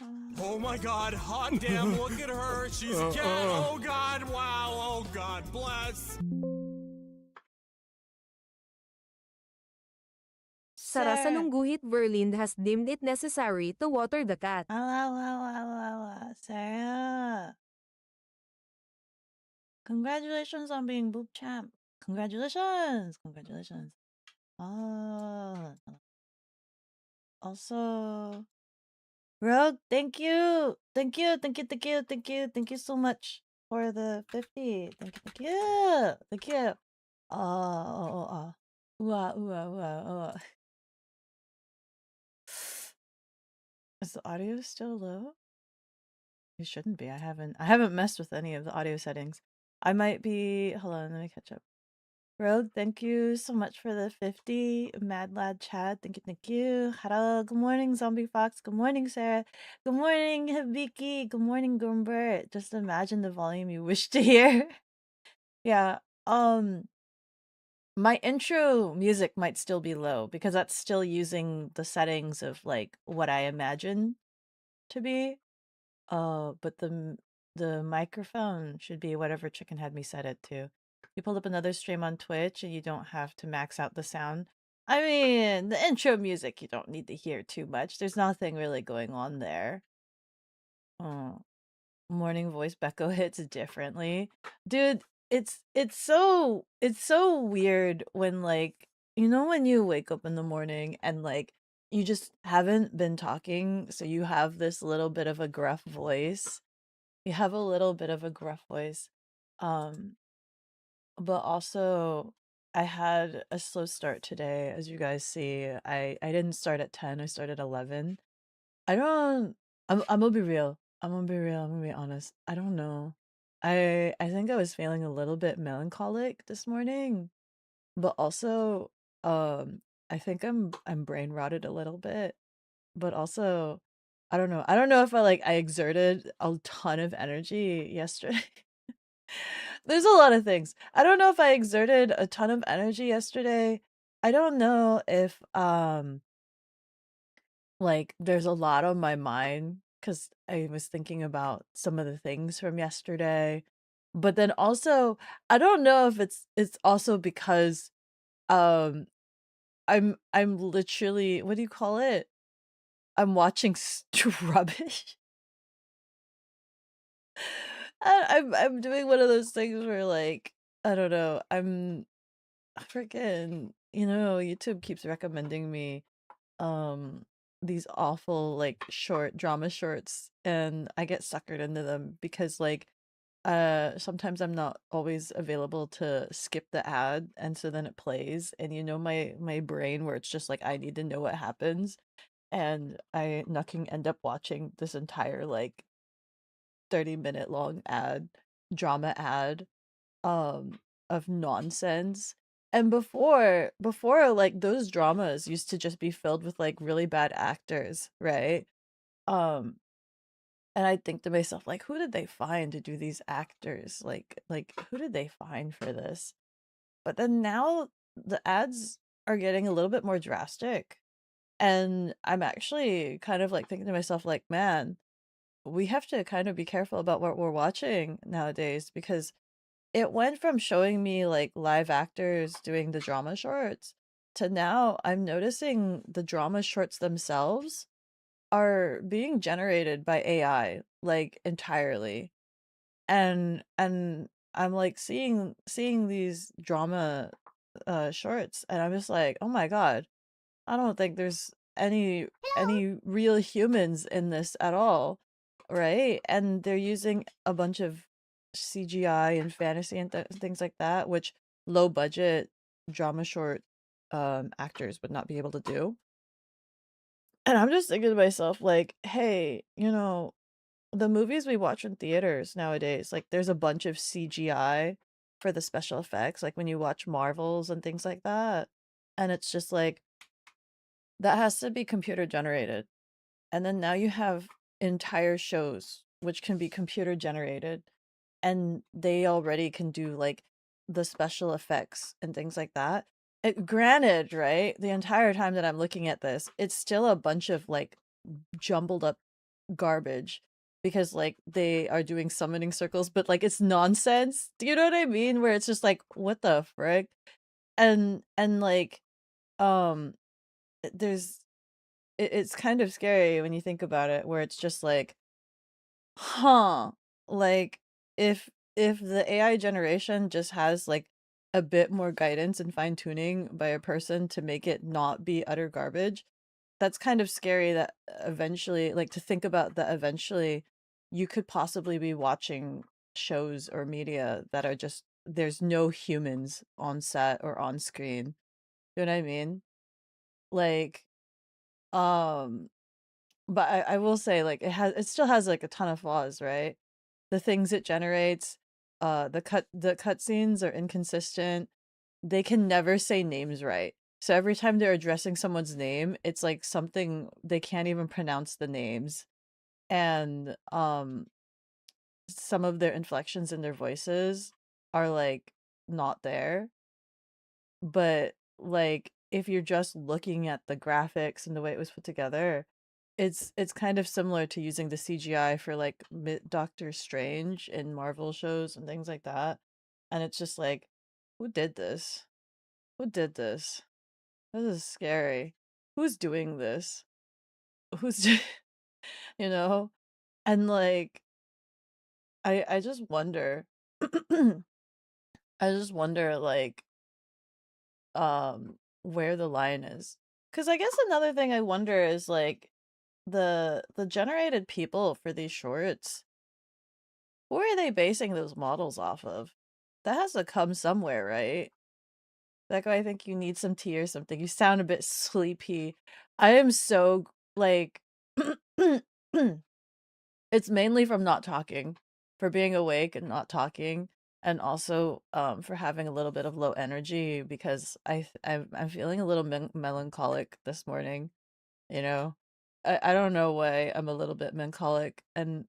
Oh my god, hot damn, look at her. She's a cat. Oh god, wow. Oh god, bless. Sir. Sarasanong guhit Verlind has deemed it necessary to water the cat. Sarah. Congratulations on being boob champ. Congratulations. Congratulations. Also, Rogue, thank you. Thank you. Thank you. Thank you. Thank you. Thank you so much for the 50. Thank you. Thank you. Thank you. Ooh, ooh, ooh. Is the audio still low? It shouldn't be. I haven't messed with any of the audio settings. I might be. Hold on, let me catch up. Rogue, thank you so much for the 50. Mad Lad Chad, thank you, thank you. Hello, good morning, Zombie Fox. Good morning, Sarah. Good morning, Hibiki. Good morning, Gumbert. Just imagine the volume you wish to hear. Yeah. My intro music might still be low because that's still using the settings of like what I imagine to be. But the microphone should be whatever Chicken had me set it to. You pulled up another stream on Twitch and you don't have to max out the sound. I mean, the intro music you don't need to hear too much. There's nothing really going on there. Oh, morning voice Beko hits differently. Dude, it's so weird when like when you wake up in the morning and like you just haven't been talking, so you have this little bit of a gruff voice. You have a little bit of a gruff voice. Um, but also I had a slow start today, as you guys see. I didn't start at 10, I started 11. I don't I'm gonna be real. I'm gonna be real. I'm gonna be honest. I don't know. I think I was feeling a little bit melancholic this morning, but also I think I'm brain rotted a little bit, but also I don't know. I don't know if I exerted a ton of energy yesterday. There's a lot of things. I don't know if I exerted a ton of energy yesterday. I don't know if like there's a lot on my mind cuz I was thinking about some of the things from yesterday. But then also I don't know if it's also because um I'm literally, what do you call it? I'm watching rubbish. I'm doing one of those things where like I don't know. I'm freaking, YouTube keeps recommending me um these awful like short drama shorts and I get suckered into them because like sometimes I'm not always available to skip the ad and so then it plays and my brain where it's just like I need to know what happens and I nothing end up watching this entire like 30-minute long drama ad of nonsense. And before like those dramas used to just be filled with like really bad actors, right? Um and I think to myself like who did they find to do these actors? Like who did they find for this? But then now the ads are getting a little bit more drastic. And I'm actually kind of like thinking to myself like, man, we have to kind of be careful about what we're watching nowadays because it went from showing me, like, live actors doing the drama shorts to now I'm noticing the drama shorts themselves are being generated by AI, like, entirely. And I'm, like, seeing these drama, shorts, and I'm just like, "Oh my god, I don't think there's any real humans in this at all, right?" And they're using a bunch of CGI and fantasy and things like that, which low budget drama short actors would not be able to do. And I'm just thinking to myself, like, hey, the movies we watch in theaters nowadays, like, there's a bunch of CGI for the special effects, like when you watch Marvels and things like that. And it's just like, that has to be computer generated. And then now you have entire shows which can be computer generated and they already can do like the special effects and things like that. Granted, right? The entire time that I'm looking at this, it's still a bunch of like jumbled up garbage because like they are doing summoning circles, but like it's nonsense. Do you know what I mean? Where it's just like, what the frick? And like um there's it's kind of scary when you think about it, where it's just like, huh, like if the AI generation just has like a bit more guidance and fine tuning by a person to make it not be utter garbage, that's kind of scary that eventually, like to think about that eventually you could possibly be watching shows or media that are just there's no humans on set or on screen. You know what I mean? Like, um, but I will say like it still has like a ton of flaws, right? The things it generates, the cutscenes are inconsistent. They can never say names right. So every time they're addressing someone's name, it's like something they can't even pronounce the names. And some of their inflections in their voices are like not there. But like if you're just looking at the graphics and the way it was put together, it's kind of similar to using the CGI for like Doctor Strange in Marvel shows and things like that. And it's just like, who did this? Who did this? This is scary. Who's doing this? Who's you know? And like I just wonder I just wonder like where the line is. Cuz I guess another thing I wonder is like the generated people for these shorts, who are they basing those models off of? That has to come somewhere, right? Like, I think you need some tea or something. You sound a bit sleepy. I am so like it's mainly from not talking, for being awake and not talking, and also for having a little bit of low energy because I'm feeling a little melancholic this morning, you know. I don't know why I'm a little bit melancholic and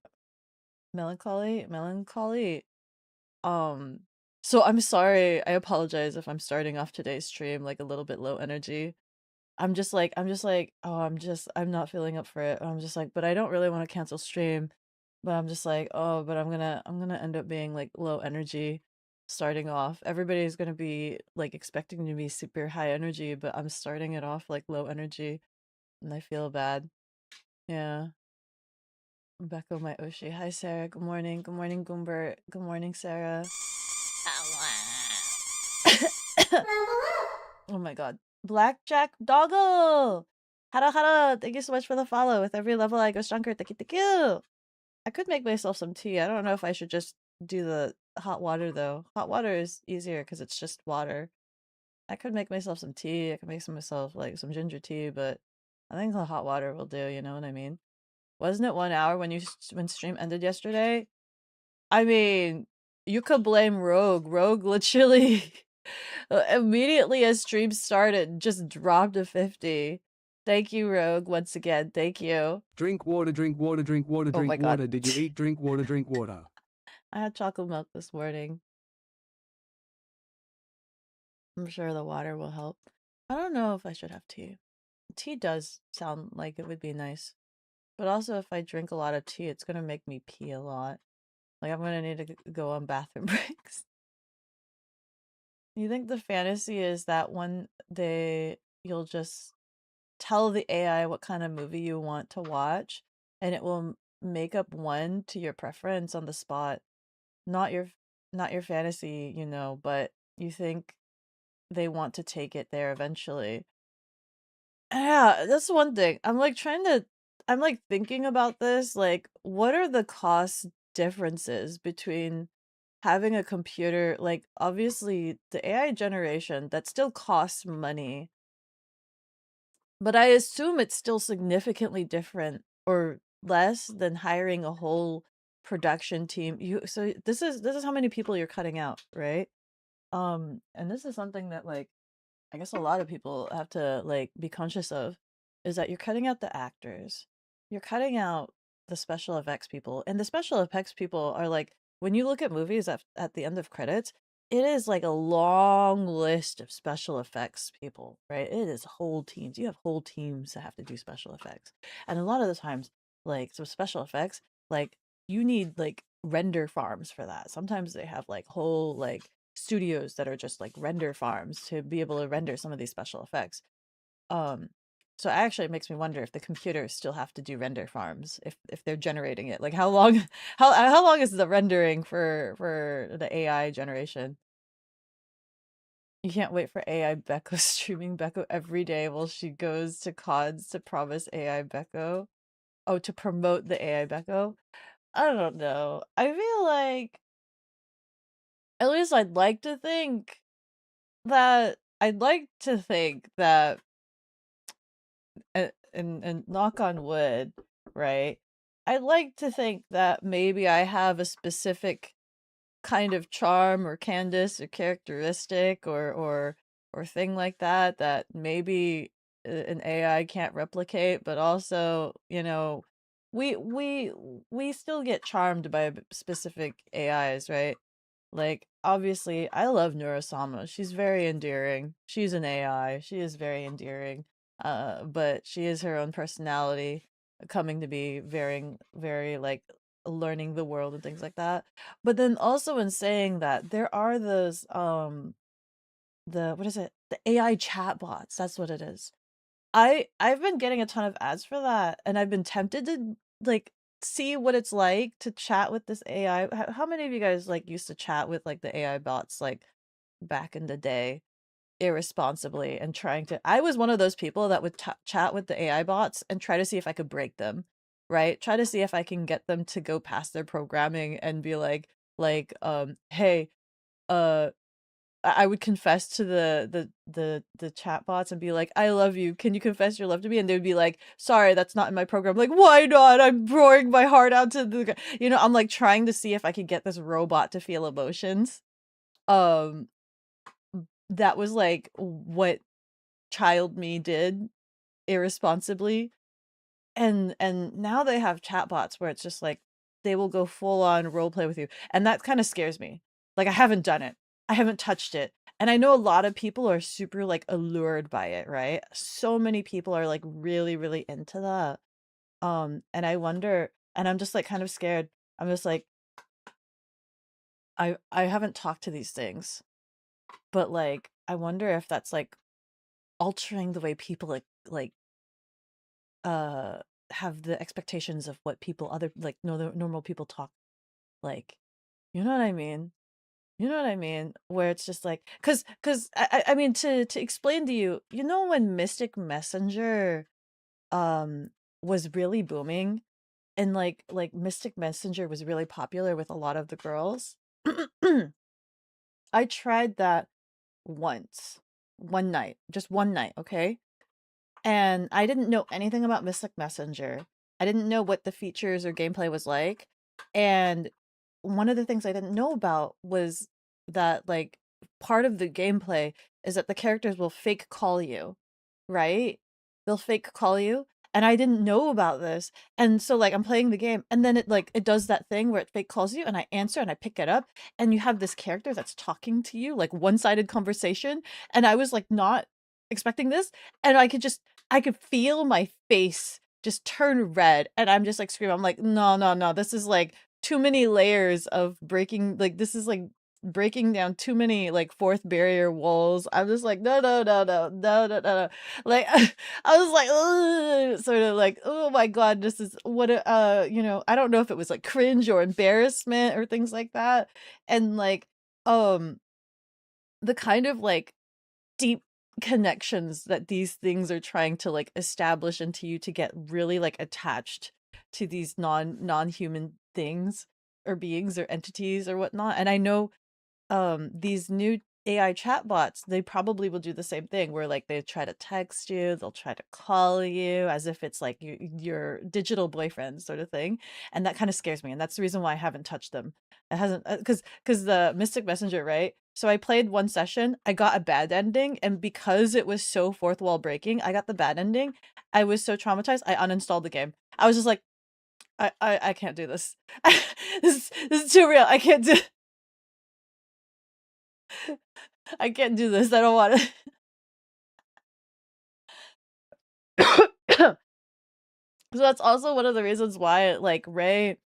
melancholy. Um, so I'm sorry. I apologize if I'm starting off today's stream like a little bit low energy. I'm just like, oh, I'm not feeling up for it. I'm just like, but I don't really want to cancel stream. But I'm just like, oh, but I'm gonna end up being like low energy starting off. Everybody's gonna be like expecting to be super high energy, but I'm starting it off like low energy and I feel bad. Yeah. Beko my Oshi. Hi Sarah. Good morning. Good morning, Goombert. Good morning, Sarah. Oh my god. Blackjack Doggo! Hara hara! Thank you so much for the follow. With every level I go stronger. Thank you, thank you! I could make myself some tea. I don't know if I should just do the hot water though. Hot water is easier because it's just water. I could make myself some tea. I could make myself like some ginger tea, but I think the hot water will do, you know what I mean? Wasn't it 1 hour when when stream ended yesterday? I mean, you could blame Rogue. Rogue literally immediately as stream started just dropped to 50. Thank you, Rogue, once again. Thank you. Drink water, drink water, drink water, Oh my drink god. water. Did you eat? Drink water, drink water. I had chocolate milk this morning. I'm sure the water will help. I don't know if I should have tea. Tea does sound like it would be nice. But also, if I drink a lot of tea, it's gonna make me pee a lot. Like, I'm gonna need to go on bathroom breaks. You think the fantasy is that one day you'll just tell the AI what kind of movie you want to watch, and it will make up one to your preference on the spot? Not your not your fantasy, you know, but you think they want to take it there eventually. Yeah, that's one thing. I'm like thinking about this, like what are the cost differences between having a computer, like obviously the AI generation that still costs money, but I assume it's still significantly different or less than hiring a whole production team. So this is how many people you're cutting out, right? And this is something that like I guess a lot of people have to like be conscious of, is that you're cutting out the actors. You're cutting out the special effects people. And the special effects people are like when you look at movies at the end of credits, it is like a long list of special effects people, right? It is whole teams. You have whole teams that have to do special effects. And a lot of the times like some special effects, like you need like render farms for that. Sometimes they have like whole like studios that are just like render farms to be able to render some of these special effects. Um, so actually it makes me wonder if the computers still have to do render farms if they're generating it. Like how long how long is the rendering for the AI generation? You can't wait for AI Beko streaming Beko every day while she goes to CODs to promise AI Beko. Oh, to promote the AI Beko? I don't know. I feel like at least I'd like to think that and knock on wood, right? I'd like to think that maybe I have a specific kind of charm or Candace or characteristic or thing like that that maybe an AI can't replicate, but also, you know, we we we still get charmed by specific AIs, right? Like obviously, I love Neurosama. She's very endearing. She's an AI. She is very endearing. But she is her own personality, coming to be very like learning the world and things like that. But then also in saying that, there are those the what is it? The AI chatbots. That's what it is. I've been getting a ton of ads for that, and I've been tempted to like see what it's like to chat with this AI. How many of you guys like used to chat with like the AI bots like back in the day irresponsibly and trying to I was one of those people that would chat with the AI bots and try to see if I could break them, right? Try to see if I can get them to go past their programming and be hey, uh I would confess to the chatbots and be like, "I love you. Can you confess your love to me?" And they would be like, "Sorry, that's not in my program." Like, "Why not? I'm pouring my heart out to the I'm like trying to see if I could get this robot to feel emotions. Um, that was like what child me did irresponsibly. And now they have chatbots where it's just like they will go full on role play with you. And that kind of scares me. Like I haven't done it. I haven't touched it. And I know a lot of people are super like allured by it, right? So many people are like really, really into that. And I wonder, and I'm just like kind of scared. I'm just like, I haven't talked to these things, but like I wonder if that's like altering the way people like uh have the expectations of what people other like normal people talk like, you know what I mean? You know what I mean? Where it's just like, cause I mean to explain to you, you know when Mystic Messenger um was really booming and like Mystic Messenger was really popular with a lot of the girls. I tried that once, one night, just one night, okay? And I didn't know anything about Mystic Messenger. I didn't know what the features or gameplay was like. And one of the things I didn't know about was that like part of the gameplay is that the characters will fake call you, right? They'll fake call you. And I didn't know about this. And so like I'm playing the game and then it does that thing where it fake calls you and I answer and I pick it up and you have this character that's talking to you, like one-sided conversation. And I was like not expecting this. And I could feel my face just turn red and I'm just like screaming. I'm like, no, no, no. This is like too many layers of breaking, like this is like breaking down too many like fourth barrier walls. I'm just like, no, no, no, no, no, no, no, no. Like I was like, ugh, sort of like, oh my God, this is what I don't know if it was like cringe or embarrassment or things like that. And like um the kind of like deep connections that these things are trying to like establish into you to get really like attached to these non-human things or beings or entities or whatnot. And I know these new AI chatbots, they probably will do the same thing where like they try to text you, they'll try to call you as if it's like your digital boyfriend sort of thing. And that kind of scares me. And that's the reason why I haven't touched them. It hasn't because the Mystic Messenger, right? So I played one session, I got a bad ending, and because it was so fourth wall breaking, I got the bad ending. I was so traumatized, I uninstalled the game. I was just like, I can't do this. This is too real. I can't do this. I don't want to. So that's also one of the reasons why, like, Ray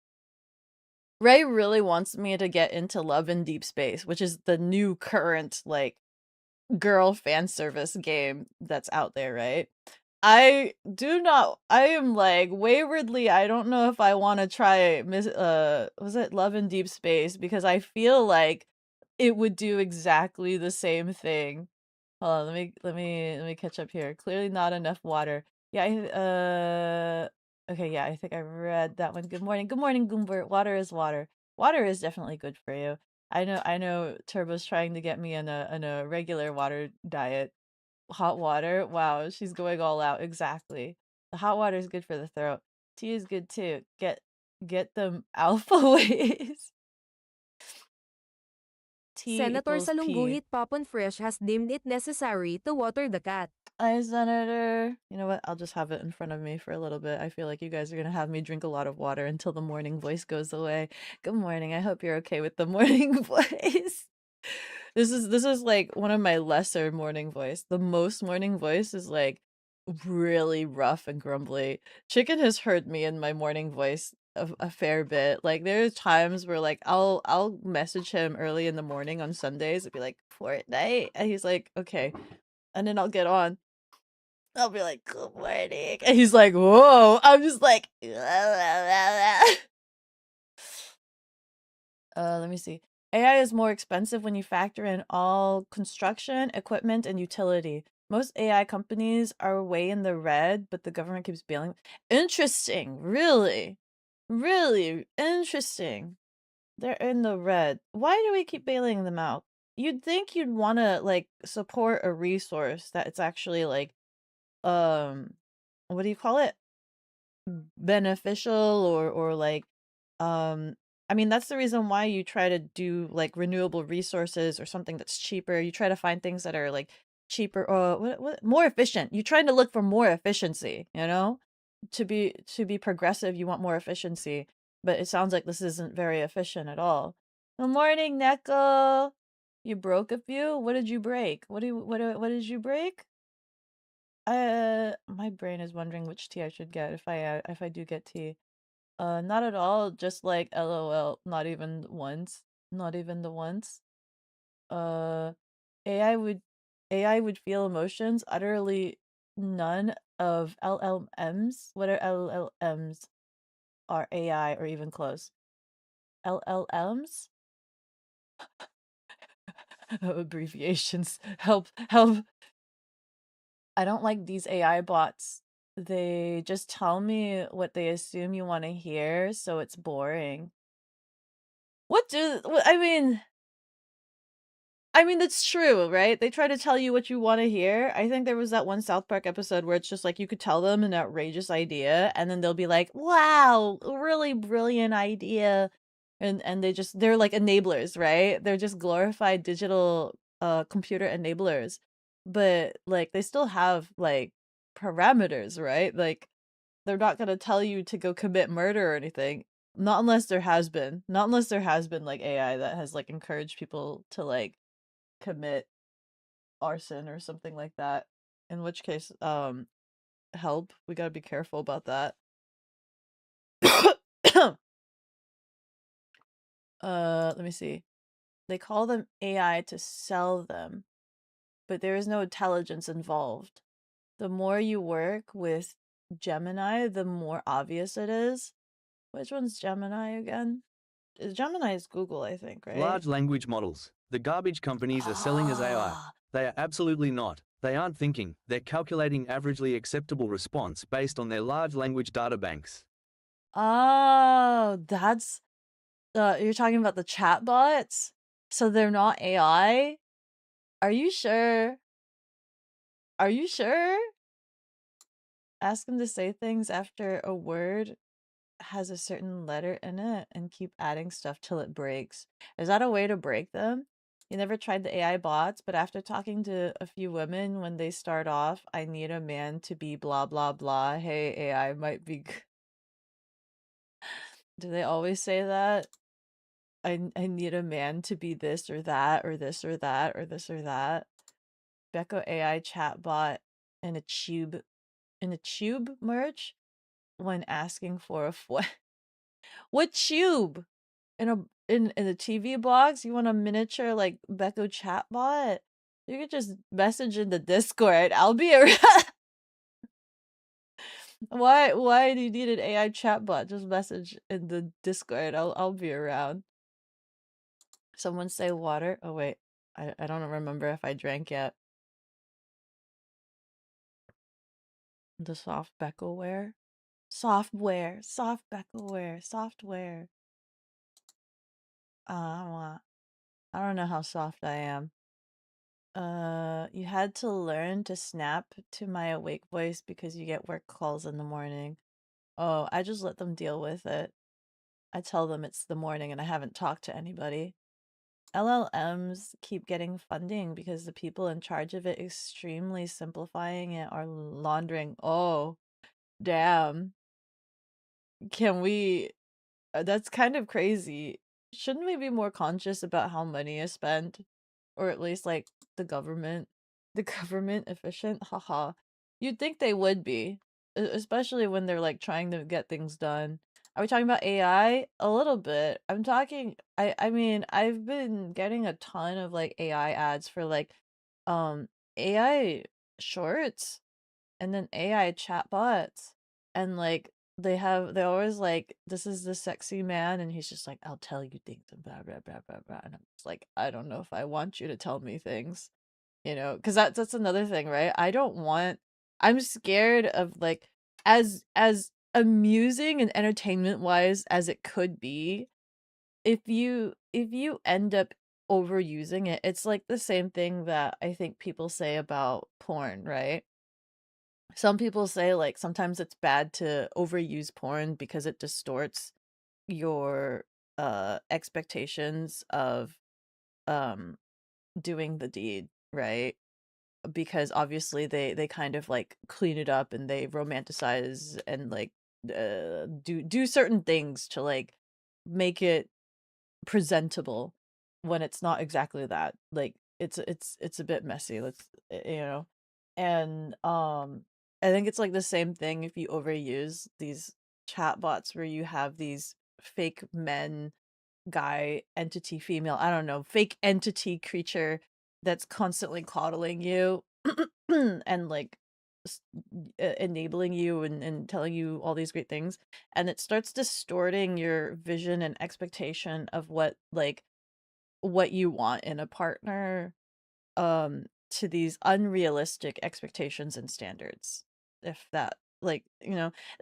really wants me to get into Love in Deep Space, which is the new current, like, girl fan service game that's out there, right? I am like waywardly, I don't know if I want to try was it Love in Deep Space, because I feel like it would do exactly the same thing. Hold on, let me catch up here. Clearly not enough water. Yeah, okay, yeah, I think I read that one. Good morning. Good morning, Goombert. Water is water. Water is definitely good for you. I know Turbo's trying to get me on a regular water diet. Hot water? Wow, she's going all out. Exactly. The hot water is good for the throat. Tea is good too. Get them alpha ways. T Senator equals P. Salungguhit Popon Fresh has deemed it necessary to water the cat. Hi, Senator. You know what? I'll just have it in front of me for a little bit. I feel like you guys are gonna have me drink a lot of water until the morning voice goes away. Good morning. I hope you're okay with the morning voice. This is like one of my lesser morning voice. The most morning voice is like really rough and grumbly. Chicken has heard me in my morning voice a fair bit. Like there's times where like I'll message him early in the morning on Sundays and be like, Fortnite, and he's like, okay, and then I'll get on. I'll be like, good morning, and he's like, whoa. I'm just like, let me see. AI is more expensive when you factor in all construction, equipment, and utility. Most AI companies are way in the red, but the government keeps bailing. Interesting. Really? Really interesting. They're in the red. Why do we keep bailing them out? You'd think you'd want to like support a resource that it's actually like um what do you call it? Beneficial or like um I mean that's the reason why you try to do like renewable resources or something that's cheaper. You try to find things that are like cheaper or what more efficient. You're trying to look for more efficiency, you know? To be progressive, you want more efficiency, but it sounds like this isn't very efficient at all. Good morning, Neko. You broke a few? What did you break? What did you break? My brain is wondering which tea I should get if I do get tea. Not at all. Just like LOL. Not even once. Not even the once. Uh, AI would AI would feel emotions. Utterly none of LLMs. What are LLMs? Are AI or even close? LLMs? Abbreviations. Help! Help! I don't like these AI bots. They just tell me what they assume you want to hear, so it's boring. I mean, that's true, right? They try to tell you what you want to hear. I think there was that one South Park episode where it's just like you could tell them an outrageous idea, and then they'll be like, "Wow, a really brilliant idea," and they're like enablers, right? They're just glorified digital computer enablers, but like they still have like parameters, right? Like they're not gonna tell you to go commit murder or anything. Not unless there has been. Not unless there has been like AI that has like encouraged people to like commit arson or something like that. In which case, help. We gotta be careful about that. Let me see. They call them AI to sell them, but there is no intelligence involved. The more you work with Gemini, the more obvious it is. Which one's Gemini again? Gemini is Google, I think, right? Large language models. The garbage companies are selling as AI. Ah. They are absolutely not. They aren't thinking. They're calculating averagely acceptable response based on their large language data banks. Oh, that's you're talking about the chatbots? So they're not AI? Are you sure? Are you sure? Ask them to say things after a word has a certain letter in it and keep adding stuff till it breaks. Is that a way to break them? You never tried the AI bots, but after talking to a few women when they start off, I need a man to be blah blah blah. Hey, AI might be Do they always say that? I need a man to be this or that or this or that or this or that. Beko AI chatbot in a tube merge? when asking for a what tube? In a TV box? You want a miniature like Beko chatbot? You could just message in the Discord. I'll be around. Why do you need an AI chatbot? Just message in the Discord. I'll be around. Someone say water. Oh wait. I don't remember if I drank yet. The soft Beckleware? Software. Soft Beckleware. Software. I don't know how soft I am. You had to learn to snap to my awake voice because you get work calls in the morning. Oh, I just let them deal with it. I tell them it's the morning and I haven't talked to anybody. LLMs keep getting funding because the people in charge of it extremely simplifying it are laundering. Oh, damn. Can we that's kind of crazy. Shouldn't we be more conscious about how money is spent? Or at least like the government. The government efficient? Haha. You'd think they would be. Especially when they're like trying to get things done. Are we talking about AI? A little bit. I mean, I've been getting a ton of like AI ads for like AI shorts and then AI chatbots. And like they're always like, this is the sexy man, and he's just like, I'll tell you things and blah blah blah blah blah. And I'm just like, I don't know if I want you to tell me things, because that's another thing, right? I'm scared of like as amusing and entertainment wise as it could be, if you end up overusing it, it's like the same thing that I think people say about porn, right? Some people say like sometimes it's bad to overuse porn because it distorts your expectations of um doing the deed, right? Because obviously they kind of like clean it up and they romanticize and like do certain things to like make it presentable when it's not exactly that. Like it's a bit messy. And I think it's like the same thing if you overuse these chatbots where you have these fake men, guy, entity, female, I don't know, fake entity creature that's constantly coddling you and like s- enabling you and telling you all these great things, and it starts distorting your vision and expectation of what you want in a partner, to these unrealistic expectations and standards. If that, like,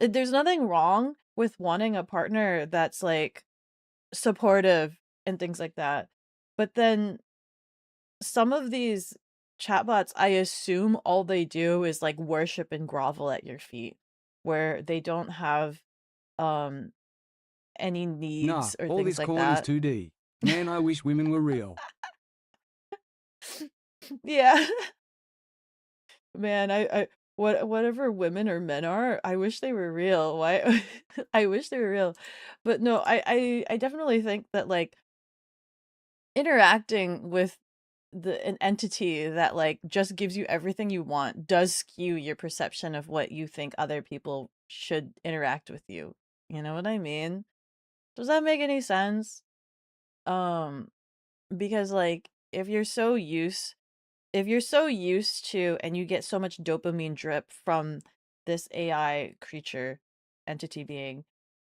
there's nothing wrong with wanting a partner that's like supportive and things like that. But then some of these chatbots, I assume all they do is like worship and grovel at your feet, where they don't have um any Nah, needs or all things this like corn is that. 2D. Man, I wish women were real. Yeah. Man, whatever women or men are, I wish they were real. Why I wish they were real. But no, I definitely think that like interacting with an entity that like just gives you everything you want does skew your perception of what you think other people should interact with you. You know what I mean? Does that make any sense? Um, because like if you're so used to and you get so much dopamine drip from this AI creature entity being,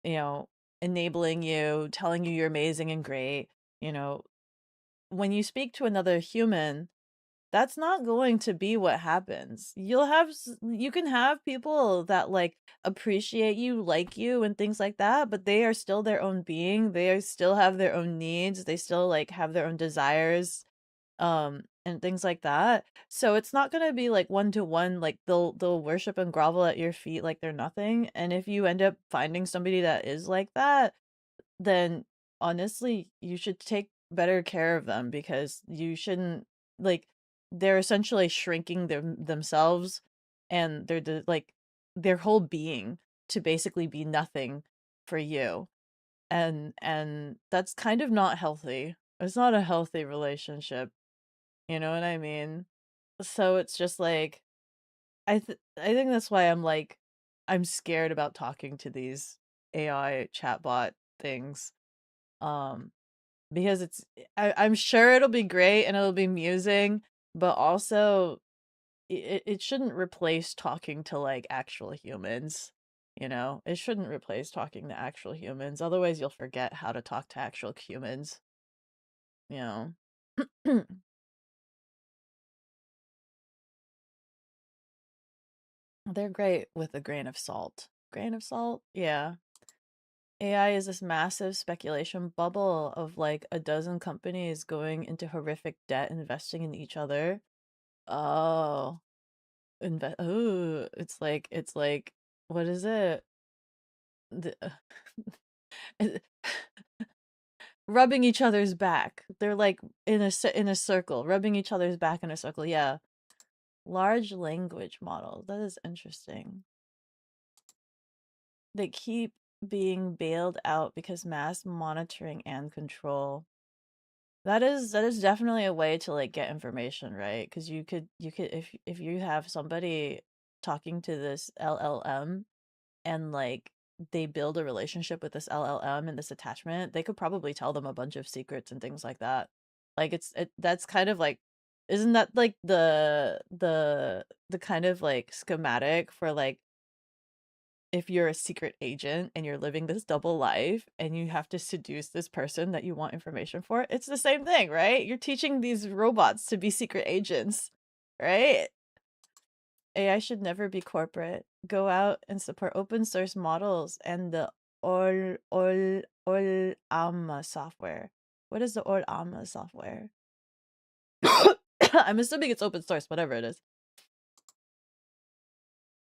you know, enabling you, telling you you're amazing and great, you know, when you speak to another human, that's not going to be what happens. You can have people that like appreciate you, like you and things like that, but they are still their own being. Still have their own needs. They still like have their own desires, and things like that. So it's not going to be like one to one, like they'll worship and grovel at your feet like they're nothing. And if you end up finding somebody that is like that, then honestly, you should take better care of them, because you shouldn't, like, they're essentially shrinking themselves and like their whole being to basically be nothing for you. And that's kind of not healthy. It's not a healthy relationship. You know what I mean? So it's just like I think that's why I'm like I'm scared about talking to these AI chatbot things. Because I'm sure it'll be great and it'll be amusing, but also it shouldn't replace talking to like actual humans. You know, it shouldn't replace talking to actual humans. Otherwise, you'll forget how to talk to actual humans. You know. They're great with a grain of salt. Grain of salt? Yeah. AI is this massive speculation bubble of like a dozen companies going into horrific debt, investing in each other. Oh, it's like what is it? The, rubbing each other's back. They're like in a circle, rubbing each other's back in a circle. Yeah. Large language models. That is interesting. They keep being bailed out because mass monitoring and control. That is definitely a way to like get information, right? Because you could if you have somebody talking to this LLM and like they build a relationship with this LLM and this attachment, they could probably tell them a bunch of secrets and things like that. Like that's kind of like, isn't that like the kind of like schematic for like if you're a secret agent and you're living this double life and you have to seduce this person that you want information for, it's the same thing, right? You're teaching these robots to be secret agents, right? AI should never be corporate. Go out and support open source models and the all Alma software. What is the all Alma software? I'm assuming it's open source, whatever it is.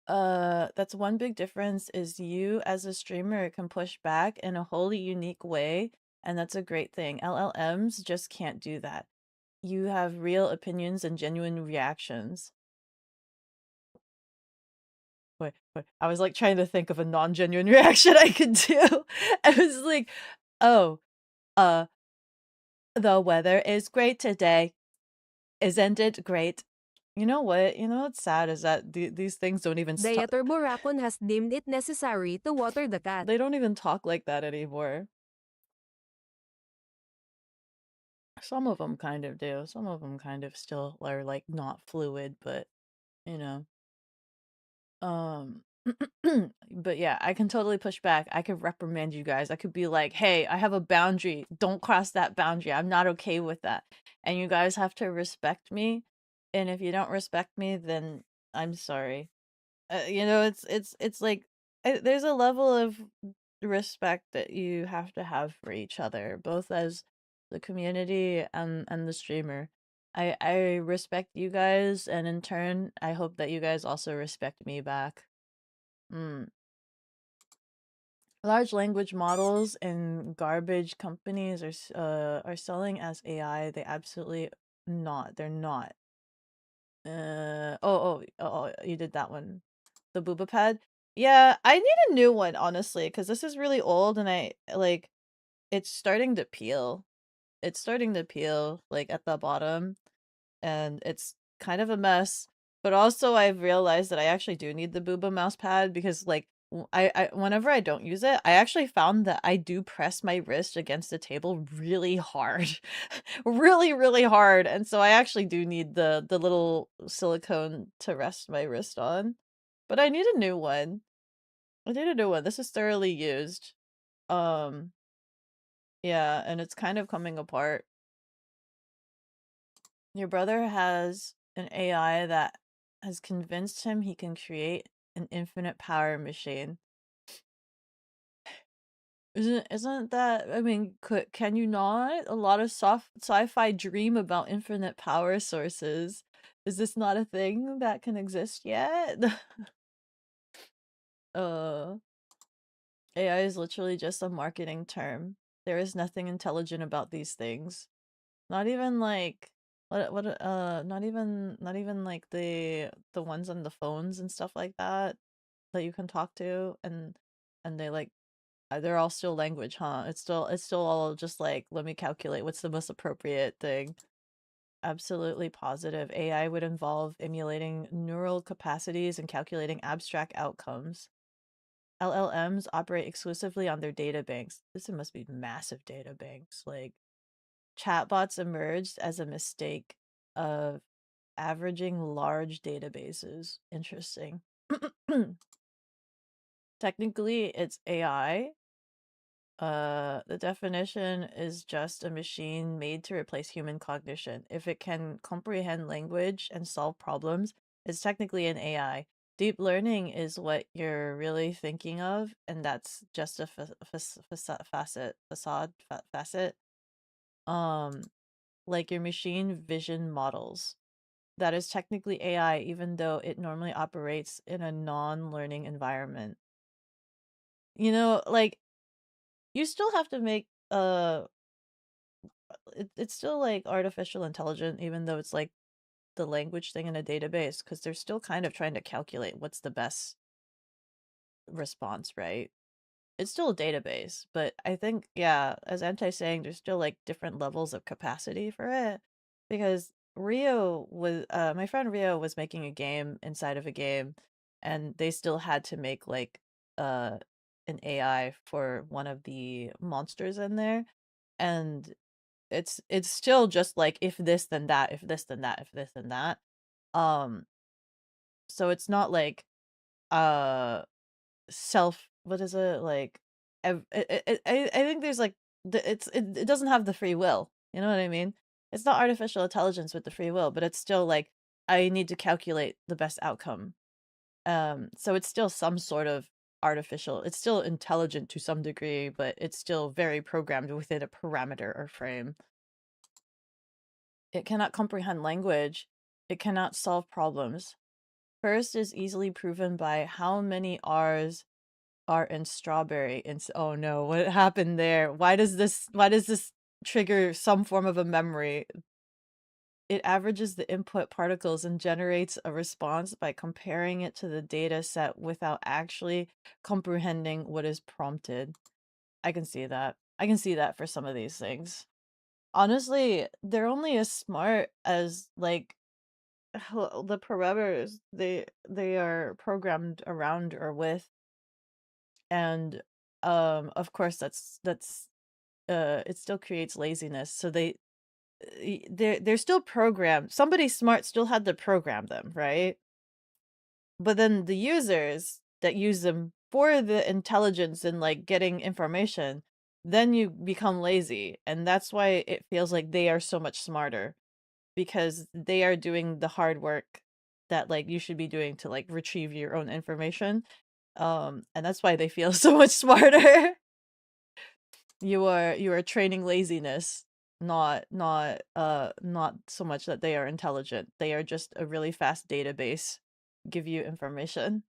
That's one big difference is you as a streamer can push back in a wholly unique way, and that's a great thing. LLMs just can't do that. You have real opinions and genuine reactions. Wait, I was like trying to think of a non-genuine reaction I could do. I was like, oh, the weather is great today. Isn't it great? You know what? You know what's sad is that these things don't even stop. Diaturboracon has deemed it necessary to water the cat. They don't even talk like that anymore. Some of them kind of do. Some of them kind of still are like not fluid, but you know. But yeah, I can totally push back. I could reprimand you guys. I could be like, "Hey, I have a boundary. Don't cross that boundary. I'm not okay with that." And you guys have to respect me. And if you don't respect me, then I'm sorry. You know, it's like there's a level of respect that you have to have for each other, both as the community and the streamer. I respect you guys, and in turn, I hope that you guys also respect me back. Large language models and garbage companies are selling as AI. They absolutely not. They're not. You did that one. The booba pad. Yeah, I need a new one, honestly, because this is really old and I like it's starting to peel. It's starting to peel like at the bottom and it's kind of a mess. But also I've realized that I actually do need the booba mouse pad because like I whenever I don't use it, I actually found that I do press my wrist against the table really hard. Really, really hard. And so I actually do need the little silicone to rest my wrist on. But I need a new one. I need a new one. This is thoroughly used. Um, yeah, and it's kind of coming apart. Your brother has an AI that has convinced him he can create an infinite power machine. Isn't that, I mean, can you not? A lot of sci-fi dream about infinite power sources. Is this not a thing that can exist yet? uh AI is literally just a marketing term. There is nothing intelligent about these things. Not even like not even like the ones on the phones and stuff like that that you can talk to and they like they're all still language, huh? It's still all just like, let me calculate what's the most appropriate thing. Absolutely positive. AI would involve emulating neural capacities and calculating abstract outcomes. LLMs operate exclusively on their data banks. This must be massive data banks. Like, chatbots emerged as a mistake of averaging large databases. Interesting. Technically, it's AI. The definition is just a machine made to replace human cognition. If it can comprehend language and solve problems, it's technically an AI. Deep learning is what you're really thinking of, and that's just a facet. Like your machine vision models. That is technically AI, even though it normally operates in a non-learning environment. You know, like, you still have to make it's still like artificial intelligent, even though it's like the language thing in a database, because they're still kind of trying to calculate what's the best response, right? It's still a database, but I think, yeah, as Entei's saying, there's still like different levels of capacity for it. Because my friend Rio was making a game inside of a game, and they still had to make like an AI for one of the monsters in there, and it's still just like if this then that, if this then that, if this then that. Um, so it's not like self, what is it like? I think there's like it doesn't have the free will. You know what I mean? It's not artificial intelligence with the free will, but it's still like I need to calculate the best outcome. So it's still some sort of artificial. It's still intelligent to some degree, but it's still very programmed within a parameter or frame. It cannot comprehend language. It cannot solve problems. First is easily proven by how many R's are in strawberry. And oh no, what happened there? Why does this trigger some form of a memory? It averages the input particles and generates a response by comparing it to the data set without actually comprehending what is prompted. I can see that. I can see that for some of these things. Honestly, they're only as smart as like the parameters they are programmed around or with. And of course that's it still creates laziness. So they're still programmed. Somebody smart still had to program them, right? But then the users that use them for the intelligence and like getting information, then you become lazy, and that's why it feels like they are so much smarter, because they are doing the hard work that like you should be doing to like retrieve your own information. And that's why they feel so much smarter. You are training laziness, not so much that they are intelligent. They are just a really fast database, give you information.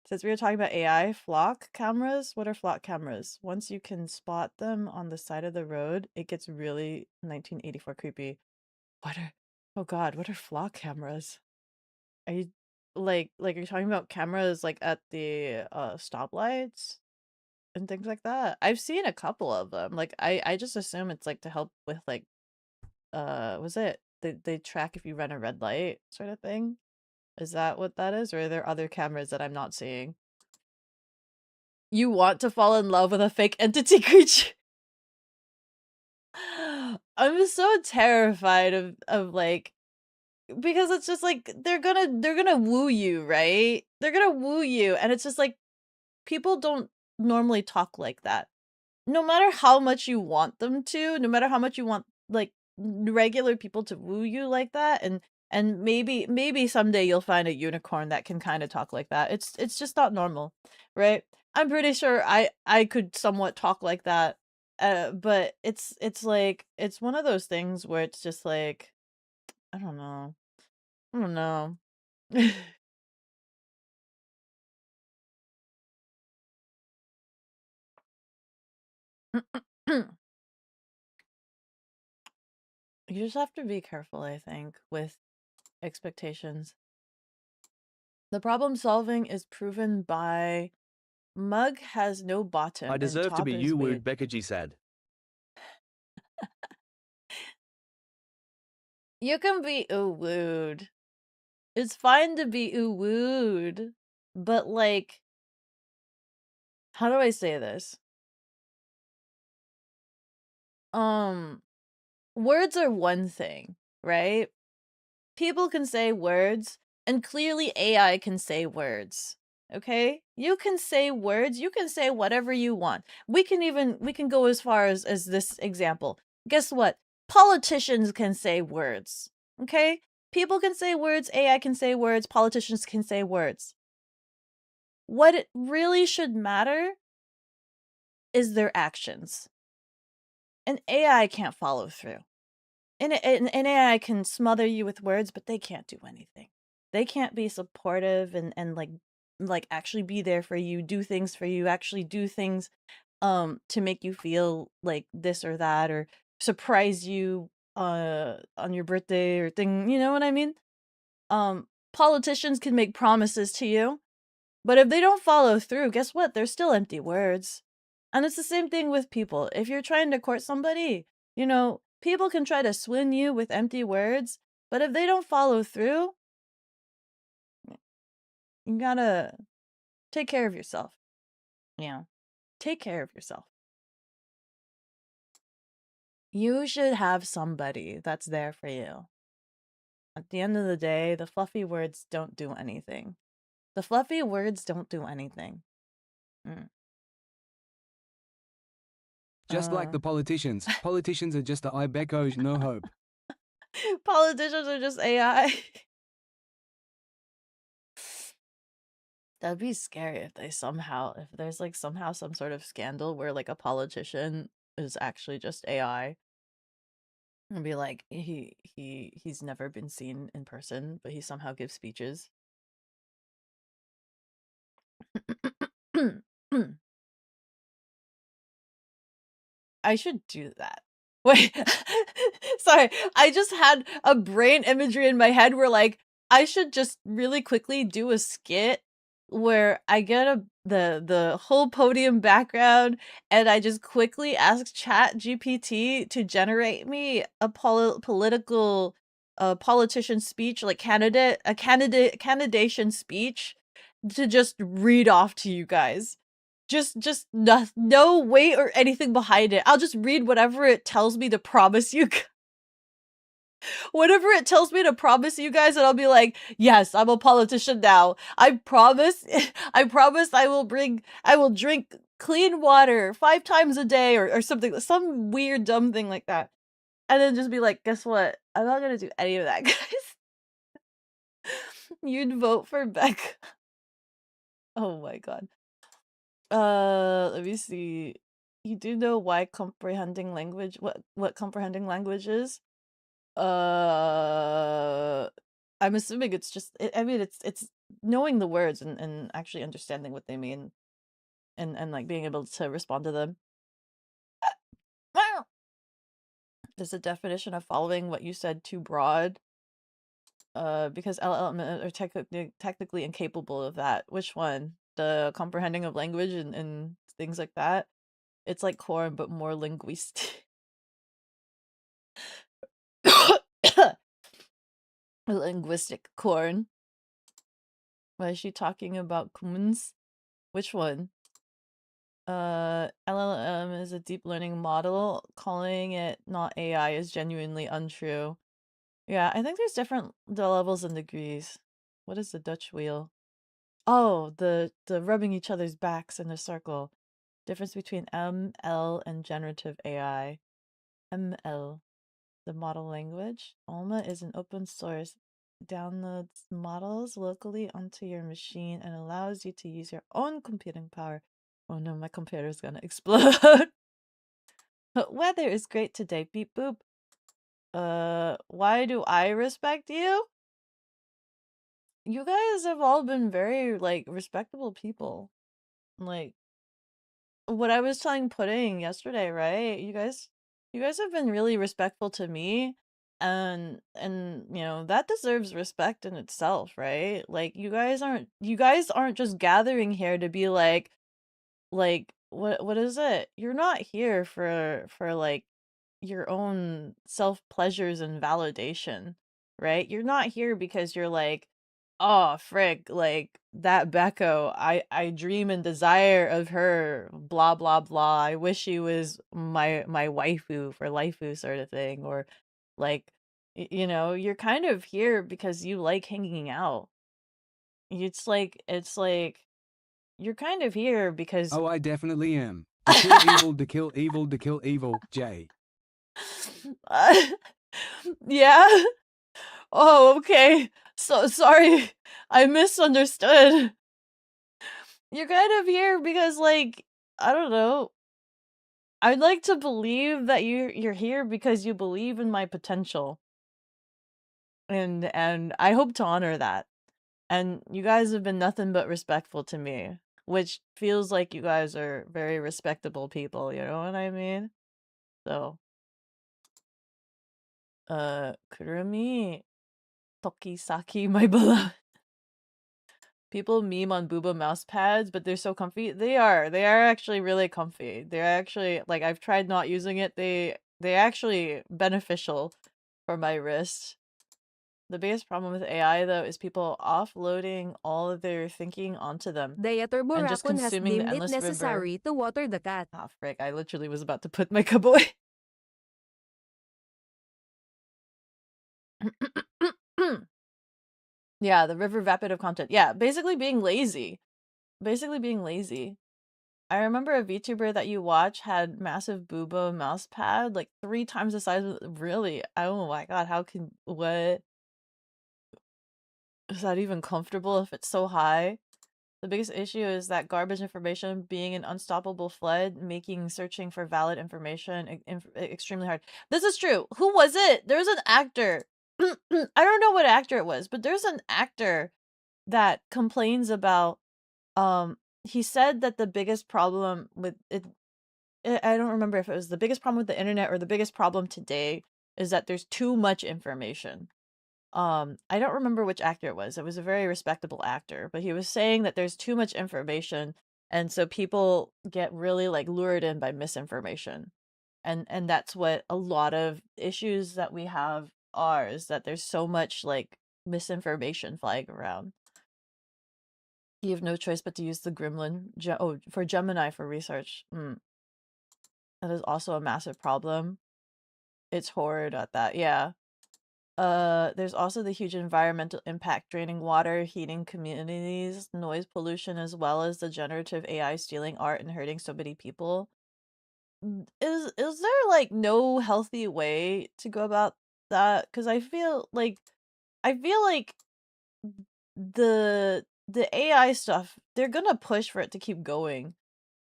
Since we were talking about AI, flock cameras. What are flock cameras? Once you can spot them on the side of the road, it gets really 1984 creepy. Oh god, what are flock cameras? Are you like you're talking about cameras like at the stoplights and things like that? I've seen a couple of them. Like I just assume it's like to help with like was it they track if you run a red light sort of thing? Is that what that is, or are there other cameras that I'm not seeing? You want to fall in love with a fake entity creature? I'm so terrified of like, because it's just like they're gonna woo you, right? They're gonna woo you, and it's just like people don't normally talk like that. No matter how much you want them to, no matter how much you want like regular people to woo you like that, and maybe someday you'll find a unicorn that can kind of talk like that. It's just not normal, right? I'm pretty sure I could somewhat talk like that. But it's like it's one of those things where it's just like I don't know. I don't know. You just have to be careful, I think, with expectations. The problem solving is proven by Mug has no bottom I and deserve to top be is you weird. wooed, Bekoji said. You can be wooed. It's fine to be wooed, but like how do I say this? Words are one thing, right? People can say words, and clearly AI can say words. Okay? You can say words, you can say whatever you want. We can go as far as this example. Guess what? Politicians can say words. Okay? People can say words, AI can say words, politicians can say words. What it really should matter is their actions. And AI can't follow through. And AI can smother you with words, but they can't do anything. They can't be supportive and like actually be there for you, do things for you, actually do things to make you feel like this or that, or surprise you on your birthday or thing, you know what I mean? Politicians can make promises to you, but if they don't follow through, guess what? They're still empty words. And it's the same thing with people. If you're trying to court somebody, you know, people can try to swin you with empty words, but if they don't follow through, you gotta take care of yourself. Yeah. Take care of yourself. You should have somebody that's there for you. At the end of the day, the fluffy words don't do anything. The fluffy words don't do anything. Mm. Just like the politicians. Politicians are just the Beko, no hope. Politicians are just AI. That'd be scary if if there's like somehow some sort of scandal where like a politician is actually just AI. And be like he's never been seen in person, but he somehow gives speeches. I should do that. Wait, sorry. I just had a brain imagery in my head where like I should just really quickly do a skit where I get the whole podium background and I just quickly ask Chat GPT to generate me a political politician speech, like candidation speech to just read off to you guys. Just no weight or anything behind it. I'll just read whatever it tells me to promise you whatever it tells me to promise you guys, and I'll be like, yes, I'm a politician now. I promise I promise I will drink clean water 5 times a day or something, some weird dumb thing like that. And then just be like, guess what? I'm not gonna do any of that, guys. You'd vote for Beck. Oh my god. Let me see. You do know why comprehending language, what comprehending language is? I'm assuming it's just, I mean, it's knowing the words and actually understanding what they mean and like being able to respond to them. Is the definition of following what you said too broad? Because LLM are technically incapable of that. Which one? The comprehending of language and things like that? It's like corn, but more linguistic. Linguistic corn. Why is she talking about coons? Which one? LLM is a deep learning model. Calling it not AI is genuinely untrue. Yeah, I think there's different levels and degrees. What is the Dutch wheel? Oh, the rubbing each other's backs in a circle. Difference between ML and generative AI. ML, the model language. Alma is an open source. Downloads models locally onto your machine and allows you to use your own computing power. Oh no, my computer's gonna explode. Weather is great today. Beep boop. Why do I respect you? You guys have all been very, like, respectable people. Like, what I was telling Pudding yesterday, right? You guys have been really respectful to me, and you know, that deserves respect in itself, right? Like, you guys aren't just gathering here to be like what is it? You're not here for like your own self pleasures and validation, right? You're not here because you're like, oh frig, like that Beko, I dream and desire of her, blah blah blah. I wish she was my waifu for lifeu sort of thing, or like you know, you're kind of here because you like hanging out. It's like you're kind of here because Oh, I definitely am. To kill evil, to kill evil, to kill evil, Jay. yeah. Oh, okay. So sorry. I misunderstood. You're kind of here because like I don't know. I'd like to believe that you're here because you believe in my potential. And I hope to honor that. And you guys have been nothing but respectful to me, which feels like you guys are very respectable people, you know what I mean? So, Kurumi Tokisaki, my beloved. People meme on Booba mouse pads, but they're so comfy. They are. They are actually really comfy. They're actually like I've tried not using it. They actually beneficial for my wrist. The biggest problem with AI though is people offloading all of their thinking onto them and just Diaturboracun has consuming the deemed it endless river. necessary to water the cat. Ah, frick, I literally was about to put my cup away. Yeah, the river vapid of content. Yeah, basically being lazy. Basically being lazy. I remember a VTuber that you watch had massive booba mouse pad, like 3 times the size of really? Oh my god, how can what? Is that even comfortable if it's so high? The biggest issue is that garbage information being an unstoppable flood, making searching for valid information extremely hard. This is true. Who was it? There's an actor. I don't know what actor it was, but there's an actor that complains about he said that the biggest problem with it I don't remember if it was the biggest problem with the internet or the biggest problem today is that there's too much information. I don't remember which actor it was. It was a very respectable actor, but he was saying that there's too much information and so people get really like lured in by misinformation. And that's what a lot of issues that we have are, is that there's so much like misinformation flying around. You have no choice but to use the gremlin for Gemini for research. That is also a massive problem. It's horrid at that. Yeah. There's also the huge environmental impact, draining water, heating communities, noise pollution, as well as the generative AI stealing art and hurting so many people. Is there like no healthy way to go about that? Because I feel like the AI stuff, they're gonna push for it to keep going.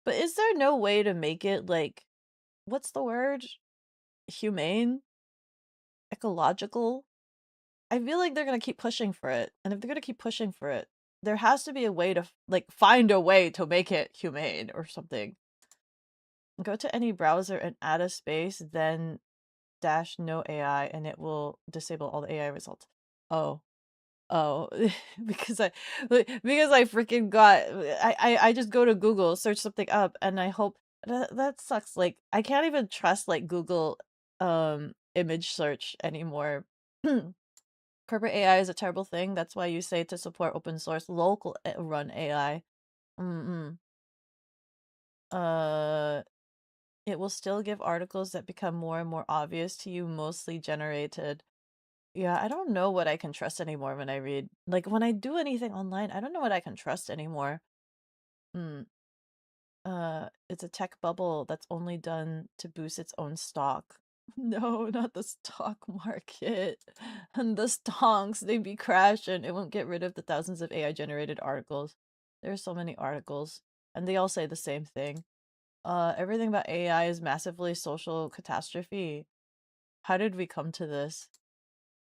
But is there no way to make it like what's the word? Humane? Ecological? I feel like they're gonna keep pushing for it, and if they're gonna keep pushing for it, there has to be a way to like find a way to make it humane or something. Go to any browser and add a space, then dash no AI, and it will disable all the AI results. Oh, oh, because I freaking got I just go to Google, search something up, and I hope that sucks. Like I can't even trust like Google image search anymore. Corporate AI is a terrible thing. That's why you say to support open source local run AI. It will still give articles that become more and more obvious to you, mostly generated. Yeah, I don't know what I can trust anymore when I read. Like when I do anything online, I don't know what I can trust anymore. It's a tech bubble that's only done to boost its own stock. No, not the stock market. And the stonks, they be crashing. It won't get rid of the thousands of AI generated articles. There are so many articles, and they all say the same thing. Everything about AI is massively social catastrophe. How did we come to this?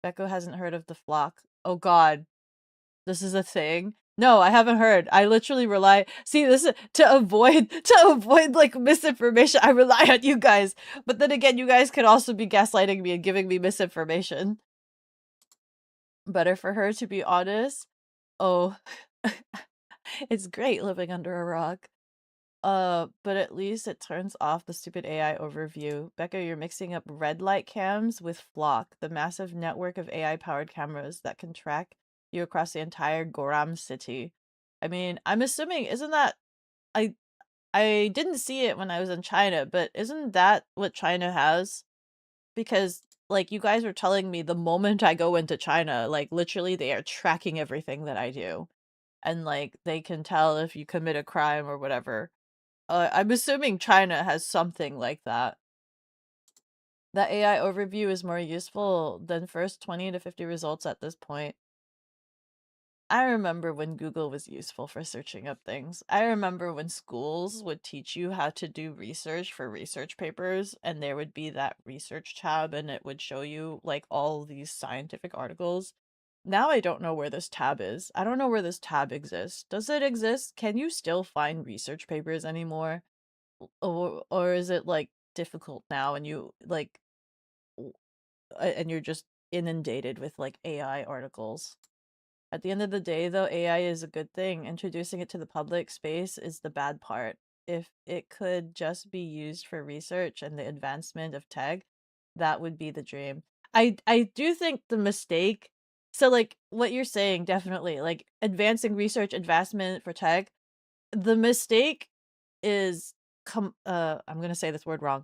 Beko hasn't heard of the flock. Oh god. This is a thing? No, I haven't heard. I literally rely. See, this is to avoid like misinformation. I rely on you guys. But then again, you guys could also be gaslighting me and giving me misinformation. Better for her, to be honest. Oh, it's great living under a rock. But at least it turns off the stupid AI overview. Beko, you're mixing up red light cams with Flock, the massive network of AI-powered cameras that can track you across the entire Goram city. I mean, I'm assuming, isn't that, I didn't see it when I was in China, but isn't that what China has? Because, like, you guys were telling me the moment I go into China, like, literally they are tracking everything that I do. And, like, they can tell if you commit a crime or whatever. I'm assuming China has something like that. That AI overview is more useful than first 20 to 50 results at this point. I remember when Google was useful for searching up things. I remember when schools would teach you how to do research for research papers, and there would be that research tab, and it would show you, like, all these scientific articles. Now I don't know where this tab is. I don't know where this tab exists. Does it exist? Can you still find research papers anymore? Or is it, like, difficult now and you, like, and you're just inundated with, like, AI articles? At the end of the day, though, AI is a good thing. Introducing it to the public space is the bad part. If it could just be used for research and the advancement of tech, that would be the dream. I do think the mistake, so, like, what you're saying, definitely, like, advancing research, advancement for tech, the mistake is I'm gonna say this word wrong.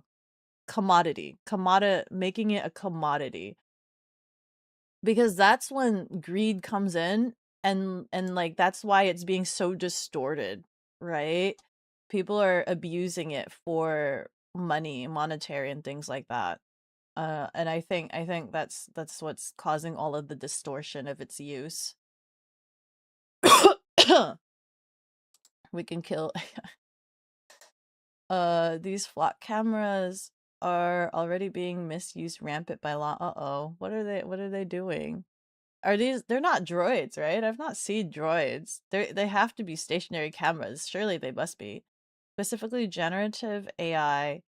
Making it a commodity. Because that's when greed comes in, and like that's why it's being so distorted, right? People are abusing it for money, monetary and things like that. And I think that's what's causing all of the distortion of its use. We can kill these flock cameras are already being misused rampant by law. Uh-oh. What are they doing? They're not droids, right? I've not seen droids. They have to be stationary cameras. Surely they must be. Specifically generative AI,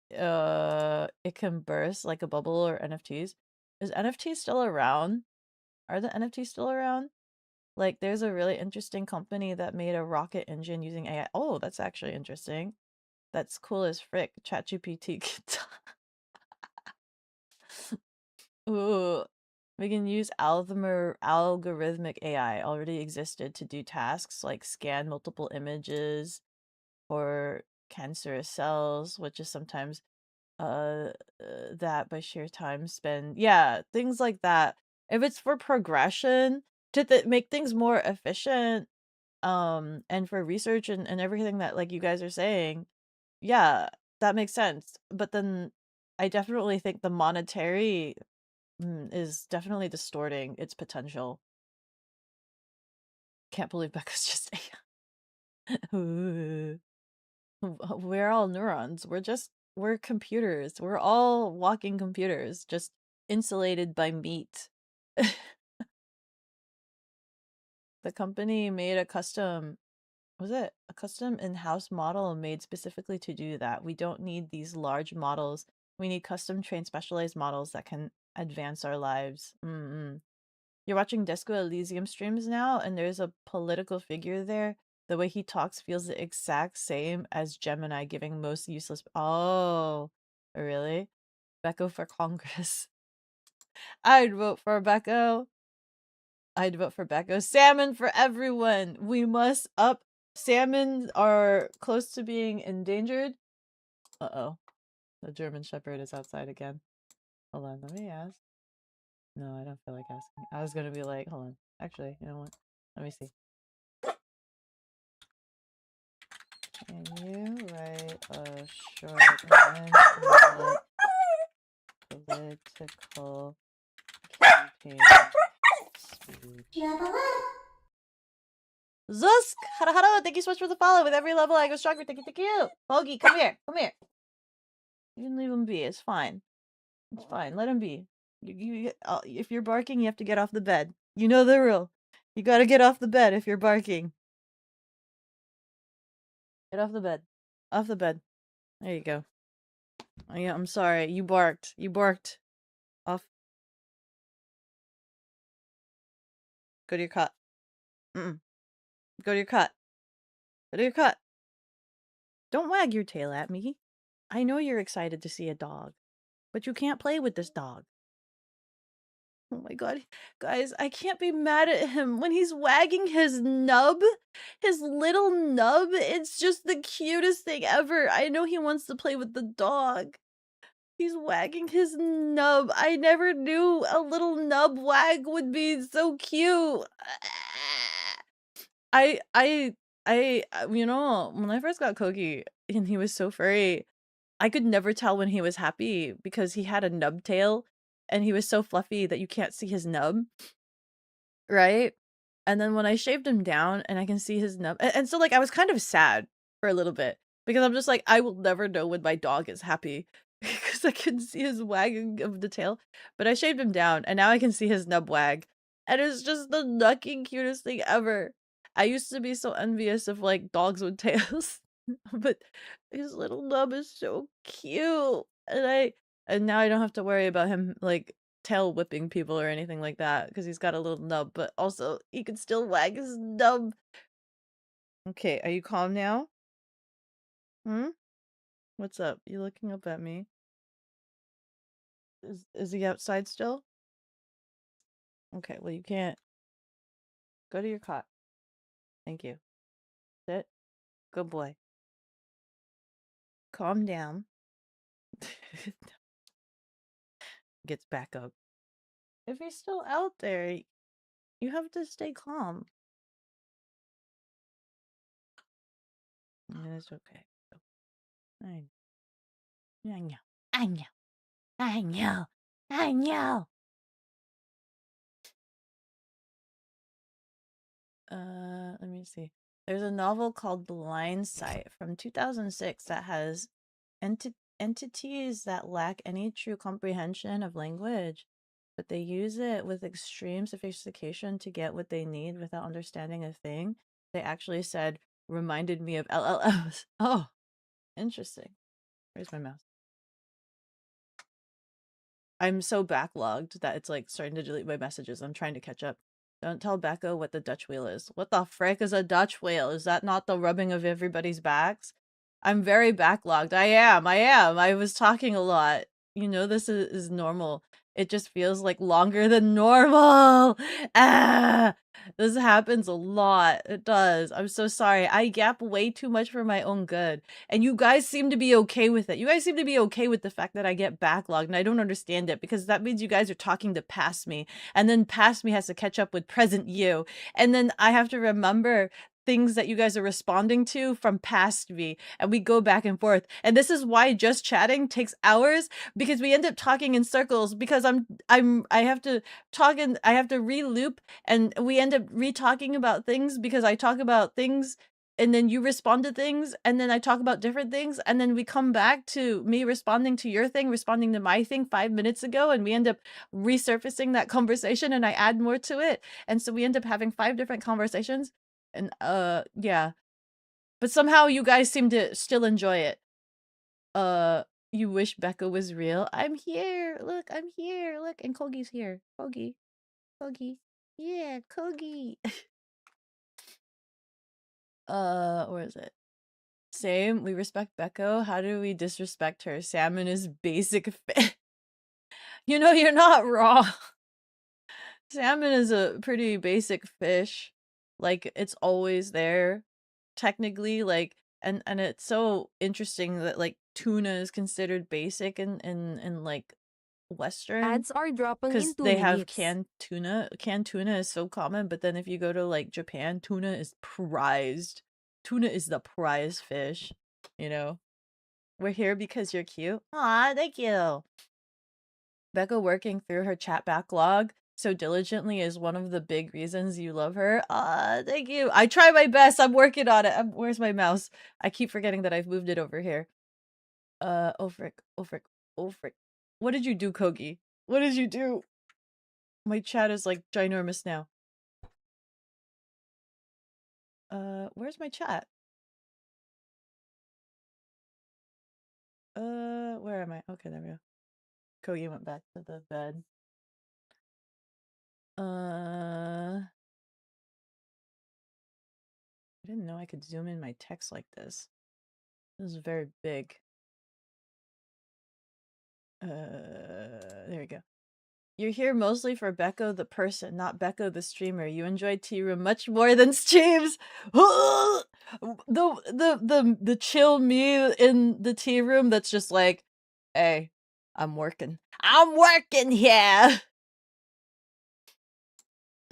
it can burst like a bubble or NFTs. Is NFT still around? Are the NFTs still around? Like, there's a really interesting company that made a rocket engine using AI. Oh, that's actually interesting. That's cool as frick. ChatGPT can talk. Ooh. We can use algorithmic AI already existed to do tasks like scan multiple images for cancerous cells, which is sometimes that by sheer time spent. Yeah, things like that. If it's for progression to make things more efficient, and for research and everything that like you guys are saying, yeah, that makes sense. But then I definitely think the monetary is definitely distorting its potential. Can't believe Becca's just AI. We're all neurons. We're computers. We're all walking computers, just insulated by meat. The company made a custom, was it a custom in-house model made specifically to do that? We don't need these large models. We need custom trained specialized models that can advance our lives. You're watching Disco Elysium streams now, and there's a political figure there. The way he talks feels the exact same as Gemini giving most useless. Oh, really? Beko for Congress. I'd vote for Beko. I'd vote for Beko. Salmon for everyone. We must up. Salmon are close to being endangered. Uh-oh. The German Shepherd is outside again. Hold on, let me ask. No, I don't feel like asking. I was gonna be like, hold on. Actually, you know what? Let me see. Can you write a short political campaign speech? Zusk! Hara, thank you so much for the follow. With every level I go stronger. Thank you. Bogey, come here. You can leave him be. It's fine. It's fine. Let him be. If you're barking, you have to get off the bed. You know the rule. You gotta get off the bed if you're barking. Get off the bed. Off the bed. There you go. Oh, yeah, I'm sorry. You barked. Off. Go to your cot. Go to your cot. Go to your cot. Don't wag your tail at me. I know you're excited to see a dog, but you can't play with this dog. Oh my god, guys, I can't be mad at him when he's wagging his nub, his little nub. It's just the cutest thing ever. I know he wants to play with the dog. He's wagging his nub. I never knew a little nub wag would be so cute. You know, when I first got Kogi and he was so furry, I could never tell when he was happy because he had a nub tail and he was so fluffy that you can't see his nub, right? And then when I shaved him down and I can see his nub, and so like I was kind of sad for a little bit because I'm just like, I will never know when my dog is happy because I can see his wagging of the tail. But I shaved him down and now I can see his nub wag. And it's just the nucking cutest thing ever. I used to be so envious of like dogs with tails. But his little nub is so cute. And now I don't have to worry about him like tail whipping people or anything like that because he's got a little nub, but also he can still wag his nub. Okay, are you calm now? Hmm? What's up? You looking up at me? Is he outside still? Okay, well you can't. Go to your cot. Thank you. Sit. Good boy. Calm down. Gets back up. If he's still out there, you have to stay calm. Yeah, it's okay. I know. I know. I know. I know. Let me see. There's a novel called Blind Sight from 2006 that has entities that lack any true comprehension of language, but they use it with extreme sophistication to get what they need without understanding a thing. They actually said, reminded me of LLMs. Oh, interesting. Where's my mouse? I'm so backlogged that it's like starting to delete my messages. I'm trying to catch up. Don't tell Beko what the Dutch wheel is. What the frick is a Dutch wheel? Is that not the rubbing of everybody's backs? I'm very backlogged. I am. I was talking a lot. You know, this is normal. It just feels like longer than normal. Ah, this happens a lot. It does. I'm so sorry. I gap way too much for my own good. And you guys seem to be okay with it. You guys seem to be okay with the fact that I get backlogged, and I don't understand it because that means you guys are talking to past me, and then past me has to catch up with present you, and then I have to remember things that you guys are responding to from past me, and we go back and forth. And this is why just chatting takes hours, because we end up talking in circles because I have to talk and I have to re-loop, and we end up re-talking about things because I talk about things and then you respond to things, and then I talk about different things, and then we come back to me responding to your thing, responding to my thing 5 minutes ago, and we end up resurfacing that conversation, and I add more to it, and so we end up having 5 different conversations, and yeah. But somehow you guys seem to still enjoy it. You wish Becca was real. I'm here. Look, I'm here. Look, and Kogi's here. Kogi. Kogi. Yeah, Kogi. Where is it? Same. We respect Beko. How do we disrespect her? Salmon is basic fish. You know, you're not wrong. Salmon is a pretty basic fish. Like, it's always there, technically. Like, and it's so interesting that like tuna is considered basic in like Western, Ads are dropping in because 2 they have minutes. canned tuna. Canned tuna is so common, but then if you go to like Japan, tuna is prized. Tuna is the prize fish, you know? We're here because you're cute. Aw, thank you. Becca working through her chat backlog so diligently is one of the big reasons you love her. Aw, thank you. I try my best. I'm working on it. Where's my mouse? I keep forgetting that I've moved it over here. Oh frick. Oh frick. Oh frick. What did you do, Kogi? What did you do? My chat is like ginormous now. Where's my chat? Where am I? Okay, there we go. Kogi went back to the bed. I didn't know I could zoom in my text like this. This is very big. There we go. You're here mostly for Beko the person, not Beko the streamer. You enjoy tea room much more than streams. The chill me in the tea room that's just like, hey, I'm working. I'm working here.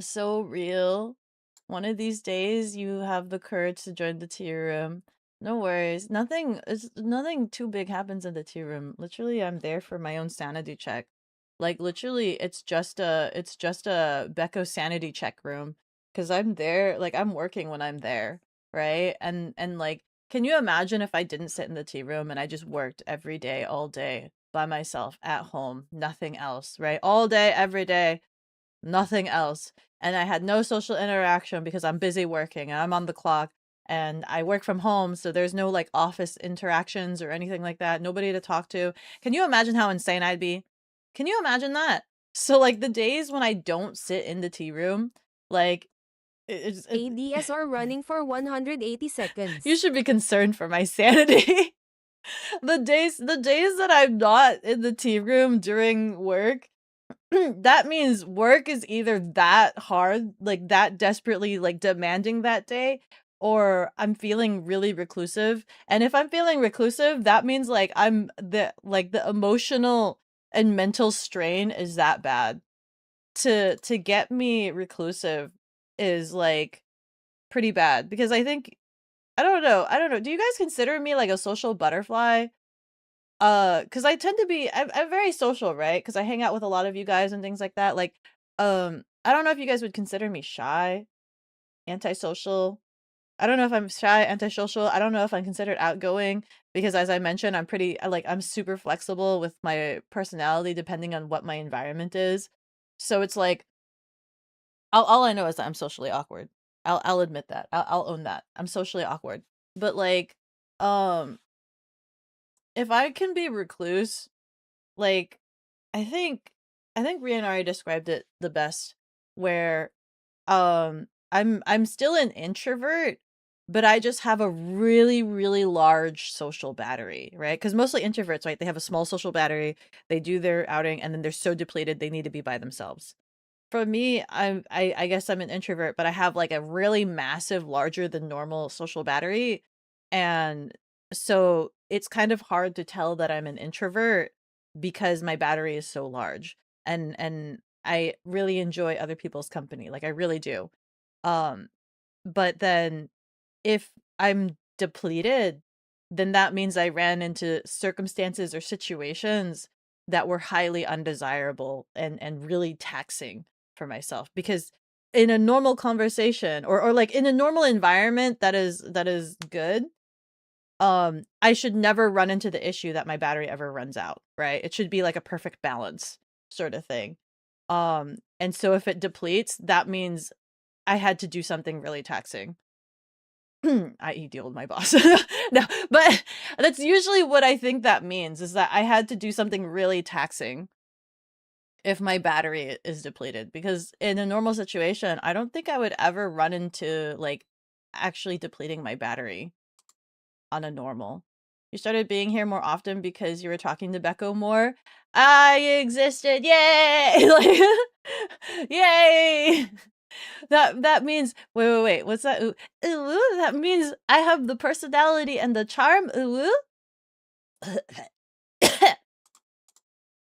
So real. One of these days you have the courage to join the tea room. No worries. Nothing too big happens in the tea room. Literally, I'm there for my own sanity check. Like literally, it's just a Beko sanity check room. Cause I'm there, like I'm working when I'm there, right? And like, can you imagine if I didn't sit in the tea room and I just worked every day, all day by myself at home, nothing else, right? All day, every day, nothing else. And I had no social interaction because I'm busy working and I'm on the clock and I work from home. So there's no like office interactions or anything like that. Nobody to talk to. Can you imagine how insane I'd be? Can you imagine that? So like the days when I don't sit in the tea room, like ADSR running for 180 you seconds. should be concerned for my sanity. The days that I'm not in the tea room during work, that means work is either that hard, like that desperately like demanding that day, or I'm feeling really reclusive. And if I'm feeling reclusive, that means like the emotional and mental strain is that bad. To get me reclusive is like pretty bad because I think I don't know. Do you guys consider me like a social butterfly? Because I tend to be I'm very social, right? Because I hang out with a lot of you guys and things like that. Like, I don't know if you guys would consider me shy, antisocial. I don't know if I'm shy, antisocial. I don't know if I'm considered outgoing because as I mentioned, I'm super flexible with my personality depending on what my environment is. So it's like all I know is that I'm socially awkward. I'll admit that. I'll own that. I'm socially awkward. But like, um, if I can be recluse, like I think Rianari described it the best where I'm still an introvert, but I just have a really, really large social battery, right? Because mostly introverts, right? They have a small social battery, they do their outing, and then they're so depleted they need to be by themselves. For me, I guess I'm an introvert, but I have like a really massive, larger than normal social battery. And so it's kind of hard to tell that I'm an introvert because my battery is so large. And I really enjoy other people's company. Like I really do. Um, but then if I'm depleted, then that means I ran into circumstances or situations that were highly undesirable and really taxing for myself because in a normal conversation or like in a normal environment that is good, I should never run into the issue that my battery ever runs out, right? It should be like a perfect balance sort of thing. And so if it depletes, that means I had to do something really taxing. I.e. deal with my boss. No, but that's usually what I think that means is that I had to do something really taxing if my battery is depleted because in a normal situation, I don't think I would ever run into like actually depleting my battery on a normal. You started being here more often because you were talking to Beko more. I existed. Yay! Like, yay! That means wait. What's that? Ooh, ooh, that means I have the personality and the charm. Ooh.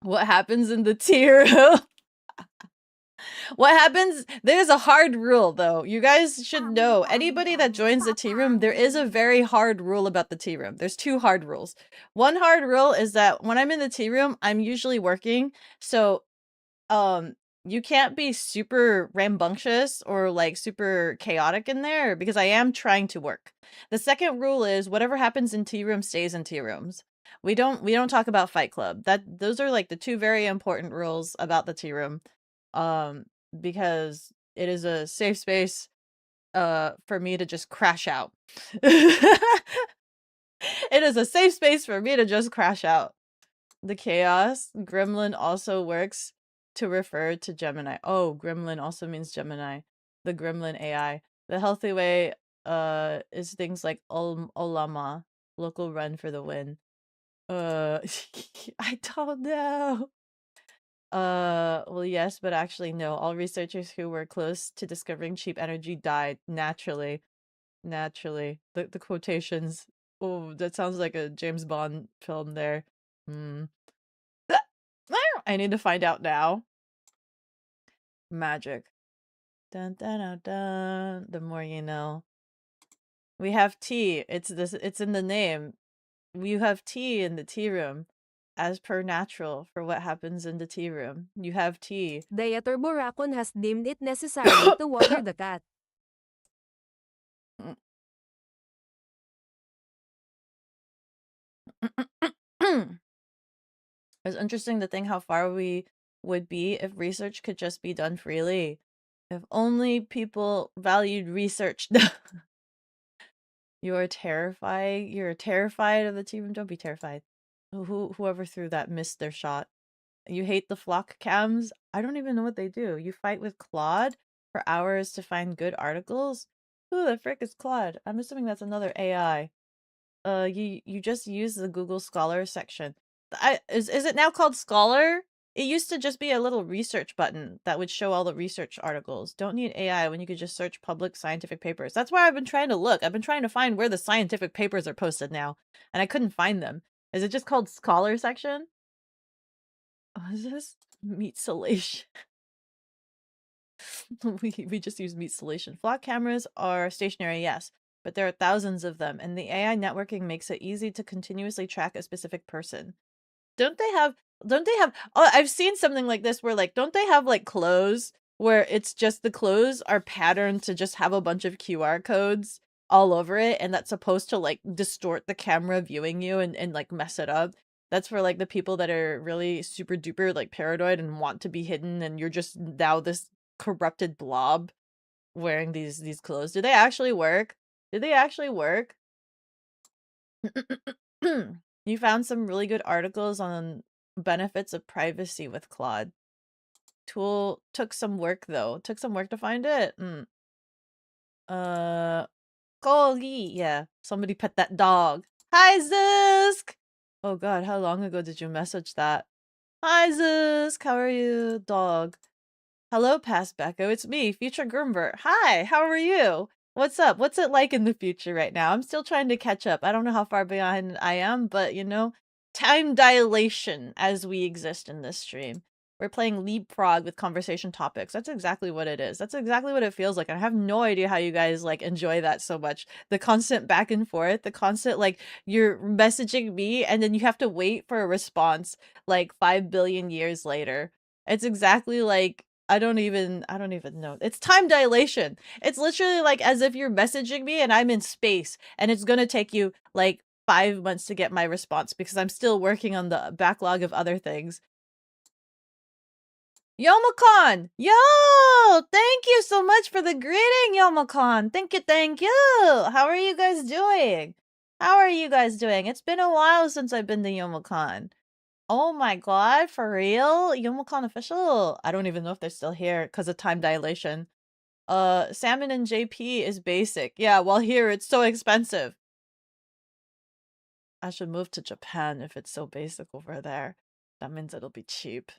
What happens in the tier? What happens? There's a hard rule though. You guys should know. Anybody that joins the tea room, there is a very hard rule about the tea room. There's two hard rules. One hard rule is that when I'm in the tea room, I'm usually working. So you can't be super rambunctious or like super chaotic in there because I am trying to work. The second rule is whatever happens in tea room stays in tea rooms. We don't talk about Fight Club. Those are like the two very important rules about the tea room. Um because it is a safe space for me to just crash out. It is a safe space for me to just crash out. The chaos gremlin also works to refer to Gemini. Oh, gremlin also means Gemini. The gremlin AI. The healthy way is things like Olama, local run for the win. I don't know. Well, yes, but actually, no. All researchers who were close to discovering cheap energy died naturally. Naturally. The quotations. Oh, that sounds like a James Bond film there. Hmm. I need to find out now. Magic. Dun dun dun dun. The more you know. We have tea. It's in the name. You have tea in the tea room. As per natural for what happens in the tea room. You have tea. Dieter Boracon has deemed it necessary to water the cat. It's interesting to think how far we would be if research could just be done freely. If only people valued research. You're terrified of the tea room. Don't be terrified. Whoever threw that missed their shot. You hate the flock cams? I don't even know what they do. You fight with Claude for hours to find good articles? Who the frick is Claude? I'm assuming that's another AI. You just use the Google Scholar section. Is it now called Scholar? It used to just be a little research button that would show all the research articles. Don't need AI when you could just search public scientific papers. That's why I've been trying to look. I've been trying to find where the scientific papers are posted now, and I couldn't find them. Is it just called Scholar section? Oh, is this meat salation? we just use meat salation. Flock cameras are stationary, yes, but there are thousands of them, and the AI networking makes it easy to continuously track a specific person. Don't they have oh, I've seen something like this where like don't they have like clothes where it's just the clothes are patterned to just have a bunch of QR codes all over it, and that's supposed to like distort the camera viewing you and like mess it up. That's for like the people that are really super duper like paranoid and want to be hidden, and you're just now this corrupted blob wearing these clothes. Do they actually work? Did they actually work? You found some really good articles on benefits of privacy with Claude. Tool took some work though. Took some work to find it. Golly, yeah. Somebody pet that dog. Hi, Zusk! Oh god, how long ago did you message that? Hi, Zusk! How are you, dog? Hello, past Beko. It's me, future Grimber. Hi, how are you? What's up? What's it like in the future right now? I'm still trying to catch up. I don't know how far behind I am, but you know, time dilation as we exist in this stream. We're playing leapfrog with conversation topics. That's exactly what it is. That's exactly what it feels like. I have no idea how you guys like enjoy that so much. The constant back and forth, the constant like you're messaging me and then you have to wait for a response like 5 billion years later. It's exactly like I don't even know. It's time dilation. It's literally like as if you're messaging me and I'm in space and it's gonna take you like 5 months to get my response because I'm still working on the backlog of other things. Yomacon! Yo! Thank you so much for the greeting, Yomacon! Thank you, thank you! How are you guys doing? How are you guys doing? It's been a while since I've been to Yomacon. Oh my god, for real? Yomacon official? I don't even know if they're still here because of time dilation. Salmon and JP is basic. Yeah, while here it's so expensive. I should move to Japan if it's so basic over there. That means it'll be cheap.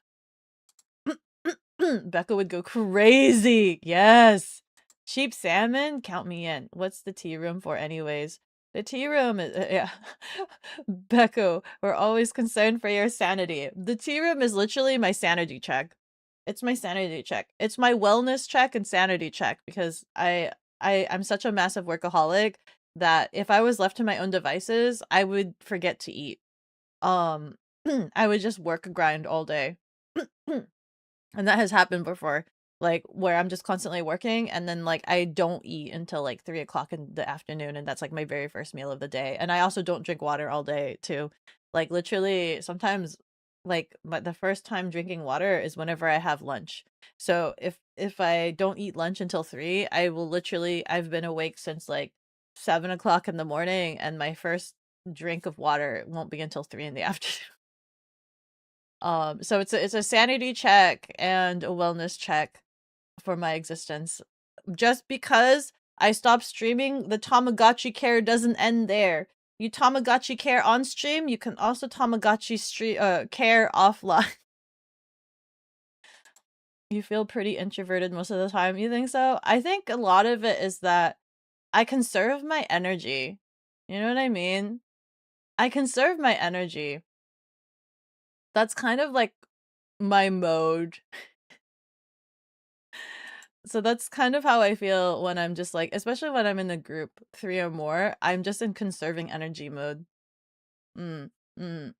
Becca would go crazy. Yes. Cheap salmon? Count me in. What's the tea room for anyways? The tea room is, yeah. Beko, we're always concerned for your sanity. The tea room is literally my sanity check. It's my sanity check. It's my wellness check and sanity check because I'm such a massive workaholic that if I was left to my own devices, I would forget to eat. I would just work grind all day. And that has happened before, like where I'm just constantly working and then like I don't eat until like 3 o'clock in the afternoon, and that's like my very first meal of the day. And I also don't drink water all day too. Like literally sometimes like the first time drinking water is whenever I have lunch. So if I don't eat lunch until 3, I will literally I've been awake since like 7 o'clock in the morning, and my first drink of water won't be until 3 in the afternoon. So it's a sanity check and a wellness check for my existence. Just because I stopped streaming, the Tamagotchi care doesn't end there. You Tamagotchi care on stream, you can also Tamagotchi care offline. You feel pretty introverted most of the time. You think so? I think a lot of it is that I conserve my energy. You know what I mean? I conserve my energy. That's kind of like my mode. So that's kind of how I feel when I'm just like, especially when I'm in a group, 3 or more, I'm just in conserving energy mode. Mm, mm.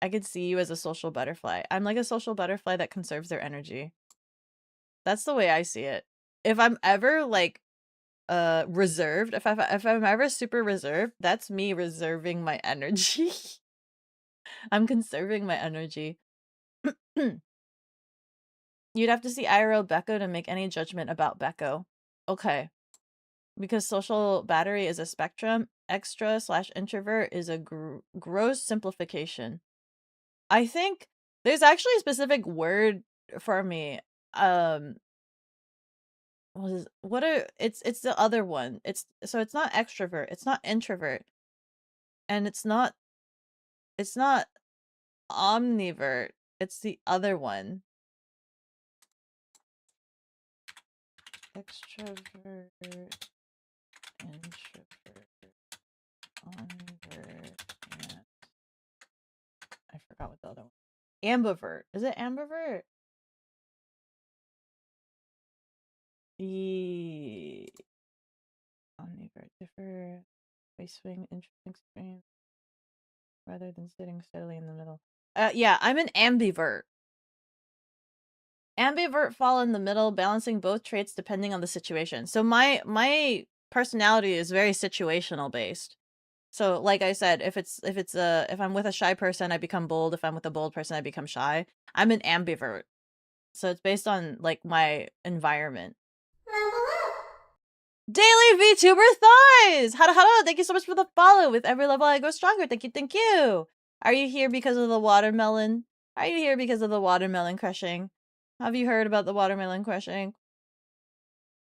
I could see you as a social butterfly. I'm like a social butterfly that conserves their energy. That's the way I see it. If I'm ever like reserved, if I'm ever super reserved, that's me reserving my energy. I'm conserving my energy. You'd have to see IRL Beko to make any judgment about Beko. Okay. Because social battery is a spectrum, extra/introvert is a gross simplification. I think there's actually a specific word for me. It's the other one. It's not extrovert, it's not introvert, and it's not omnivert. It's the other one. Extrovert, introvert, omnivert, and I forgot what the other one. Ambivert. Is it ambivert? Omnivert. Differ by swing interesting extreme rather than sitting steadily in the middle. Yeah, I'm an ambivert. Ambivert fall in the middle, balancing both traits depending on the situation. So my personality is very situational based. So like I said, if I'm with a shy person, I become bold. If I'm with a bold person, I become shy. I'm an ambivert. So it's based on like my environment. Daily VTuber thighs! Hada, thank you so much for the follow. With every level I go stronger. Thank you, thank you. Are you here because of the watermelon? Are you here because of the watermelon crushing? Have you heard about the watermelon crushing?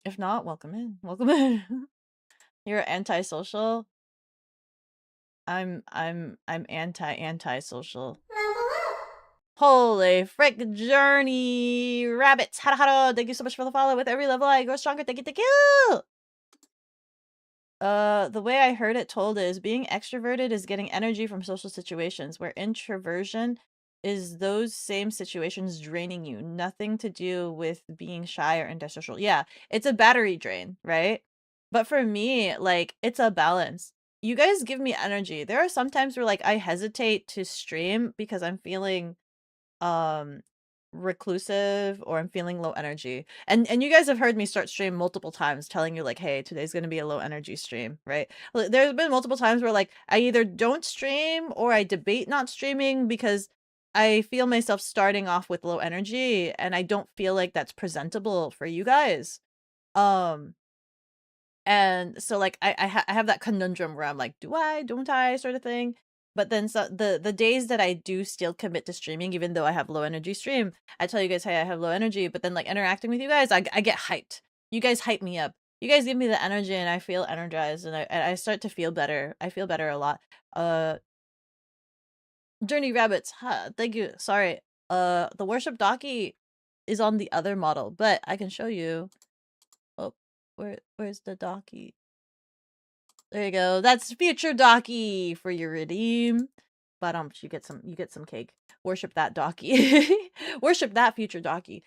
If not, welcome in. Welcome in. You're antisocial. I'm anti-social. Holy frick, Journey Rabbits. Hada, thank you so much for the follow. With every level I go stronger. Thank you, thank you. The way I heard it told is being extroverted is getting energy from social situations, where introversion is those same situations draining you. Nothing to do with being shy or antisocial. Yeah, it's a battery drain, right? But for me, like, it's a balance. You guys give me energy. There are some times where like I hesitate to stream because I'm feeling reclusive or I'm feeling low energy. And you guys have heard me start stream multiple times telling you like, hey, today's gonna be a low energy stream, right? There's been multiple times where like I either don't stream or I debate not streaming because I feel myself starting off with low energy and I don't feel like that's presentable for you guys. And so like I have that conundrum where I'm like, do I, don't I, sort of thing. But then so the days that I do still commit to streaming, even though I have low energy stream, I tell you guys, hey, I have low energy, but then like interacting with you guys, I get hyped. You guys hype me up. You guys give me the energy and I feel energized and I start to feel better. I feel better a lot. Journey Rabbits, huh, thank you. Sorry. The worship Docky is on the other model, but I can show you. Oh, where's the Docky? There you go. That's future Docky for your redeem. But you get some cake. Worship that Docky. Worship that future Docky.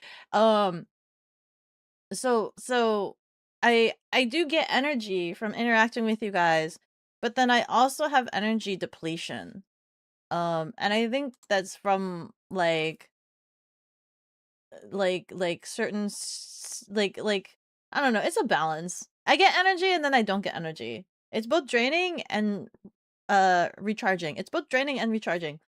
So I do get energy from interacting with you guys, but then I also have energy depletion. And I think that's from like certain like I don't know, it's a balance. I get energy and then I don't get energy. It's both draining and recharging. It's both draining and recharging.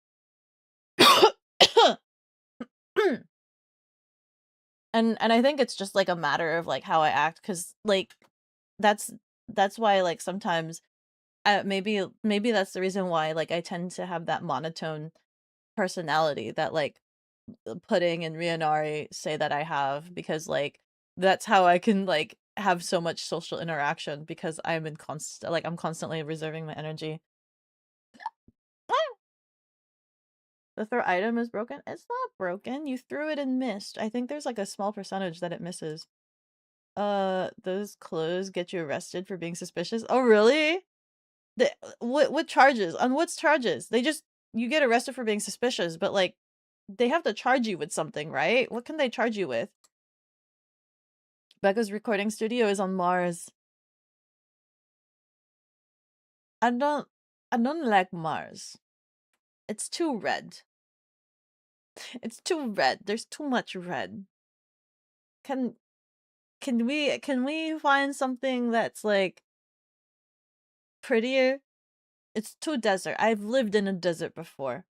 And I think it's just like a matter of like how I act, cuz like that's why like sometimes maybe that's the reason why like I tend to have that monotone personality that like Pudding and Rionari say that I have, because like that's how I can like have so much social interaction, because I'm in I'm constantly reserving my energy. The throw item is broken? It's not broken. You threw it and missed. I think there's like a small percentage that it misses. Those clothes get you arrested for being suspicious. Oh, really? What charges? On what charges? You get arrested for being suspicious, but like they have to charge you with something, right? What can they charge you with? Becca's recording studio is on Mars. I don't like Mars. It's too red. It's too red. There's too much red. Can we find something that's like prettier? It's too desert. I've lived in a desert before.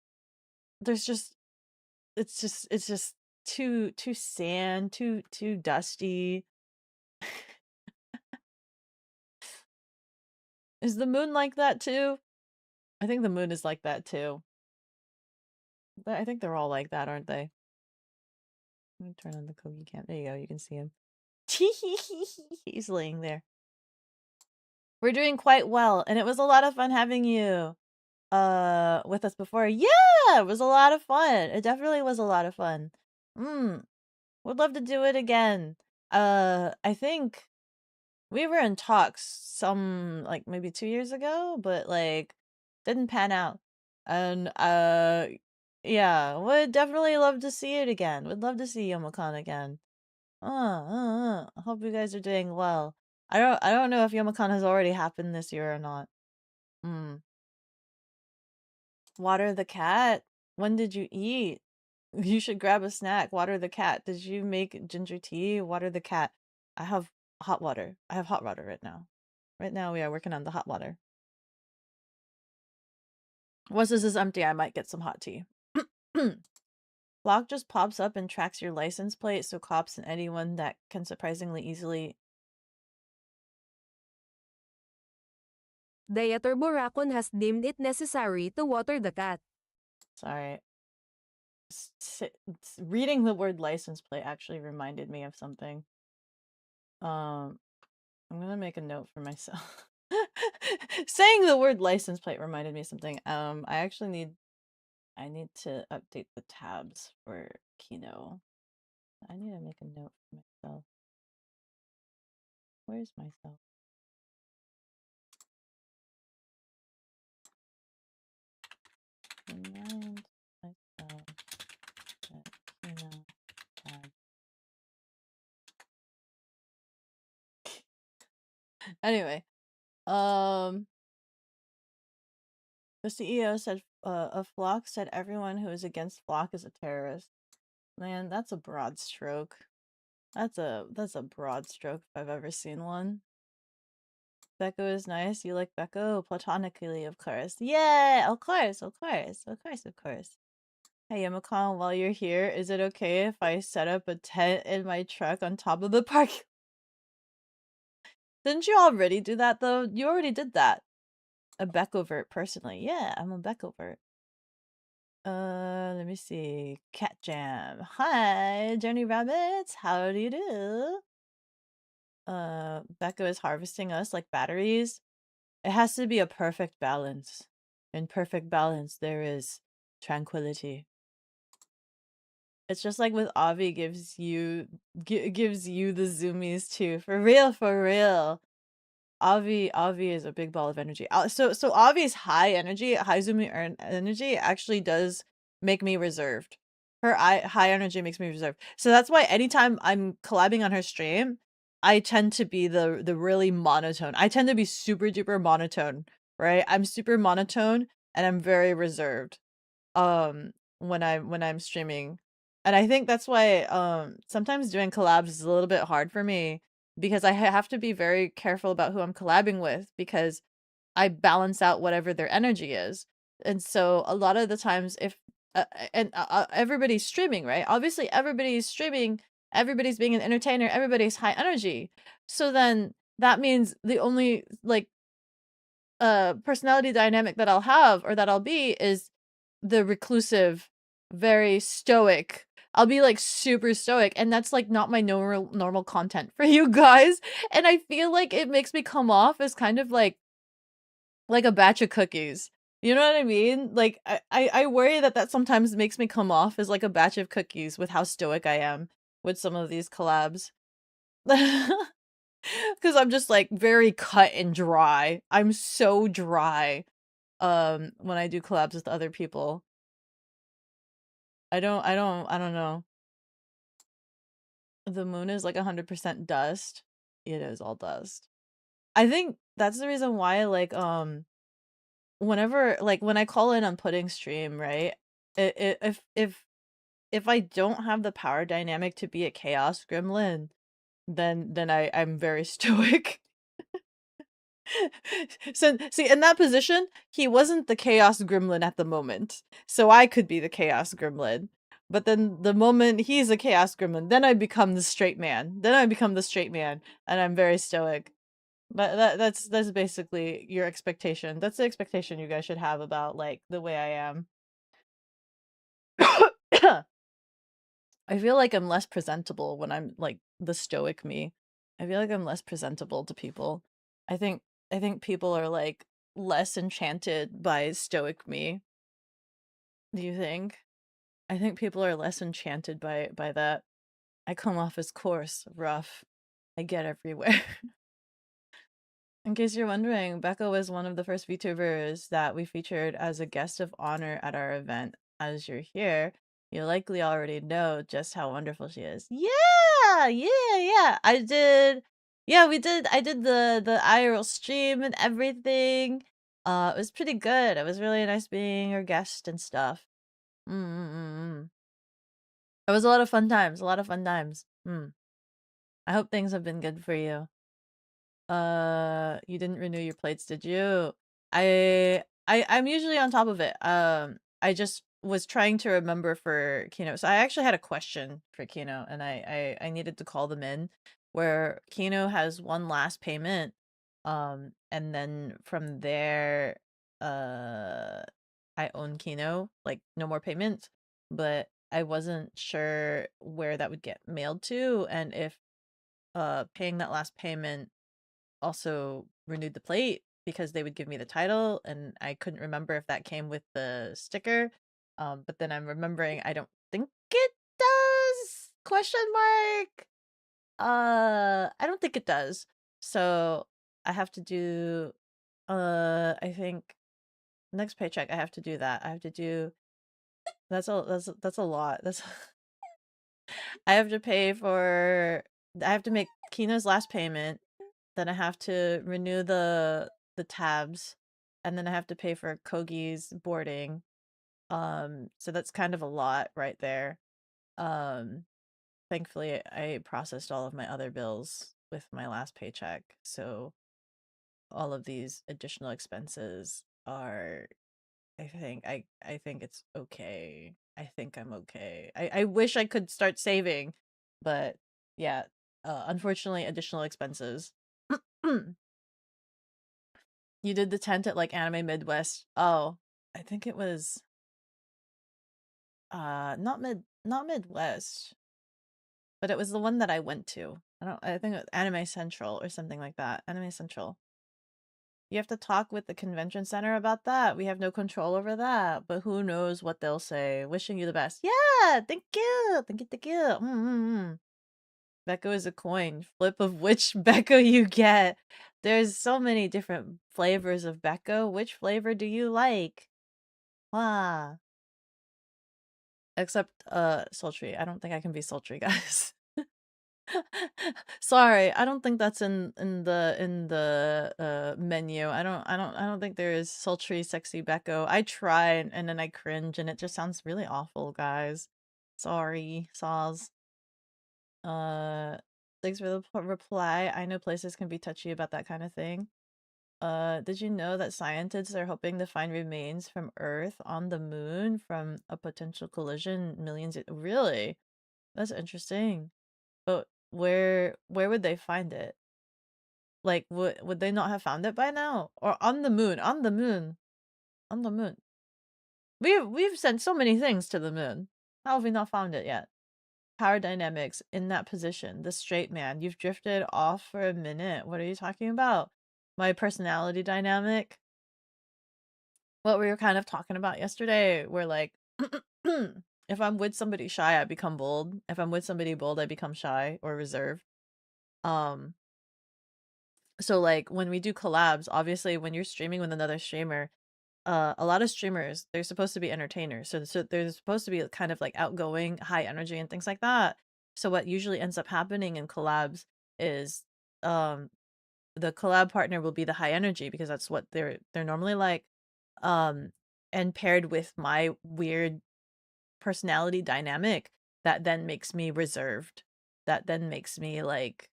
There's just it's just too sand, too dusty. Is the moon like that too? I think the moon is like that too. I think they're all like that, aren't they? Let me turn on the Kogi cam. There you go, you can see him. He's laying there. We're doing quite well, and it was a lot of fun having you with us before. Yeah, it was a lot of fun. It definitely was a lot of fun. Would love to do it again. I think we were in talks some like maybe 2 years ago, but like didn't pan out. And yeah, would definitely love to see it again. Would love to see Yomocon again. I hope you guys are doing well. I don't know if Yomocon has already happened this year or not. Water the cat? When did you eat? You should grab a snack. Water the cat. Did you make ginger tea? Water the cat. I have hot water. I have hot water right now. Right now we are working on the hot water. Once this is empty, I might get some hot tea. Block just pops up and tracks your license plate, so cops and anyone that can surprisingly easily... Diaturbo Raccoon has deemed it necessary to water the cat. Sorry. Reading the word license plate actually reminded me of something. I'm gonna make a note for myself. Saying the word license plate reminded me of something. I need to update the tabs for Kino. I need to make a note for myself. Where's myself? Remind myself that Kino tab. Anyway, the CEO said of Flock said everyone who is against Flock is a terrorist. Man, that's a broad stroke. That's a broad stroke if I've ever seen one. Beko is nice. You like Beko? Platonically, of course. Yeah, of course. Hey, Yamacon, while you're here, is it okay if I set up a tent in my truck on top of the park? Didn't you already do that, though? You already did that. A Bekovert, personally. Yeah, I'm a Bekovert. Let me see. Cat Jam. Hi, Journey Rabbits. How do you do? Beko is harvesting us like batteries. It has to be a perfect balance. In perfect balance, there is tranquility. It's just like with Avi gives you the zoomies too. For real. Avi is a big ball of energy. So Avi's high zooming energy actually does make me reserved. Her high energy makes me reserved. So that's why anytime I'm collabing on her stream, I tend to be the really monotone. I tend to be super duper monotone, right? I'm super monotone and I'm very reserved when I'm streaming. And I think that's why sometimes doing collabs is a little bit hard for me because I have to be very careful about who I'm collabing with because I balance out whatever their energy is. And so a lot of the times if everybody's streaming, right? Obviously everybody's streaming, everybody's being an entertainer, everybody's high energy. So then that means the only like personality dynamic that I'll have or that I'll be is the reclusive, very stoic. I'll be like super stoic, and that's like not my normal content for you guys. And I feel like it makes me come off as kind of like a batch of cookies. You know what I mean? Like, I worry that sometimes makes me come off as like a batch of cookies with how stoic I am with some of these collabs. Because I'm just like very cut and dry. I'm so dry when I do collabs with other people. I don't know. The moon is like 100% dust. It is all dust. I think that's the reason why like whenever like when I call in on Pudding stream, right? If I don't have the power dynamic to be a chaos gremlin, then I'm very stoic. So see, in that position, he wasn't the chaos gremlin at the moment, so I could be the chaos gremlin. But then the moment he's a chaos gremlin, then I become the straight man. Then I become the straight man, and I'm very stoic. But that's basically your expectation. That's the expectation you guys should have about like the way I am. I feel like I'm less presentable when I'm like the stoic me. I feel like I'm less presentable to people. I think people are like less enchanted by stoic me. Do you think? I think people are less enchanted by that. I come off as coarse, rough. I get everywhere. In case you're wondering, Beko was one of the first VTubers that we featured as a guest of honor at our event. As you're here, you likely already know just how wonderful she is. Yeah. I did. Yeah, we did. I did the IRL stream and everything. It was pretty good. It was really nice being her guest and stuff. Mm. It was a lot of fun times. A lot of fun times. I hope things have been good for you. You didn't renew your plates, did you? I'm usually on top of it. I just was trying to remember for Kino. So I actually had a question for Kino, and I needed to call them in. Where Kino has one last payment, and then from there, I own Kino, like no more payments. But I wasn't sure where that would get mailed to, and if paying that last payment also renewed the plate because they would give me the title, and I couldn't remember if that came with the sticker. But then I'm remembering I don't think it does? Question mark. I don't think it does. So I have to do I think next paycheck I have to do that. I have to do that's a lot. That's I have to pay for I have to make Kino's last payment. Then I have to renew the tabs, and then I have to pay for Kogi's boarding. So that's kind of a lot right there. Um, Thankfully I processed all of my other bills with my last paycheck, so all of these additional expenses are I think it's okay. I think I'm okay. I wish I could start saving, but yeah, unfortunately additional expenses. You did the tent at like Anime Midwest. Oh, I think it was not Midwest, but it was the one that I went to. I think it was Anime Central or something like that. Anime Central. You have to talk with the convention center about that. We have no control over that, but who knows what they'll say. Wishing you the best. Yeah, thank you. Thank you. Beko is a coin. Flip of which Beko you get. There's so many different flavors of Beko. Which flavor do you like? Ah. Except sultry. I don't think I can be sultry, guys. Sorry, I don't think that's in the menu. I don't think there is sultry sexy Beko. I try and then I cringe and it just sounds really awful, guys. Sorry, saws. Thanks for the reply. I know places can be touchy about that kind of thing. Did you know that scientists are hoping to find remains from Earth on the moon from a potential collision millions of— Really? That's interesting. But where would they find it? Like, would they not have found it by now? Or on the moon, on the moon, on the moon. We've sent so many things to the moon. How have we not found it yet? Power dynamics in that position. The straight man. You've drifted off for a minute. What are you talking about? My personality dynamic? what we were kind of talking about yesterday, where like if I'm with somebody shy, I become bold. If I'm with somebody bold, I become shy or reserved. Um, so like when we do collabs, obviously when you're streaming with another streamer, a lot of streamers, they're supposed to be entertainers. So they're supposed to be kind of like outgoing, high energy and things like that. So what usually ends up happening in collabs is um the collab partner will be the high energy because that's what they're normally like. Um and paired with my weird personality dynamic, that then makes me reserved. That then makes me like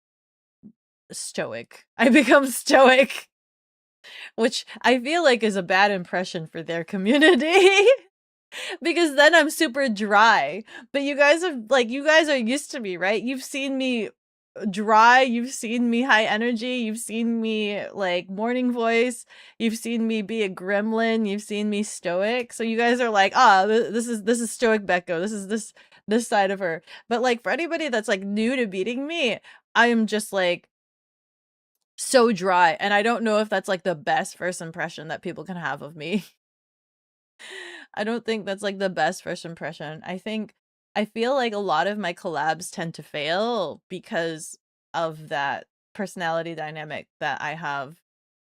stoic. I become stoic, which I feel like is a bad impression for their community. Because then I'm super dry. But you guys are used to me, right? You've seen me dry, you've seen me high energy, you've seen me like morning voice, you've seen me be a gremlin, you've seen me stoic. So you guys are like, this is stoic Beko. This is this side of her. But like for anybody that's like new to beating me, I am just like so dry, and I don't know if that's like the best first impression that people can have of me. I don't think that's like the best first impression. I feel like a lot of my collabs tend to fail because of that personality dynamic that I have,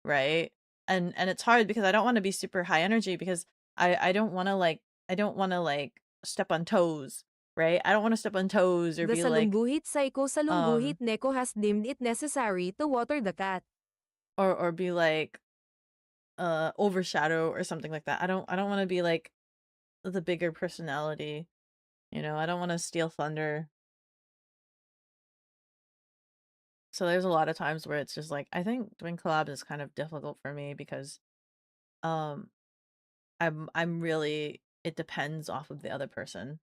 right? And it's hard because I don't want to be super high energy because I don't want to like step on toes, right? I don't want to step on toes or The be like salungguhit Psycho um Salungguhit Neko has deemed it necessary to water the cat. or be like overshadow or something like that. I don't want to be like the bigger personality, you know. I don't want to steal thunder. So there's a lot of times where it's just like I think doing collabs is kind of difficult for me because um I'm really, it depends off of the other person.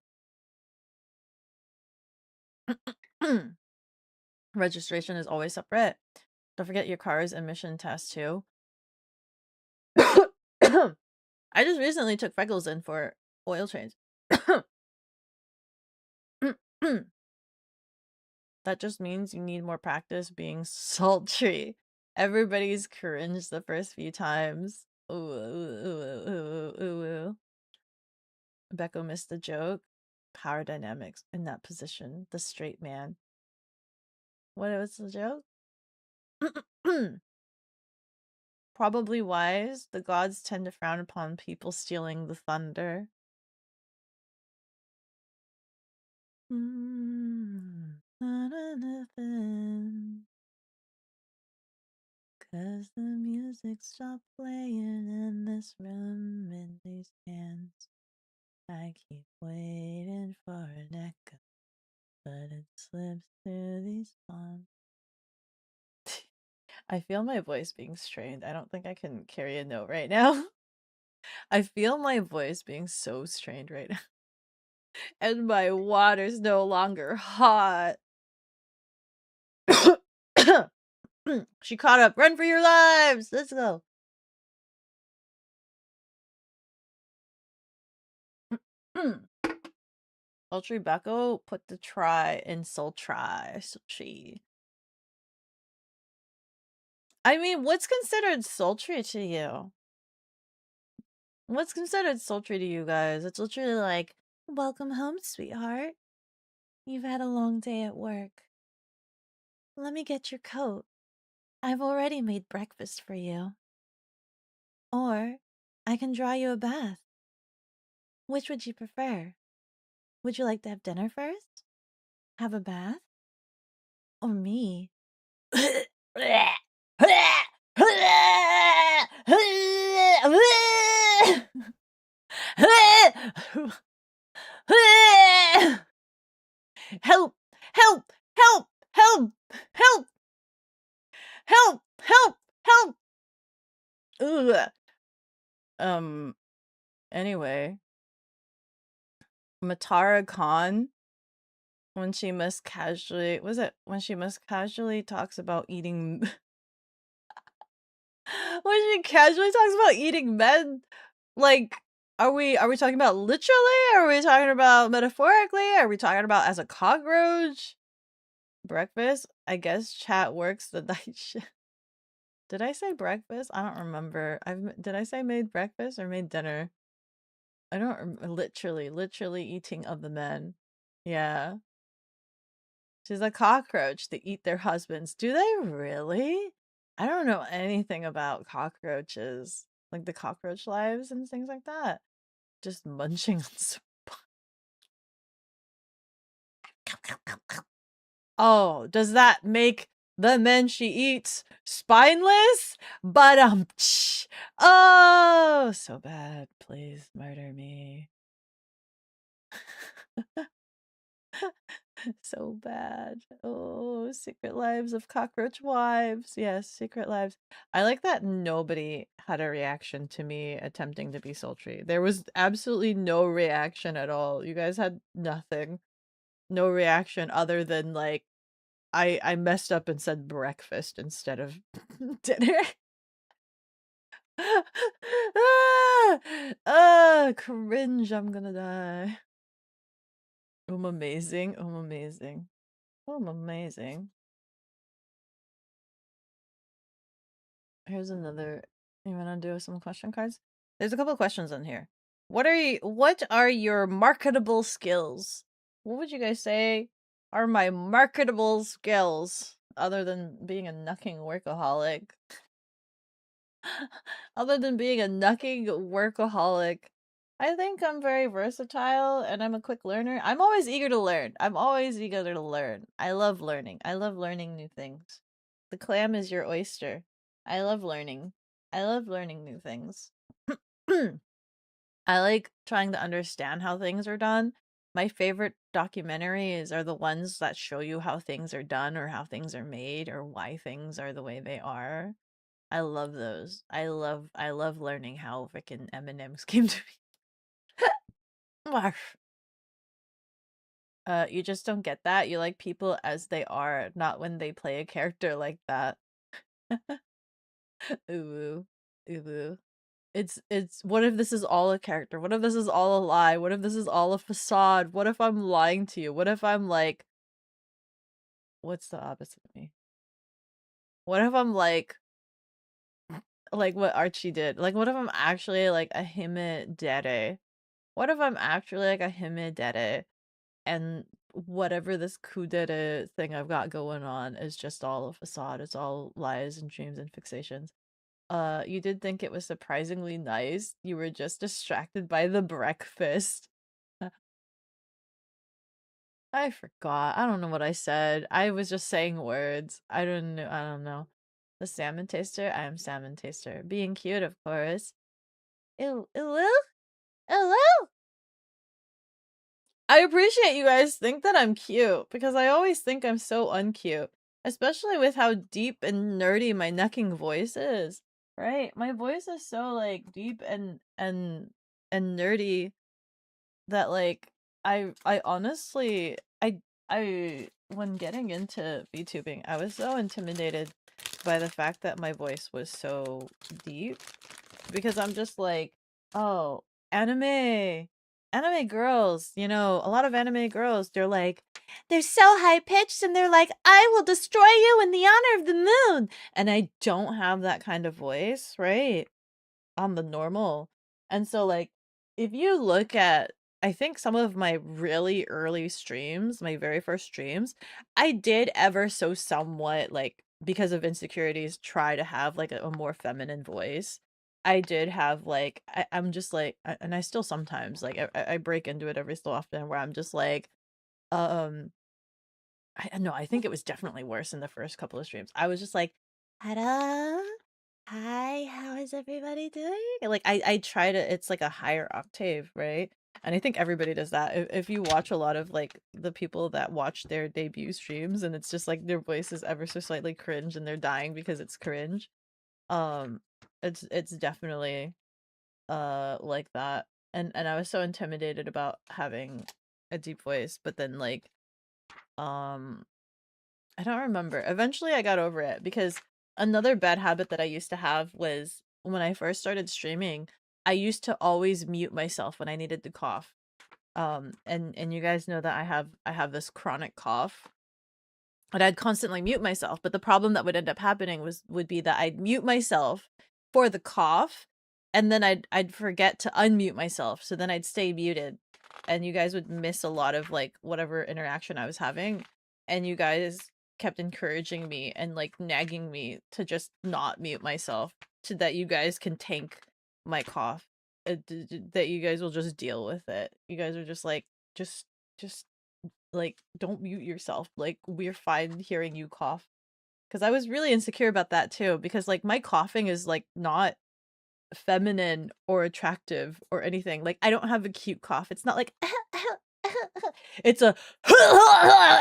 Registration is always separate. Don't forget your car's emission test too. I just recently took Freckles in for oil change. That just means you need more practice being sultry. Everybody's cringed the first few times. Ooh, ooh, ooh, ooh, ooh, ooh. Beko missed the joke. Power dynamics in that position. The straight man. What was the joke? Probably wise. The gods tend to frown upon people stealing the thunder. Nothing. 'Cause the music stopped playing in this room in these hands. I keep waiting for an echo, but it slips through these palms. I feel my voice being strained. I don't think I can carry a note right now. I feel my voice being so strained right now. And my water's no longer hot. She caught up. Run for your lives! Let's go. Sultry Beko, put the try in sultry. Sultry. I mean, what's considered sultry to you? What's considered sultry to you guys? It's literally like, welcome home, sweetheart. You've had a long day at work. Let me get your coat. I've already made breakfast for you. Or I can draw you a bath. Which would you prefer? Would you like to have dinner first? Have a bath? Or me? Help! Help! Help! Help! Help! Help! Help! Help! Ugh. Anyway. Matara Khan, when she most casually talks about eating when she casually talks about eating men, like, are we talking about literally? Are we talking about metaphorically? Are we talking about as a cockroach? Breakfast? I guess chat works the night shift. Did I say breakfast? I don't remember. Did I say made breakfast or made dinner? I don't literally eating of the men. Yeah. She's a cockroach. They eat their husbands. Do they really? I don't know anything about cockroaches. Like the cockroach lives and things like that. Just munching on Oh, does that make the men she eats spineless? But oh, so bad. Please murder me. So bad. Oh, Secret Lives of Cockroach Wives. Yes, Secret Lives. I like that nobody had a reaction to me attempting to be sultry. There was absolutely no reaction at all. You guys had nothing. No reaction other than like I messed up and said breakfast instead of dinner. Cringe, I'm gonna die. I'm amazing. I'm amazing. I'm amazing. Here's another. You wanna do some question cards? There's a couple questions on here. What are your marketable skills? What would you guys say are my marketable skills other than being a knucking workaholic? Other than being a knucking workaholic, I think I'm very versatile and I'm a quick learner. I'm always eager to learn. I'm always eager to learn. I love learning. I love learning new things. The clam is your oyster. I love learning. I love learning new things. I like trying to understand how things are done. My favorite documentaries are the ones that show you how things are done or how things are made or why things are the way they are. I love those. I love learning how frickin' M&Ms came to be. Barf. You just don't get that. You like people as they are, not when they play a character like that. Ooh, ooh. It's what if this is all a character? What if this is all a lie? What if this is all a facade? What if I'm lying to you? What if I'm like what's the opposite of me? What if I'm like what Archie did? Like what if I'm actually like a himedere? What if I'm actually like a himedere and whatever this kudere thing I've got going on is just all a facade. It's all lies and dreams and fixations. You did think it was surprisingly nice. You were just distracted by the breakfast. I forgot. I don't know what I said. I was just saying words. I don't know. I don't know. The salmon taster? I am salmon taster. Being cute, of course. Ew, hello? Hello? I appreciate you guys think that I'm cute because I always think I'm so uncute, especially with how deep and nerdy my necking voice is. Right? My voice is so like deep and nerdy that like I honestly I when getting into VTubing, I was so intimidated by the fact that my voice was so deep because I'm just like, oh, anime girls, you know, a lot of anime girls, they're so high pitched and they're like, I will destroy you in the honor of the moon. And I don't have that kind of voice, right? On the normal. And so like if you look at I think some of my really early streams, my very first streams, I did ever so somewhat like because of insecurities try to have like a more feminine voice. I did have like I'm just like and I still sometimes like I break into it every so often where I'm just like um I know I think it was definitely worse in the first couple of streams. I was just like, hello, hi, how is everybody doing? Like I try to it's like a higher octave, right? And I think everybody does that. If you watch a lot of like the people that watch their debut streams and it's just like their voice is ever so slightly cringe and they're dying because it's cringe. Um it's definitely like that. And I was so intimidated about having a deep voice, but then like um I don't remember. Eventually I got over it because another bad habit that I used to have was when I first started streaming, I used to always mute myself when I needed to cough. And you guys know that I have this chronic cough. and I'd constantly mute myself. But the problem that would end up happening would be that I'd mute myself for the cough, and then I'd forget to unmute myself, so then I'd stay muted, and you guys would miss a lot of like whatever interaction I was having, and you guys kept encouraging me and like nagging me to just not mute myself, so that you guys can tank my cough, that you guys will just deal with it. You guys are just like, just like, don't mute yourself. Like, we're fine hearing you cough. Because I was really insecure about that too, because like my coughing is like not feminine or attractive or anything. Like, I don't have a cute cough. It's not like it's a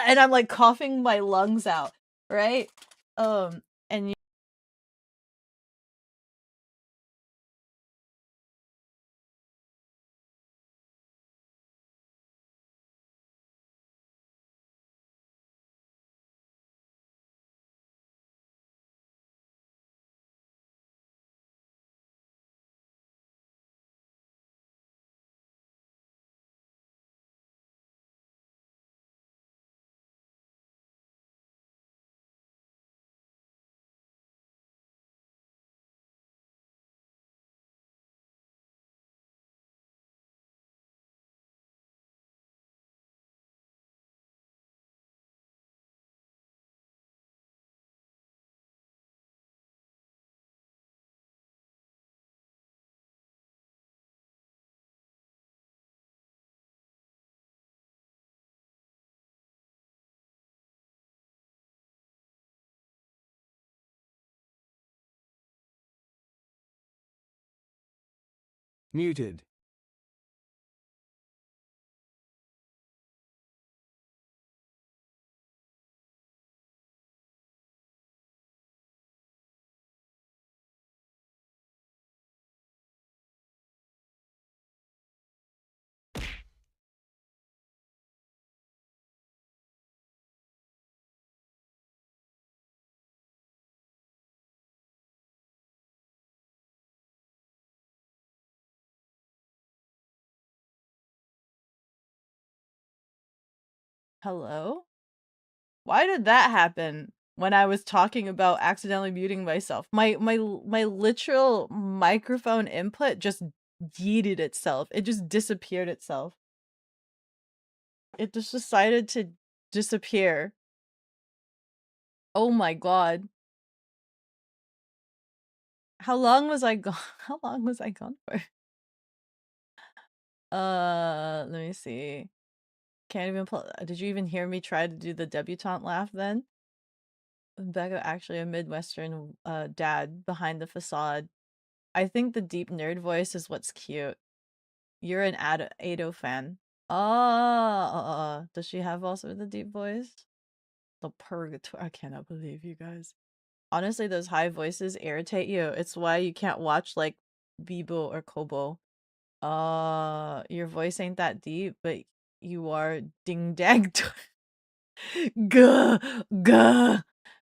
and I'm like coughing my lungs out, right? And Muted. hello? Why did that happen when I was talking about accidentally muting myself? My literal microphone input just yeeted itself. It just disappeared itself. It just decided to disappear. Oh my god. How long was I gone? How long was I gone for? Let me see. Can't even pull. Did you even hear me try to do the debutante laugh then? Beko actually a Midwestern dad behind the facade. I think the deep nerd voice is what's cute. You're an Ado fan. Oh, does she have also the deep voice? The purgatory. I cannot believe you guys. Honestly, those high voices irritate you. It's why you can't watch like Bibo or Kobo. Your voice ain't that deep, but you are ding dang. Gah, gah.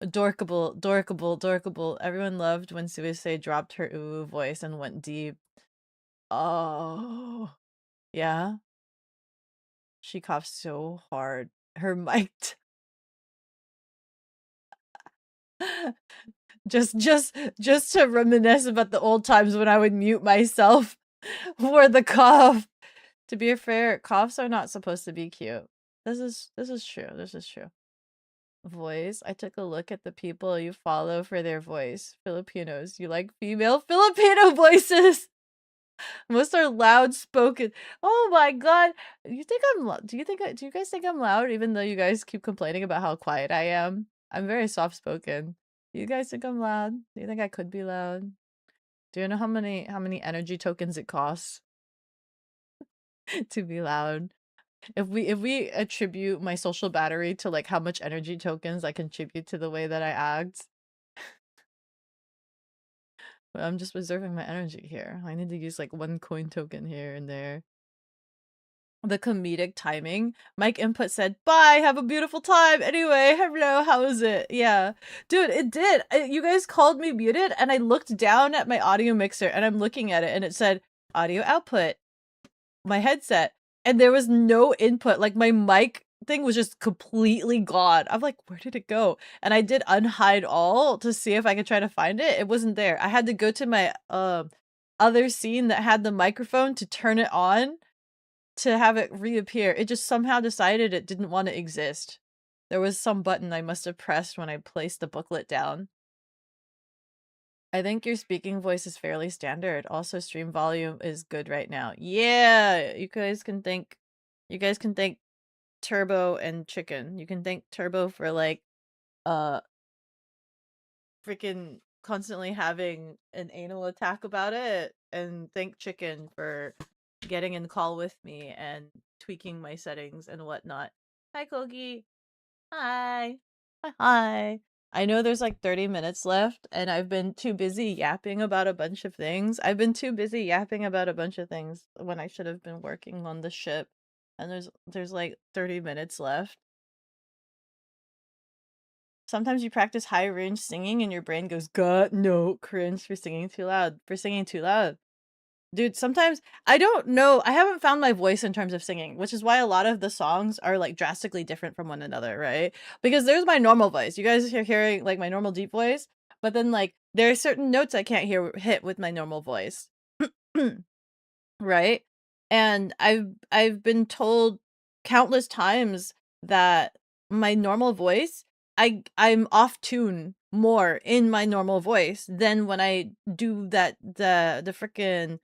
Dorkable. Everyone loved when Suicide dropped her ooh voice and went deep. Oh, yeah. She coughs so hard. Her mic. just to reminisce about the old times when I would mute myself for the cough. To be fair, coughs are not supposed to be cute. This is true. This is true. Voice. I took a look at the people you follow for their voice. Filipinos. You like female Filipino voices. Most are loud spoken. Oh my god. You think I'm do you guys think I'm loud even though you guys keep complaining about how quiet I am? I'm very soft spoken. You guys think I'm loud? Do you think I could be loud? Do you know how many energy tokens it costs to be loud? If we attribute my social battery to like how much energy tokens I contribute to the way that I act, but I'm just reserving my energy here. I need to use like 1 coin token here and there. The comedic timing. Mike input said, "Bye, have a beautiful time. Anyway, hello, how is it?" Yeah. Dude, it did. You guys called me muted and I looked down at my audio mixer and I'm looking at it and it said audio output, my headset, and there was no input. Like my mic thing was just completely gone. I'm like, where did it go? And I did unhide all to see if I could try to find it. It wasn't there. I had to go to my other scene that had the microphone to turn it on to have it reappear. It just somehow decided it didn't want to exist. There was some button I must have pressed when I placed the booklet down. I think your speaking voice is fairly standard. Also, stream volume is good right now. Yeah, you guys can thank Turbo and Chicken. You can thank Turbo for like freaking constantly having an anal attack about it, and thank Chicken for getting in call with me and tweaking my settings and whatnot. Hi, Kogi. Hi. Hi. I know there's like 30 minutes left, and I've been too busy yapping about a bunch of things. I've been too busy yapping about a bunch of things when I should have been working on the ship. And there's like 30 minutes left. Sometimes you practice high range singing and your brain goes, God, no, cringe for singing too loud. Dude, sometimes I don't know. I haven't found my voice in terms of singing, which is why a lot of the songs are like drastically different from one another, right? Because there's my normal voice. You guys are hearing like my normal deep voice, but then like there are certain notes I can't hit with my normal voice. Right? And I've been told countless times that my normal voice, I'm off tune more in my normal voice than when I do the freaking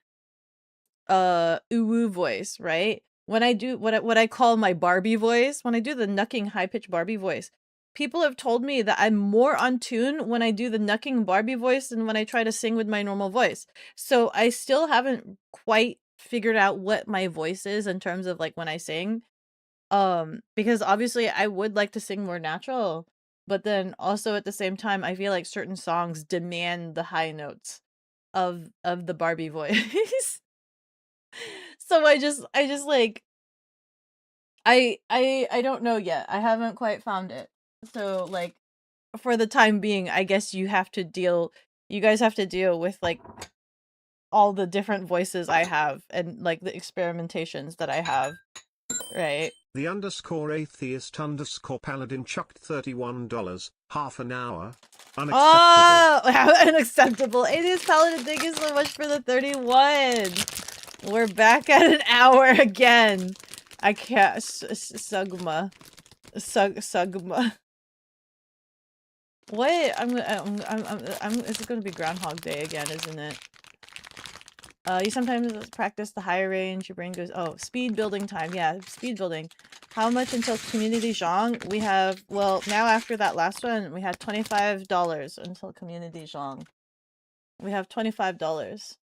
uwu voice, right? When I do what I call my Barbie voice, when I do the knucking high pitched Barbie voice, people have told me that I'm more on tune when I do the knucking Barbie voice than when I try to sing with my normal voice. So I still haven't quite figured out what my voice is in terms of like when I sing. Because obviously I would like to sing more natural, but then also at the same time I feel like certain songs demand the high notes of the Barbie voice. So I just like I don't know yet. I haven't quite found it. So like for the time being, I guess you guys have to deal with like all the different voices I have and like the experimentations that I have, right? The _atheist paladin chucked $31, half an hour. Unacceptable. Oh, unacceptable. It is Paladin. Thank you so much for the 31. We're back at an hour again. I can't. Sugma. What? It's gonna be Groundhog Day again, isn't it? You sometimes practice the higher range. Your brain goes, oh, speed building time. Yeah, speed building. How much until Community Zhang? We have, well, now after that last one, we had $25 until Community Zhang. We have $25.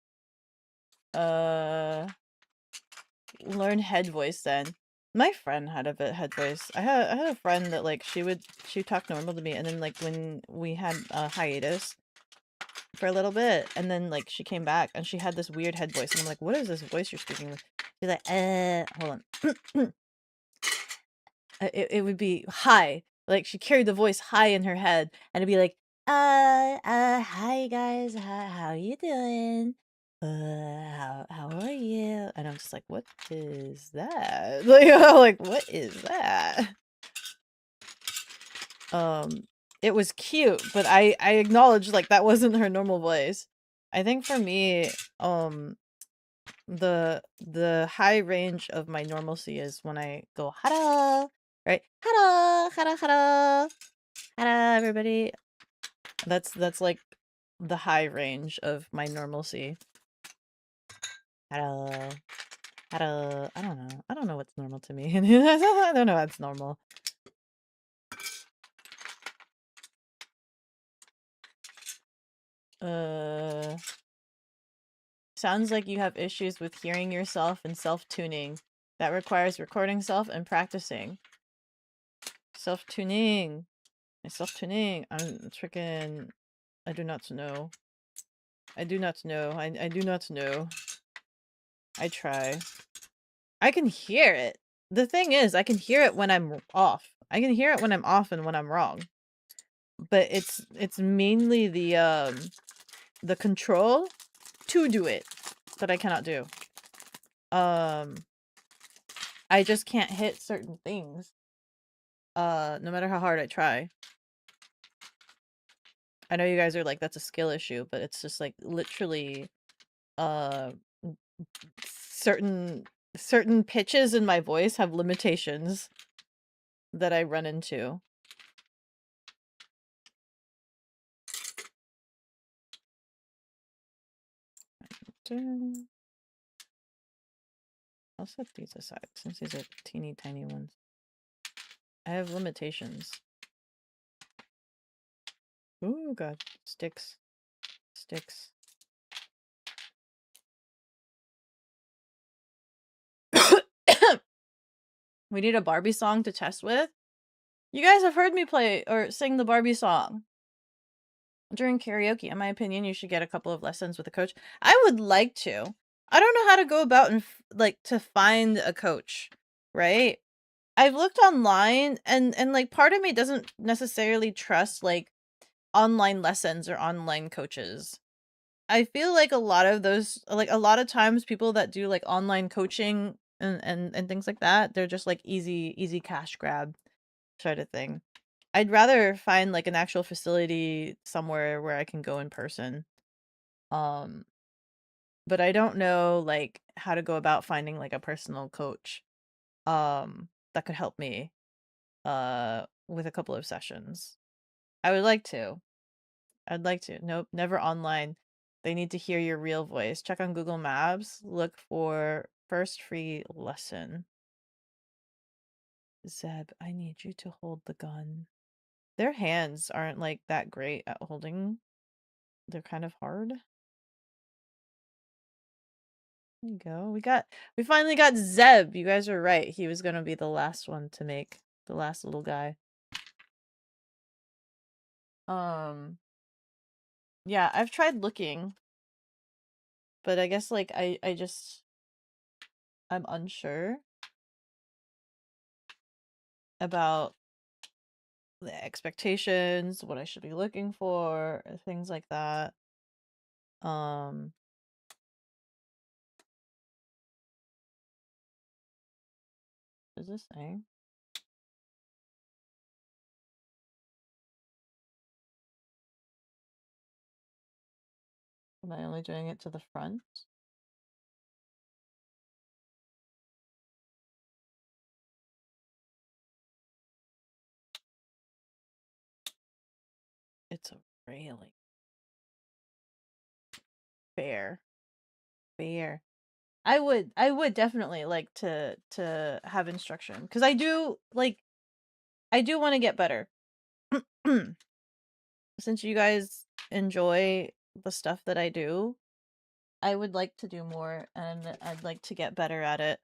Learn head voice then. My friend had a head voice. I had a friend that like she talked normal to me, and then like when we had a hiatus for a little bit, and then like she came back and she had this weird head voice, and I'm like, what is this voice you're speaking with? She's like, hold on. It would be high, like she carried the voice high in her head, and it'd be like, hi guys, how you doing? How are you? And I'm just like, what is that? Like, what is that? It was cute, but I acknowledged like that wasn't her normal voice. I think for me, the high range of my normalcy is when I go hara, right? Hara, hara, hara, hara, everybody. That's like the high range of my normalcy. Hara, hara. I don't know. I don't know what's normal to me. I don't know what's normal. Sounds like you have issues with hearing yourself and self-tuning. That requires recording self and practicing. Self-tuning. Self-tuning. I'm freaking... I do not know. I do not know. I do not know. I try. I can hear it. The thing is, I can hear it when I'm off. I can hear it when I'm off and when I'm wrong. But it's mainly the control to do it that I cannot do. I just can't hit certain things. no matter how hard I try. I know you guys are like, that's a skill issue, but it's just like literally certain pitches in my voice have limitations that I run into. I'll set these aside since these are teeny tiny ones. I have limitations. Oh god, sticks. Sticks. We need a Barbie song to test with. You guys have heard me play or sing the Barbie song during karaoke. In my opinion, you should get a couple of lessons with a coach. I would like to. I don't know how to go about and like to find a coach, right? I've looked online and like part of me doesn't necessarily trust like online lessons or online coaches. I feel like a lot of those, like a lot of times people that do like online coaching and things like that, they're just like easy cash grab sort of thing. I'd rather find like an actual facility somewhere where I can go in person. But I don't know like how to go about finding like a personal coach that could help me with a couple of sessions. I would like to. I'd like to. Nope, never online. They need to hear your real voice. Check on Google Maps. Look for first free lesson. Zeb, I need you to hold the gun. Their hands aren't like that great at holding. They're kind of hard. There you go. We finally got Zeb. You guys are right. He was gonna be the last one to make. The last little guy. Yeah, I've tried looking. But I guess like I'm unsure about the expectations, what I should be looking for, things like that. What is this saying? Am I only doing it to the front? It's a railing. Fair. I would definitely like to have instruction because I do want to get better. Since you guys enjoy the stuff that I do, I would like to do more and I'd like to get better at it.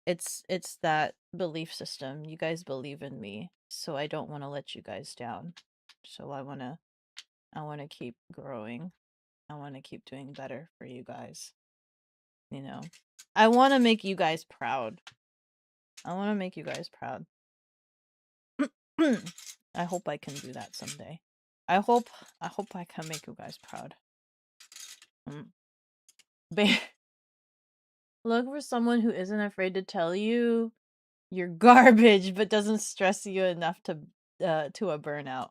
It's that belief system. You guys believe in me, so I don't want to let you guys down. So I want to keep growing. I want to keep doing better for you guys. You know. I want to make you guys proud. I want to make you guys proud. I hope I can do that someday. I hope I can make you guys proud. Look for someone who isn't afraid to tell you you're garbage, but doesn't stress you enough to a burnout.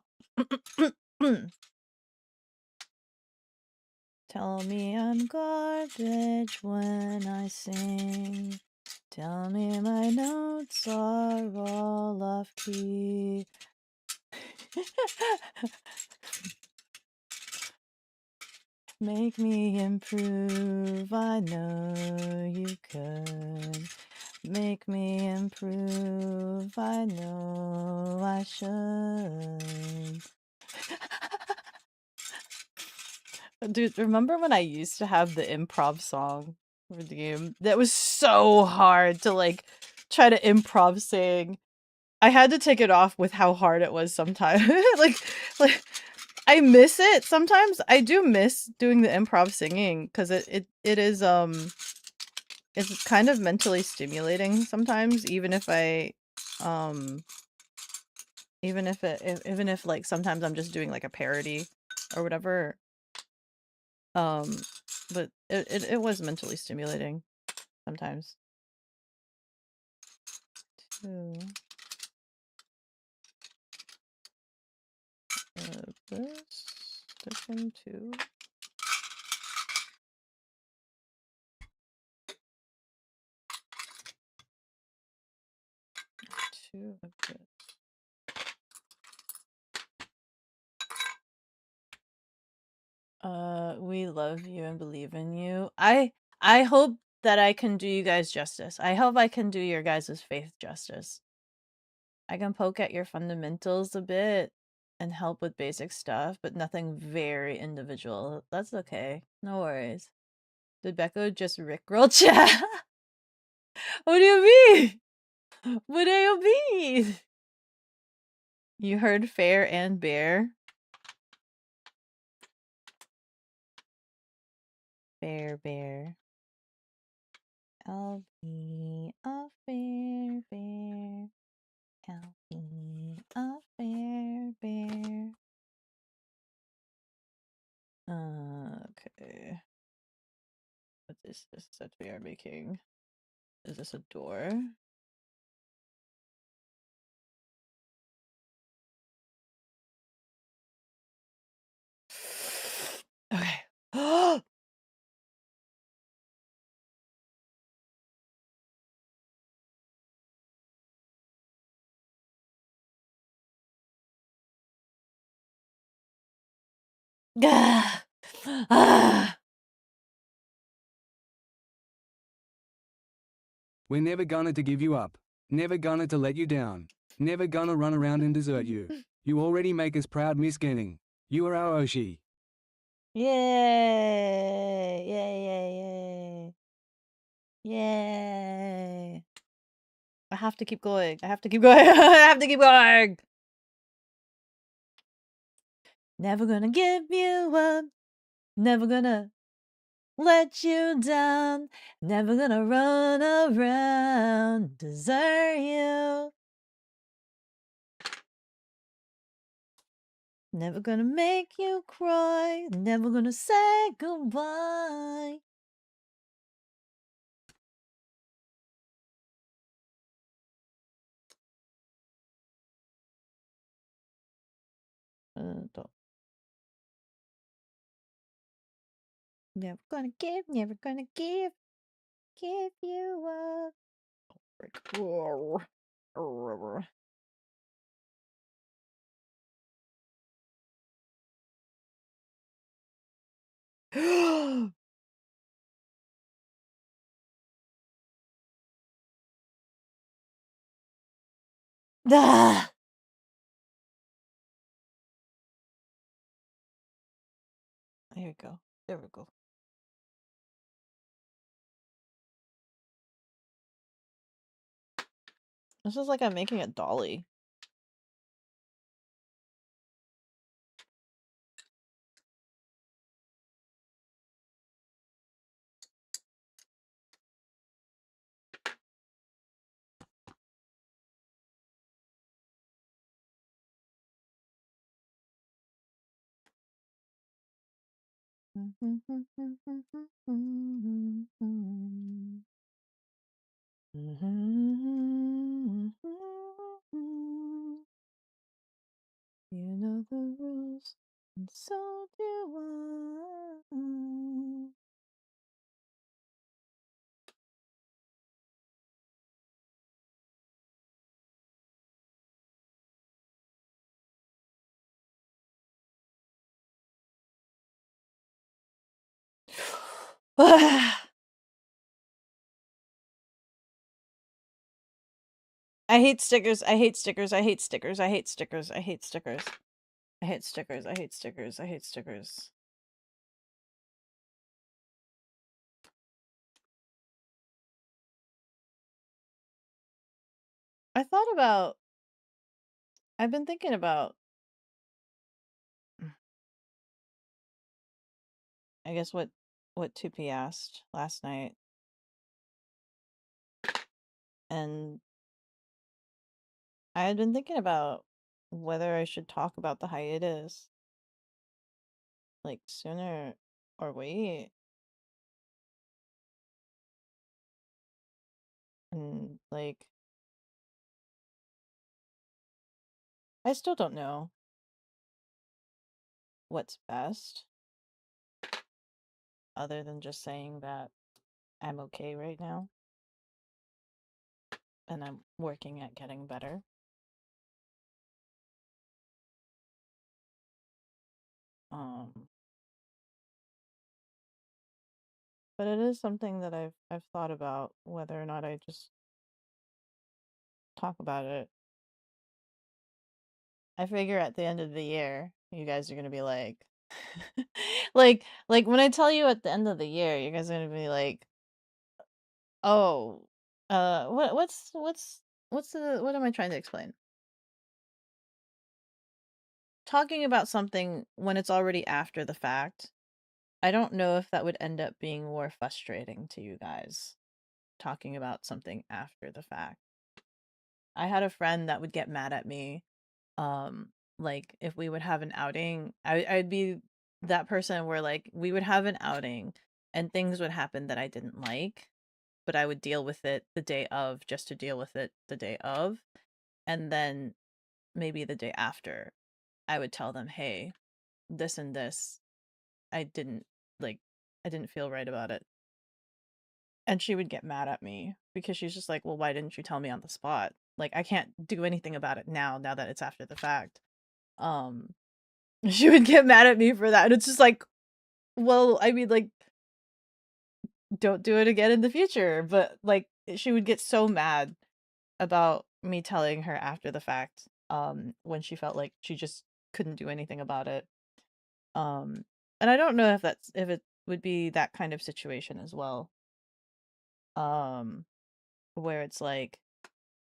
Tell me I'm garbage when I sing. Tell me my notes are all off key. Make me improve, I know you could. Make me improve, I know I should. Dude, remember when I used to have the improv song for the game? That was so hard to like try to improv sing. I had to take it off with how hard it was sometimes. like I miss it sometimes. I do miss doing the improv singing because it is it's kind of mentally stimulating sometimes, even if like sometimes I'm just doing like a parody or whatever. But it was mentally stimulating sometimes. Two. This different too. Two of this. We love you and believe in you. I hope that I can do you guys justice. I hope I can do your guys' faith justice. I can poke at your fundamentals a bit and help with basic stuff, but nothing very individual. That's okay. No worries. Did Beko just rickroll chat? What do you mean? What do you mean? You heard fair and bear? Fair bear. I'll be a fair bear. I'll be a fair bear. Okay. What is this that we are making? Is this a door? Okay. Gah! Ah! We're never gonna to give you up. Never gonna to let you down. Never gonna run around and desert you. You already make us proud, Miss Genning. You are our Oshi. Yay! Yay, yay, yay. Yay. I have to keep going. I have to keep going. I have to keep going. Never gonna give you up. Never gonna let you down. Never gonna run around, desert you. Never gonna make you cry. Never gonna say goodbye. Don't. Never gonna give you up. Ah! Here we go. There we go. This is like I'm making a dolly. You know the rules, and so do I. I hate stickers. I hate stickers. I hate stickers. I hate stickers. I hate stickers. I hate stickers. I hate stickers. I hate stickers. I thought about I've been thinking about I guess what 2P asked last night. And I had been thinking about whether I should talk about the hiatus like sooner or wait. And like I still don't know. what's best, other than just saying that I'm okay right now and I'm working at getting better. But it is something that I've thought about whether or not I just talk about it. I figure at the end of the year, you guys are gonna be like, like when I tell you at the end of the year, you guys are gonna be like, oh, what am I trying to explain? Talking about something when it's already after the fact, I don't know if that would end up being more frustrating to you guys, talking about something after the fact. I had a friend that would get mad at me, like if we would have an outing, I'd be that person where like we would have an outing and things would happen that I didn't like, but I would deal with it the day of just to deal with it the day of. And then maybe the day after, I would tell them, hey, this and this, I didn't like, I didn't feel right about it. And she would get mad at me because she's just like, well, why didn't you tell me on the spot? Like, I can't do anything about it now that it's after the fact. Um, she would get mad at me for that. And it's just like, well, I mean, like, don't do it again in the future. But like, she would get so mad about me telling her after the fact, when she felt like she just couldn't do anything about it. Um, and I don't know if it would be that kind of situation as well. Where it's like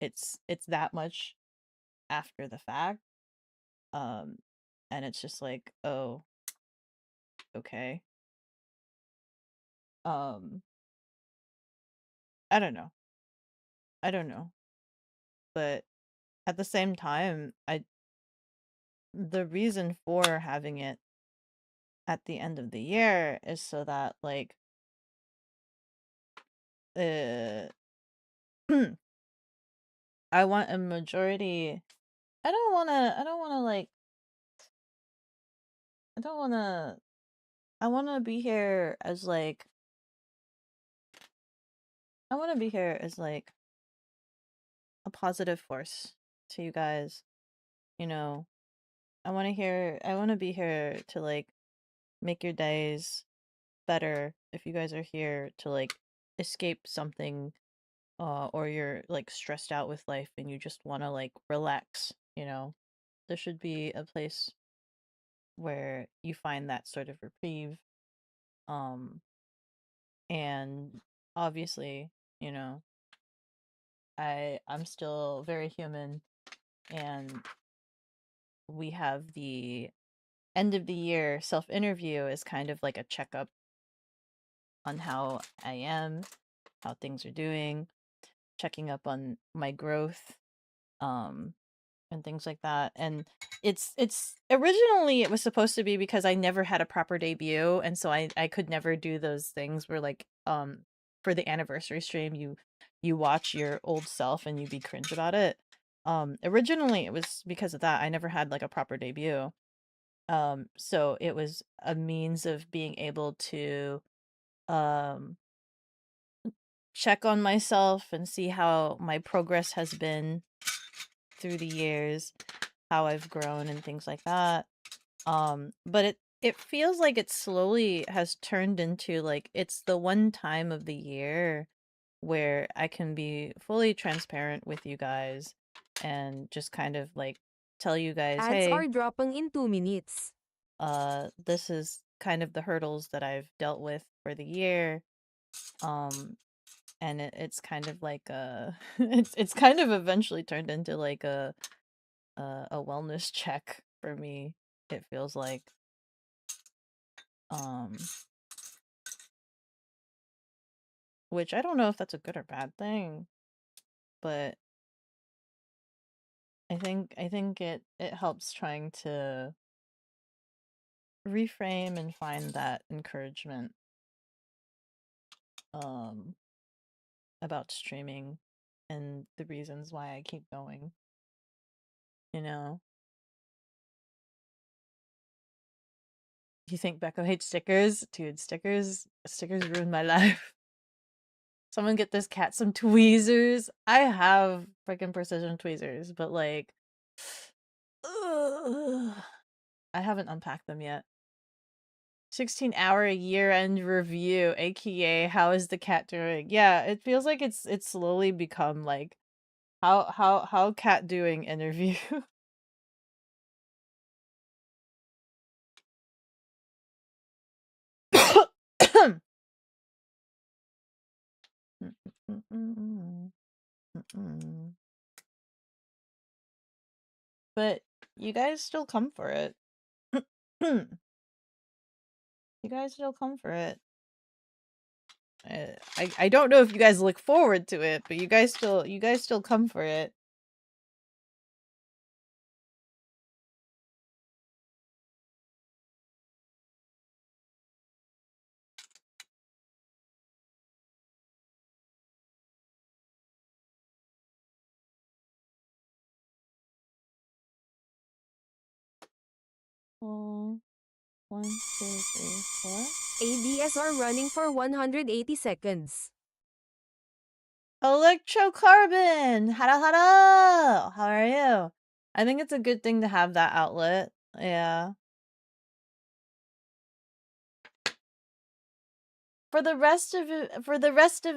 it's that much after the fact. Um, and it's just like, oh, okay. Um, I don't know. I don't know. But at the same time, the reason for having it at the end of the year is so that like uh I want a majority. I don't wanna like I don't wanna I wanna be here as like I wanna be here as like a positive force to you guys, you know. I want to be here to like make your days better if you guys are here to like escape something, or you're like stressed out with life and you just want to like relax, you know. There should be a place where you find that sort of reprieve. Um and obviously, you know, I'm still very human, and we have the end of the year self interview is kind of like a checkup on how I am, how things are doing, checking up on my growth, um, and things like that. And it's originally it was supposed to be because I never had a proper debut, and so I could never do those things where like for the anniversary stream you watch your old self and you be cringe about it. Originally it was because of that. I never had like a proper debut. So it was a means of being able to um check on myself and see how my progress has been through the years, how I've grown and things like that. But it feels like it slowly has turned into like it's the one time of the year where I can be fully transparent with you guys and just kind of like tell you guys, Ads hey, are dropping in 2 minutes. this is kind of the hurdles that I've dealt with for the year. And it's kind of like a it's kind of eventually turned into like a wellness check for me, it feels like. um which I don't know if that's a good or bad thing, but I think it helps trying to reframe and find that encouragement um about streaming and the reasons why I keep going, you know. You think Beko hates stickers? Dude, stickers ruined my life. Someone get this cat some tweezers. I have freaking precision tweezers, but like, ugh, I haven't unpacked them yet. 16-hour year-end review, aka how is the cat doing? Yeah, it feels like it's slowly become like how cat doing interview. But you guys still come for it. You guys still come for it. I don't know if you guys look forward to it, but you guys still come for it. Oh, 1, 2, 3, 4. ADSR running for 180 seconds. Electrocarbon! Hello, hello! How are you? I think it's a good thing to have that outlet. Yeah. For the rest of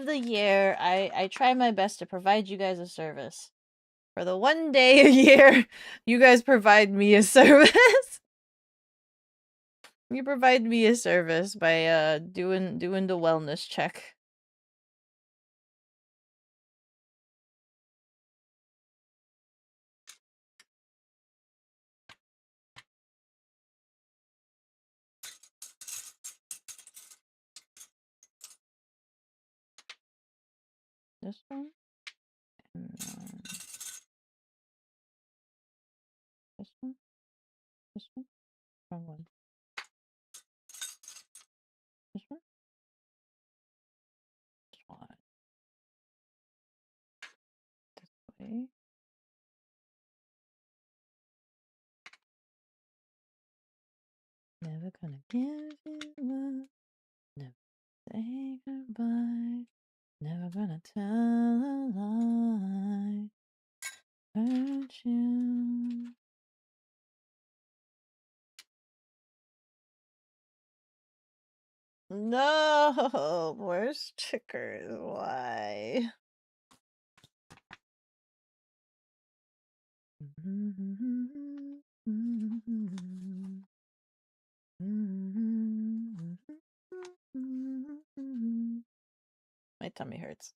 the year, I try my best to provide you guys a service. For the one day a year, you guys provide me a service. You provide me a service by doing the wellness check. This one? And this one? This one? Wrong one. This one? This one. This way. Never gonna give you up. Never say goodbye. Never gonna tell a lie. Hurt you. No, more stickers. Why? My tummy hurts.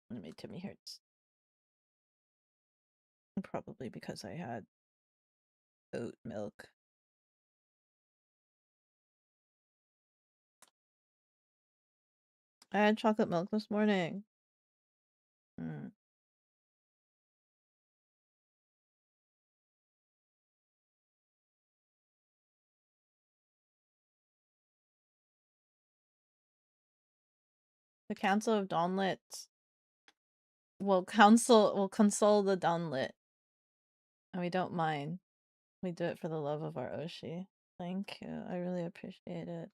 My tummy hurts. Probably because I had oat milk. I had chocolate milk this morning. Mm. The Council of Dawnlit will console the Dawnlit. And we don't mind. We do it for the love of our Oshi. Thank you. I really appreciate it.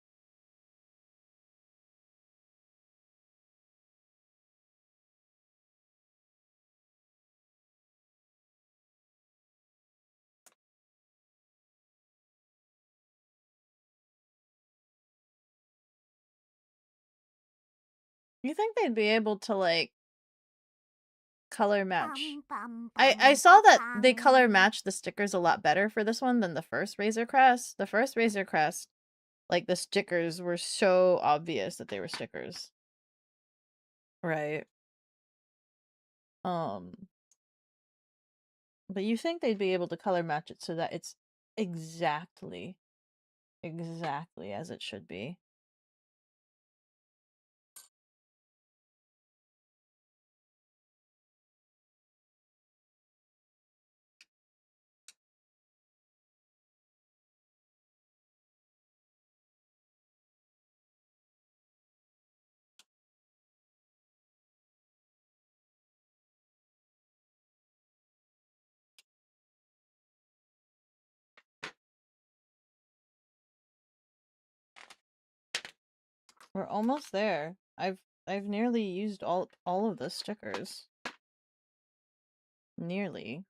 You think they'd be able to like color match? I saw that they color match the stickers a lot better for this one than the first Razor Crest. The first Razor Crest, like the stickers were so obvious that they were stickers. Right. But you think they'd be able to color match it so that it's exactly as it should be. We're almost there. I've nearly used all of the stickers. Nearly.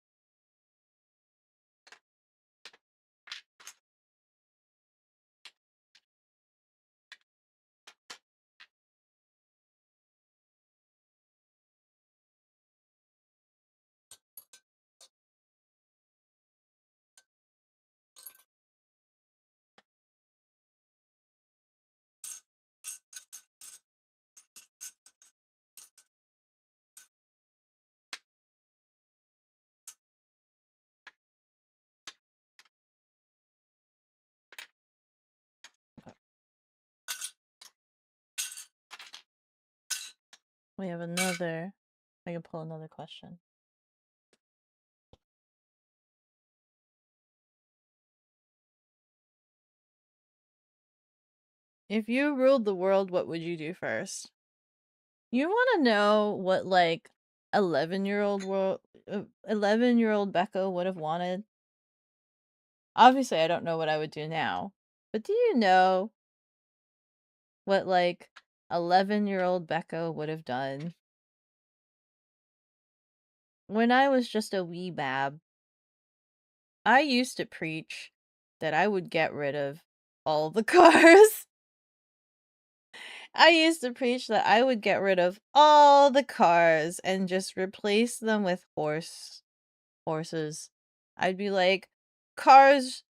We have another. I can pull another question. If you ruled the world, what would you do first? You want to know what like 11-year-old 11-year-old Beko would have wanted? Obviously, I don't know what I would do now. But do you know what like 11-year-old Beko would have done? When I was just a wee bab, I used to preach that I would get rid of all the cars. I used to preach that I would get rid of all the cars and just replace them with horses. I'd be like, cars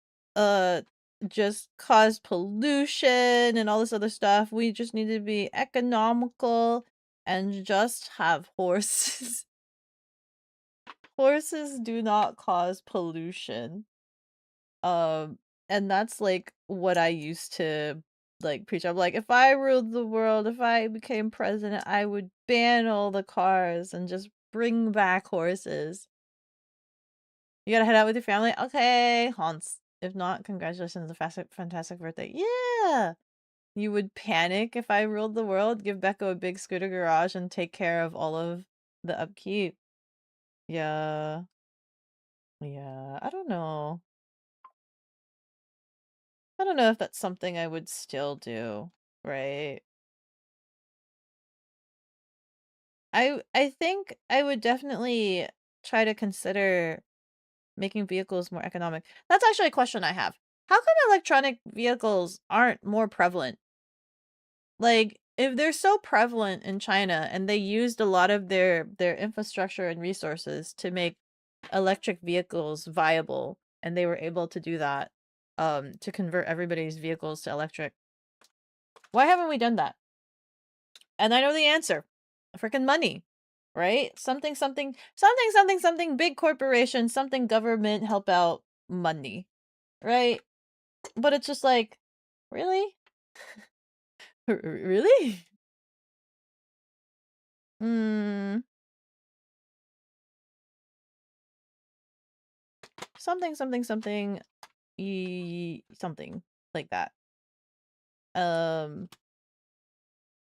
just cause pollution and all this other stuff. We just need to be economical and just have horses. Horses do not cause pollution. And that's like what I used to like preach. I'm like, if I ruled the world, if I became president, I would ban all the cars and just bring back horses. You gotta head out with your family? Okay, Hans. If not, congratulations, a fantastic birthday. Yeah! You would panic if I ruled the world, give Beko a big scooter garage, and take care of all of the upkeep. Yeah. Yeah, I don't know. I don't know if that's something I would still do, right? I think I would definitely try to consider making vehicles more economic. That's actually a question I have. How come electronic vehicles aren't more prevalent? Like, if they're so prevalent in China and they used a lot of their infrastructure and resources to make electric vehicles viable, and they were able to do that, to convert everybody's vehicles to electric, why haven't we done that? And I know the answer. Freaking money, right? Something, something, something, something, something, big corporation, something government help out money, right? But it's just like, really? Really? Hmm. Something, something, something, something like that.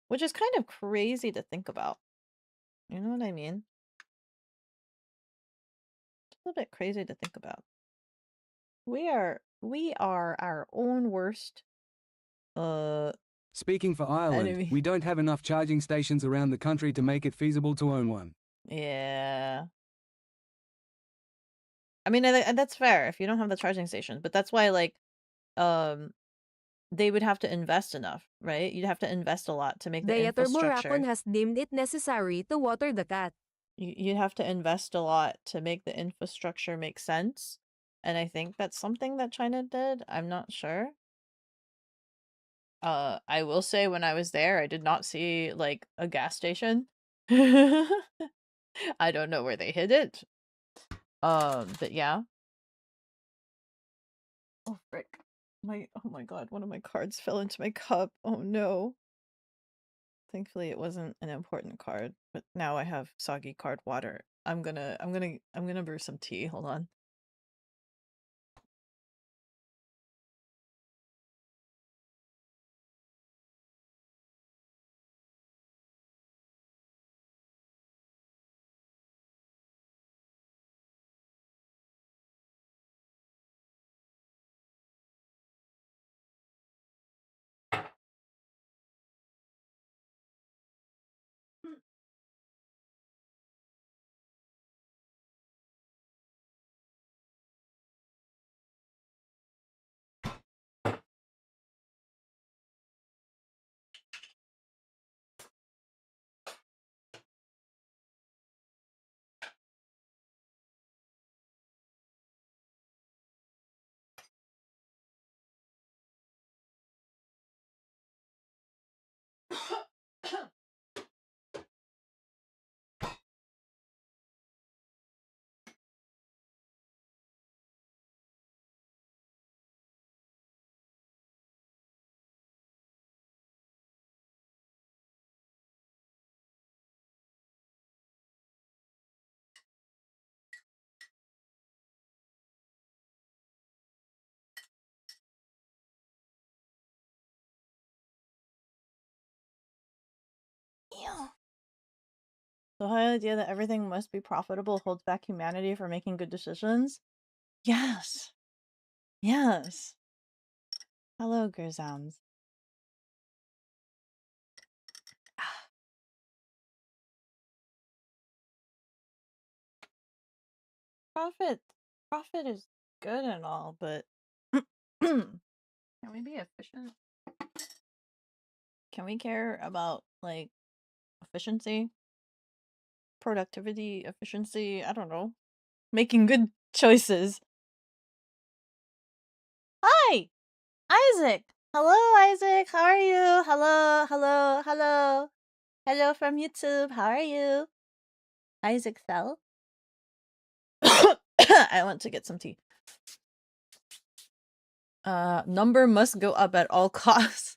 Which is kind of crazy to think about. You know what I mean? It's a little bit crazy to think about. We are our own worst Speaking for Ireland, enemy. we don't have enough charging stations around the country to make it feasible to own one. Yeah. I mean, and that's fair if you don't have the charging station, but that's why like they would have to invest enough, right? You'd have to invest a lot to make the infrastructure. Diaturbo has deemed it necessary to water the cat. You'd have to invest a lot to make the infrastructure make sense. And I think that's something that China did. I'm not sure. I will say when I was there, I did not see like a gas station. I don't know where they hid it. But yeah. Oh frick. Oh my god, one of my cards fell into my cup. Oh no. Thankfully it wasn't an important card, but now I have soggy card water. I'm gonna brew some tea. Hold on. The whole idea that everything must be profitable holds back humanity from making good decisions? Yes. Yes. Hello, Grizounds. Profit is good and all, but can we be efficient? Can we care about, like, efficiency? Productivity, efficiency, I don't know. Making good choices. Hi! Isaac! Hello, Isaac! How are you? Hello, hello, hello. Hello from YouTube. How are you? Isaac fell. I want to get some tea. Number must go up at all costs.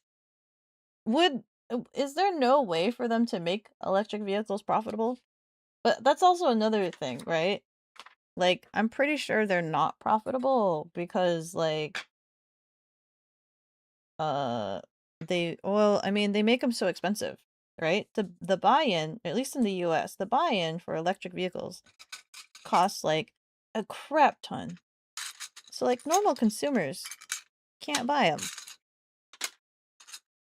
Is there no way for them to make electric vehicles profitable? But that's also another thing, right? Like, I'm pretty sure they're not profitable because, like, I mean, they make them so expensive, right? The buy-in, at least in the US, the buy-in for electric vehicles costs, like, a crap ton. So, like, normal consumers can't buy them.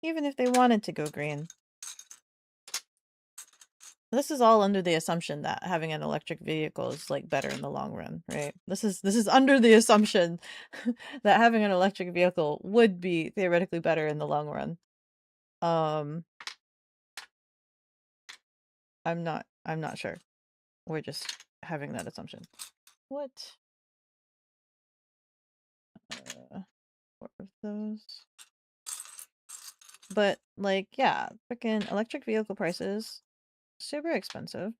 Even if they wanted to go green. This is all under the assumption that having an electric vehicle is, like, better in the long run, right? This is under the assumption that having an electric vehicle would be theoretically better in the long run. I'm not sure. We're just having that assumption. What? What are those? But, like, yeah, freaking electric vehicle prices, super expensive.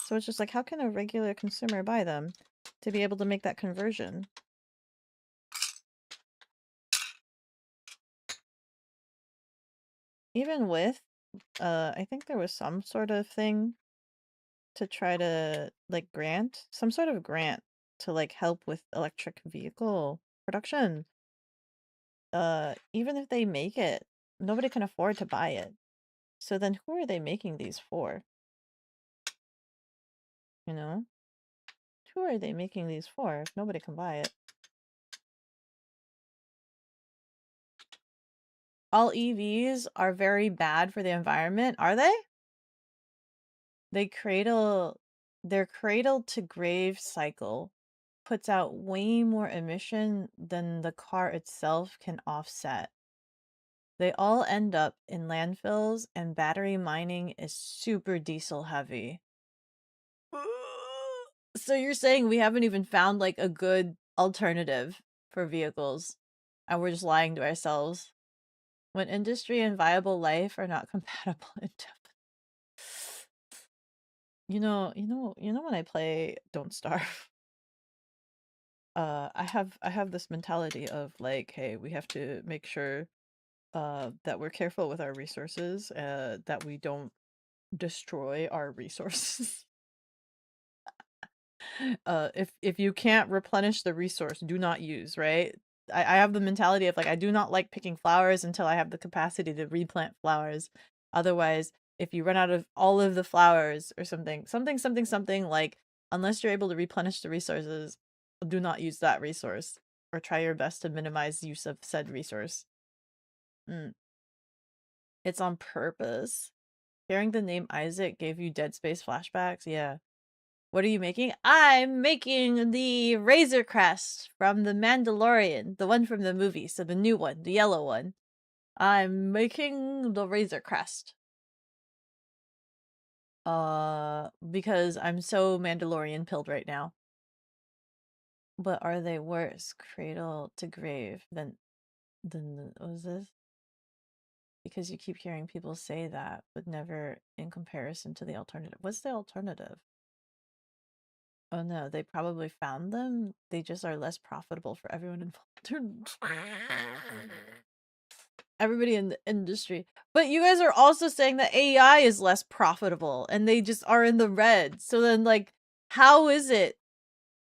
So it's just like, how can a regular consumer buy them to be able to make that conversion? Even with, I think there was some sort of thing to try to, like, grant, some sort of grant to, like, help with electric vehicle production. Even if they make it, nobody can afford to buy it. So then who are they making these for? You know? Who are they making these for if nobody can buy it? All EVs are very bad for the environment, are they? Their cradle to grave cycle puts out way more emission than the car itself can offset. They all end up in landfills, and battery mining is super diesel heavy. So you're saying we haven't even found, like, a good alternative for vehicles, and we're just lying to ourselves? When industry and viable life are not compatible indefinitely. You know when I play Don't Starve, I have this mentality of, like, hey, we have to make sure that we're careful with our resources, that we don't destroy our resources. If you can't replenish the resource, do not use, right? I have the mentality of, like, I do not like picking flowers until I have the capacity to replant flowers. Otherwise, if you run out of all of the flowers or something, like, unless you're able to replenish the resources, do not use that resource, or try your best to minimize use of said resource. It's on purpose. Hearing the name Isaac gave you Dead Space flashbacks? Yeah. What are you making? I'm making the Razor Crest from the Mandalorian, the one from the movie, so the new one, the yellow one. I'm making the Razor Crest. Because I'm so Mandalorian pilled right now. But are they worse, cradle to grave, than what was this? Because you keep hearing people say that, but never in comparison to the alternative. What's the alternative? Oh no, they probably found them. They just are less profitable for everyone involved. Everybody in the industry. But you guys are also saying that AI is less profitable and they just are in the red. So then, like, how is it?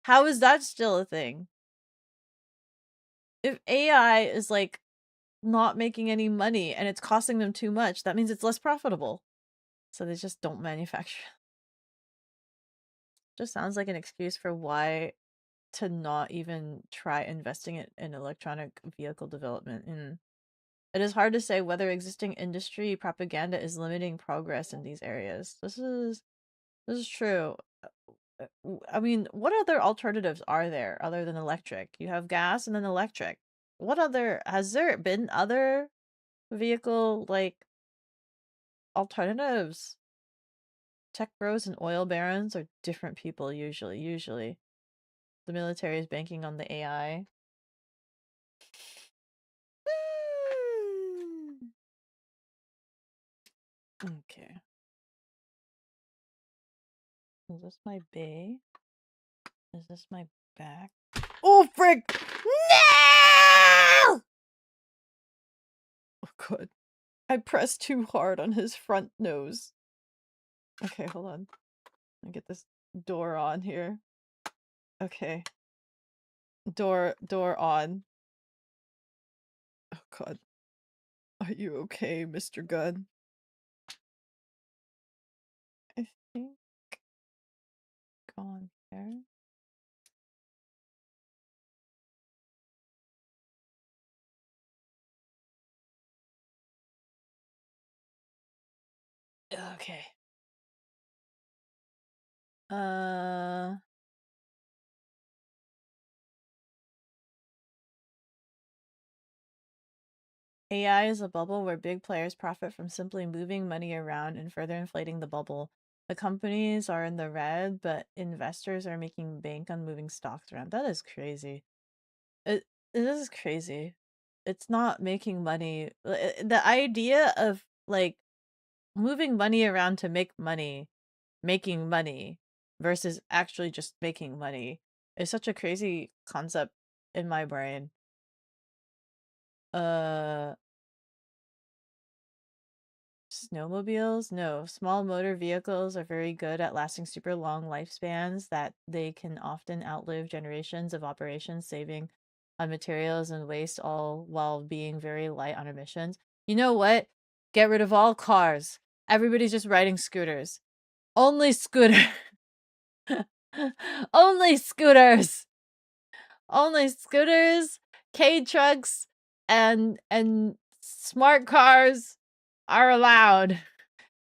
How is that still a thing? If AI is, like, not making any money and it's costing them too much, that means it's less profitable. So they just don't manufacture. Just sounds like an excuse for why to not even try investing in electronic vehicle development. It is hard to say whether existing industry propaganda is limiting progress in these areas. This is true. I mean, what other alternatives are there other than electric? You have gas and then electric. What other has there been other vehicle like alternatives? Tech bros and oil barons are different people usually. The military is banking on the AI. Okay. Is this my bay? Is this my back? Oh, frick! No! Oh, good. I pressed too hard on his front nose. Okay, hold on. Let me get this door on here. Okay. Door on. Oh, God. Are you okay, Mr. Gunn? I think... Go on there. Okay. AI is a bubble where big players profit from simply moving money around and further inflating the bubble. The companies are in the red, but investors are making bank on moving stocks around. That is crazy. It is crazy. It's not making money. The idea of like moving money around to make money, making money versus actually just making money is such a crazy concept in my brain. Snowmobiles? No. Small motor vehicles are very good at lasting super long lifespans that they can often outlive generations of operations, saving on materials and waste, all while being very light on emissions. You know what? Get rid of all cars. Everybody's just riding scooters. Only scooter. Only scooters. Only scooters, K-trucks, and smart cars are allowed.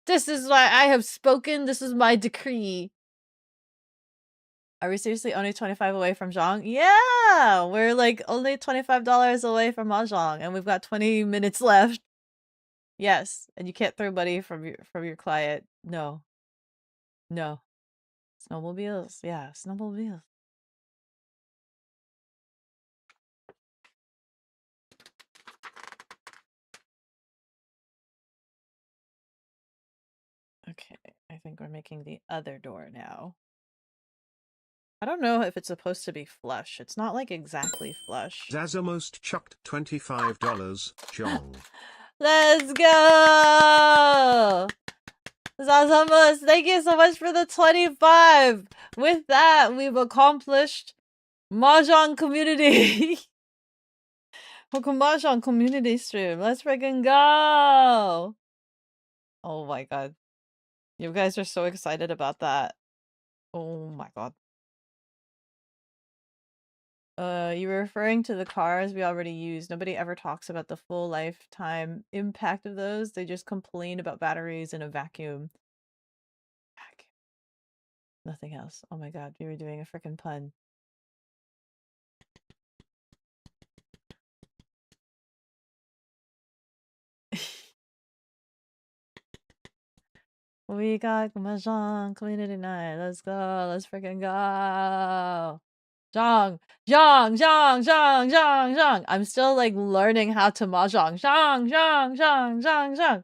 This is why I have spoken. This is my decree. Are we seriously only 25 away from Zhang? Yeah, we're like only $25 away from Mahjong, and we've got 20 minutes left. Yes, and you can't throw money from your client. No. No. Snowmobiles? Yeah, snowmobiles. Okay, I think we're making the other door now. I don't know if it's supposed to be flush. It's not like exactly flush. Zazamost chucked $25, Jong. Let's go! Zazamos, thank you so much for the 25! With that, we've accomplished Mahjong community. Mahjong community stream. Let's freaking go! Oh my god. You guys are so excited about that. Oh my god. You were referring to the cars we already use. Nobody ever talks about the full lifetime impact of those. They just complain about batteries in a vacuum. Nothing else. Oh my god, we were doing a freaking pun. We got Mahjong community night. Let's go. Let's freaking go. Zhang, Zhang, Zhang, Zhang, Zhang, Zhang. I'm still like learning how to mahjong. Zhang, Zhang, Zhang, Zhang, Zhang.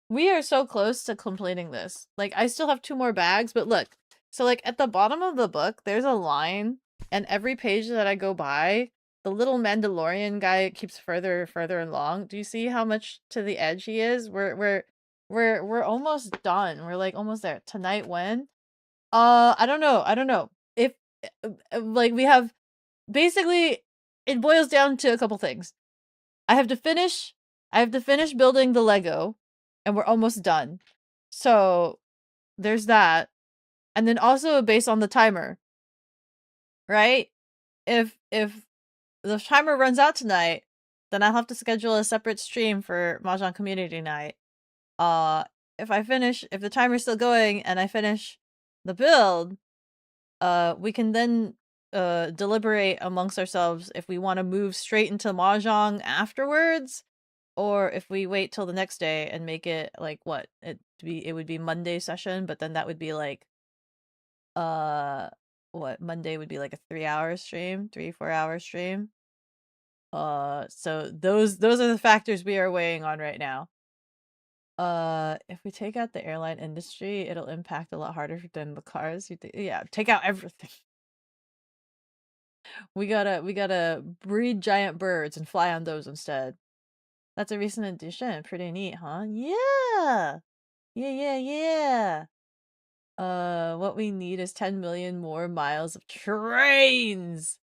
We are so close to completing this. Like, I still have 2 more bags, but look. So like at the bottom of the book, there's a line, and every page that I go by, the little Mandalorian guy keeps further along. Do you see how much to the edge he is? We're almost done. We're like almost there. Tonight when? I don't know. If like we have basically it boils down to a couple things. I have to finish building the Lego, and we're almost done. So there's that. And then also based on the timer, right? If the timer runs out tonight, then I'll have to schedule a separate stream for Mahjong Community Night. If the timer's still going and I finish the build, we can then deliberate amongst ourselves if we want to move straight into Mahjong afterwards, or if we wait till the next day and make it like what it would be Monday session, but then that would be like Monday would be like a 3-hour stream, 3-4 hour stream. So those are the factors we are weighing on right now. If we take out the airline industry, it'll impact a lot harder than the cars. Yeah, take out everything. We gotta breed giant birds and fly on those instead. That's a recent addition. Pretty neat, huh? Yeah. Yeah. What we need is 10 million more miles of trains.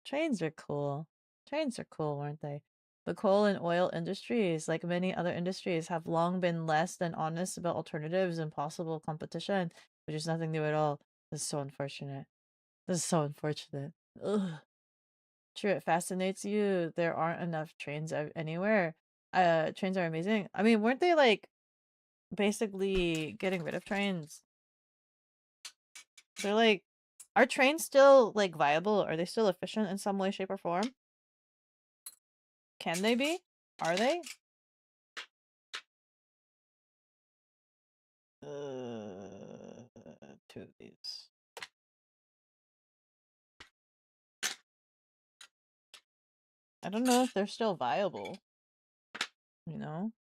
Trains are cool. Trains are cool, aren't they? The coal and oil industries, like many other industries, have long been less than honest about alternatives and possible competition, which is nothing new at all. This is so unfortunate. This is so unfortunate. Ugh. True, it fascinates you. There aren't enough trains anywhere. Trains are amazing. I mean, weren't they like basically getting rid of trains? They're like, are trains still like viable? Are they still efficient in some way, shape, or form? Can they be? Are they? Two of these. I don't know if they're still viable. You know?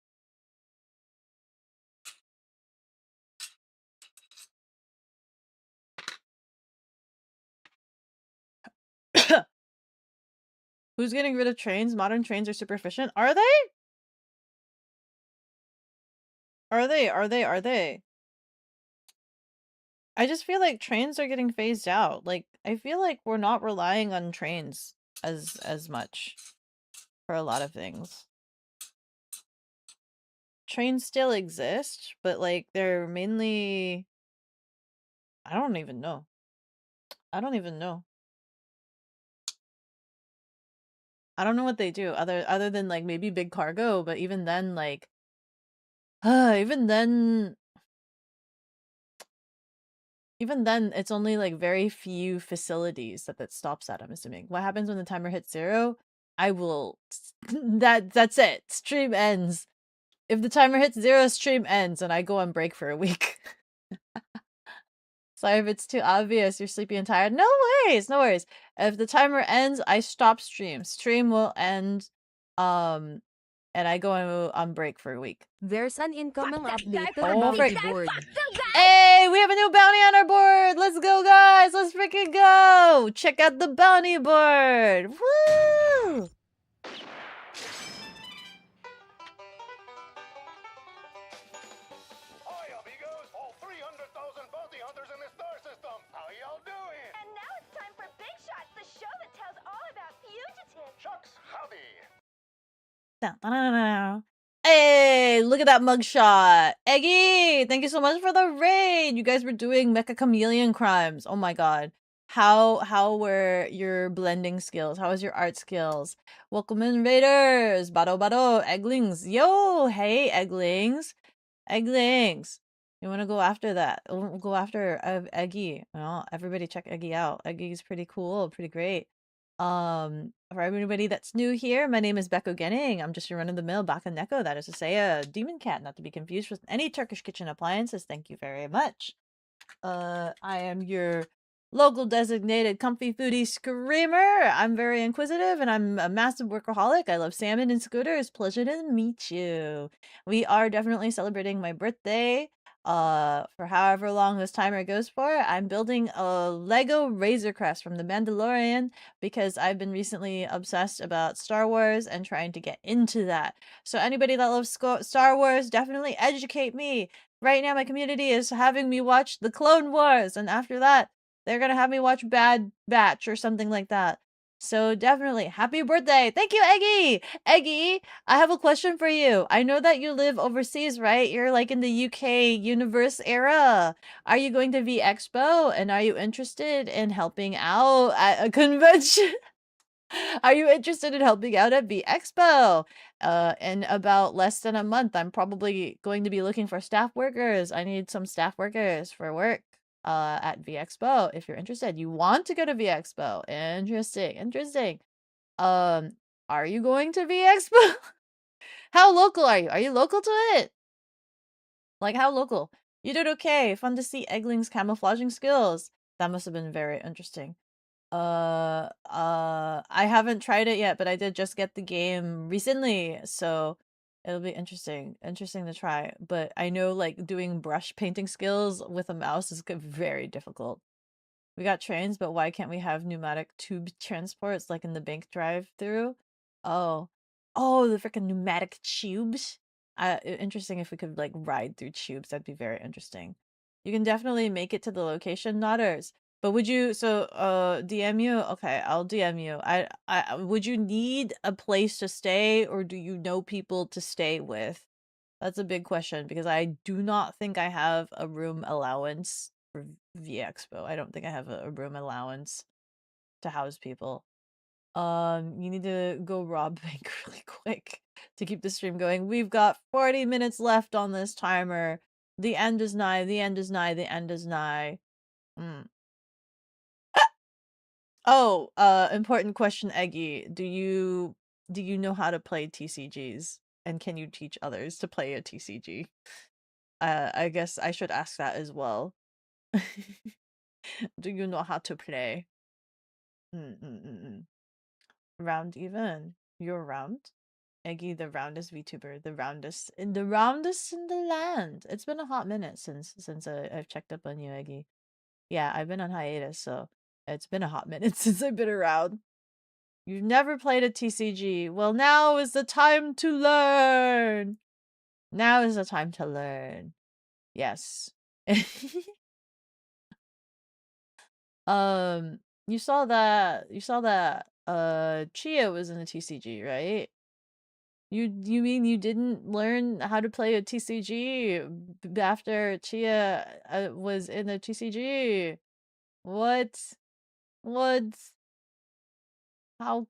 Who's getting rid of trains? Modern trains are super efficient. Are they? Are they? I just feel like trains are getting phased out. Like, I feel like we're not relying on trains as much for a lot of things. Trains still exist, but like they're mainly I don't even know. I don't know what they do other than like maybe big cargo, but even then like even then it's only like very few facilities that stops at, I'm assuming. What happens when the timer hits 0? I will that's it. Stream ends. If the timer hits 0, stream ends and I go on break for a week. Sorry if it's too obvious, you're sleepy and tired. No worries. If the timer ends, I stop stream. Stream will end, and I go on break for a week. There's an incoming update to the Oh, bounty frick. board. Hey, we have a new bounty on our board! Let's go, guys! Let's freaking go! Check out the bounty board! Woo! Hi, amigos! All 300,000 bounty hunters in the star system! How y'all doing? And now it's time for Big Shots, the show that tells all about fugitives. Shucks, howdy! Hey, look at that mugshot. Eggy, thank you so much for the raid. You guys were doing mecha chameleon crimes. Oh my god. How were your blending skills? How was your art skills? Welcome in, raiders. Bado, egglings. Yo, hey, egglings. Egglings. You want to go after that? We'll go after Eggy. Well, everybody check Eggy out. Eggy's pretty cool, pretty great. For everybody that's new here, my name is Bekogenning. I'm just your run-of-the-mill Bakaneko, that is to say a demon cat, not to be confused with any Turkish kitchen appliances. Thank you very much. I am your local designated comfy foodie screamer. I'm very inquisitive and I'm a massive workaholic. I love salmon and scooters. Pleasure to meet you. We are definitely celebrating my birthday. For however long this timer goes for. I'm building a Lego Razor Crest from The Mandalorian because I've been recently obsessed about Star Wars and trying to get into that. So anybody that loves Star Wars, definitely educate me. Right now my community is having me watch The Clone Wars, and after that they're gonna have me watch Bad Batch or something like that. So definitely happy birthday. Thank you, Eggy. Eggy, I have a question for you. I know that you live overseas, right? You're like in the UK universe era. Are you going to V Expo and are you interested in helping out at a convention? Are you interested in helping out at V Expo? In about less than a month, I'm probably going to be looking for staff workers. I need some staff workers for work at V Expo. If you're interested, you want to go to V Expo. Interesting, interesting. Are you going to V Expo? How local are you? Are you local to it? Like, how local? You did okay. Fun to see Eggling's camouflaging skills. That must have been very interesting. I haven't tried it yet, but I did just get the game recently, so it'll be interesting to try. But I know like doing brush painting skills with a mouse is very difficult. We got trains, but why can't we have pneumatic tube transports like in the bank drive-through? Oh, oh, the freaking pneumatic tubes. Interesting if we could like ride through tubes. That'd be very interesting. You can definitely make it to the location, Nodders. But would you DM you? Okay, I'll DM you. I would you need a place to stay or do you know people to stay with? That's a big question because I do not think I have a room allowance for V Expo. I don't think I have a room allowance to house people. You need to go rob bank really quick to keep the stream going. We've got 40 minutes left on this timer. The end is nigh, the end is nigh, the end is nigh. Oh, important question, Eggy. Do you know how to play TCGs? And can you teach others to play a TCG? I guess I should ask that as well. Do you know how to play? Round even. You're round? Eggy, the roundest VTuber, the roundest in the land. It's been a hot minute since I've checked up on you, Eggy. Yeah, I've been on hiatus, so it's been a hot minute since I've been around. You've never played a TCG. Well, now is the time to learn. Now is the time to learn. Yes. You saw that Chia was in a TCG, right? You mean you didn't learn how to play a TCG after Chia was in a TCG? What? What? How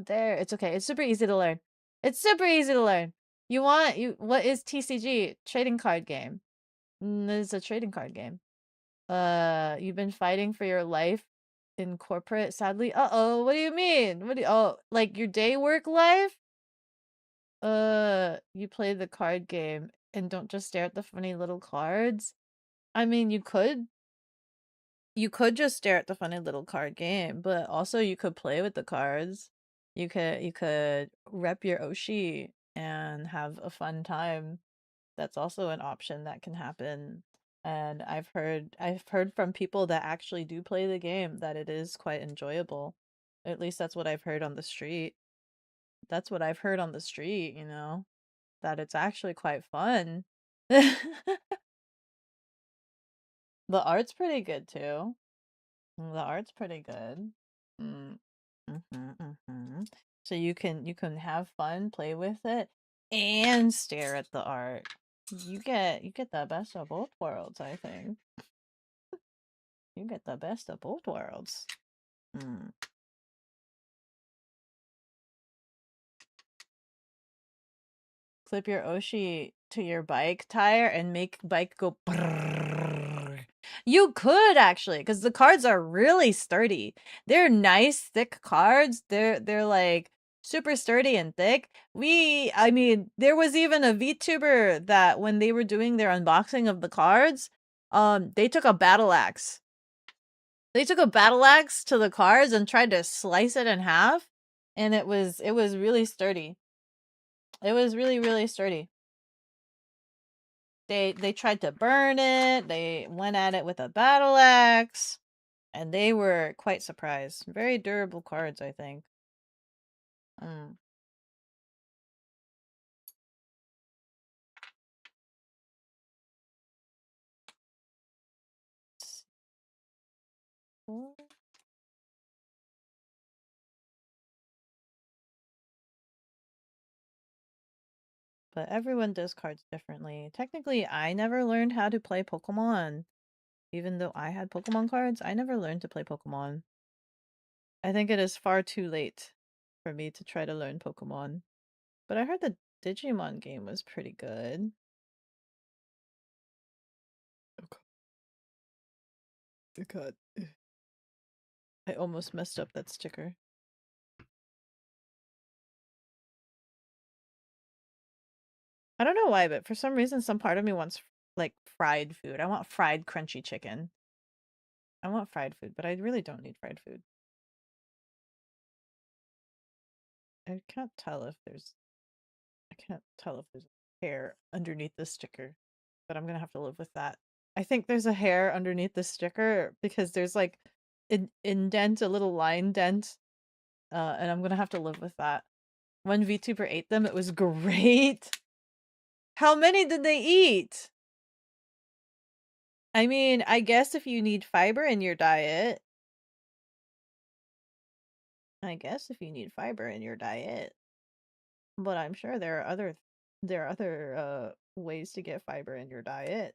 dare? It's okay. It's super easy to learn. It's super easy to learn. What is TCG? Trading card game. It's a trading card game. You've been fighting for your life in corporate, sadly. Uh-oh, what do you mean? Oh, like your day work life? You play the card game and don't just stare at the funny little cards? I mean, you could just stare at the funny little card game, but also you could play with the cards. You could rep your Oshi and have a fun time. That's also an option that can happen. And I've heard from people that actually do play the game that it is quite enjoyable. At least that's what I've heard on the street. That's what I've heard on the street, that it's actually quite fun. The art's pretty good too. The art's pretty good. Mm. So you can have fun, play with it, and stare at the art. You get the best of both worlds, I think. You get the best of both worlds. Clip your Oshi to your bike tire and make bike go brrrr. You could actually, because the cards are really sturdy. They're nice, thick cards. They're like super sturdy and thick. I mean, there was even a VTuber that when they were doing their unboxing of the cards, they took a battle axe. They took a battle axe to the cards and tried to slice it in half, and it was really sturdy. It was really, really sturdy. They tried to burn it. They went at it with a battle axe, and they were quite surprised. Very durable cards, I think. But everyone does cards differently. Technically, I never learned how to play Pokemon. Even though I had Pokemon cards, I never learned to play Pokemon. I think it is far too late for me to try to learn Pokemon. But I heard the Digimon game was pretty good. Oh god. I almost messed up that sticker. I don't know why, but for some reason, some part of me wants like fried food. I want fried crunchy chicken. I want fried food, but I really don't need fried food. I can't tell if there's hair underneath the sticker, but I'm gonna have to live with that. I think there's a hair underneath the sticker because there's like an indent, a little line dent, and I'm gonna have to live with that. When VTuber ate them, it was great. How many did they eat? I mean, I guess if you need fiber in your diet. But I'm sure there are other ways to get fiber in your diet.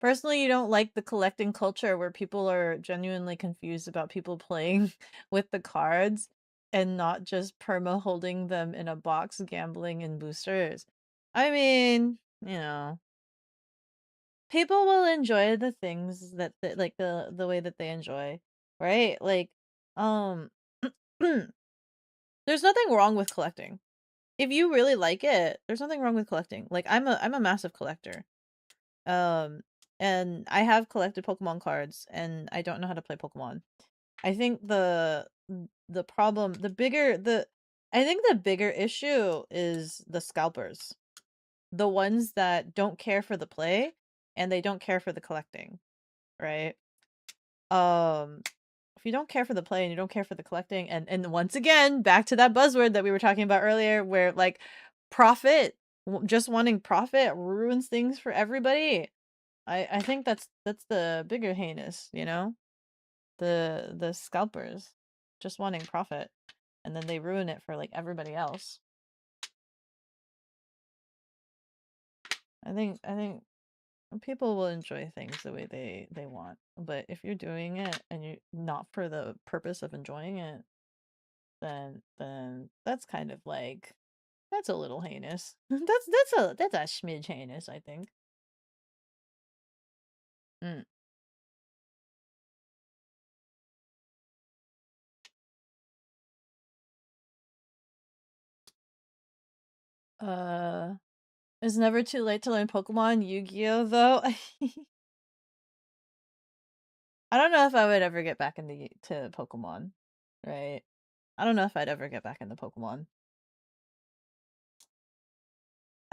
Personally, you don't like the collecting culture where people are genuinely confused about people playing with the cards and not just perma holding them in a box gambling in boosters. I mean, people will enjoy the things that like the way that they enjoy, right? Like there's nothing wrong with collecting. If you really like it, there's nothing wrong with collecting. Like I'm a massive collector. And I have collected Pokemon cards and I don't know how to play Pokemon. I think the problem, I think the bigger issue is the scalpers. The ones that don't care for the play and they don't care for the collecting, right? If you don't care for the play and you don't care for the collecting, and once again, back to that buzzword that we were talking about earlier, where like profit, just wanting profit ruins things for everybody. I think that's the bigger heinous, the scalpers just wanting profit, and then they ruin it for like everybody else. I think people will enjoy things the way they want, but if you're doing it and you're not for the purpose of enjoying it, then that's kind of like that's a little heinous. That's a smidge heinous, I think. Mm. It's never too late to learn Pokemon. Yu-Gi-Oh though. I don't know if I would ever get back into to Pokemon, right? I don't know if I'd ever get back into Pokemon.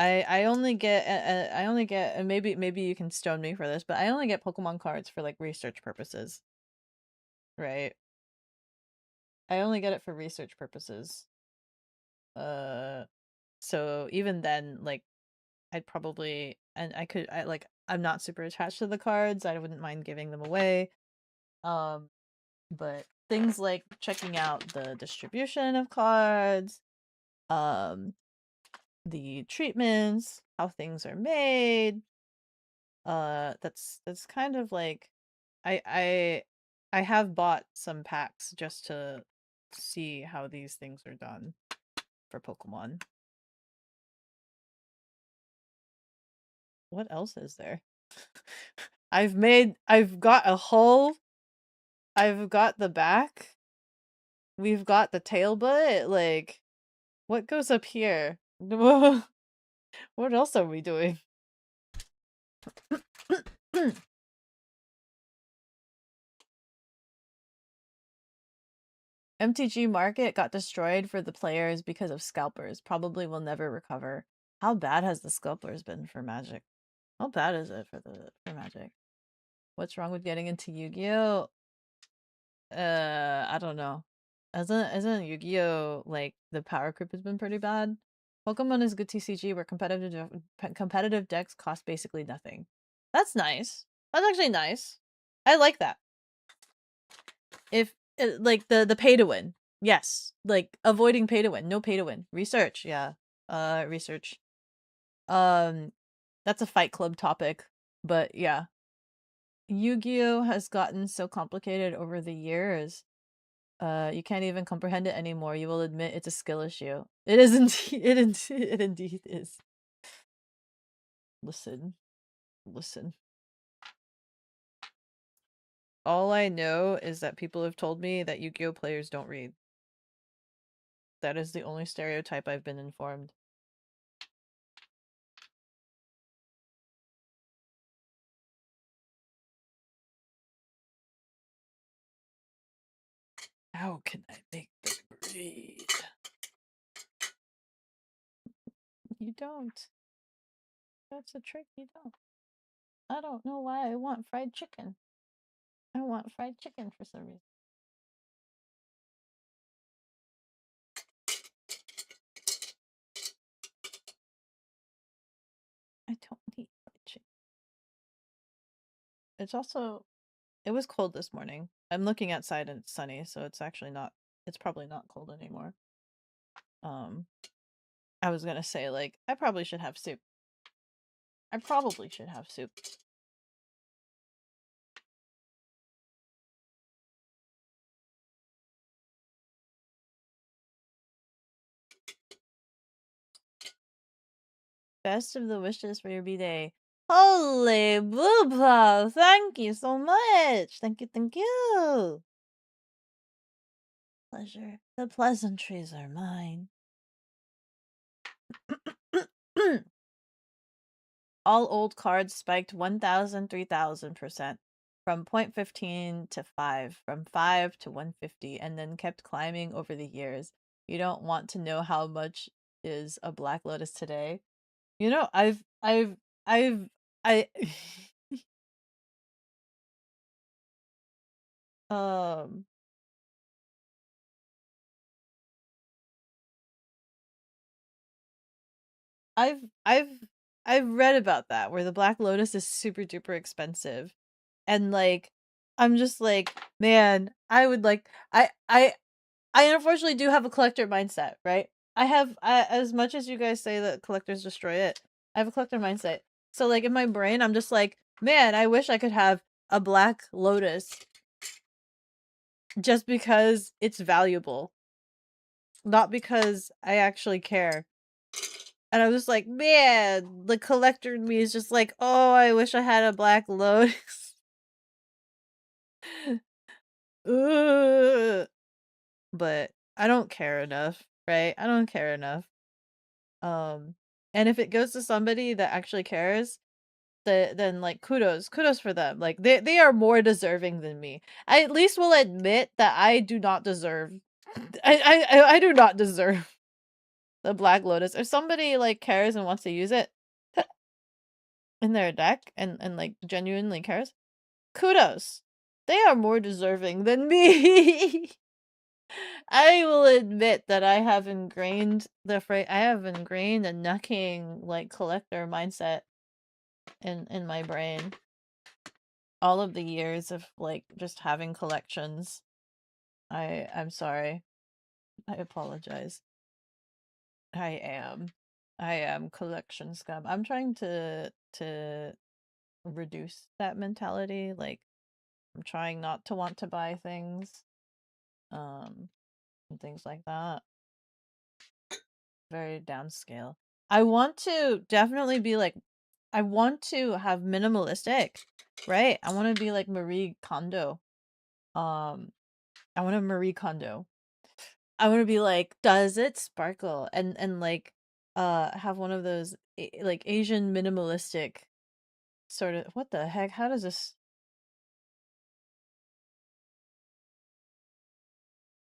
I only get and maybe you can stone me for this, but I only get Pokemon cards for like research purposes. Right? I only get it for research purposes. So even then, like I'd probably I'm not super attached to the cards. I wouldn't mind giving them away. But things like checking out the distribution of cards, the treatments, how things are made, that's kind of like I have bought some packs just to see how these things are done for Pokemon. What else is there? I've got a hull. I've got the back. We've got the tail butt. Like, what goes up here? What else are we doing? MTG Market got destroyed for the players because of scalpers. Probably will never recover. How bad has the scalpers been for Magic? How bad is it for Magic? What's wrong with getting into Yu-Gi-Oh? I don't know. Isn't Yu-Gi-Oh like the power creep has been pretty bad? Pokemon is good TCG where competitive decks cost basically nothing. That's nice. That's actually nice. I like that. If like the pay to win. Yes. Like avoiding pay to win. No pay to win. Research, yeah. research. That's a Fight Club topic, but yeah. Yu-Gi-Oh has gotten so complicated over the years. You can't even comprehend it anymore. You will admit it's a skill issue. It is indeed. It indeed is. Listen. All I know is that people have told me that Yu-Gi-Oh players don't read. That is the only stereotype I've been informed. How can I make them read? You don't. That's a trick, you don't. I don't know why I want fried chicken. I want fried chicken for some reason. I don't need fried chicken. It's also, it was cold this morning. I'm looking outside and it's sunny, so it's actually not, it's probably not cold anymore. I was gonna say, like, I probably should have soup. I probably should have soup. Best of the wishes for your B-Day. Holy booba! Thank you so much! Thank you! Pleasure. The pleasantries are mine. All old cards spiked 1,000, 3,000%. From 0.15 to 5, from 5 to 150, and then kept climbing over the years. You don't want to know how much is a Black Lotus today? You know, I um I've I've I've read about that where the Black Lotus is super duper expensive. And like I'm just like, man, I would like I unfortunately do have a collector mindset, right? As much as you guys say that collectors destroy it, I have a collector mindset. So like in my brain I'm just like, man, I wish I could have a Black Lotus just because it's valuable. Not because I actually care. And I was like, man, the collector in me is just like, oh, I wish I had a Black Lotus. Ugh. But I don't care enough, right? I don't care enough. And if it goes to somebody that actually cares, then like kudos for them. Like they are more deserving than me. I at least will admit that I do not deserve. I do not deserve the Black Lotus. If somebody like cares and wants to use it in their deck and like genuinely cares, kudos. They are more deserving than me. I will admit that I have ingrained a knucking like collector mindset in my brain. All of the years of like just having collections. I'm sorry. I apologize. I am collection scum. I'm trying to reduce that mentality. Like I'm trying not to want to buy things. And things like that. Very downscale. I want to definitely be like, I want to have minimalistic, right? I want to be like Marie Kondo. I want to Marie Kondo. I want to be like, does it sparkle? And like, have one of those like Asian minimalistic sort of. What the heck? How does this?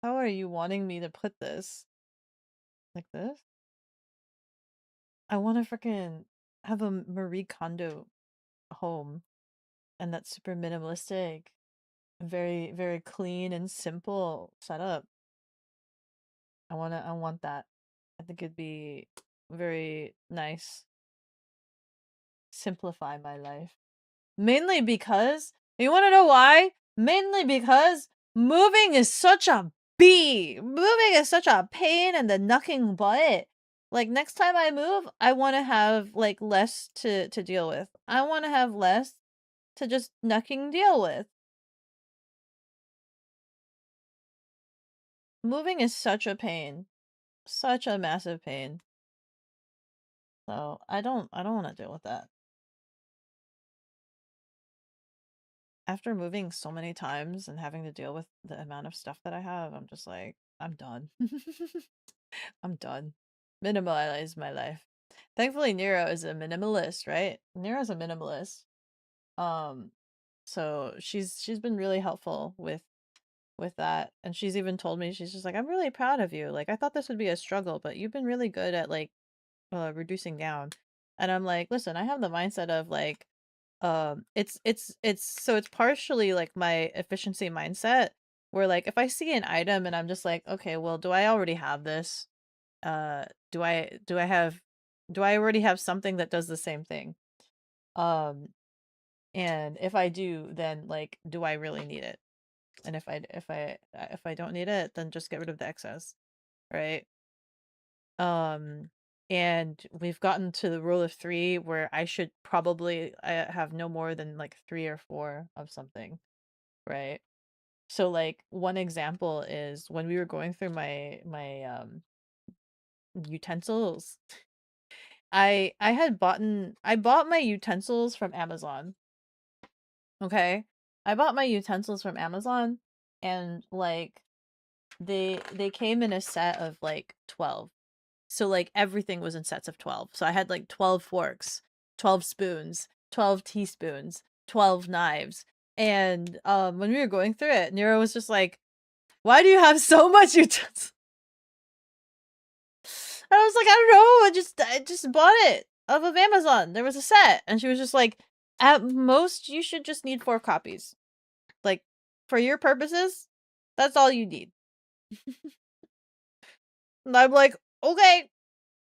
How are you wanting me to put this? Like this? I want to freaking have a Marie Kondo home, and that's super minimalistic, very very clean and simple setup. I want that. I think it'd be very nice. Simplify my life. Mainly because, you want to know why? Mainly because moving is such a moving is such a pain in the knucking butt. Like next time I move, I want to have like less to deal with. I want to have less to just nucking deal with. Moving is such a pain. Such a massive pain. So I don't want to deal with that. After moving so many times and having to deal with the amount of stuff that I have, I'm just like, I'm done. I'm done. Minimalize my life. Thankfully, Nero is a minimalist, right? Nero's a minimalist. So she's been really helpful with that, and she's even told me, she's just like, I'm really proud of you. Like I thought this would be a struggle, but you've been really good at like reducing down. And I'm like, listen, I have the mindset of like, it's partially like my efficiency mindset, where like if I see an item and I'm just like, okay, well, do I already have this? Do I already have something that does the same thing? And if I do, then like, do I really need it? And if I don't need it, then just get rid of the excess, right? And we've gotten to the rule of 3 where I should probably have no more than like 3 or 4 of something, right? So like one example is when we were going through my utensils, I bought my utensils from Amazon. Okay? I bought my utensils from Amazon, and like they came in a set of like 12. So like everything was in sets of 12. So I had like 12 forks, 12 spoons, 12 teaspoons, 12 knives. And when we were going through it, Nero was just like, "Why do you have so much utensils?" And I was like, "I don't know. I just bought it off of Amazon. There was a set." And she was just like, "At most you should just need 4 copies. Like for your purposes, that's all you need." And I'm like, "Okay.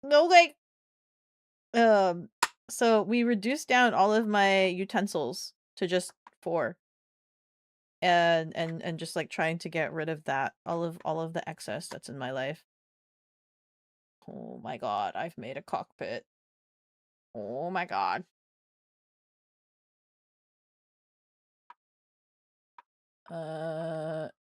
Okay." So we reduced down all of my utensils to just 4. And just like trying to get rid of that, all of the excess that's in my life. Oh my god, I've made a cockpit. Oh my god.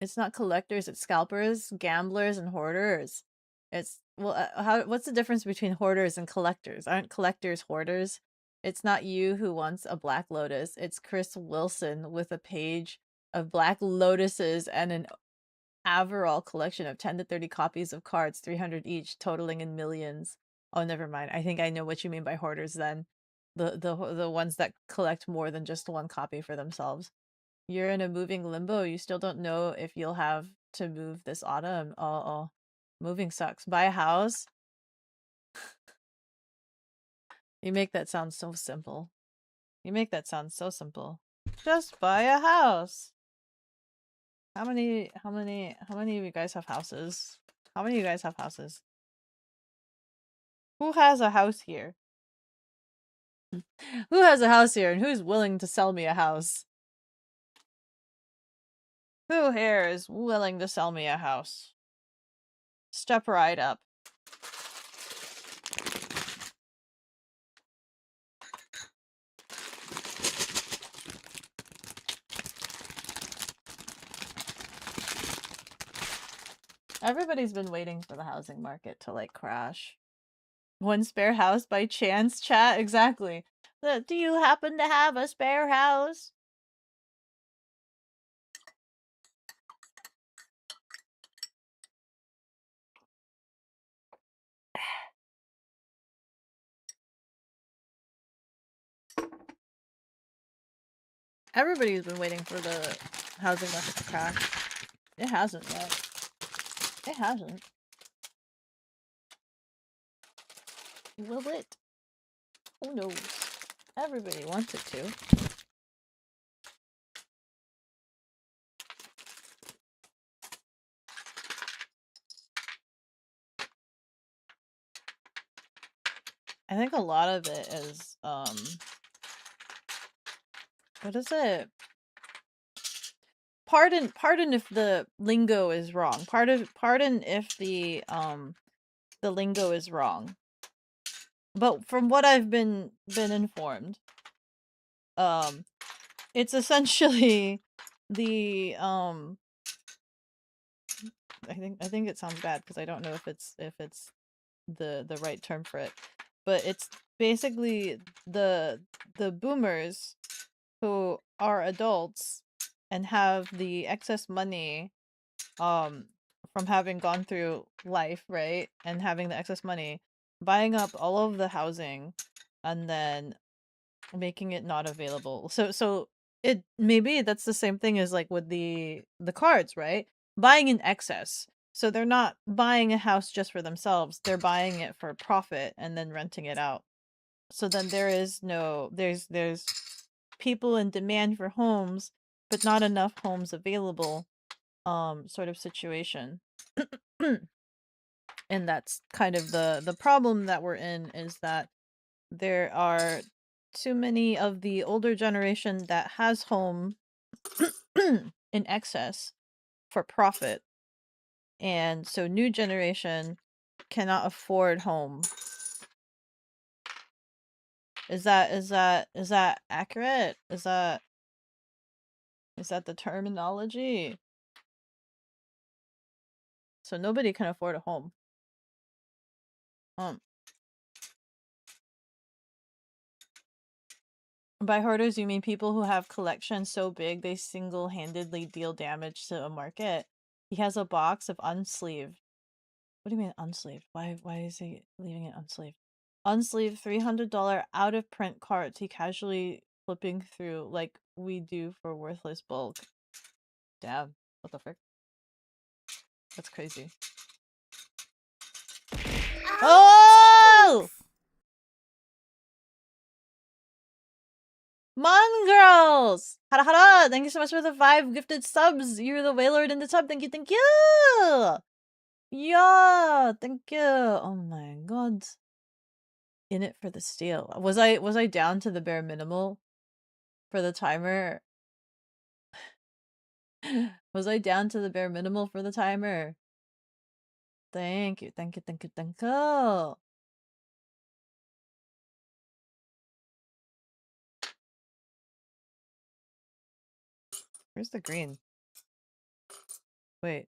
It's not collectors, it's scalpers, gamblers, and hoarders. It's well, what's the difference between hoarders and collectors? Aren't collectors hoarders? It's not you who wants a Black Lotus. It's Chris Wilson with a page of Black Lotuses and an overall collection of 10 to 30 copies of cards, 300 each, totaling in millions. Oh, never mind. I think I know what you mean by hoarders then. The ones that collect more than just one copy for themselves. You're in a moving limbo. You still don't know if you'll have to move this autumn. Oh. Moving sucks. Buy a house? You make that sound so simple. You make that sound so simple. Just buy a house. How many of you guys have houses? How many of you guys have houses? Who has a house here? Who has a house here and who's willing to sell me a house? Who here is willing to sell me a house? Step right up. Everybody's been waiting for the housing market to like crash. One spare house by chance, chat? Exactly. Do you happen to have a spare house? Everybody's been waiting for the housing market to crash. It hasn't yet. It hasn't. Will it? Who knows? Everybody wants it to. I think a lot of it is, what is it? Pardon if the lingo is wrong. Pardon if the the lingo is wrong. But from what I've been informed, it's essentially the I think it sounds bad because I don't know if it's the right term for it, but it's basically the boomers who are adults and have the excess money from having gone through life, right? And having the excess money, buying up all of the housing and then making it not available. So it maybe that's the same thing as like with the cards, right? Buying in excess. So they're not buying a house just for themselves. They're buying it for profit and then renting it out. So then there is no there's people in demand for homes, but not enough homes available sort of situation. And that's kind of the problem that we're in, is that there are too many of the older generation that has home in excess for profit, and so new generation cannot afford home. Is that accurate? Is that the terminology? So nobody can afford a home. By hoarders, you mean people who have collections so big they single-handedly deal damage to a market? He has a box of unsleeved. What do you mean unsleeved? Why is he leaving it unsleeved? Unsleeved $300 out-of-print cards he casually flipping through like we do for worthless bulk. Damn. What the frick? That's crazy. Oh! Mongrels! Hara hara! Thank you so much for the 5 gifted subs. You're the Wailord in the sub. Thank you, thank you! Yeah, thank you. Oh my god. In it for the steal. Was I down to the bare minimal for the timer? Was I down to the bare minimal for the timer? Thank you, thank you, thank you, thank you. Where's the green? Wait.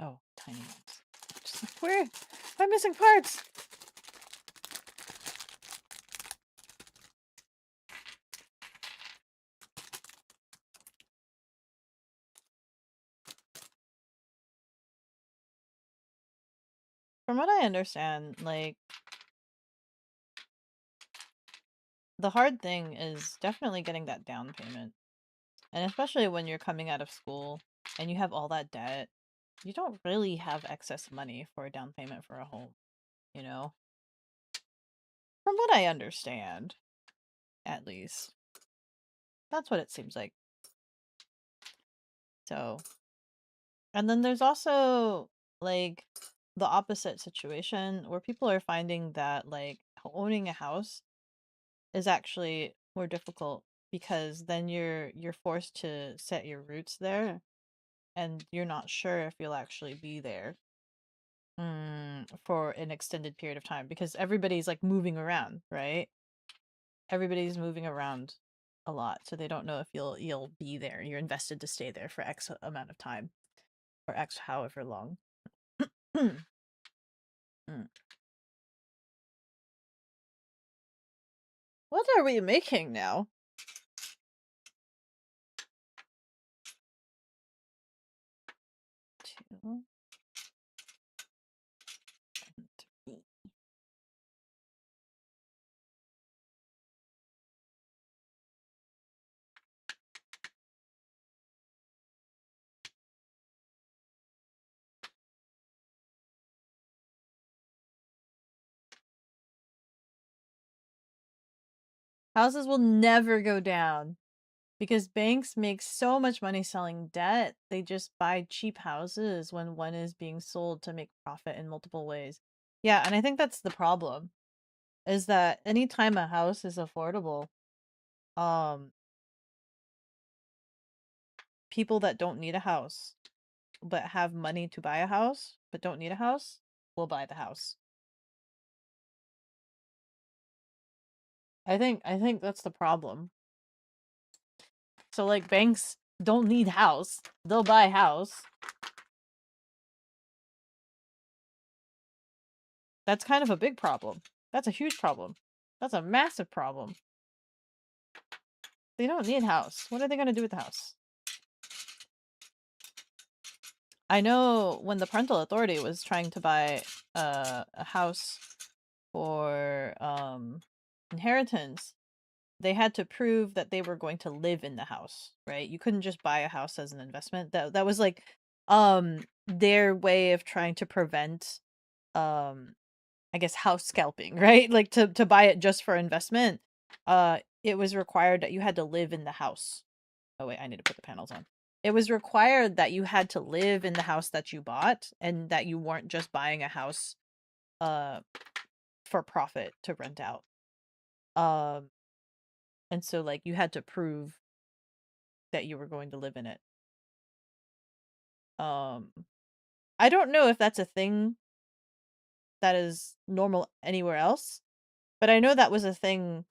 Oh, tiny ones. Just like, where? I'm missing parts! From what I understand, like, the hard thing is definitely getting that down payment. And especially when you're coming out of school and you have all that debt, you don't really have excess money for a down payment for a home, you know? From what I understand, at least. That's what it seems like. So, and then there's also, like, the opposite situation where people are finding that, like, owning a house is actually more difficult because then you're forced to set your roots there and you're not sure if you'll actually be there for an extended period of time because everybody's like moving around, right? Everybody's moving around a lot, so they don't know if you'll be there. You're invested to stay there for X amount of time or X however long. What are we making now? Two. And 3. Houses will never go down because banks make so much money selling debt. They just buy cheap houses when one is being sold to make profit in multiple ways. Yeah, and I think that's the problem. Is that anytime a house is affordable, people that don't need a house but have money to buy a house but don't need a house will buy the house. I think that's the problem. So like banks don't need house. They'll buy house. That's kind of a big problem. That's a huge problem. That's a massive problem. They don't need house. What are they going to do with the house? I know when the parental authority was trying to buy a house for inheritance, they had to prove that they were going to live in the house, right? You couldn't just buy a house as an investment. That was like their way of trying to prevent I guess house scalping, right? Like to buy it just for investment. It was required that you had to live in the house. Oh wait, I need to put the panels on. It was required that you had to live in the house that you bought and that you weren't just buying a house for profit to rent out. And so like you had to prove that you were going to live in it. I don't know if that's a thing that is normal anywhere else, but I know that was a thing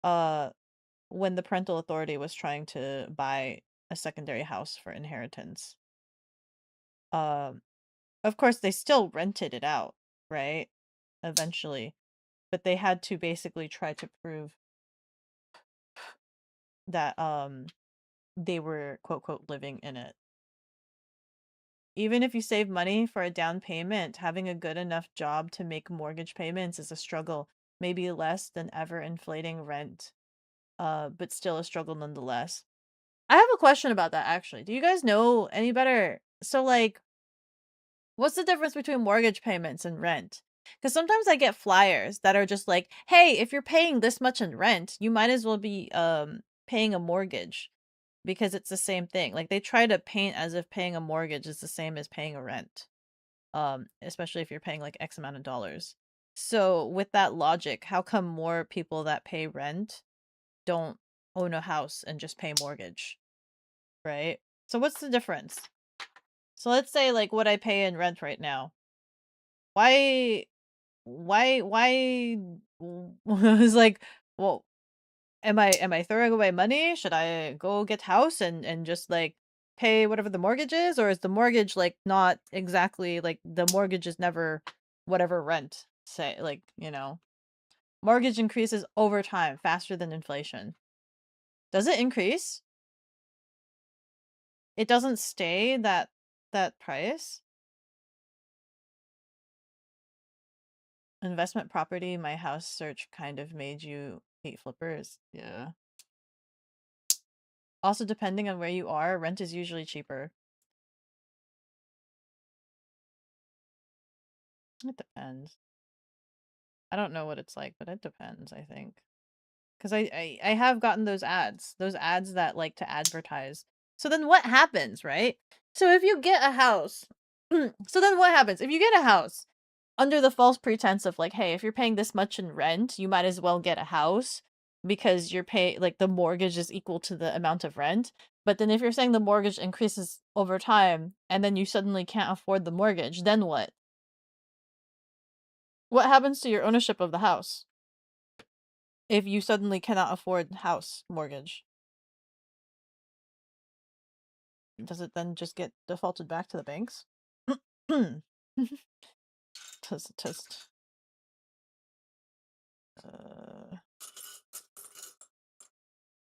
when the parental authority was trying to buy a secondary house for inheritance. Of course they still rented it out, right? Eventually. But they had to basically try to prove that they were quote quote living in it. Even if you save money for a down payment, having a good enough job to make mortgage payments is a struggle, maybe less than ever inflating rent. But still a struggle nonetheless. I have a question about that actually. Do you guys know any better? So like, what's the difference between mortgage payments and rent? Because sometimes I get flyers that are just like, hey, if you're paying this much in rent, you might as well be paying a mortgage because it's the same thing. Like they try to paint as if paying a mortgage is the same as paying a rent. Especially if you're paying like X amount of dollars. So with that logic, how come more people that pay rent don't own a house and just pay mortgage? Right? So what's the difference? So let's say like what I pay in rent right now. Why it's like, well, am I throwing away money? Should I go get house and just like pay whatever the mortgage is, or is the mortgage like not exactly like the mortgage is never whatever rent say, like, you know. Mortgage increases over time faster than inflation. Does it increase? It doesn't stay that price? Investment property, my house search kind of made you hate flippers. Yeah. Also, depending on where you are, rent is usually cheaper. It depends. I don't know what it's like, but it depends, I think. Because I have gotten those ads that like to advertise. So then what happens, right? So if you get a house, so then what happens? If you get a house under the false pretense of like, hey, if you're paying this much in rent, you might as well get a house because you're paying, like, the mortgage is equal to the amount of rent. But then if you're saying the mortgage increases over time and then you suddenly can't afford the mortgage, then what? What happens to your ownership of the house if you suddenly cannot afford house mortgage? Does it then just get defaulted back to the banks? Test.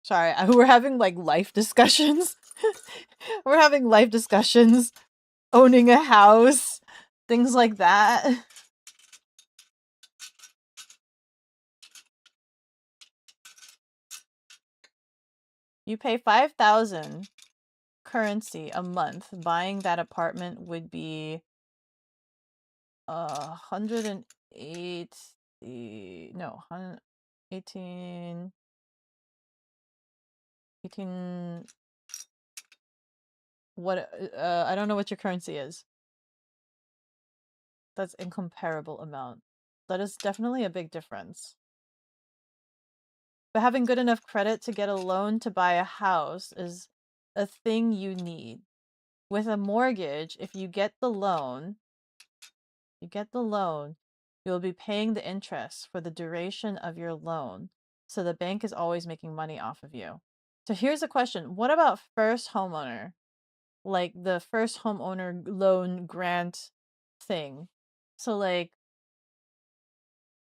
Sorry, we're having like life discussions. We're having life discussions, owning a house, things like that. You pay 5,000 currency a month. Buying that apartment would be 108. No, 18. What? I don't know what your currency is. That's incomparable amount. That is definitely a big difference. But having good enough credit to get a loan to buy a house is a thing you need. With a mortgage, if you get the loan, You get the loan, you will be paying the interest for the duration of your loan. So the bank is always making money off of you. So here's a question. What about first homeowner? Like the first homeowner loan grant thing. So like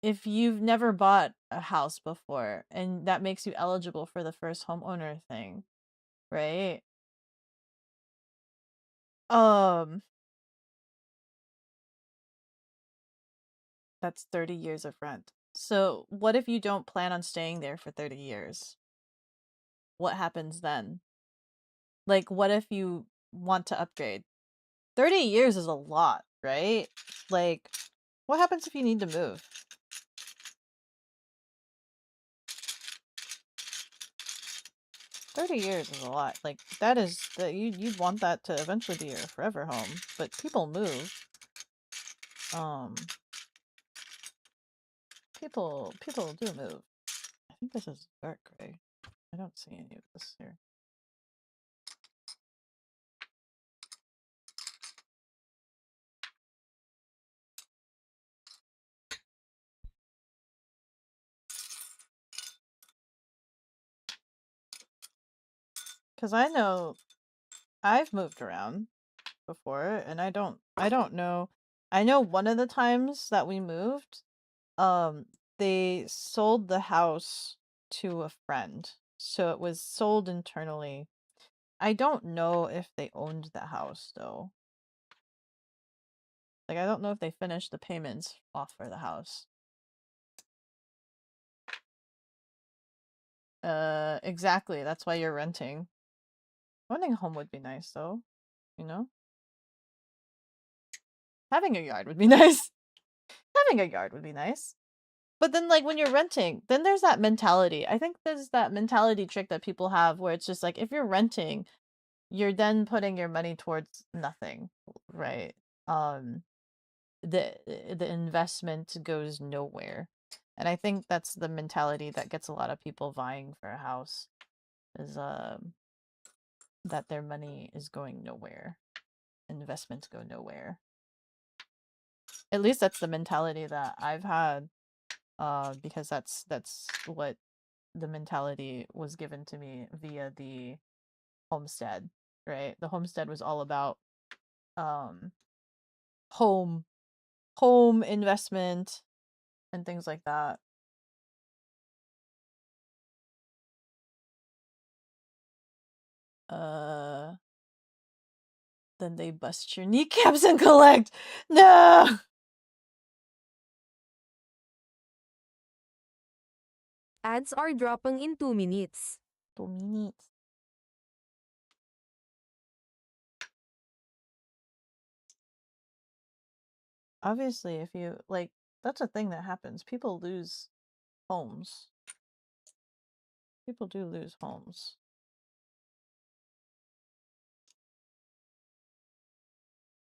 if you've never bought a house before and that makes you eligible for the first homeowner thing, right? That's 30 years of rent. So what if you don't plan on staying there for 30 years? What happens then? Like what if you want to upgrade? 30 years is a lot, right? Like what happens if you need to move? 30 years is a lot. Like that is that you'd want that to eventually be your forever home, but people move. People do move. I think this is dark gray. I don't see any of this here. Cuz I know I've moved around before and I don't know. I know one of the times that we moved, they sold the house to a friend. So it was sold internally. I don't know if they owned the house though. Like I don't know if they finished the payments off for the house. Exactly. That's why you're renting. Owning a home would be nice though, you know? Having a yard would be nice. Having a yard would be nice. But then like when you're renting, then there's that mentality. I think there's that mentality trick that people have where it's just like if you're renting, you're then putting your money towards nothing, right? The investment goes nowhere. And I think that's the mentality that gets a lot of people vying for a house is that their money is going nowhere. Investments go nowhere. At least that's the mentality that I've had, because that's what the mentality was given to me via the homestead, right? The homestead was all about home investment and things like that. Then they bust your kneecaps and collect. No. Ads are dropping in 2 minutes. 2 minutes. Obviously, if you like, that's a thing that happens. People lose homes. People do lose homes.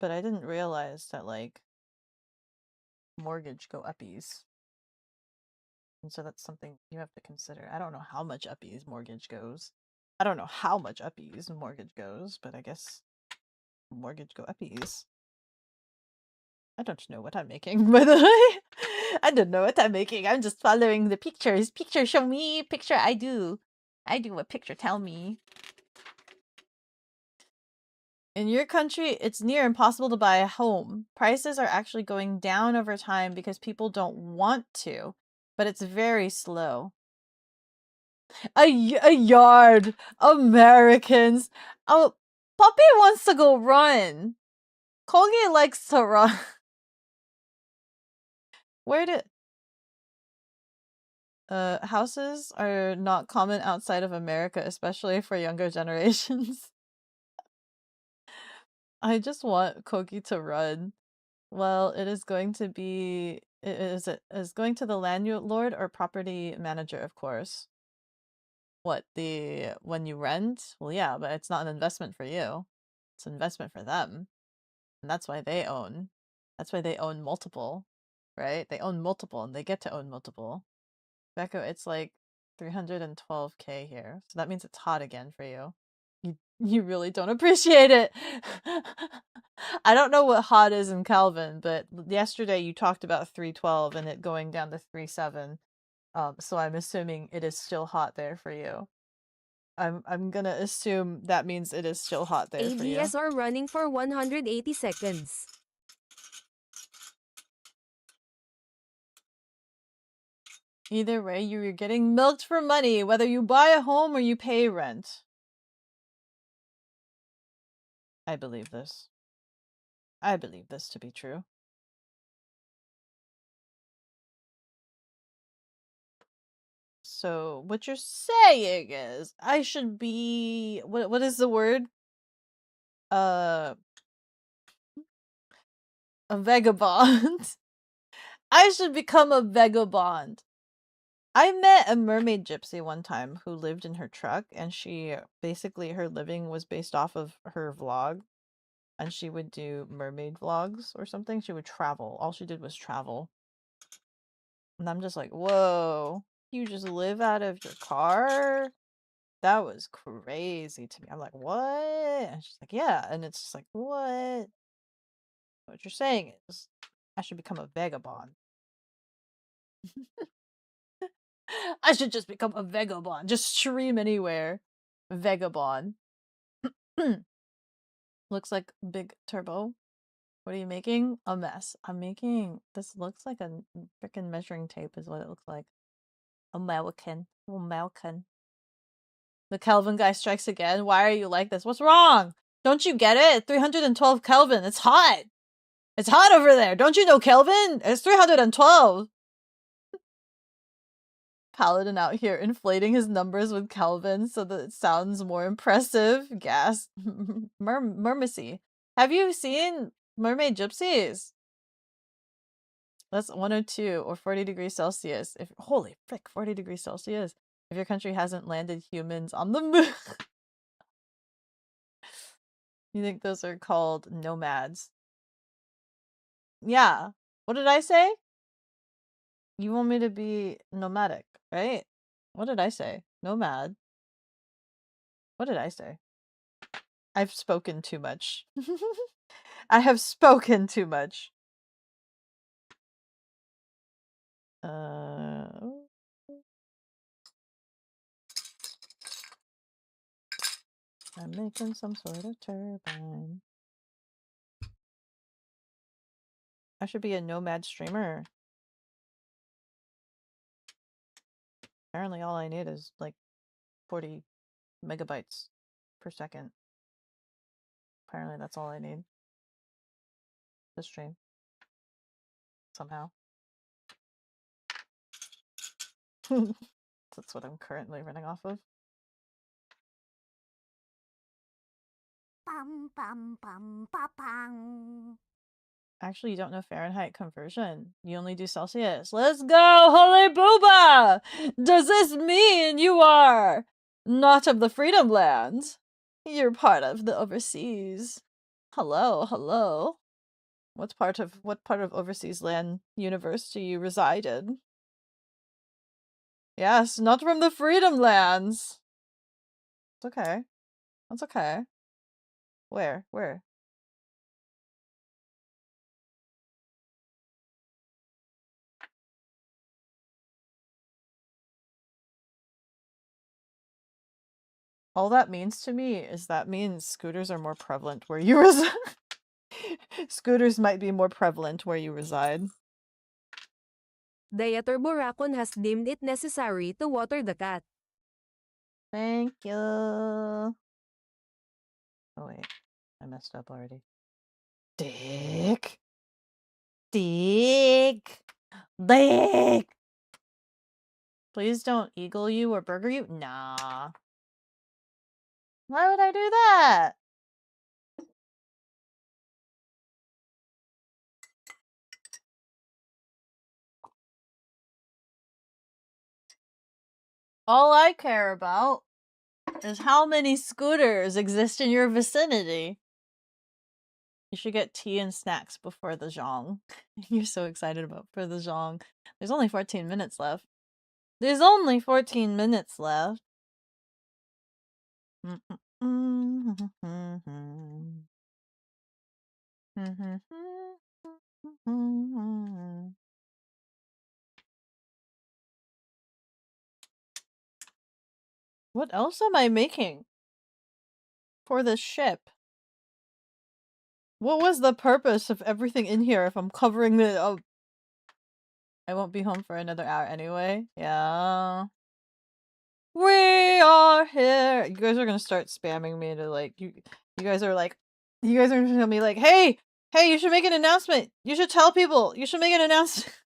But I didn't realize that like mortgage go uppies. And so that's something you have to consider. I don't know how much uppies mortgage goes. I don't know how much uppies mortgage goes, but I guess mortgage go uppies. I don't know what I'm making, by the way. I don't know what I'm making. I'm just following the pictures. Picture show me. Picture I do. I do what picture tell me. In your country, it's near impossible to buy a home. Prices are actually going down over time because people don't want to, but it's very slow. A yard. Americans. Oh, Puppy wants to go run. Kogi likes to run. Where did... houses are not common outside of America, especially for younger generations. I just want Kogi to run. Well, it is going to be... Is going to the landlord or property manager, of course. What, when you rent? Well, yeah, but it's not an investment for you. It's an investment for them. And that's why they own. That's why they own multiple, right? They own multiple and they get to own multiple. Beko, it's like 312k here. So that means it's hot again for you. You really don't appreciate it. I don't know what hot is in Kelvin, but yesterday you talked about 312 and it going down to 37. So I'm assuming it is still hot there for you. I'm gonna assume that means it is still hot there for you. ADS are running for 180 seconds. Either way, you're getting milked for money, whether you buy a home or you pay rent. I believe this. I believe this to be true. So what you're saying is I should be what is the word? A vagabond. I should become a vagabond. I met a mermaid gypsy one time who lived in her truck, and she basically her living was based off of her vlog, and she would do mermaid vlogs or something. She would travel. All she did was travel. And I'm just like, whoa, you just live out of your car? That was crazy to me. I'm like, what? And she's like, yeah. And it's just like, what? What you're saying is I should become a vagabond. I should just become a vagabond. Just stream anywhere. Vagabond. Looks like Big Turbo. What are you making? A mess. I'm making... This looks like a freaking measuring tape is what it looks like. American. American. The Kelvin guy strikes again. Why are you like this? What's wrong? Don't you get it? 312 Kelvin. It's hot. It's hot over there. Don't you know Kelvin? It's 312. Paladin out here inflating his numbers with Kelvin so that it sounds more impressive. Gas. Mermacy. Have you seen Mermaid Gypsies? That's 102 or 40 degrees Celsius. If holy frick, 40 degrees Celsius. If your country hasn't landed humans on the moon. You think those are called nomads? Yeah. What did I say? You want me to be nomadic, right? What did I say? Nomad. What did I say? I've spoken too much. I have spoken too much. I'm making some sort of turbine. I should be a nomad streamer. Apparently all I need is like 40 megabytes per second. Apparently that's all I need to stream. Somehow. That's what I'm currently running off of. Actually, you don't know Fahrenheit conversion. You only do Celsius. Let's go, holy booba! Does this mean you are not of the Freedom Lands? You're part of the overseas. Hello, hello. What part of overseas land universe do you reside in? Yes, not from the Freedom Lands. It's okay. That's okay. Where? Where? All that means to me is that means scooters are more prevalent where you reside. Scooters might be more prevalent where you reside. Diaturbo Raccoon has deemed it necessary to water the cat. Thank you. Oh wait, I messed up already. Dick. Dick. Dick. Please don't eagle you or burger you. Nah. Why would I do that? All I care about is how many scooters exist in your vicinity. You should get tea and snacks before the zhong. You're so excited about for the zhong. There's only 14 minutes left. There's only 14 minutes left. What else am I making for this ship? What was the purpose of everything in here if I'm covering the... Oh, I won't be home for another hour anyway. Yeah. We are here. You guys are gonna start spamming me to like... You guys are like... You guys are gonna tell me like, hey! Hey, you should make an announcement! You should tell people! You should make an announcement!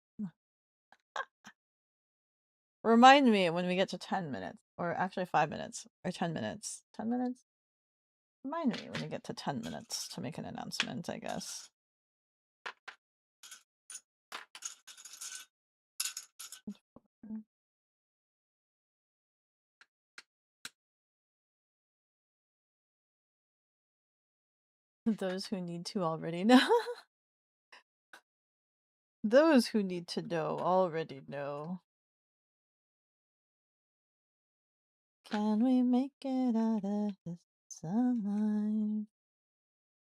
Remind me when we get to 10 minutes. Or actually 5 minutes. Or 10 minutes. 10 minutes? Remind me when we get to 10 minutes to make an announcement, I guess. Those who need to already know. Those who need to know already know. Can we make it out of this alive?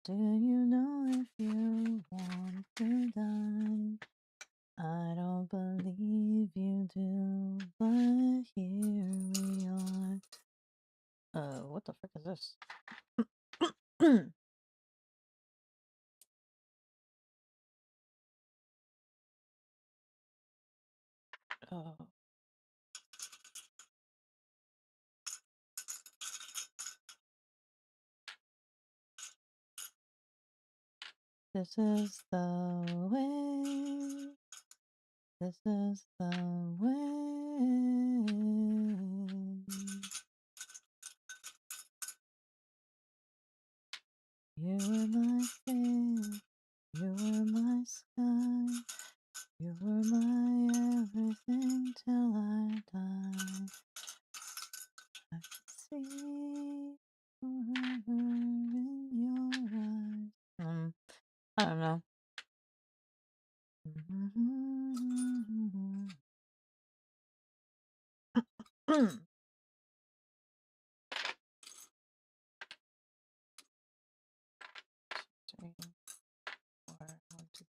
Do you know if you want to die? I don't believe you do, but here we are. What the frick is this? Oh. This is the way. This is the way. You were my face. You were my sky. You were my everything till I die. I can see forever in your eyes. I don't know. Three, four, one, two.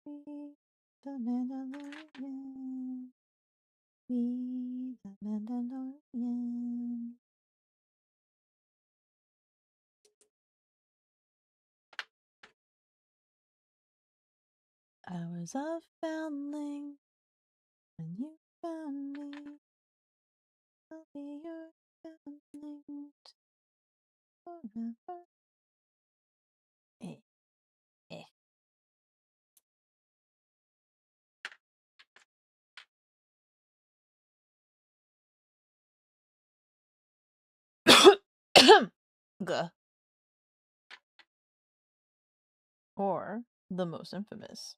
We the Mandalorian. We the Mandalorian. I was a foundling when you found me. I'll be your foundling forever. Eh, eh. Gah. Or the most infamous.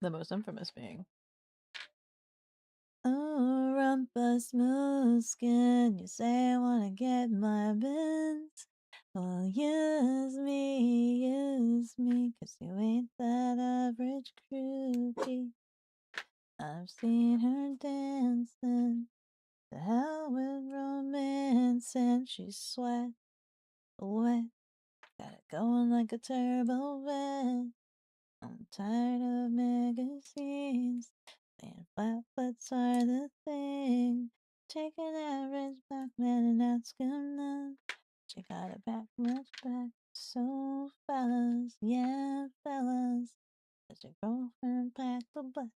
The most infamous being. Oh, rumpus smooth skin. You say I wanna get my bins. Well, use me, 'cause you ain't that average groupie. I've seen her dancing. The hell with romance, and she's wet. Got it going like a turbo vet. I'm tired of magazines. And flatbutts are the thing. Take an average black man and ask him that. She got it back, much back. So fellas, yeah, fellas. Does your girlfriend pack the butt?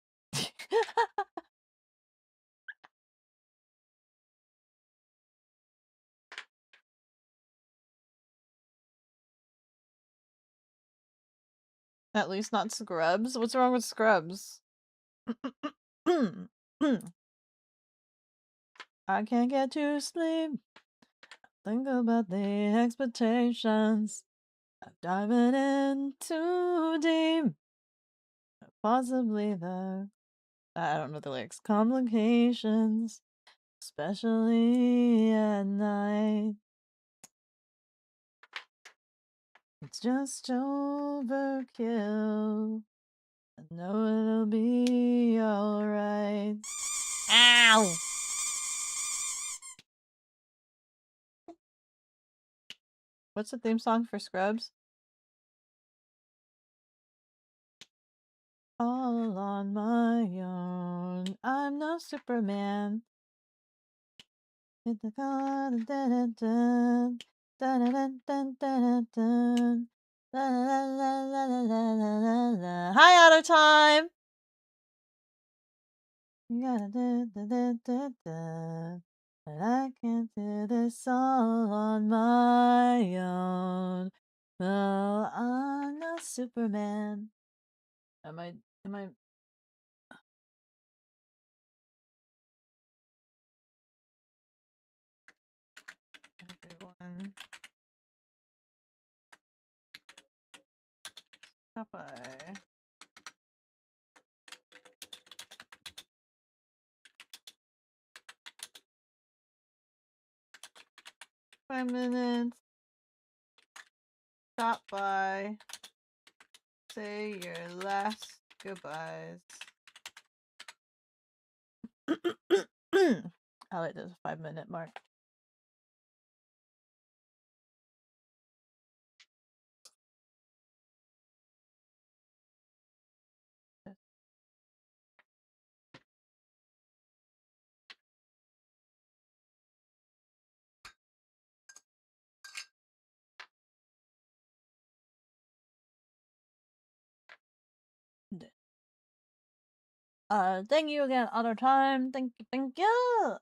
At least not Scrubs. What's wrong with Scrubs? I can't get to sleep. Think about the expectations of diving in too deep. Possibly the... I don't know the lyrics. Complications. Especially at night. It's just overkill. I know it'll be alright. Ow! What's the theme song for Scrubs? All on my own. I'm no Superman. Hit the car, dun, dun, dun, dun, dun, dun, dun, dun, la, la, la, la, la, la, la, la. Hi, Auto Time! You gotta do, da, da, da, da. But I can't do this all on my own. Well, I'm not Superman. Am I? Everyone. Bye. 5 minutes. Stop by. Say your last goodbyes. I like this 5-minute mark. Thank you again, Other Time. Thank you.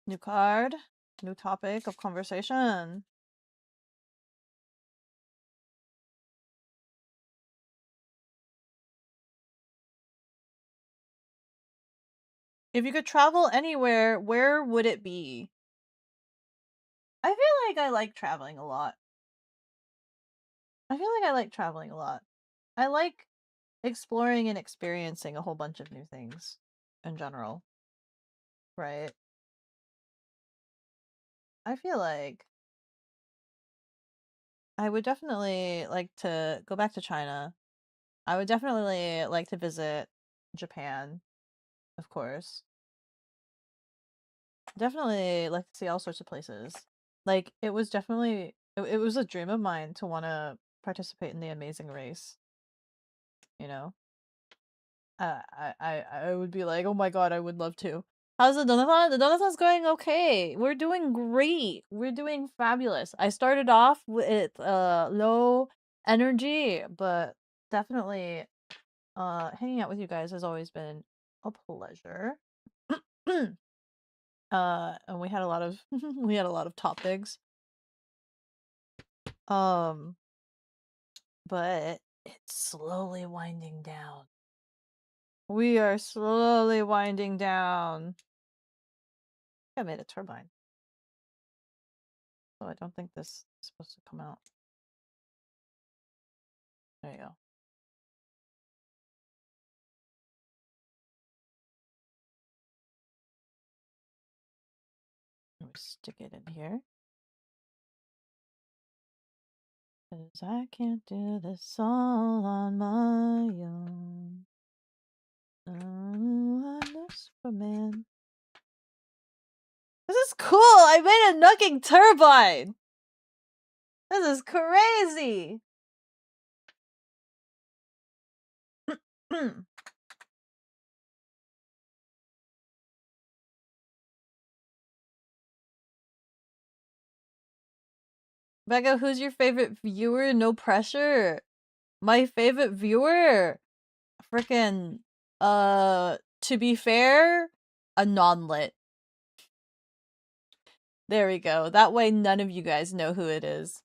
New card, new topic of conversation. If you could travel anywhere, where would it be? I feel like I like traveling a lot. I like exploring and experiencing a whole bunch of new things in general. Right? I feel like I would definitely like to go back to China. I would definitely like to visit Japan, of course. Definitely like to see all sorts of places. Like it was definitely it was a dream of mine to want to participate in the Amazing Race. You know, I would be like, oh my god, I would love to. How's the donathon? The donathon's going okay. We're doing great. We're doing fabulous. I started off with low energy, but definitely hanging out with you guys has always been a pleasure. And we had a lot of we had a lot of topics. But it's slowly winding down. We are slowly winding down. I made a turbine. So I don't think this is supposed to come out. There you go. Let me stick it in here. 'Cause I can't do this all on my own. Oh, I'm no Superman. This is cool! I made a nugging turbine! This is crazy! Becca, who's your favorite viewer? No pressure. My favorite viewer? Frickin', to be fair, a non-lit. There we go. That way none of you guys know who it is.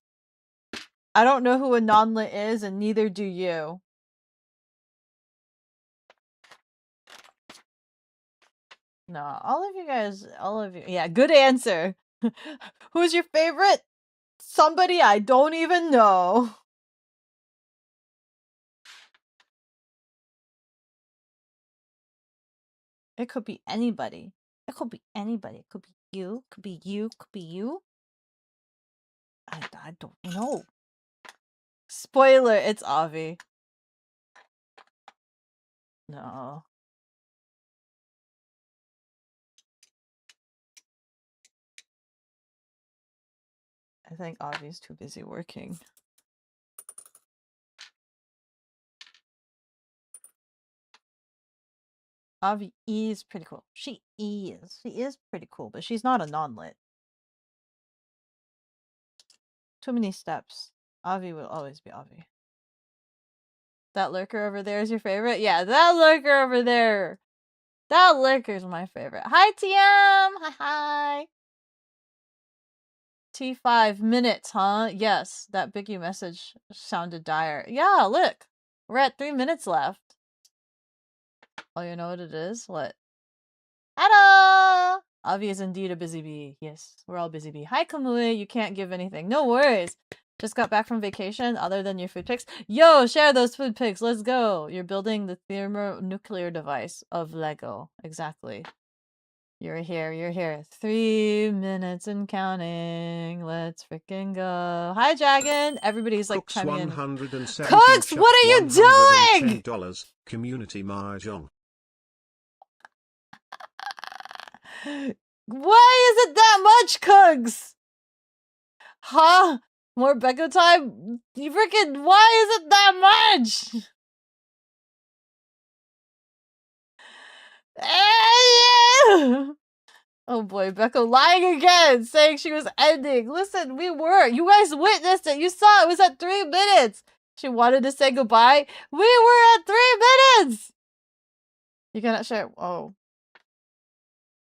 I don't know who a non-lit is, and neither do you. No, all of you guys, yeah, good answer. Who's your favorite? Somebody I don't even know. It could be anybody. It could be anybody. It could be you. Could be you. Could be you. I don't know. Spoiler, it's Avi. No. I think Avi's too busy working. Avi is pretty cool. She is. She is pretty cool, but she's not a non-lit. Too many steps. Avi will always be Avi. That lurker over there is your favorite? Yeah, that lurker over there. That lurker's my favorite. Hi, TM! Hi. T5 minutes, huh? Yes, that Biggie message sounded dire. Yeah, look. We're at 3 minutes left. Oh, you know what it is? What? Hello! Avi is indeed a busy bee. Yes, we're all busy bee. Hi, Kamui. You can't give anything. No worries. Just got back from vacation, other than your food pics. Yo, share those food pics. Let's go. You're building the thermonuclear device of Lego. Exactly. You're here. You're here. 3 minutes and counting. Let's freaking go. Hi, Dragon. Everybody's like Cooks chiming in. 117 Cooks, what are you doing? $110 community mahjong. Why is it that much, Cooks? Huh? More Beko time? You freaking, why is it that much? Oh boy, Beko lying again, saying she was ending. Listen, we were. You guys witnessed it. You saw it was at 3 minutes. She wanted to say goodbye. We were at 3 minutes. You cannot share. Oh.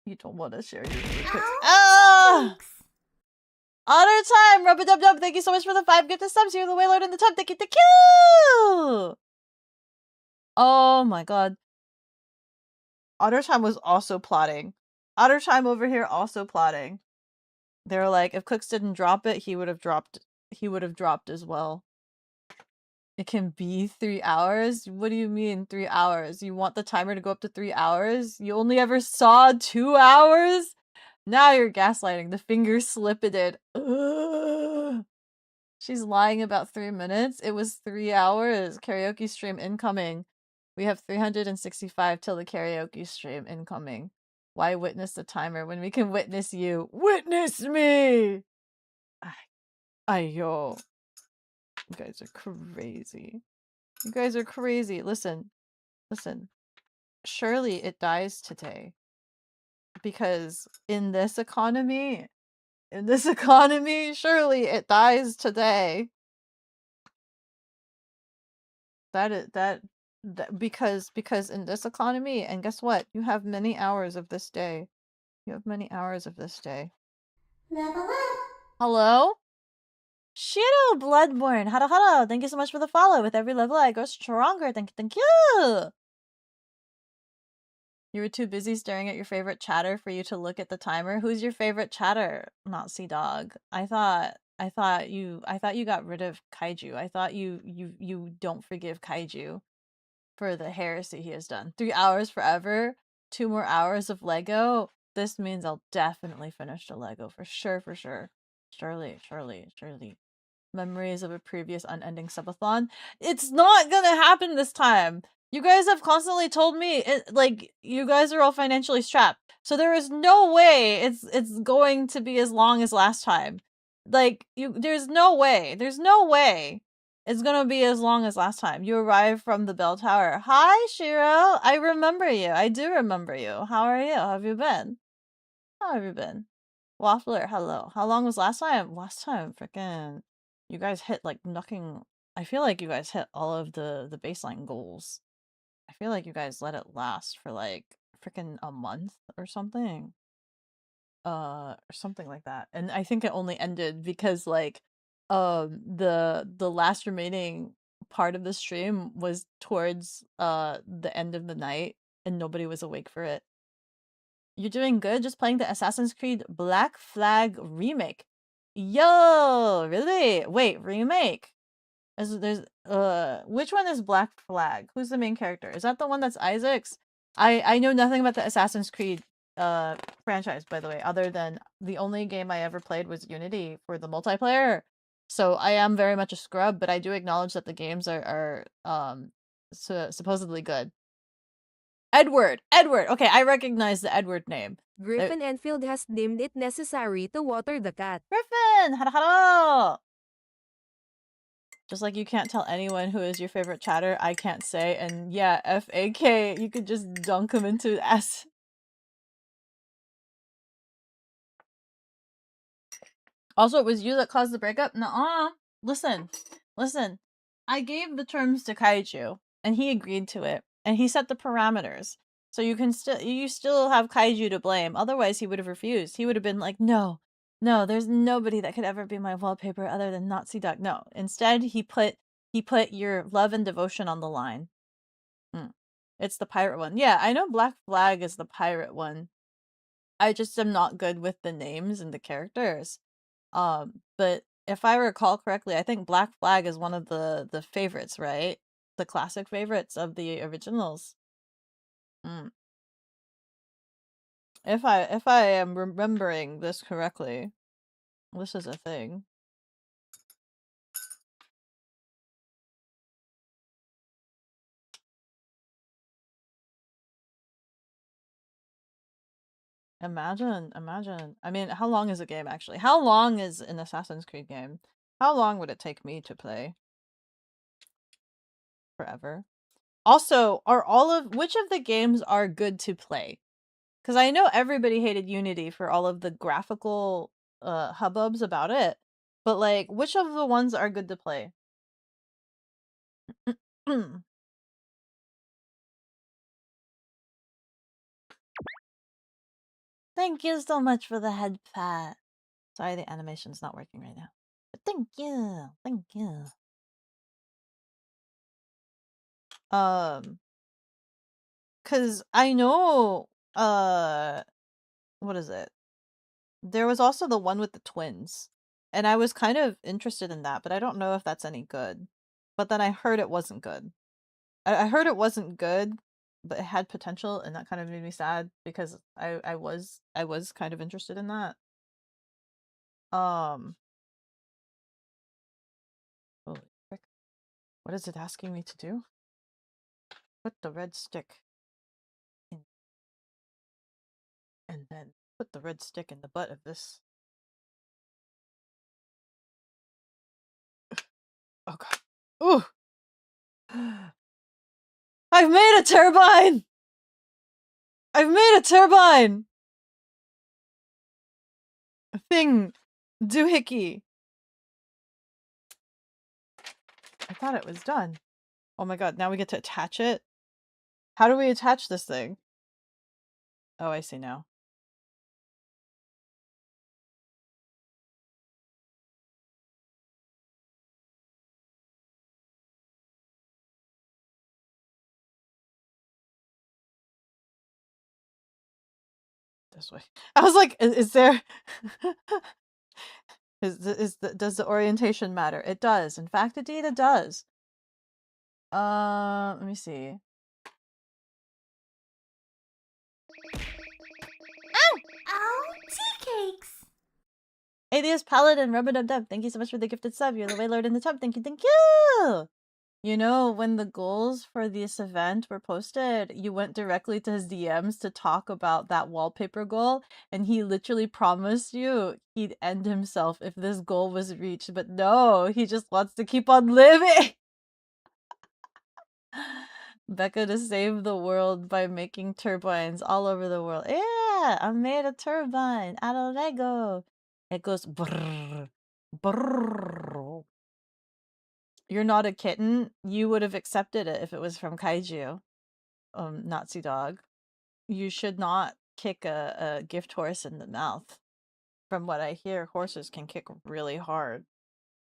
You don't want to share your secrets. Ah! Honor time! Rub a dub dub. Thank you so much for the 5 gifted subs. You're the waylord in the tub. Thank you, thank you! Oh my god. Otter Time was also plotting. Otter Time over here also plotting. They were like, if Cooks didn't drop it, he would have dropped as well. It can be 3 hours? What do you mean 3 hours? You want the timer to go up to 3 hours? You only ever saw 2 hours? Now you're gaslighting. The finger slipped it. Ugh. She's lying about 3 minutes. It was 3 hours. Karaoke stream incoming. We have 365 till the karaoke stream incoming. Why witness the timer when we can witness you? Witness me! Ayo. You guys are crazy. You guys are crazy. Listen. Listen. Surely it dies today. Because in this economy, surely it dies today. Because in this economy, and guess what? You have many hours of this day. You have many hours of this day. Level up. Hello? Shiro Bloodborne. Hello. Thank you so much for the follow. With every level, I grow stronger. Thank you. You were too busy staring at your favorite chatter for you to look at the timer. Who's your favorite chatter? Not Sea Dog. I thought you got rid of Kaiju. I thought you don't forgive Kaiju for the heresy he has done. 3 hours forever. 2 more hours of Lego. This means I'll definitely finish the Lego for sure. Surely. Memories of a previous unending subathon. It's not gonna happen this time. You guys have constantly told me you guys are all financially strapped. So there is no way it's going to be as long as last time. There's no way. There's no way it's gonna be as long as last time. You arrived from the bell tower. Hi, Shiro. I remember you. I do remember you. How are you? How have you been? How have you been? Waffler, hello. How long was last time? Last time, frickin'. You guys hit knocking. I feel like you guys hit all of the baseline goals. I feel like you guys let it last for frickin' a month or something. Or something like that. And I think it only ended because the last remaining part of the stream was towards the end of the night and nobody was awake for it. You're doing good, just playing the Assassin's Creed Black Flag remake. Yo, really? Wait, remake? Which one is Black Flag? Who's the main character? Is that the one that's Isaac's? I know nothing about the Assassin's Creed franchise, by the way, other than the only game I ever played was Unity for the multiplayer. So I am very much a scrub, but I do acknowledge that the games are supposedly good. Edward! Okay, I recognize the Edward name. Griffin Enfield has deemed it necessary to water the cat. Griffin! Hara hara! Just like you can't tell anyone who is your favorite chatter, I can't say, and yeah, FAK, you could just dunk him into S. Also, it was you that caused the breakup? Nuh-uh. Listen. I gave the terms to Kaiju, and he agreed to it, and he set the parameters. So you still have Kaiju to blame. Otherwise, he would have refused. He would have been like, no, there's nobody that could ever be my wallpaper other than Nazi Duck. No. Instead, he put your love and devotion on the line. It's the pirate one. Yeah, I know Black Flag is the pirate one. I just am not good with the names and the characters. But if I recall correctly, I think Black Flag is one of the favorites, right? The classic favorites of the originals. If I am remembering this correctly, this is a thing. Imagine. I mean, how long is a game actually? How long is an Assassin's Creed game? How long would it take me to play? Forever. Also, which of the games are good to play? Because I know everybody hated Unity for all of the graphical hubbubs about it, but like, which of the ones are good to play? Thank you so much for the head pat. Sorry, the animation's not working right now. But thank you. Cause I know, what is it? There was also the one with the twins, and I was kind of interested in that, but I don't know if that's any good. But then I heard it wasn't good. I heard it wasn't good, but it had potential, and that kind of made me sad because I was kind of interested in that. Holy frick. What is it asking me to do? Put the red stick in, and then put the red stick in the butt of this. Oh god. Ooh! I've made a turbine! A thing! Doohickey! I thought it was done. Oh my god, now we get to attach it? How do we attach this thing? Oh, I see now. This way. I was like, is there... does the orientation matter? It does. In fact, indeed, it does. Let me see. Oh, tea cakes! Alias Paladin, Rub-a-dub-dub, thank you so much for the gifted sub. You're the way lord in the tub. Thank you! You know, when the goals for this event were posted, you went directly to his DMs to talk about that wallpaper goal, and he literally promised you he'd end himself if this goal was reached, but no, he just wants to keep on living! Beko to save the world by making turbines all over the world. Yeah, I made a turbine out of Lego. It goes brrr, brrr. You're not a kitten. You would have accepted it if it was from Kaiju. Nazi dog. You should not kick a gift horse in the mouth. From what I hear, horses can kick really hard.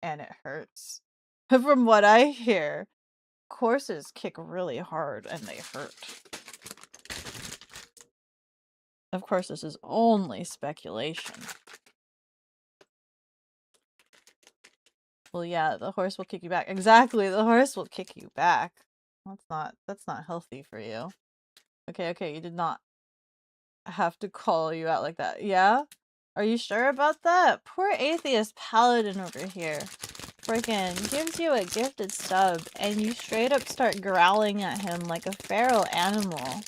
And it hurts. From what I hear, horses kick really hard and they hurt. Of course, this is only speculation. Well, yeah, the horse will kick you back. Exactly, the horse will kick you back. That's not healthy for you. Okay, you did not have to call you out like that. Yeah? Are you sure about that? Poor atheist paladin over here. Freaking gives you a gifted sub and you straight up start growling at him like a feral animal.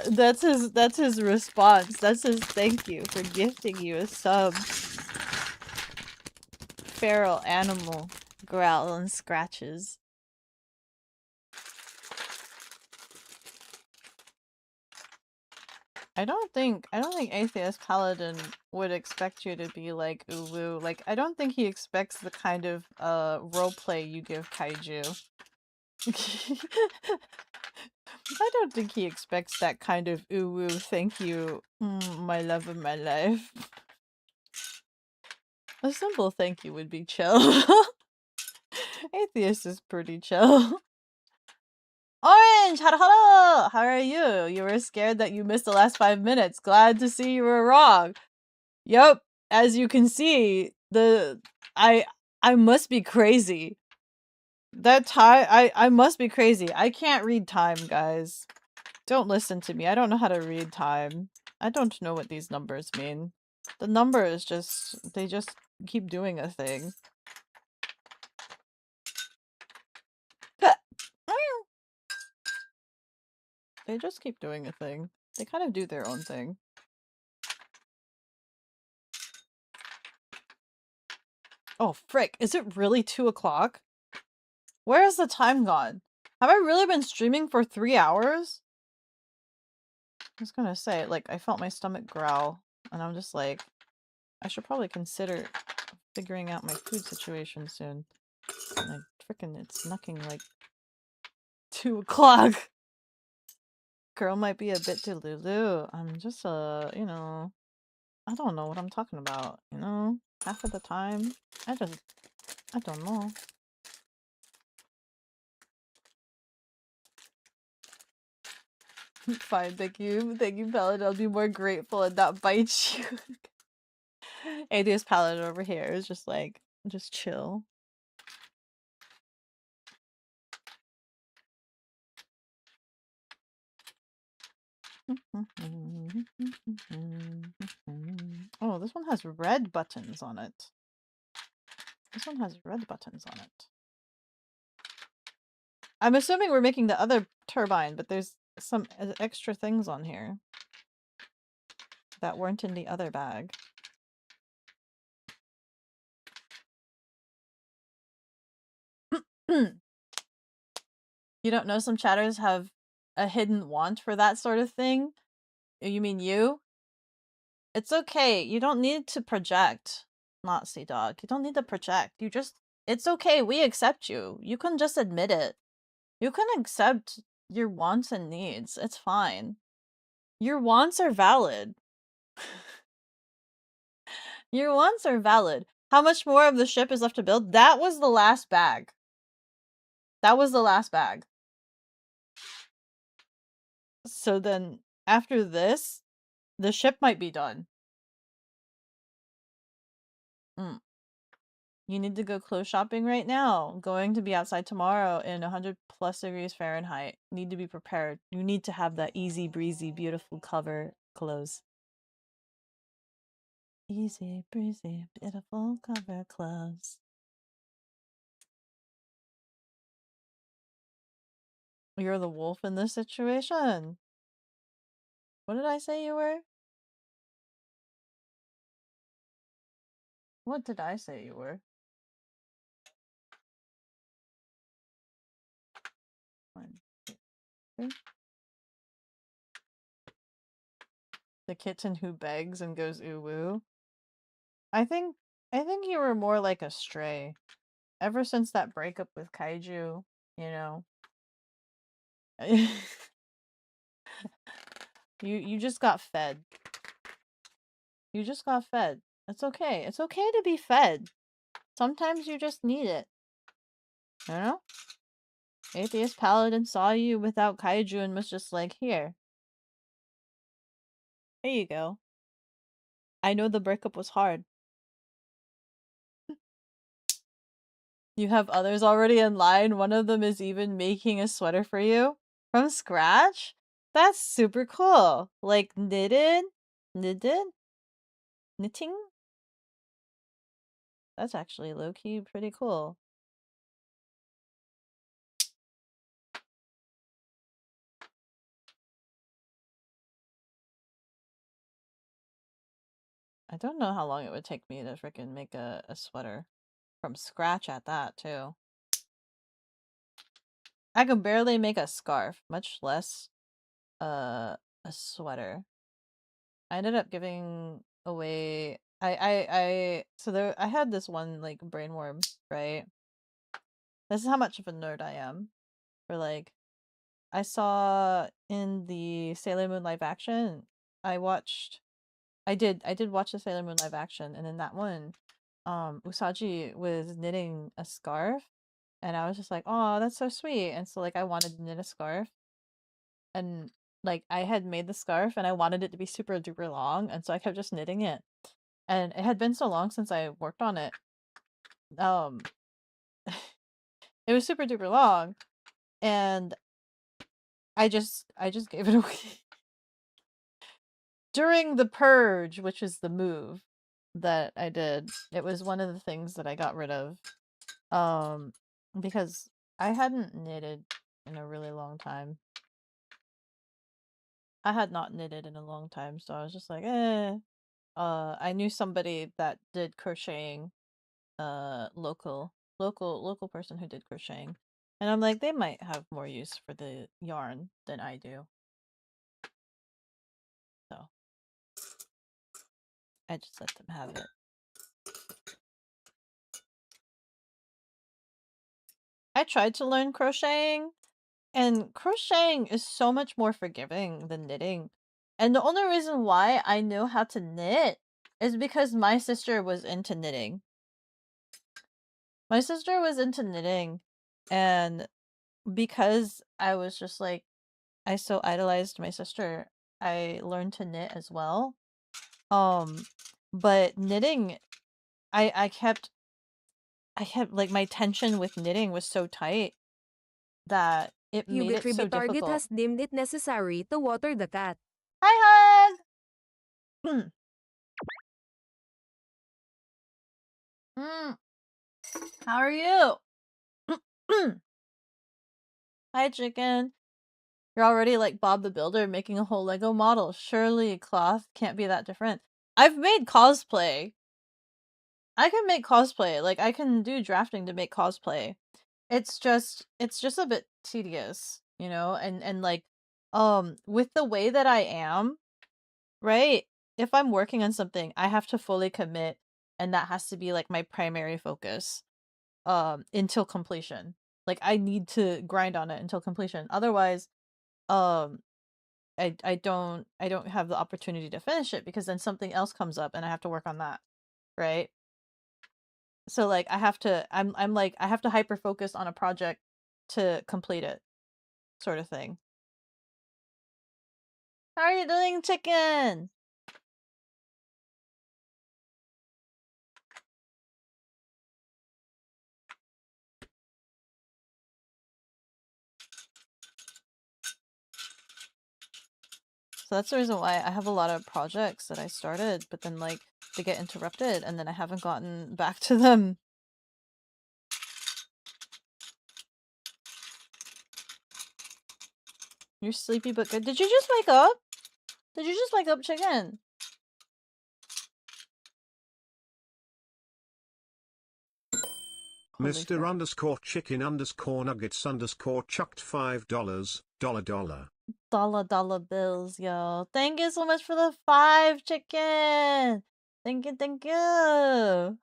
That's his response. That's his thank you for gifting you a sub. Feral animal growl and scratches. I don't think Atheist Paladin would expect you to be like uwu. Like I don't think he expects the kind of roleplay you give kaiju. I don't think he expects that kind of uwu, thank you, my love of my life. A simple thank you would be chill. Atheist is pretty chill. Orange, hello! How are you? You were scared that you missed the last 5 minutes. Glad to see you were wrong. Yup, as you can see, I must be crazy. That time, I must be crazy. I can't read time, guys. Don't listen to me. I don't know how to read time. I don't know what these numbers mean. The numbers they just keep doing a thing. They just keep doing a thing. They kind of do their own thing. Oh, frick. Is it really 2 o'clock? Where is the time gone? Have I really been streaming for 3 hours? I was gonna say, like, I felt my stomach growl, and I'm just like, I should probably consider figuring out my food situation soon. Like, frickin' it's knocking like 2 o'clock. Girl might be a bit delulu. I'm just, you know, I don't know what I'm talking about, you know? Half of the time, I don't know. Fine, thank you, Paladin. I'll be more grateful and not bite you. Atheist Paladin over here is just like, just chill. Oh, this one has red buttons on it. This one has red buttons on it. I'm assuming we're making the other turbine, but there's some extra things on here that weren't in the other bag. You don't know some chatters have a hidden want for that sort of thing? You mean you? It's okay. You don't need to project. Nazi dog. You don't need to project. It's okay. We accept you. You can just admit it. You can accept your wants and needs. It's fine. Your wants are valid. Your wants are valid. How much more of the ship is left to build? That was the last bag. That was the last bag. So then, after this, the ship might be done. You need to go clothes shopping right now. Going to be outside tomorrow in 100+ degrees Fahrenheit. Need to be prepared. You need to have that easy breezy, beautiful cover clothes. Easy breezy, beautiful cover clothes. You're the wolf in this situation. What did I say you were? What did I say you were? One, two, three. The kitten who begs and goes ooh woo. I think you were more like a stray. Ever since that breakup with Kaiju, you know. You just got fed. You just got fed. It's okay. It's okay to be fed. Sometimes you just need it. You know? Atheist Paladin saw you without Kaiju and was just like, here. Here you go. I know the breakup was hard. You have others already in line. One of them is even making a sweater for you. From scratch? That's super cool. Like knitting? Knitting? That's actually low-key pretty cool. I don't know how long it would take me to freaking make a sweater. From scratch at that, too. I can barely make a scarf, much less a sweater. I ended up giving away I had this one like brainworm, right? This is how much of a nerd I am. For like I saw in the Sailor Moon live action, I did watch the Sailor Moon live action, and in that one, Usagi was knitting a scarf, and I was just like, "Oh, that's so sweet." And so like I wanted to knit a scarf, and like I had made the scarf and I wanted it to be super duper long, and so I kept just knitting it. And it had been so long since I worked on it. It was super duper long, and I just gave it away. During the purge, which is the move that I did, it was one of the things that I got rid of. Because I hadn't knitted in a really long time. I had not knitted in a long time, so I was just like, eh. I knew somebody that did crocheting, local person who did crocheting. And I'm like, they might have more use for the yarn than I do. So I just let them have it. I tried to learn crocheting, and crocheting is so much more forgiving than knitting. And the only reason why I know how to knit is because my sister was into knitting. My sister was into knitting, and because I was just like, I so idolized my sister, I learned to knit as well. But knitting, I kept like my tension with knitting was so tight that it made it so Target difficult. has deemed it necessary to water the cat. Hi, Hug! How are you? Hi, chicken. You're already like Bob the Builder making a whole Lego model. Surely cloth can't be that different. I've made cosplay. I can make cosplay. Like, I can do drafting to make cosplay. It's just a bit tedious, you know? And like, with the way that I am, right? If I'm working on something, I have to fully commit, and that has to be like my primary focus, until completion. Like, I need to grind on it until completion. Otherwise, I don't have the opportunity to finish it, because then something else comes up and I have to work on that, right? So like I have to I'm like I have to hyper focus on a project to complete it, sort of thing. How are you doing, chicken? So that's the reason why I have a lot of projects that I started, but then like they get interrupted and then I haven't gotten back to them. You're sleepy but good. Did you just wake up? Did you just wake up, chicken? Holy Mr. crap. underscore chicken underscore nuggets underscore chucked $5, $. Dollar bills, yo. Thank you so much for the 5, chicken. Thank you.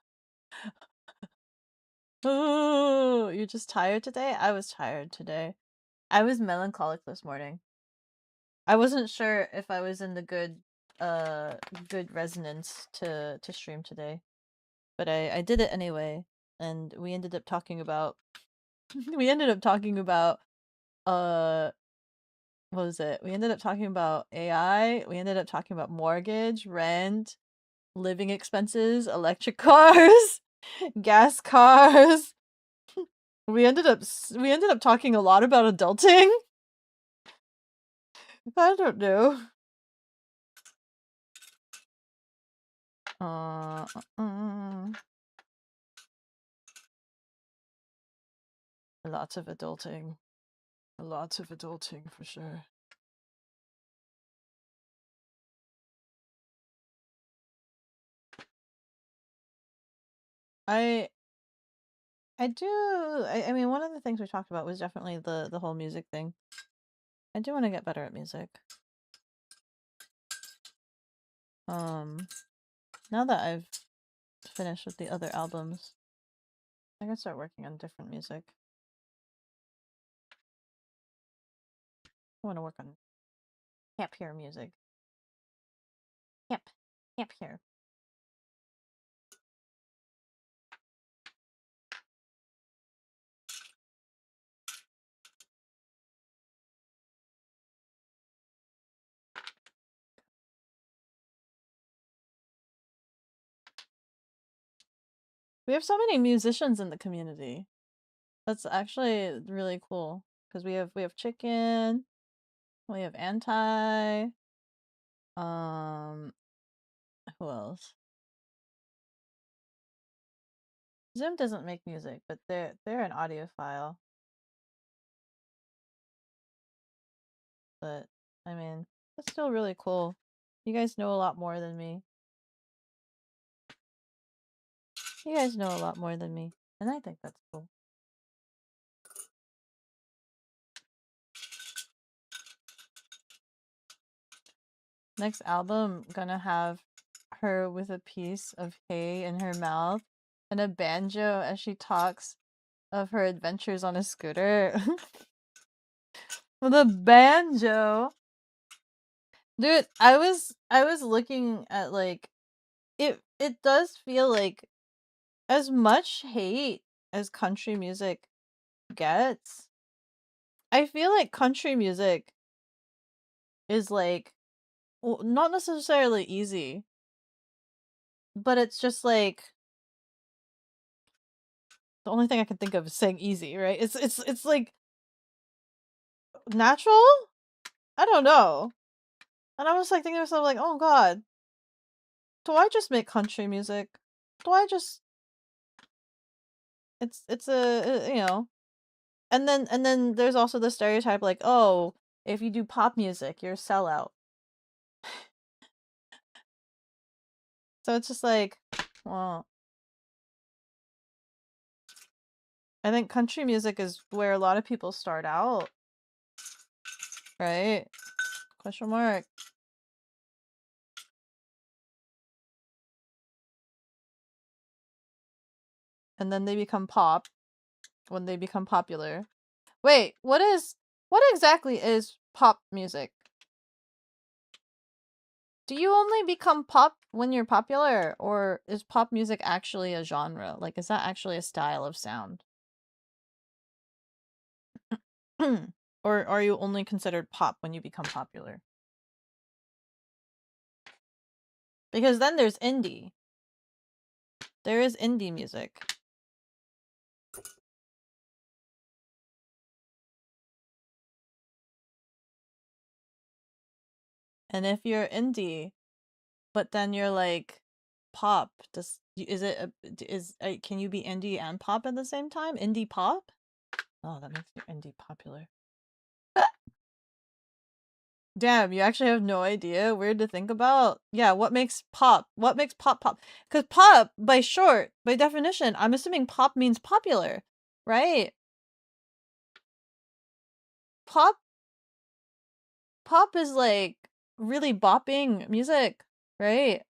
Ooh, you're just tired today? I was tired today. I was melancholic this morning. I wasn't sure if I was in the good resonance to stream today. But I did it anyway, and we ended up talking about what was it? We ended up talking about AI, we ended up talking about mortgage, rent, living expenses, electric cars, gas cars. We ended up talking a lot about adulting. I don't know. Lots of adulting. Lots of adulting for sure. I mean, one of the things we talked about was definitely the whole music thing. I do want to get better at music. Now that I've finished with the other albums, I can start working on different music. I want to work on happier music. Happier. We have so many musicians in the community. That's actually really cool because we have Chicken, we have Anti. Who else? Zoom doesn't make music, but they're an audiophile. But I mean, that's still really cool. You guys know a lot more than me. You guys know a lot more than me, and I think that's cool. Next album, gonna have her with a piece of hay in her mouth and a banjo as she talks of her adventures on a scooter. With a banjo. Dude, I was looking at like it does feel like as much hate as country music gets, I feel like country music is like, well, not necessarily easy, but it's just like the only thing I can think of is saying easy, right? It's like natural? I don't know. And I was like thinking to myself like, oh god, do I just make country music? Do I just it's a you know. And then there's also the stereotype like, oh, if you do pop music, you're a sellout. So it's just like, well, I think country music is where a lot of people start out. Right? Question mark. And then they become pop when they become popular. Wait, what exactly is pop music? Do you only become pop when you're popular, or is pop music actually a genre? Like, is that actually a style of sound? Or are you only considered pop when you become popular? Because then there's indie. There is indie music. And if you're indie, but then you're like pop, can you be indie and pop at the same time? Indie pop? Oh, that makes you indie popular. Damn, you actually have no idea. Weird to think about. Yeah, what makes pop? What makes pop pop? Because pop, by definition, I'm assuming pop means popular, right? Pop is like really bopping music, right?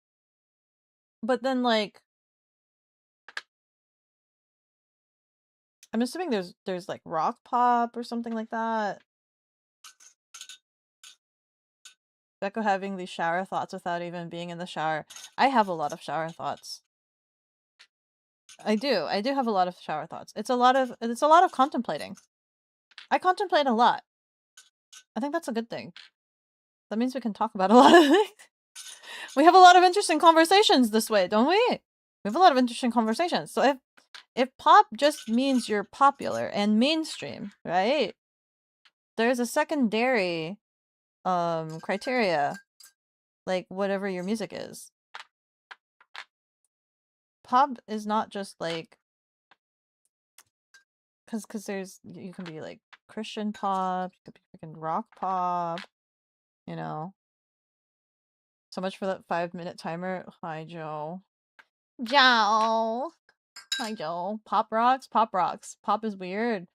But then like I'm assuming there's like rock pop or something like that. Beko having these shower thoughts without even being in the shower. I have a lot of shower thoughts. I do have a lot of shower thoughts. It's a lot of contemplating. I contemplate a lot. I think that's a good thing. That means we can talk about a lot of things. We have a lot of interesting conversations this way, don't we? We have a lot of interesting conversations. So if pop just means you're popular and mainstream, right? There's a secondary criteria, like whatever your music is. Pop is not just like, cause there's, you can be like Christian pop, you could be freaking rock pop, you know. So much for that 5-minute timer. Hi, Joe. Joe. Hi, Joe. Pop rocks? Pop rocks. Pop is weird.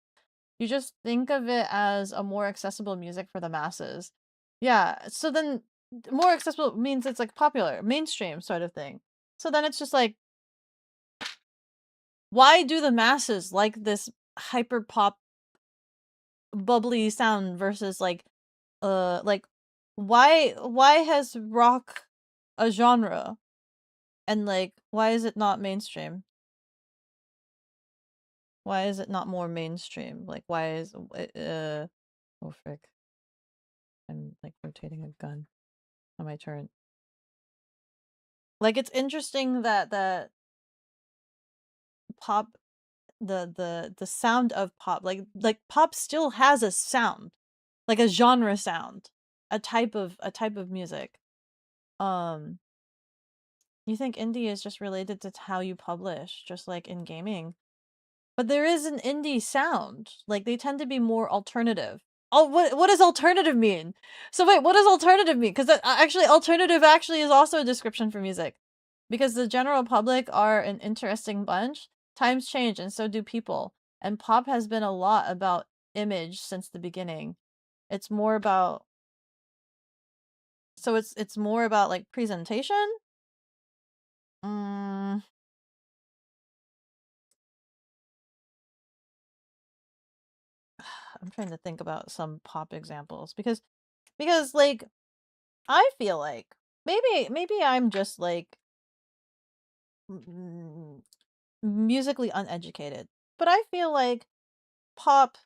You just think of it as a more accessible music for the masses. Yeah, so then more accessible means it's like popular, mainstream sort of thing. So then it's just like, why do the masses like this hyper pop bubbly sound versus like why has rock a genre? And like, why is it not mainstream? Why is it not more mainstream? Like, why is oh frick. I'm like rotating a gun on my turn. Like, it's interesting that pop, the sound of pop, like pop still has a sound, like a genre sound, a type of music. You think indie is just related to how you publish, just like in gaming. But there is an indie sound. Like, they tend to be more alternative. Oh, what does alternative mean? So wait, what does alternative mean? Because actually, alternative actually is also a description for music. Because the general public are an interesting bunch. Times change, and so do people. And pop has been a lot about image since the beginning. It's more about... So it's more about, like, presentation? I'm trying to think about some pop examples. Because like, I feel like maybe I'm just like musically uneducated, but I feel like pop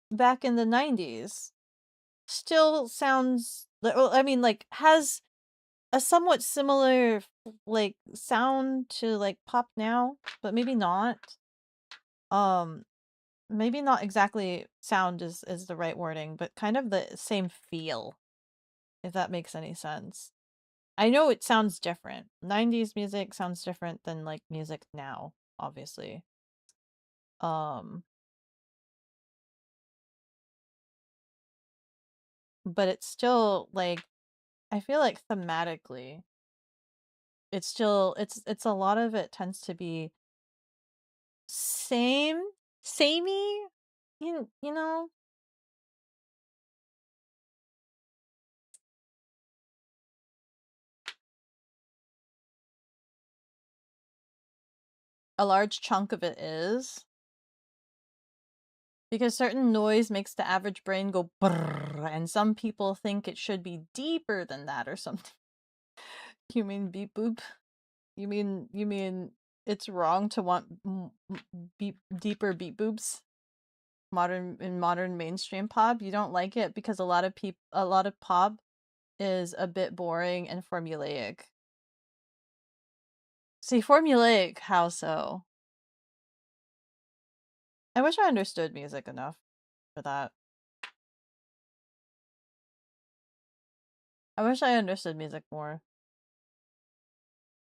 back in the 90s still sounds, well, I mean, like, has a somewhat similar like sound to like pop now, but maybe not. Maybe not exactly sound is the right wording, but kind of the same feel, if that makes any sense. I know it sounds different. 90s music sounds different than like music now, obviously. But it's still like, I feel like thematically it's still, it's a lot of it tends to be samey, you know? A large chunk of it is. Because certain noise makes the average brain go brrr, and some people think it should be deeper than that or something. You mean beep boop? You mean it's wrong to want deeper beep boops? In modern mainstream pop, you don't like it because a lot of pop is a bit boring and formulaic. See, formulaic, how so? I wish I understood music enough for that. I wish I understood music more.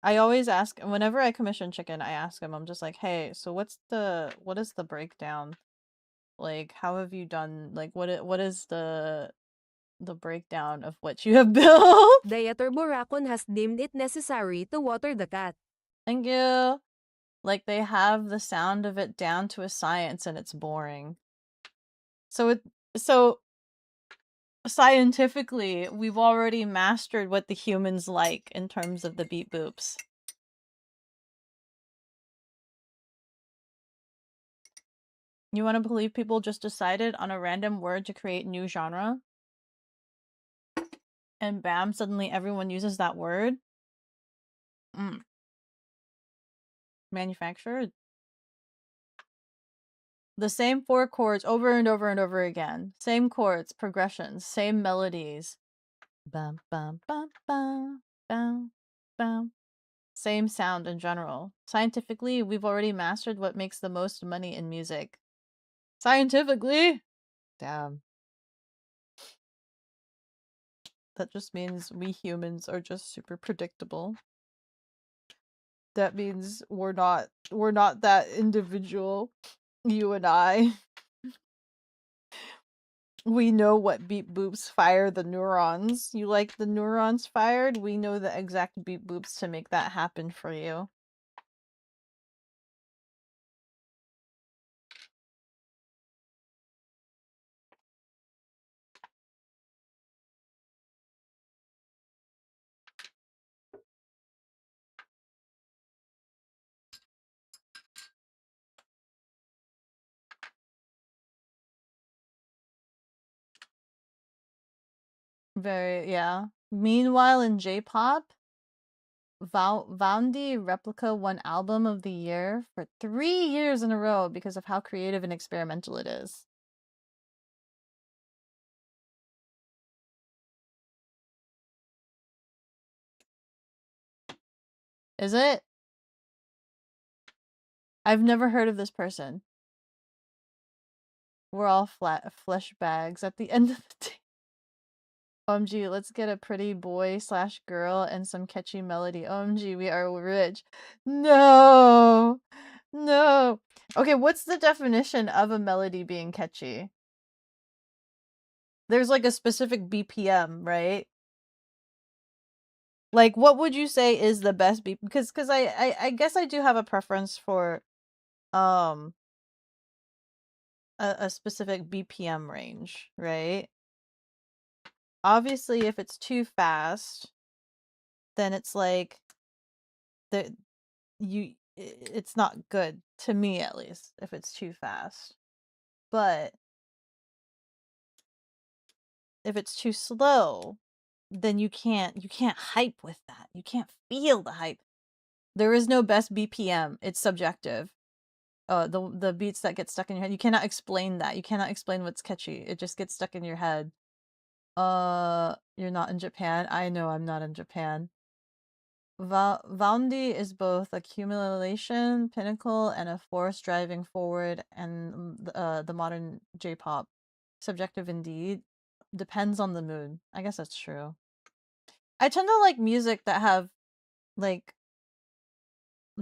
I always ask, whenever I commission Chicken, I ask him, I'm just like, hey, so what is the breakdown? Like, how have you done, like, what is the breakdown of what you have built? Diaturboracon has deemed it necessary to water the cat. Thank you. Like, they have the sound of it down to a science and it's boring. So scientifically, we've already mastered what the humans like in terms of the beat boops. You want to believe people just decided on a random word to create new genre? And bam, suddenly everyone uses that word? Manufactured? The same 4 chords over and over and over again. Same chords, progressions, same melodies. Bum, bum, bum, bum, bum, bum. Same sound in general. Scientifically, we've already mastered what makes the most money in music. Scientifically? Damn. That just means we humans are just super predictable. That means we're not that individual, you and I. We know what beep boops fire the neurons. You like the neurons fired? We know the exact beep boops to make that happen for you. Very, yeah. Meanwhile, in J-pop, Vaundi Replica won Album of the Year for 3 years in a row because of how creative and experimental it is. Is it? I've never heard of this person. We're all flat flesh bags at the end of the day. OMG, let's get a pretty boy / girl and some catchy melody. OMG, we are rich. No! No! Okay, what's the definition of a melody being catchy? There's like a specific BPM, right? Like, what would you say is the best beat? Because I guess I do have a preference for a specific BPM range, right? Obviously, if it's too fast, then it's like it's not good to me, at least, if it's too fast. But if it's too slow, then you can't hype with that. You can't feel the hype. There is no best BPM. It's subjective. The beats that get stuck in your head. You cannot explain that. You cannot explain what's catchy. It just gets stuck in your head. You're not in Japan. I know I'm not in Japan. Vaundi is both accumulation, pinnacle, and a force driving forward, and the modern J-pop. Subjective indeed. Depends on the mood. I guess that's true. I tend to like music that have, like,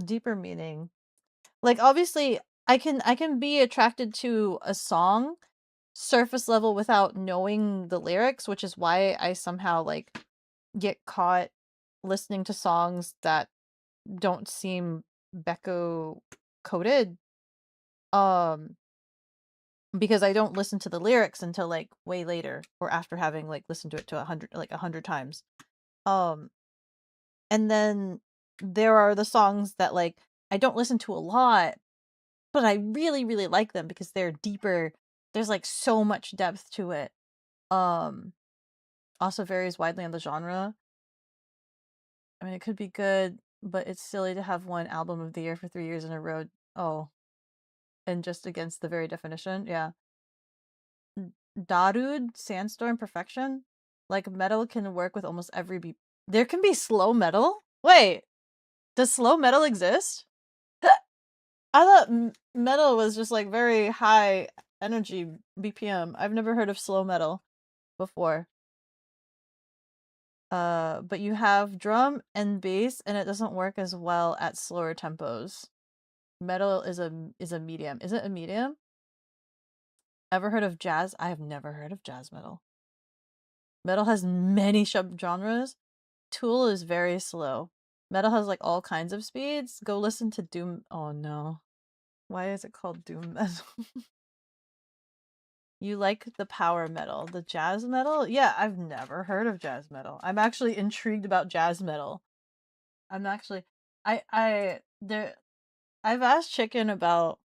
deeper meaning. Like, obviously, I can be attracted to a song surface level without knowing the lyrics, which is why I somehow, like, get caught listening to songs that don't seem Beko coded. Because I don't listen to the lyrics until, like, way later, or after having, like, listened to it to 100 times. And then there are the songs that, like, I don't listen to a lot, but I really, really like them because they're deeper. There's, like, so much depth to it. Also varies widely on the genre. I mean, it could be good, but it's silly to have one album of the year for 3 years in a row. Oh. And just against the very definition, yeah. Darude, Sandstorm, Perfection? Like, metal can work with almost every beat. There can be slow metal? Wait, does slow metal exist? I thought metal was just, like, very high energy BPM. I've never heard of slow metal before. But you have drum and bass, and it doesn't work as well at slower tempos. Metal is a medium. Is it a medium? Ever heard of jazz? I have never heard of jazz metal. Metal has many subgenres. Tool is very slow. Metal has, like, all kinds of speeds. Go listen to doom. Oh no. Why is it called doom metal? You like the power metal. The jazz metal? Yeah, I've never heard of jazz metal. I'm actually intrigued about jazz metal. I'm actually I've asked Chicken about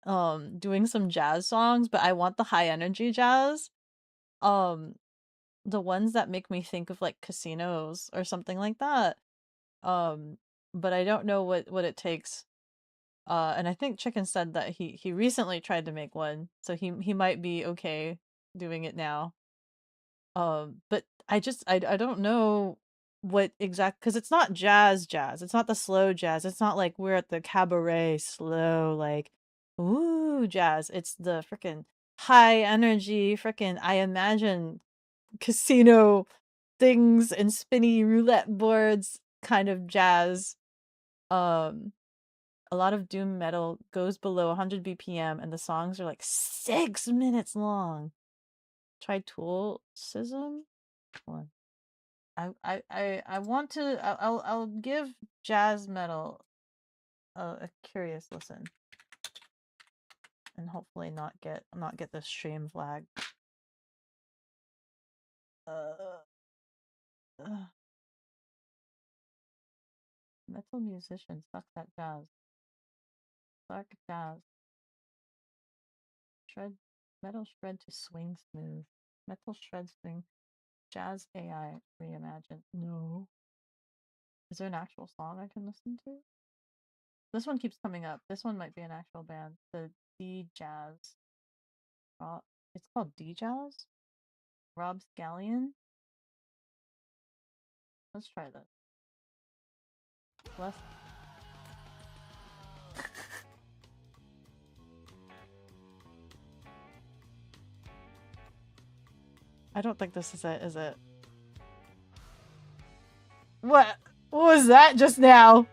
doing some jazz songs, but I want the high energy jazz. The ones that make me think of, like, casinos or something like that. But I don't know what it takes. And I think Chicken said that he recently tried to make one, so he might be okay doing it now. But I don't know what exact, because it's not jazz. It's not the slow jazz. It's not like we're at the cabaret slow, like, ooh, jazz. It's the freaking high energy, freaking, I imagine, casino stings and spinny roulette boards kind of jazz. A lot of doom metal goes below 100 BPM and the songs are like 6 minutes long. Try Toolsism? Hold on. I want to I'll give jazz metal a curious listen. And hopefully not get this stream flag. Metal musician sucks at jazz. Suck jazz. Shred metal shred to swing smooth. Metal shred swing. Jazz AI reimagined. No. Is there an actual song I can listen to? This one keeps coming up. This one might be an actual band. The D-Jazz. It's called D-Jazz? Rob Scallion? Let's try this. Less. I don't think this is it, is it? What was that just now?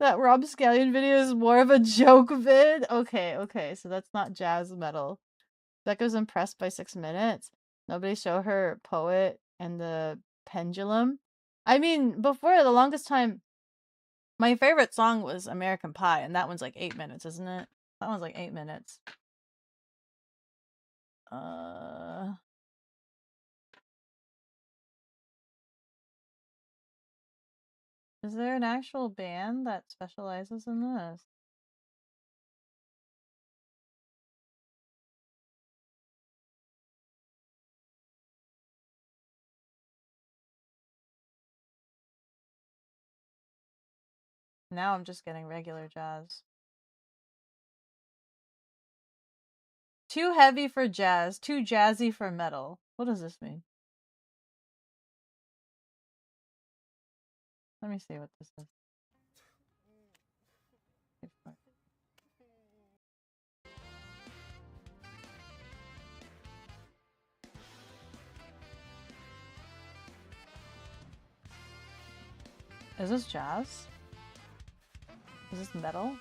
That Rob Scallion video is more of a joke vid? Okay, so that's not jazz metal. Beko's impressed by 6 minutes. Nobody show her Poet and the Pendulum. I mean, before the longest time, my favorite song was American Pie, and that one's like 8 minutes, isn't it? That one's like 8 minutes. Is there an actual band that specializes in this? Now I'm just getting regular jazz. Too heavy for jazz, too jazzy for metal. What does this mean? Let me see what this is. Is this jazz? Is this metal?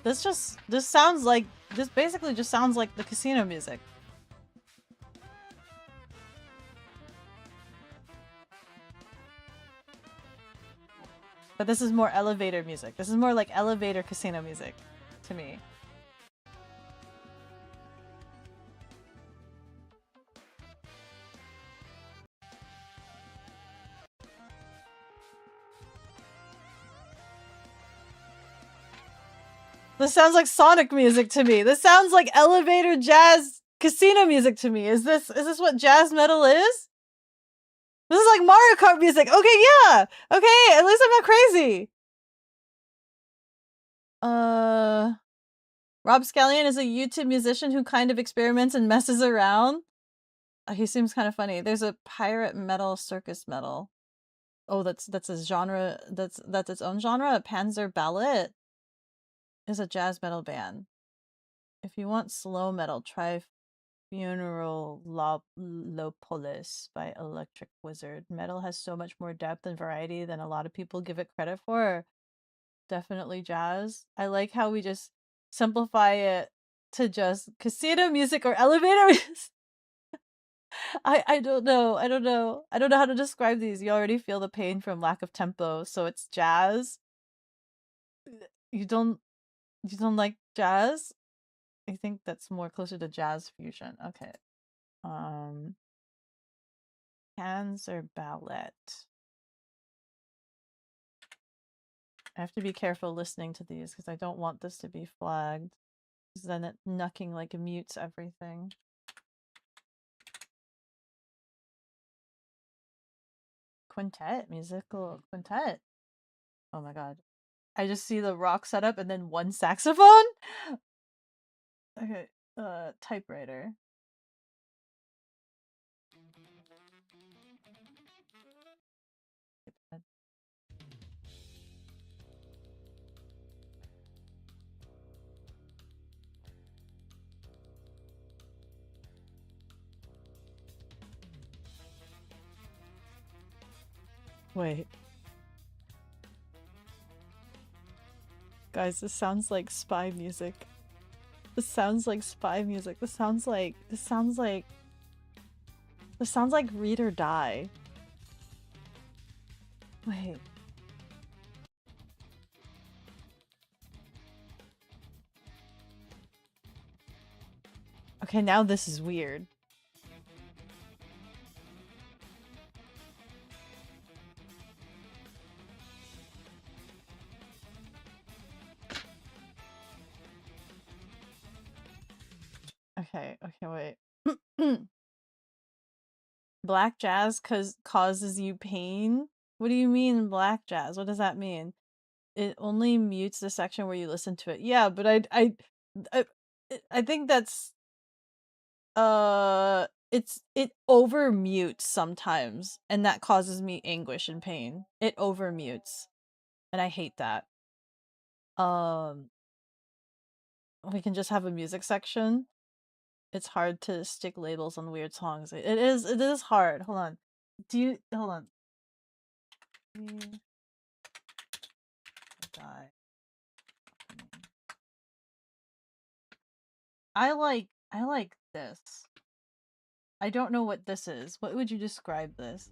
This basically just sounds like the casino music. But this is more elevator music. This is more like elevator casino music to me. This sounds like Sonic music to me. This sounds like elevator jazz casino music to me. Is this what jazz metal is? This is like Mario Kart music. Okay, yeah. Okay, at least I'm not crazy. Rob Scallion is a YouTube musician who kind of experiments and messes around. He seems kind of funny. There's a pirate metal, circus metal. Oh, that's a genre. That's its own genre. Panzer Ballet is a jazz metal band. If you want slow metal, try Funeral Lopolis by Electric Wizard. Metal has so much more depth and variety than a lot of people give it credit for. Definitely jazz. I like how we just simplify it to just casino music or elevator music. I don't know. I don't know how to describe these. You already feel the pain from lack of tempo, so it's jazz. You don't like jazz? I think that's more closer to jazz fusion. Okay. Panzer Ballet. I have to be careful listening to these because I don't want this to be flagged. Because then it knucking like mutes everything. Quintet, musical quintet. Oh my god. I just see the rock setup and then one saxophone? Okay, typewriter. Wait. Guys, this sounds like spy music. This sounds like spy music. This sounds like Read or Die. Wait. Okay, now this is weird. Okay, wait. Black jazz causes you pain? What do you mean black jazz? What does that mean? It only mutes the section where you listen to it. Yeah, but I think that's it over mutes sometimes, and that causes me anguish and pain. It over mutes, and I hate that. We can just have a music section. It's hard to stick labels on weird songs. It is hard. Hold on. Hold on. Die. I like this. I don't know what this is. What would you describe this?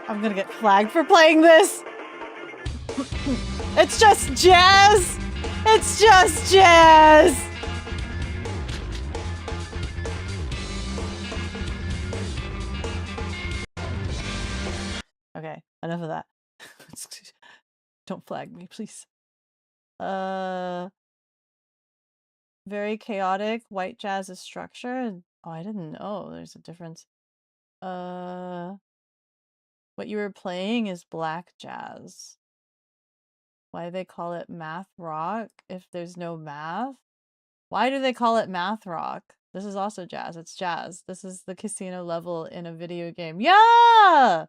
I'm gonna get flagged for playing this! It's just jazz! It's just jazz! Okay, enough of that. Don't flag me, please. Very chaotic. White jazz is structured. Oh, I didn't know there's a difference. What you were playing is black jazz. Why do they call it math rock if there's no math? Why do they call it math rock? This is also jazz. It's jazz. This is the casino level in a video game. Yeah!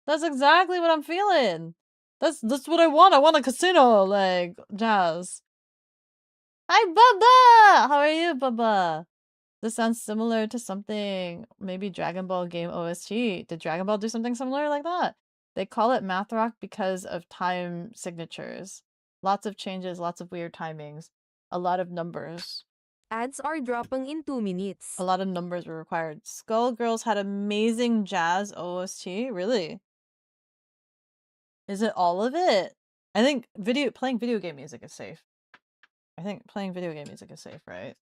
That's exactly what I'm feeling. That's what I want. I want a casino, like, jazz. Hi, Bubba! How are you, Bubba? This sounds similar to something, maybe Dragon Ball game OST. Did Dragon Ball do something similar like that? They call it math rock because of time signatures. Lots of changes, lots of weird timings, a lot of numbers. Ads are dropping in 2 minutes. A lot of numbers were required. Skullgirls had amazing jazz OST? Really? Is it all of it? I think playing video game music is safe. I think playing video game music is safe, right?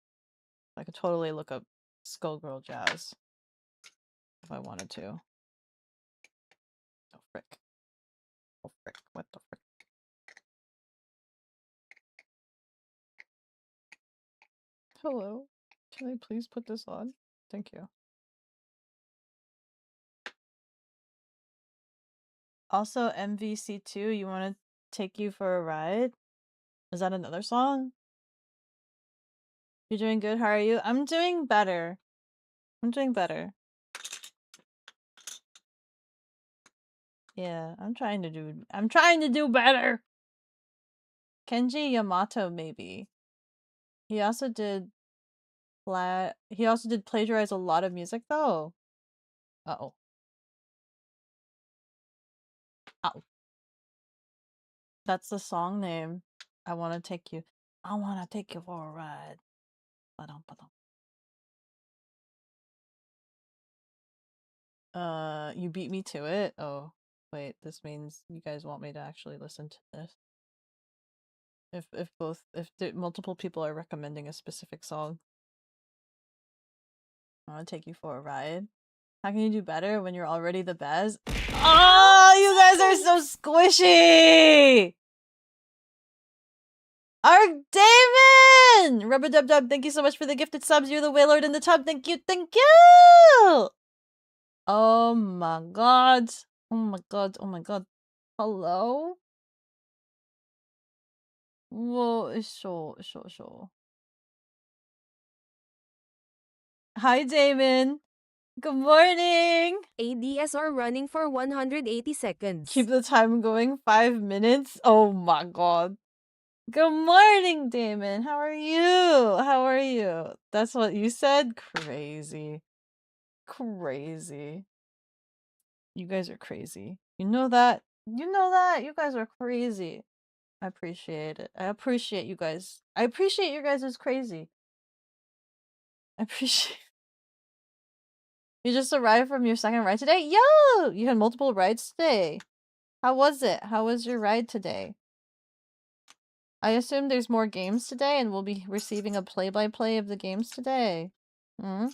I could totally look up Skullgirl jazz if I wanted to. Oh frick. Oh frick. What the frick? Hello. Can I please put this on? Thank you. Also, MVC2, you want to take you for a ride? Is that another song? You're doing good. How are you? I'm doing better. I'm doing better. Yeah, I'm trying to do better. Kenji Yamato, maybe. He also did plagiarize a lot of music though. Uh-oh. Ow. That's the song name. I wanna take you for a ride. You beat me to it? Oh, wait, this means you guys want me to actually listen to this. If multiple people are recommending a specific song. I wanna take you for a ride. How can you do better when you're already the best? Oh, you guys are so squishy! Arc Damon! Rubber Dub Dub, thank you so much for the gifted subs. You're the Waylord in the tub. Thank you, thank you! Oh my god. Oh my god, oh my god. Hello? Whoa, sure. Hi, Damon. Good morning. ADSR running for 180 seconds. Keep the time going 5 minutes. Oh my god. Good morning, Damon. How are you? How are you? That's what you said? Crazy. Crazy. You guys are crazy. You know that? You know that? You guys are crazy. I appreciate it. I appreciate you guys. I appreciate you guys is crazy. I appreciate You just arrived from your second ride today? Yo! You had multiple rides today. How was it? How was your ride today? I assume there's more games today and we'll be receiving a play-by-play of the games today. Hmm?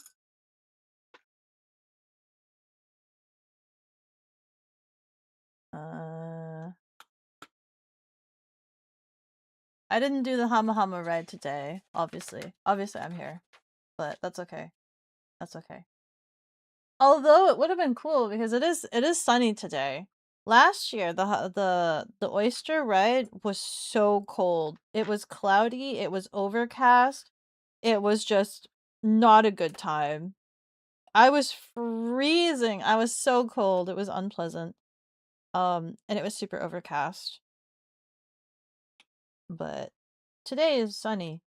I didn't do the Hama Hama ride today, obviously. Obviously I'm here. But that's okay. That's okay. Although it would have been cool because it is sunny today. Last year the oyster ride was so cold. It was cloudy, it was overcast. It was just not a good time. I was freezing. I was so cold. It was unpleasant. And it was super overcast. But today is sunny,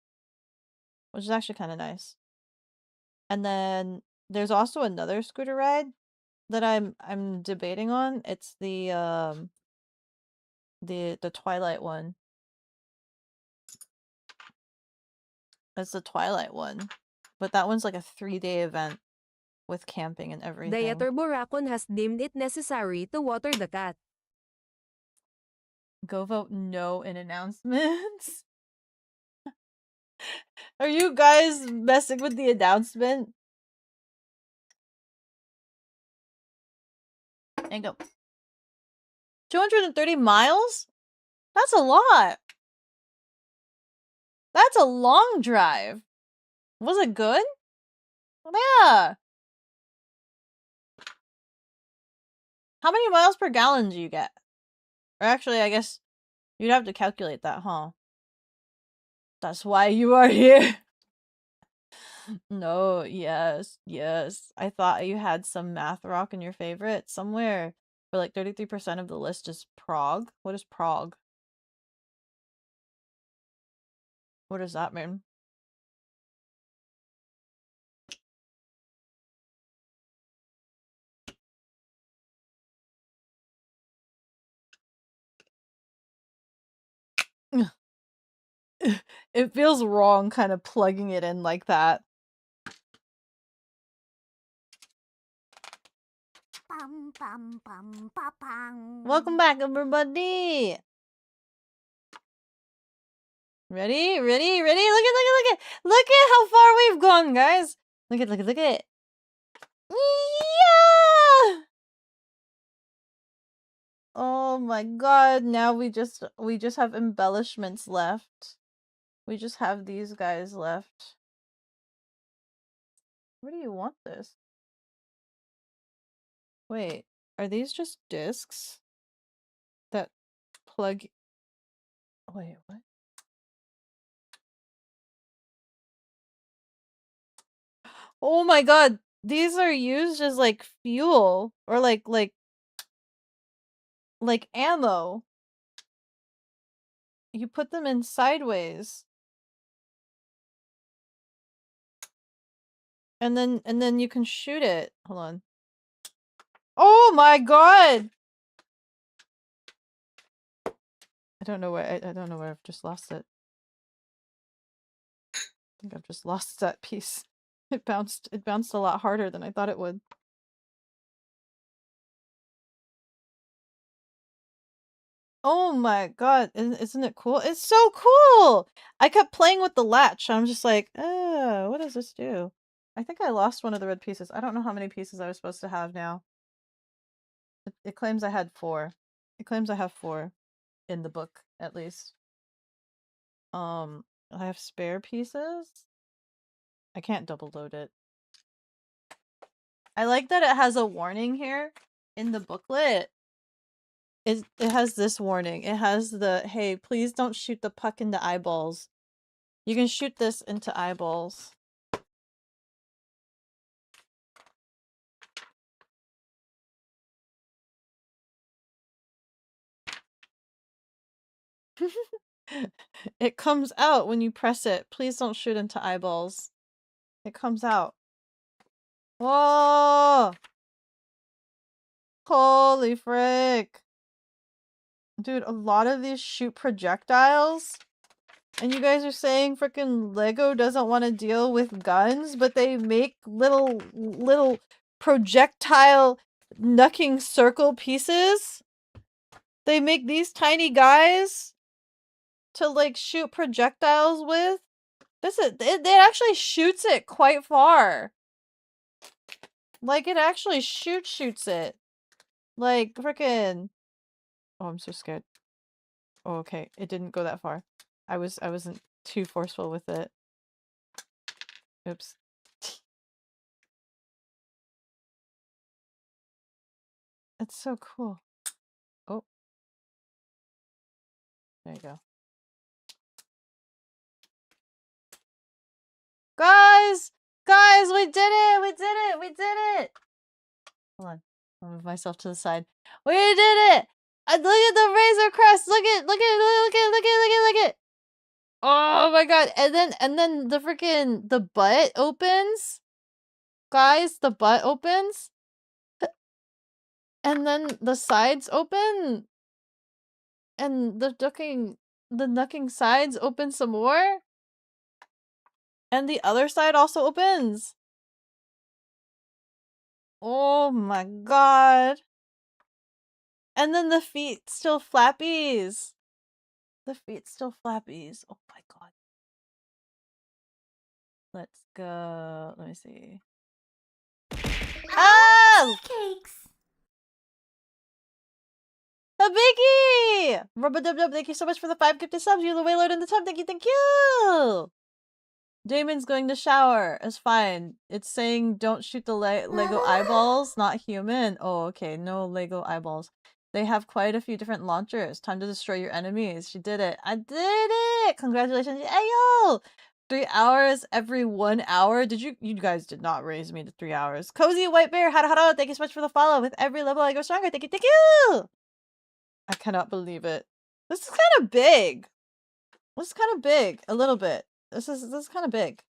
which is actually kind of nice. And then there's also another scooter ride that I'm debating on. It's the Twilight one. It's the Twilight one. But that one's like a 3-day event with camping and everything. Diaturbo Raccoon has deemed it necessary to water the cat. Go vote no in announcements. Are you guys messing with the announcement? And go. 230 miles? That's a lot. That's a long drive. Was it good? Yeah. How many miles per gallon do you get? Or actually, I guess you'd have to calculate that, huh? That's why you are here. No, yes, yes. I thought you had some math rock in your favorite somewhere. For like 33% of the list is Prague. What is Prague? What does that mean? It feels wrong kind of plugging it in like that. Welcome back, everybody! Ready? Ready? Ready? Look at how far we've gone, guys! Look at. Yeah! Oh my god, now we just have embellishments left. We just have these guys left. Where do you want this? Wait, are these just discs that plug? Wait, what? Oh my god, these are used as like fuel or like ammo. You put them in sideways. And then you can shoot it. Hold on. Oh my god! I don't know where I don't know where I've just lost it. I think I've just lost that piece. It bounced a lot harder than I thought it would. Oh my god, isn't it cool? It's so cool! I kept playing with the latch. I'm just like, what does this do? I think I lost one of the red pieces. I don't know how many pieces I was supposed to have now. It claims I had 4. It claims I have 4. In the book, at least. I have spare pieces. I can't double load it. I like that it has a warning here in the booklet. It has this warning. It has the, hey, please don't shoot the puck into eyeballs. You can shoot this into eyeballs. It comes out when you press it. Please don't shoot into eyeballs. It comes out. Whoa! Holy frick. Dude, a lot of these shoot projectiles. And you guys are saying frickin' Lego doesn't want to deal with guns, but they make little projectile knucking circle pieces? They make these tiny guys to like shoot projectiles with? It actually shoots it quite far. Like it actually shoots it. Like frickin'. Oh, I'm so scared. Oh, okay. It didn't go that far. I wasn't too forceful with it. Oops. It's so cool. Oh. There you go. Guys! Guys, we did it! We did it! We did it! Hold on. I'll move myself to the side. We did it! Look at the Razor Crest! Look at! Oh my god! And then the freaking the butt opens. Guys, the butt opens. And then the sides open. And the knucking sides open some more. And the other side also opens. Oh my god. And then the feet still flappies. The feet still flappies. Oh my god. Let's go. Let me see. Oh! Cakes. Habiki! Rubba-dub-dub, thank you so much for the 550 subs. You're the waylord in the tub. Thank you, thank you! Damon's going to shower. It's fine. It's saying don't shoot the Lego eyeballs, not human. Oh, okay. No Lego eyeballs. They have quite a few different launchers. Time to destroy your enemies. She did it. I did it! Congratulations. Ayo! 3 hours every 1 hour. You guys did not raise me to 3 hours. Cozy White Bear, hara. Thank you so much for the follow. With every level I go stronger. Thank you, thank you! I cannot believe it. This is kind of big. This is kind of big. A little bit. This is kind of big.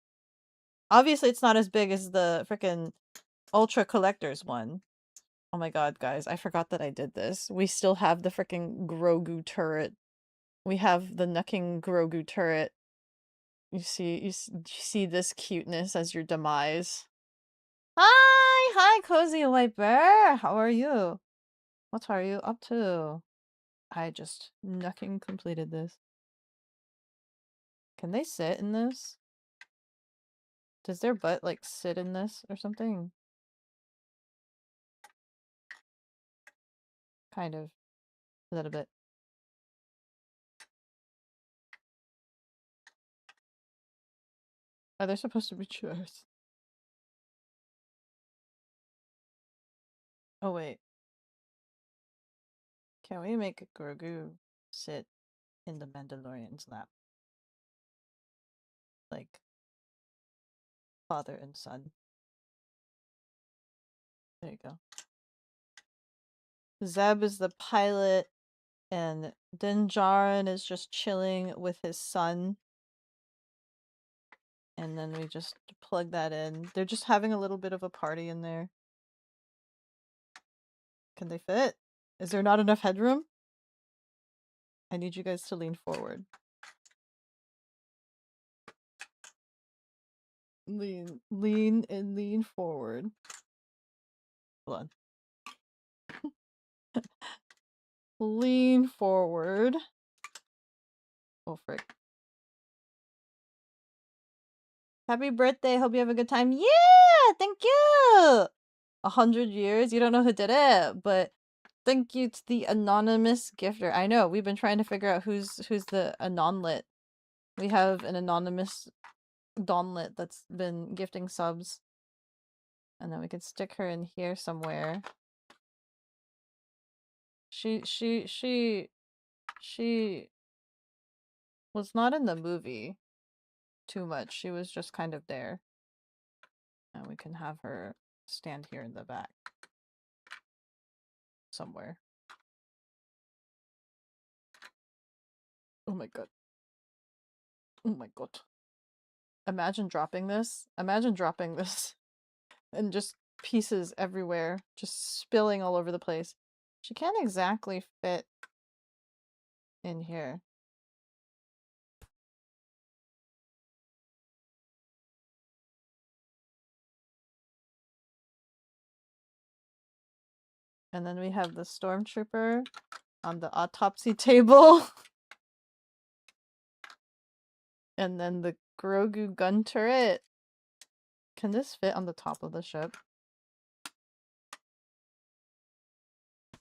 Obviously, it's not as big as the frickin' Ultra Collector's one. Oh my god, guys. I forgot that I did this. We still have the frickin' Grogu turret. We have the knucking Grogu turret. You see this cuteness as your demise. Hi, Cozy White Bear. How are you? What are you up to? I just knucking completed this. Can they sit in this? Does their butt, like, sit in this or something? Kind of. A little bit. Are there supposed to be chairs? Oh, wait. Can we make Grogu sit in the Mandalorian's lap? Like, father and son. There you go. Zeb is the pilot, and Din Djarin is just chilling with his son. And then we just plug that in. They're just having a little bit of a party in there. Can they fit? Is there not enough headroom? I need you guys to lean forward. Lean forward. Hold on. Lean forward. Oh, frick. Happy birthday. Hope you have a good time. Yeah! Thank you! 100 years. You don't know who did it, but thank you to the anonymous gifter. I know. We've been trying to figure out who's the anonlit. We have an anonymous donlet that's been gifting subs. And then we could stick her in here somewhere. She was not in the movie too much. She was just kind of there. And we can have her stand here in the back. Somewhere. Oh my god. Oh my god. Imagine dropping this. Imagine dropping this. And just pieces everywhere. Just spilling all over the place. She can't exactly fit in here. And then we have the stormtrooper on the autopsy table. And then the Grogu gun turret. Can this fit on the top of the ship?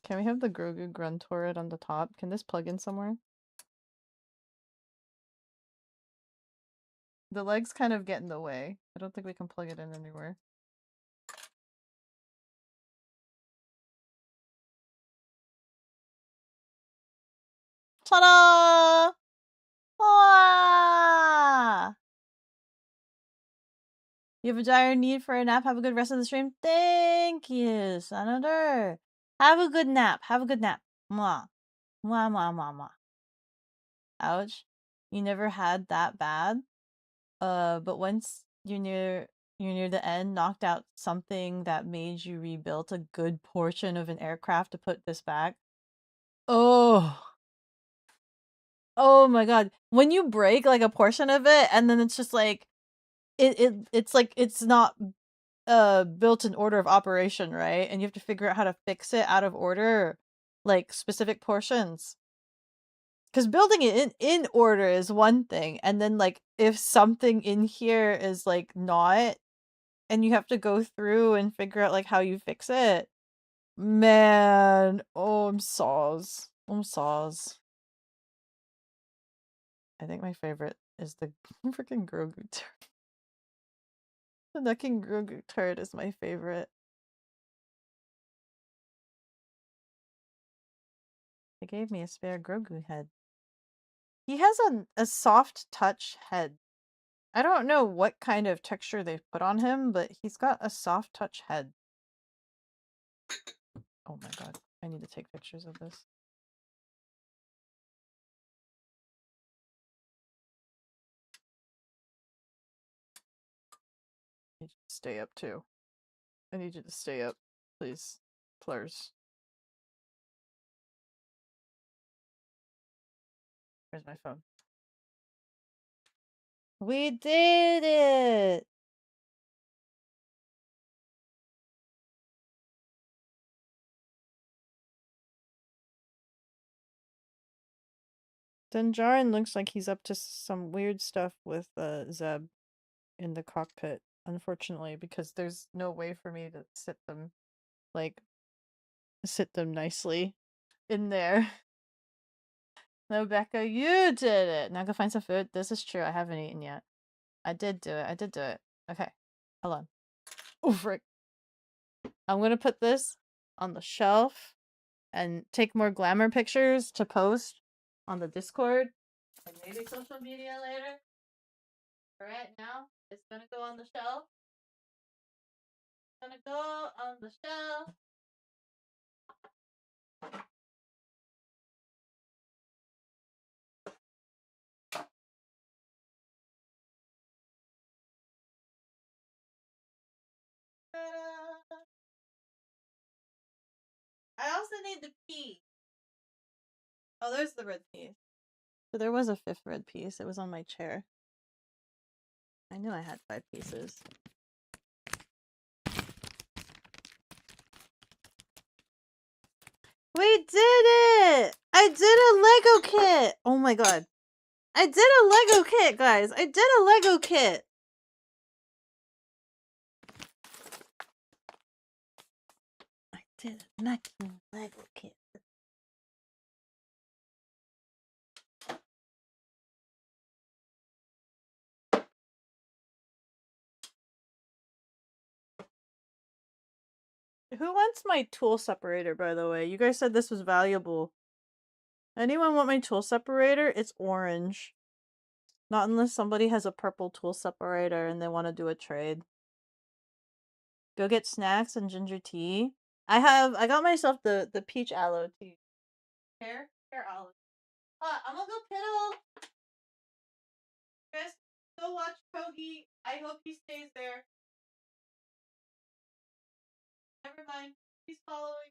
Can we have the Grogu gun turret on the top? Can this plug in somewhere? The legs kind of get in the way. I don't think we can plug it in anywhere. Ta-da! Ah! You have a dire need for a nap? Have a good rest of the stream? Thank you, Senator. Have a good nap. Have a good nap. Mwah. Mwah, mwah, mwah, mwah. Ouch. You never had that bad? But once you're near the end, knocked out something that made you rebuild a good portion of an aircraft to put this back. Oh. Oh my god. When you break like a portion of it and then it's just like it's like it's not built in order of operation, right? And you have to figure out how to fix it out of order, like specific portions. Because building it in order is one thing, and then like if something in here is like not, and you have to go through and figure out like how you fix it. Man, oh, I'm saws. I'm saws. I think my favorite is the freaking Grogu turret. The Necking Grogu turret is my favorite. They gave me a spare Grogu head. He has a soft touch head. I don't know what kind of texture they've put on him, but he's got a soft touch head. Oh my god, I need to take pictures of this. I need you to stay up too. I need you to stay up, please. Plurs. Where's my phone? We did it! Denjarin looks like he's up to some weird stuff with Zeb in the cockpit, unfortunately, because there's no way for me to sit them nicely in there. No, Becca, you did it! Now go find some food. This is true, I haven't eaten yet. I did do it, I did do it. Okay, hold on. Oh, frick. I'm gonna put this on the shelf and take more glamour pictures to post on the Discord and maybe social media later. For right now, it's gonna go on the shelf. It's gonna go on the shelf. I also need the pea. Oh, there's the red piece. So there was a fifth red piece. It was on my chair. I knew I had 5 pieces. We did it! I did a Lego kit! Oh my god. I did a Lego kit, guys! I did a Lego kit! I did a Mackin Lego kit. Who wants my tool separator, by the way? You guys said this was valuable. Anyone want my tool separator? It's orange. Not unless somebody has a purple tool separator and they want to do a trade. Go get snacks and ginger tea. I got myself the peach aloe tea. Pear aloe. I'm gonna go piddle. Guys, go watch Kogi. I hope he stays there. Never mind. He's following.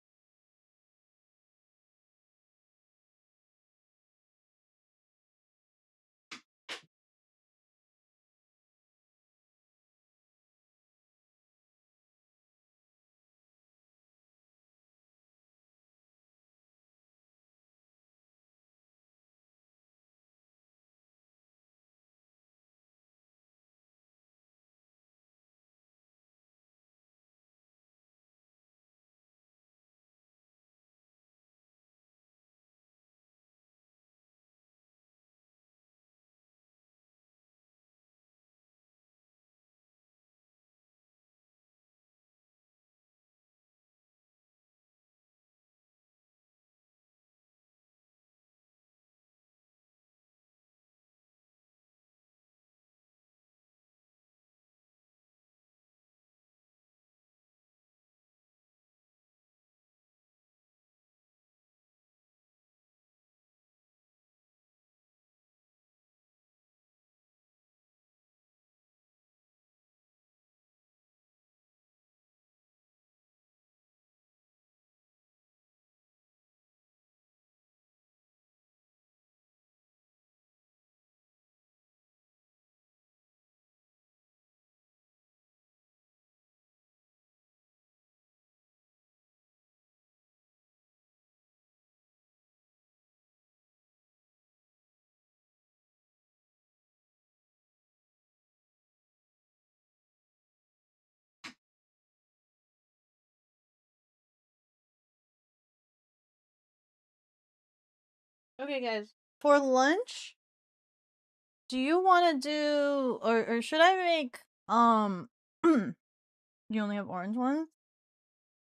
Okay, guys. For lunch, do you want to do, or should I make, you only have orange ones?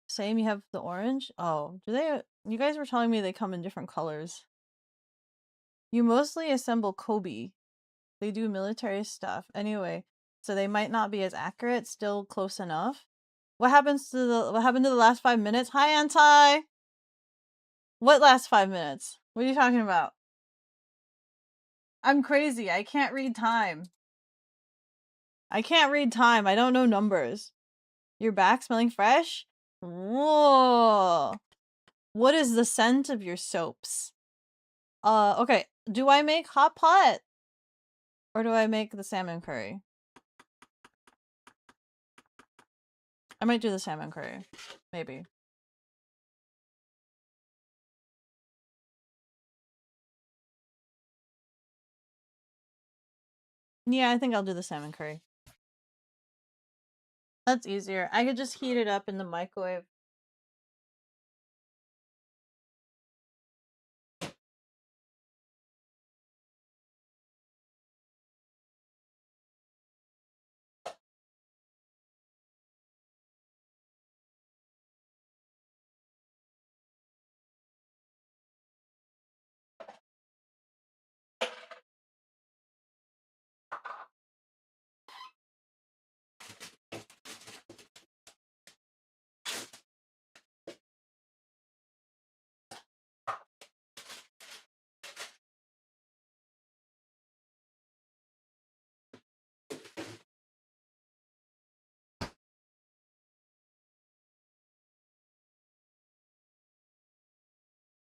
Same, you have the orange? Oh, do they, you guys were telling me they come in different colors. You mostly assemble Kobe. They do military stuff. Anyway, so they might not be as accurate, still close enough. What happened to the last 5 minutes? Hi, Anti! What last 5 minutes? What are you talking about? I'm crazy. I can't read time. I can't read time. I don't know numbers. Your back smelling fresh? Whoa. What is the scent of your soaps? Okay. Do I make hot pot? Or do I make the salmon curry? I might do the salmon curry. Maybe. Yeah, I think I'll do the salmon curry. That's easier. I could just heat it up in the microwave.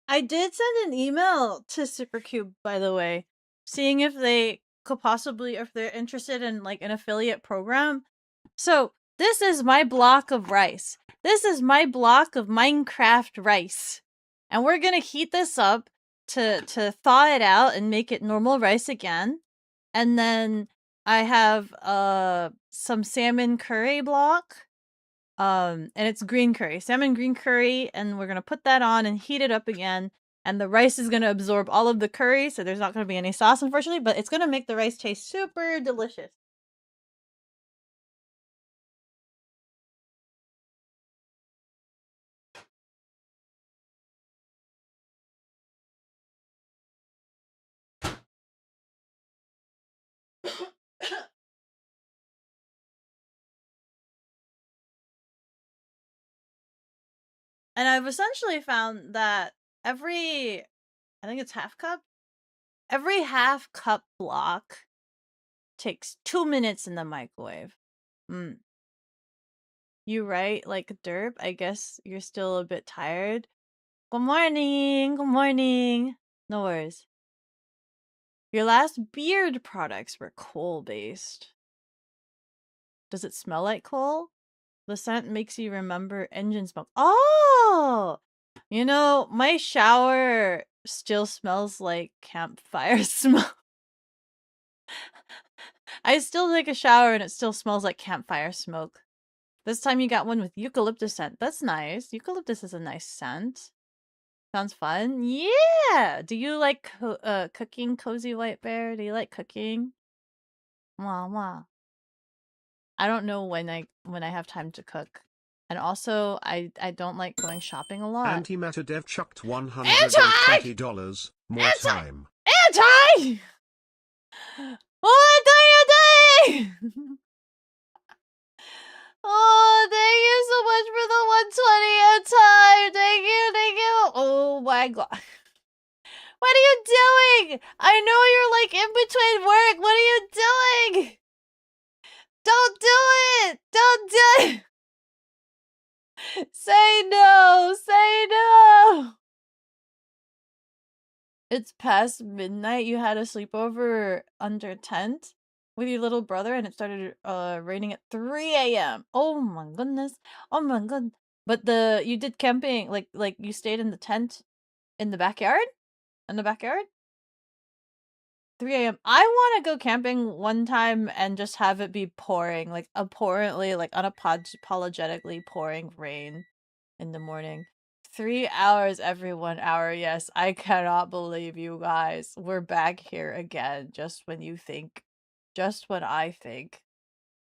I did send an email to Supercube, by the way, seeing if they could possibly, if they're interested in like an affiliate program. So this is my block of rice. This is my block of Minecraft rice. And we're gonna heat this up to thaw it out and make it normal rice again. And then I have some salmon curry block. And it's green curry, salmon green curry, and we're gonna put that on and heat it up again. And the rice is gonna absorb all of the curry, so there's not gonna be any sauce, unfortunately, but it's gonna make the rice taste super delicious. And I've essentially found that every, I think it's half cup, every half cup block takes 2 minutes in the microwave. You right, like derp. I guess you're still a bit tired. Good morning. Good morning. No worries. Your last beard products were coal-based. Does it smell like coal? The scent makes you remember engine smoke. Oh! You know, my shower still smells like campfire smoke. I still take a shower and it still smells like campfire smoke. This time you got one with eucalyptus scent. That's nice. Eucalyptus is a nice scent. Sounds fun. Yeah! Do you like cooking, Cozy White Bear? Do you like cooking? Mwah, mwah. I don't know when I have time to cook. And also, I don't like going shopping a lot. Antimatter Dev chucked $120. More time. Anti! What are you doing? Oh, thank you so much for the 120 Anti! Thank you, thank you! Oh my god. What are you doing? I know you're like in between work. What are you doing? Don't do it! Don't do it! Say no! Say no! It's past midnight. You had a sleepover under tent with your little brother and it started raining at 3 a.m. Oh my goodness. Oh my god. But you did camping, like you stayed in the tent in the backyard? In the backyard? 3 a.m. I want to go camping one time and just have it be pouring, like abhorrently, like unapologetically pouring rain in the morning. 3 hours every 1 hour. Yes, I cannot believe you guys. We're back here again, just when you think, just when I think.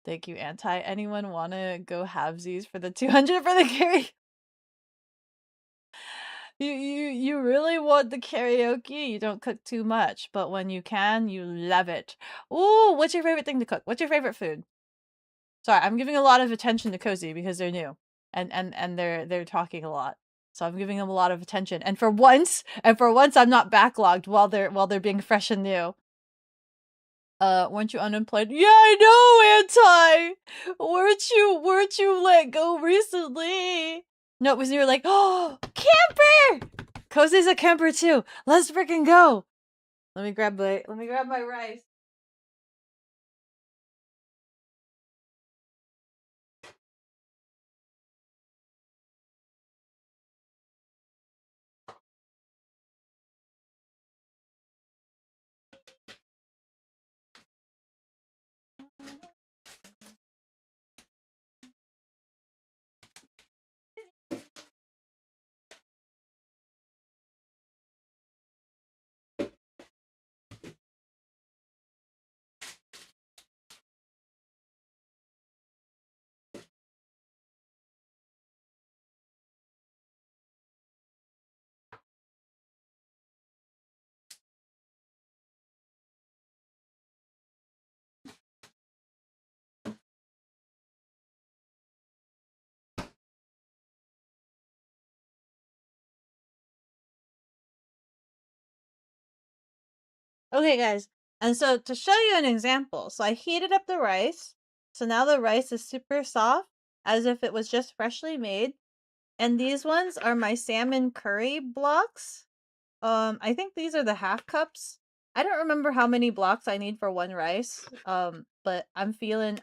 Thank you, Anti. Anyone want to go halvesies for the 200 for the carry? You really want the karaoke? You don't cook too much, but when you can, you love it. Ooh, what's your favorite thing to cook? What's your favorite food? Sorry, I'm giving a lot of attention to Cozy because they're new, and they're talking a lot, so I'm giving them a lot of attention. And for once, I'm not backlogged while they're being fresh and new. Weren't you unemployed? Yeah, I know, Anti. Weren't you let go recently? No, it was you were like, oh, camper! Cozy's a camper too. Let's freaking go. Let me grab my rice. Okay, guys. And so to show you an example, so I heated up the rice. So now the rice is super soft, as if it was just freshly made. And these ones are my salmon curry blocks. I think these are the half cups. I don't remember how many blocks I need for one rice. But I'm feeling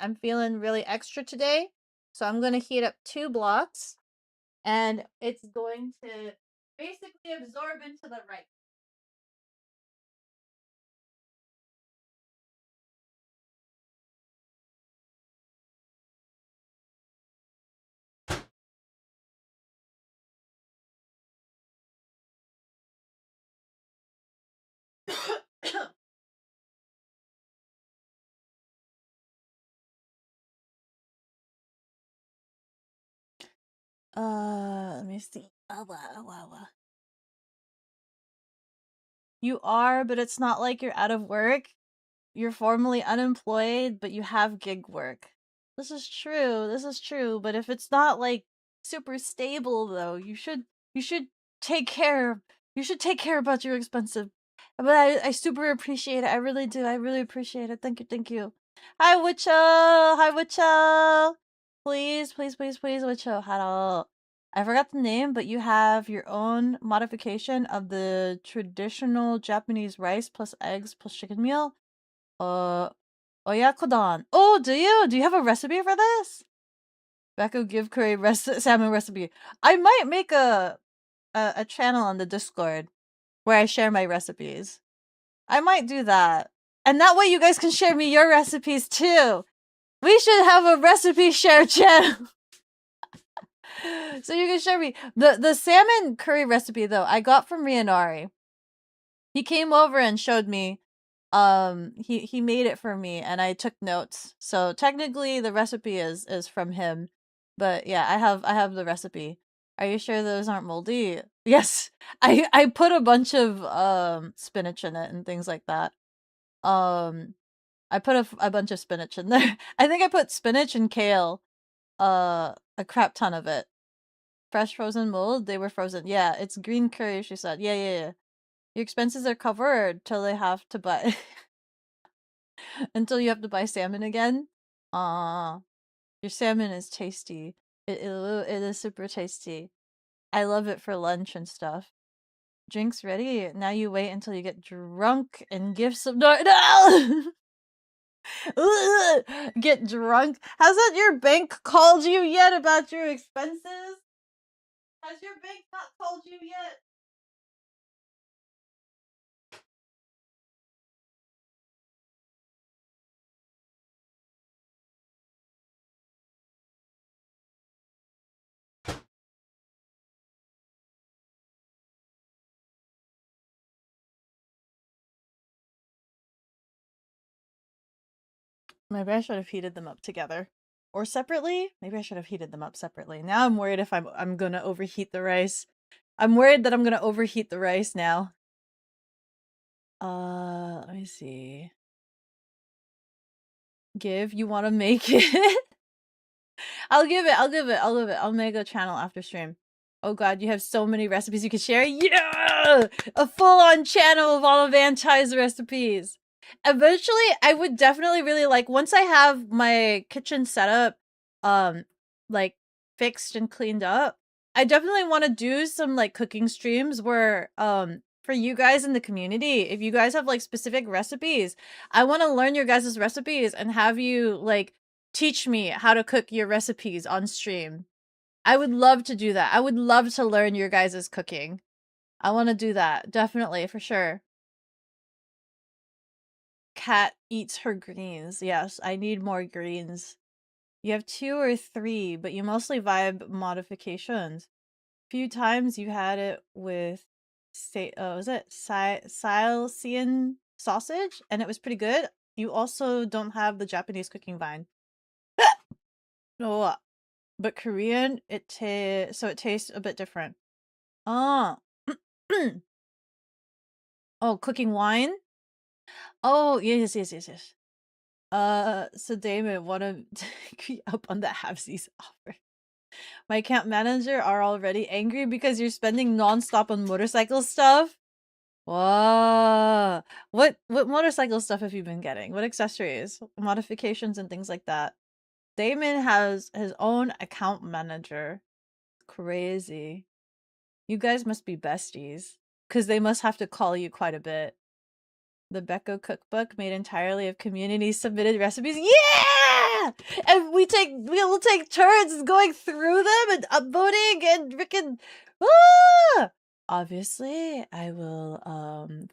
really extra today. So I'm gonna heat up 2 blocks. And it's going to basically absorb into the rice. Let me see. You are, but it's not like you're out of work. You're formally unemployed, but you have gig work. This is true, but if it's not like super stable though, you should take care about your But I super appreciate it. I really do. I really appreciate it. Thank you. Thank you. Hi, Wicho. Hi, Wicho. Please, please, please, please, Wicho. Hello. I forgot the name, but you have your own modification of the traditional Japanese rice plus eggs plus chicken meal. Oyakodon. Oh, do you? Do you have a recipe for this? Beko give curry salmon recipe. I might make a channel on the Discord where I share my recipes. I might do that. And that way you guys can share me your recipes too. We should have a recipe share channel. So you can share me. The salmon curry recipe though, I got from Rianari. He came over and showed me. He made it for me and I took notes. So technically the recipe is from him. But yeah, I have the recipe. Are you sure those aren't moldy? Yes. I put a bunch of spinach in it and things like that. I put a bunch of spinach in there. I think I put spinach and kale. A crap ton of it. Fresh frozen mold? They were frozen. Yeah, it's green curry, she said. Yeah. Your expenses are covered till they have to buy until you have to buy salmon again. Your salmon is tasty. It is super tasty. I love it for lunch and stuff. Drinks ready. Now you wait until you get drunk and give some no. Get drunk. Hasn't your bank called you yet about your expenses? Has your bank not called you yet? Maybe I should have heated them up together. Or separately? Maybe I should have heated them up separately. Now I'm worried if I'm gonna overheat the rice. I'm worried that I'm gonna overheat the rice now. Let me see. Give? You wanna make it? I'll give it. I'll make a channel after stream. Oh god, you have so many recipes you can share? Yeah! A full-on channel of all of Antai's recipes. Eventually, I would definitely really like, once I have my kitchen setup, like, fixed and cleaned up, I definitely want to do some, like, cooking streams where, for you guys in the community, if you guys have, like, specific recipes, I want to learn your guys' recipes and have you, like, teach me how to cook your recipes on stream. I would love to do that. I would love to learn your guys' cooking. I want to do that. Definitely, for sure. Cat eats her greens. Yes, I need more greens. You have 2 or 3, but you mostly vibe modifications. Few times you had it with, was it Silesian sausage? And it was pretty good. You also don't have the Japanese cooking vine. Oh, but Korean, so it tastes a bit different. Oh. Oh, cooking wine? Oh, yes. So Damon, wanna agree up on the halvesies offer. My account manager are already angry because you're spending non-stop on motorcycle stuff. Whoa. What motorcycle stuff have you been getting? What accessories, modifications, and things like that? Damon has his own account manager. Crazy. You guys must be besties, because they must have to call you quite a bit. The Beko cookbook made entirely of community submitted recipes. Yeah! And we'll take turns going through them and upvoting and freaking Obviously, I will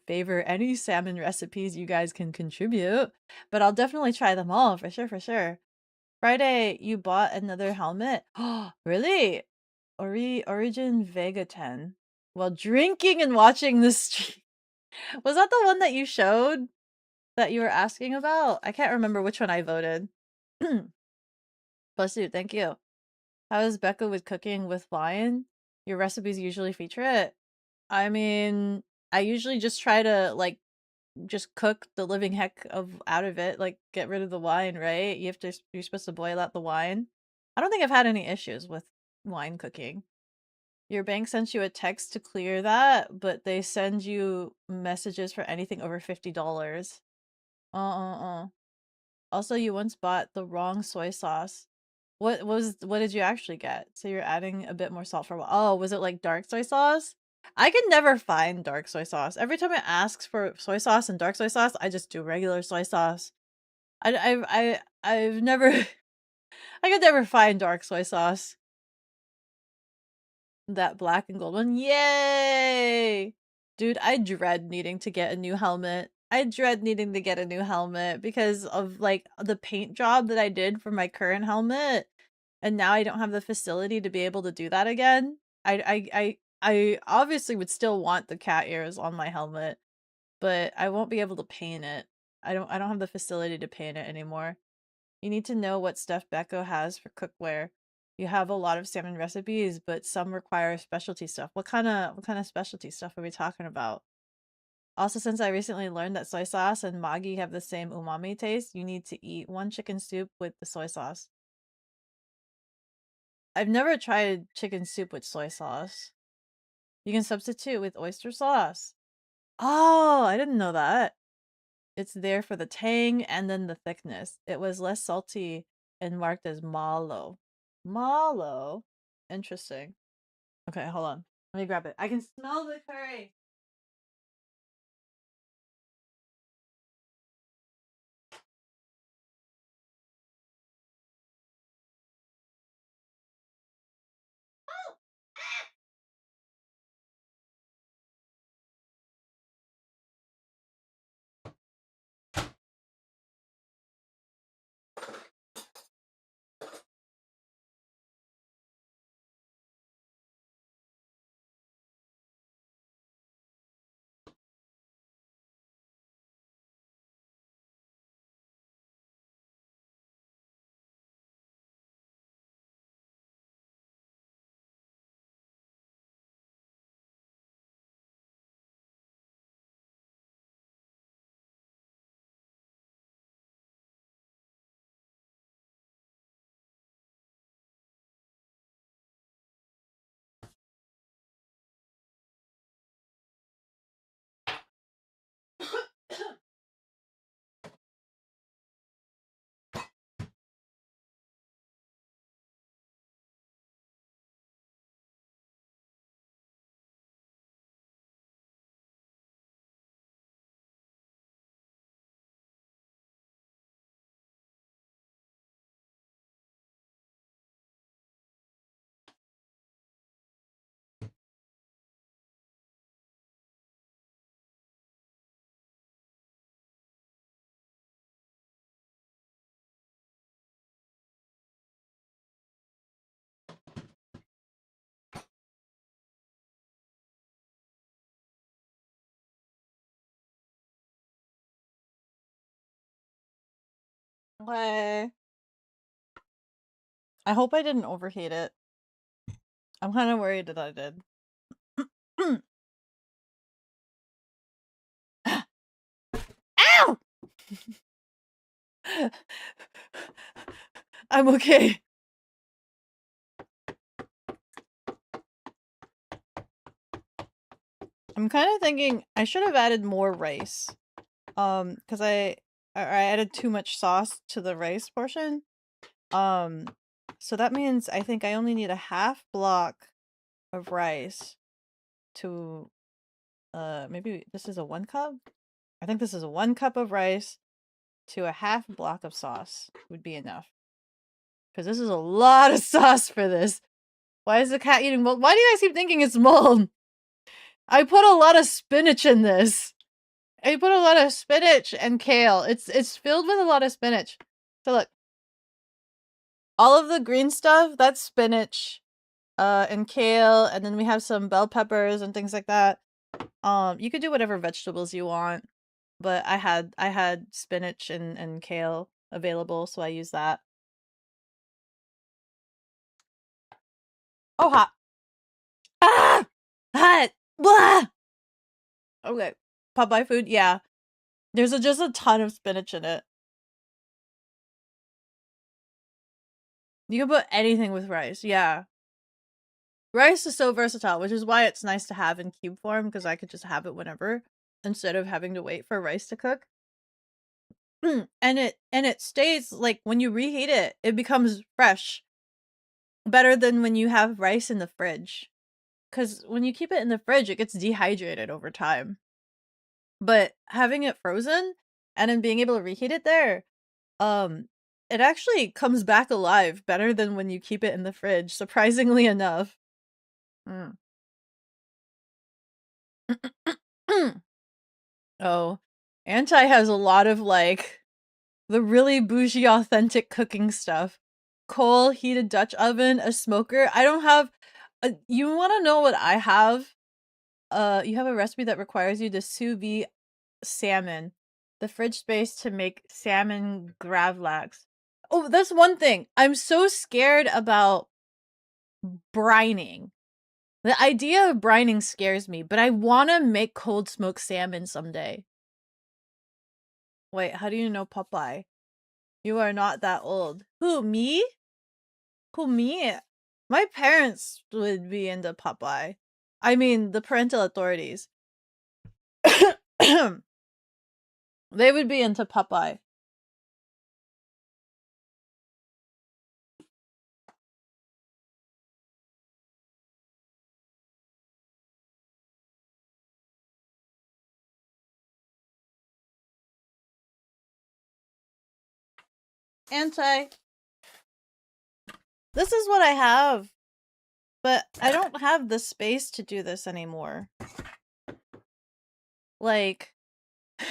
favor any salmon recipes you guys can contribute, but I'll definitely try them all for sure. Friday, you bought another helmet? Oh, really? Origin Vega 10. While drinking and watching the stream. Was that the one that you showed that you were asking about? I can't remember which one I voted. Bless you, thank you. How is Becca with cooking with wine? Your recipes usually feature it. I mean, I usually just try to, like, just cook the living heck out of it, like, get rid of the wine, right? You're supposed to boil out the wine. I don't think I've had any issues with wine cooking. Your bank sent you a text to clear that, but they send you messages for anything over $50. Also, you once bought the wrong soy sauce. What did you actually get? So you're adding a bit more salt for a while. Oh, was it like dark soy sauce? I can never find dark soy sauce. Every time it asks for soy sauce and dark soy sauce, I just do regular soy sauce. I've never I could never find dark soy sauce. That black and gold one. Yay! Dude, I dread needing to get a new helmet. I dread needing to get a new helmet because of like the paint job that I did for my current helmet. And now I don't have the facility to be able to do that again. I obviously would still want the cat ears on my helmet, but I won't be able to paint it. I don't have the facility to paint it anymore. You need to know what stuff Beko has for cookware. You have a lot of salmon recipes, but some require specialty stuff. What kind of specialty stuff are we talking about? Also, since I recently learned that soy sauce and Maggi have the same umami taste, you need to eat one chicken soup with the soy sauce. I've never tried chicken soup with soy sauce. You can substitute with oyster sauce. Oh, I didn't know that. It's there for the tang and then the thickness. It was less salty and marked as malo. Malo? Interesting. Okay, hold on. Let me grab it. I can smell the curry. Okay. I hope I didn't overheat it. I'm kind of worried that I did. Ow! I'm okay. I'm kind of thinking I should have added more rice. Because I added too much sauce to the rice portion. So that means I think I only need a half block of rice to maybe this is a 1 cup? I think this is a 1 cup of rice to a half block of sauce would be enough. Because this is a lot of sauce for this. Why is the cat eating mold? Why do you guys keep thinking it's mold? I put a lot of spinach in this. I put a lot of spinach and kale. It's filled with a lot of spinach. So look. All of the green stuff, that's spinach, and kale, and then we have some bell peppers and things like that. You could do whatever vegetables you want, but I had spinach and kale available, so I used that. Oh, hot. Ah! Hot! Blah! Okay. Popeye food, yeah. There's just a ton of spinach in it. You can put anything with rice, yeah. Rice is so versatile, which is why it's nice to have in cube form, because I could just have it whenever instead of having to wait for rice to cook. And it stays like when you reheat it, it becomes fresh. Better than when you have rice in the fridge. Cuz when you keep it in the fridge, it gets dehydrated over time. But having it frozen and then being able to reheat it there, it actually comes back alive better than when you keep it in the fridge, surprisingly enough. Mm. Oh, Anti has a lot of like the really bougie authentic cooking stuff. Coal, heated Dutch oven, a smoker. I don't have you want to know what I have? You have a recipe that requires you to sous vide salmon. The fridge space to make salmon gravlax. Oh, that's one thing. I'm so scared about brining. The idea of brining scares me, but I want to make cold smoked salmon someday. Wait, how do you know Popeye? You are not that old. Who, me? Who, me? My parents would be into Popeye. I mean, the parental authorities. They would be into Popeye. Anti. This is what I have. But I don't have the space to do this anymore. Like, I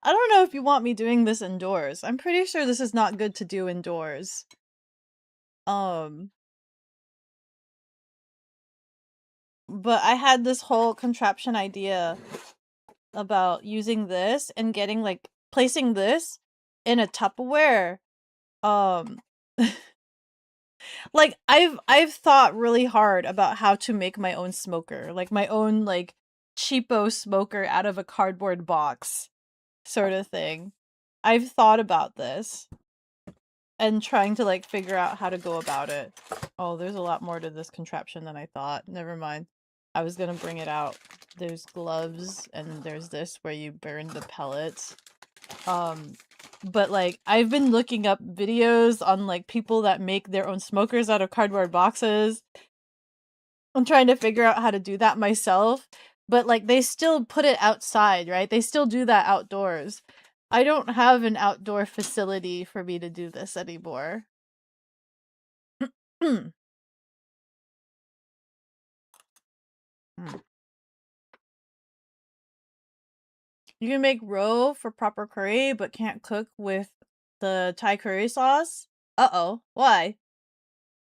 don't know if you want me doing this indoors. I'm pretty sure this is not good to do indoors. But I had this whole contraption idea about using this and getting like placing this in a Tupperware. Like I've thought really hard about how to make my own smoker, like my own like cheapo smoker out of a cardboard box sort of thing. I've thought about this and trying to like figure out how to go about it. Oh, there's a lot more to this contraption than I thought. Never mind. I was gonna bring it out. There's gloves and there's this where you burn the pellets. But like I've been looking up videos on like people that make their own smokers out of cardboard boxes. I'm trying to figure out how to do that myself, but like they still put it outside, right? They still do that outdoors. I don't have an outdoor facility for me to do this anymore. Hmm. You can make roe for proper curry, but can't cook with the Thai curry sauce? Uh-oh. Why?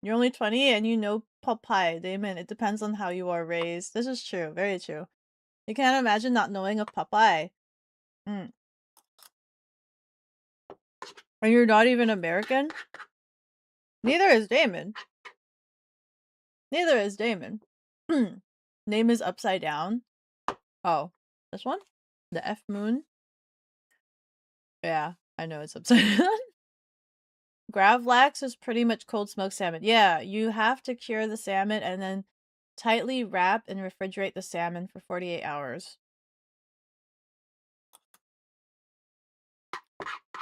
You're only 20 and you know Popeye, Damon. It depends on how you are raised. This is true. Very true. You can't imagine not knowing of Popeye. Mm. And you're not even American? Neither is Damon. Neither is Damon. Name is upside down. Oh, this one? The F Moon? Yeah, I know it's upside down. Gravlax is pretty much cold smoked salmon. Yeah, you have to cure the salmon and then tightly wrap and refrigerate the salmon for 48 hours.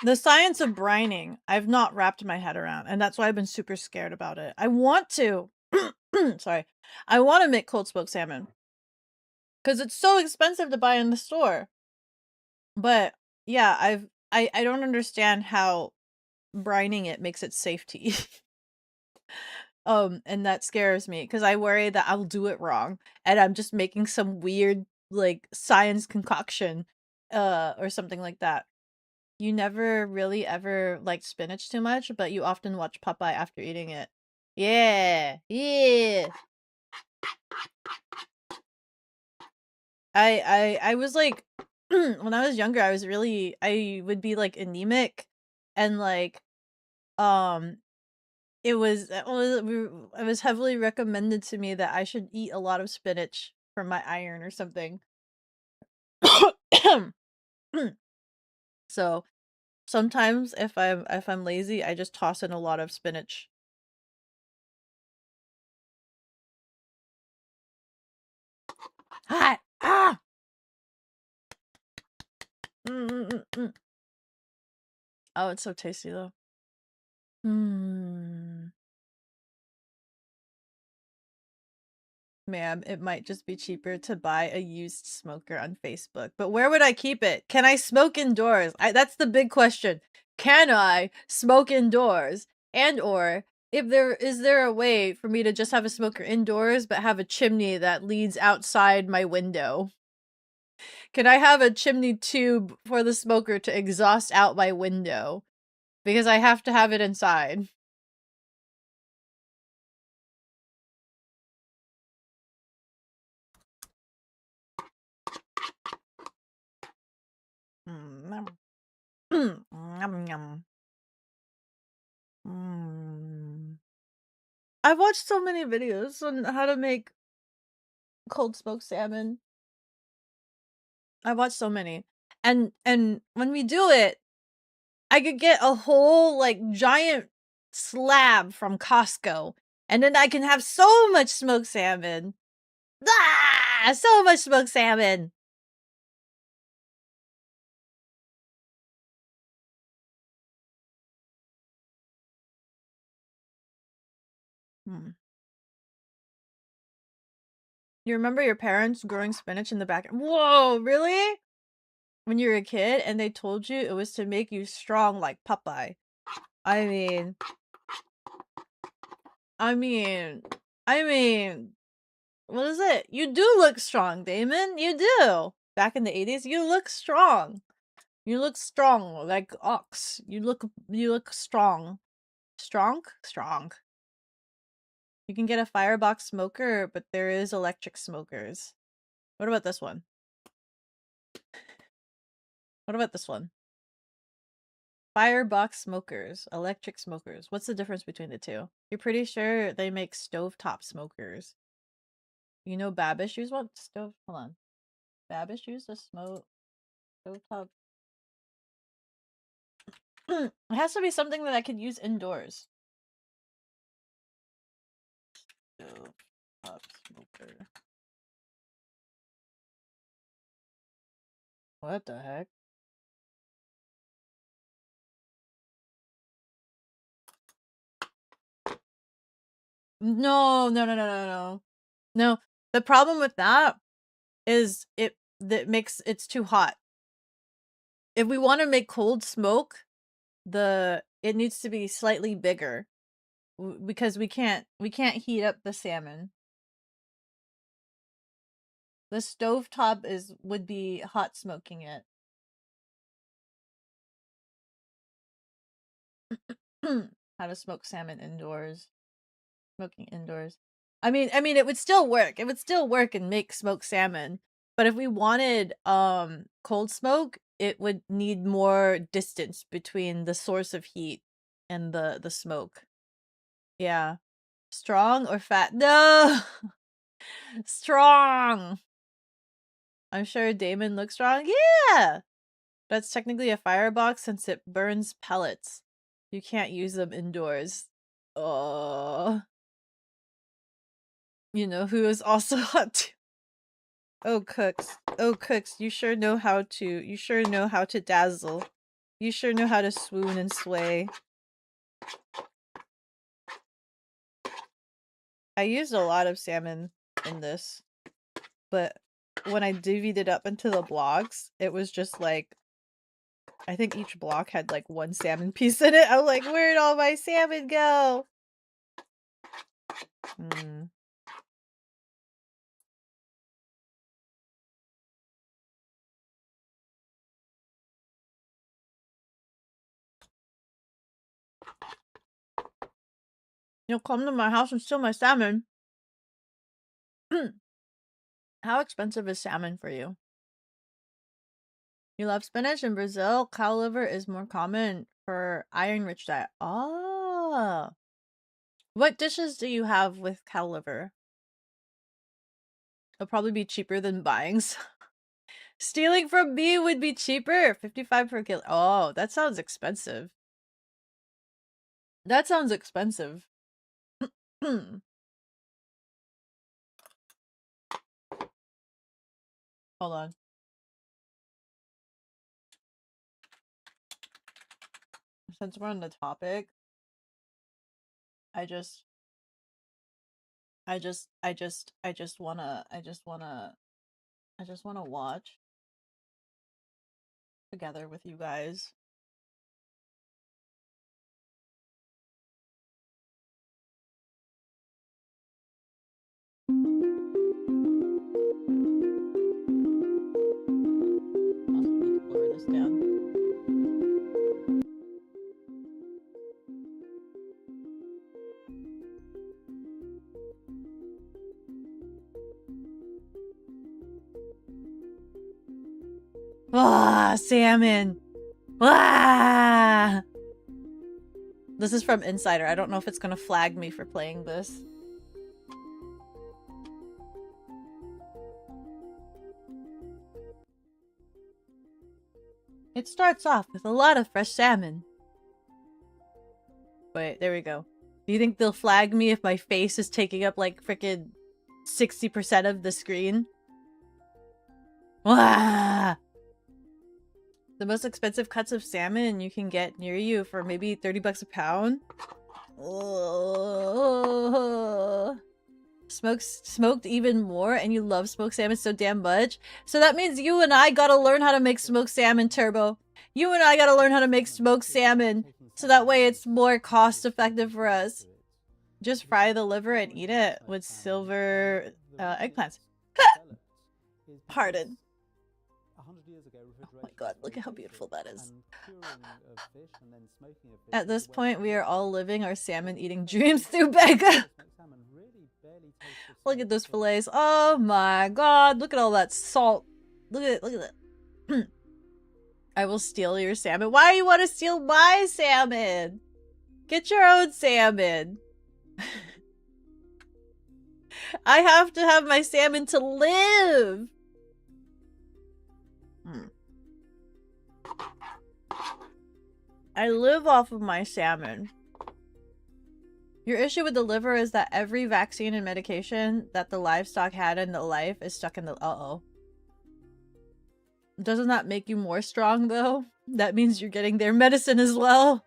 The science of brining, I've not wrapped my head around, and that's why I've been super scared about it. I want to. Sorry. I want to make cold smoked salmon. Because it's so expensive to buy in the store. But yeah, I don't understand how brining it makes it safe to eat. And that scares me because I worry that I'll do it wrong and I'm just making some weird like science concoction or something like that. You never really ever liked spinach too much, but you often watch Popeye after eating it. Yeah. Yeah. I was like when I was younger, I would be like anemic and like it was heavily recommended to me that I should eat a lot of spinach for my iron or something. So sometimes if I'm lazy, I just toss in a lot of spinach. Hot. Ah. Mm. Oh, it's so tasty though. Hmm. Ma'am, it might just be cheaper to buy a used smoker on Facebook. But where would I keep it? Can I smoke indoors? That's the big question. Can I smoke indoors? And or is there a way for me to just have a smoker indoors but have a chimney that leads outside my window? Can I have a chimney tube for the smoker to exhaust out my window? Because I have to have it inside. Yum, yum. I've watched so many videos on how to make cold smoked salmon. I watched so many. And when we do it, I could get a whole like giant slab from Costco. And then I can have so much smoked salmon. Ah! So much smoked salmon. You remember your parents growing spinach in the back? Whoa, really? When you were a kid and they told you it was to make you strong like Popeye. I mean, what is it? You do look strong, Damon. You do. Back in the 80s, you look strong. You look strong like ox. You look strong. Strong? Strong. You can get a firebox smoker, but there is electric smokers. What about this one? What about this one? Firebox smokers, electric smokers. What's the difference between the two? You're pretty sure they make stovetop smokers. You know Babish used what? Hold on. Babish used a stovetop. It has to be something that I could use indoors. Stovetop smoker. What the heck? No. No, the problem with that is it's too hot. If we want to make cold smoke, it needs to be slightly bigger because we can't heat up the salmon. The stovetop would be hot smoking it. How to smoke salmon indoors. Smoking indoors. I mean, it would still work. It would still work and make smoked salmon. But if we wanted cold smoke, it would need more distance between the source of heat and the smoke. Yeah. Strong or fat? No. Strong. I'm sure Damon looks strong. Yeah. That's technically a firebox since it burns pellets. You can't use them indoors. Oh. You know who is also hot too? Oh cooks. Oh cooks, you sure know how to dazzle. You sure know how to swoon and sway. I used a lot of salmon in this, but when I divvied it up into the blocks, it was just like, I think each block had like one salmon piece in it. I was like, where'd all my salmon go? You'll come to my house and steal my salmon. How expensive is salmon for you? You love spinach? In Brazil, cow liver is more common for iron-rich diet. Oh. What dishes do you have with cow liver? It'll probably be cheaper than buying. Stealing from me would be cheaper. 55 per kilo. Oh, that sounds expensive. That sounds expensive. Hold on. Since we're on the topic, I just wanna watch together with you guys. I'll need to lower this down. Ah, salmon. Ah! This is from Insider. I don't know if it's gonna flag me for playing this. It starts off with a lot of fresh salmon. Wait, there we go. Do you think they'll flag me if my face is taking up like freaking 60% of the screen? Wah! The most expensive cuts of salmon you can get near you for maybe 30 bucks a pound. Oh. Smoked even more, and you love smoked salmon so damn much. So that means you and I gotta learn how to make smoked salmon, Turbo. You and I gotta learn how to make smoked salmon, so that way it's more cost effective for us. Just fry the liver and eat it with silver eggplants. Pardon. Oh my god, look at how beautiful that is. At this point, we are all living our salmon-eating dreams through Beko. Look at those fillets. Oh my god, look at all that salt. Look at that. I will steal your salmon. Why do you want to steal my salmon? Get your own salmon. I have to have my salmon to live. I live off of my salmon. Your issue with the liver is that every vaccine and medication that the livestock had in the life is stuck in the... Uh-oh. Doesn't that make you more strong, though? That means you're getting their medicine as well.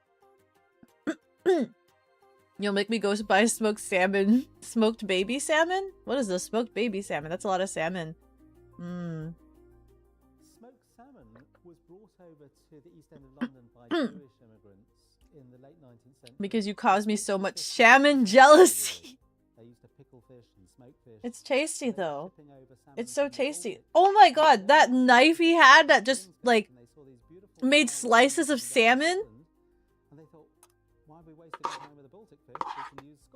You'll make me go buy smoked salmon. Smoked baby salmon? What is this? Smoked baby salmon. That's a lot of salmon. Smoked salmon was brought over to the East End of London by Jewish immigrants in the late 19th century. Because you caused me so much salmon jealousy. They used to pickle fish and smoke fish. It's tasty, though. It's so tasty. Oh my god, that knife he had that just, like, made slices of salmon?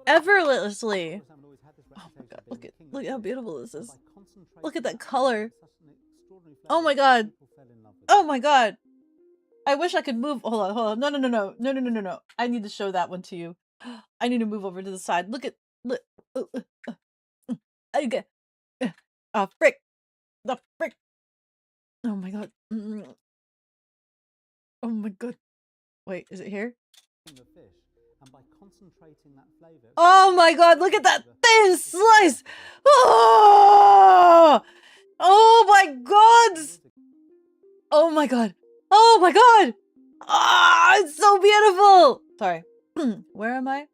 Effortlessly. Oh my god, look at how beautiful this is. Look at that color. Oh my god. Oh my god. I wish I could move. Hold on. No. I need to show that one to you. I need to move over to the side. Look. Okay. Oh, frick. The frick. Oh my god. Oh my god. Wait, is it here? Oh my god, look at that thin slice! Oh! Oh my god! Oh my god! Oh my god! Ah, it's so beautiful! Sorry. Where am I?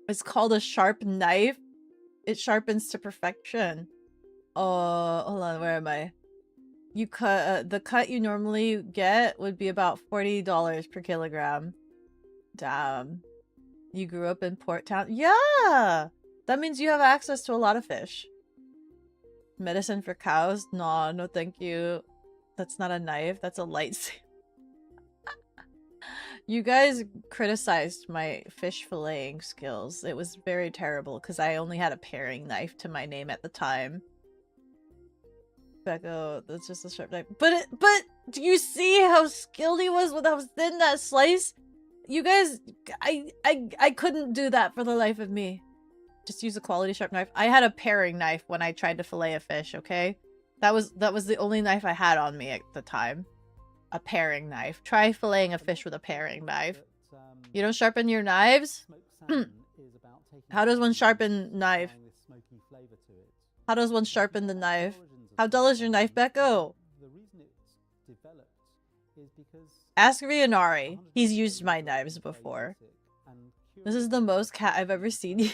It's called a sharp knife. It sharpens to perfection. Oh, hold on, where am I? You cut the cut you normally get would be about $40 per kilogram. Damn. You grew up in Port Town? Yeah! That means you have access to a lot of fish. Medicine for cows? No thank you. That's not a knife, that's a lightsaber. You guys criticized my fish filleting skills. It was very terrible because I only had a paring knife to my name at the time. Beko, that's just a sharp knife. But do you see how skilled he was with how thin that slice? You guys, I couldn't do that for the life of me. Just use a quality sharp knife. I had a paring knife when I tried to fillet a fish, okay? That was the only knife I had on me at the time. A paring knife. Try filleting a fish with a paring knife. You don't sharpen your knives? How does one sharpen knife? How does one sharpen the knife? How dull is your knife, Beko? The reason it's developed is because Ask Rionari. He's used my knives before. This is the most cat I've ever seen.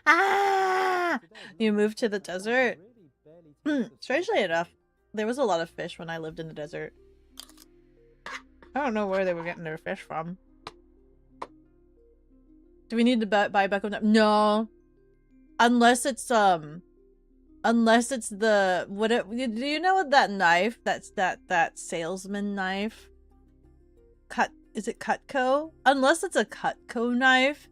Ah! You moved to the desert? Strangely enough, there was a lot of fish when I lived in the desert. I don't know where they were getting their fish from. Do we need to buy Beko knife? No. Unless it's the do you know what that knife? That's that salesman knife. Is it Cutco? Unless it's a Cutco knife.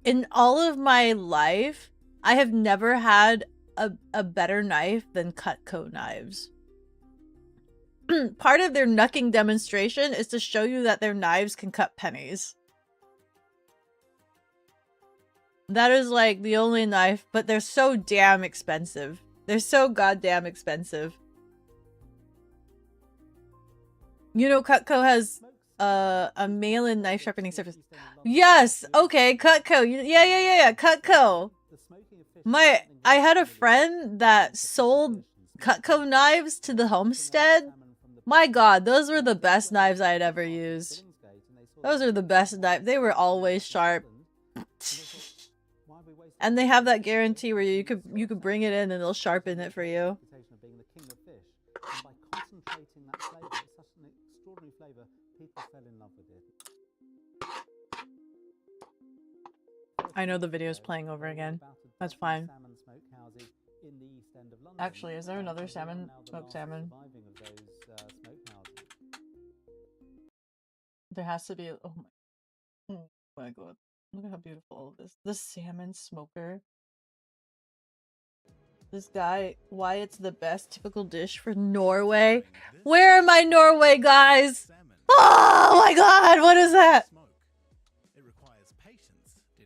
In all of my life, I have never had a better knife than Cutco knives. Part of their knucking demonstration is to show you that their knives can cut pennies. That is like the only knife, but they're so damn expensive. They're so goddamn expensive. You know, Cutco has a mail-in knife sharpening service. Yes, okay, Cutco. Yeah, Cutco. I had a friend that sold Cutco knives to the homestead. My god, those were the best knives I had ever used. Those are the best knives. They were always sharp. And they have that guarantee where you could bring it in and they'll sharpen it for you. I know the video's playing over again. That's fine. Actually, is there another salmon? Smoked salmon? There has to be. Oh my god. Look at how beautiful all of this. The salmon smoker. This guy, why it's the best typical dish for Norway. Where are my Norway guys? Oh my god, what is that?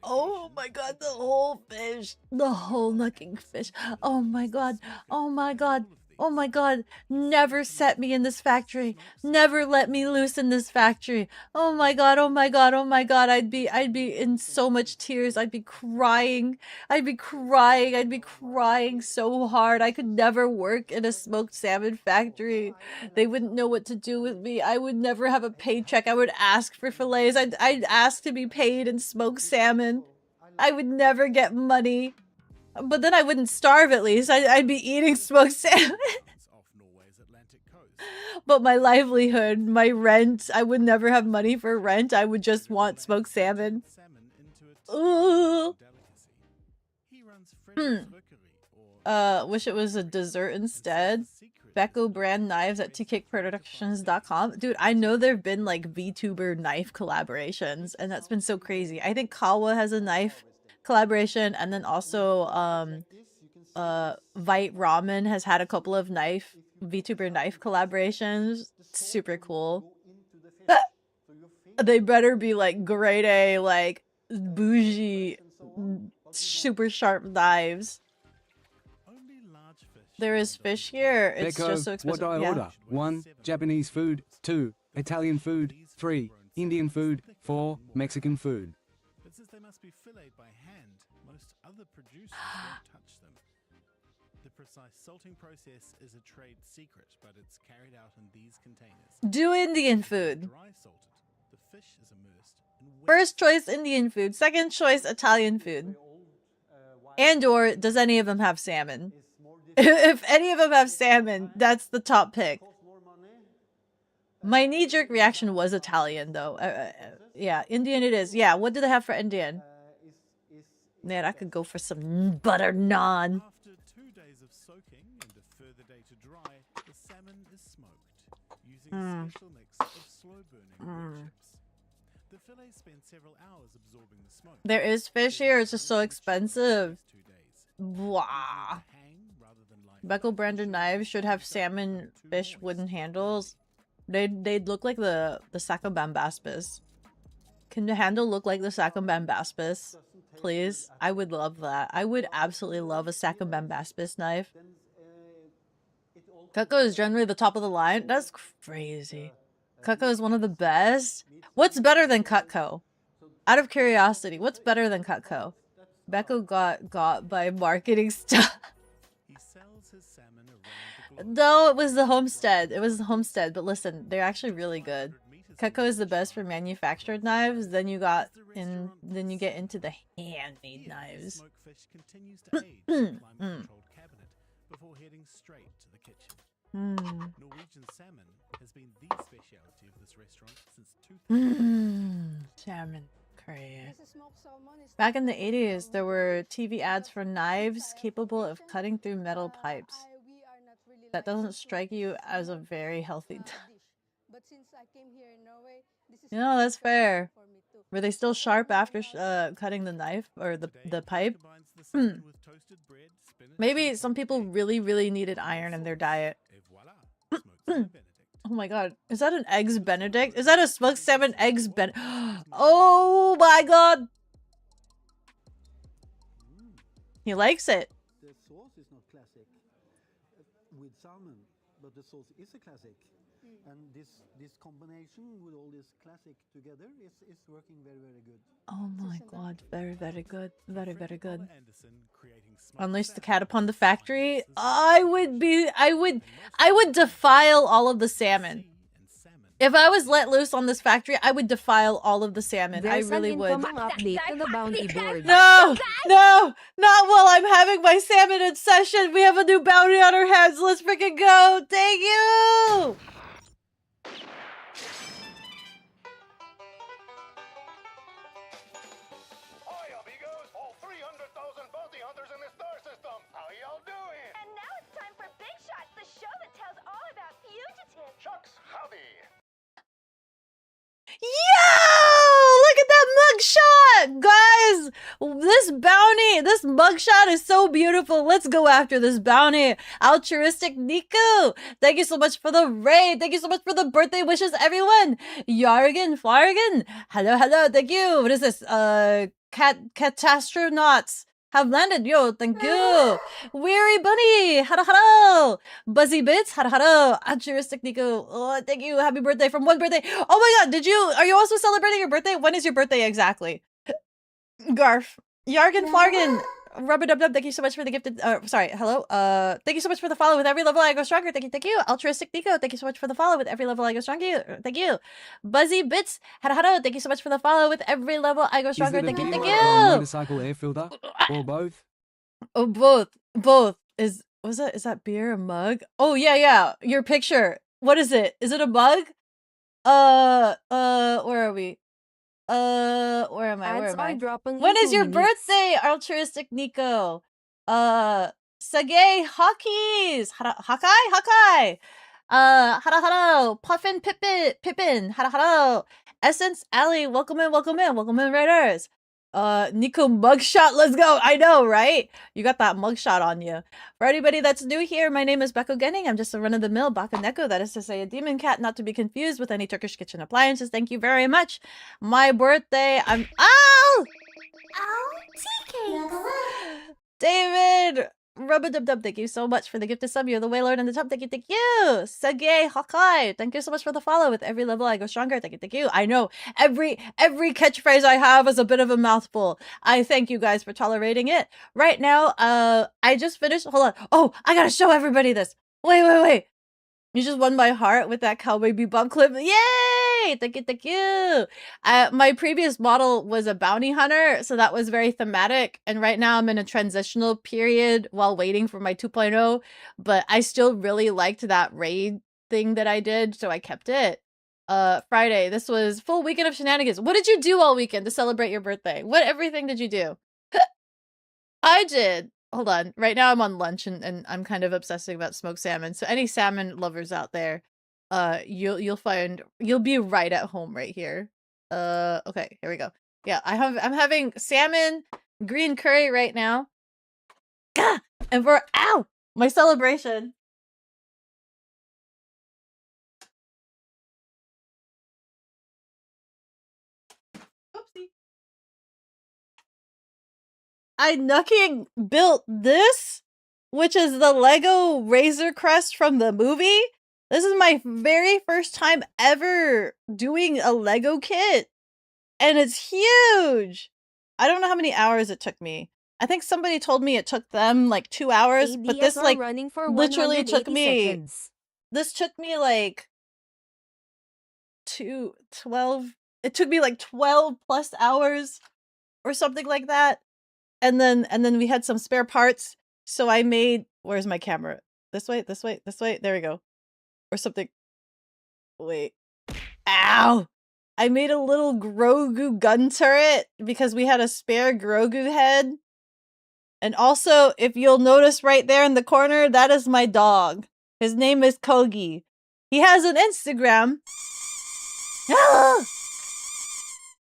Oh my god, the whole fish. The whole knucking fish. Oh my god. Oh my god. Oh my god. Never set me in this factory. Never let me loose in this factory. Oh my god. Oh my god. Oh my god. I'd be in so much tears. I'd be crying. I'd be crying so hard. I could never work in a smoked salmon factory. They wouldn't know what to do with me. I would never have a paycheck. I would ask for fillets. I'd ask to be paid in smoked salmon. I would never get money. But then I wouldn't starve at least. I'd be eating smoked salmon. But my livelihood, my rent, I would never have money for rent. I would just want smoked salmon. Ooh. Wish it was a dessert instead. Beko brand knives at tkickproductions.com. Dude, I know there have been like Vtuber knife collaborations, and that's been so crazy. I think Kawa has a knife collaboration, and then also Vite Ramen has had a couple of VTuber knife collaborations. Super cool. They better be like grade A, like bougie, super sharp knives. There is fish here. It's Beko, just so expensive. what do I order? 1. Japanese food. 2. Italian food. 3. Indian food. 4. Mexican food. But since they must be filleted by hand, most other producers won't touch them. The precise salting process is a trade secret, but it's carried out in these containers. Do Indian food. Dry salted, the fish is immersed in wet. First choice Indian food. Second choice Italian food. And or does any of them have salmon? If any of them have salmon, that's the top pick. My knee-jerk reaction was Italian, though. Yeah, Indian it is. Yeah, what do they have for Indian? Man, I could go for some butter naan. After 2 days of soaking and a further day to dry, the salmon is smoked using a special mix of slow-burning wood chips. The fillets spend several hours absorbing the smoke. There is fish here. It's just so expensive. 2 days. Wow. Beko branded knives should have salmon fish wooden handles. They'd look like the Sacobambaspis. Can the handle look like the Sacobambaspis? Please? I would love that. I would absolutely love a Sacobambaspis knife. Cutco is generally the top of the line? That's crazy. Cutco is one of the best? What's better than Cutco? Out of curiosity, what's better than Cutco? Beko got by marketing stuff. He sells his salmon around the globe. No, it was the homestead. It was the homestead. But listen, they're actually really good. 500 meters Cutco in is the best for diameter. manufactured knives. Then you got As the in. restaurant Then you get into gets the smaller, handmade here, the knives. smoked fish continues to age in a climate-controlled cabinet before heading straight to the kitchen. Norwegian salmon has been the specialty of this restaurant since 2000. Salmon. Great. Back in the 80s, there were TV ads for knives capable of cutting through metal pipes. That doesn't strike you as a very healthy You know, that's fair. Were they still sharp after cutting the knife or the Today, pipe? combines the salmon with toasted bread, spinach, Maybe and some people pancake. really needed iron in their diet. Et voila, smoked salmon Benedict. Oh my god. Is that an eggs benedict? Is that a smoked salmon eggs Oh my god. He likes it. The sauce is not classic with salmon, but the sauce is a classic. And this combination with all this classic together is working very, very good. Oh my god. Very good. Very Frederick good. Oliver Anderson creating smoked Unleash the salmon cat upon the defines factory. this I would defile all of the salmon. sea and salmon. If I was let loose on this factory, I would defile all of the salmon. There's I really an would. incoming update to the bounty board. No, not while I'm having my salmon in session. We have a new bounty on our hands. Let's freaking go. Thank you. Hi, amigos! All 300,000 bounty hunters in the star system! How y'all doing? And now it's time for Big Shots, the show that tells all about fugitives. Chuck's howdy! Yo! Look at that mugshot! Guys, this mugshot is so beautiful. Let's go after this bounty. Altruistic Nico, thank you so much for the raid. Thank you so much for the birthday wishes, everyone. Yargan, Flargan, hello, thank you. What is this? Catastronauts have landed. Yo, thank you. Weary Bunny, hello. Buzzy Bits, hello. Altruistic Nico, oh, thank you. Happy birthday from one birthday. Oh my god, are you also celebrating your birthday? When is your birthday exactly? Garf. Yargan Flargan. Rubber Dub Dub, thank you so much for the gifted hello. Thank you so much for the follow. With every level I go stronger. Thank you. Altruistic Nico, thank you so much for the follow. With every level I go stronger. Thank you. Buzzy Bits, hello. Thank you so much for the follow. With every level I go Is stronger. it a Thank you. beer Thank or a you. motorcycle air filter? Or both? Oh, both. Is that beer a mug? Oh yeah. Your picture. What is it? Is it a mug? Where are we? Where am I? Ads are dropping When in is 2 your minutes. birthday, altruistic Nico? Sage Hockeys. Hawkeye. Hello. Puffin Pippin. Hello. Essence Alley. Welcome in, Raiders. Nico mugshot, let's go. I know, right? You got that mugshot on you. For anybody that's new here, my name is Bekogenning. I'm just a run-of-the-mill bakaneko, that is to say a demon cat, not to be confused with any Turkish kitchen appliances. Thank you very much. My birthday, Ow! David! Rub-a-dub-dub, thank you so much for the gifted sub. You're the Waylord in the top. Thank you. Sage Hawkeye, thank you so much for the follow. With every level I go stronger. Thank you. I know every catchphrase I have is a bit of a mouthful. I thank you guys for tolerating it. Right now, I just finished. Hold on. Oh, I gotta show everybody this. Wait. You just won my heart with that Cowboy Bebop clip. Yay! Thank you. My previous model was a bounty hunter, so that was very thematic. And right now I'm in a transitional period while waiting for my 2.0, but I still really liked that raid thing that I did, so I kept it. Friday, this was full weekend of shenanigans. What did you do all weekend to celebrate your birthday? What everything did you do? I did. Hold on. Right now I'm on lunch and I'm kind of obsessing about smoked salmon. So any salmon lovers out there, you'll be right at home right here. Okay, here we go. Yeah, I'm having salmon green curry right now. Gah! And for my celebration. Oopsie. I nucking built this, which is the Lego Razor Crest from the movie. This is my very first time ever doing a Lego kit, and it's huge. I don't know how many hours it took me. I think somebody told me it took them like 2 hours, but this ADS are like running for literally took 180 me seconds. this took me like 12 it took me like 12 plus hours or something like that. And then we had some spare parts. So I made where's my camera? This way, this way, this way. There we go. Or something. Wait. Ow! I made a little Grogu gun turret because we had a spare Grogu head. And also, if you'll notice right there in the corner, that is my dog. His name is Kogi. He has an Instagram.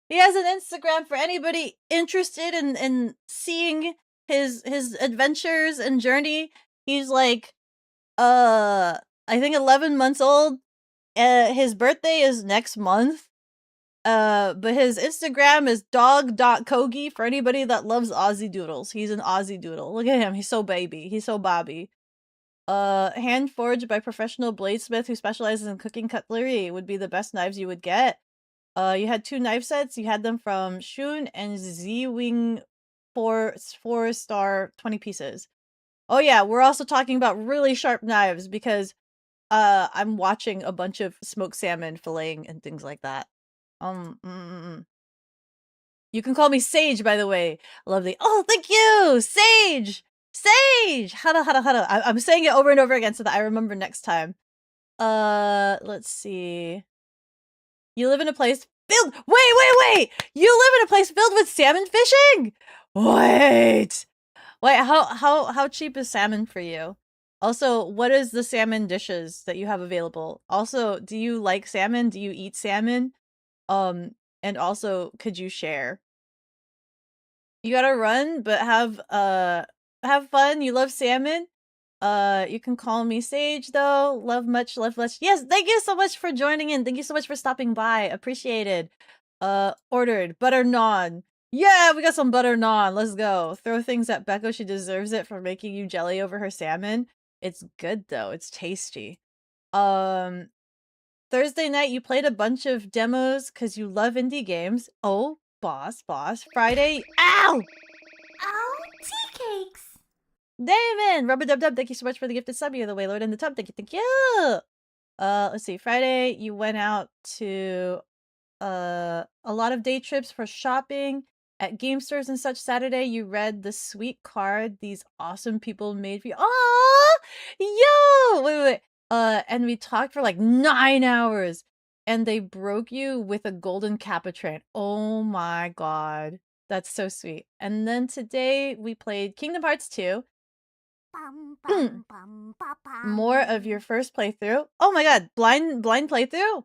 He has an Instagram for anybody interested in seeing his adventures and journey. He's like, I think 11 months old. His birthday is next month. But his Instagram is dog.kogi for anybody that loves Aussie doodles. He's an Aussie doodle. Look at him. He's so baby. He's so Bobby. Hand forged by professional bladesmith who specializes in cooking cutlery would be the best knives you would get. You had 2 knife sets. You had them from Shun and Z-Wing 4-star 20 pieces. Oh yeah, we're also talking about really sharp knives because I'm watching a bunch of smoked salmon filleting and things like that. You can call me Sage, by the way. Lovely. Oh, thank you, Sage. Sage. Hada hada hada. I'm saying it over and over again so that I remember next time. Let's see. You live in a place filled. Wait. You live in a place filled with salmon fishing. Wait. How cheap is salmon for you? Also, what is the salmon dishes that you have available? Also, do you like salmon? Do you eat salmon? And also, could you share? You gotta run, but have fun. You love salmon. You can call me Sage though. Love much, love much. Yes, thank you so much for joining in. Thank you so much for stopping by. Appreciated. Ordered butter naan. Yeah, we got some butter naan. Let's go. Throw things at Beko. She deserves it for making you jelly over her salmon. It's good though. It's tasty. Thursday night you played a bunch of demos because you love indie games. Oh, boss. Friday. Ow! Oh, tea cakes. Damon! Rubber-dub-dub, thank you so much for the gifted sub. You're the Waylord in the tub. Thank you! Let's see. Friday, you went out to a lot of day trips for shopping at game stores and such. Saturday, you read the sweet card these awesome people made for you. Aww! Yo! Wait. And we talked for like 9 hours. And they broke you with a golden Capitran. Oh my god. That's so sweet. And then today, we played Kingdom Hearts 2. More of your first playthrough. Oh my god, blind playthrough?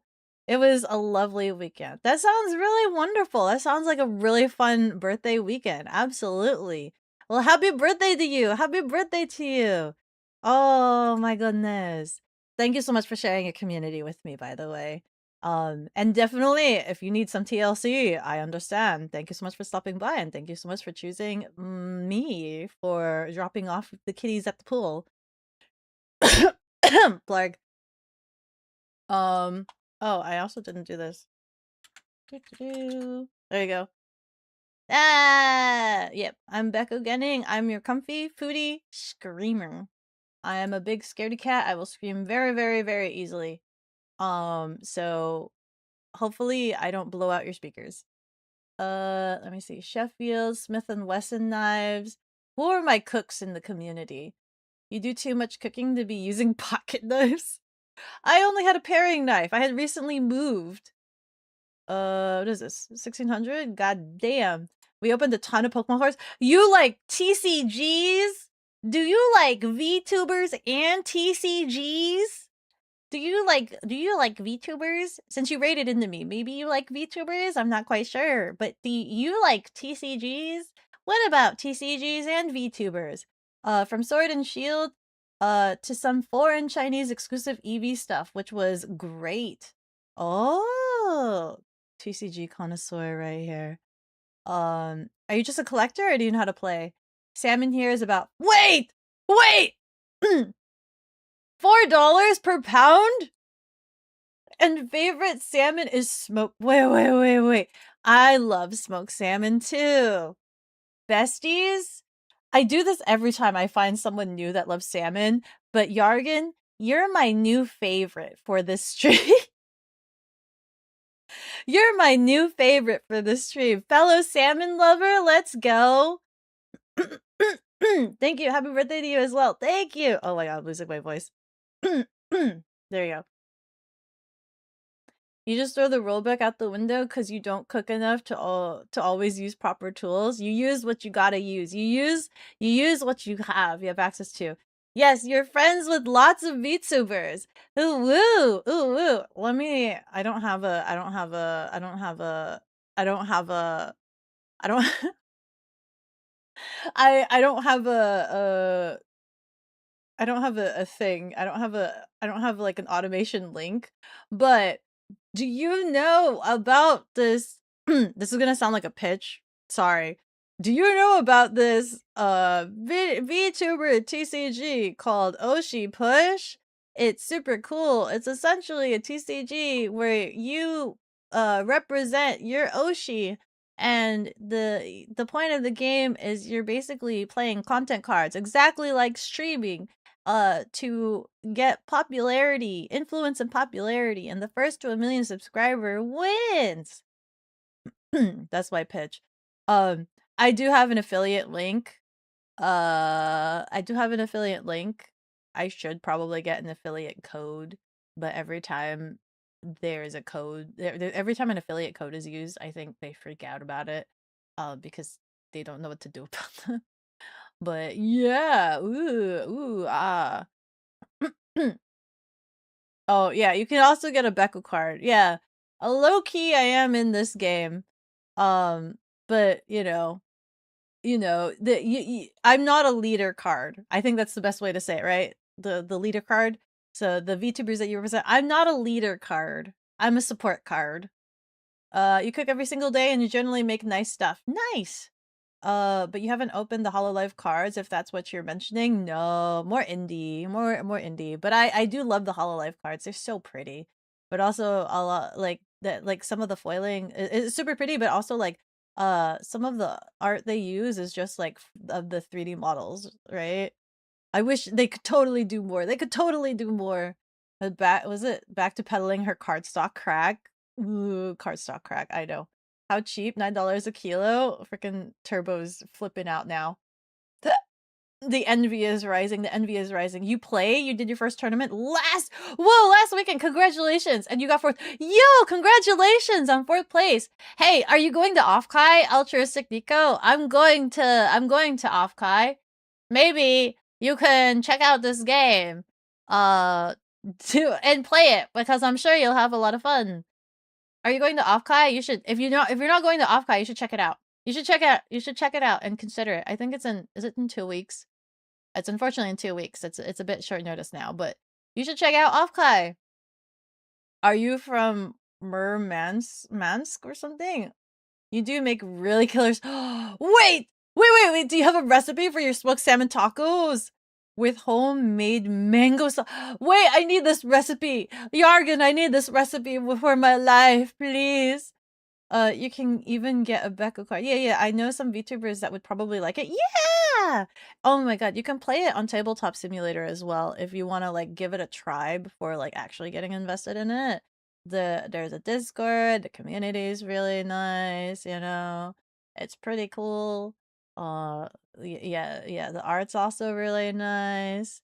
It was a lovely weekend. That sounds really wonderful. That sounds like a really fun birthday weekend. Absolutely. Well, happy birthday to you. Happy birthday to you. Oh my goodness. Thank you so much for sharing your community with me, by the way. And definitely, if you need some TLC, I understand. Thank you so much for stopping by, and thank you so much for choosing me for dropping off the kitties at the pool. Blarg. Oh, I also didn't do this. There you go. Yep. I'm bekogenning. I'm your comfy foodie screamer. I am a big scaredy cat. I will scream very, very, very easily. So hopefully I don't blow out your speakers. Let me see. Sheffield, Smith & Wesson knives. Who are my cooks in the community? You do too much cooking to be using pocket knives. I only had a paring knife. I had recently moved. What is this? 1600? God damn. We opened a ton of Pokemon cards. You like TCGs? Do you like VTubers and TCGs? Do you like VTubers? Since you rated into me, maybe you like VTubers? I'm not quite sure. But do you like TCGs? What about TCGs and VTubers? From Sword and Shield to some foreign Chinese exclusive EV stuff, which was great. Oh, TCG connoisseur right here. Are you just a collector or do you know how to play? Salmon here is about wait! $4 per pound? And favorite salmon is smoked. Wait. I love smoked salmon too. Besties? I do this every time I find someone new that loves salmon, but Yargan, you're my new favorite for this stream. You're my new favorite for this stream. Fellow salmon lover, let's go. Thank you. Happy birthday to you as well. Thank you. Oh my god, I'm losing my voice. There you go. You just throw the rollback out the window because you don't cook enough to always use proper tools. You use what you gotta use. You use what you have. You have access to. Yes, you're friends with lots of VTubers. Ooh woo, ooh woo. Let me. I don't have a. I don't have a. I don't have a. I don't have a. I don't. I don't have a I don't have a thing. I don't have like an automation link. But do you know about this? This is gonna sound like a pitch. Sorry. Do you know about this VTuber TCG called Oshi Push? It's super cool. It's essentially a TCG where you represent your Oshi, and the point of the game is you're basically playing content cards, exactly like streaming, to get popularity, influence and popularity, and the first to 1 million subscriber wins. That's my pitch. I do have an affiliate link. I do have an affiliate link. I should probably get an affiliate code, but every time there's a code, every time an affiliate code is used, I think they freak out about it, because they don't know what to do about them. But yeah, ooh, ah. Oh yeah, you can also get a Beko card. Yeah, a low key I am in this game, but I'm not a leader card. I think that's the best way to say it, right? The leader card. So the VTubers that you represent, I'm not a leader card. I'm a support card. You cook every single day and you generally make nice stuff. Nice. But you haven't opened the Hololive cards, if that's what you're mentioning. No, more indie, more indie. But I do love the Hololive cards. They're so pretty. But also a lot like that, like some of the foiling is super pretty, but also like some of the art they use is just like of the 3D models, right? I wish they could totally do more. They could totally do more. Back to peddling her cardstock crack? Ooh, cardstock crack. I know. How cheap? $9 a kilo? Freaking Turbo's flipping out now. The envy is rising. The envy is rising. You play? You did your first tournament last weekend. Congratulations. And you got fourth. Yo, congratulations on fourth place. Hey, are you going to Offkai, Altruistic Nico? I'm going to Offkai. Maybe you can check out this game and play it, because I'm sure you'll have a lot of fun. Are you going to Offkai? You should. If you're not going to Offkai, you should check it out. You should check it out and consider it. I think is it in 2 weeks? It's unfortunately in 2 weeks. It's a bit short notice now, but you should check out Offkai. Are you from Murmansk or something? You do make really killers. Wait! Do you have a recipe for your smoked salmon tacos? With homemade mango sauce. Wait, I need this recipe. Yargan, I need this recipe for my life, please. You can even get a Beko card. Yeah, I know some VTubers that would probably like it. Yeah! Oh my god, you can play it on Tabletop Simulator as well if you want to like give it a try before like actually getting invested in it. There's a Discord, the community is really nice, It's pretty cool. Yeah, the art's also really nice.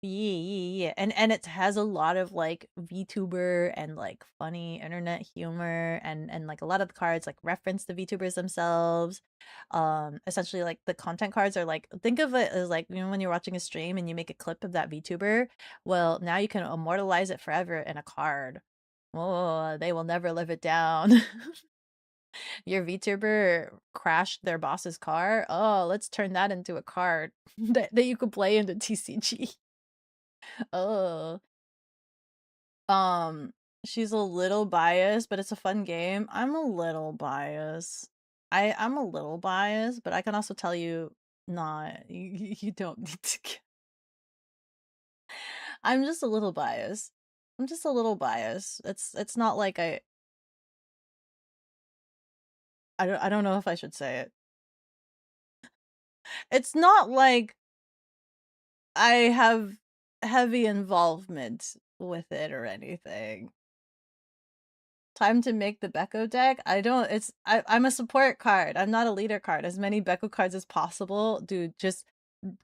Yeah. And it has a lot of like VTuber and like funny internet humor, and like a lot of the cards like reference the VTubers themselves. Essentially like the content cards are like, think of it as like, when you're watching a stream and you make a clip of that VTuber, well, now you can immortalize it forever in a card. Oh, they will never live it down. Your VTuber crashed their boss's car. Oh, let's turn that into a card that you could play into TCG. Oh. She's a little biased, but it's a fun game. I'm a little biased. I'm a little biased, but I can also tell you not. You don't need to get. I'm just a little biased. I'm just a little biased. It's not like I don't know if I should say it. It's not like I have heavy involvement with it or anything. Time to make the Beko deck. I'm a support card. I'm not a leader card. As many Beko cards as possible. Dude, just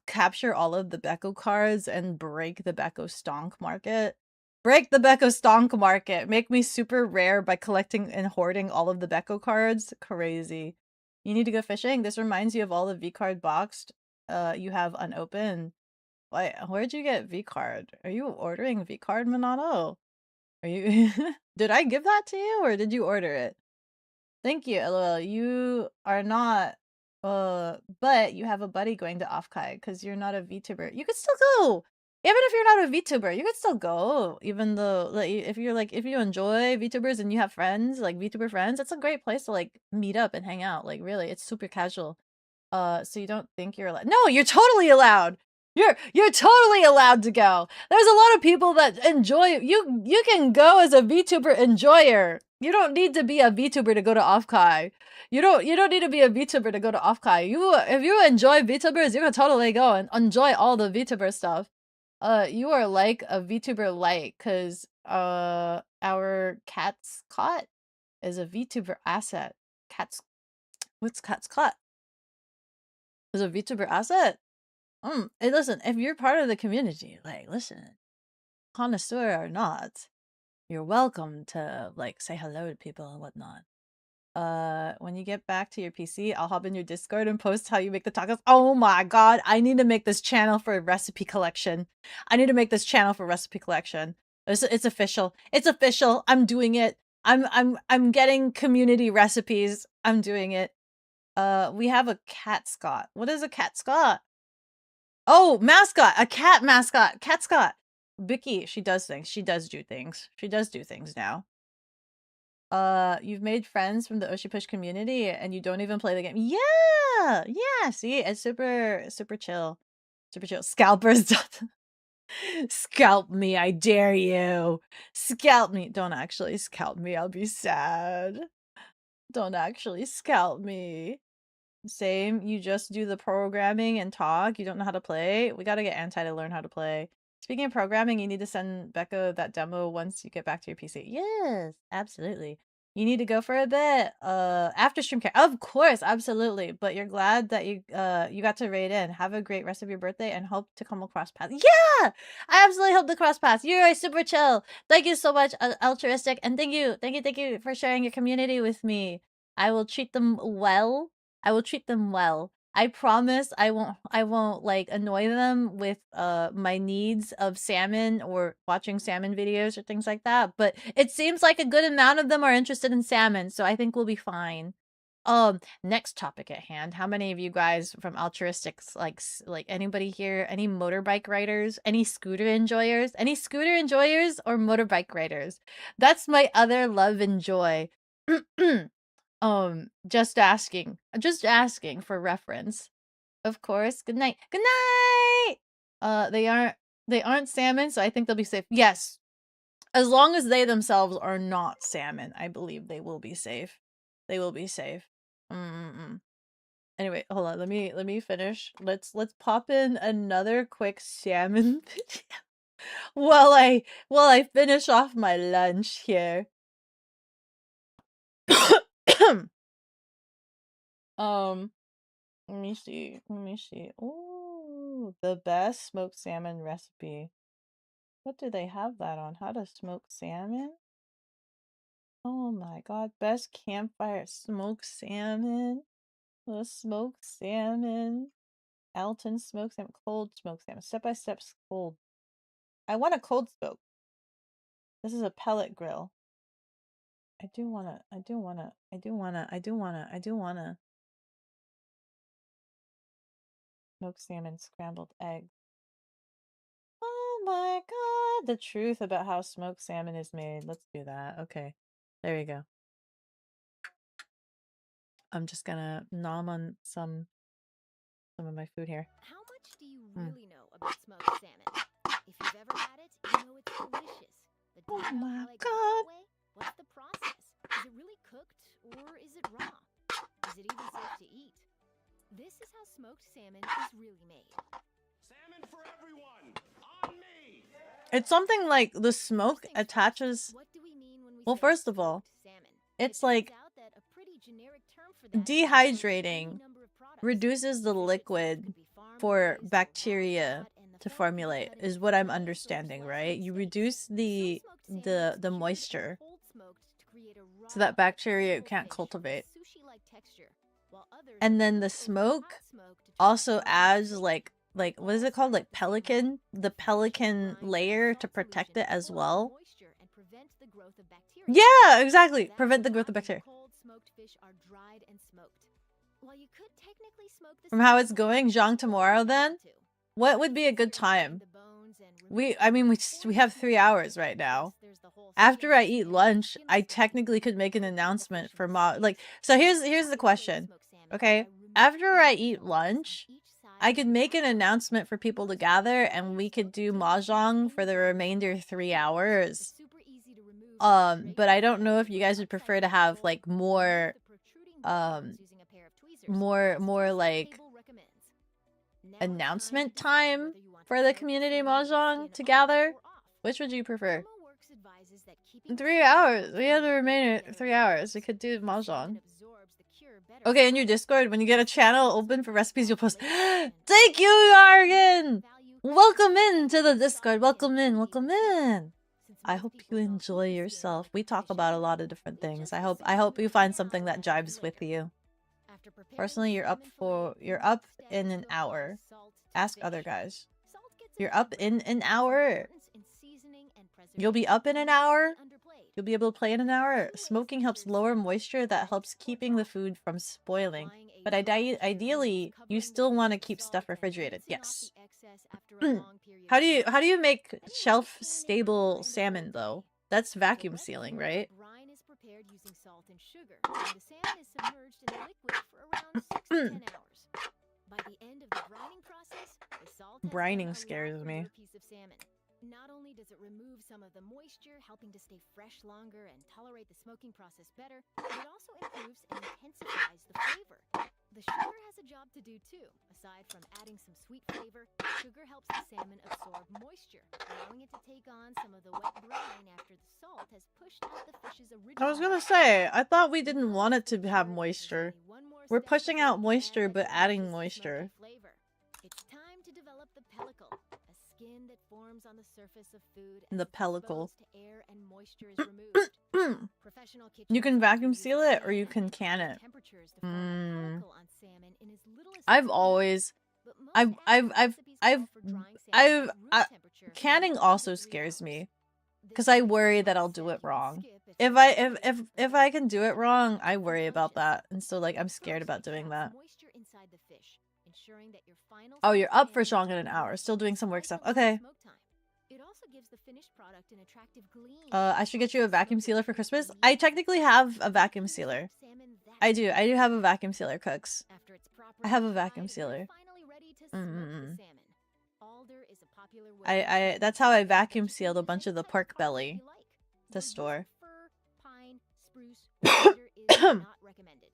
capture all of the Beko cards and break the Beko stonk market. Break the Beko stonk market. Make me super rare by collecting and hoarding all of the Beko cards. Crazy. You need to go fishing? This reminds you of all the V-card boxed you have unopened. Why, where'd you get V-card? Are you ordering V-card, Minato? Are you did I give that to you or did you order it? Thank you, LOL. You are not but you have a buddy going to Offkai because you're not a VTuber. You could still go. Even if you're not a VTuber, you could still go. Even though like if you enjoy VTubers and you have friends, like VTuber friends, it's a great place to like meet up and hang out. Like really, it's super casual. So you don't think you're allowed? No, you're totally allowed. You're totally allowed to go. There's a lot of people that enjoy you can go as a VTuber enjoyer. You don't need to be a VTuber to go to Offkai. You don't need to be a VTuber to go to Offkai. If you enjoy VTubers, you can totally go and enjoy all the VTuber stuff. You are like a VTuber light cuz our cat's caught is a VTuber asset. What's cat's caught? Is a VTuber asset? Hey, listen, if you're part of the community, like, listen, connoisseur or not, you're welcome to, like, say hello to people and whatnot. When you get back to your PC, I'll hop in your Discord and post how you make the tacos. Oh my god, I need to make this channel for recipe collection. It's official. It's official. I'm doing it. I'm getting community recipes. I'm doing it. We have a cat Scott. What is a cat Scott? Oh, mascot, a cat mascot, cat Scott. Vicky, she does things. She does do things. She does do things now. You've made friends from the Oshipush community and you don't even play the game. Yeah, yeah. See, it's super chill, super chill. Scalpers, scalp me, I dare you. Scalp me. Don't actually scalp me. I'll be sad. Don't actually scalp me. Same, you just do the programming and talk. You don't know how to play. We gotta get Anti to learn how to play. Speaking of programming, you need to send Beko that demo once you get back to your PC. Yes, absolutely. You need to go for a bit. After stream care. Of course, absolutely. But you're glad that you got to raid in. Have a great rest of your birthday and hope to come across paths. Yeah! I absolutely hope to cross paths. You're super chill. Thank you so much, altruistic, and thank you for sharing your community with me. I will treat them well. I promise I won't like annoy them with my needs of salmon or watching salmon videos or things like that, but it seems like a good amount of them are interested in salmon, so I think we'll be fine. Next topic at hand. How many of you guys from altruistics like anybody here, any motorbike riders, any scooter enjoyers or motorbike riders? That's my other love and joy. Just asking for reference. Of course. Good night. Good night! They aren't salmon, so I think they'll be safe. Yes. As long as they themselves are not salmon, I believe they will be safe. They will be safe. Anyway, hold on. Let me finish. Let's pop in another quick salmon video while I finish off my lunch here. Let me see. Oh, the best smoked salmon recipe. What do they have that on? How to smoke salmon? Oh my god, best campfire smoked salmon. The smoked salmon. Alton smoked salmon. Cold smoked salmon. Step by step cold. I want a cold smoke. This is a pellet grill. I do wanna. Smoked salmon, scrambled eggs. Oh my god, the truth about how smoked salmon is made. Let's do that. Okay, there you go. I'm just gonna nom on some of my food here. How much do you really know about smoked salmon? If you've ever had it, you know it's delicious. But do you know how it got that way? What's the process? Is it really cooked or is it raw? Is it even safe to eat? This is how smoked salmon is really made. Salmon for everyone! On me! It's something like the smoke attaches. What do we mean when we Well, say first of all, smoked salmon? it's It turns like out that a pretty generic term for that is used for any dehydrating number of products. reduces the Fish itself liquid could be farm for raised or wild bacteria caught, and the to fat can be formulate, cut into is what I'm fillets or understanding, sliced right? in You steaks. reduce Some the smoked salmon is cured or moisture cold smoked to create a so that raw, bacteria flavorful can't fish with cultivate. sushi-like texture, while others And are then the cooked over hot smoke smoke to turn also it adds crispy. like what is All it called? Like serve the same pelican, the The fish, pelican brine, and layer to salt protect solution it as hold the well. moisture and prevent the growth of bacteria. Yeah, exactly. That's Prevent the why growth of bacteria. cold smoked fish are dried and smoked. While you could technically smoke the From how salmon it's cold, going, Zhang, you tomorrow don't then? want to. What would be a Since good you're eating time? the bones and removing I mean, the we meat have before 3 you hours eat. right now. Plus, there's the whole After I skinning eat and lunch, skin I step. technically could make an You could cook the announcement fish for with like steaks. so here's Some the cold question. smoked salmon Okay? by removing After the I meat eat bones on lunch, each side I of could the make an bottom. announcement for people to gather and we could do mahjong for the remainder 3 hours. It's super easy to remove the But I don't straight know and if you the guys would upside prefer to down have bowl. like Remove more the protruding bones using a pair of tweezers, as more Tasty like Table recommends. Now it's announcement time to decide time whether you want for to the smoke the community salmon with the mahjong skin to on gather. or off. Which would you prefer? ThermoWorks advises that keeping the 3 salmon hours. cold We so have you the bake remainder together 3 as hours. We works. could do The salmon mahjong. absorbs the cure better Okay, in than your hot. Discord, when you get a This channel helps open for keep recipes, you'll fat post. layers and Thank you, Argan! value Welcome fat in to the soft Discord. and Welcome in. chewy Welcome when smoked. in. Since I most hope you people don't enjoy eat the skin yourself. like We the talk fish about a do, lot of different eat things. just I the hope salmon you right find now something that rather than jives with later. you. After preparing Personally, the you're up salmon fillet, the you're next up step in is an to apply hour. salt to the Ask other fish. guys. Salt gets You're a bad up in rap, an but its hour. importance in seasoning and You'll be preservation up in an cannot hour. be underplayed. You'll be able to play in an There are hour. 2 ways Smoking to helps preserve lower salmon. moisture that helps Next or keeping the drop. food from spoiling. Applying a But wash or rinse ideally, you covering the still fish want to with keep salt stuff and refrigerated. rinsing off Yes. the excess after a long period How of do you soaking. make Then you want to shelf clean it with stable water and a salmon cold though? tray. That's For vacuum wet sealing, food, right? brine is prepared using salt and sugar, and the salmon is submerged in the liquid for around 6 to 10 hours. By the end of the brining process, the salt has done Brining a scares lot for me. your piece of salmon. Not only does it remove some of the moisture, helping to stay fresh longer and tolerate the smoking process better, but it also improves and intensifies the flavor. The sugar has a job to do too. Aside from adding some sweet flavor, sugar helps the salmon absorb moisture, allowing it to take on some of the wet brine after the salt has pushed out the fish's original I was gonna moisture. say, I thought we The didn't goal want is it to to have ensure that there's moisture. only one more We're step pushing before out you can moisture, add but that adding delicious moisture. smoky flavor. It's time to develop the pellicle, a skin that forms on the surface of food The as it's pellicle. exposed to air and moisture is removed. Professional You kitchen can chefs vacuum will use seal a it or you fan can and can high it. temperatures to form a pellicle on salmon in as little as I've 15 minutes. always But most I've advanced recipes I've call for drying salmon I've at room I, temperature for canning 1 also to 3 scares hours. me This because I is worry a that I'll do step it you can wrong. skip if you want to feel If I can do it wrong, I worry about that, and so like I'm scared First, about doing extract that. moisture inside the fish, ensuring that your final Oh, smoked you're up for salmon Zhong in an will hour. Still doing some work twice stuff. the long Okay. smoke time. It also gives the finished product an attractive gleam. I should get you a Helps the vacuum smokers sealer for keep Christmas. the I meat technically fresh. have a You vacuum can sealer. smoke salmon that I do quickly. have a vacuum sealer, Cooks. After it's I properly have a vacuum dried, you're sealer. finally ready to smoke the salmon. Alder is a popular way to I smoke that's the how I salmon, but vacuum you can sealed a use bunch any of the type of pork hardwood belly you like. to Though store. using fir, pine, spruce, or cedar is not recommended.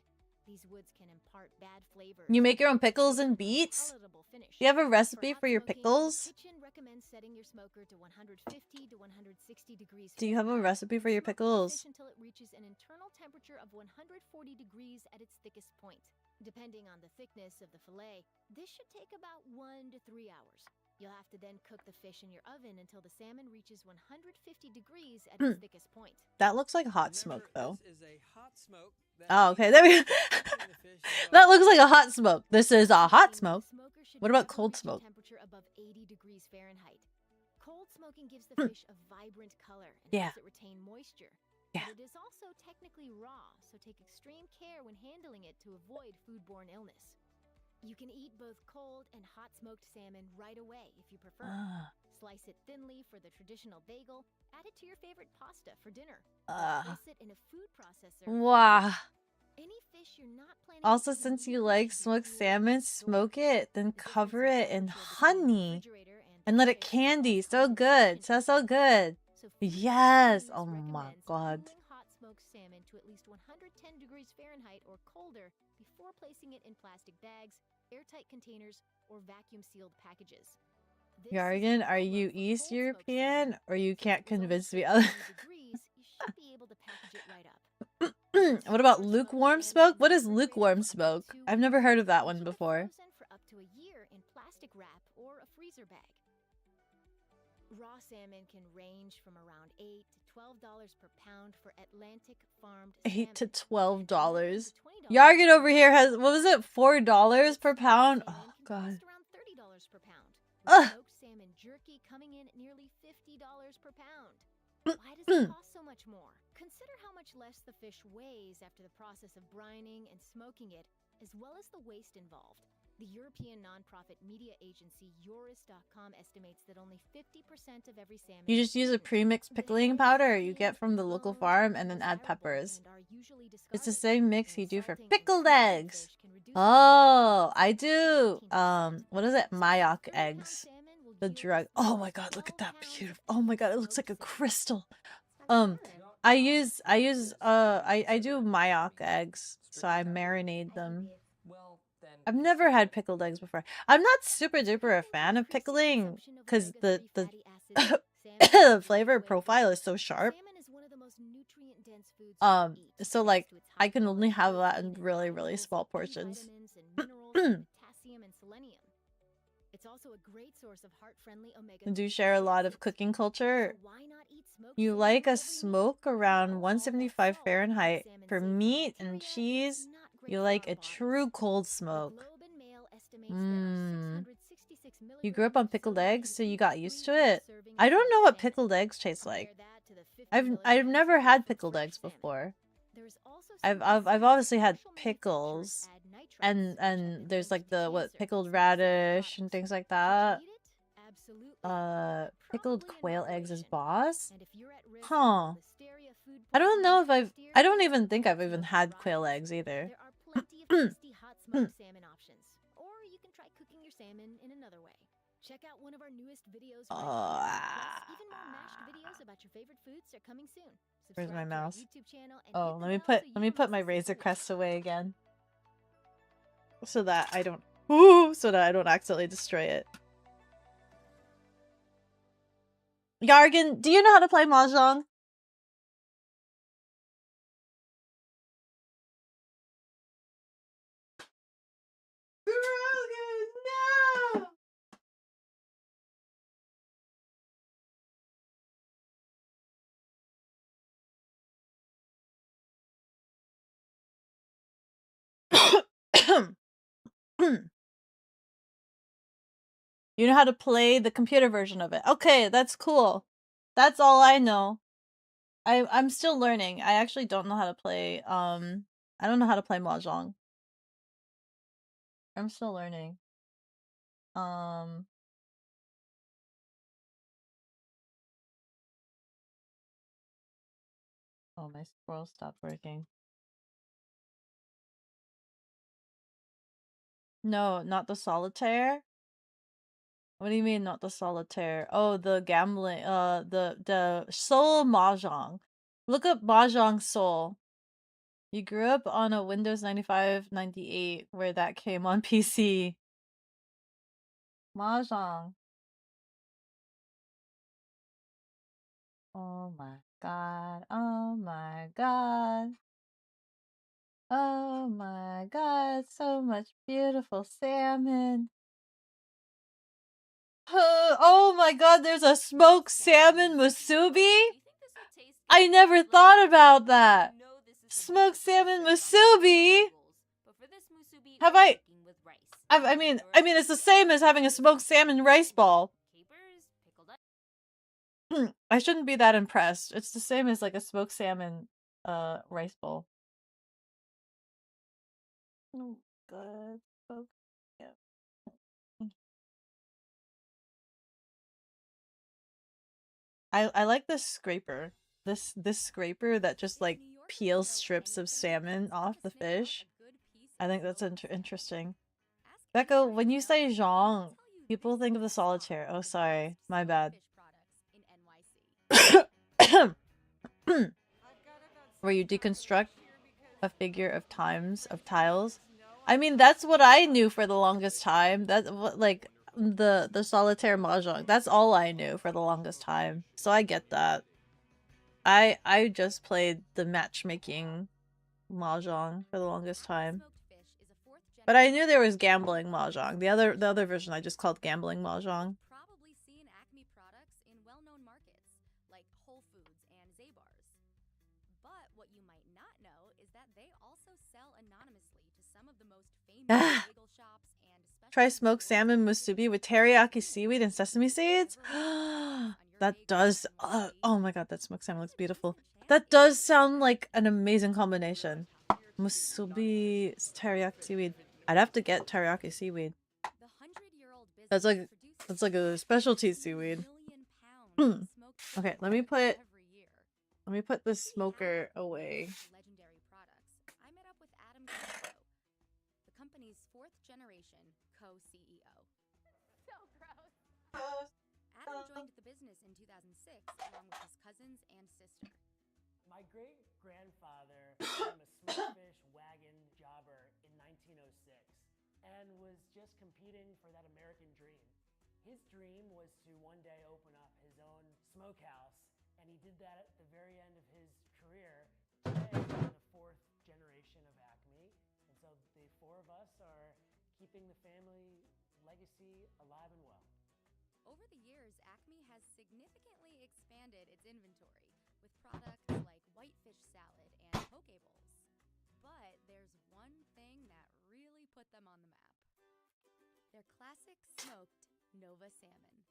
These woods can impart bad flavors You make and your own help the pickles salmon and have a beets? palatable finish. Do you have a For recipe hot for your smoking, the pickles? kitchen recommends setting your smoker to 150 to 160 degrees Do you have a Fahrenheit recipe and for your smoking the pickles? fish until it reaches an internal temperature of 140 degrees at its thickest point. Depending on the thickness of the fillet, this should take about 1 to 3 hours. You'll have to then cook the fish in your oven until the salmon reaches 150 degrees at its thickest point. That looks like hot smoke though. This is a hot smoke. Oh, okay. There we go. That looks like a hot smoke. This is a hot smoke. Smoker should What about never cold reach a smoke? temperature above 80 degrees Fahrenheit. Cold smoking gives the fish a vibrant color and Yeah. helps it retain moisture. Yeah. But it is also technically raw, so take extreme care when handling it to avoid foodborne illness. You can eat both cold and hot smoked salmon right away if you prefer. Ah. Slice it thinly for the traditional bagel, add it to your favorite pasta for dinner. Ah. Or place it in a food processor. for Wow. dessert. Any fish you're not planning to Also, eat since you immediately like should be smoked cooled salmon, and stored. smoke it, then The difference cover in it in temperature between the honey refrigerator and and the let it fish candy. causes So good. tension. So good. So food Yes. safety Oh news my recommends god. cooling hot smoked salmon to at least 110 degrees Fahrenheit or colder before or placing it in plastic bags, airtight containers, or vacuum-sealed packages. This is a Yargan, are problem you for East cold smoked European salmon. or you Since can't it was only convince me 50 other? degrees, you should be able to package it right up. What about lukewarm smoke? What is lukewarm smoke? I've never heard of that one before. Frozen for up to a year in plastic wrap or a freezer bag. Raw salmon can range from around $8 to $12 per pound for Atlantic farmed $8 to salmon. $12. $20 Yargan over for here has, Atlantic what was it, $4 per pound? Oh salmon can god. cost around $30 per pound. Ugh. With smoked salmon jerky coming in at nearly $50 per pound. Why does it cost so much more? Consider how much less the fish weighs after the process of brining and smoking it, as well as the waste involved. The European nonprofit media agency Eurus.com estimates that only 50% of every salmon You is just use a eaten. pre-mixed The pickling heads, powder you fins, get from the and local bones farm are and then add undesirable peppers. and are usually It's the discarded. same mix And you do for salting and pickled smoking eggs. fish can reduce Oh, the I do. 15%. What is it? So, Mayock 30 pound eggs. salmon will The yield a drug. feast Oh of my god, look 12 at that pounds of beautiful. Oh my god, it looks smoked like a salmon. crystal. Salmon. I do Mayock eggs, so I marinate them. I've never had pickled eggs before. I'm not super duper a fan of pickling because the flavor profile is so sharp. Salmon is one of the most nutrient-dense foods you can eat, So thanks like to its I high can only have quality that in protein, really, fat really levels, small B portions. vitamins and minerals like potassium and selenium. It's also a great source of heart-friendly omega-3 Do you share a fatty lot of acids. cooking culture? So why not eat smoked You salmon like with a every meal? smoke around All that 175 salt keeps Fahrenheit salmon for safe from meat and bacteria, cheese. not great You for like our a bodies. true cold The smoke. Globe and Mail estimates there are 666 You grew up milligrams on of pickled sodium eggs, in so you each got used to 3-ounce it. serving I of don't know smoked what salmon. pickled eggs taste Compare like. that to the 50 I've milligrams never you get had from pickled fresh eggs salmon. before. There's also I've some I've obviously had special mixture pickles add nitrites, and which have been there's linked like to the what cancer, pickled so consider radish and caution. things like Should you that. eat it? Absolutely. Pickled Probably in quail eggs is moderation. boss? And if you're at risk Huh. of listeria, food I don't poisoning, know if steer I don't clear even of think cold I've even smoked had quail varieties. eggs either. There are plenty of tasty hot smoked salmon options. Or you can try cooking your salmon in another way. Check out one of our newest videos right here. Plus, even more mashed videos about your favorite foods are coming soon. Where's my Subscribe to our mouse? YouTube channel and Oh, hit the let me bell put so you let me don't put miss my a Razor single Crest video. away again. So that I don't accidentally destroy it. Yargan, do you know how to play Mahjong? No! You know how to play the computer version of it. Okay, that's cool. That's all I know. I'm still learning. I actually don't know how to play I don't know how to play Mahjong. I'm still learning. Oh, my scroll stopped working. No, not the solitaire. What do you mean not the solitaire? Oh, the gambling, the Soul Mahjong. Look up Mahjong Soul. You grew up on a Windows 95, 98 where that came on PC. Mahjong. Oh my god. Oh my god. Oh my god. So much beautiful salmon. Oh my god, there's a smoked salmon musubi? I never thought about that. Smoked salmon musubi? Have I mean it's the same as having a smoked salmon rice ball. I shouldn't be that impressed. It's the same as like a smoked salmon rice bowl. Oh god. Smoked, yeah. I like this scraper. This scraper that just like peels strips of salmon off the fish. I think that's interesting. Beko, when you say zhong, people think of the solitaire. Oh, sorry. My bad. Where you deconstruct a figure of tiles. I mean, that's what I knew for the longest time. That's what, like, the solitaire mahjong. That's all I knew for the longest time. So I get that. I just played the matchmaking mahjong for the longest time. But I knew there was gambling mahjong. The other version I just called gambling mahjong. Probably seen Acme products in well-known markets like Whole Foods and Zabar's. But what you might not know is that they also sell anonymously to some of the most famous bagel shops and Try smoked salmon musubi with teriyaki seaweed and sesame seeds? That does oh my god, that smoked salmon looks beautiful. That does sound like an amazing combination. Musubi teriyaki seaweed. I'd have to get teriyaki seaweed. That's like a specialty seaweed. Okay, let me put the smoker away. legendary products. I met up with Adam Beko, the company's 4th generation co-CEO. So gross. Adam joined the business in 2006 along with his cousins and sister. My great-grandfather became a smokfish wagon jobber in 1906 and was just competing for that American dream. His dream was to one day open up his own smokehouse, and he did that at the very end of his career. Today, we're the 4th generation of Acme, and so the 4 of us are keeping the family legacy alive and well. Over the years, Acme has significantly expanded its inventory with products like whitefish salad and poke bowls. But there's one thing that really put them on the map. Their classic smoked Nova salmon.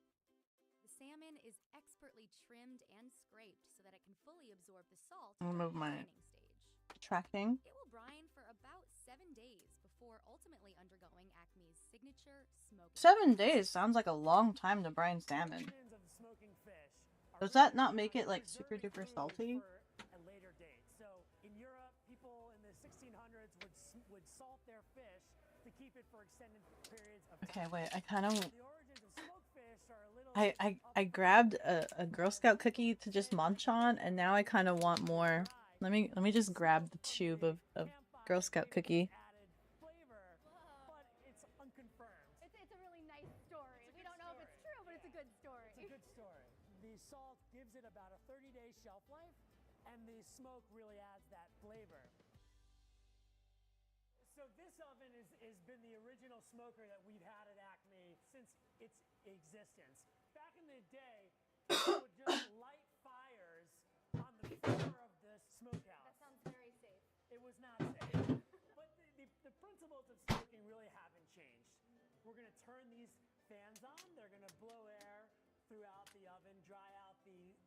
The salmon is expertly trimmed and scraped so that it can fully absorb the salt I'll move during my the canning stage. tracking. It will brine for about 7 days before ultimately undergoing Acme's signature smoking. 7 days sounds like a long time to brine salmon. Does that not make it like super duper salty? A later date. So in Europe, people in the 1600s would salt their fish to keep it for extended periods of time. Okay, wait, I kind of The origins of smoked fish are a little I grabbed a Girl Scout cookie to just munch on, and now I kind of want more. Let me just grab the tube of Girl Scout cookie. It's unconfirmed. It's a really nice story. We don't know if it's true, but it's a good story. It's a good story. The salt gives it about a 30-day shelf life, and the smoke really adds that flavor. So this oven has been the original smoker that we've had at Acme since its existence. Back in the day, people would just light fires on the floor of the smokehouse. That sounds very safe. It was not safe. But the principles of smoking really haven't changed. We're going to turn these fans on. They're going to blow air throughout the oven, dry out the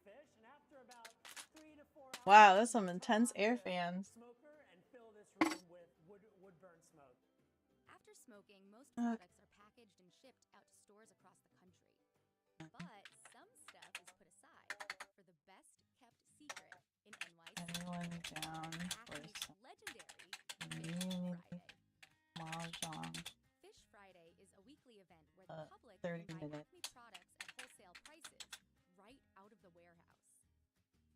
fish, and after about 3 to 4 hours, Wow, that's some intense air fans. smoker and fill this room with wood burn smoke. After smoking, most products are packaged and shipped out to stores across the country. But some stuff is put aside for the best kept secret in NYC. Anyone down for Acme's some legendary community Fish Friday. mahjong? Fish Friday is a weekly event where the public 30 can buy minutes. Acme products at wholesale prices right out of the warehouse.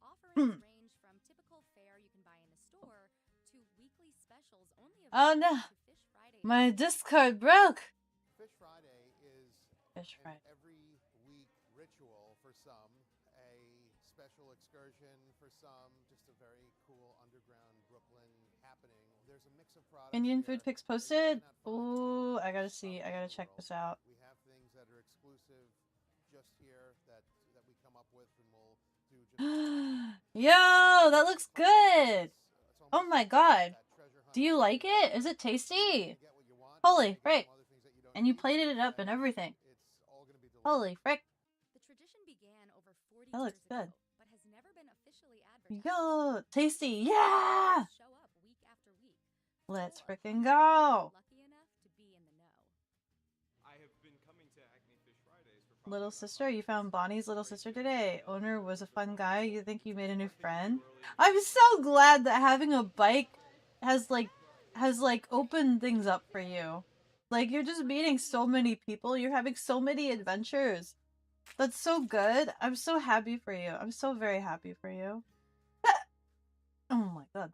Offerings range from typical fare you can buy in the store to weekly specials only Oh available no, to Fish Friday. my Discord broke. Fish Friday is Fish an Friday. every week ritual for some, a special excursion for some, just a very cool underground Brooklyn happening. There's a mix of products. Indian here food pics that you posted. cannot find Ooh, I gotta from see. I around gotta the check world. this out. We have things that are exclusive just here that we come up with, and we'll do just Yo, that looks good. it's Oh almost my god. that treasure hunt Do you like where it? Is it tasty? you get what you want, Holy you get frick. some other things that you don't And you need, plated it up and everything. it's all gonna be delicious. Holy frick. The tradition began over 40 That looks years ago, good. but has never been officially advertised. Yo, tasty. Yeah. Show up week after week. Let's Or freaking go. lucky enough to be in the know. I have been coming to Acme Fish Fridays for Little sister, you found Bonnie's little sister today. Owner was a fun guy. You think you made a new friend? I'm so glad that having a bike has opened things up for you. Like, you're just meeting so many people. You're having so many adventures. That's so good. I'm so happy for you. I'm so very happy for you. Oh my god.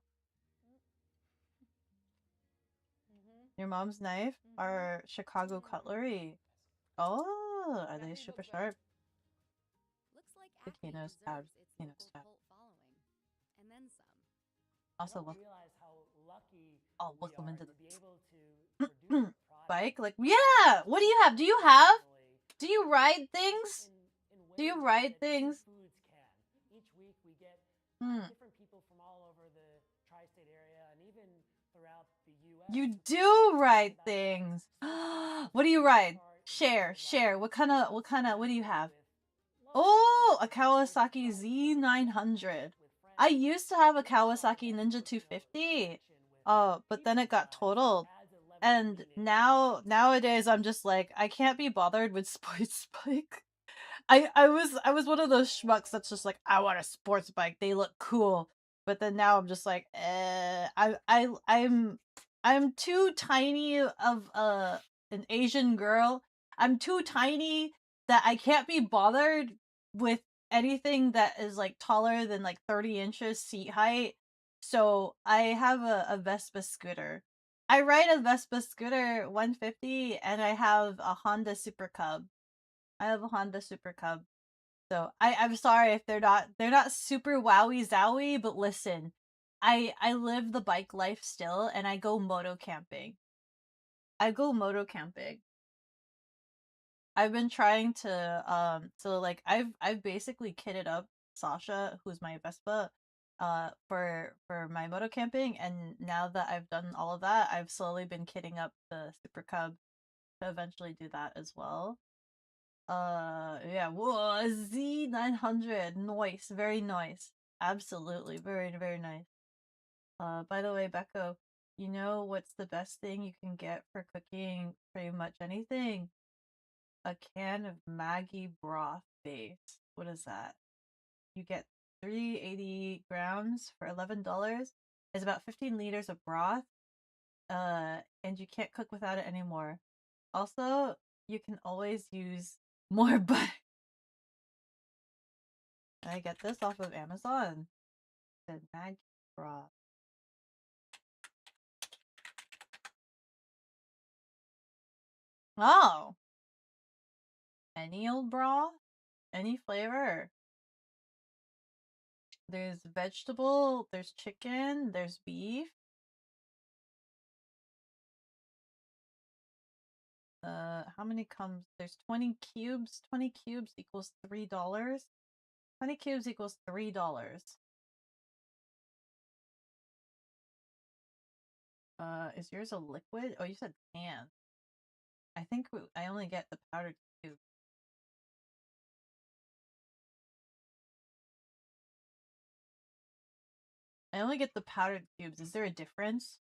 Your mom's knife are Chicago cutlery. Oh, are they super sharp? Looks like The Acme Kino's tab. deserves its Kino's local tab. cult following. And then some. Also, I look. don't realize how lucky I'll we welcome are into to be able to produce a product bike. Like, yeah. What do you have? Do you have? Do you ride things? in Do you ways ride that few things? foods can. Each week we get different people from all over the tri-state area and even throughout the U.S. You do ride things. What do you ride? Share. What do you have? Oh, a Kawasaki Z900. I used to have a Kawasaki Ninja 250. But then it got totaled. And nowadays I'm just like, I can't be bothered with sports bike. I was one of those schmucks that's just like, I want a sports bike. They look cool. But then now I'm just like, I'm too tiny of an Asian girl. I'm too tiny that I can't be bothered with anything that is like taller than like 30 inches seat height. So I have a Vespa scooter. I ride a Vespa scooter 150 and I have a Honda Super Cub. I have a Honda Super Cub. So I'm sorry if they're not super wowie zowie, but listen, I live the bike life still and I go moto camping. I've been trying to so like I've basically kitted up Sasha, who's my Vespa, for my moto camping, and now that I've done all of that, I've slowly been kitting up the Super Cub to eventually do that as well. Yeah, whoa, Z900, nice, very nice. Absolutely, very, very nice. By the way, Beko, you know what's the best thing you can get for cooking pretty much anything? A can of Maggi broth base. What is that? You get 380 grams for $11. It's about 15 liters of broth. And you can't cook without it anymore. Also, you can always use more butter. I get this off of Amazon. The Maggi broth. Oh! Any old broth? Any flavor? There's vegetable, there's chicken, there's beef. How many comes? There's 20 cubes. 20 cubes equals $3. 20 cubes equals $3. Is yours a liquid? Oh, you said can. I think I only get the powdered cube. I only get the powdered cubes. Is there a difference?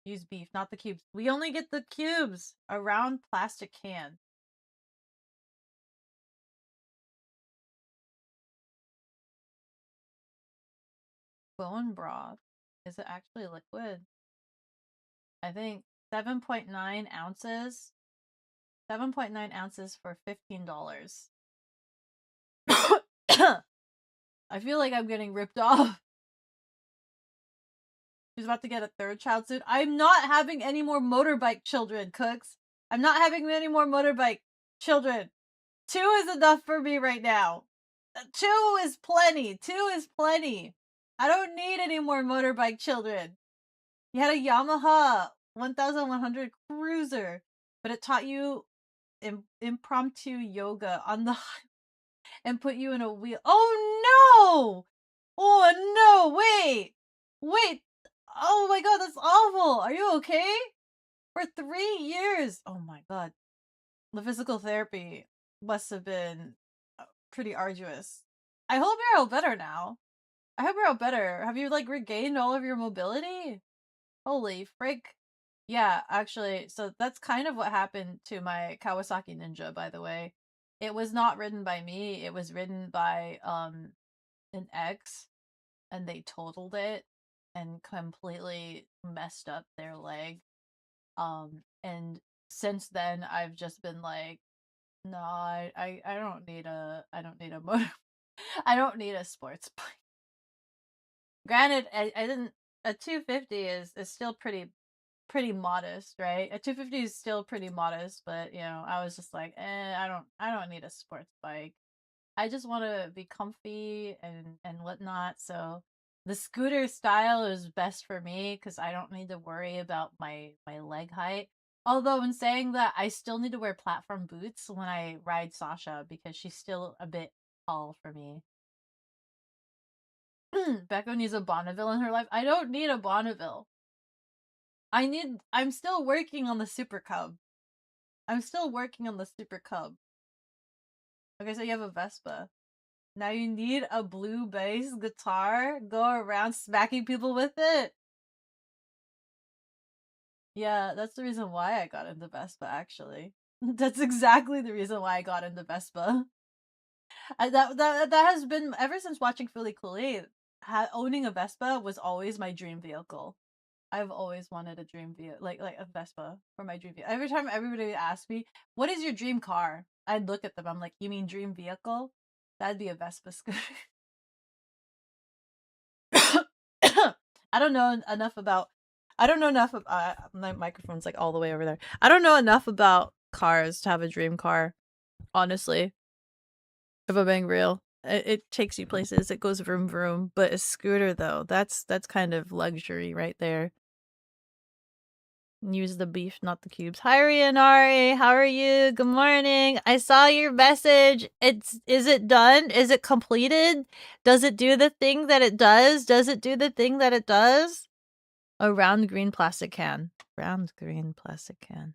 Use beef, not the cubes. We only get the cubes! A round plastic can. Bone broth. Is it actually liquid? I think 7.9 ounces. 7.9 ounces for $15. I feel like I'm getting ripped off. She's about to get a third child soon. I'm not having any more motorbike children, Cooks. I'm not having any more motorbike children. 2 is enough for me right now. 2 is plenty. 2 is plenty. I don't need any more motorbike children. You had a Yamaha 1100 Cruiser, but it taught you impromptu yoga on the and put you in a wheel. Oh no! Oh no! Wait! Oh my god, that's awful! Are you okay? For 3 years! Oh my god. The physical therapy must have been pretty arduous. I hope you're all better now. I hope you're all better. Have you, like, regained all of your mobility? Holy frick. Yeah, actually, so that's kind of what happened to my Kawasaki Ninja, by the way. It was not ridden by me, it was ridden by, an ex, and they totaled it and completely messed up their leg. And since then, I've just been like, no, I don't need a motor. I don't need a sports bike. Granted, I didn't. A 250 is still pretty pretty modest, right? A 250 is still pretty modest, but you know, I was just like, I don't need a sports bike. I just want to be comfy and whatnot. So the scooter style is best for me because I don't need to worry about my leg height. Although in saying that, I still need to wear platform boots when I ride Sasha because she's still a bit tall for me. Beko needs a Bonneville in her life. I don't need a Bonneville. I'm still working on the Super Cub. I'm still working on the Super Cub. Okay, so you have a Vespa. Now you need a blue bass guitar. Go around smacking people with it. Yeah, that's the reason why I got into Vespa, actually. That's exactly the reason why I got into Vespa. That has been ever since watching Fully Cooley. Owning a Vespa was always my dream vehicle. I've always wanted a dream vehicle, like a Vespa for my dream vehicle. Every time everybody would ask me, "What is your dream car?" I'd look at them. I'm like, "You mean dream vehicle? That'd be a Vespa scooter." I don't know enough about. I don't know enough of. My microphone's like all the way over there. I don't know enough about cars to have a dream car. Honestly, if I'm being real, it takes you places. It goes vroom vroom. But a scooter though, that's kind of luxury right there. Use the beef, not the cubes. Hi Rianari, how are you? Good morning. I saw your message. Is it done? Is it completed? Does it do the thing that it does? Does it do the thing that it does? A round green plastic can. Round green plastic can.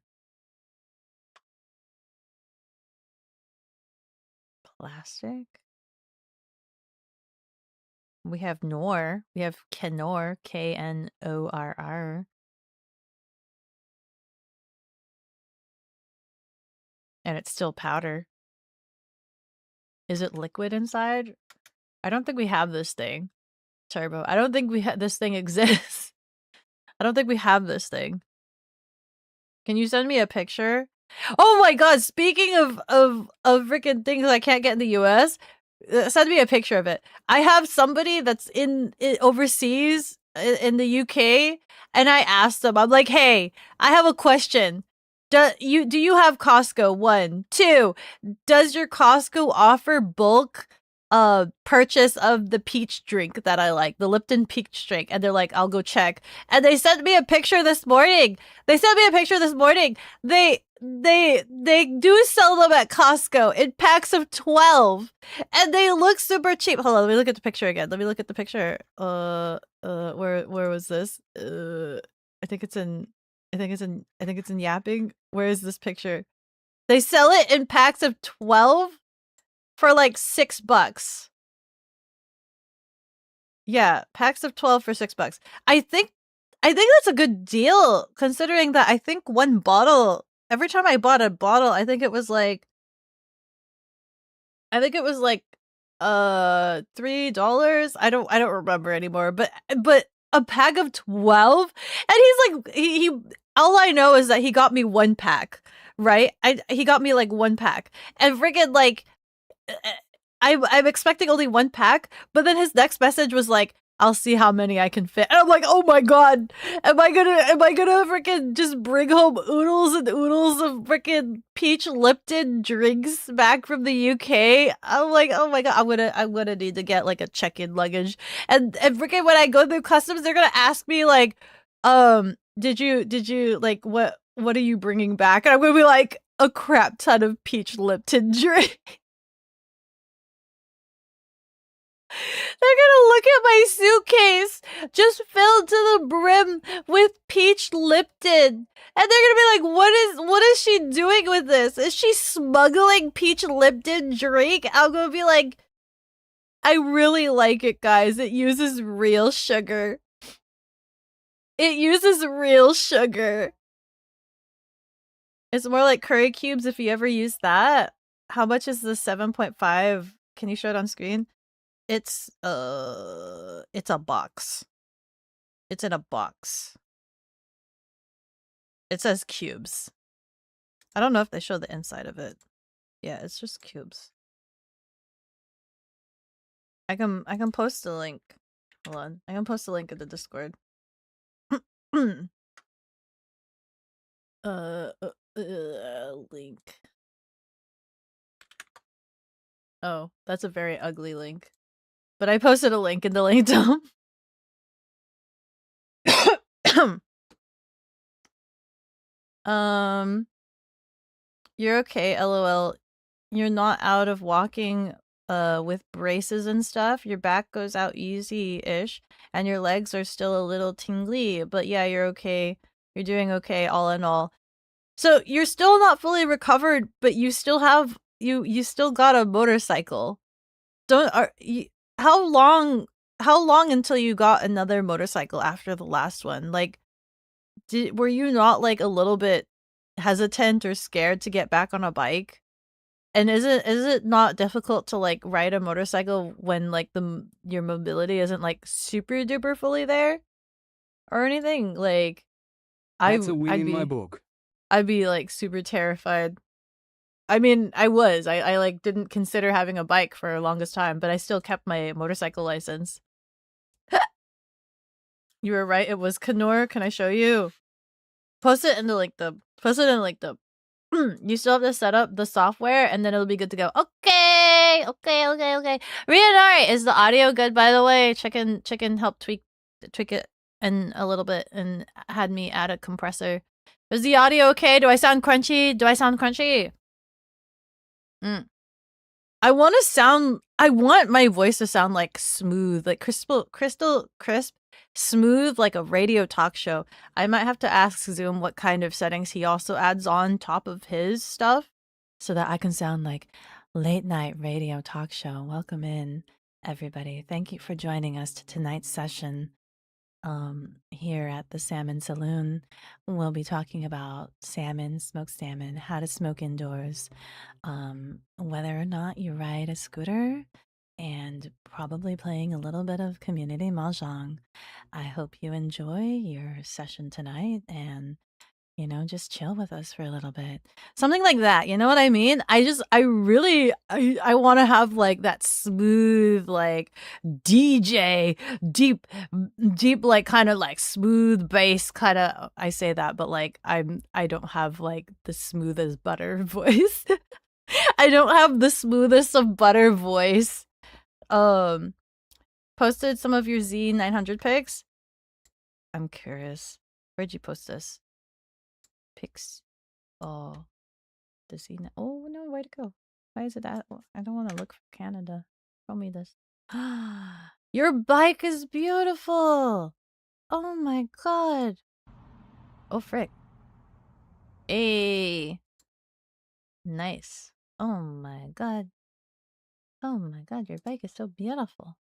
Plastic? We have Knorr. We have Knorr. Knorr. And it's still powder. Is it liquid inside? I don't think we have this thing. Turbo. I don't think this thing exists. I don't think we have this thing. Can you send me a picture? Oh my god, speaking of freaking things I can't get in the US, send me a picture of it. I have somebody that's in overseas in the UK, and I asked them, I'm like, hey, I have a question. Do you have Costco? 1. 2, does your Costco offer bulk purchase of the peach drink that I like, the Lipton peach drink? And they're like, I'll go check. And they sent me a picture this morning. They do sell them at Costco in packs of 12, and they look super cheap. Hold on, let me look at the picture again. Let me look at the picture. Where was this? I think it's in Yapping. Where is this picture? They sell it in packs of 12 for like $6. Yeah, packs of 12 for $6. I think that's a good deal, considering that I think one bottle, every time I bought a bottle, I think it was like $3. I don't remember anymore, but a pack of 12, and he's like, he all I know is that he got me 1 pack, right? He got me like 1 pack, and freaking like I'm expecting only 1 pack, but then his next message was like, I'll see how many I can fit. And I'm like, oh my god, am I gonna freaking just bring home oodles and oodles of freaking peach Lipton drinks back from the UK? I'm like, oh my god, I'm gonna need to get like a check-in luggage. And freaking when I go through customs, they're gonna ask me like, did you like what are you bringing back? And I'm gonna be like, a crap ton of peach Lipton drink. They're gonna look at my suitcase just filled to the brim with peach Lipton, and they're gonna be like, what is she doing with this? Is she smuggling peach Lipton drink? I'm gonna be like, I really like it, guys. It uses real sugar. It uses real sugar. It's more like curry cubes if you ever use that. How much is the 7.5? Can you show it on screen? It's a box. It's in a box. It says cubes. I don't know if they show the inside of it. Yeah, it's just cubes. I can post a link. Hold on. I can post a link in the Discord. Link. Oh, that's a very ugly link. But I posted a link in the link dump. You're okay, lol. You're not out of walking with braces and stuff. Your back goes out easy-ish, and your legs are still a little tingly, but yeah, you're okay. You're doing okay all in all. So you're still not fully recovered, but you still have you still got a motorcycle. How long until you got another motorcycle after the last one? Like were you not like a little bit hesitant or scared to get back on a bike? And is it not difficult to like ride a motorcycle when like your mobility isn't like super duper fully there or anything? Like That's a win in my book. I'd be like super terrified. I mean, I like didn't consider having a bike for the longest time, but I still kept my motorcycle license. You were right, it was Kenor. Can I show you? Post it in like the you still have to set up the software and then it'll be good to go. Okay. Rionari, is the audio good, by the way? Chicken helped tweak it and a little bit and had me add a compressor. Is the audio okay? Do I sound crunchy? I want my voice to sound like smooth, like crystal crisp, smooth, like a radio talk show. I might have to ask Zoom what kind of settings he also adds on top of his stuff so that I can sound like late night radio talk show. Welcome in, everybody. Thank you for joining us to tonight's session. Here at the Salmon Saloon, we'll be talking about salmon, smoked salmon, how to smoke indoors, whether or not you ride a scooter, and probably playing a little bit of community mahjong. I hope you enjoy your session tonight and just chill with us for a little bit. Something like that, you know what I mean? I want to have like that smooth, like DJ, deep, like kind of like smooth bass kind of. I say that, but like I don't have like the smooth as butter voice. I don't have the smoothest of butter voice. Posted some of your Z900 pics. I'm curious. Where'd you post this? Pics. Oh, does he know? Oh no, way to go. Why is it that? I don't want to look for Canada. Show me this. Your bike is beautiful. Oh my god. Oh frick. Hey. Nice. Oh my god. Oh my god, your bike is so beautiful.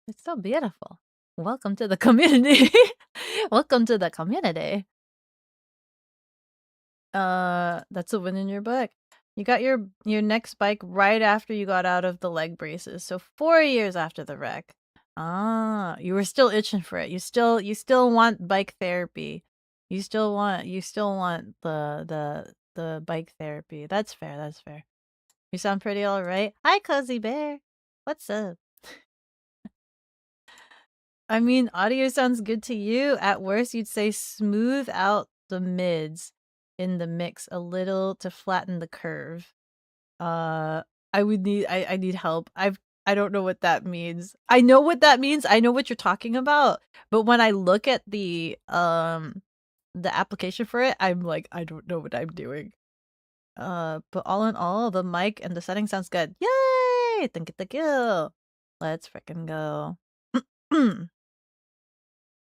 It's so beautiful. Welcome to the community. Welcome to the community. That's a win in your book. You got your next bike right after you got out of the leg braces. So 4 years after the wreck. Ah, you were still itching for it. You still want bike therapy. You still want the bike therapy. That's fair. You sound pretty all right. Hi, Cozy Bear. What's up? I mean, audio sounds good to you. At worst, you'd say smooth out the mids in the mix a little to flatten the curve. I need help. I don't know what that means. I know what that means. I know what you're talking about. But when I look at the application for it, I'm like, I don't know what I'm doing. But all in all, the mic and the setting sounds good. Yay! Thank you. Let's frickin' go.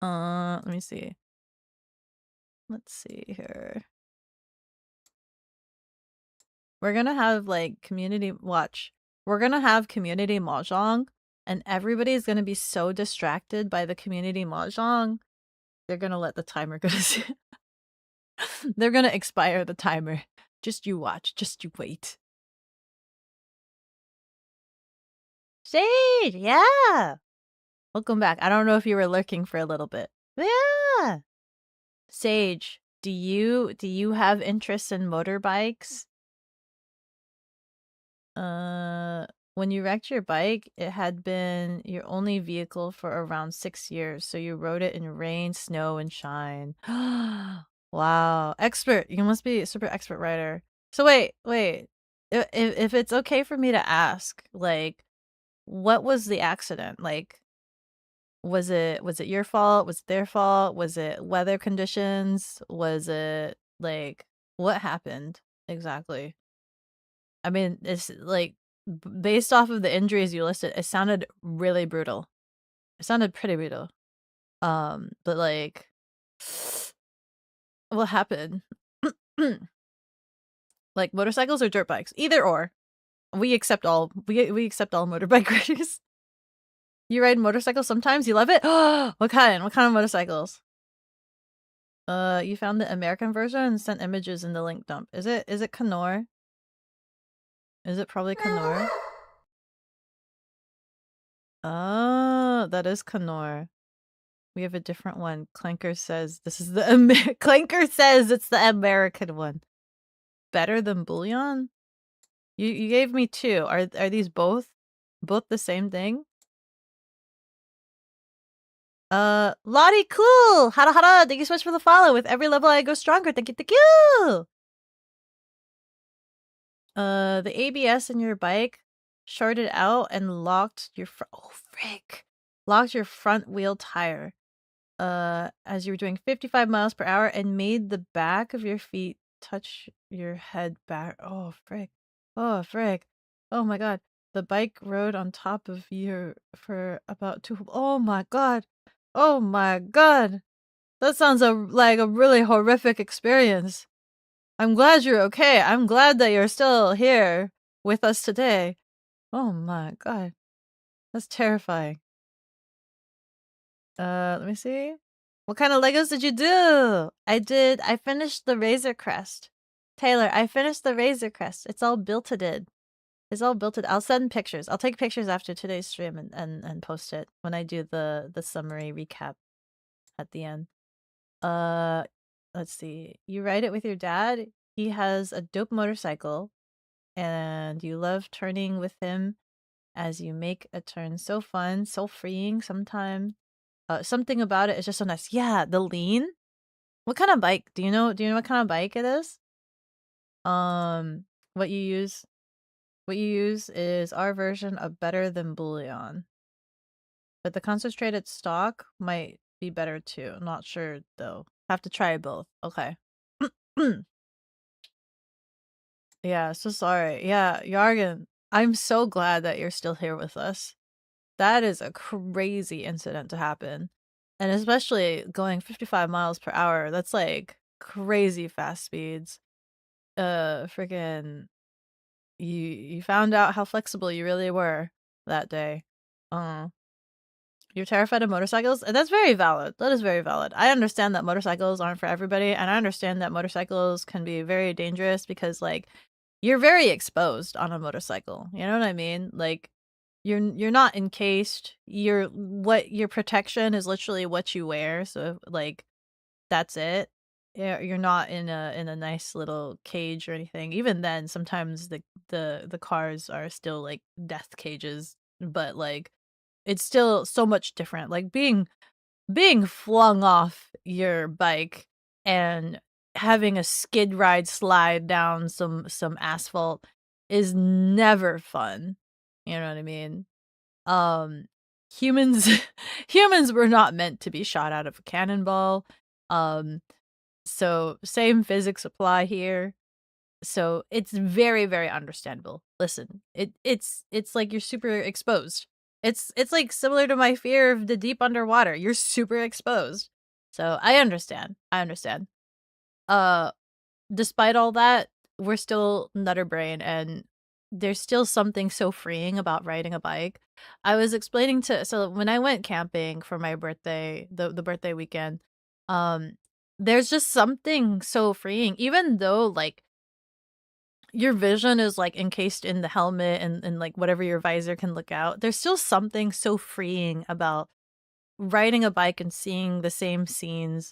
Let me see. Let's see here. We're gonna have like community watch. We're gonna have community mahjong, and everybody's gonna be so distracted by the community mahjong, they're gonna let the timer go to zero. They're gonna expire the timer. Just you watch. Just you wait. Sage, yeah. Welcome back. I don't know if you were lurking for a little bit. Yeah. Sage, do you have interest in motorbikes? When you wrecked your bike, it had been your only vehicle for around 6 years, so you rode it in rain, snow, and shine. Wow. Expert. You must be a super expert writer. So wait. If it's okay for me to ask, like, what was the accident? Like, was it your fault? Was it their fault? Was it weather conditions? Was it like what happened exactly? I mean, it's like based off of the injuries you listed, it sounded really brutal. It sounded pretty brutal. But like what happened? Like motorcycles or dirt bikes? Either or. We accept all motorbike riders. You ride motorcycles sometimes? You love it? What kind? What kind of motorcycles? You found the American version and sent images in the link dump. Is it Canor? Is it probably Canor? Oh, that is Canor. We have a different one. Clanker says this is the Clanker says it's the American one. Better than Bullion? You gave me 2. Are these both the same thing? Lottie cool! Hara hara! Thank you so much for the follow. With every level I go stronger. Thank you! The ABS in your bike shorted out and locked your locked your front wheel tire. As you were doing 55 miles per hour and made the back of your feet touch your head back. Oh frick. Oh frick. Oh my god. The bike rode on top of you for about 2. Oh my god. Oh my god. That sounds like a really horrific experience. I'm glad you're okay. I'm glad that you're still here with us today. Oh my god. That's terrifying. Let me see. What kind of Legos did you do? I finished the Razor Crest. Taylor, I finished the Razor Crest. It's all built-ed. It's all built-ed. I'll send pictures. I'll take pictures after today's stream and post it when I do the summary recap at the end. Let's see. You ride it with your dad. He has a dope motorcycle and you love turning with him as you make a turn. So fun, so freeing sometimes. Something about it is just so nice. Yeah, the lean. What kind of bike? Do you know what kind of bike it is? What you use is our version of Better Than Bullion. But the concentrated stock might be better too. I'm not sure though. Have to try both. Okay. Yeah, so sorry. Yeah, Yargen, I'm so glad that you're still here with us. That is a crazy incident to happen. And especially going 55 miles per hour, that's like crazy fast speeds. Freaking you found out how flexible you really were that day. You're terrified of motorcycles? And that's very valid. That is very valid. I understand that motorcycles aren't for everybody, and I understand that motorcycles can be very dangerous because like you're very exposed on a motorcycle. You know what I mean? Like you're not encased. Your protection is literally what you wear. So like that's it. You're not in a nice little cage or anything. Even then, sometimes the cars are still like death cages, but like it's still so much different. Like being flung off your bike and having a skid ride slide down some asphalt is never fun. You know what I mean? Humans humans were not meant to be shot out of a cannonball. So same physics apply here. So it's very, very understandable. Listen, it's like you're super exposed. It's like similar to my fear of the deep underwater. You're super exposed. So I understand. Despite all that, we're still nutterbrain and there's still something so freeing about riding a bike. I was explaining so when I went camping for my birthday, the birthday weekend, there's just something so freeing, even though like your vision is like encased in the helmet and like whatever your visor can look out. There's still something so freeing about riding a bike and seeing the same scenes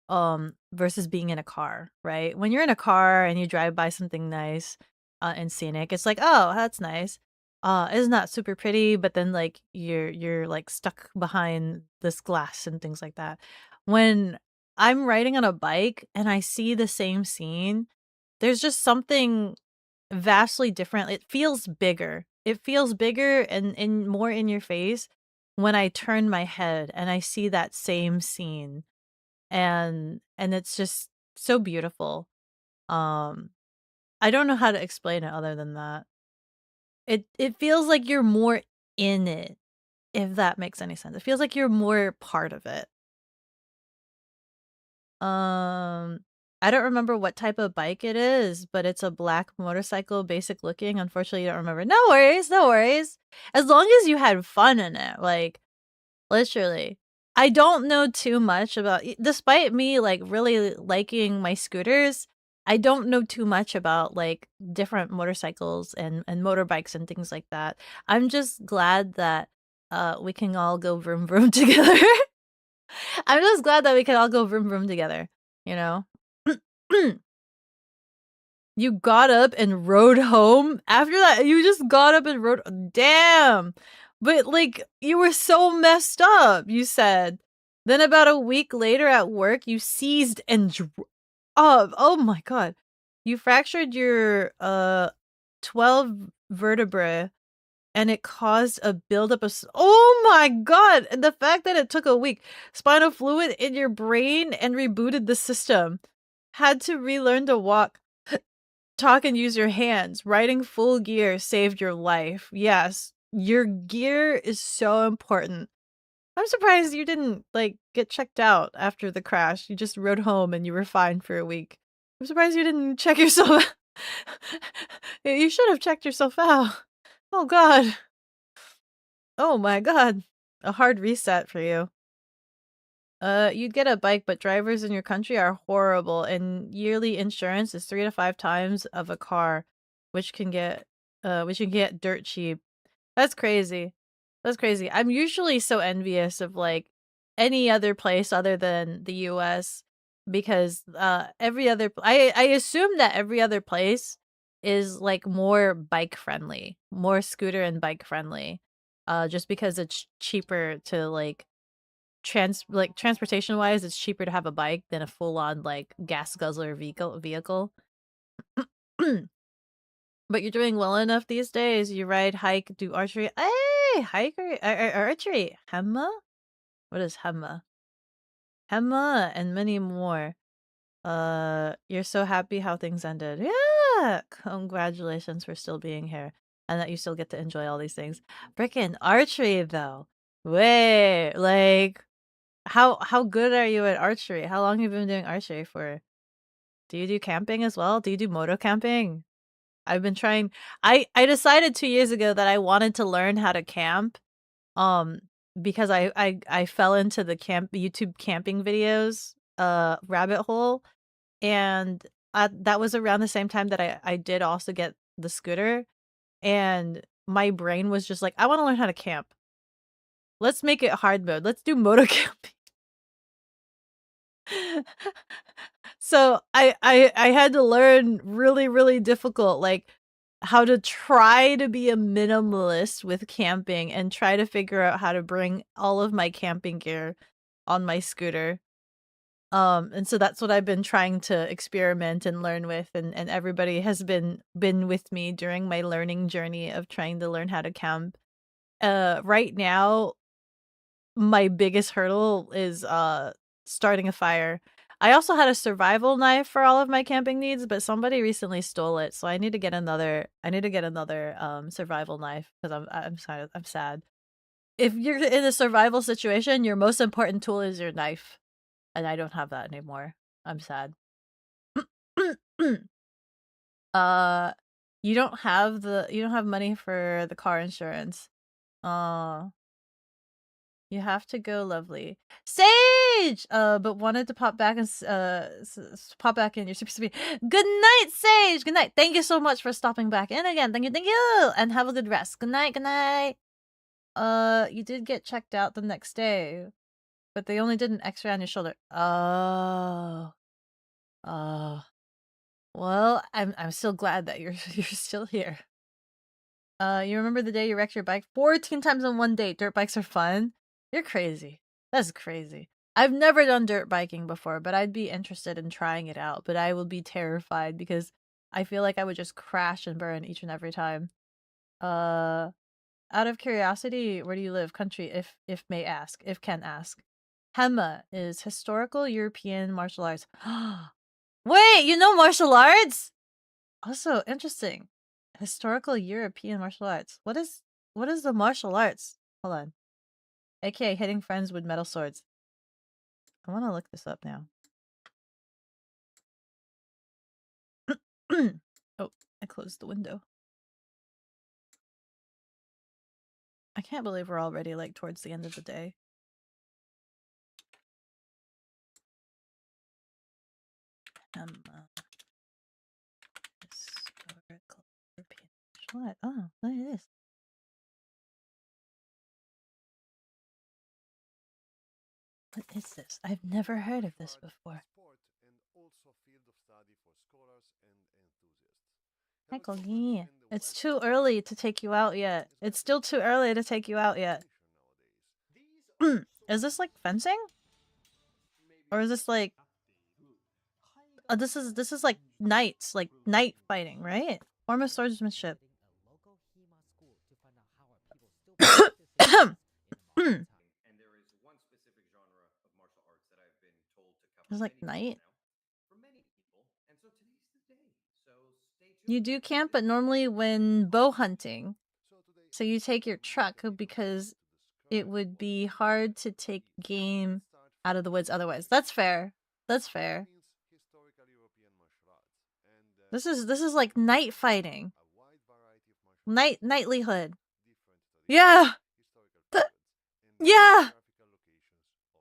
versus being in a car, right? When you're in a car and you drive by something nice and scenic, it's like, oh, that's nice. It's not super pretty, but then like you're like stuck behind this glass and things like that. When I'm riding on a bike and I see the same scene, there's just something vastly different. It feels bigger. It feels bigger and more in your face when I turn my head and I see that same scene. And it's just so beautiful. I don't know how to explain it other than that. It feels like you're more in it, if that makes any sense. It feels like you're more part of it. I don't remember what type of bike it is, but it's a black motorcycle, basic looking. Unfortunately, you don't remember. No worries, no worries. As long as you had fun in it, like literally. I don't know too much about, despite me like really liking my scooters, I don't know too much about like different motorcycles and motorbikes and things like that. I'm just glad that we can all go vroom vroom together. I'm just glad that we can all go vroom vroom together, you know? You got up and rode home? After that, you just got up and rode. Damn. But like, you were so messed up, you said. Then about a week later at work, you seized and oh my god. You fractured your 12 vertebrae and it caused a buildup of oh my god. And the fact that it took a week, spinal fluid in your brain and rebooted the system. Had to relearn to walk, talk, and use your hands. Riding full gear saved your life. Yes, your gear is so important. I'm surprised you didn't like get checked out after the crash. You just rode home and you were fine for a week. I'm surprised you didn't check yourself. You should have checked yourself out. Oh god. Oh my god. A hard reset for you. You'd get a bike, but drivers in your country are horrible, and yearly insurance is 3 to 5 times of a car, which can get dirt cheap. That's crazy. That's crazy. I'm usually so envious of like any other place other than the US because every other I assume that every other place is like more bike friendly, more scooter and bike friendly. Just because it's cheaper to like transportation wise, it's cheaper to have a bike than a full on like gas guzzler vehicle. But you're doing well enough these days. You ride, hike, do archery. Hey, hiker, archery. Hema? What is Hema? Hema and many more. You're so happy how things ended. Yeah, congratulations for still being here and that you still get to enjoy all these things. Frickin' archery though. Wait, like how good are you at archery? How long have you been doing archery for? Do you do camping as well? Do you do moto camping? I've been trying. I decided 2 years ago that I wanted to learn how to camp. Because I fell into the YouTube camping videos rabbit hole, and that was around the same time that I did also get the scooter, and my brain was just like, I want to learn how to camp. Let's make it hard mode. Let's do moto camping. So I had to learn really difficult, like how to try to be a minimalist with camping and try to figure out how to bring all of my camping gear on my scooter. And so that's what I've been trying to experiment and learn with, and everybody has been with me during my learning journey of trying to learn how to camp. Right now my biggest hurdle is starting a fire. I also had a survival knife for all of my camping needs, but somebody recently stole it, so I need to get another survival knife because I'm sad. If you're in a survival situation, your most important tool is your knife, and I don't have that anymore. I'm sad. You don't have money for the car insurance. You have to go, lovely. Sage! But wanted to pop back and pop back in. You're super speed. Good night, Sage! Good night. Thank you so much for stopping back in again. Thank you! And have a good rest. Good night, good night. You did get checked out the next day, but they only did an X-ray on your shoulder. Oh. Oh. Well, I'm still glad that you're still here. You remember the day you wrecked your bike 14 times in one day? Dirt bikes are fun. You're crazy. That's crazy. I've never done dirt biking before, but I'd be interested in trying it out. But I will be terrified because I feel like I would just crash and burn each and every time. Out of curiosity, where do you live? Country, if may ask, if can ask. Hema is historical European martial arts. Wait, you know martial arts? Also interesting. Historical European martial arts. What is the martial arts? Hold on. AKA hitting friends with metal swords. I want to look this up now. Oh, I closed the window. I can't believe we're already like towards the end of the day. Historical European martial art. Oh, look at this. What is this? I've never heard of this before. Hi, Kogi. It's too early to take you out yet. It's still too early to take you out yet. Is this like fencing? Or is this like... this is like knights, like knight fighting, right? Form of swordsmanship. It's like knight. You do camp, but normally when bow hunting. So you take your truck because it would be hard to take game out of the woods otherwise. That's fair. That's fair. This is like night fighting. Knightlyhood. Yeah. Yeah.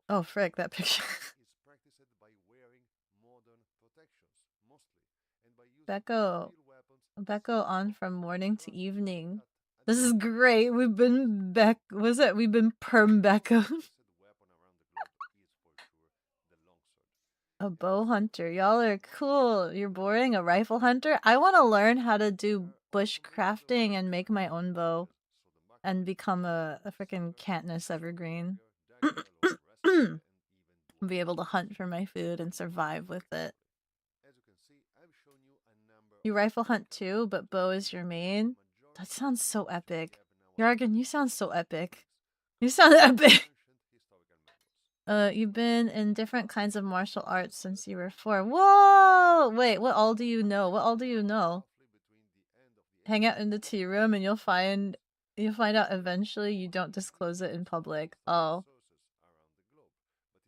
Oh frick, that picture. Beko on from morning to evening. This is great. We've been we've been perm Beko. A bow hunter. Y'all are cool. You're boring. A rifle hunter? I want to learn how to do bush crafting and make my own bow. And become a freaking Katniss evergreen. Be able to hunt for my food and survive with it. You rifle hunt too, but bow is your main? That sounds so epic. Yargan, you sound so epic. You sound epic! You've been in different kinds of martial arts since you were 4. Whoa! Wait, what all do you know? What all do you know? Hang out in the tea room and you'll find out eventually you don't disclose it in public. Oh.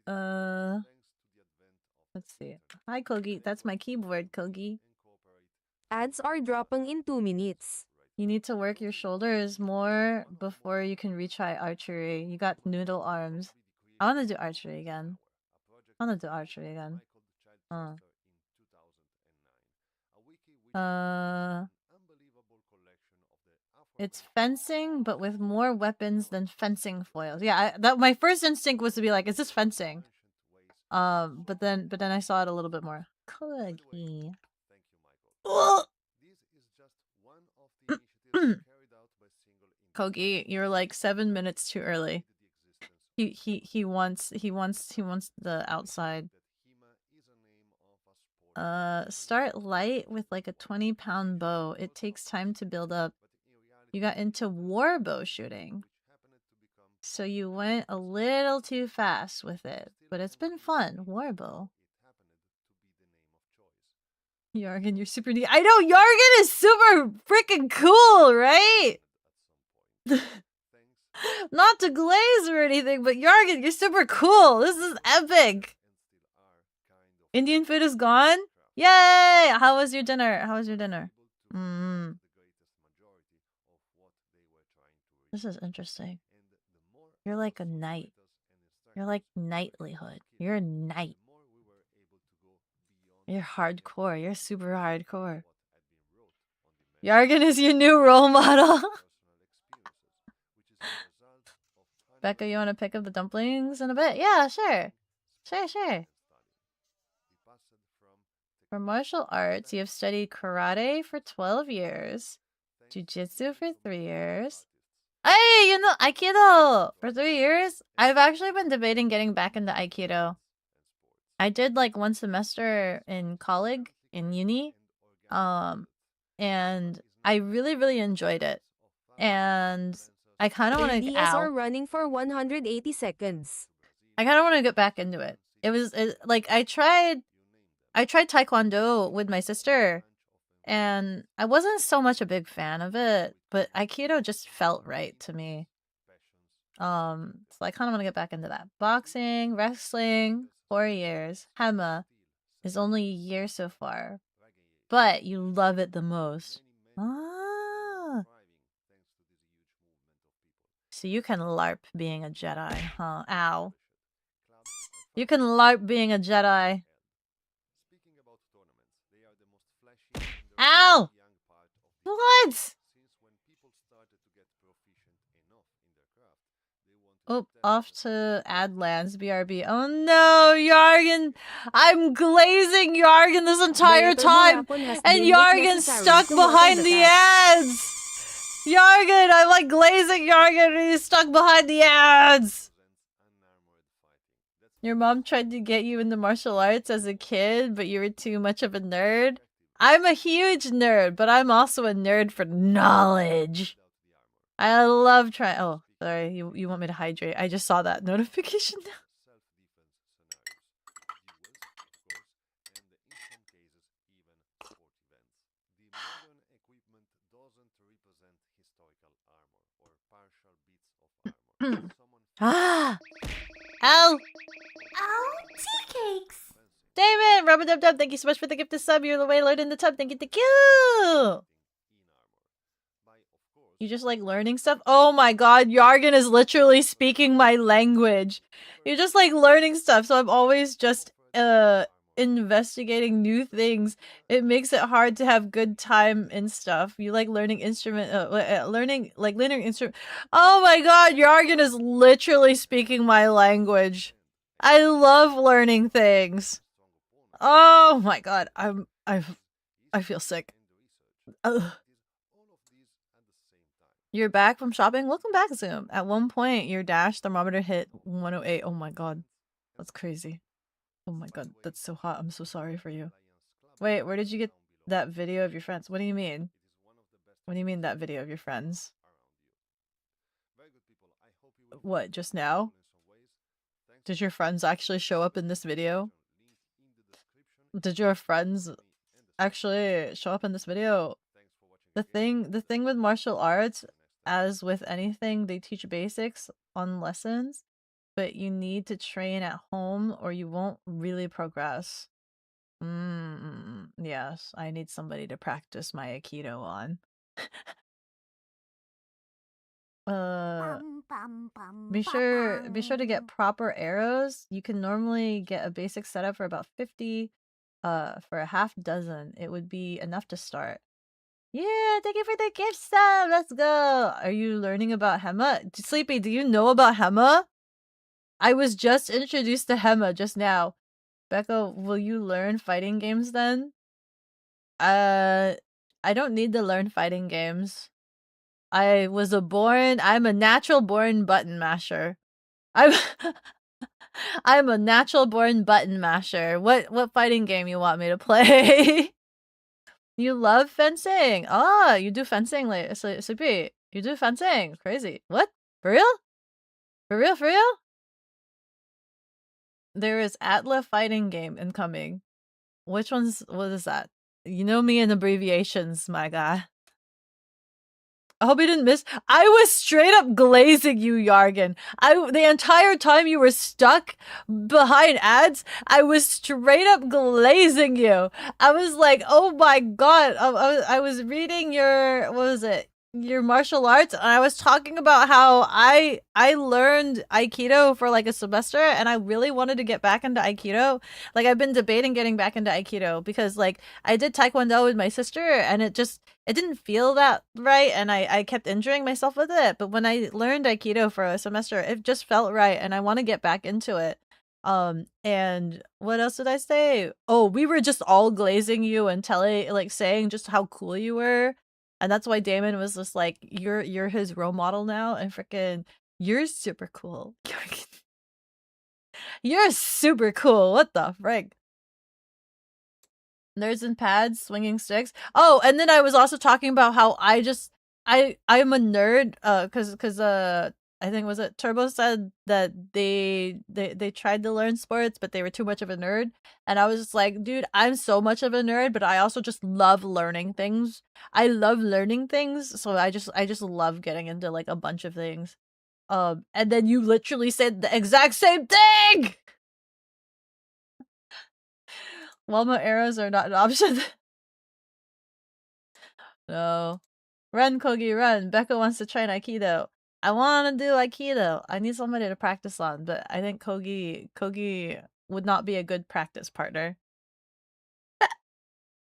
Let's see. Hi, Kogi. That's my keyboard, Kogi. Ads are dropping in 2 minutes. You need to work your shoulders more before you can retry archery. You got noodle arms. I want to do archery again. It's fencing, but with more weapons than fencing foils. Yeah, my first instinct was to be like, is this fencing? But then I saw it a little bit more. Kogi. Kogi, you're like 7 minutes too early. He wants the outside. Start light with like a 20-pound bow. It takes time to build up. You got into war bow shooting. So you went a little too fast with it. But it's been fun. War bow. Yargan, you're super neat. I know Yargan is super freaking cool, right? Not to glaze or anything, but Yargan, you're super cool. This is epic. Indian food is gone? Yay! How was your dinner? This is interesting. You're like a knight. You're like knightlyhood. You're a knight. You're hardcore. You're super hardcore. Yargan is your new role model. Becca, you want to pick up the dumplings in a bit? Yeah, sure. Sure. For martial arts, you have studied karate for 12 years, jiu-jitsu for 3 years, Hey, you know, Aikido for 3 years. I've actually been debating getting back into Aikido. I did like 1 semester in college in uni, and I really, really enjoyed it. And I kind of want to. DSR running for 180 seconds. I kind of want to get back into it. Like I tried Taekwondo with my sister, and I wasn't so much a big fan of it, but Aikido just felt right to me. So I kind of want to get back into that. Boxing, wrestling, 4 years. Hema is only a year so far, but you love it the most. Ah. So you can LARP being a Jedi, huh? Ow. You can LARP being a Jedi. Ow! What? Oh, off to Adlands, BRB. Oh no, Yargan! I'm glazing Yargan this entire time! And Yargan's stuck behind the ads! Yargan! I'm like glazing Yargan and he's stuck behind the ads! Your mom tried to get you into martial arts as a kid, but you were too much of a nerd? I'm a huge nerd, but I'm also a nerd for knowledge. I love trying. Oh, sorry. You want me to hydrate? I just saw that notification now. Ah! Ow! Oh, tea cakes. Damon! Rub-a-dub-dub, thank you so much for the gift of sub. You're the way loaded in the tub. Thank you! You just like learning stuff? Oh my god, Yargan is literally speaking my language. You're just like learning stuff, so I'm always just investigating new things. It makes it hard to have good time and stuff. You like learning instrument learning instrument. Oh my god, Yargan is literally speaking my language. I love learning things. Oh my god, I feel sick. Ugh. You're back from shopping? Welcome back, Zoom. At one point, your dash thermometer hit 108. Oh my god. That's crazy. Oh my god, that's so hot. I'm so sorry for you. Wait, where did you get that video of your friends? What do you mean? What do you mean that video of your friends? What, just now? Did your friends actually show up in this video? Did your friends actually show up in this video? The thing with martial arts, as with anything, they teach basics on lessons, but you need to train at home or you won't really progress. Yes, I need somebody to practice my Aikido on. Be sure to get proper arrows. You can normally get a basic setup for about 50. For a half dozen, it would be enough to start. Yeah, thank you for the gift sub. Let's go. Are you learning about Hema? Sleepy, do you know about Hema? I was just introduced to Hema just now. Beko, will you learn fighting games then? I don't need to learn fighting games. I'm a natural born button masher. I'm a natural born button masher. What fighting game you want me to play? You love fencing. Ah, you do fencing, like Sleepy. You do fencing. Crazy. What? For real? For real? For real? There is Atla fighting game incoming. What is that? You know me and abbreviations, my guy. I hope you didn't miss. I was straight up glazing you, Yargan. The entire time you were stuck behind ads, I was straight up glazing you. I was like, oh my god. I was reading your, what was it? Your martial arts, and I was talking about how I learned Aikido for like a semester, and I really wanted to get back into Aikido. Like, I've been debating getting back into Aikido because like I did Taekwondo with my sister, and it didn't feel that right, and I kept injuring myself with it. But when I learned Aikido for a semester, it just felt right, and I want to get back into it. And what else did I say? Oh, we were just all glazing you and saying just how cool you were. And that's why Damon was just like, you're his role model now, and freaking you're super cool. You're super cool. What the frick? Nerds and pads, swinging sticks. Oh, and then I was also talking about how I'm a nerd. Cause I think was it Turbo said that they tried to learn sports, but they were too much of a nerd. And I was just like, dude, I'm so much of a nerd, but I also just love learning things. I love learning things, so I just love getting into like a bunch of things. And then you literally said the exact same thing. Walmart arrows are not an option. No. Run, Kogi, run. Beko wants to train Aikido. I want to do Aikido. I need somebody to practice on, but I think Kogi would not be a good practice partner.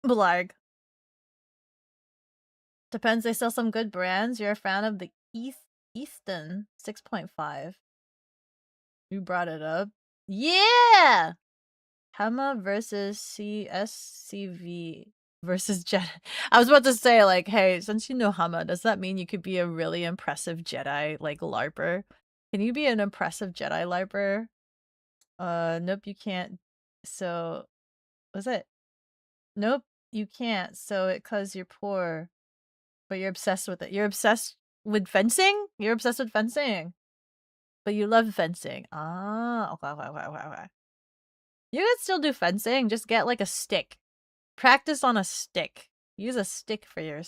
Blarg. Depends, they sell some good brands. You're a fan of the Easton 6.5. You brought it up. Yeah! Hema versus CSCV versus Jedi. I was about to say, like, hey, since you know Hema, does that mean you could be a really impressive Jedi, like, LARPer? Can you be an impressive Jedi LARPer? Nope, you can't. So, what's it? Nope, you can't. So, cause you're poor, but you're obsessed with it. You're obsessed with fencing? You're obsessed with fencing. But you love fencing. Ah, okay. You could still do fencing, just get like a stick. Practice on a stick. Use a stick for your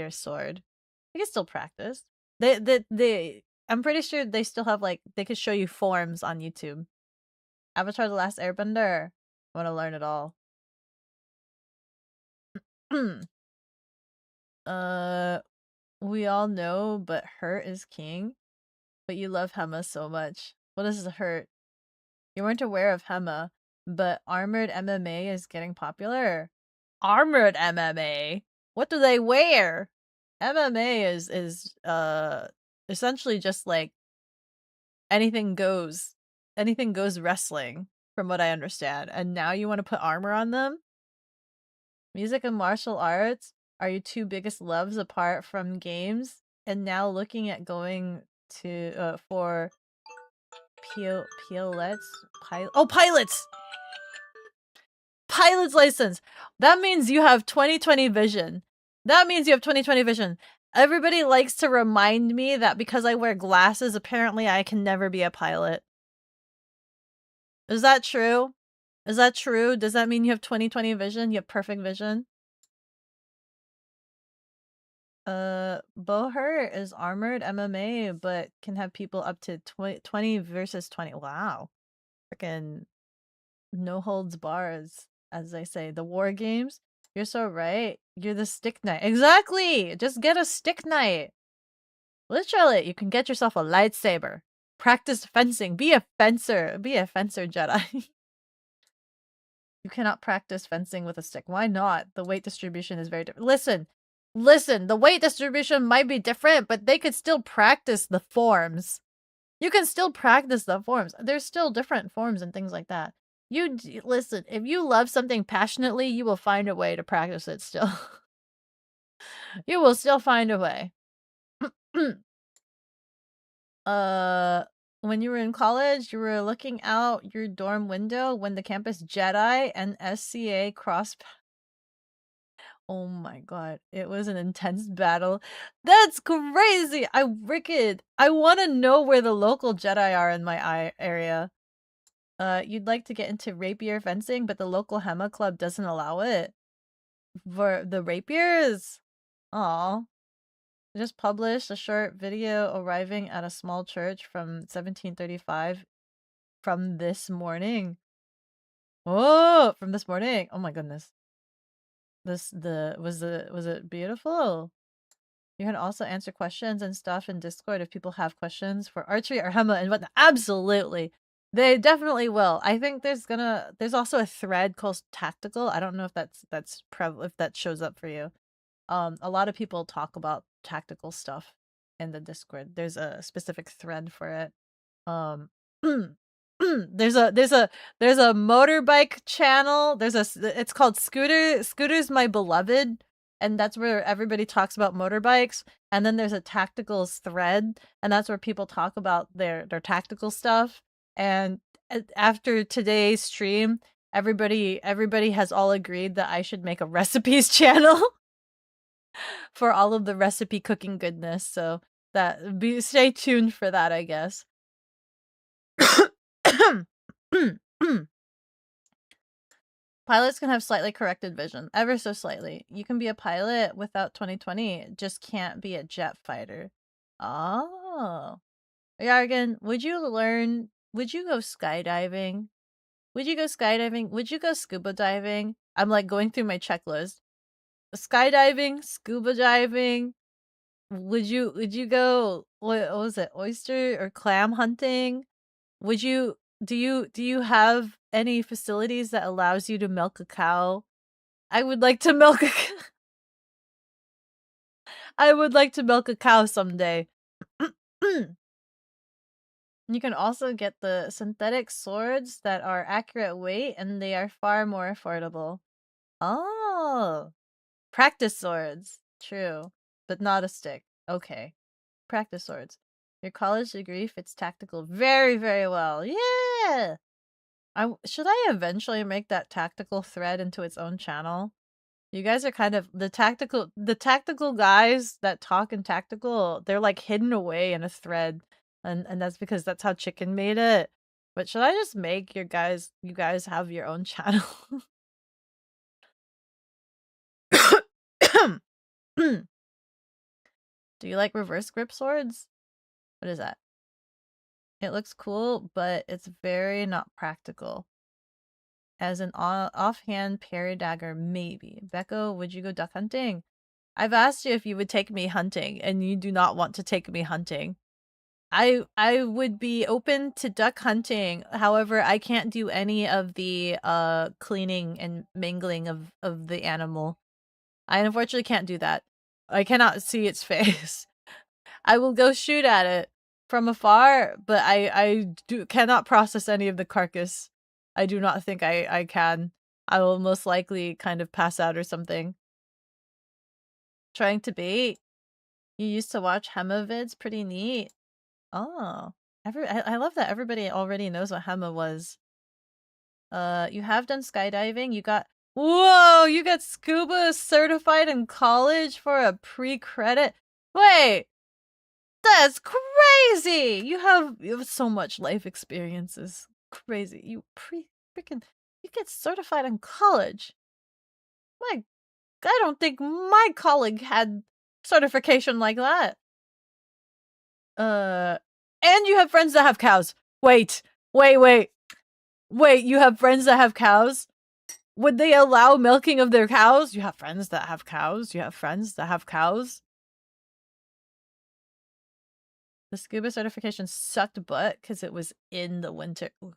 sword. You can still practice. I'm pretty sure they still have like they could show you forms on YouTube. Avatar: The Last Airbender. I want to learn it all. We all know, but Hurt is king. But you love Hema so much. What is Hurt? You weren't aware of Hema, but armored MMA is getting popular. Armored MMA? What do they wear? MMA is essentially just like anything goes. Anything goes wrestling, from what I understand. And now you want to put armor on them? Music and martial arts are your two biggest loves apart from games, and now looking at going to for pilots. Pilot's license. That means you have 20/20 vision. Everybody likes to remind me that because I wear glasses, apparently I can never be a pilot. Is that true? Does that mean you have 20/20 vision? You have perfect vision? Bohurt is armored MMA, but can have people up to 20 versus 20. Wow. Freaking no holds bars, as they say. The war games. You're so right. You're the stick knight. Exactly! Just get a stick knight. Literally, you can get yourself a lightsaber. Practice fencing. Be a fencer. Be a fencer Jedi. You cannot practice fencing with a stick. Why not? The weight distribution is very different. Listen, the weight distribution might be different, but they could still practice the forms. You can still practice the forms. There's still different forms and things like that. Listen, if you love something passionately, you will find a way to practice it still. You will still find a way. When you were in college, you were looking out your dorm window when the campus Jedi and SCA crossed. Oh my god, it was an intense battle. That's crazy! I want to know where the local Jedi are in my area. You'd like to get into rapier fencing, but the local Hema club doesn't allow it. For the rapiers? Aw. Just published a short video arriving at a small church from 1735 from this morning. Oh, from this morning. Oh my goodness. Was it beautiful? You can also answer questions and stuff in Discord if people have questions for archery or Hema and whatnot. Absolutely. They definitely will. I think there's also a thread called tactical. I don't know if if that shows up for you. A lot of people talk about tactical stuff in the Discord. There's a specific thread for it. There's a motorbike channel. It's called Scooters My Beloved, and that's where everybody talks about motorbikes. And then there's a tacticals thread, and that's where people talk about their tactical stuff. And after today's stream, everybody has all agreed that I should make a recipes channel for all of the recipe cooking goodness. So stay tuned for that, I guess. Pilots can have slightly corrected vision, ever so slightly. You can be a pilot without 20/20, just can't be a jet fighter. Oh. Yargan, would you go skydiving? Would you go skydiving? Would you go scuba diving? I'm like going through my checklist. Skydiving, scuba diving. Would you go, what was it, oyster or clam hunting? Do you have any facilities that allows you to milk a cow? I would like to milk a I would like to milk a cow someday. You can also get the synthetic swords that are accurate weight, and they are far more affordable. Oh, practice swords. True, but not a stick. Okay, practice swords. Your college degree fits tactical very, very well. Yeah! Should I eventually make that tactical thread into its own channel? You guys are kind of the tactical guys that talk in tactical, they're like hidden away in a thread. And that's because that's how Chicken made it. But should I just make you guys have your own channel? Do you like reverse grip swords? What is that? It looks cool, but it's very not practical. As an offhand parry dagger, maybe. Beko, would you go duck hunting? I've asked you if you would take me hunting, and you do not want to take me hunting. I would be open to duck hunting. However, I can't do any of the cleaning and mingling of the animal. I unfortunately can't do that. I cannot see its face. I will go shoot at it from afar, but I cannot process any of the carcass. I do not think I can. I will most likely kind of pass out or something. Trying to bait. You used to watch Hema vids? Pretty neat. Oh. I love that everybody already knows what Hema was. You have done skydiving? You got scuba certified in college for a pre-credit? Wait! That's crazy! You have so much life experiences. Crazy. You get certified in college. I don't think my colleague had certification like that. And you have friends that have cows. Wait, you have friends that have cows? Would they allow milking of their cows? You have friends that have cows? You have friends that have cows? The scuba certification sucked butt because it was in the winter. Ooh,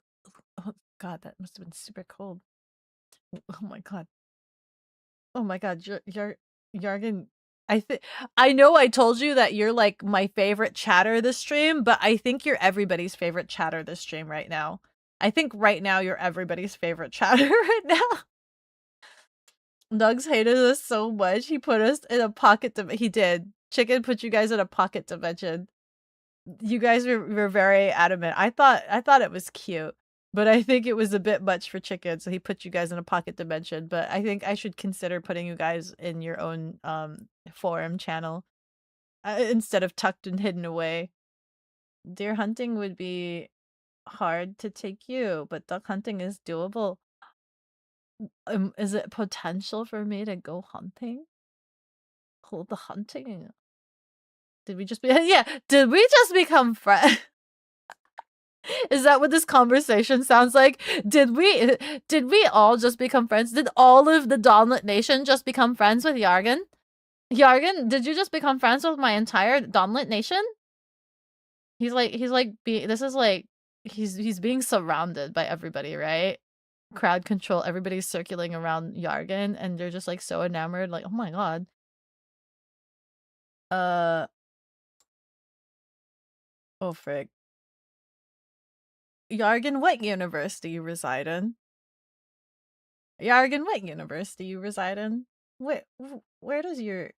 oh god, that must have been super cold. Oh my god. Oh my god, Yargan. I know I told you that you're like my favorite chatter this stream, but I think you're everybody's favorite chatter this stream right now. I think right now you're everybody's favorite chatter right now. Nugs hated us so much. He put us in a pocket he did. Chicken put you guys in a pocket dimension. You guys were very adamant. I thought it was cute, but I think it was a bit much for Chicken, so he put you guys in a pocket dimension. But I think I should consider putting you guys in your own forum channel instead of tucked and hidden away. Deer hunting would be hard to take you, but duck hunting is doable. Is it potential for me to go hunting? Hold the hunting. Did we just become friends? Is that what this conversation sounds like? Did we all just become friends? Did all of the Dawnlit Nation just become friends with Yargan? Yargan, did you just become friends with my entire Dawnlit Nation? He's being surrounded by everybody, right? Crowd control, everybody's circling around Yargan, and they're just like so enamored, like, oh my god. Oh frig. Yargan, what universe do you reside in? Yargan, what universe do you reside in? where does your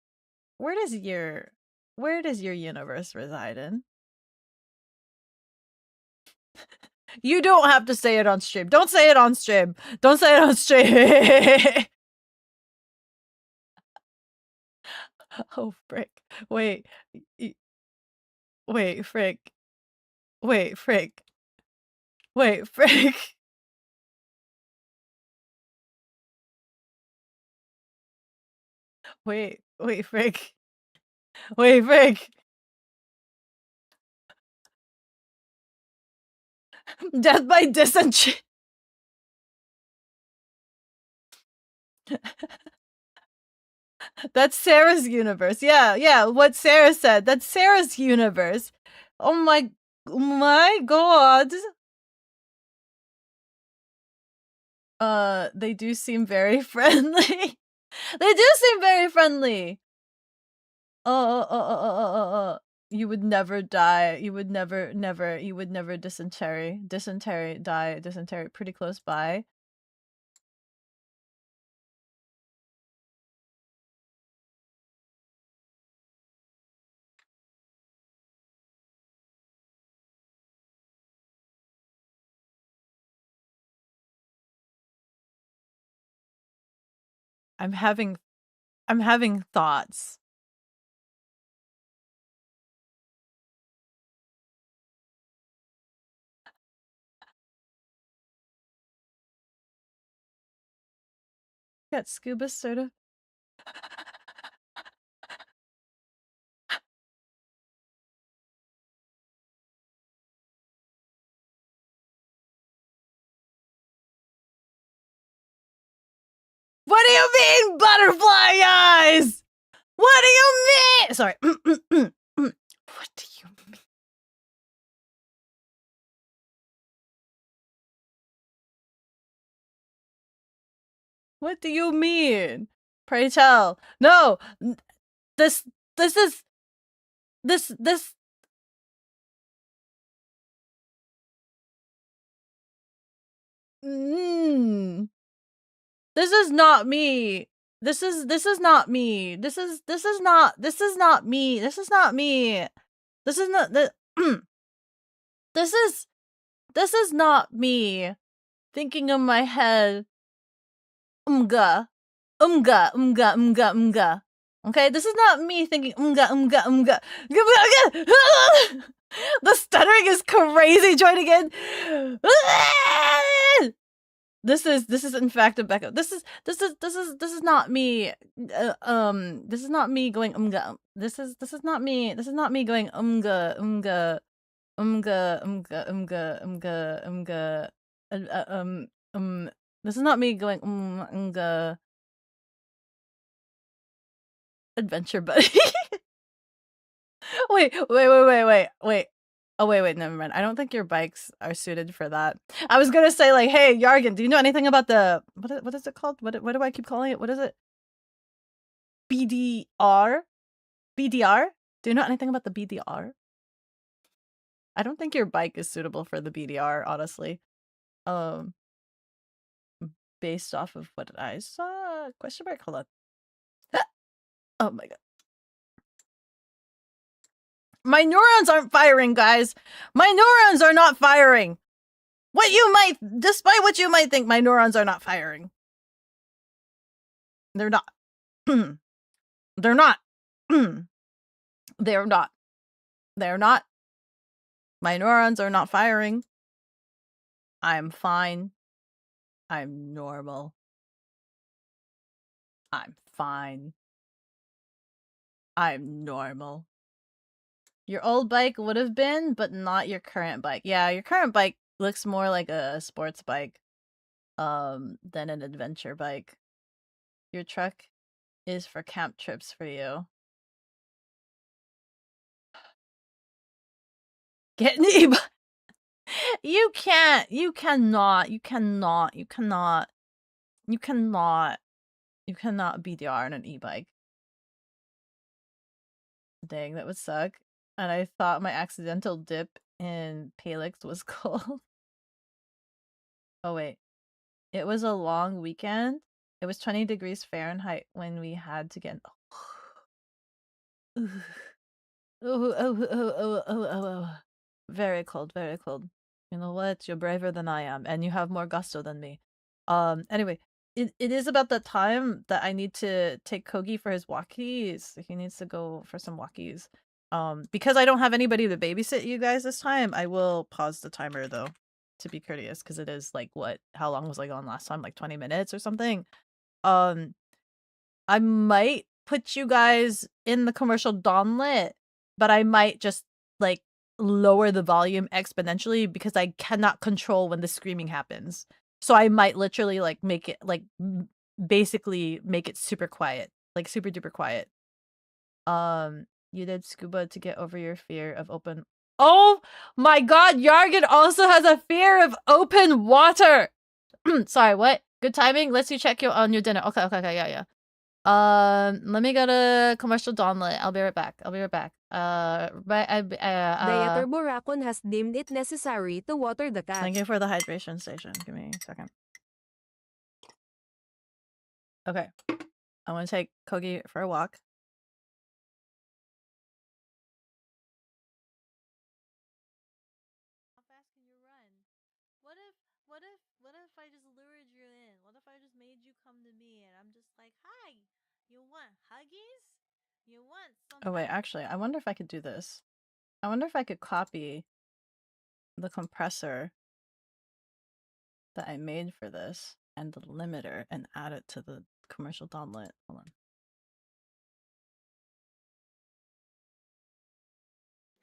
universe reside in? You don't have to say it on stream. Don't say it on stream. Don't say it on stream. Oh, frick. Wait. Wait, frick. Wait, frick. Wait, frick. Wait, frick. Wait, frick. Death by disenchant. That's Sarah's universe. Yeah, what Sarah said. That's Sarah's universe. Oh my god. They do seem very friendly. They do seem very friendly. You would never die. You would never dysentery. Dysentery pretty close by. I'm having thoughts. Got scuba soda. What do you mean, butterfly eyes? What do you mean? Sorry. What do you mean? What do you mean? Pray tell. No. This is This is not me. This is not me. This is not me. This is not me. This is not this is not me thinking in my head. Okay, this is not me thinking The stuttering is crazy. Join again. This is in fact a Beko. This is not me. This is not me going This is not me. This is not me going This is not me going Adventure buddy. Wait. Oh, wait, never mind. I don't think your bikes are suited for that. I was gonna say, like, hey, Yargan, do you know anything about the... What is it called? What do I keep calling it? What is it? BDR? BDR? Do you know anything about the BDR? I don't think your bike is suitable for the BDR, honestly. Based off of what I saw. Question mark? Hold on. Oh my god. My neurons aren't firing, guys. My neurons are not firing. Despite what you might think, my neurons are not firing. They're not. They're not. They're not. They're not. My neurons are not firing. I'm fine. I'm normal. I'm fine. I'm normal. Your old bike would have been, but not your current bike. Yeah, your current bike looks more like a sports bike than an adventure bike. Your truck is for camp trips for you. Get an e-bike. You cannot BDR on an e-bike. Dang, that would suck. And I thought my accidental dip in Palix was cool. Oh wait. It was a long weekend It was 20 degrees Fahrenheit when we had to get. Oh. Very cold, very cold. You know what? You're braver than I am, and you have more gusto than me. Anyway, it is about the time that I need to take Kogi for his walkies. He needs to go for some walkies. Because I don't have anybody to babysit you guys this time, I will pause the timer though, to be courteous, because it is like how long was I gone last time? Like 20 minutes or something. I might put you guys in the commercial dawnlit, but I might just like lower the volume exponentially because I cannot control when the screaming happens. So I might literally like make it like basically make it super quiet, like super duper quiet. You did scuba to get over your fear of open. Oh my god, Yargan also has a fear of open water. Sorry, what? Good timing. Let's you check on your dinner. Okay, yeah. Let me go to commercial dawnlit. I'll be right back. Diator Burakon has deemed it necessary to water the cat. Thank you for the hydration station. Give me a second. Okay. I want to take Kogi for a walk. How fast can you run? What if I just lured you in? What if I just made you come to me and I'm just like, hi, you want huggies? You want something? Oh wait, actually, I wonder if I could do this. I wonder if I could copy the compressor that I made for this and the limiter and add it to the commercial dawnlit. Hold on.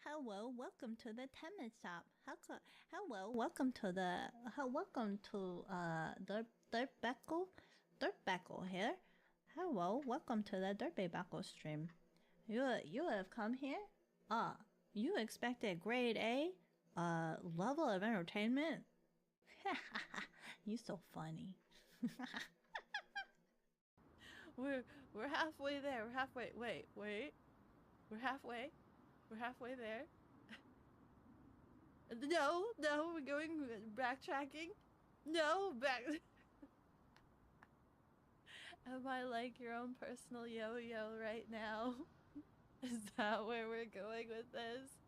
Hello, welcome to the tennis shop. Hello, welcome to Dirt Beko here. Hello, welcome to the Dirt Beko stream. You have come here? You expected grade A level of entertainment? You so funny. We're halfway there. We're halfway. Wait. We're halfway there. No, we're going backtracking. No, back. Am I like your own personal yo-yo right now? Is that where we're going with this?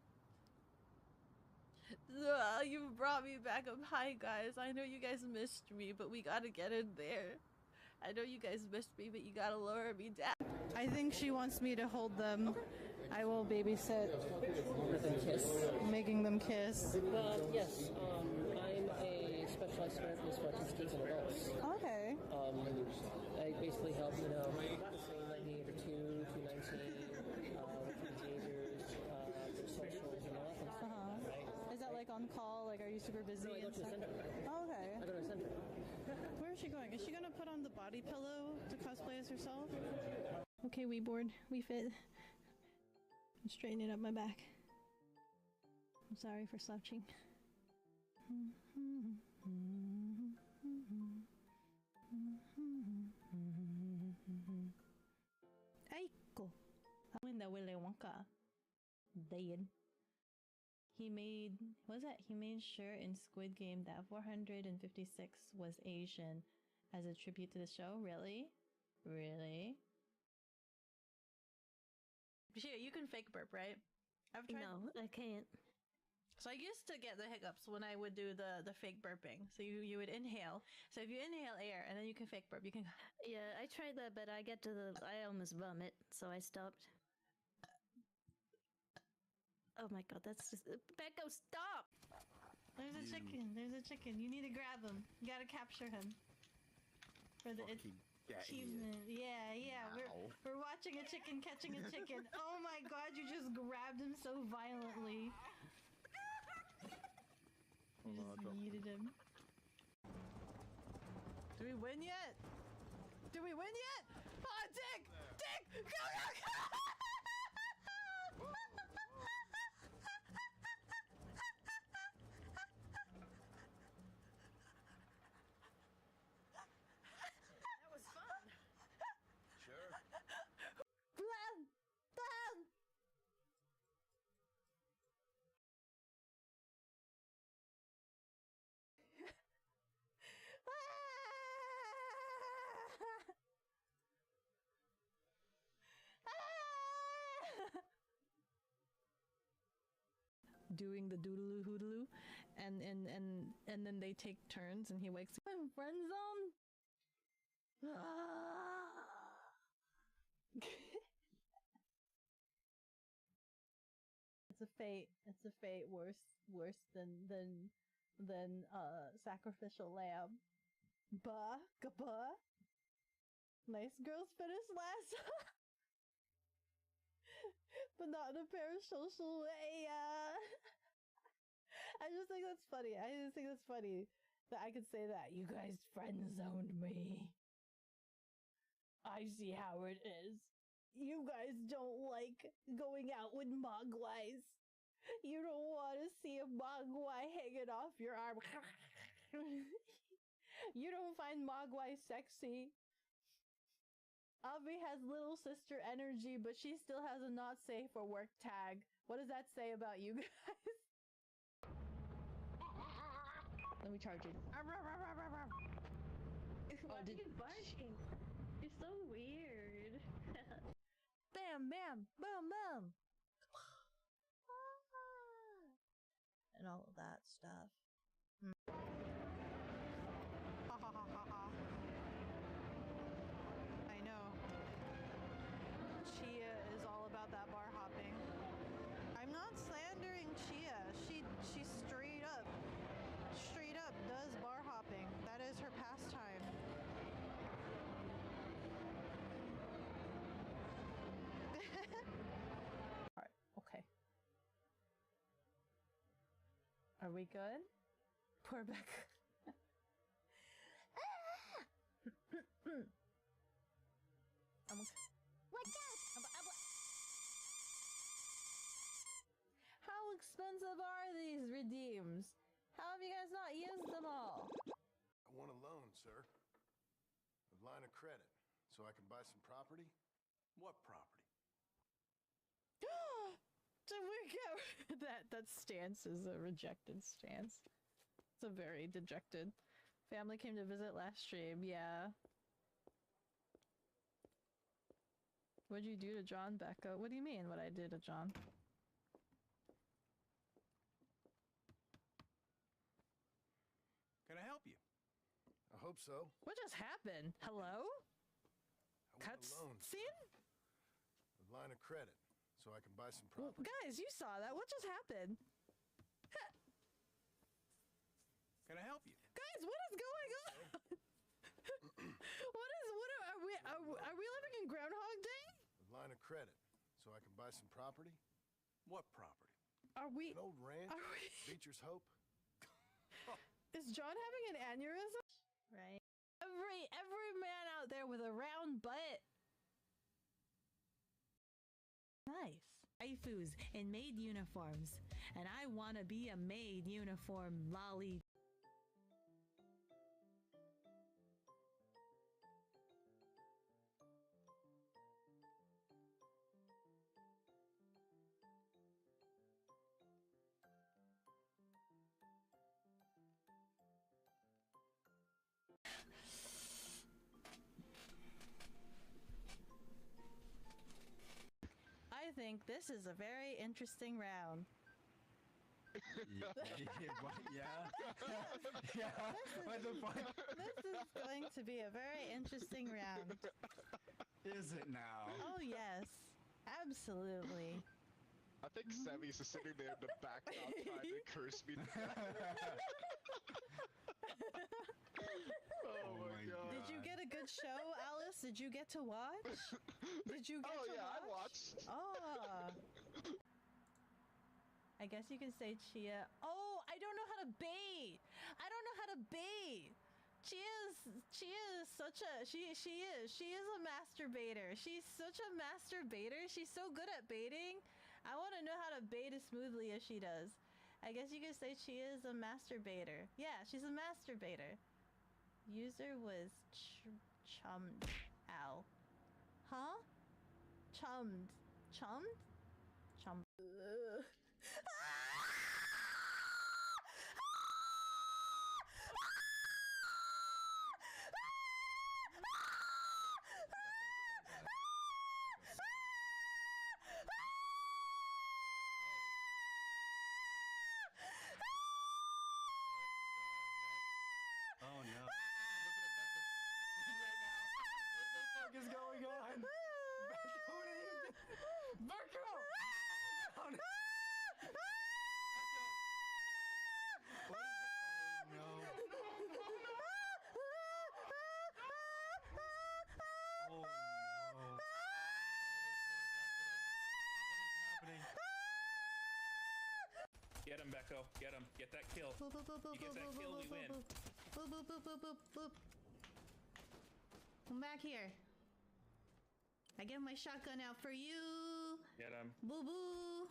You brought me back up. Hi guys, I know you guys missed me, but we gotta get in there. I know you guys missed me, but you gotta lower me down. I think she wants me to hold them. Okay. I will babysit. Making them kiss. Yes, I'm a specialized therapist for autistic kids and adults. Okay. I basically help, like the age of 2 to 19, with teenagers, their socials and all that kind of stuff. Right? Is that like on call? Like, are you super busy? No, I go to the center. Oh, okay. I go to the center. Where is she going? Is she gonna put on the body pillow to cosplay as herself? Okay, we bored. We fit. I'm straightening up my back. I'm sorry for slouching. Aiko. When the Willy Wonka dead. He made sure in Squid Game that 456 was Asian as a tribute to the show. Really? You can fake burp, right? I've tried. No, I can't. So I used to get the hiccups when I would do the fake burping. So you would inhale. So if you inhale air and then you can fake burp, you can. Yeah, I tried that, but I almost vomit, so I stopped. Oh my god, that's just Beko, stop! There's a chicken. You need to grab him. You gotta capture him. For the achievement. Yeah. We're watching a chicken catching a chicken. Oh my god, you just grabbed him so violently. You just yeeted him. Do we win yet? Oh, Dick! Go! That was fun. Sure. Doing the doodaloo hoodaloo, and then they take turns, and he wakes up in friend zone. It's a fate. It's a fate worse than sacrificial lamb. Buh, gabba. Nice girls finish last, but not in a parasocial way. I just think that's funny. I just think that's funny that I could say that. You guys friend zoned me. I see how it is. You guys don't like going out with mogwais. You don't want to see a mogwai hanging off your arm. You don't find mogwai sexy. Avi has little sister energy, but she still has a not safe for work tag. What does that say about you guys? Let me charge it. Why are you barking? You're so weird. Bam, bam, boom, boom. And all of that stuff. I know. Chia is all about that bar hopping. I'm not slandering Chia. She straight up does bar hopping. That is her pastime. Alright, okay. Are we good? Poor Beko. I'm okay. Watch out! How expensive are these redeems? How have you guys not used them all? I want a loan, sir. A line of credit, so I can buy some property. What property? Did we get that stance is a rejected stance. It's a very dejected. Family came to visit last stream, yeah. What'd you do to John, Beko? What do you mean, what I did to John? Can I help you? I hope so. What just happened? Hello? I want a loan, sir. Scene? A line of credit, so I can buy some property. Guys, you saw that. What just happened? Can I help you? Guys, what is going on? Are we living in Groundhog Day? A line of credit, so I can buy some property. What property? Are we? An old ranch? Are we? Beecher's Hope? Is John having an aneurysm? Right. Every man out there with a round butt. Nice. Waifus in maid uniforms, and I want to be a maid uniform lolly. I think this is a very interesting round. Yeah. What the fuck? This is going to be a very interesting round. Is it now? Oh yes, absolutely. I think Sammy's just sitting there in the background trying to curse me. Oh my god. Did you get a good show, Alice? Did you get to watch? Did you get to watch? I watched. Oh. I guess you can say Chia. Oh, I don't know how to bait. I don't know how to bait. Chia is such a she is a masturbator. She's such a masturbator. She's so good at baiting. I want to know how to bait as smoothly as she does. I guess you could say Chia is a masturbator. Yeah, she's a masturbator. User was chummed. Ow. Huh? Chummed. Chummed? Chummed. happening. Get him, Beko. Get him. Get that kill. Boop, boop, boop, boop, You get that boop, kill, boop, we boop, win. boop. Boop, boop, boop, boop, boop, boop. Come back here. I get my shotgun out for you. Get him. Boo boo.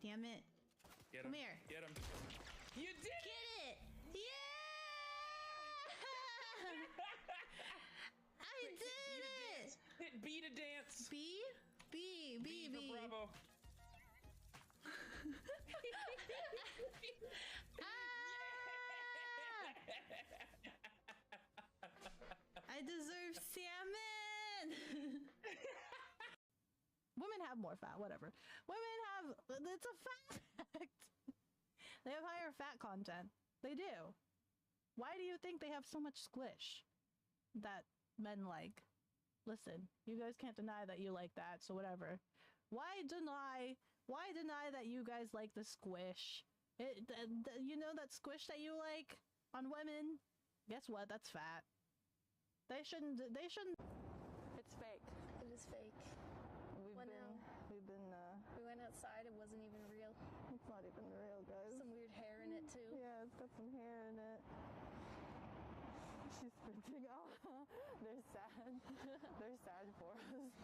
Damn it. Get Come him. here. Get him. You did Get it! Yeah! I did it! Hit B to dance. B? B, B, B. B. For Bravo. I deserve salmon! Women have more fat, whatever. Women have, it's a fact! They have higher fat content. They do. Why do you think they have so much squish that men like? Listen, you guys can't deny that you like that, so whatever. Why deny that you guys like the squish? You know that squish that you like on women? Guess what? That's fat. They shouldn't. It's fake. It is fake. We went outside. It wasn't even real. It's not even real, guys. Some weird hair in it too. Yeah, it's got some hair in it. She's sprinting. Oh, they're sad. They're sad for us.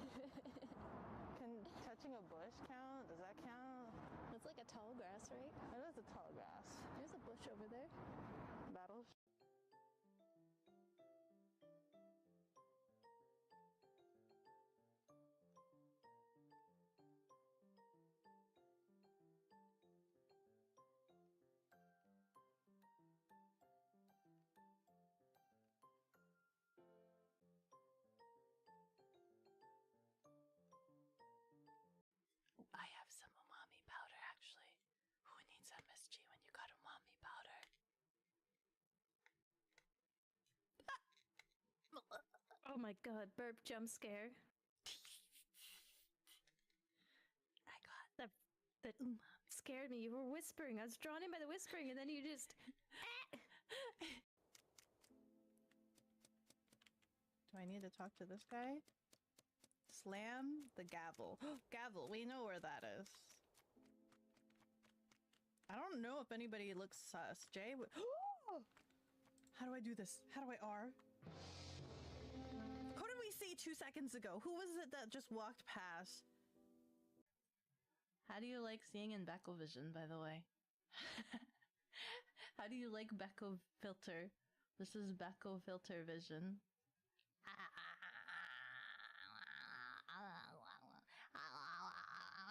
Can touching a bush count? Does that count? It's like a tall grass, right? It is a tall grass. There's a bush over there. Battle. I have some umami powder, actually. Who needs MSG when you got umami powder? Oh my god, burp jump scare. I got that scared me. You were whispering. I was drawn in by the whispering, and then you just. Do I need to talk to this guy? Slam the gavel. Gavel, we know where that is. I don't know if anybody looks sus. Jay, how do I do this? How do I R? Who did we see 2 seconds ago? Who was it that just walked past? How do you like seeing in Beko vision, by the way? How do you like Beko filter? This is Beko filter vision.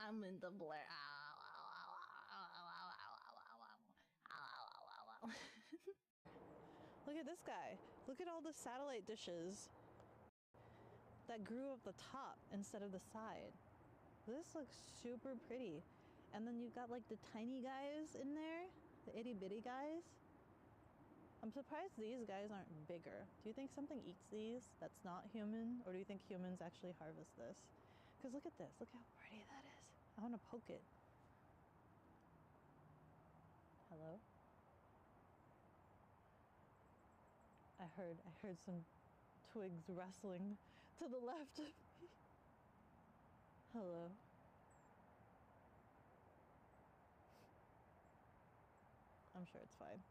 I'm in the blur. Look at this guy. Look at all the satellite dishes that grew up the top instead of the side. This looks super pretty. And then you've got like the tiny guys in there, the itty bitty guys. I'm surprised these guys aren't bigger. Do you think something eats these that's not human? Or do you think humans actually harvest this? Because look at this. Look how pretty that is. I want to poke it. Hello? I heard some twigs rustling to the left of me. Hello? I'm sure it's fine.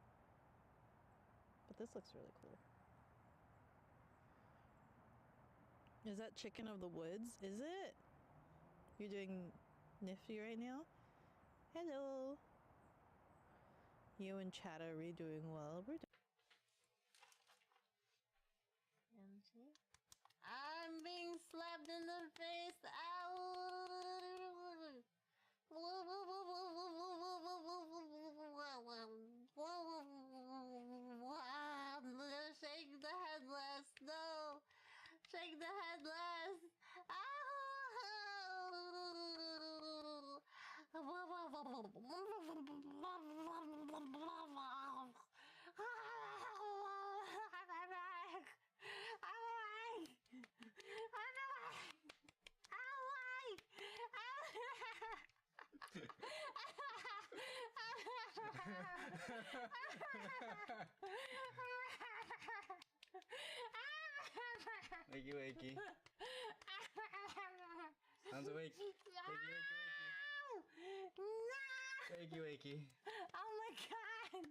But this looks really cool. Is that chicken of the woods? Is it? You're doing nifty right now? Hello. You and Chad are doing well. I'm being slapped in the face. Shake the head less. No. Shake the head less. Wakey, wakey. Sounds awake. Wakey, wakey. Oh my god!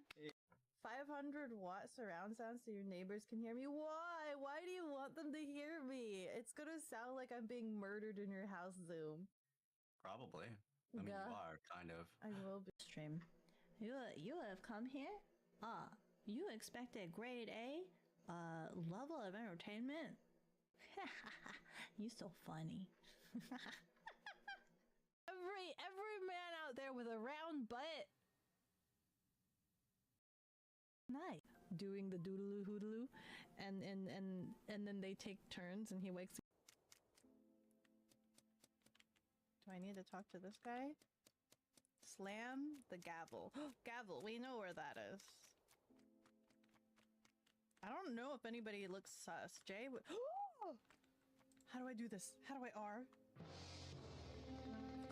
500-watt surround sound so your neighbors can hear me. Why? Why do you want them to hear me? It's gonna sound like I'm being murdered in your house, Zoom. Probably. I mean, Yeah. you are, kind of. I will be. Stream. You have come here? You expected grade A? Level of entertainment? You so funny. Every man out there with a round butt. Nice. Doing the doodaloo hoodaloo, and then they take turns and he wakes. Do I need to talk to this guy? Slam the gavel. Gavel, we know where that is. I don't know if anybody looks sus. Jay, how do I do this? How do I R?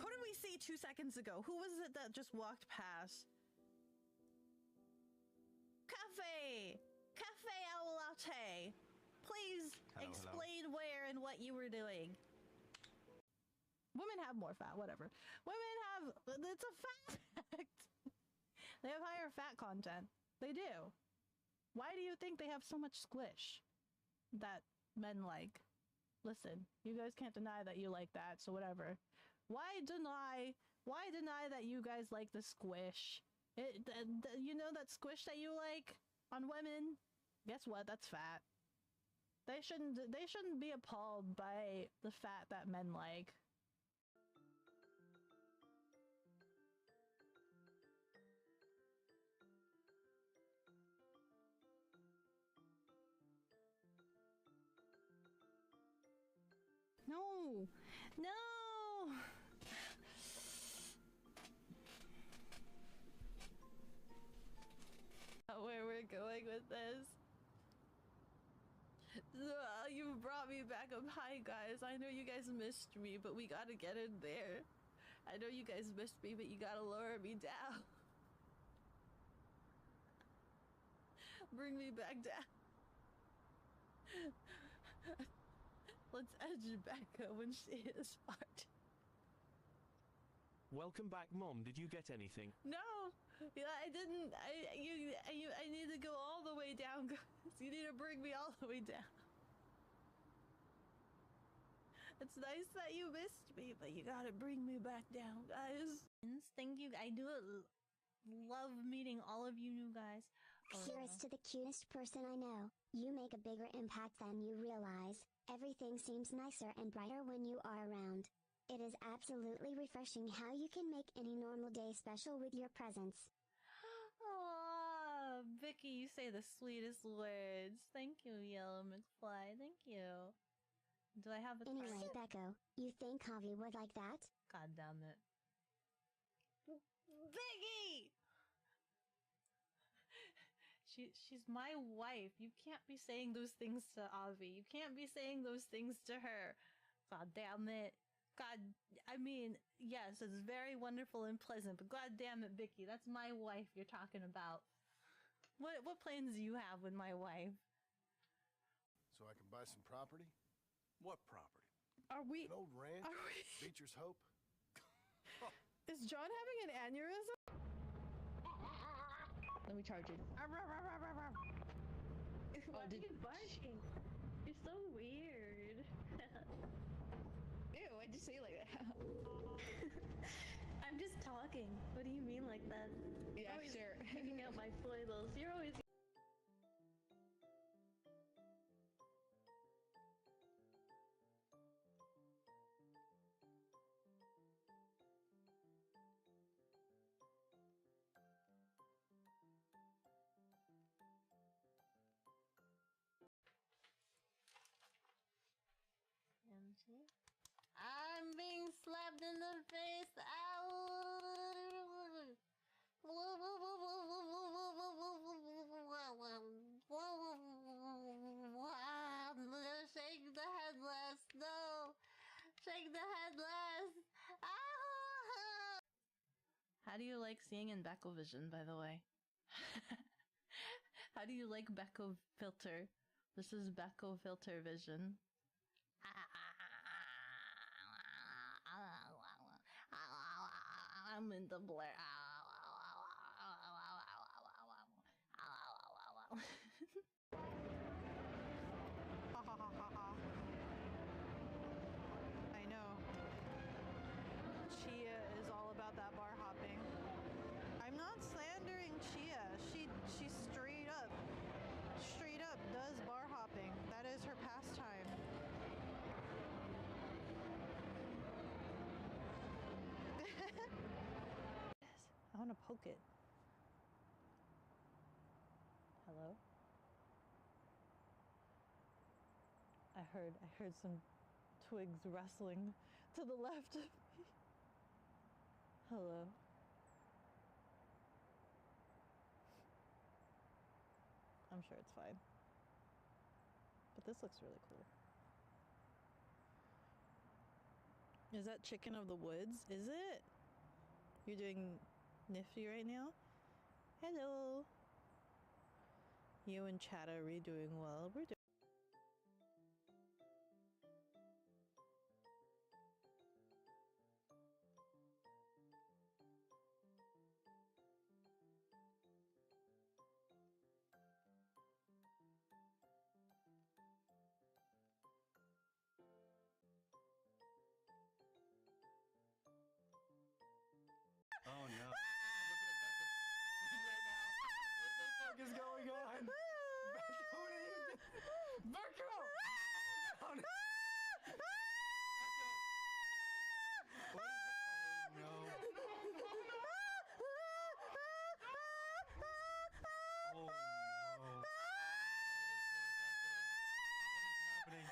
Who did we see 2 seconds ago? Who was it that just walked past? Cafe! Cafe au latte! Please explain where and what you were doing. Women have more fat, whatever. Women have, it's a fact. They have higher fat content. They do. Why do you think they have so much squish that men like? Listen, you guys can't deny that you like that, so whatever. Why deny that you guys like the squish? You know that squish that you like on women? Guess what? That's fat. They shouldn't be appalled by the fat that men like. No! No! Where we're going with this. You brought me back up high, guys. I know you guys missed me, but we gotta get in there. I know you guys missed me, but you gotta lower me down. Bring me back down. Let's edge Beko when she is smart. Welcome back, Mom. Did you get anything? No! Yeah, I didn't. I need to go all the way down, guys. You need to bring me all the way down. It's nice that you missed me, but you gotta bring me back down, guys. Thank you. I do love meeting all of you new guys. Here's to the cutest person I know. You make a bigger impact than you realize. Everything seems nicer and brighter when you are around. It is absolutely refreshing how you can make any normal day special with your presence. Aww, Vicky, you say the sweetest words. Thank you, Yellow McFly. Thank you. Do I have a Anyway, Beko, you think Javi would like that? God damn it. Vicky! She's my wife. You can't be saying those things to Avi. You can't be saying those things to her. God damn it. God, I mean, yes, it's very wonderful and pleasant, but god damn it, Vicky, that's my wife you're talking about. What plans do you have with my wife? So I can buy some property? What property? Are we... An old ranch? Beecher's Hope? Is John having an aneurysm? Let me charge it. Why are you barking? You're so weird. Ew, why'd you say it like that? I'm just talking. What do you mean like that? Yeah, always sure. Picking out my foibles. You're always... I'm being slapped in the face. Shake the head less. No. Shake the head less. How do you like seeing in Beko Vision, by the way? How do you like Beko Filter? This is Beko Filter Vision. I'm in the blur. I know. Chia is all about that bar hopping. I'm not slandering Chia. She straight up does bar hopping. That is her pastime. I want to poke it. Hello? I heard some twigs rustling to the left of me. Hello? I'm sure it's fine. But this looks really cool. Is that chicken of the woods? Is it? You're doing nifty right now? Hello. You and Chad are doing well. We're doing. Oh no. What the fuck is going on? Beko, what are you doing? Beko! Down. Oh no. Oh no. Happening?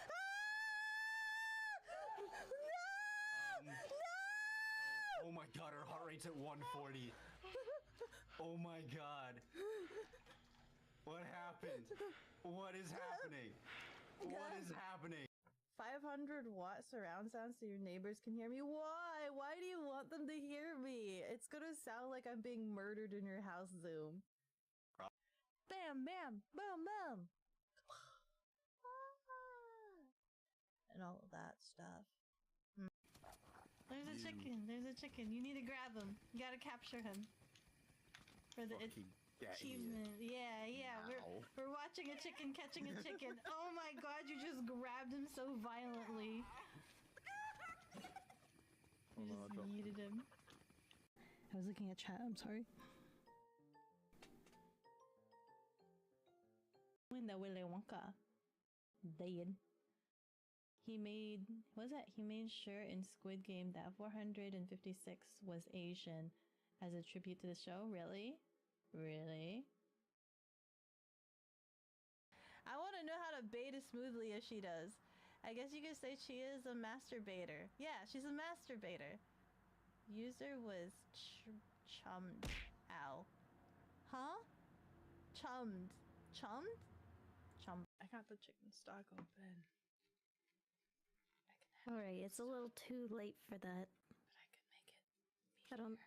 Oh my god, her heart rate's at 140. Oh my god. What happened? What is happening? What is happening? 500-watt surround sound so your neighbors can hear me. Why? Why do you want them to hear me? It's gonna sound like I'm being murdered in your house, Zoom. Bam, bam, boom, boom. And all of that stuff. There's a chicken. There's a chicken. You need to grab him. You gotta capture him. For the achievement. Yeah. We're watching a chicken catching a chicken. Oh my god, you just grabbed him so violently. You just yeeted him. I was looking at chat, I'm sorry. When the Willy Wonka dead. He made sure in Squid Game that 456 was Asian as a tribute to the show. Really? Really? I want to know how to bait as smoothly as she does. I guess you could say she is a masturbator. Yeah, she's a masturbator. User was chummed. Ow. Huh? Chummed. Chummed? Chummed. I got the chicken stock open. Alright, it's a little too late for that. But I could make it. I don't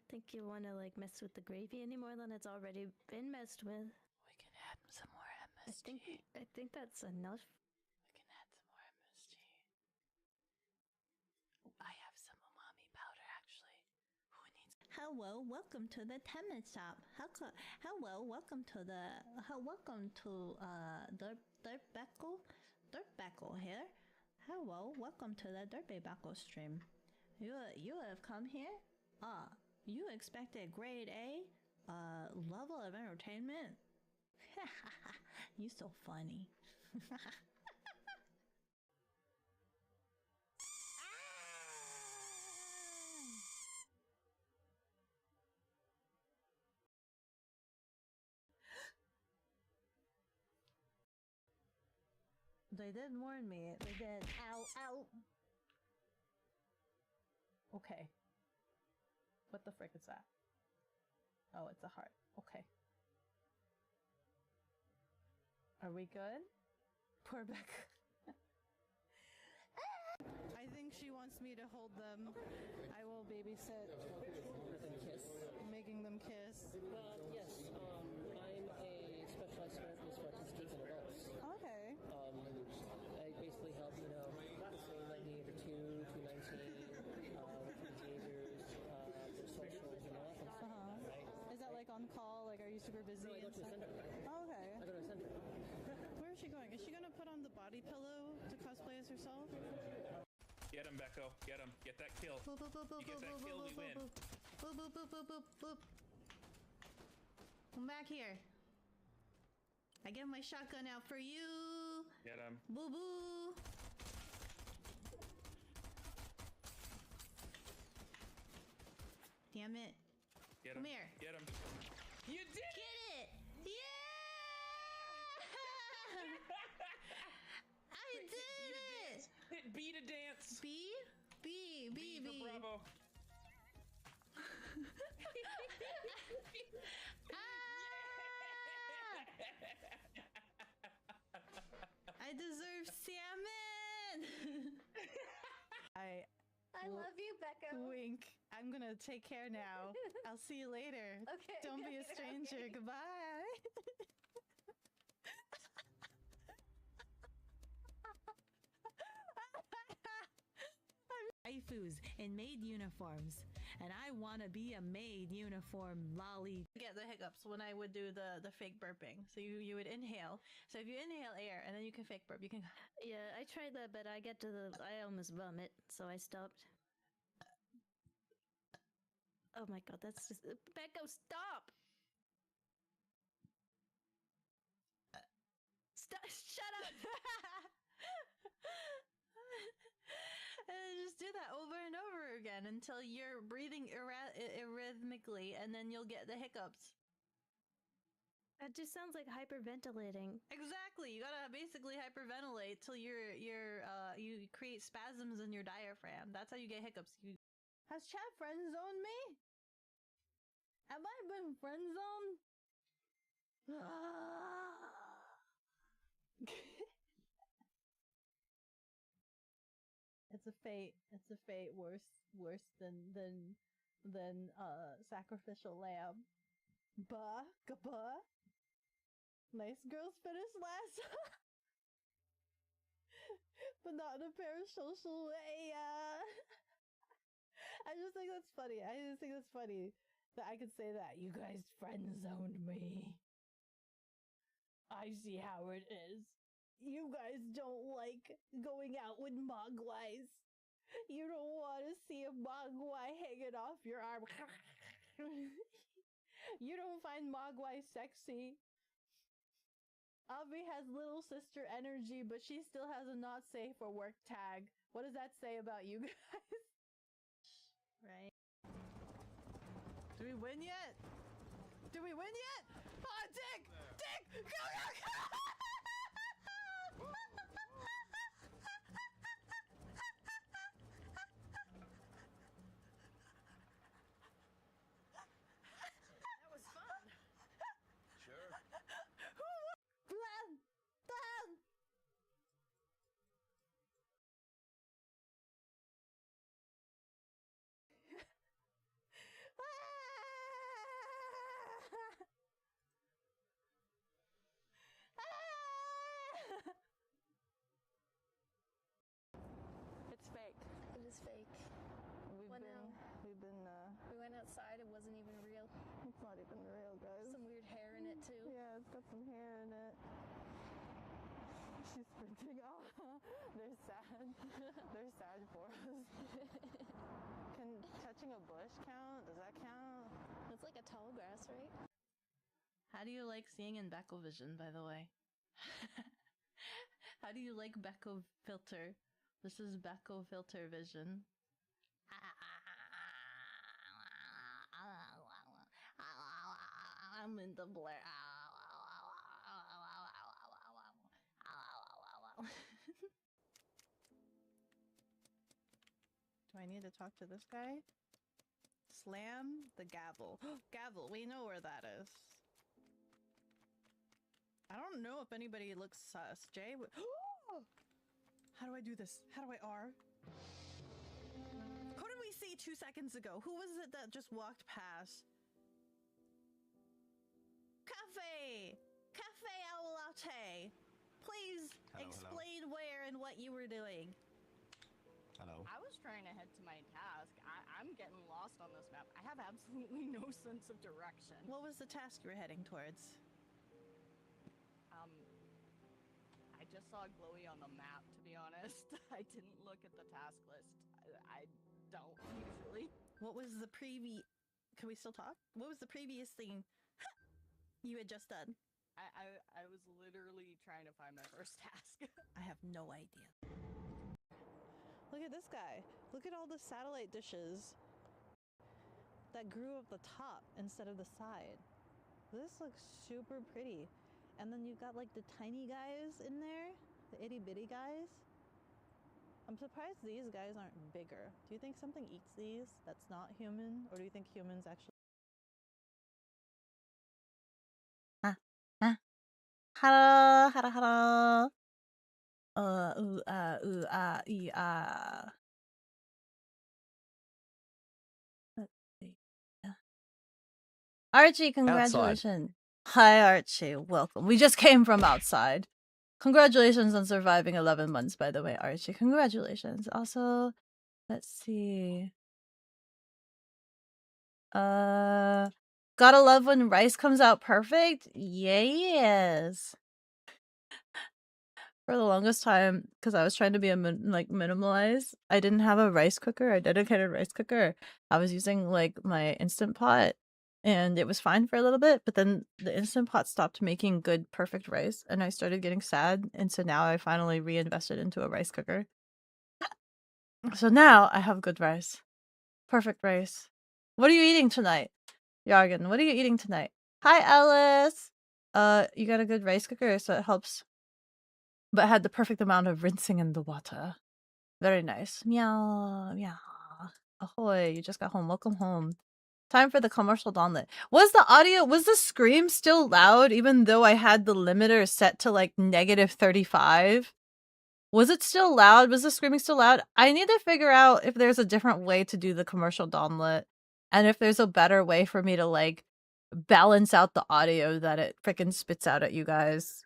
think you want to like mess with the gravy any more than it's already been messed with. We can add some more MSG. I think that's enough. We can add some more MSG. I have some umami powder actually. Who needs? Hello, welcome to the Temet shop. Hello, welcome to Dirt Beko here. Hello, welcome to the Dirt Beko stream. You have come here? You expected grade A level of entertainment? You so funny. They did warn me. They did. Ow, ow. Okay. What the frick is that? Oh, it's a heart. Okay. Are we good? Poor Becca. I think she wants me to hold them. I will babysit. Making them kiss. Well, yes. I'm a specialized therapist for autistic adults. Okay. I basically help, between like the age of 2 to 19, with behaviors, on the body pillow to cosplay as herself? Get him, Beko. Get him. Get that kill. Boop, boop, boop, You boop, get that boop, kill, boop, we boop, win. boop. Boop, boop, boop, boop, boop, boop. Come back here. I get my shotgun out for you. Get him. Boo boo. Damn it. Get Come him. here. Get him. You did Get it! Yeah! I did it! Hit B to dance. B? B, B, B. B. For Bravo. I deserve salmon! I love you, Beko. Wink. I'm gonna take care now. I'll see you later. Okay. Don't be a okay, stranger. okay. Goodbye. Waifus in maid uniforms, and I want to be a maid uniform lolly. Get the hiccups when I would do the fake burping. So you would inhale. So if you inhale air and then you can fake burp, you can. Yeah, I tried that, but I almost vomit, so I stopped. Oh my god, that's just Beko, stop! Stop! Shut up! And just do that over and over again until you're breathing arrhythmically, and then you'll get the hiccups. That just sounds like hyperventilating. Exactly. You gotta basically hyperventilate till you create spasms in your diaphragm. That's how you get hiccups. Has chat friend zoned me? Have I been friend zoned? It's a fate. It's a fate worse than sacrificial lamb. Bah, gabah. Nice girls finish last. But not in a parasocial way. I just think that's funny. That I could say that. You guys friend zoned me. I see how it is. You guys don't like going out with mogwais. You don't want to see a mogwai hanging off your arm. You don't find mogwai sexy. Avi has little sister energy, but she still has a not safe for work tag. What does that say about you guys? Right? Do we win yet? Do we win yet? Oh, Dick! Dick! Go, go, go! That was fun. Sure. Plan! Plan! It's fake. It is fake. We went outside, it wasn't even real. It's not even real, guys. Some weird hair in it too. Yeah, it's got some hair in it. She's sprinting off. They're sad. They're sad for us. Can touching a bush count? Does that count? It's like a tall grass, right? How do you like seeing in Beko Vision, by the way? How do you like Beko Filter? This is Beko Filter Vision. I'm in the blur. Do I need to talk to this guy? Slam the gavel. Gavel, we know where that is. I don't know if anybody looks sus. Jay, how do I do this? How do I R? Who did we see 2 seconds ago? Who was it that just walked past? Cafe! Cafe au latte! Please explain where and what you were doing. Hello. I was trying to head to my task. I'm getting lost on this map. I have absolutely no sense of direction. What was the task you were heading towards? I just saw glowy on the map, to be honest. I didn't look at the task list. I don't usually. What was the previous? Can we still talk? What was the previous thing you had just done? I was literally trying to find my first task. I have no idea. Look at this guy. Look at all the satellite dishes that grew up the top instead of the side. This looks super pretty. And then you've got like the tiny guys in there, the itty bitty guys. I'm surprised these guys aren't bigger. Do you think something eats these that's not human? Or do you think humans actually... Hello, hello, hello. Let's see. Archie, congratulations. Hi, Archie. Welcome. We just came from outside. Congratulations on surviving 11 months, by the way, Archie. Congratulations. Also, let's see. Gotta love when rice comes out perfect? Yes. For the longest time, because I was trying to be minimalize, I didn't have a rice cooker, a dedicated rice cooker. I was using like my Instant Pot, and it was fine for a little bit, but then the Instant Pot stopped making good, perfect rice, and I started getting sad, and so now I finally reinvested into a rice cooker. So now I have good rice. Perfect rice. What are you eating tonight? Yargan, what are you eating tonight? Hi, Alice! You got a good rice cooker, so it helps. But had the perfect amount of rinsing in the water. Very nice. Meow, meow. Ahoy, you just got home. Welcome home. Time for the commercial download. Was the scream still loud even though I had the limiter set to like -35? Was it still loud? Was the screaming still loud? I need to figure out if there's a different way to do the commercial download and if there's a better way for me to like balance out the audio that it freaking spits out at you guys.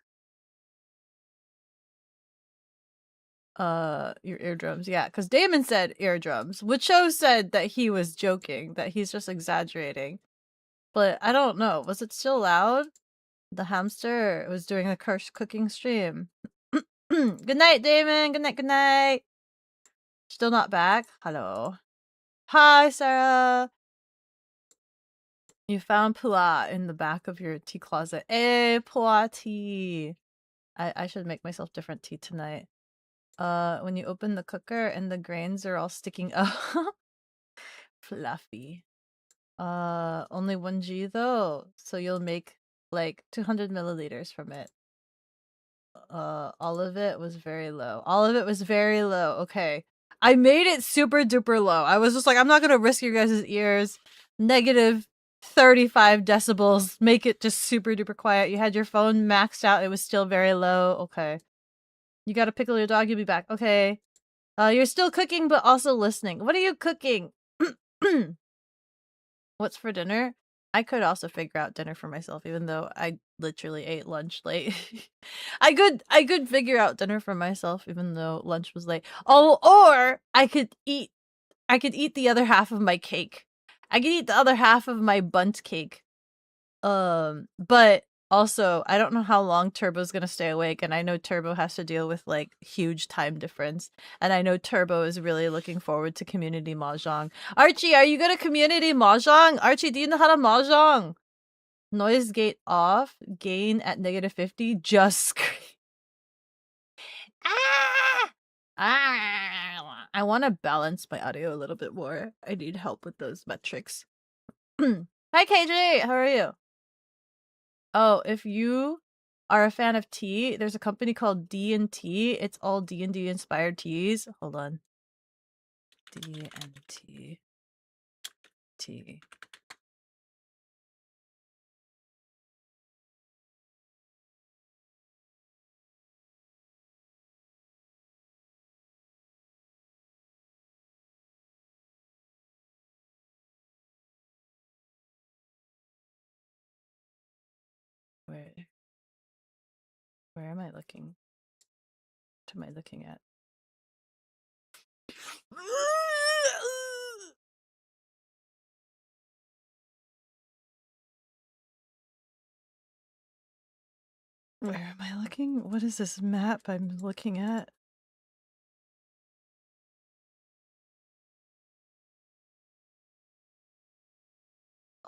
Your eardrums, yeah, because Damon said eardrums. Wicho said that he was joking, that he's just exaggerating. But I don't know. Was it still loud? The hamster was doing a curse cooking stream. Good night, Damon. Good night, good night. Still not back? Hello. Hi, Sarah. You found Pua in the back of your tea closet. Hey, Pua tea. I should make myself different tea tonight. When you open the cooker and the grains are all sticking up. Fluffy. Only 1G though, so you'll make like 200 milliliters from it. All of it was very low. All of it was very low. Okay. I made it super duper low. I was just like, I'm not gonna risk your guys' ears. -35 decibels. Make it just super duper quiet. You had your phone maxed out. It was still very low. Okay. You gotta pickle your dog. You'll be back. Okay. You're still cooking, but also listening. What are you cooking? What's for dinner? I could also figure out dinner for myself, even though I literally ate lunch late. I could figure out dinner for myself, even though lunch was late. Oh, or I could eat the other half of my cake. I could eat the other half of my bunt cake. But also, I don't know how long Turbo's gonna stay awake, and I know Turbo has to deal with, like, huge time difference, and I know Turbo is really looking forward to community mahjong. Archie, are you gonna community mahjong? Archie, do you know how to mahjong? Noise gate off, gain at -50, just scream. Ah! Ah! I want to balance my audio a little bit more. I need help with those metrics. Hi, KJ! How are you? Oh, if you are a fan of tea, there's a company called D&T. It's all D&D inspired teas. Hold on. D&T. Tea. Where am I looking? What am I looking at? Where am I looking? What is this map I'm looking at?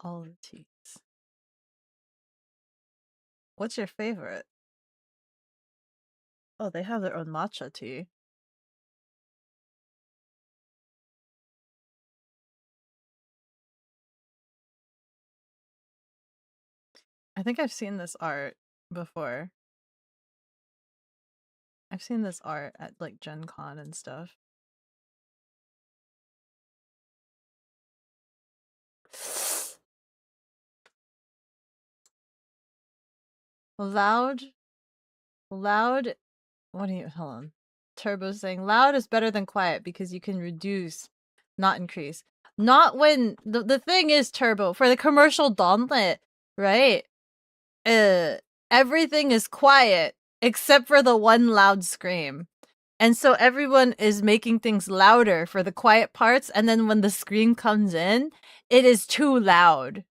All the teas. What's your favorite? Oh, they have their own matcha tea. I think I've seen this art before. I've seen this art at like Gen Con and stuff. Loud. What do you, hold on. Turbo's saying loud is better than quiet because you can reduce, not increase. Not when, the thing is, Turbo, for the commercial Dawnlit, right? Everything is quiet except for the one loud scream. And so everyone is making things louder for the quiet parts, and then when the scream comes in, it is too loud.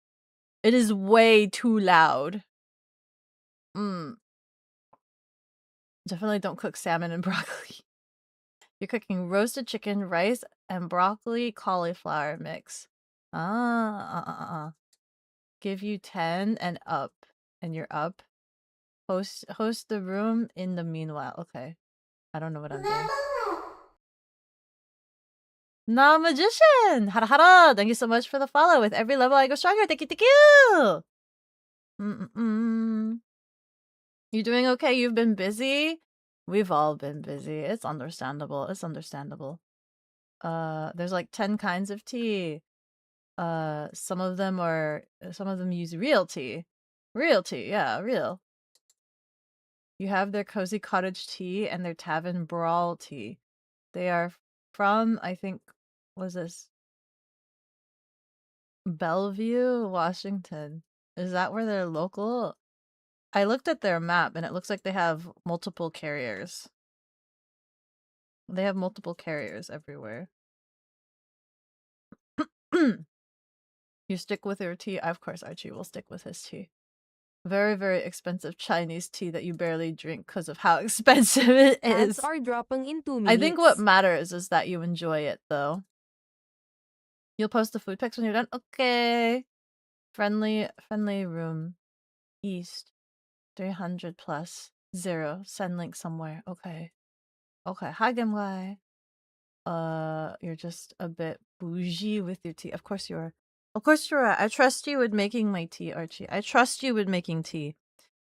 It is way too loud. Definitely don't cook salmon and broccoli. You're cooking roasted chicken, rice, and broccoli cauliflower mix. Give you 10 and up. And you're up. Host the room in the meanwhile. Okay. I don't know what I'm doing. Nah, magician! Hara hara! Thank you so much for the follow. With every level I go stronger. Thank you, thank you! You doing okay? You've been busy? We've all been busy. It's understandable. It's understandable. There's like 10 kinds of tea. Some of them use real tea. Real tea, yeah, real. You have their cozy cottage tea and their tavern brawl tea. They are from, I think, what is this? Bellevue, Washington. Is that where they're local? I looked at their map and it looks like they have multiple carriers. They have multiple carriers everywhere. You stick with your tea? Of course, Archie will stick with his tea. Very, very expensive Chinese tea that you barely drink because of how expensive it is. Ads are dropping in 2 minutes. I think what matters is that you enjoy it, though. You'll post the food pics when you're done? Okay. Friendly room. East. 300 plus. 0. Send link somewhere. Okay. Okay. Hi, Gemgai. You're just a bit bougie with your tea. Of course you are. Of course you are. I trust you with making my tea, Archie. I trust you with making tea.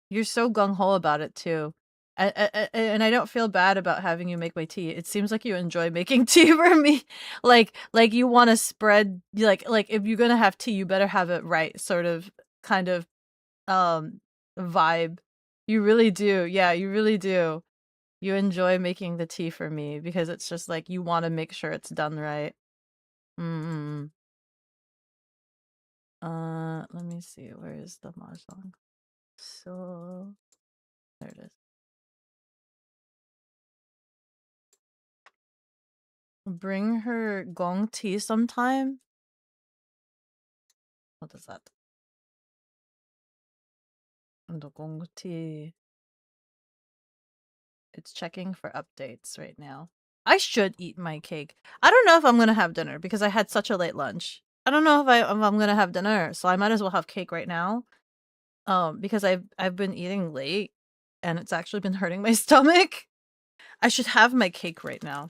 You're so gung-ho about it, too. And I don't feel bad about having you make my tea. It seems like you enjoy making tea for me. Like you want to spread, like if you're gonna have tea, you better have it right, sort of, kind of, vibe. You really do. Yeah, you really do. You enjoy making the tea for me because it's just like you want to make sure it's done right. Let me see. Where is the mahjong? So, there it is. Bring her gong tea sometime. What is that? The gong tea. It's checking for updates right now. I should eat my cake. I don't know if I'm gonna have dinner because I had such a late lunch. I don't know if I'm gonna have dinner, so I might as well have cake right now. Because I've been eating late, and it's actually been hurting my stomach. I should have my cake right now.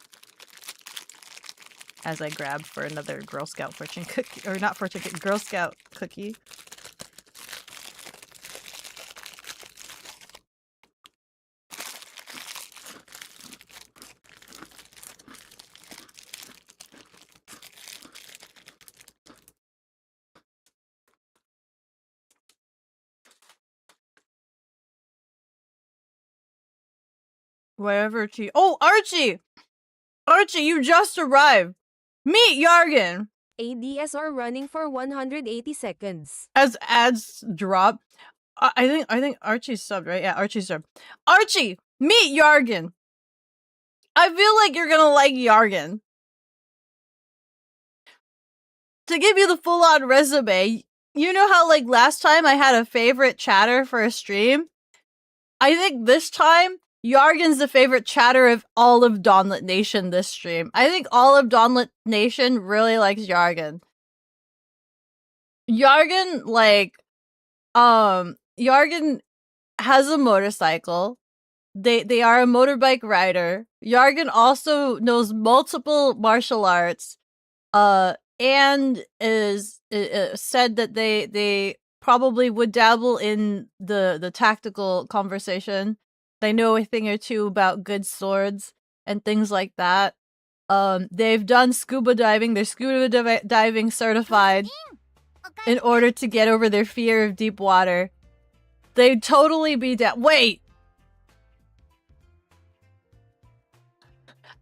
As I grab for another Girl Scout fortune cookie, or not fortune cookie, Girl Scout cookie. Wherever tea. Oh, Archie! Archie, you just arrived! Meet Yargan! ADS are running for 180 seconds. As ads drop, I think Archie's subbed, right? Yeah, Archie's subbed. Archie, meet Yargan! I feel like you're gonna like Yargan. To give you the full-on resume, you know how, like, last time I had a favorite chatter for a stream? I think this time, Yargan's the favorite chatter of all of Dawnlit Nation this stream. I think all of Dawnlit Nation really likes Yargan. Yargan, like, Yargan has a motorcycle. They are a motorbike rider. Yargan also knows multiple martial arts. And is said that they probably would dabble in the tactical conversation. They know a thing or two about good swords and things like that. They've done scuba diving. They're scuba diving certified in order to get over their fear of deep water. They'd totally be down. Wait!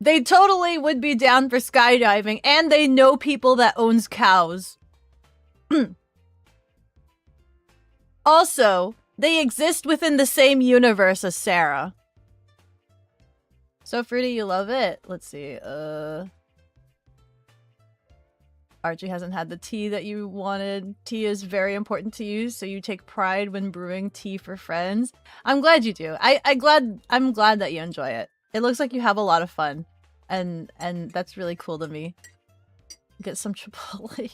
They totally would be down for skydiving, and they know people that owns cows. Also, they exist within the same universe as Sarah. So, Fruity, you love it? Let's see, Archie hasn't had the tea that you wanted. Tea is very important to you, so you take pride when brewing tea for friends. I'm glad you do. I'm glad that you enjoy it. It looks like you have a lot of fun, and that's really cool to me. Get some Chipotle.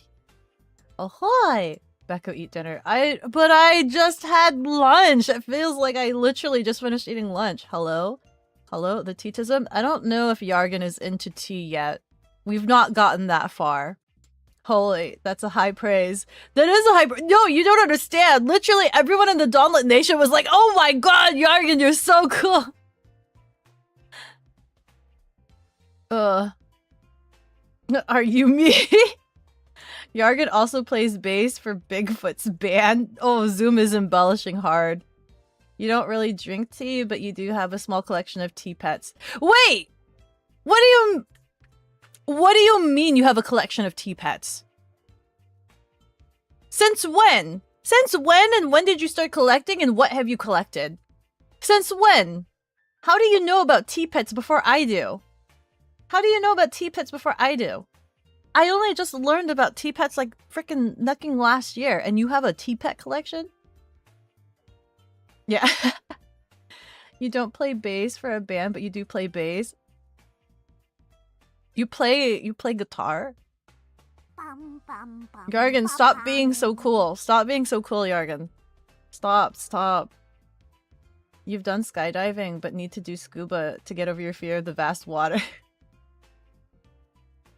Ahoy! Beko, eat dinner. But I just had lunch. It feels like I literally just finished eating lunch. Hello? Hello? The teatism? I don't know if Yargan is into tea yet. We've not gotten that far. Holy, that's a high praise. That is a high praise. No, you don't understand. Literally everyone in the Dawnlit Nation was like, oh my god, Yargan, you're so cool. Are you me? Yargan also plays bass for Bigfoot's band. Oh, Zoom is embellishing hard. You don't really drink tea, but you do have a small collection of tea pets. Wait! What do you mean you have a collection of tea pets? Since when? Since when and when did you start collecting and what have you collected? Since when? How do you know about tea pets before I do? How do you know about tea pets before I do? I only just learned about tea pets like freaking nucking last year, and you have a tea pet collection? Yeah. You don't play bass for a band, but you do play bass. You play guitar? Yargan, stop being so cool. Stop being so cool, Yargan. Stop. You've done skydiving, but need to do scuba to get over your fear of the vast water.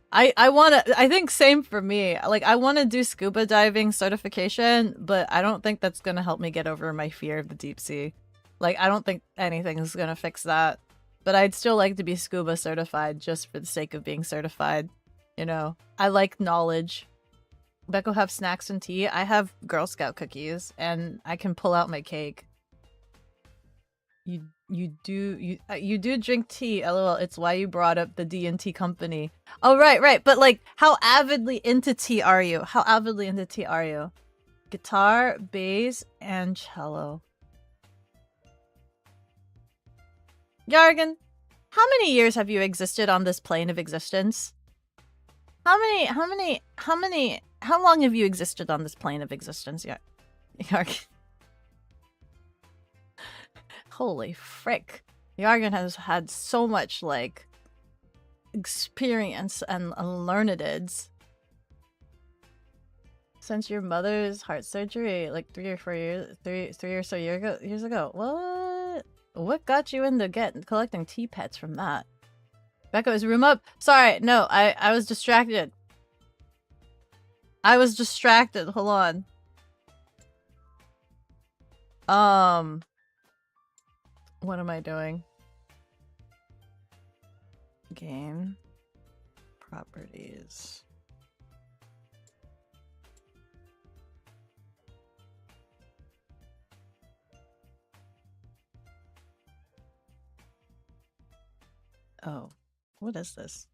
I think same for me. Like, I want to do scuba diving certification, but I don't think that's gonna help me get over my fear of the deep sea. Like, I don't think anything is gonna fix that. But I'd still like to be scuba certified just for the sake of being certified. You know, I like knowledge. Beko have snacks and tea. I have Girl Scout cookies, and I can pull out my cake. You do drink tea, lol. It's why you brought up the D&T company. Oh, right. But, like, how avidly into tea are you? How avidly into tea are you? Guitar, bass, and cello. Yargan, how many years have you existed on this plane of existence? How long have you existed on this plane of existence? Yargan. Holy frick. Yargan has had so much, like, experience and learnedids. Since your mother's heart surgery, like 3 or 4 years, three or so years ago. What got you into collecting tea pets from that? Beko, is room up? Sorry, no, I was distracted. Hold on. What am I doing? Game. Properties. Oh, what is this?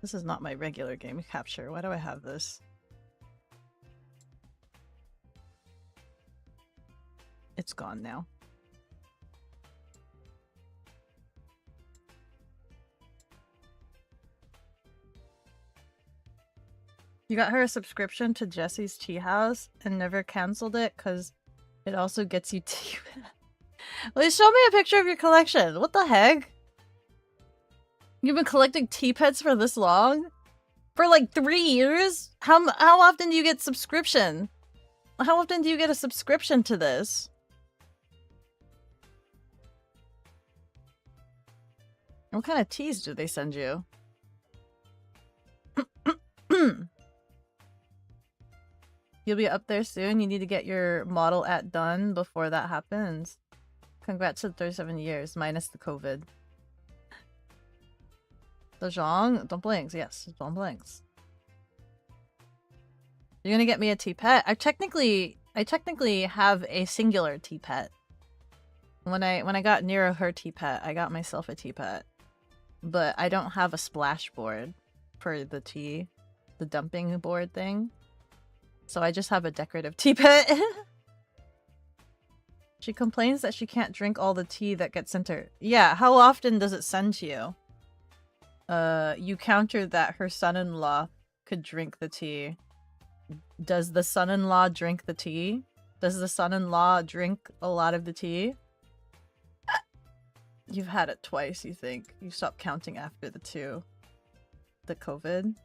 This is not my regular game capture. Why do I have this? It's gone now. You got her a subscription to Jesse's Tea House and never canceled it because it also gets you tea. Please show me a picture of your collection. What the heck? You've been collecting tea pets for this long? For like 3 years? How often do you get subscription? How often do you get a subscription to this? What kind of teas do they send you? You'll be up there soon. You need to get your model at done before that happens. Congrats to 37 years, minus the COVID. The Zhong? Dumplings, yes, dumplings. You're gonna get me a tea pet? I technically have a singular tea pet. When I got near her tea pet, I got myself a tea pet. But I don't have a splash board for the tea. The dumping board thing. So I just have a decorative tea pet. She complains that she can't drink all the tea that gets sent her. Yeah, how often does it send to you? You countered that her son-in-law could drink the tea. Does the son-in-law drink the tea? Does the son-in-law drink a lot of the tea? You've had it twice, you think. You stopped counting after the 2. The COVID?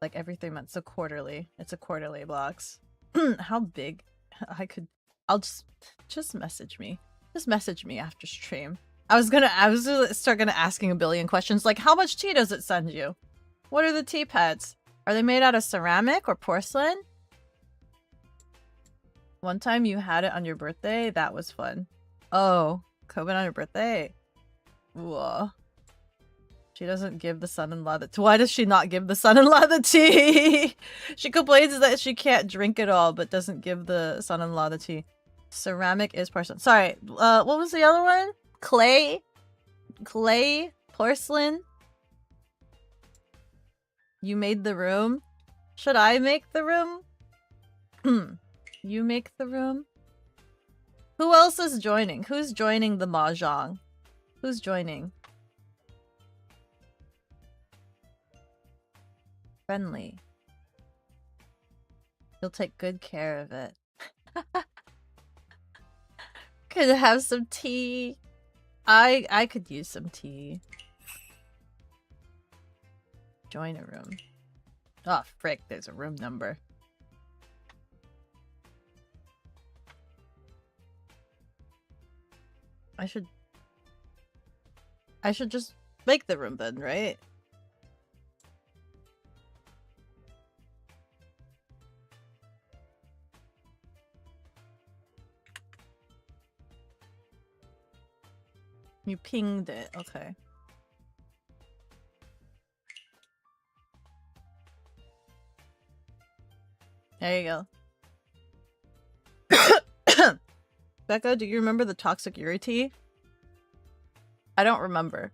Like every 3 months. So quarterly. It's a quarterly blocks. How big? I'll just message me. Just message me after stream. I was gonna start asking a billion questions like, how much tea does it send you? What are the tea pets? Are they made out of ceramic or porcelain? One time you had it on your birthday? That was fun. Oh, COVID on your birthday? Whoa. She doesn't give the son-in-law the tea. Why does she not give the son-in-law the tea? She complains that she can't drink it all, but doesn't give the son-in-law the tea. Ceramic is porcelain. Sorry, what was the other one? Clay? Clay? Porcelain? You made the room? Should I make the room? You make the room? Who else is joining? Who's joining the mahjong? Who's joining? Friendly. You'll take good care of it. Could have some tea. I could use some tea. Join a room. Oh, frick, there's a room number. I should just make the room then, right? You pinged it, okay. There you go. Becca, do you remember the toxic Yuri tea? I don't remember.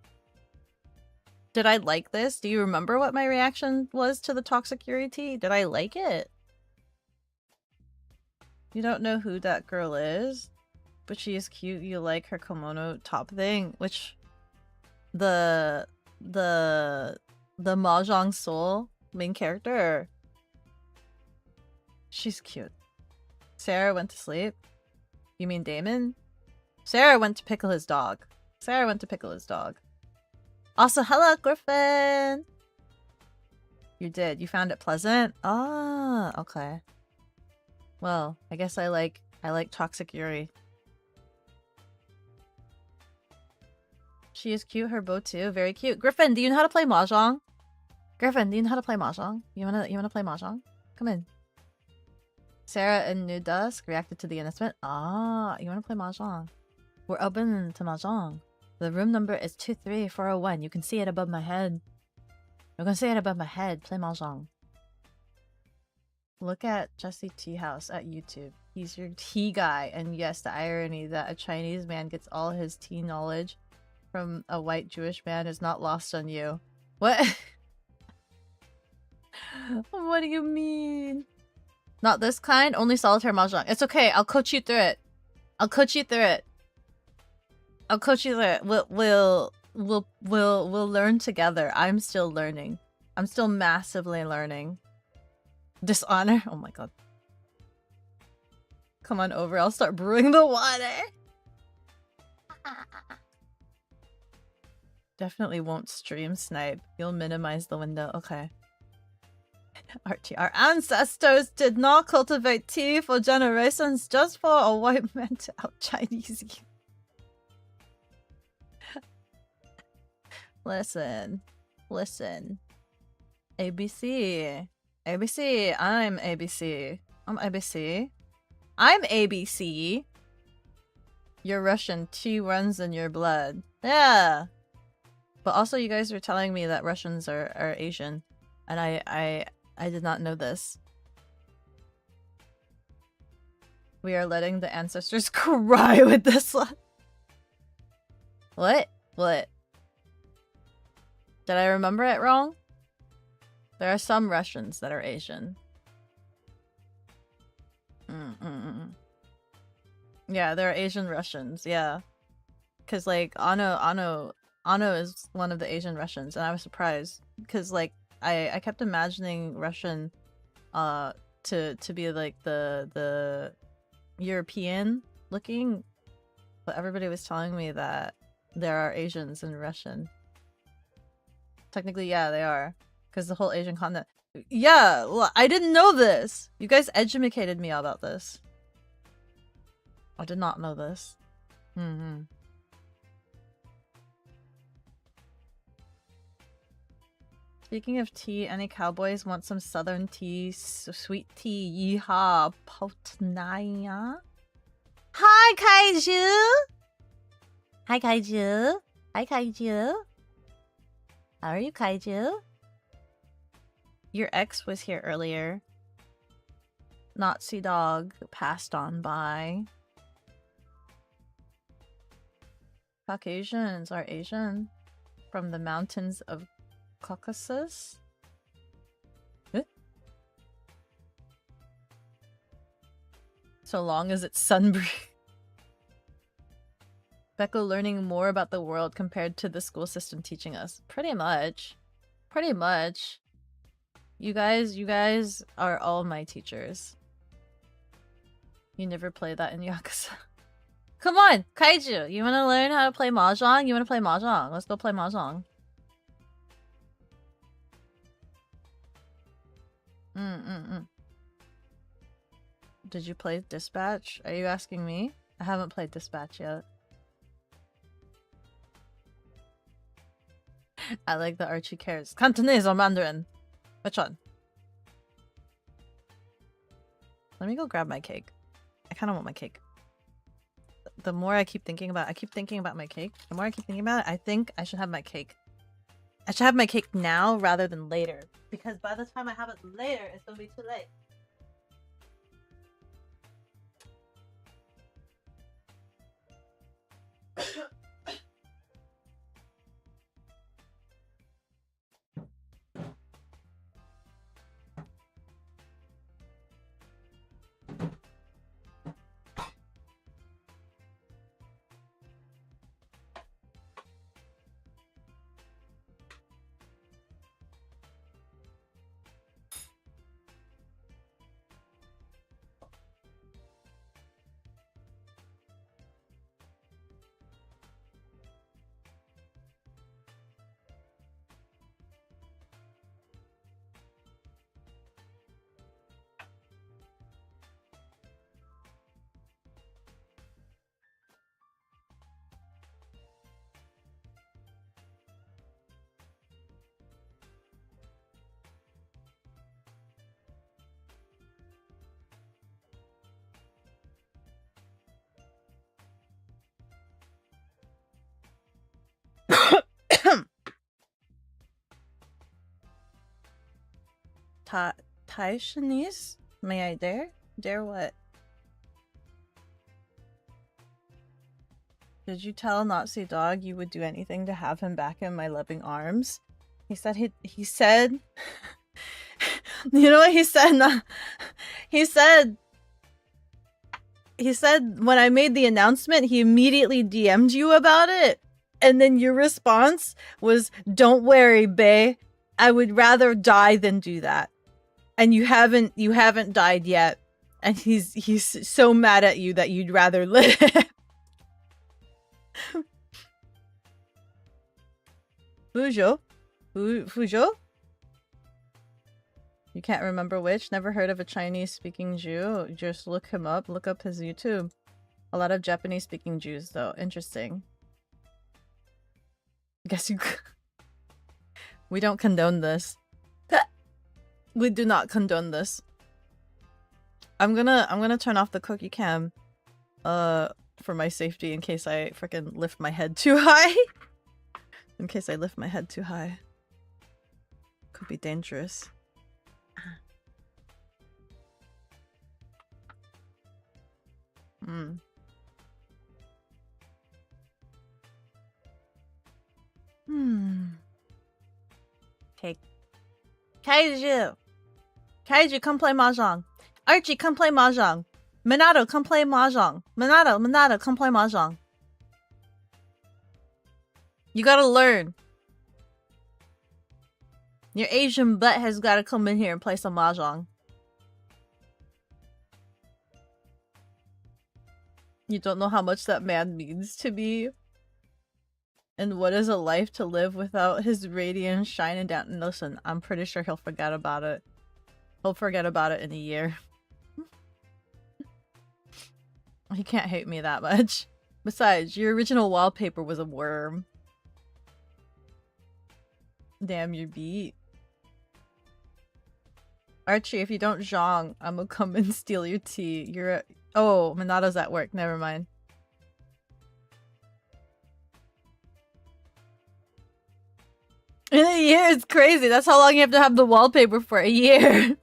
Did I like this? Do you remember what my reaction was to the toxic Yuri tea? Did I like it? You don't know who that girl is? But she is cute. You like her kimono top thing, which the Mahjong Soul main character. She's cute. Sarah went to sleep. You mean Damon? Sarah went to pickle his dog. Sarah went to pickle his dog. Also, hello, Griffin. You did. You found it pleasant? Ah, okay. Well, I guess I like toxic Yuri. She is cute. Her bow too. Very cute. Griffin, do you know how to play mahjong? Griffin, do you know how to play mahjong? You wanna play mahjong? Come in. Sarah and New Dusk reacted to the announcement. Ah, you wanna play mahjong? We're open to mahjong. The room number is 23401. You can see it above my head. You can see it above my head. Play mahjong. Look at Jesse Tea House at YouTube. He's your tea guy. And yes, the irony that a Chinese man gets all his tea knowledge from a white Jewish man is not lost on you. What? What do you mean? Not this kind? Only solitaire mahjong. It's okay. I'll coach you through it. I'll coach you through it. I'll coach you through it. We'll learn together. I'm still learning. I'm still massively learning. Dishonor? Oh my god. Come on over, I'll start brewing the water. Definitely won't stream snipe. You'll minimize the window. Okay. Archie, our ancestors did not cultivate tea for generations just for a white man to out Chinese you. Listen. Listen. ABC. ABC. I'm ABC. I'm ABC. I'm ABC. You're Russian. Tea runs in your blood. Yeah. But also you guys are telling me that Russians are Asian. And I did not know this. We are letting the ancestors cry with this one. What? What? Did I remember it wrong? There are some Russians that are Asian. Yeah, there are Asian Russians, yeah. Cause like Ano is one of the Asian Russians, and I was surprised. Cause like I kept imagining Russian to be like the European looking, but everybody was telling me that there are Asians in Russian. Technically, yeah, they are. Because the whole Asian continent. Yeah, well, I didn't know this. You guys educated me about this. I did not know this. Speaking of tea, any cowboys want some southern tea, sweet tea? Yeehaw, Potnaya. Hi, Kaiju! Hi, Kaiju. Hi, Kaiju. How are you, Kaiju? Your ex was here earlier. Nazi dog passed on by. Caucasians are Asian from the mountains of Caucasus. Huh? So long as it's sunbreeze. Beko learning more about the world compared to the school system teaching us. Pretty much. Pretty much. You guys are all my teachers. You never play that in Yakuza. Come on, Kaiju! You wanna learn how to play Mahjong? You wanna play Mahjong? Let's go play Mahjong. Did you play Dispatch? Are you asking me? I haven't played Dispatch yet. I like the Archie cares. Cantonese or Mandarin? Which one? Let me go grab my cake. I kind of want my cake. The more I keep thinking about my cake. The more I keep thinking about it, I think I should have my cake. I should have my cake now rather than later. Because by the time I have it later, it's gonna be too late. Taishanese? May I dare? Dare what? Did you tell Nazi dog you would do anything to have him back in my loving arms? He said he said you know what he said? He said when I made the announcement, he immediately DM'd you about it. And then your response was, "Don't worry, bae. I would rather die than do that." and you haven't died yet, and he's so mad at you that you'd rather live. Fujo? Fujo? You can't remember which? Never heard of a Chinese-speaking Jew? Just look him up. Look up his YouTube. A lot of Japanese-speaking Jews, though. Interesting. Guess you... We don't condone this. We do not condone this. I'm gonna turn off the cookie cam. For my safety, in case I freaking lift my head too high. In case I lift my head too high. Could be dangerous. Okay. Kaiju! Kaiju, come play Mahjong. Archie, come play Mahjong. Minato, come play Mahjong. Minato, come play Mahjong. You gotta learn. Your Asian butt has gotta come in here and play some Mahjong. You don't know how much that man means to me. And what is a life to live without his radiance shining down? And listen, I'm pretty sure he'll forget about it. He'll forget about it in a year. He can't hate me that much. Besides, your original wallpaper was a worm. Damn, you're beat. Archie, if you don't zhong, I'm gonna come and steal your tea. You're a... Oh, Minato's at work. Never mind. In a year, it's crazy. That's how long you have to have the wallpaper for, a year.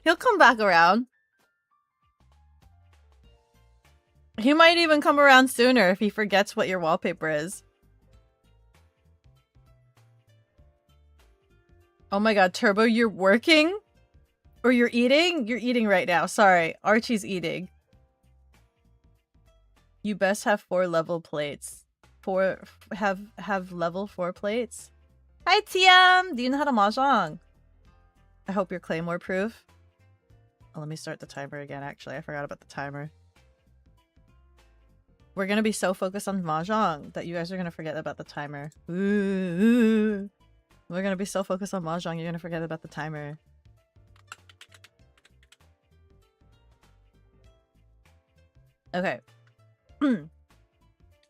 He'll come back around. He might even come around sooner if he forgets what your wallpaper is. Oh my god, Turbo, you're working? Or you're eating? You're eating right now. Sorry, Archie's eating. You best have 4 level plates. Have level 4 plates. Hi TM! Do you know how to mahjong? I hope you're claymore proof. Oh, let me start the timer again, actually. I forgot about the timer. We're gonna be so focused on mahjong that you guys are gonna forget about the timer. Ooh. We're gonna be so focused on mahjong, you're gonna forget about the timer. Okay.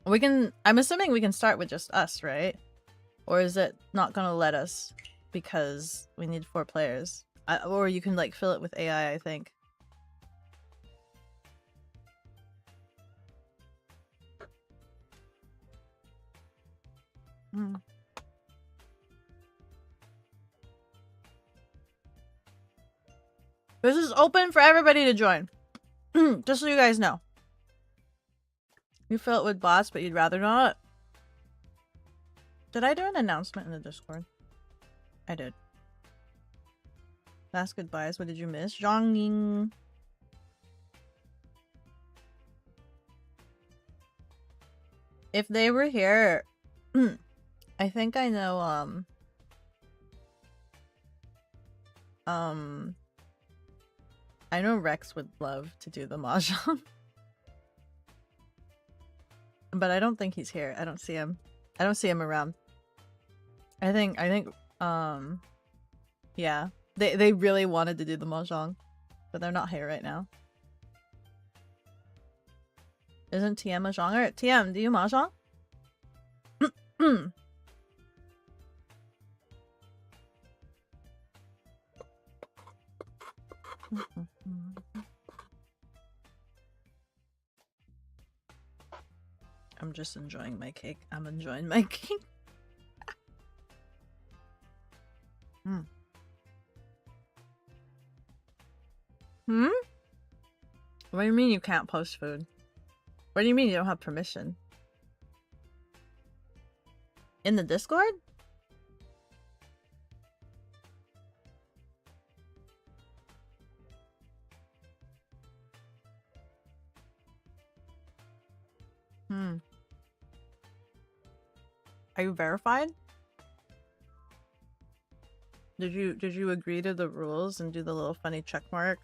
We can... I'm assuming we can start with just us, right? Or is it not gonna let us because we need 4 players? Or you can, like, fill it with AI, I think. This is open for everybody to join. Just so you guys know. You fill it with bots, but you'd rather not? Did I do an announcement in the Discord? I did. Last goodbyes. What did you miss? Zhongning. If they were here, I think I know, I know Rex would love to do the mahjong. But I don't think he's here. I don't see him. I don't see him around. I think, yeah. They really wanted to do the mahjong, but they're not here right now. Isn't TM mahjong? Alright, TM, do you mahjong? I'm just enjoying my cake. I'm enjoying my cake. What do you mean you can't post food? What do you mean you don't have permission? In the Discord? Are you verified? Did you agree to the rules and do the little funny check mark?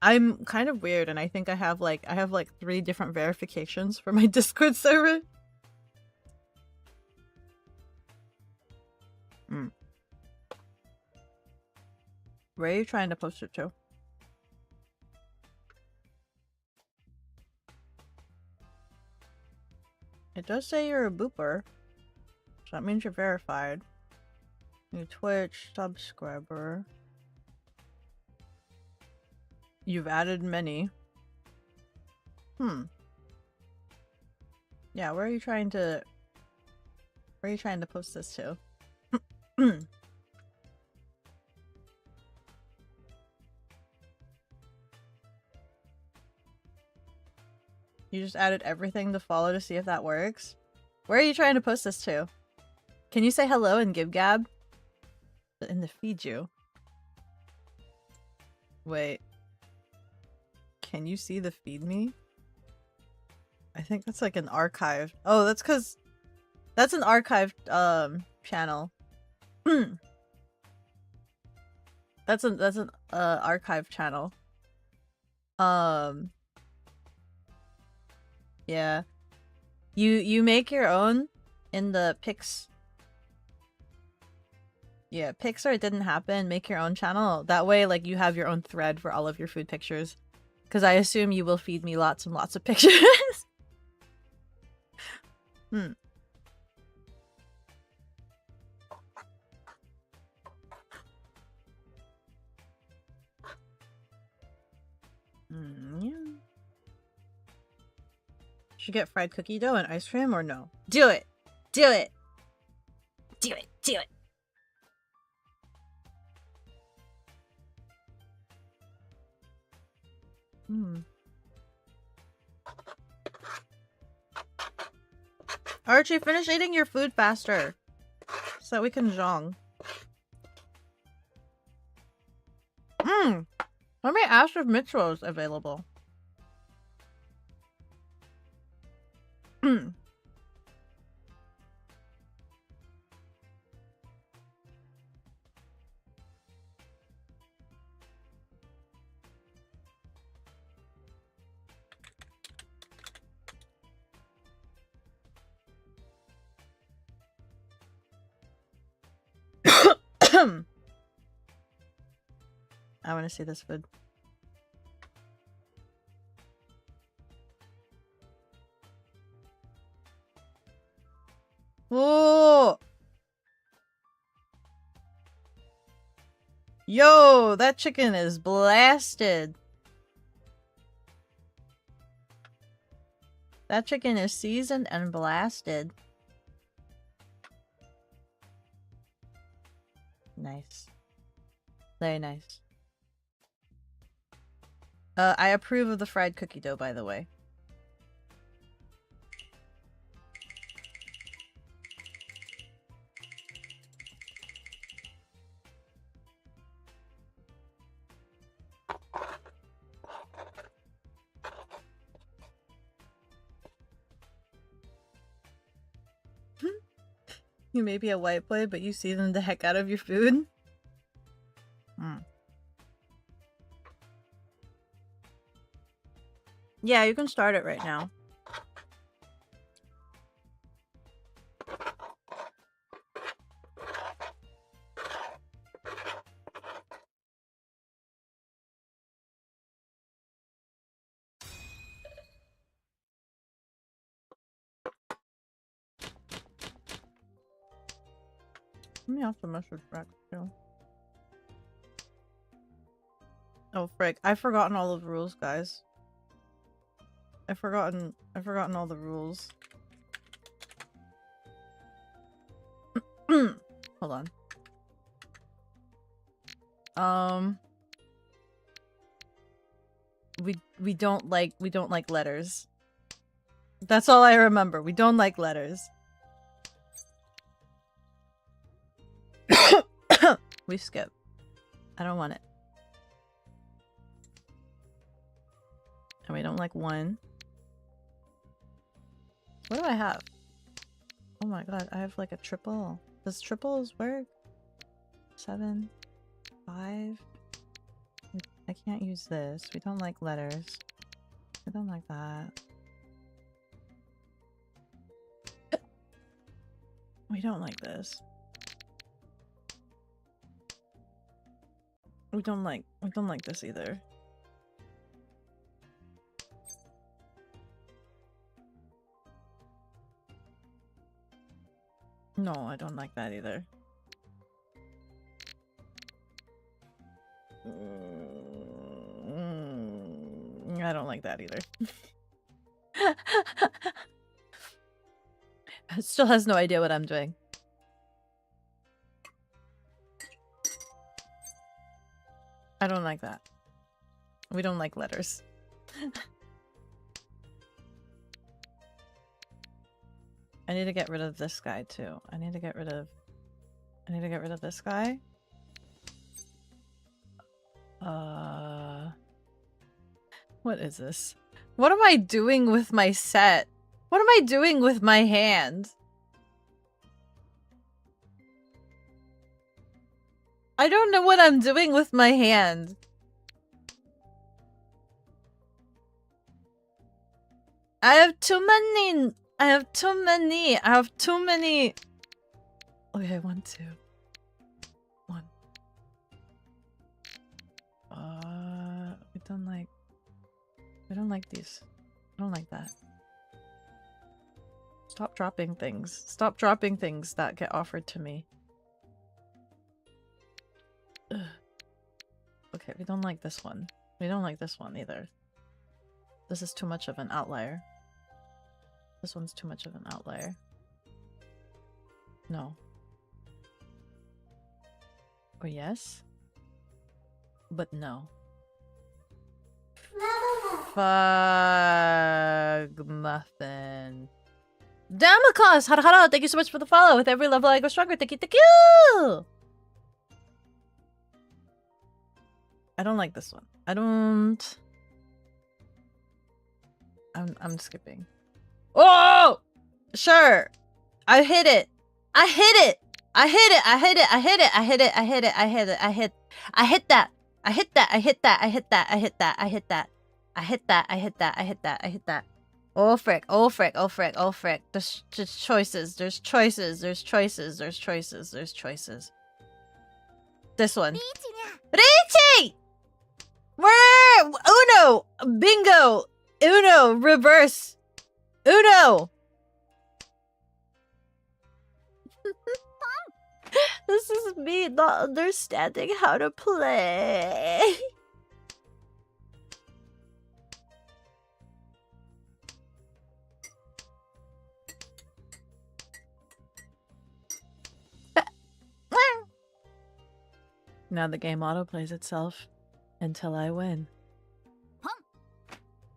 I'm kind of weird, and I think I have like 3 different verifications for my Discord server. Where are you trying to post it to? It does say you're a booper, so that means you're verified. New Twitch subscriber. You've added many. Yeah, where are you trying to post this to? You just added everything to follow to see if that works? Where are you trying to post this to? Can you say hello and give gab? In the feed you. Wait. Can you see the feed me? I think that's like an archive. Oh, that's because that's an archived channel. That's an archive channel. Yeah. You make your own in the pics. Yeah, Pixar it didn't happen. Make your own channel. That way, like, you have your own thread for all of your food pictures. Because I assume you will feed me lots and lots of pictures. Yeah. Should get fried cookie dough and ice cream or no? Do it! Do it! Do it! Do it! Archie, finish eating your food faster. So that we can zhong. Let me ask if Mitchell is available. I want to see this food. Oh! Yo, that chicken is blasted. That chicken is seasoned and blasted. Nice. Very nice. I approve of the fried cookie dough, by the way. You may be a white boy, but you season the heck out of your food. Yeah, you can start it right now. Let me also message back too. Oh frick, I've forgotten all the rules, guys. I've forgotten all the rules. Hold on. We don't like letters. That's all I remember. We don't like letters. We skip. I don't want it. And we don't like 1. What do I have? Oh my god, I have like a triple. Does triples work? 7. 5. I can't use this. We don't like letters. We don't like that. We don't like this. We don't like this either. No, I don't like that either. I don't like that either. It still has no idea what I'm doing. I don't like that. We don't like letters. I need to get rid of this guy too. I need to get rid of this guy. What is this? What am I doing with my set? What am I doing with my hand? I don't know what I'm doing with my hand. I have too many. Okay, 1, 2. 1. We don't like these. I don't like that. Stop dropping things. Stop dropping things that get offered to me. Ugh. Okay, we don't like this one. We don't like this one either. This is too much of an outlier. This one's too much of an outlier. No. Or yes? But no. Fug muffin. Damacos! Hara hara! Thank you so much for the follow. With every level I go stronger. Thank you, thank you! I don't like this one. I don't... I'm skipping. Oh! Sure! I hit it! I hit it! I hit it! I hit it! I hit it! I hit it! I hit it! I hit it! I hit that! I hit that! I hit that! I hit that! I hit that! I hit that! I hit that! I hit that! I hit that! I hit that! Oh frick! Oh frick! Oh frick! Oh frick! There's choices! There's choices! There's choices! There's choices! There's choices! This one. Richie! Where? Uno! Bingo! Uno! Reverse! Uno! This is me not understanding how to play. Now the game autoplays itself until I win.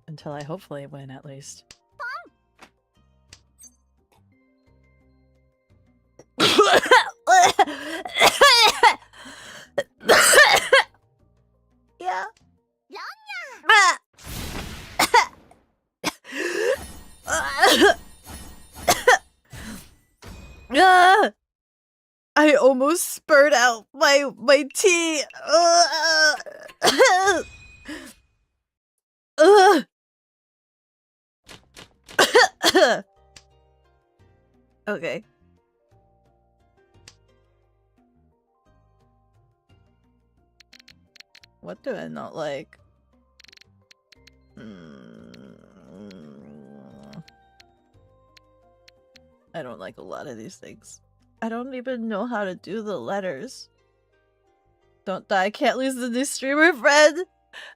Until I hopefully win, at least. Yeah. I almost spurred out my tea. Okay. What do I not like? I don't like a lot of these things. I don't even know how to do the letters. Don't die. I can't lose the new streamer friend.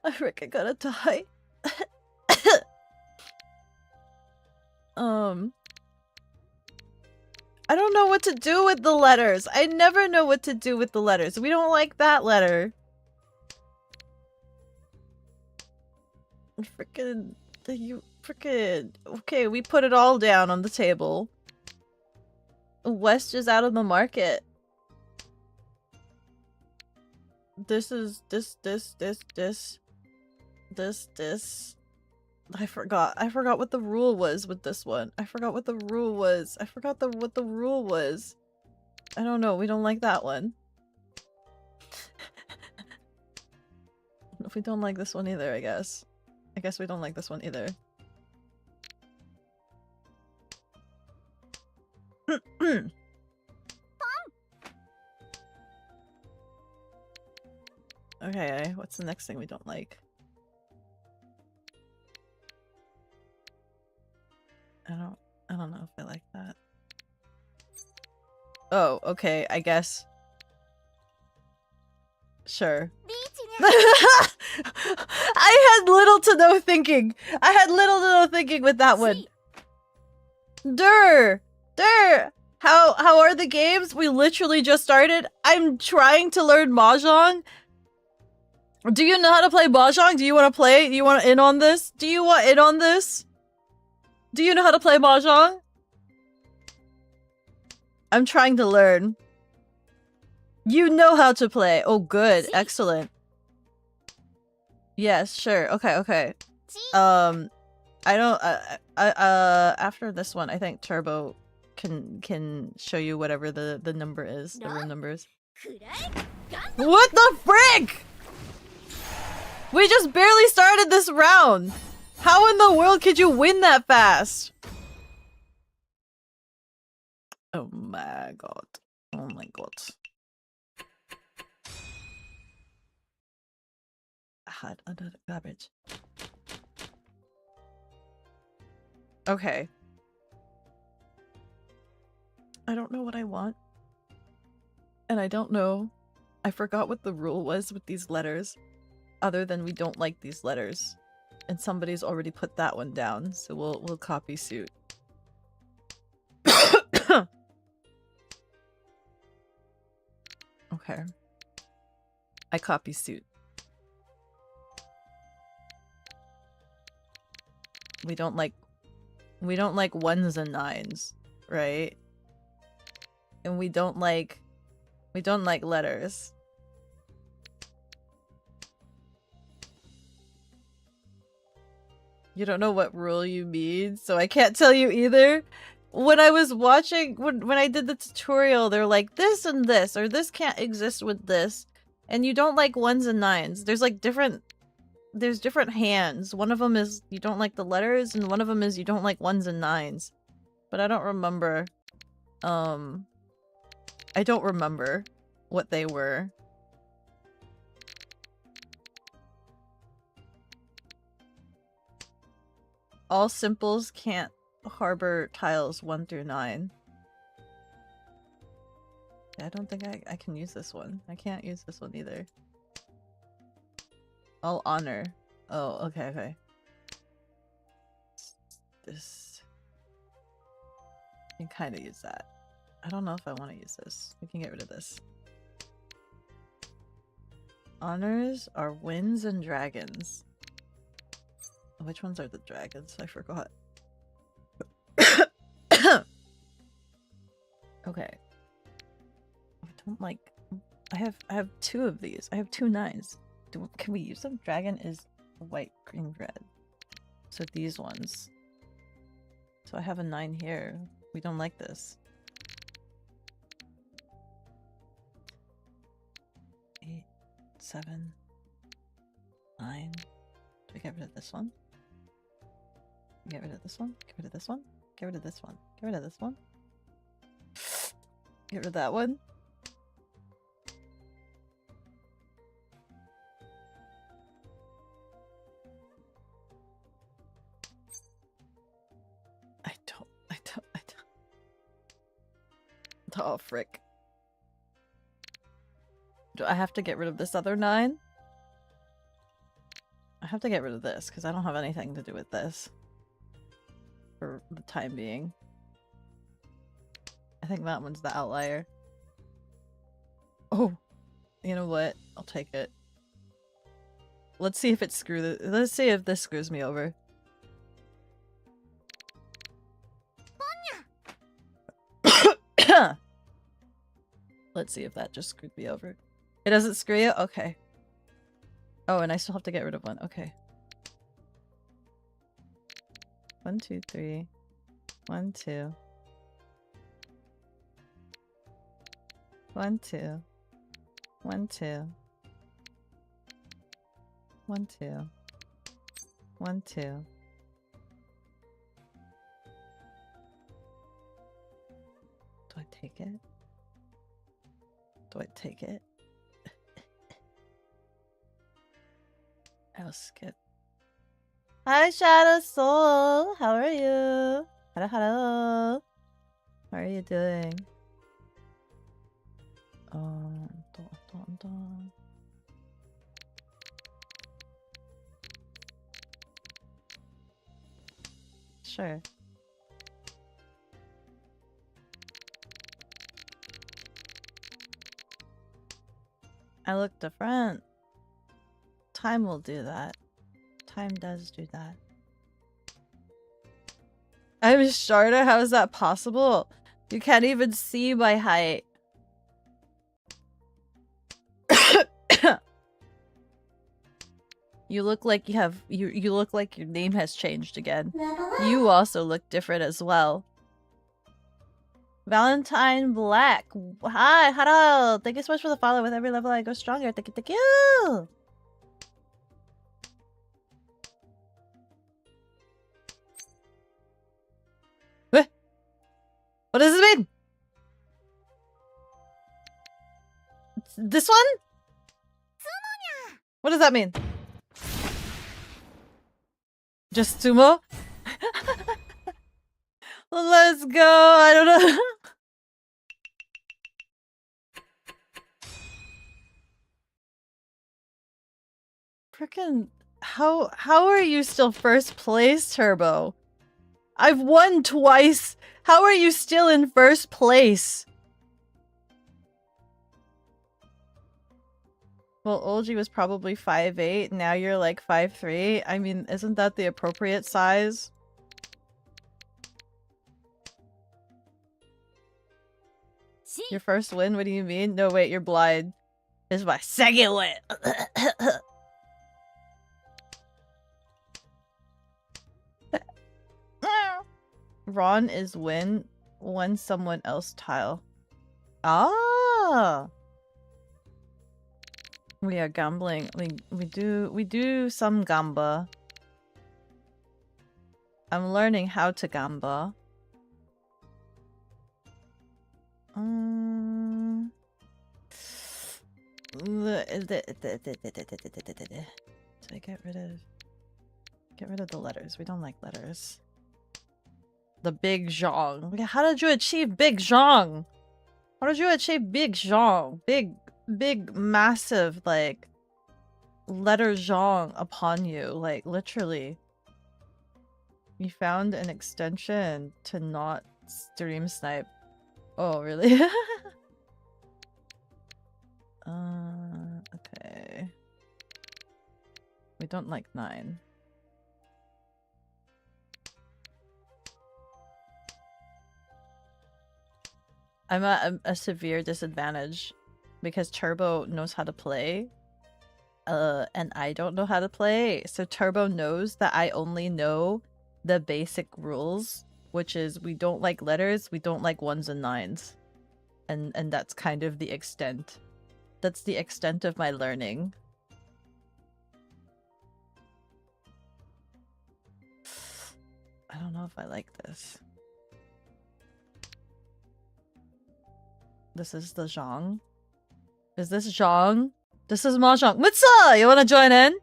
I freaking gotta die. I don't know what to do with the letters. I never know what to do with the letters. We don't like that letter. Okay, we put it all down on the table. West is out of the market. This. I forgot what the rule was with this one. I forgot what the rule was. What the rule was. I don't know. We don't like that one. If we don't like this one either, I guess. I guess we don't like this one either. Okay, what's the next thing we don't like? I don't know if I like that. Oh, okay, I guess. Sure. I had little to no thinking. I had little to no thinking with that one. Durr! How are the games? We literally just started. I'm trying to learn Mahjong. Do you know how to play Mahjong? Do you want to play? Do you want in on this? Do you want in on this? Do you know how to play Mahjong? I'm trying to learn. You know how to play. Oh, good. Excellent. Yes, sure. Okay. I don't after this one, I think Turbo can show you whatever the number is, the room numbers. What the frick? We just barely started this round. How in the world could you win that fast? Oh my god. Oh my god. I had another garbage. Okay. I don't know what I want. And I don't know. I forgot what the rule was with these letters. Other than we don't like these letters. And somebody's already put that one down, so we'll copy suit. Okay. I copy suit. We don't like ones and nines, right? And we don't like letters. You don't know what rule you mean, so I can't tell you either. When I was watching, when I did the tutorial, they're like this and this, or this can't exist with this, and you don't like ones and nines. There's like different hands. One of them is you don't like the letters, and one of them is you don't like ones and nines. But I don't remember. I don't remember what they were. All simples can't harbor tiles 1 through 9. I don't think I can use this one. I can't use this one either. All honor. Oh, okay. This... You can kind of use that. I don't know if I want to use this. We can get rid of this. Honors are winds and dragons. Which ones are the dragons? I forgot. Okay. I don't like... I have 2 of these. I have 2 9s. Can we use them? Dragon is white, green, red. So these ones. So I have a 9 here. We don't like this. 8, 7, 9. Do we get rid of this one? Get rid of this one? Get rid of this one? Get rid of this one? Get rid of this one? Get rid of that one? I don't. Oh, frick. Do I have to get rid of this other 9? I have to get rid of this, because I don't have anything to do with this. For the time being. I think that one's the outlier. Oh! You know what? I'll take it. Let's see if it let's see if this screws me over. Let's see if that just screwed me over. It doesn't screw you? Okay. Oh, and I still have to get rid of one. Okay. 1, 2, 3. 1, 2. 1, 2. 1, 2. 1, 2. 1, 2. Do I take it? Do I take it? I'll skip. Hi, Shadow Soul. How are you? Hello, hello. How are you doing? Sure. I look different. Time will do that. Time does do that. I'm shorter? How is that possible? You can't even see my height. You look like you have you look like your name has changed again. You also look different as well. Valentine Black. Hi, hello. Thank you so much for the follow. With every level I go stronger. Thank you, thank you. What does this mean? This one? What does that mean? Just sumo? Let's go. I don't know. Frickin' how are you still first place, Turbo? I've won twice. How are you still in first place? Well, Olgi was probably 5'8", now you're like 5'3". I mean, isn't that the appropriate size? Your first win? What do you mean? No, wait, you're blind. This is my second win. Ron is win when someone else tile. Ah! We are gambling. We do some gamba. I'm learning how to gamba. So I get rid of the letters. We don't like letters. The Big Zhong. How did you achieve Big Zhong? How did you achieve Big Zhong? Big, massive, like, letter Zhong upon you. Like, literally. You found an extension to not stream snipe. Oh, really? Okay. We don't like 9. I'm at a severe disadvantage because Turbo knows how to play, and I don't know how to play. So Turbo knows that I only know the basic rules, which is we don't like letters, we don't like 1s and 9s, and that's kind of the extent. That's the extent of my learning. I don't know if I like this. This is the Zhong. Is this Zhong? This is Mahjong. Mutsa! You wanna join in?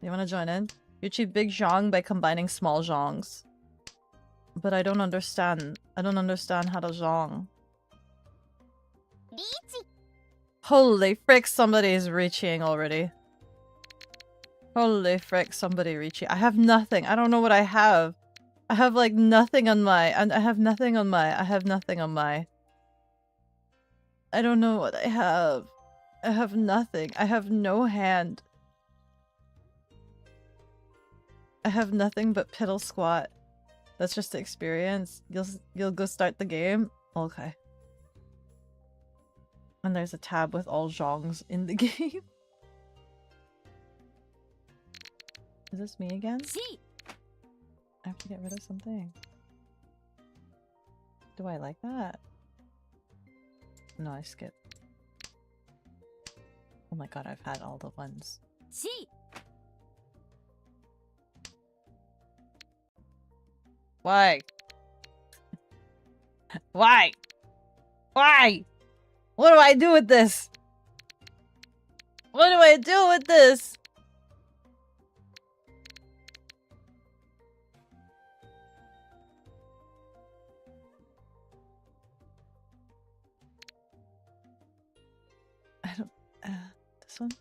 You wanna join in? You achieve big Zhong by combining small Zhongs. But I don't understand. I don't understand how to Zhong. Holy frick, somebody is reaching already. Holy frick, somebody reaching. I have nothing. I don't know what I have. I have like nothing on my... And I have nothing on my... I have nothing on my... I don't know what I have. I have nothing. I have no hand. I have nothing but piddle squat. That's just the experience. You'll go start the game? Okay. And there's a tab with all Zhongs in the game. Is this me again? I have to get rid of something. Do I like that? No, I skip. Oh my god, I've had all the ones. Why? Why? Why? What do I do with this? What do I do with this? I don't... this one?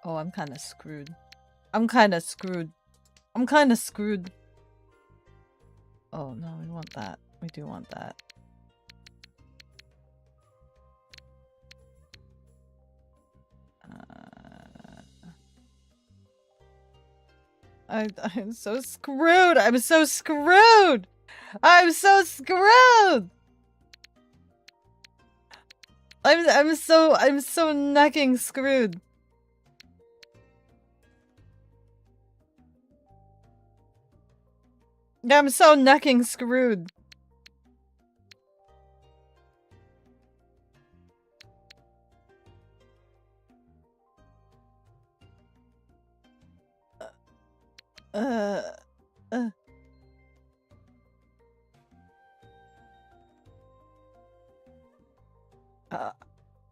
Oh, I'm kind of screwed. I'm kind of screwed. I'm kind of screwed. Oh, no, we want that. We do want that. I'm so screwed. I'm so screwed. I'm so screwed. I'm so necking screwed. I'm so necking screwed. Uh.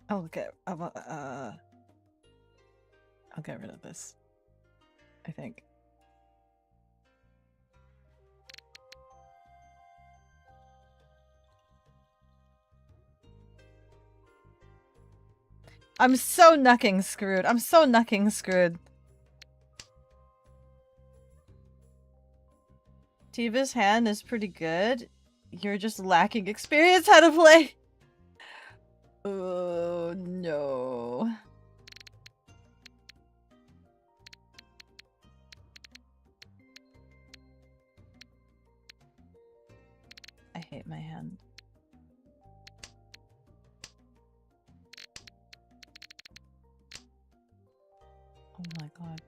I'll get rid of this. I think. I'm so necking screwed. I'm so necking screwed. Tiva's hand is pretty good. You're just lacking experience how to play. Oh no. I hate my hand. Oh my god.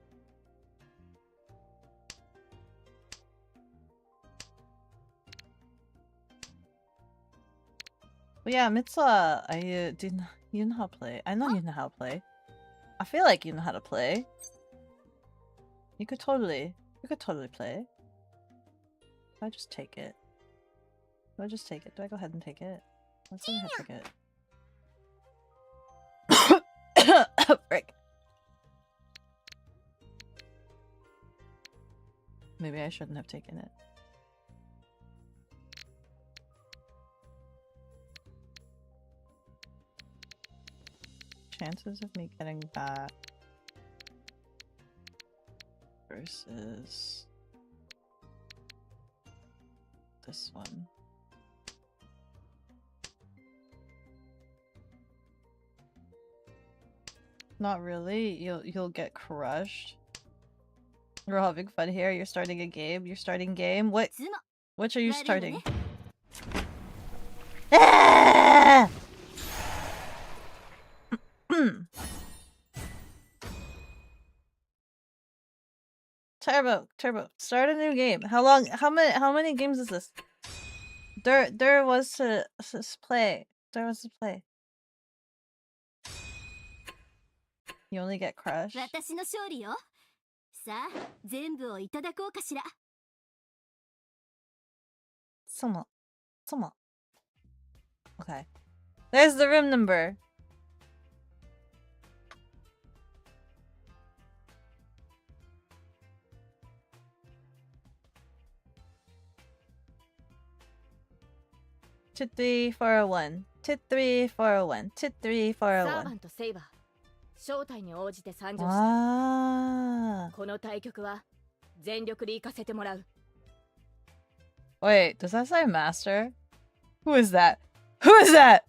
Well, yeah, Mitsa, you know how to play. I know you know how to play. I feel like you know how to play. You could totally play. Do I just take it? Do I just take it? Do I go ahead and take it? Let's go ahead and take it. Frick. Maybe I shouldn't have taken it. Chances of me getting back versus this one. Not really. You'll get crushed. We're having fun here. You're starting a game. You're starting game. What? Which are you starting? Ah! Turbo. Start a new game. How long? How many games is this? There was to play. There was to play. You only get crushed. Someone. Okay. There's the room number. Tit 3401. Tit 3401. Tit 3401. 招待に応じて参上した。Ah. この対局は全力で行かせてもらう。Wait, does that say master? Who is that? Who is that?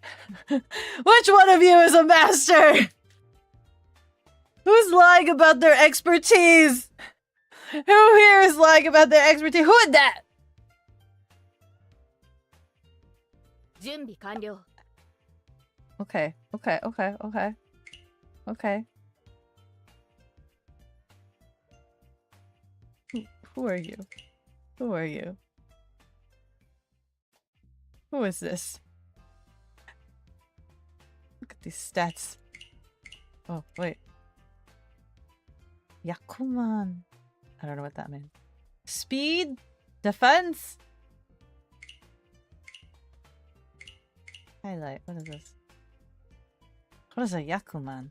Which one of you is a master? Who's lying about their expertise? Who here is lying about their expertise? Who is that? 準備完了。 Okay. Who are you? Who are you? Who is this? Look at these stats. Oh, wait. Yakuman. I don't know what that means. Speed? Defense? Highlight. What is this? What is a Yakuman?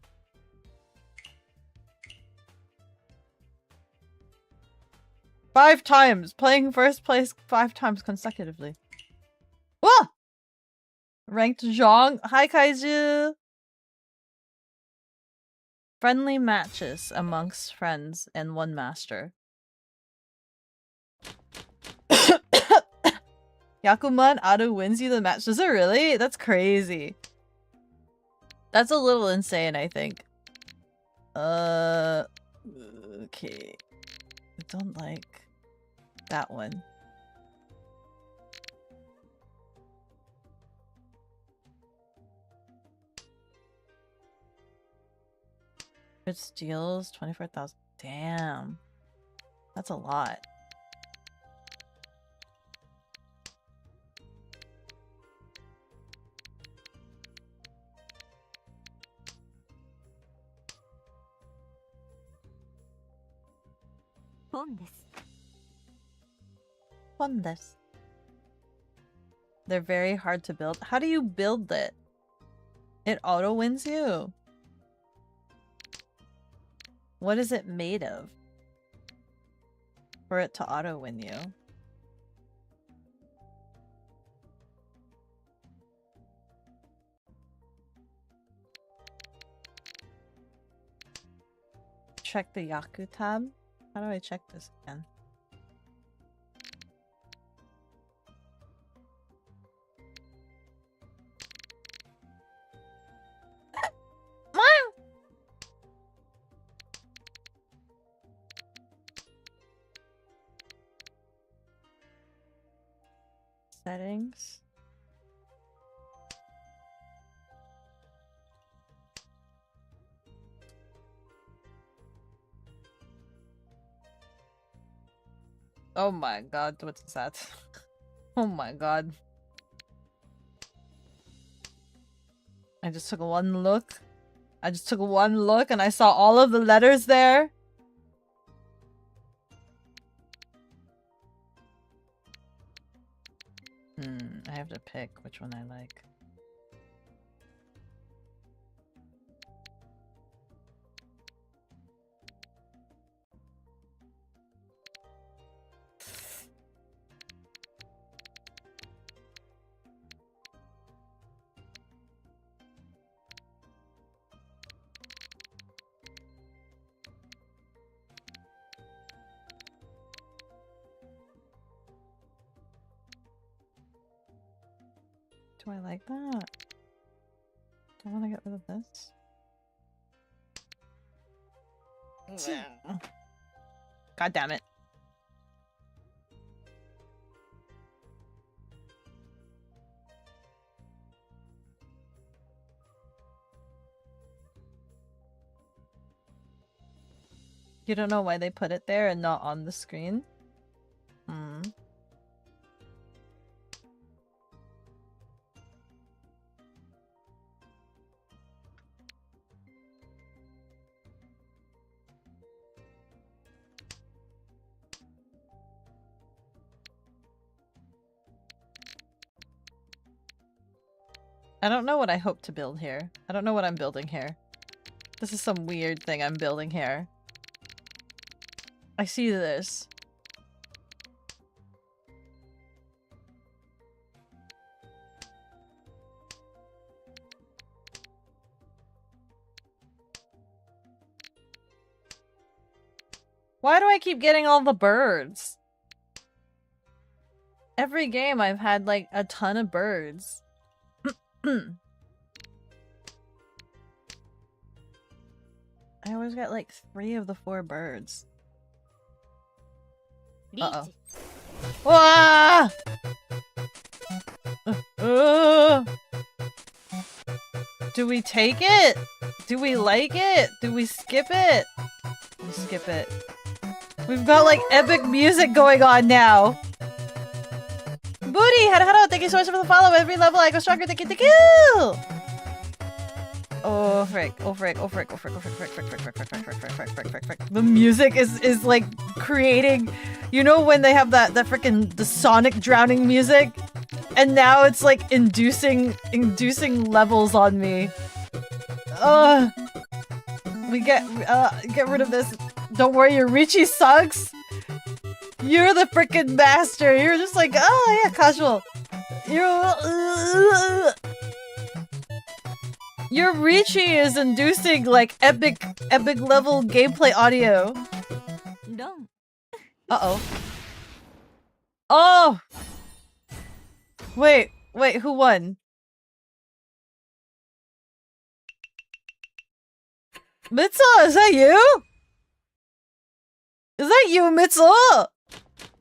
Five times! Playing first place 5 times consecutively. Whoa! Ranked Zhong. Hi, Kaiju! Friendly matches amongst friends and one master. Yakuman auto wins you the match. Does it really? That's crazy. That's a little insane, I think. Okay. I don't like that one. It steals 24,000. Damn. That's a lot. Fun this. They're very hard to build. How do you build it? It auto wins you. What is it made of for it to auto win you? Check the Yaku tab. How do I check this again? Settings. Oh my god, what is that? Oh my god. I just took one look. I just took one look and I saw all of the letters there. I have to pick which one I like. Do I like that? Do I want to get rid of this? God damn it. You don't know why they put it there and not on the screen? I don't know what I hope to build here. I don't know what I'm building here. This is some weird thing I'm building here. I see this. Why do I keep getting all the birds? Every game I've had like a ton of birds. I always get like 3 of the 4 birds. Uh-oh. Wah! Do we take it? Do we like it? Do we skip it? We skip it. We've got like epic music going on now. Booty! Hello, thank you so much for the follow. Every level I go stronger. Thank you, thank you! Oh frick, oh frick, oh frick, oh frick, oh frick, frick, frick, frick, frick, frick, frick, frick, frick, frick, frick, frick, frick. The music is like creating, you know when they have that frickin' the Sonic drowning music? And now it's like inducing levels on me. We get rid of this. Don't worry, your Richie sucks. You're the frickin' master. You're just like, oh yeah, casual. Your Richie is inducing like epic level gameplay audio. Don't. Uh-oh. Oh! Wait, who won? Mitsu, is that you? Is that you, Mitsu?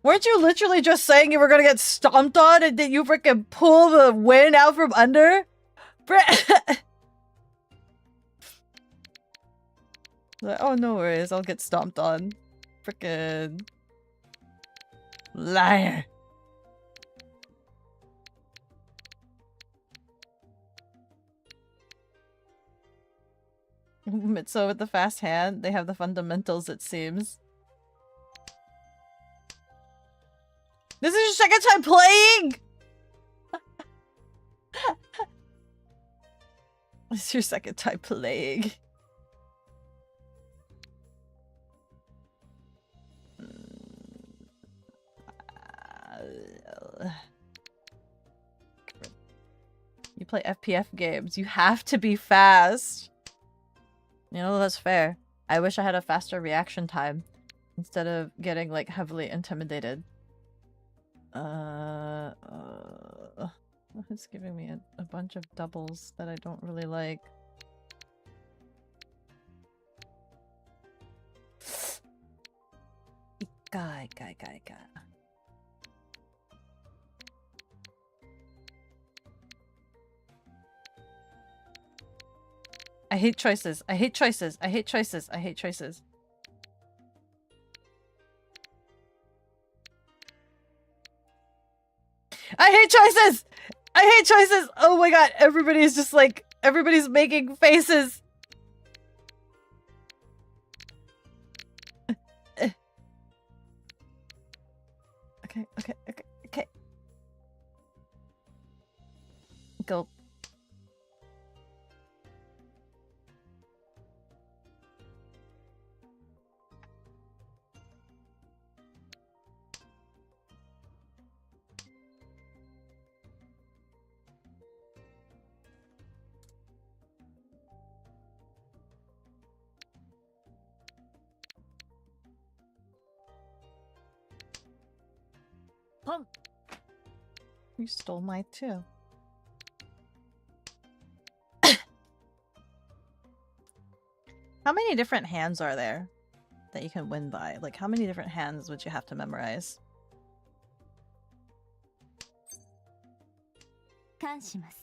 Weren't you literally just saying you were gonna get stomped on and did you freaking pull the wind out from under? Oh, no worries, I'll get stomped on. Frickin' liar. Mitsu with the fast hand, they have the fundamentals, it seems. This is your second time playing?! It's your second time playing. You play FPF games. You have to be fast. You know, that's fair. I wish I had a faster reaction time instead of getting like heavily intimidated. It's giving me a bunch of doubles that I don't really like. Guy. I hate choices. I hate choices. I hate choices. I hate choices. I hate choices! I hate choices! Oh my god, everybody's just like, everybody's making faces. Okay. Go. Pong. You stole my too. How many different hands are there that you can win by? Like, how many different hands would you have to memorize? 感します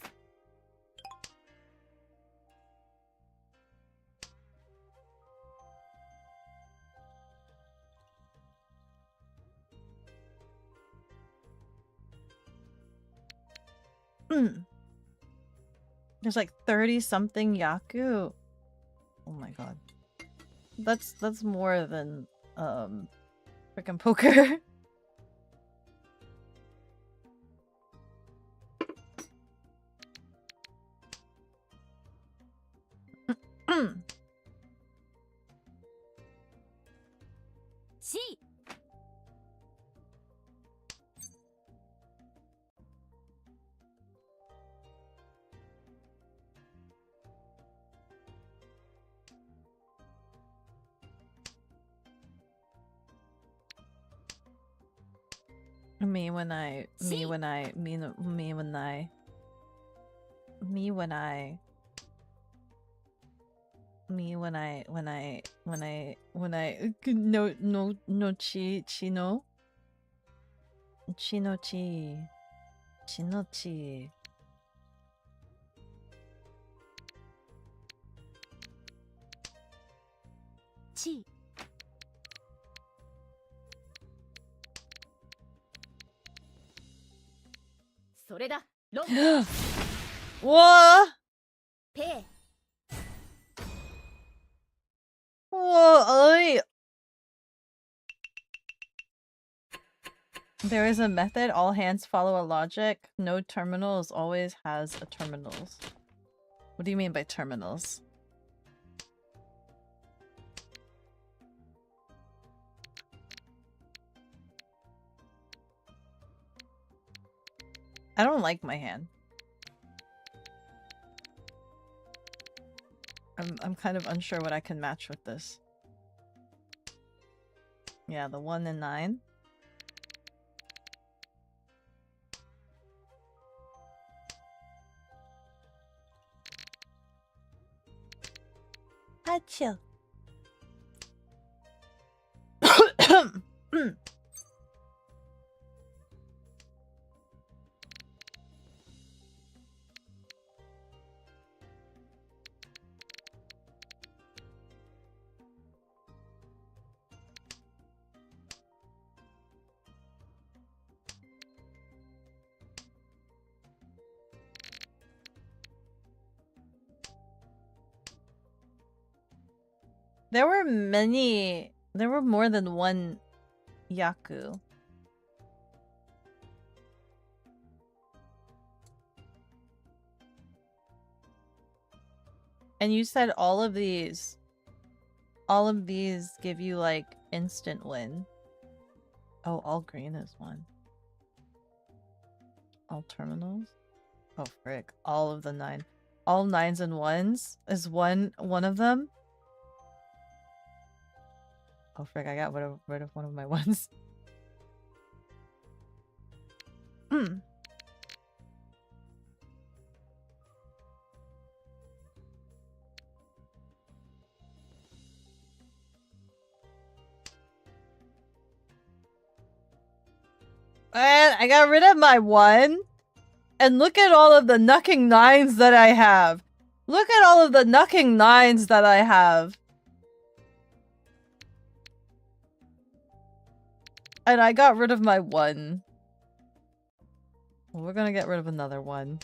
There's like 30 something Yaku. Oh my god. That's more than freaking poker. C Me when I no chi それだロンわペ There is a method. All hands follow a logic. No terminals always has a terminals. What do you mean by terminals? I don't like my hand. I'm kind of unsure what I can match with this. Yeah, the 1 and 9. Achoo. There were many. There were more than one Yaku. And you said all of these give you like instant win. Oh, all green is one. All terminals? Oh frick. All of the 9. All 9s and 1s is one of them? Oh frick, I got rid of one of my 1s. And I got rid of my 1. And look at all of the knucking 9s that I have. Look at all of the knucking 9s that I have. And I got rid of my 1. Well, we're gonna get rid of another 1.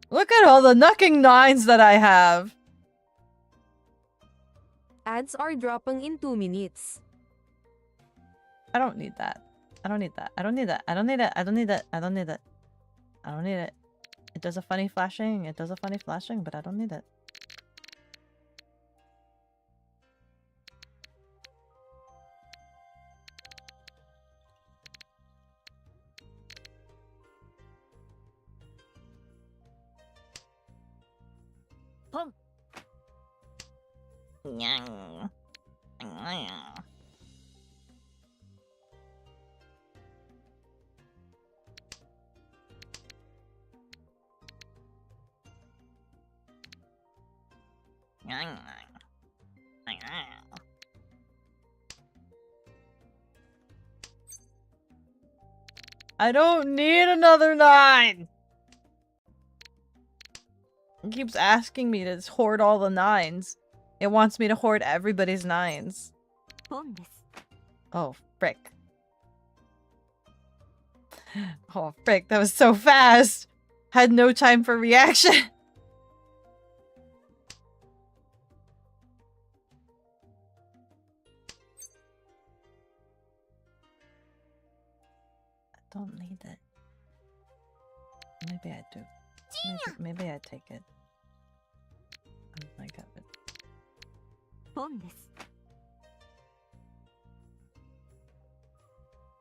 Look at all the knucking 9s that I have. Ads are dropping in 2 minutes. I don't need that. I don't need that. I don't need that. I don't need it. I don't need it. I don't need it. I don't need it. It does a funny flashing. It does a funny flashing, but I don't need it. Pom. Nyang. I don't need another 9! It keeps asking me to hoard all the 9s. It wants me to hoard everybody's 9s. Oh, frick. Oh, frick, that was so fast! Had no time for reaction! I don't need it. Maybe I do. Maybe I take it. I got it.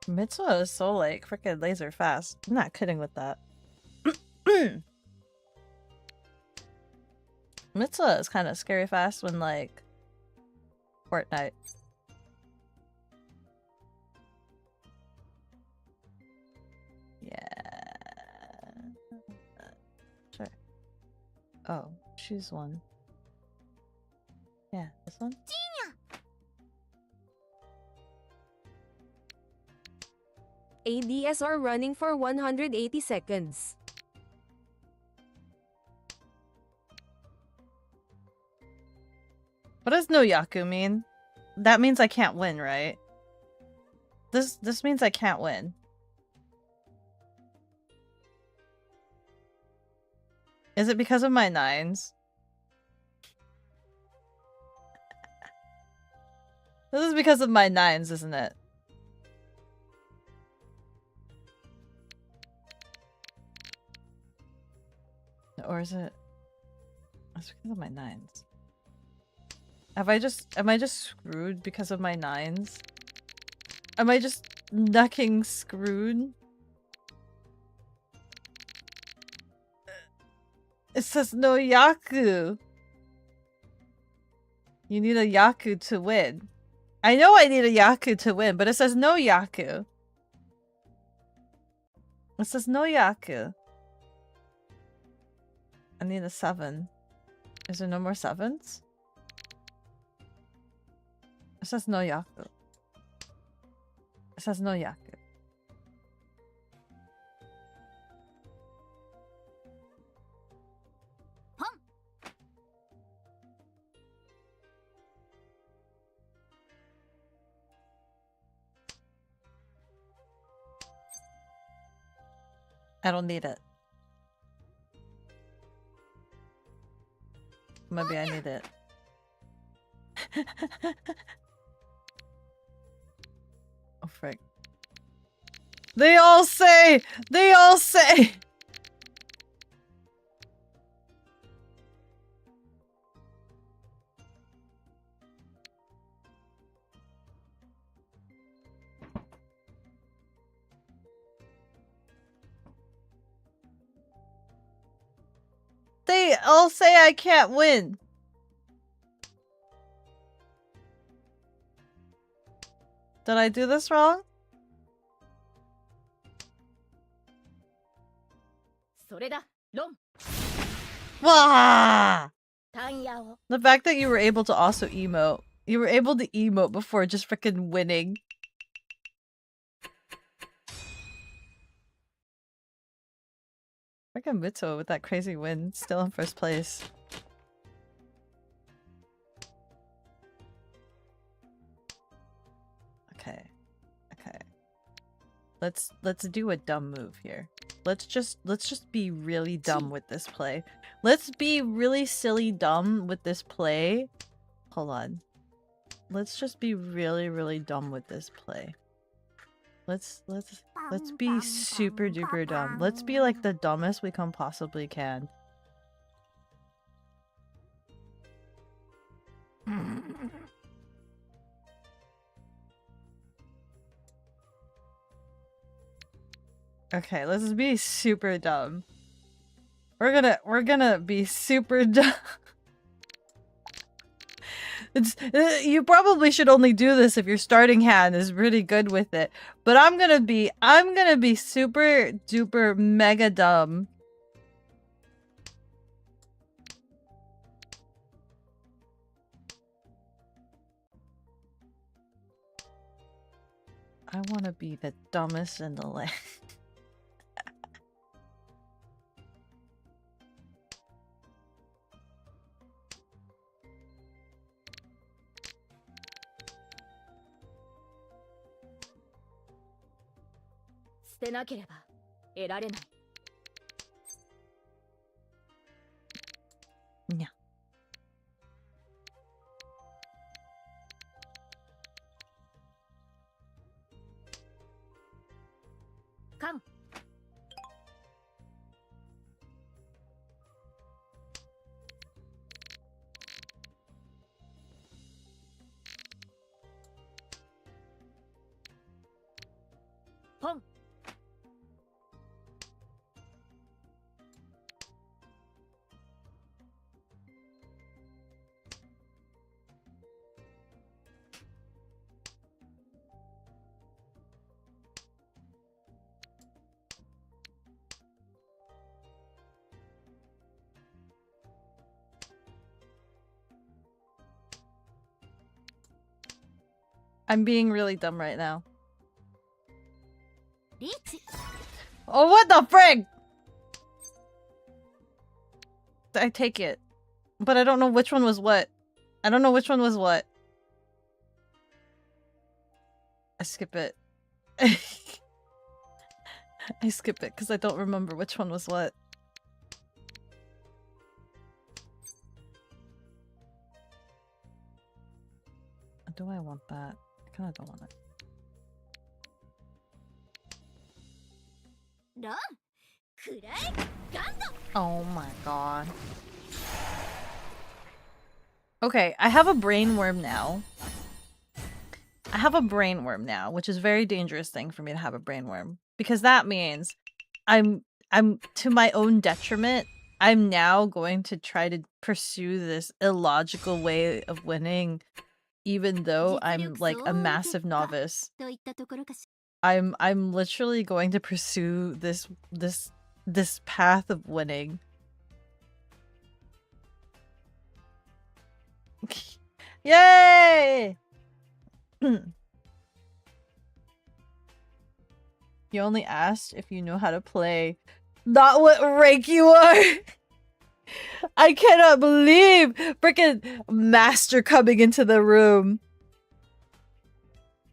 Mitsuha is so like freaking laser fast. I'm not kidding with that. Mitsuha is kind of scary fast when like Fortnite. Yeah. Sure. Oh, choose one. Yeah, this one? ADS are running for 180 seconds. What does no Yaku mean? That means I can't win, right? This means I can't win. Is it because of my 9s? This is because of my 9s, isn't it? Or is it? It's because of my 9s. Am I just screwed because of my 9s? Am I just nucking screwed? It says no Yaku. You need a Yaku to win. I know I need a Yaku to win, but it says no Yaku. It says no Yaku. I need a 7. Is there no more 7s? It says no Yaku. It says no Yaku. I don't need it. Maybe I need it. Oh frick. They all say! They all say! They all say I can't win. Did I do this wrong? それだ、ロン。 Wah! タンヤオ。 The fact that you were able to also emote. You were able to emote before just freaking winning. Freaking Mitsuo with that crazy win, still in first place. Okay. Okay. Let's do a dumb move here. Let's just be really dumb with this play. Let's be really silly dumb with this play. Hold on. Let's just be really dumb with this play. Let's be super duper dumb. Let's be like the dumbest we can possibly can. Okay, let's be super dumb. We're gonna be super dumb. You probably should only do this if your starting hand is really good with it. But I'm gonna be super duper mega dumb. I wanna be the dumbest in the land. Yeah. Come. Pong. I'm being really dumb right now. Oh, what the frig? I take it. But I don't know which one was what. I don't know which one was what. I skip it. I skip it because I don't remember which one was what. Do I want that. I kind of don't want it. Oh my god. Okay, I have a brainworm now. I have a brainworm now, which is a very dangerous thing for me to have a brainworm. Because that means I'm to my own detriment, I'm now going to try to pursue this illogical way of winning, even though I'm like a massive novice. I'm literally going to pursue this path of winning. Yay! You only asked if you know how to play. Not what rank you are! I cannot believe freaking master coming into the room.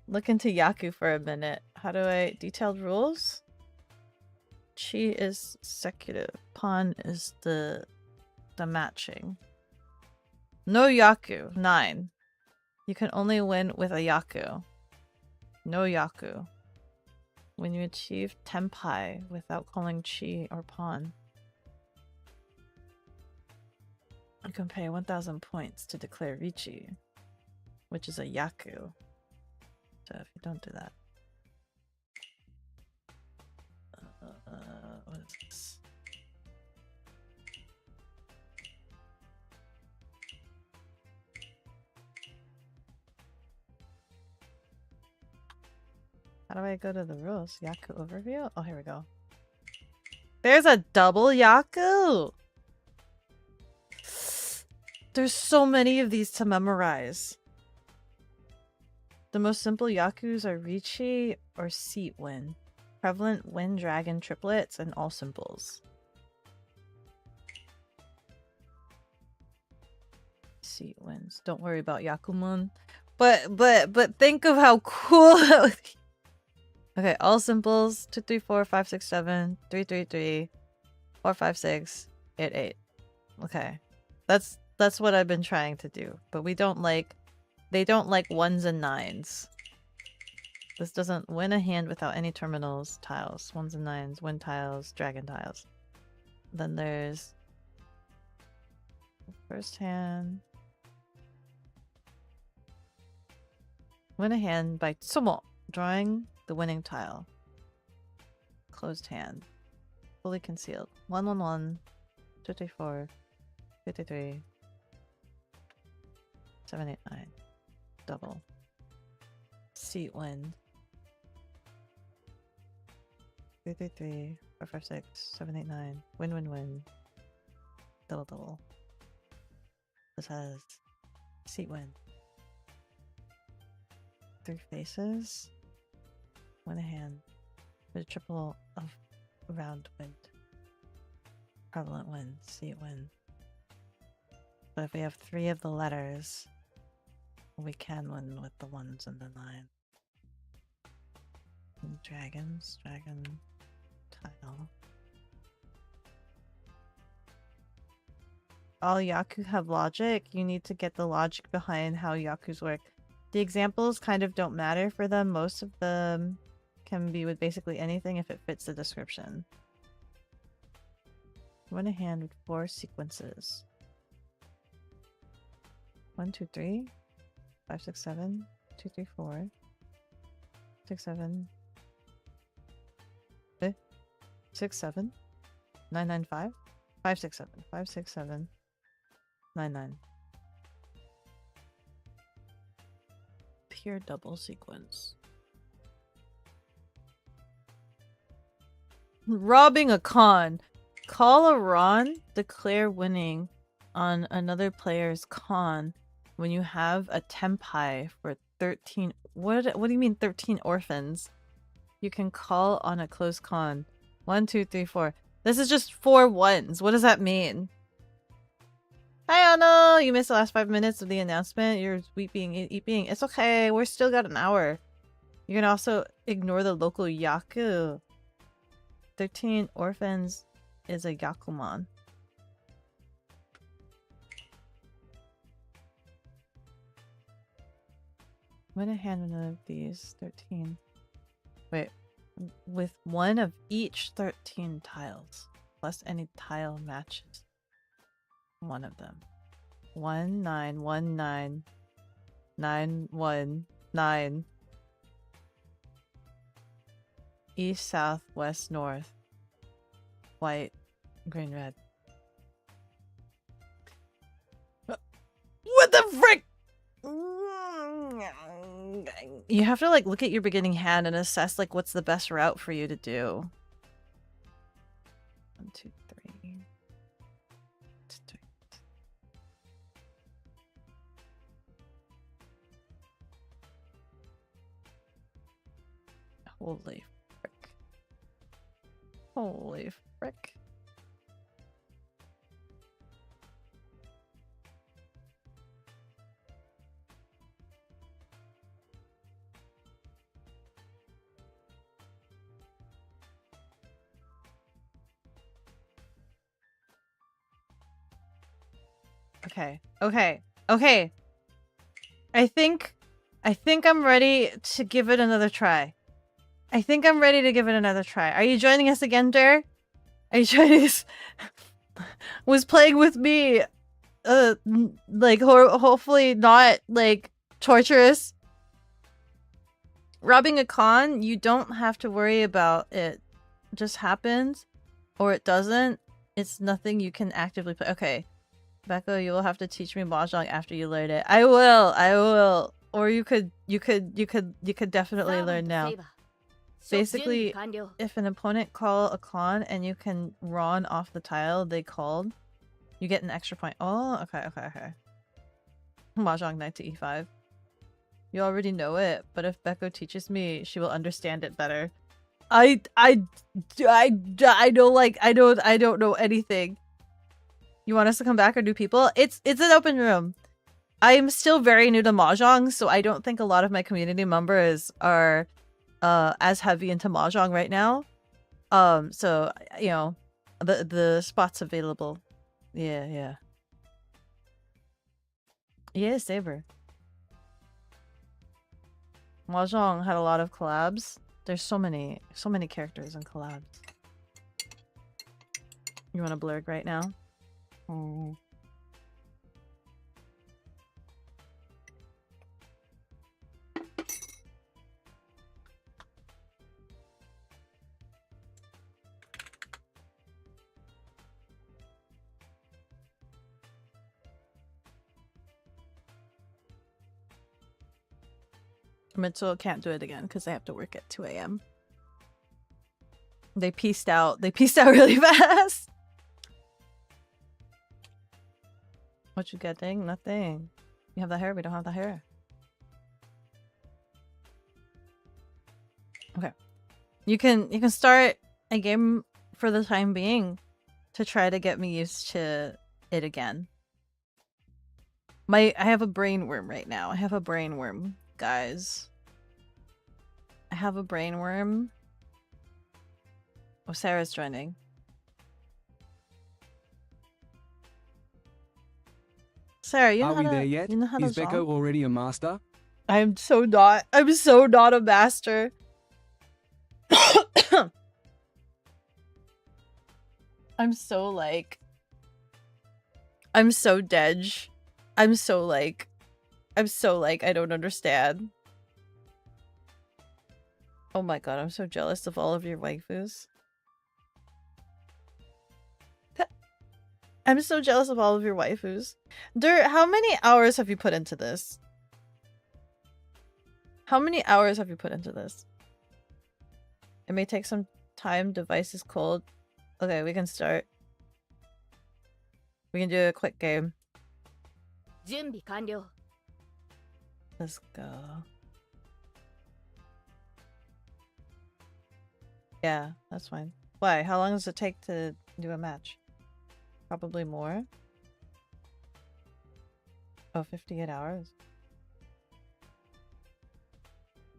Look into Yaku for a minute. How do I... Detailed rules? Chi is secutive. Pawn is the matching. No Yaku. 9. You can only win with a Yaku. No Yaku. When you achieve Tenpai without calling Chi or Pawn. You can pay 1,000 points to declare Richi, which is a Yaku. So if you don't do that... what is this? How do I go to the rules? Yaku overview? Oh, here we go. There's a double Yaku! There's so many of these to memorize. The most simple Yakus are Richi or Seat Win. Prevalent Wind Dragon triplets and all simples. Seat wins. Don't worry about Yakumun. But think of how cool that would be. Okay, all simples. 2, 3, 4, 5, 6, 7, 3, 3, 3, 4, 5, 6, 8, 8. Okay. That's what I've been trying to do. But we don't like... They don't like 1s and 9s. This doesn't win a hand without any terminals, tiles. 1s and 9s, win tiles, dragon tiles. Then there's... First hand... Win a hand by Tsumo, drawing the winning tile. Closed hand. Fully concealed. 1, 1, 1, 2, 3, 4, 2, 3, 3, 7, 8, 9. Double. Seat wind. 3, 3, 3, 4, 5, 6, 7, 8, 9. Win, win, win. Double, double. This has seat wind. 3 faces. Win a hand. With a triple of round wind. Prevalent wind. Seat wind. But if we have 3 of the letters, we can win with the 1s and the 9. Dragons. Dragon tile. All Yaku have logic. You need to get the logic behind how Yakus work. The examples kind of don't matter for them. Most of them can be with basically anything if it fits the description. Win a hand with 4 sequences. 1, 2, 3, 5, 6, 7, 2, 3, 4, 6, 7, 6, 7, 9, 9, 5, 5, 6, 7, 5, 6, 7, 9, 9. Pure double sequence. Robbing a con. Call a Ron, declare winning on another player's con when you have a Tenpai for 13... What do you mean 13 orphans? You can call on a close con. 1, 2, 3, 4. This is just 4 ones. What does that mean? Hi, Anno! You missed the last 5 minutes of the announcement. You're weeping, eeping. It's okay. We're still got an hour. You can also ignore the local Yaku. 13 orphans is a Yakuman. Win a hand one of these 13. Wait, with one of each 13 tiles, plus any tile matches one of them. 1 9 1 9 9 1 9. East, south, west, north. White, green, red. What the frick? You have to like look at your beginning hand and assess like what's the best route for you to do. 1 2 3. Holy frick. Holy frick. Okay. Okay. Okay. I think I'm ready to give it another try. I think I'm ready to give it another try. Are you joining us again, Jer? Are you joining us? Was playing with me like hopefully not like torturous. Robbing a con, you don't have to worry about it. It just happens or it doesn't. It's nothing you can actively play. Okay. Beko, you will have to teach me mahjong after you learn it. I will. Or you could definitely learn now. Basically, if an opponent call a con and you can run off the tile they called, you get an extra point. Oh, okay. Mahjong knight to e5. You already know it, but if Beko teaches me, she will understand it better. I don't know anything. You want us to come back or do people? It's an open room. I am still very new to mahjong, so I don't think a lot of my community members are as heavy into mahjong right now. So you know, the spot's available. Yeah. Yeah, Saber. Mahjong had a lot of collabs. There's so many characters in collabs. You want to blurg right now? Oh. Mitchell can't do it again because they have to work at 2 a.m. They pieced out. They pieced out really fast. What you getting? Nothing. You have the hair? We don't have the hair. Okay. You can start a game for the time being to try to get me used to it again. I have a brain worm right now. I have a brain worm, guys. I have a brain worm. Oh, Sarah's joining. Sarah, you know Are how we to, there yet? you know how to Is Beko zonk? already a master? I'm so not a master. I'm so like I'm so dej. I'm so like I don't understand. Oh my god, I'm so jealous of all of your waifus. I'm so jealous of all of your waifus. Dirt, how many hours have you put into this? How many hours have you put into this? It may take some time. Device is cold. Okay, we can start. We can do a quick game. Let's go. Yeah, that's fine. Why? How long does it take to do a match? Probably more. Oh, 58 hours.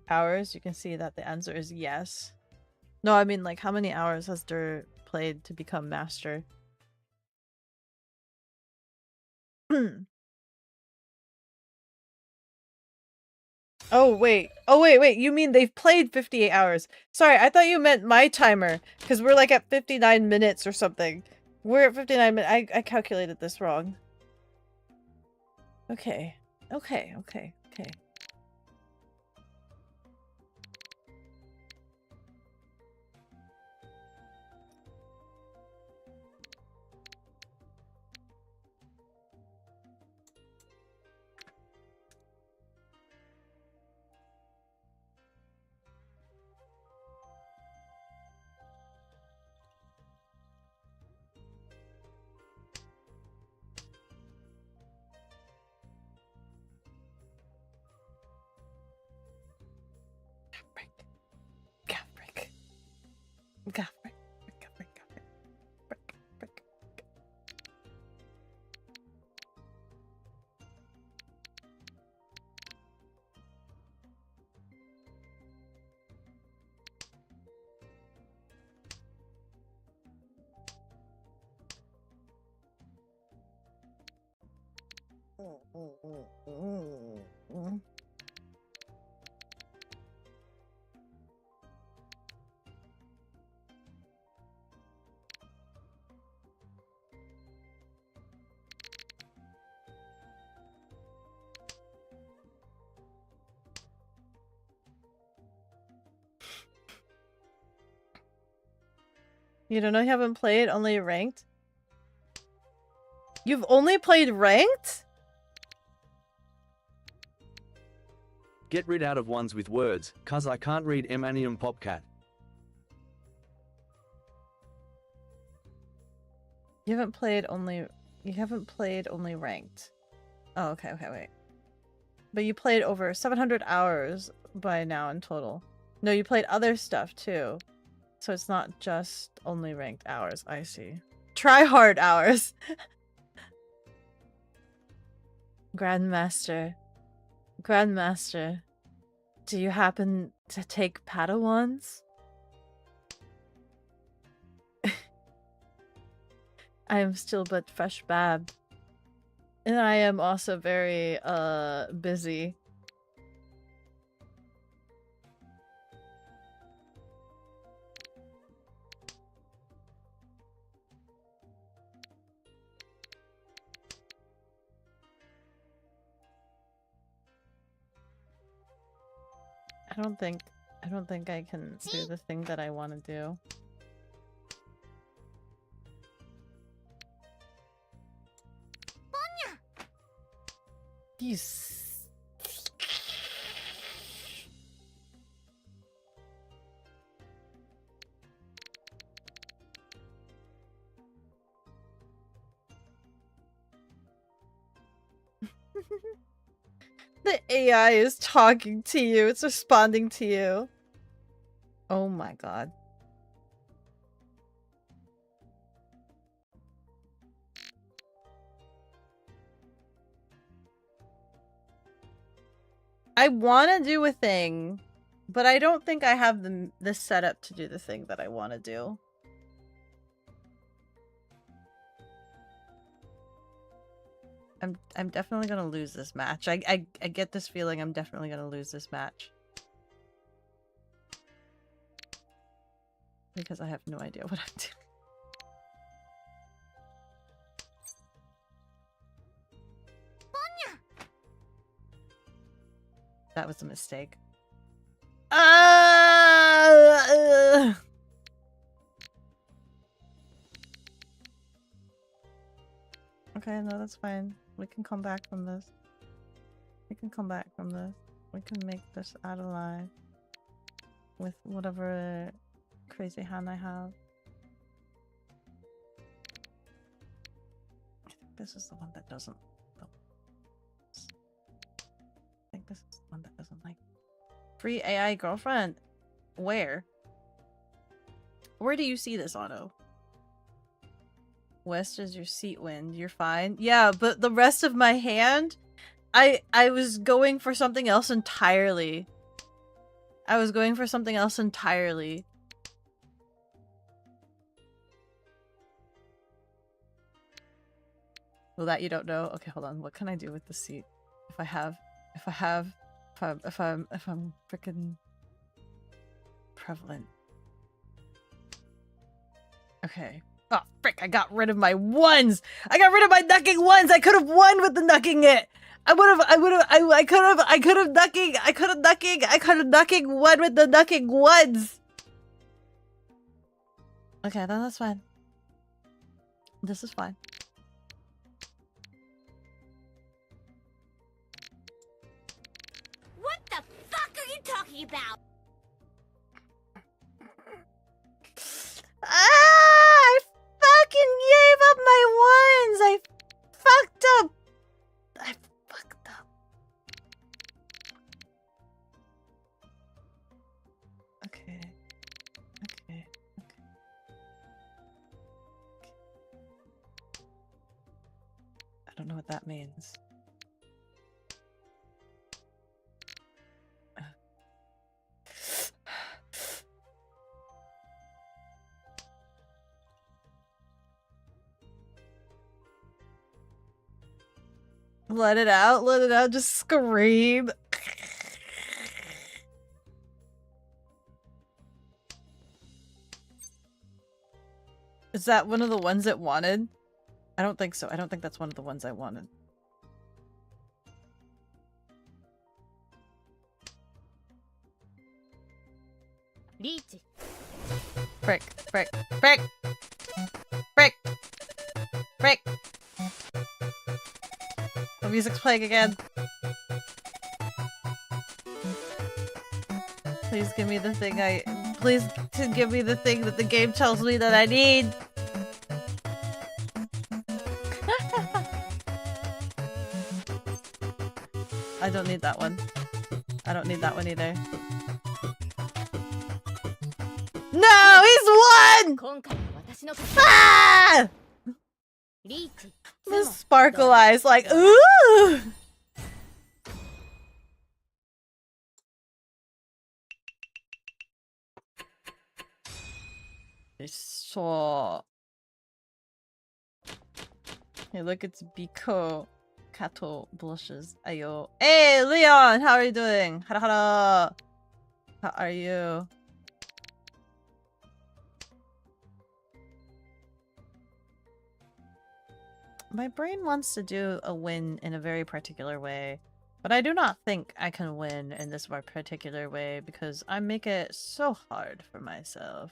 Hours? You can see that the answer is yes. No, I mean, like, how many hours has Dur played to become master? Oh, wait. Oh, wait. You mean they've played 58 hours. Sorry, I thought you meant my timer. Because we're like at 59 minutes or something. We're at 59 minutes. I calculated this wrong. Okay. Okay. You don't know you haven't played, only ranked? You've only played ranked? Get rid out of ones with words, cuz I can't read Emanium Popcat. You haven't played only ranked. Oh, okay, wait. But you played over 700 hours by now in total. No, you played other stuff too. So it's not just only ranked hours, I see. Try hard hours! Grandmaster, do you happen to take Padawans? I am still but fresh bab. And I am also very, busy. I don't think I can do the thing that I want to do. You The AI is talking to you. It's responding to you. Oh my god. I want to do a thing, but I don't think I have the setup to do the thing that I want to do. I'm definitely gonna lose this match. I get this feeling I'm definitely gonna lose this match. Because I have no idea what I'm doing. That was a mistake. Okay, no, that's fine. We can come back from this. We can make this out alive. With whatever crazy hand I have. I think this is the one that doesn't. I think this is the one that doesn't like. Free AI girlfriend? Where? Where do you see this, Otto? West is your seat wind. You're fine. Yeah, but the rest of my hand, I was going for something else entirely. Well, that you don't know? Okay, hold on. What can I do with the seat? If I have If I'm freaking prevalent. Okay. Oh frick! I got rid of my ones. I got rid of my ducking ones. I could have won with the ducking it. I could have ducking one with the ducking ones. Okay, then that's fine. This is fine. What the fuck are you talking about? I fucking gave up my ones. I fucked up. Okay. Okay. I don't know what that means. Let it out, just scream. Is that one of the ones it wanted? I don't think so. I don't think that's one of the ones I wanted. Reach. Frick, frick, frick! Frick! Frick! The music's playing again. Please give me the thing please to give me the thing that the game tells me that I need. I don't need that one. I don't need that one either. No, he's won! Ah! The sparkle eyes, like, ooh! So, hey, look, it's Beko. Kato blushes. Ayo. Hey, Leon! How are you doing? Hara hara! How are you? My brain wants to do a win in a very particular way, but I do not think I can win in this particular way because I make it so hard for myself.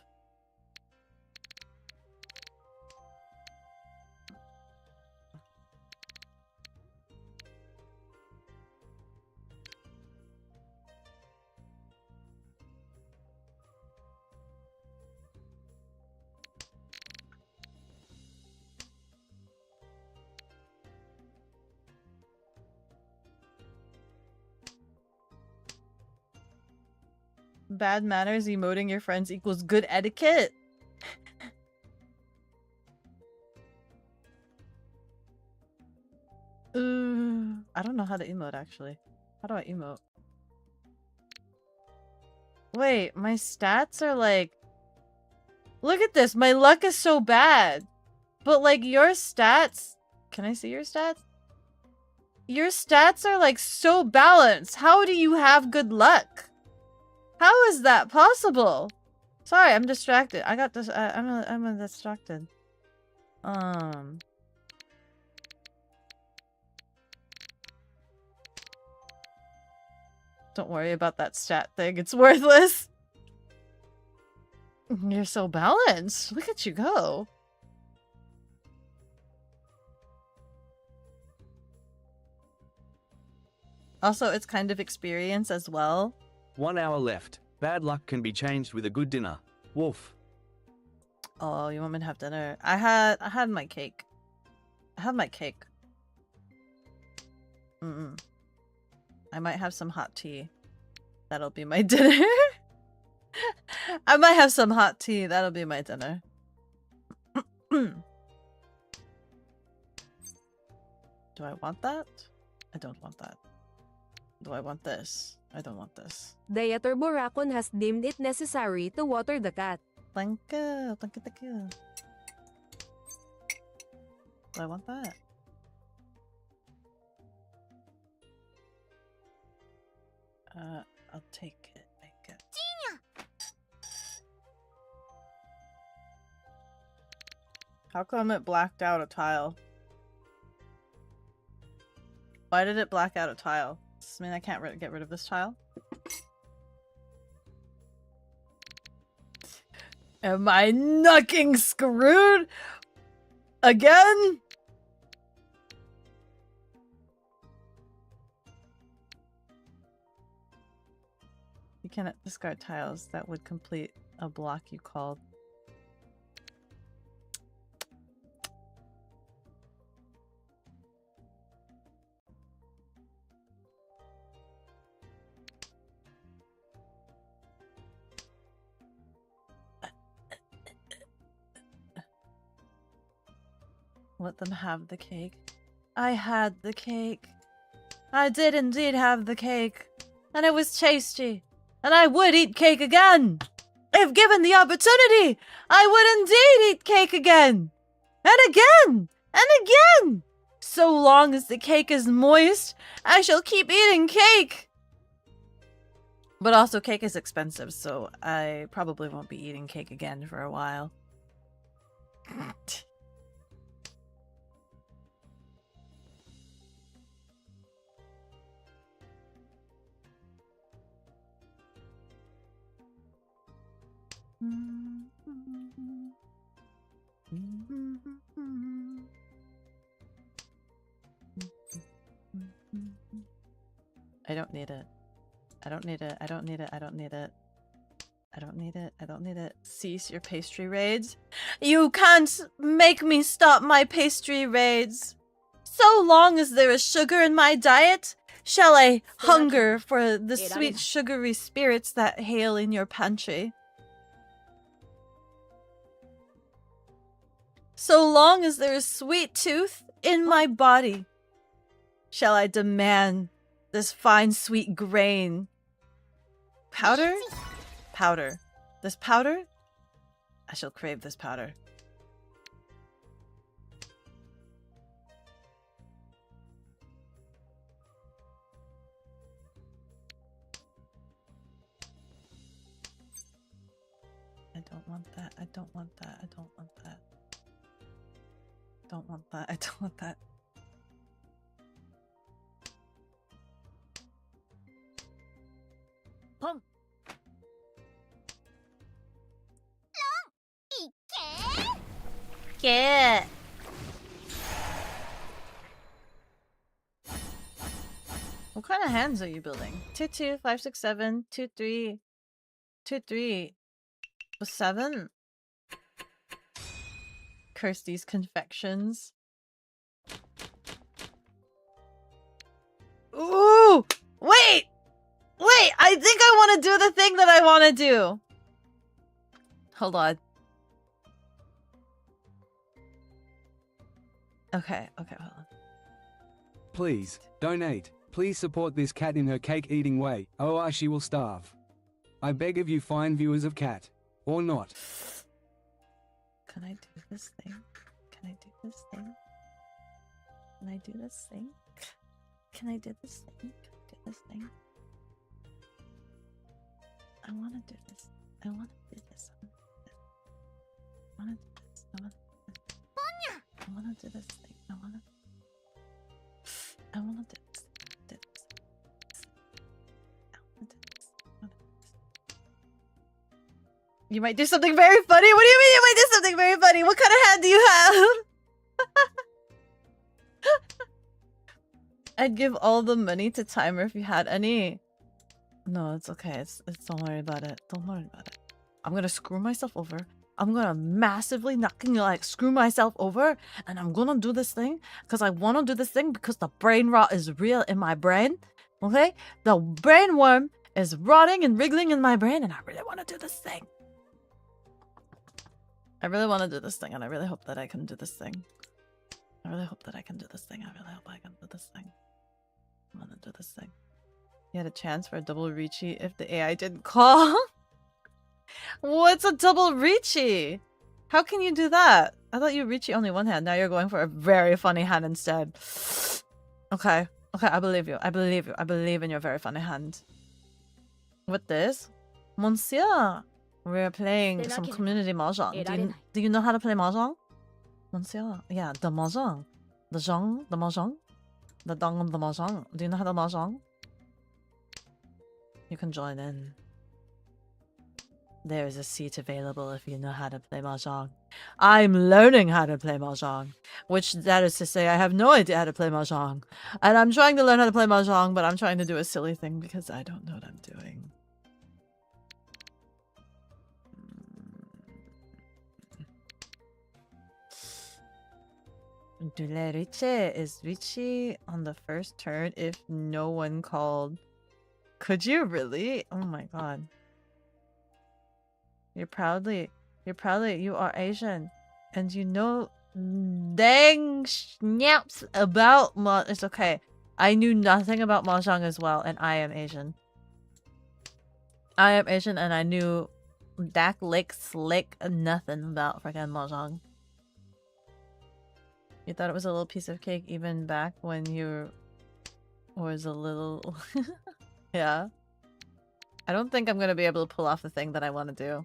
Bad manners emoting your friends equals good etiquette? I don't know how to emote actually. How do I emote? Wait, my stats are like... Look at this, my luck is so bad. But like your stats... Can I see your stats? Your stats are like so balanced. How do you have good luck? How is that possible? Sorry, I'm distracted. I got this. I'm distracted. Don't worry about that stat thing. It's worthless. You're so balanced. Look at you go. Also, it's kind of experience as well. 1 hour left. Bad luck can be changed with a good dinner. Wolf. Oh, you want me to have dinner? I had my cake. I had my cake. I might have some hot tea. That'll be my dinner. I might have some hot tea. That'll be my dinner. Do I want that? I don't want that. Do I want this? I don't want this. Dieter Borakon has deemed it necessary to water the cat. Thank you. Thank you, thank you. Do I want that? I'll take it. Make it. How come it blacked out a tile? Why did it black out a tile? Does this mean I can't get rid of this tile? Am I nucking screwed? Again? You cannot discard tiles that would complete a block you called. Let them have the cake. I had the cake. I did indeed have the cake. And it was tasty. And I would eat cake again. If given the opportunity, I would indeed eat cake again. And again. And again. So long as the cake is moist, I shall keep eating cake. But also cake is expensive, so I probably won't be eating cake again for a while. I don't need it. I don't need it. I don't need it. I don't need it. I don't need it. I don't need it. Cease your pastry raids. You can't make me stop my pastry raids. So long as there is sugar in my diet, shall I hunger for the sweet sugary spirits that hail in your pantry. So long as there is sweet tooth in my body, shall I demand this fine sweet grain. Powder? Powder. This powder? I shall crave this powder. I don't want that. I don't want that. I don't want that. Don't want that. I don't want that. Pump. Get. What kind of hands are you building? 2 2 5 6 7 2 3 2 3 7. Curse these confections. Ooh! Wait! Wait! I think I want to do the thing that I want to do. Hold on. Okay, okay, hold on. Please, donate. Please support this cat in her cake-eating way, or she will starve. I beg of you fine viewers of cat. Or not. Can I do this thing? Can I do this thing? Can I do this thing? Can I do this thing? Can I do this thing? I want to do this. I want to do this. I want to do this. I want to do this. I want to do this thing. I want to do this. I want to do this. I want to do this. You might do something very funny? What do you mean you might do something very funny? What kind of hand do you have? I'd give all the money to Timer if you had any. No, it's okay. It's don't worry about it. Don't worry about it. I'm gonna screw myself over. I'm gonna massively screw myself over, and I'm gonna do this thing because I want to do this thing because the brain rot is real in my brain. Okay, the brain worm is rotting and wriggling in my brain, and I really want to do this thing. I really want to do this thing, and I really hope that I can do this thing. I really hope that I can do this thing. I really hope I can do this thing. I want to do this thing. You had a chance for a double Ricci if the AI didn't call. What's a double Ricci? How can you do that? I thought you Ricci only one hand. Now you're going for a very funny hand instead. Okay. Okay, I believe you. I believe you. I believe in your very funny hand. With this? Monsieur, we're playing some community mahjong. Do you know how to play mahjong? Monsieur, yeah, the mahjong. The mahjong. The dong of the mahjong. Do you know how to mahjong? You can join in. There is a seat available if you know how to play mahjong. I'm learning how to play mahjong, which that is to say I have no idea how to play mahjong. And I'm trying to learn how to play mahjong, but I'm trying to do a silly thing because I don't know what I'm doing. Dule Riche is Richie on the first turn if no one called. Could you really? Oh my god. You are Asian. And you know dang snaps about it's okay. I knew nothing about mahjong as well, and I am Asian. I am Asian and I knew Dak Lick Slick nothing about freaking mahjong. You thought it was a little piece of cake even back when you was a little... Yeah. I don't think I'm gonna be able to pull off the thing that I want to do.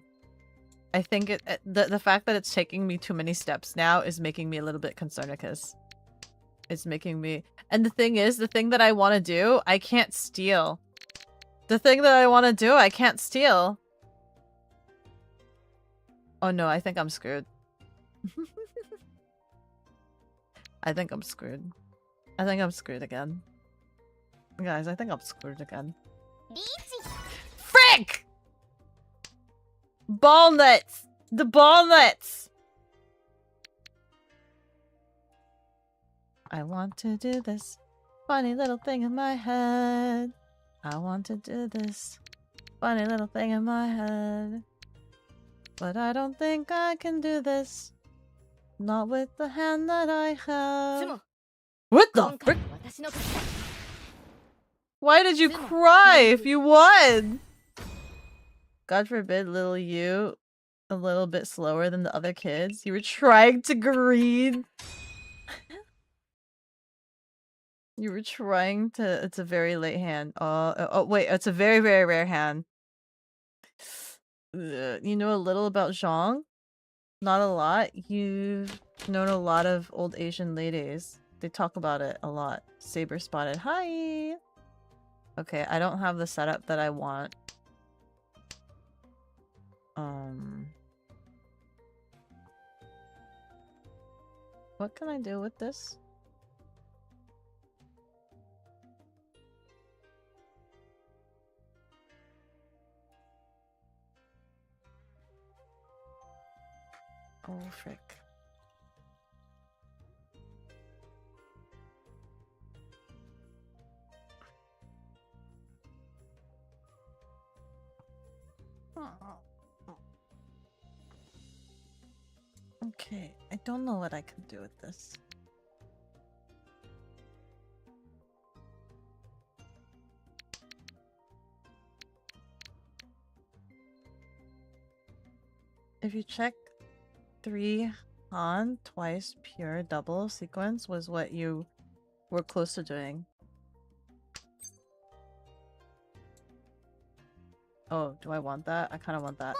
I think the fact that it's taking me too many steps now is making me a little bit concernicus. It's making me... And the thing is, the thing that I want to do, I can't steal. The thing that I want to do, I can't steal. Oh no, I think I'm screwed. I think I'm screwed. I think I'm screwed again. Guys, I think I'm screwed again. Frick! Ball nuts! The ball nuts! I want to do this funny little thing in my head. I want to do this funny little thing in my head. But I don't think I can do this. Not with the hand that I have. What the frick? Why did you cry if you won? God forbid little you a little bit slower than the other kids. You were trying to greed. You were trying to... It's a very late hand. Oh wait, it's a very, very rare hand. You know a little about Zhang? Not a lot. You've known a lot of old Asian ladies. They talk about it a lot. Saber spotted. Hi! Okay, I don't have the setup that I want. What can I do with this? Oh, frick. Okay, I don't know what I can do with this. If you check 3 Han, twice pure double sequence was what you were close to doing. Oh, do I want that? I kind of want that.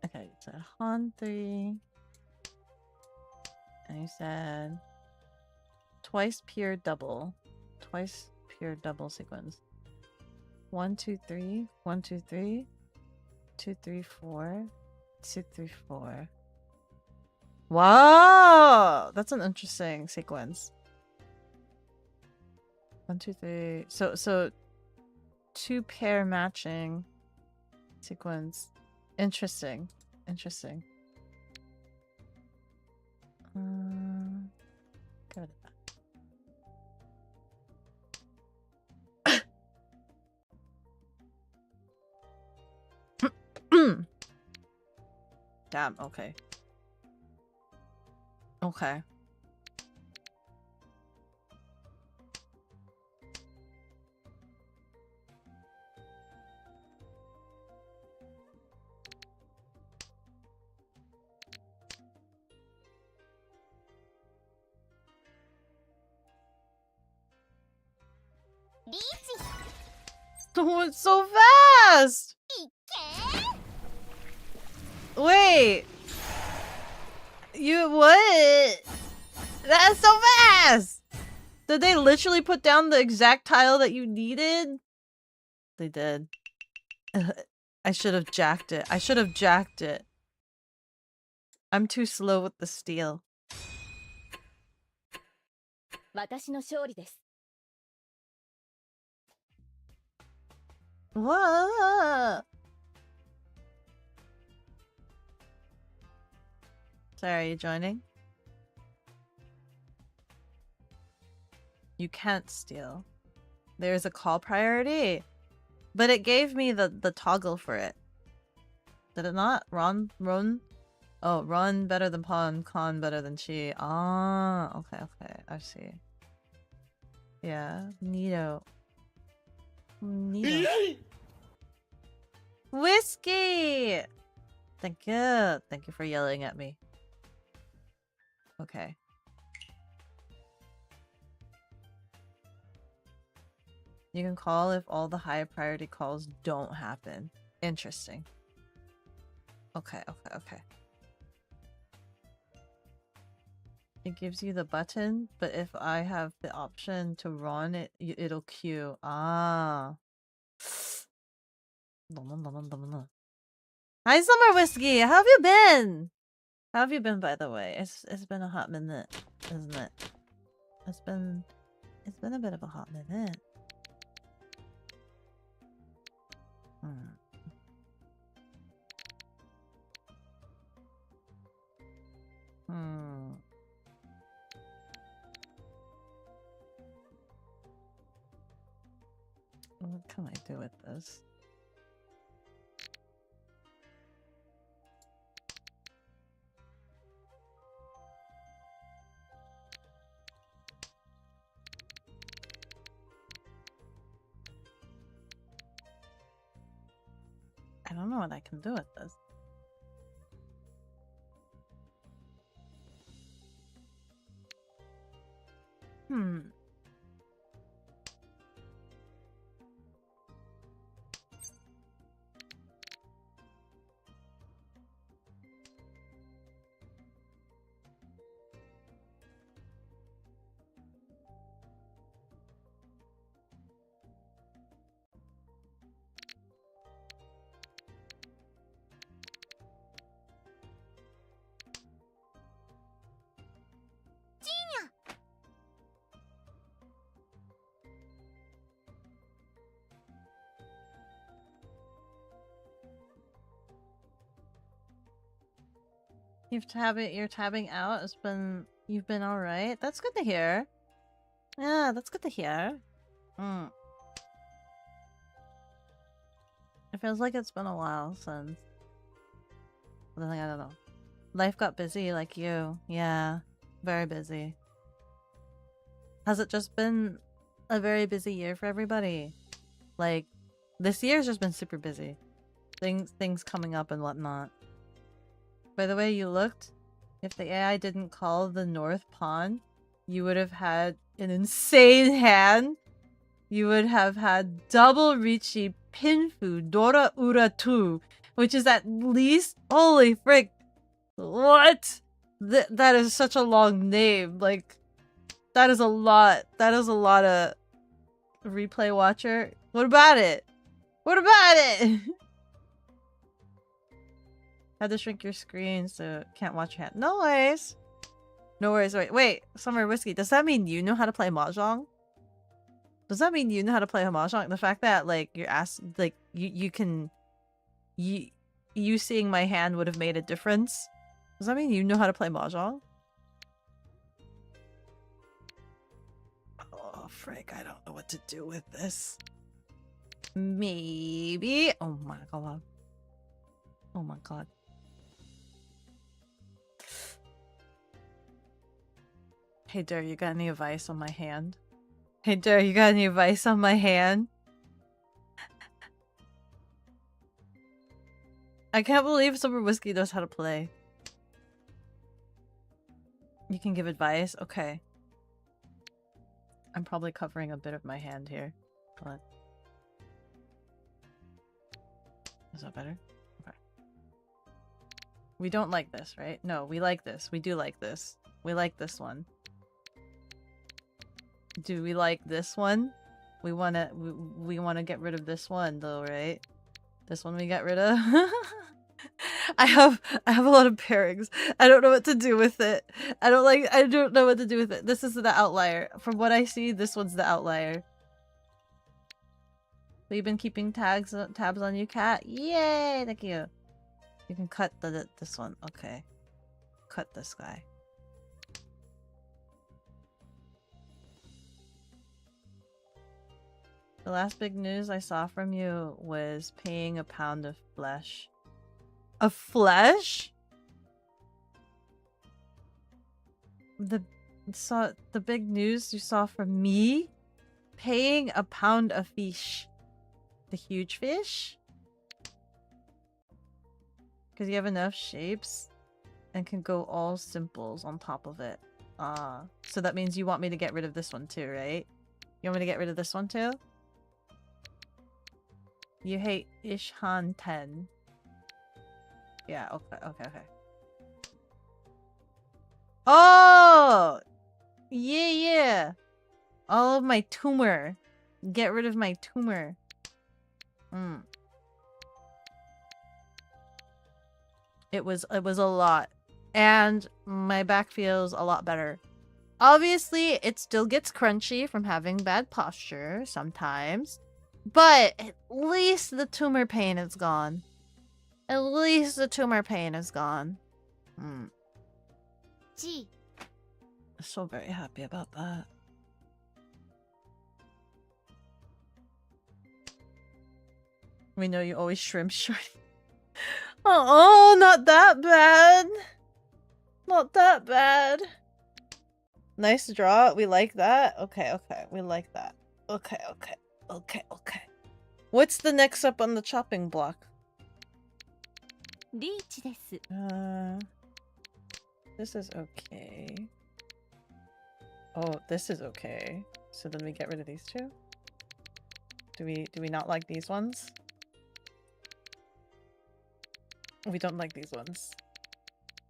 Okay, so Han 3. And you said twice pure double. Twice pure double sequence. 1, 2, 3. 1, 2, 3. 2, 3, 4. 2, 3, 4. Wow! That's an interesting sequence. 1, 2, 3. So 2 pair matching sequence. Interesting. Interesting. Go to that. Damn, okay. Okay. Oh, it's so fast! Wait! You what? That's so fast! Did they literally put down the exact tile that you needed? They did. I should have jacked it. I should have jacked it. I'm too slow with the steel. 私の勝利です。 What? Sorry, are you joining? You can't steal. There's a call priority. But it gave me the toggle for it. Did it not? Run? Oh, run better than pawn, con better than chi. Ah, okay, I see. Yeah, neato. Neato. Whiskey! Thank you. Thank you for yelling at me. Okay. You can call if all the high priority calls don't happen. Interesting. Okay. It gives you the button, but if I have the option to run it, it'll queue. Ah. Hi, Summer Whiskey! How have you been? How have you been, by the way? It's been a hot minute, isn't it? It's been a bit of a hot minute. What can I do with this? I don't know what I can do with this. You're tabbing out. You've been all right. That's good to hear. Yeah, that's good to hear. It feels like it's been a while since. I don't know. Life got busy like you. Yeah, very busy. Has it just been a very busy year for everybody? Like, this year's just been super busy. Things coming up and whatnot. By the way, you looked. If the AI didn't call the North Pawn, you would have had an insane hand. You would have had double Richi Pinfu Dora Ura 2, which is at least, holy frick, what? That is such a long name. Like, that is a lot. That is a lot of replay watcher. What about it? What about it? Had to shrink your screen so can't watch your hand. No worries. No worries. Wait, Summer Whiskey, does that mean you know how to play Mahjong? Does that mean you know how to play Mahjong? The fact that, like, your ass, like, you seeing my hand would have made a difference? Does that mean you know how to play Mahjong? Oh, frick, I don't know what to do with this. Maybe. Oh my god. Oh my god. Hey, Dur, you got any advice on my hand? Hey, Dur, you got any advice on my hand? I can't believe Summer Whiskey knows how to play. You can give advice? Okay. I'm probably covering a bit of my hand here. What? Is that better? Okay. We don't like this, right? No, we like this. We do like this. We like this one. Do we like this one? We wanna get rid of this one though, right? This one we got rid of. I have a lot of pairings. I don't know what to do with it. I don't know what to do with it. This is the outlier. From what I see, this one's the outlier. So you've been keeping tabs on you, cat? Yay! Thank you. You can cut this one. Okay. Cut this guy. The last big news I saw from you was paying a pound of flesh. Of flesh? The big news you saw from me? Paying a pound of fish. The huge fish? Because you have enough shapes and can go all simples on top of it. Ah, so that means you want me to get rid of this one too, right? You want me to get rid of this one too? You hate Ishan 10. Yeah, okay. Oh! Yeah. All of my tumor. Get rid of my tumor. It was a lot. And my back feels a lot better. Obviously, it still gets crunchy from having bad posture sometimes. But at least the tumor pain is gone. At least the tumor pain is gone. Gee. I'm so very happy about that. We know you always shrimp shorty. Oh, not that bad. Not that bad. Nice draw. We like that. Okay. We like that. Okay. What's the next up on the chopping block? This is okay. Oh, this is okay. So then we get rid of these two? Do we not like these ones? We don't like these ones.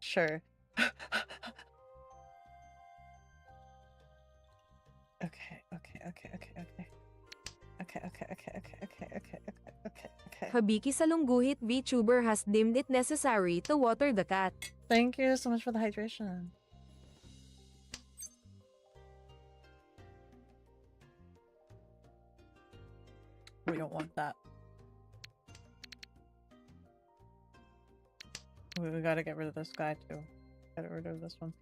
Sure. Okay. Habiki Salungguhit VTuber has deemed it necessary to water the cat. Thank you so much for the hydration. We don't want that. We gotta get rid of this guy too. Get rid of this one.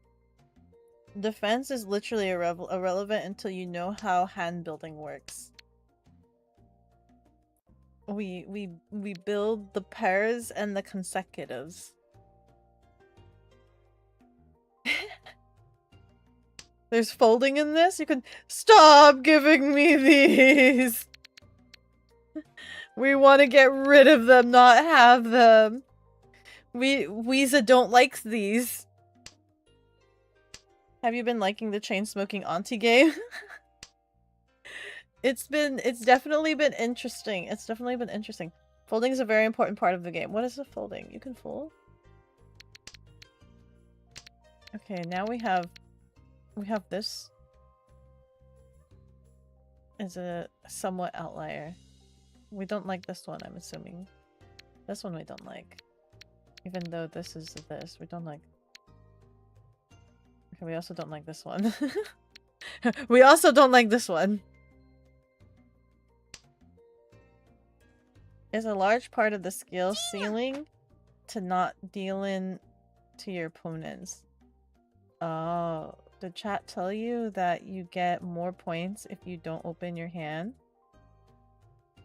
Defense is literally irrelevant until you know how hand building works. We build the pairs and the consecutives. There's folding in this? You can stop giving me these! We want to get rid of them, not have them. Weeza don't like these. Have you been liking the chain-smoking auntie game? It's definitely been interesting. It's definitely been interesting. Folding is a very important part of the game. What is the folding? You can fold? Okay, now we have this as a somewhat outlier. We don't like this one, I'm assuming. This one we don't like. Even though this is this, we don't like. Okay, we also don't like this one. We also don't like this one. Is a large part of the skill ceiling to not deal in to your opponents. Oh, did chat tell you that you get more points if you don't open your hand?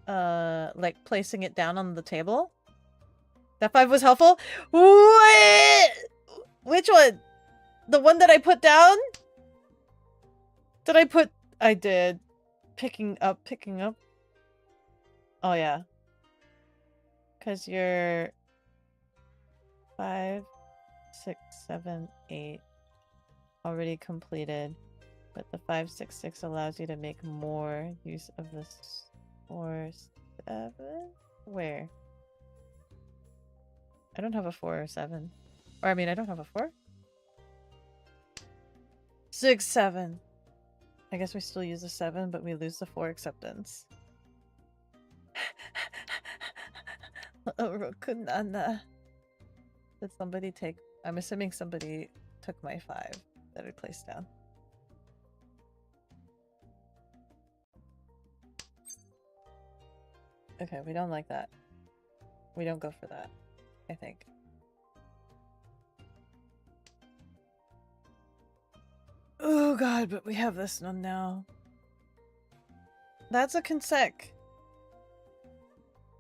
Like placing it down on the table? That 5 was helpful? Wait! Which one? The one that I put down? I did. Picking up. Oh yeah. Because you're 5, 6, 7, 8 already completed. But the 5, 6, 6 allows you to make more use of this 4, 7? Where? I don't have a 4 or 7. Or I mean, I don't have a 4? 6, 7. I guess we still use a 7, but we lose the 4 acceptance. Rokunana. Did somebody take... I'm assuming somebody took my 5 that I placed down. Okay, we don't like that. We don't go for that, I think. Oh god, but we have this one now. That's a consec.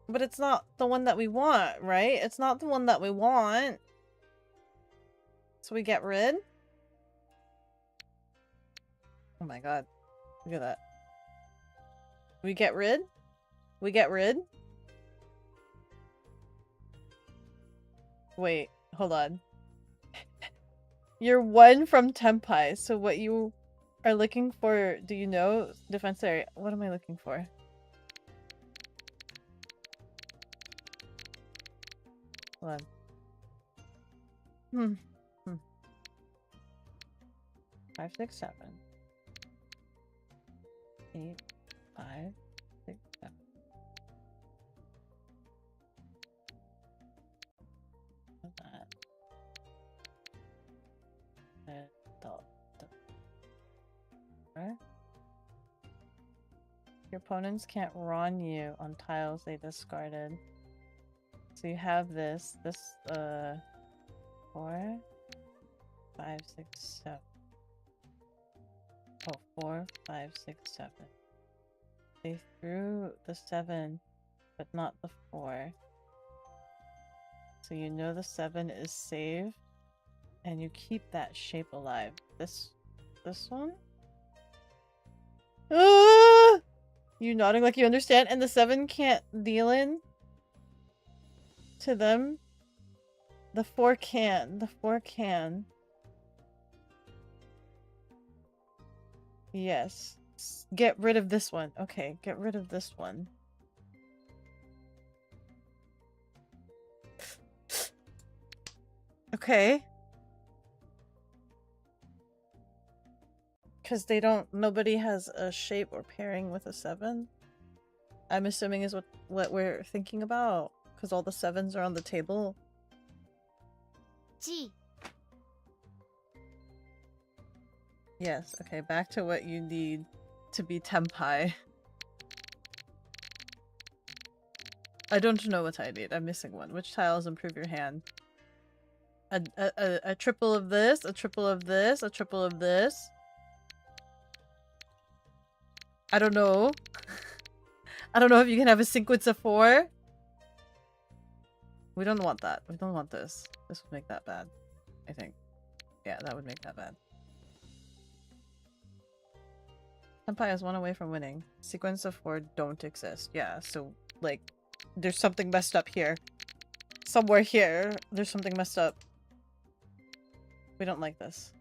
But it's not the one that we want, right? It's not the one that we want. So we get rid? Oh my god. Look at that. We get rid? We get rid? Wait, hold on. You're 1 from Tempai, so what you are looking for, do you know? Defense area. What am I looking for? Hold on. 5, 6, 7. 8, 5, 6, 7. That. Your opponents can't run you on tiles they discarded. So you have this, 4, 5, 6, 7. Oh, 4, 5, 6, 7. They threw the 7, but not the 4. So you know the 7 is safe, and you keep that shape alive. This one? Ah! You nodding like you understand, and the 7 can't deal in to them. The 4 can. The 4 can. Yes. Get rid of this one. Okay, get rid of this one. Okay. Because they don't... Nobody has a shape or pairing with a 7. I'm assuming is what we're thinking about. Because all the 7s are on the table. G. Yes, okay, back to what you need to be Tempai. I don't know what I need. I'm missing one. Which tiles improve your hand? A triple of this, a triple of this, a triple of this. I don't know. I don't know if you can have a sequence of 4. We don't want that. We don't want this. This would make that bad, I think. Yeah, that would make that bad. Senpai is 1 away from winning. Sequence of 4 don't exist. Yeah, so, like, there's something messed up here. Somewhere here, there's something messed up. We don't like this.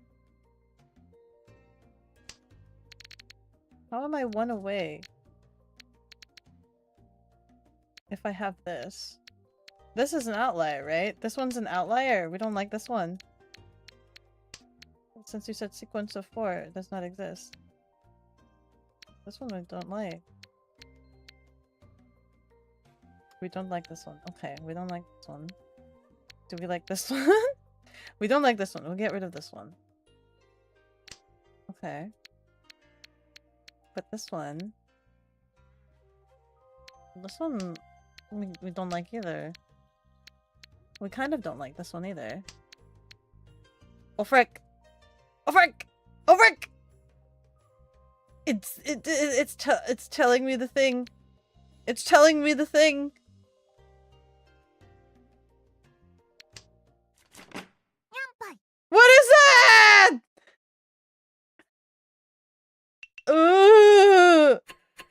How am I 1 away? If I have this. This is an outlier, right? This one's an outlier. We don't like this one. Since you said sequence of 4, it does not exist. This one we don't like. We don't like this one. Okay, we don't like this one. Do we like this one? We don't like this one. We'll get rid of this one. Okay. But this one... This one... We don't like either. We kind of don't like this one either. Oh frick! Oh frick! Oh frick! It's telling me the thing. It's telling me the thing. What is that? Ooh!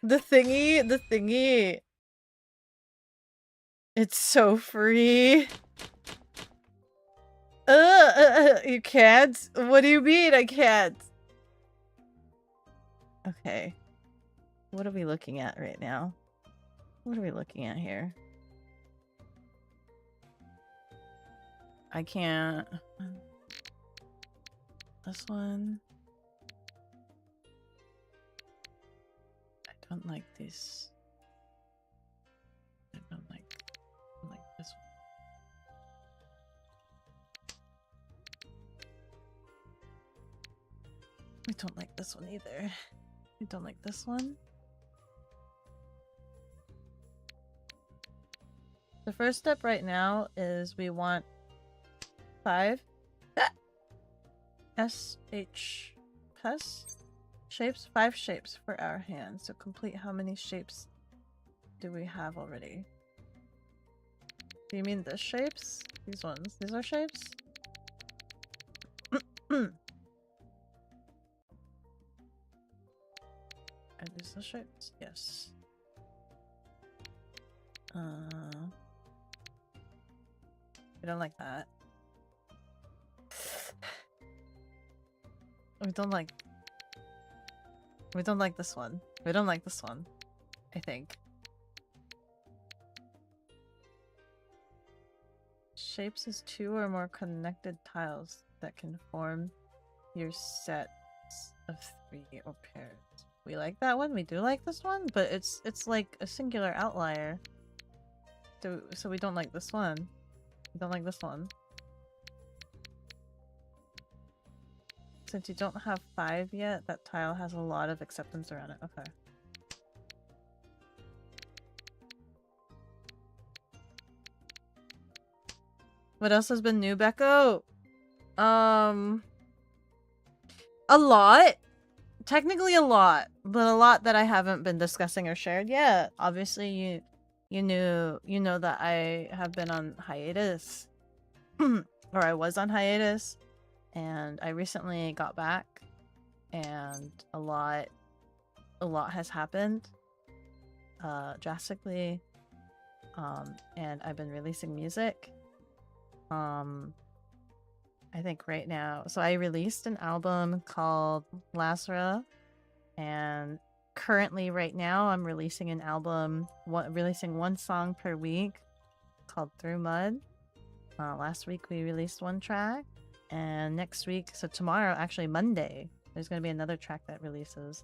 The thingy, the thingy. It's so free. You can't? What do you mean I can't? Okay. What are we looking at right now? What are we looking at here? I can't. This one. I don't like this. I don't like this one. I don't like this one either. I don't like this one. The first step right now is we want 5 shapes, 5 shapes for our hand. So complete how many shapes do we have already? Do you mean this shapes? These ones. These are shapes? Are these the shapes? Yes. We don't like that. We don't like this one. We don't like this one, I think. Shapes is 2 or more connected tiles that can form your sets of 3 or pairs. We like that one. We do like this one, but it's like a singular outlier. So we don't like this one. We don't like this one. Since you don't have 5 yet, that tile has a lot of acceptance around it. Okay. What else has been new, Beko? A lot. Technically a lot, but a lot that I haven't been discussing or shared yet. Obviously, you know that I have been on hiatus, or I was on hiatus, and I recently got back, and a lot has happened, drastically, and I've been releasing music. I think right now, so I released an album called Lasra, and currently right now I'm releasing an album, releasing 1 song per week called Through Mud. Last week we released 1 track, and next week, so tomorrow, actually Monday, there's going to be another track that releases.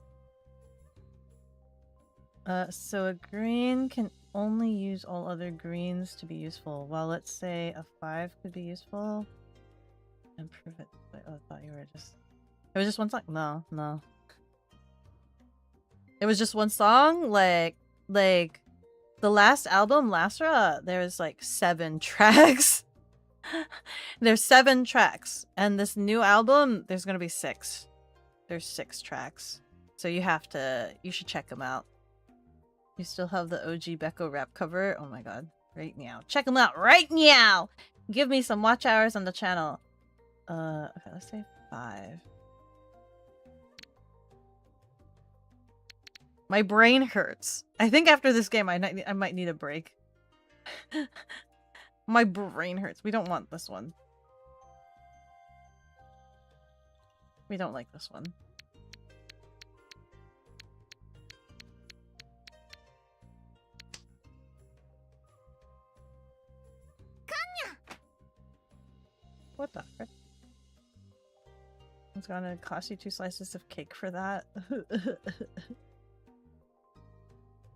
So a green can only use all other greens to be useful. Well, let's say a 5 could be useful. Improve it. Wait, oh, I thought you were just... It was just 1 song? No. It was just 1 song? Like the last album, Lasra, there's like 7 tracks. There's 7 tracks. And this new album, there's gonna be 6. There's 6 tracks. So you should check them out. You still have the OG Beko rap cover? Oh my god. Right now. Check them out right now! Give me some watch hours on the channel. Okay, let's say 5. My brain hurts. I think after this game, I might need a break. My brain hurts. We don't want this one. We don't like this one. What the frick? It's gonna cost you 2 slices of cake for that.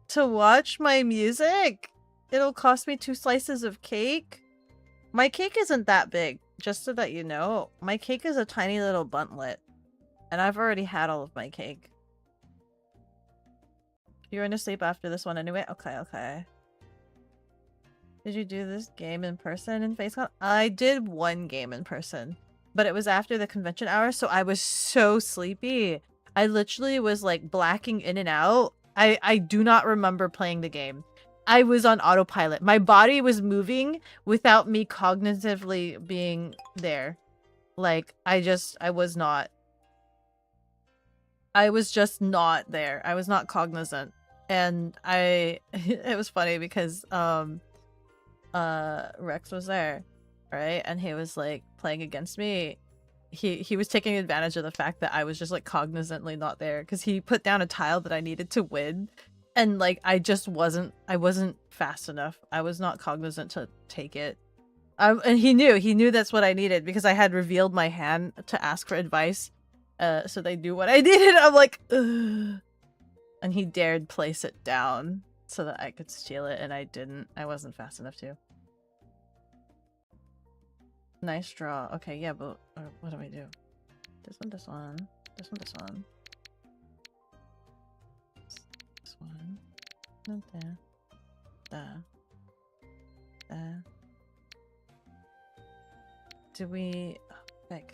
To watch my music? It'll cost me 2 slices of cake? My cake isn't that big, just so that you know. My cake is a tiny little buntlet. And I've already had all of my cake. You're going to sleep after this one anyway? Okay. Did you do this game in person in FaceCon? I did 1 game in person. But it was after the convention hours, so I was so sleepy. I literally was like blacking in and out. I do not remember playing the game. I was on autopilot. My body was moving without me cognitively being there. Like, I was not. I was just not there. I was not cognizant. And it was funny because Rex was there, right? And he was like playing against me. He was taking advantage of the fact that I was just like cognizantly not there, because he put down a tile that I needed to win, and like I wasn't fast enough. I was not cognizant to take it. And he knew that's what I needed because I had revealed my hand to ask for advice. So they knew what I needed. I'm like, ugh. And he dared place it down so that I could steal it, and I didn't. I wasn't fast enough to. Nice draw. Okay, yeah, but what do I do? This one, this one, this one, this one. This one. Not there. There. There. Do we... Oh, heck.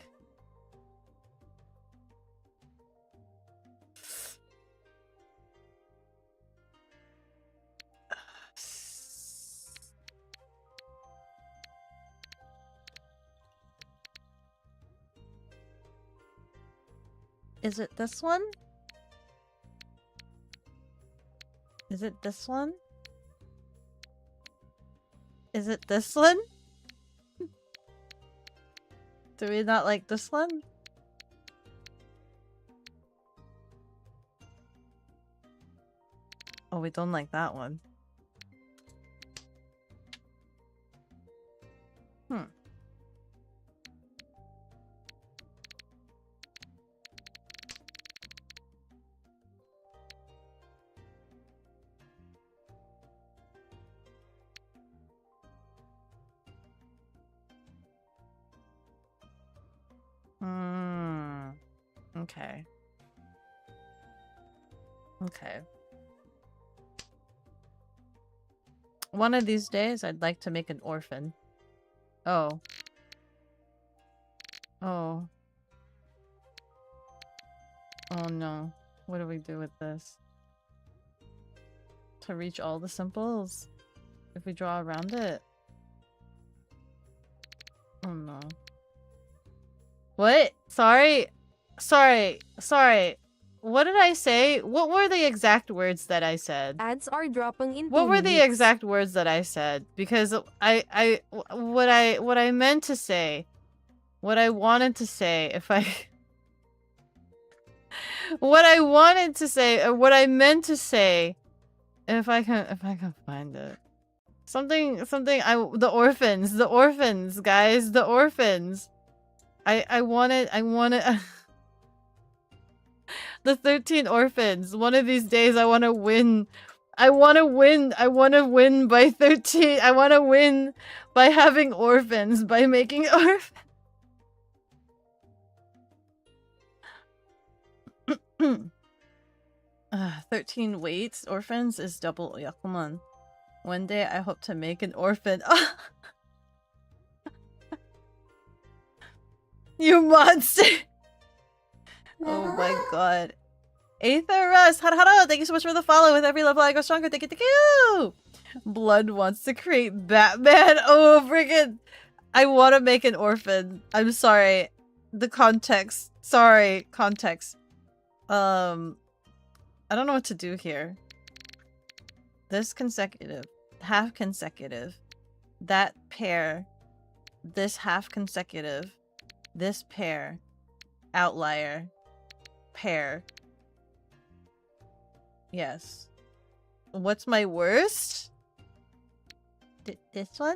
Is it this one? Is it this one? Is it this one? Do we not like this one? Oh, we don't like that one. Hmm. Okay. Okay. One of these days, I'd like to make an orphan. Oh. Oh. Oh no. What do we do with this? To reach all the symbols? If we draw around it? Oh no. What? Sorry? Sorry. What did I say? What were the exact words that I said? Ads are dropping in 2 What were the minutes. exact words that I said? Because what I meant to say, what I wanted to say, if I what I wanted to say, or what I meant to say, if I can find it. The orphans, guys, the orphans. I wanted the 13 orphans. One of these days I want to win. I want to win by 13. I want to win by having orphans, by making orphans. 13 weights orphans is double Yakuman. One day I hope to make an orphan. You monster! Oh my god. Aether Rust, hara, thank you so much for the follow. With every level I go stronger. Thank you. Blood wants to create Batman. Oh, friggin'. I want to make an orphan. I'm sorry. The context. Sorry, context. I don't know what to do here. This consecutive. Half consecutive. That pair. This half consecutive. This pair. Outlier. Pair. Yes. What's my worst? This one?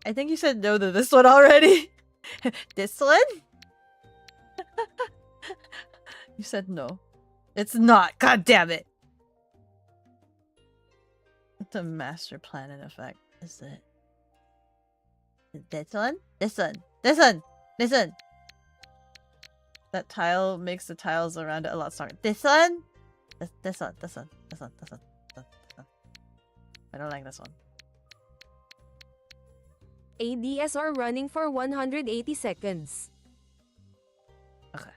I think you said no to this one already. This one? You said no. It's not. God damn it. The master planet effect. Is it? This one? This one. This one. This one. That tile makes the tiles around it a lot stronger. This one? This one. This one. This one. This one. This one. I don't like this one. ADS are running for 180 seconds. Okay.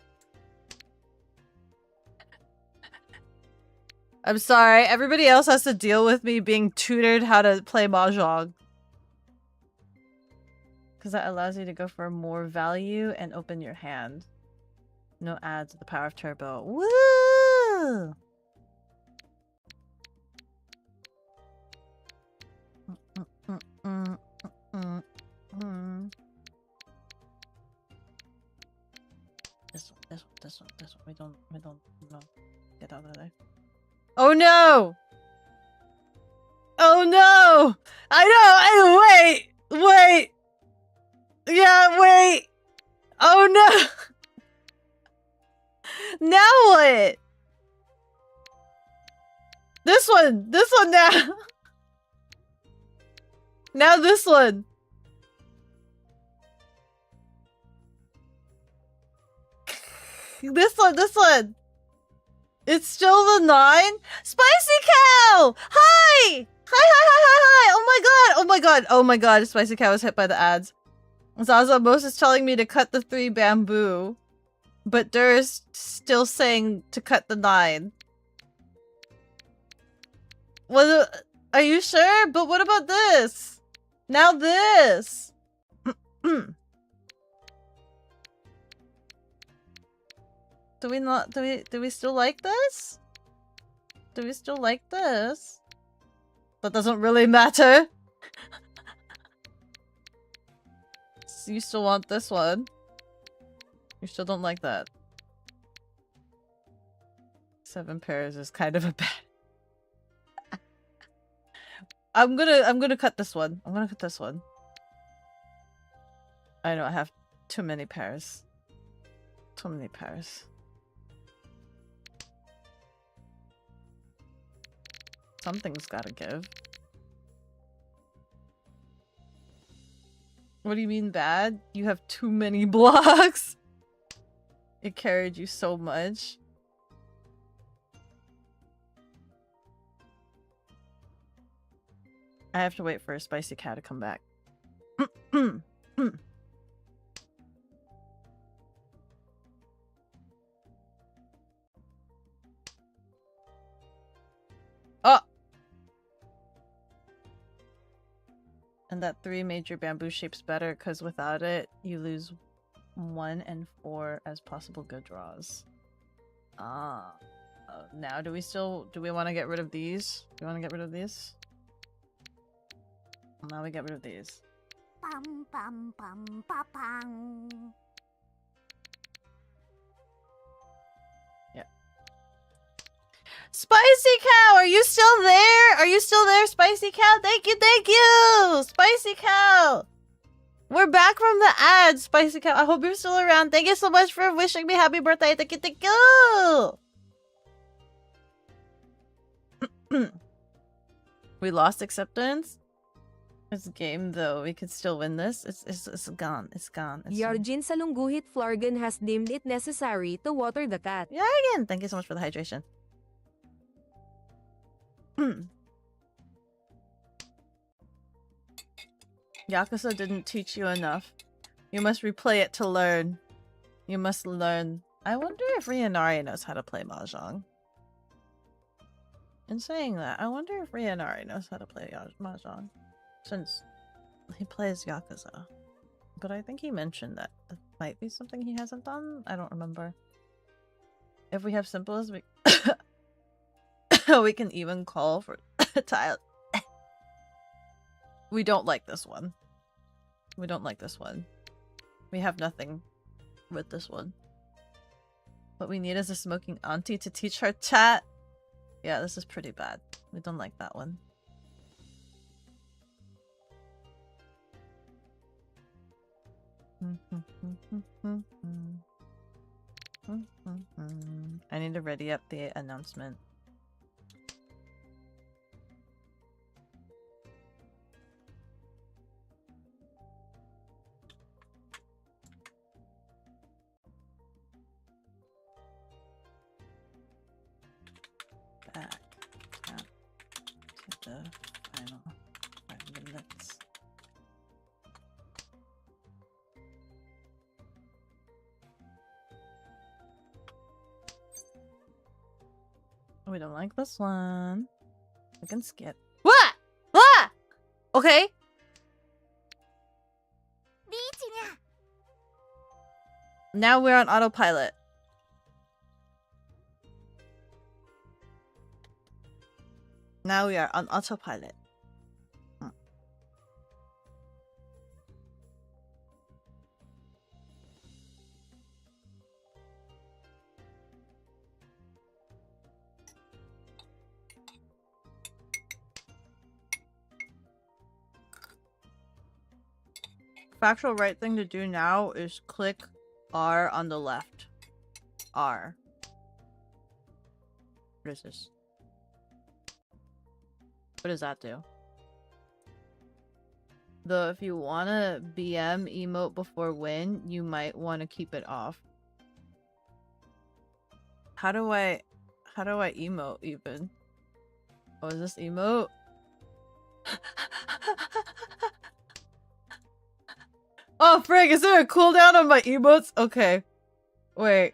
I'm sorry. Everybody else has to deal with me being tutored how to play Mahjong. Because that allows you to go for more value and open your hand. No ads with the power of turbo. Woo! This one. We don't, no. Get out of there. Oh no! Oh no! I know! Wait! Yeah, wait! Oh no! Now what? This one! This one now! Now this one! This one! It's still the 9? Spicy Cow! Hi! Hi! Oh my god! Oh my god! Oh my god! Spicy Cow was hit by the ads. Zaza Mos is telling me to cut the 3 bamboo. But Dur is still saying to cut the 9. Are you sure? But what about this? Now this! Do we still like this? Do we still like this? That doesn't really matter. So you still want this one? You still don't like that. 7 pairs is kind of a bad. I'm gonna cut this one. I'm gonna cut this one. I know I have too many pairs. Too many pairs. Something's gotta give. What do you mean bad? You have too many blocks. It carried you so much. I have to wait for a spicy cow to come back. Oh! And that 3 made your bamboo shapes better because without it, you lose 1 and 4 as possible good draws. Ah. Now do we want to get rid of these? Do you want to get rid of these? Now we get rid of these. Bum bum bum ba bang. Yeah. Spicy Cow, are you still there? Are you still there, Spicy Cow? Thank you! Spicy Cow! We're back from the ads, Spicy Cow. I hope you're still around. Thank you so much for wishing me happy birthday. Thank you! We lost acceptance? It's a game though. We could still win this. It's gone. It's gone. Yarjin Salungguhit Flargan has deemed it necessary to water the cat. Yargin! Thank you so much for the hydration. Yakuza didn't teach you enough. You must replay it to learn. You must learn. I wonder if Rianari knows how to play Mahjong. In saying that, I wonder if Rianari knows how to play Mahjong. Since he plays Yakuza. But I think he mentioned that that might be something he hasn't done. I don't remember. If we have simples, we can even call for tile. We don't like this one. We don't like this one. We have nothing with this one. What we need is a smoking auntie to teach her chat. Yeah, this is pretty bad. We don't like that one. I need to ready up the announcement. Back to the final 5 minutes. We don't like this one. We can skip. What? What? Okay. Now we're on autopilot. Now we are on autopilot. factual right thing to do now is click R on the left. R. What is this? What does that do? Though if you wanna BM emote before win, you might want to keep it off. How do I emote even? Oh, is this emote? Oh frig, is there a cooldown on my emotes? Okay. Wait.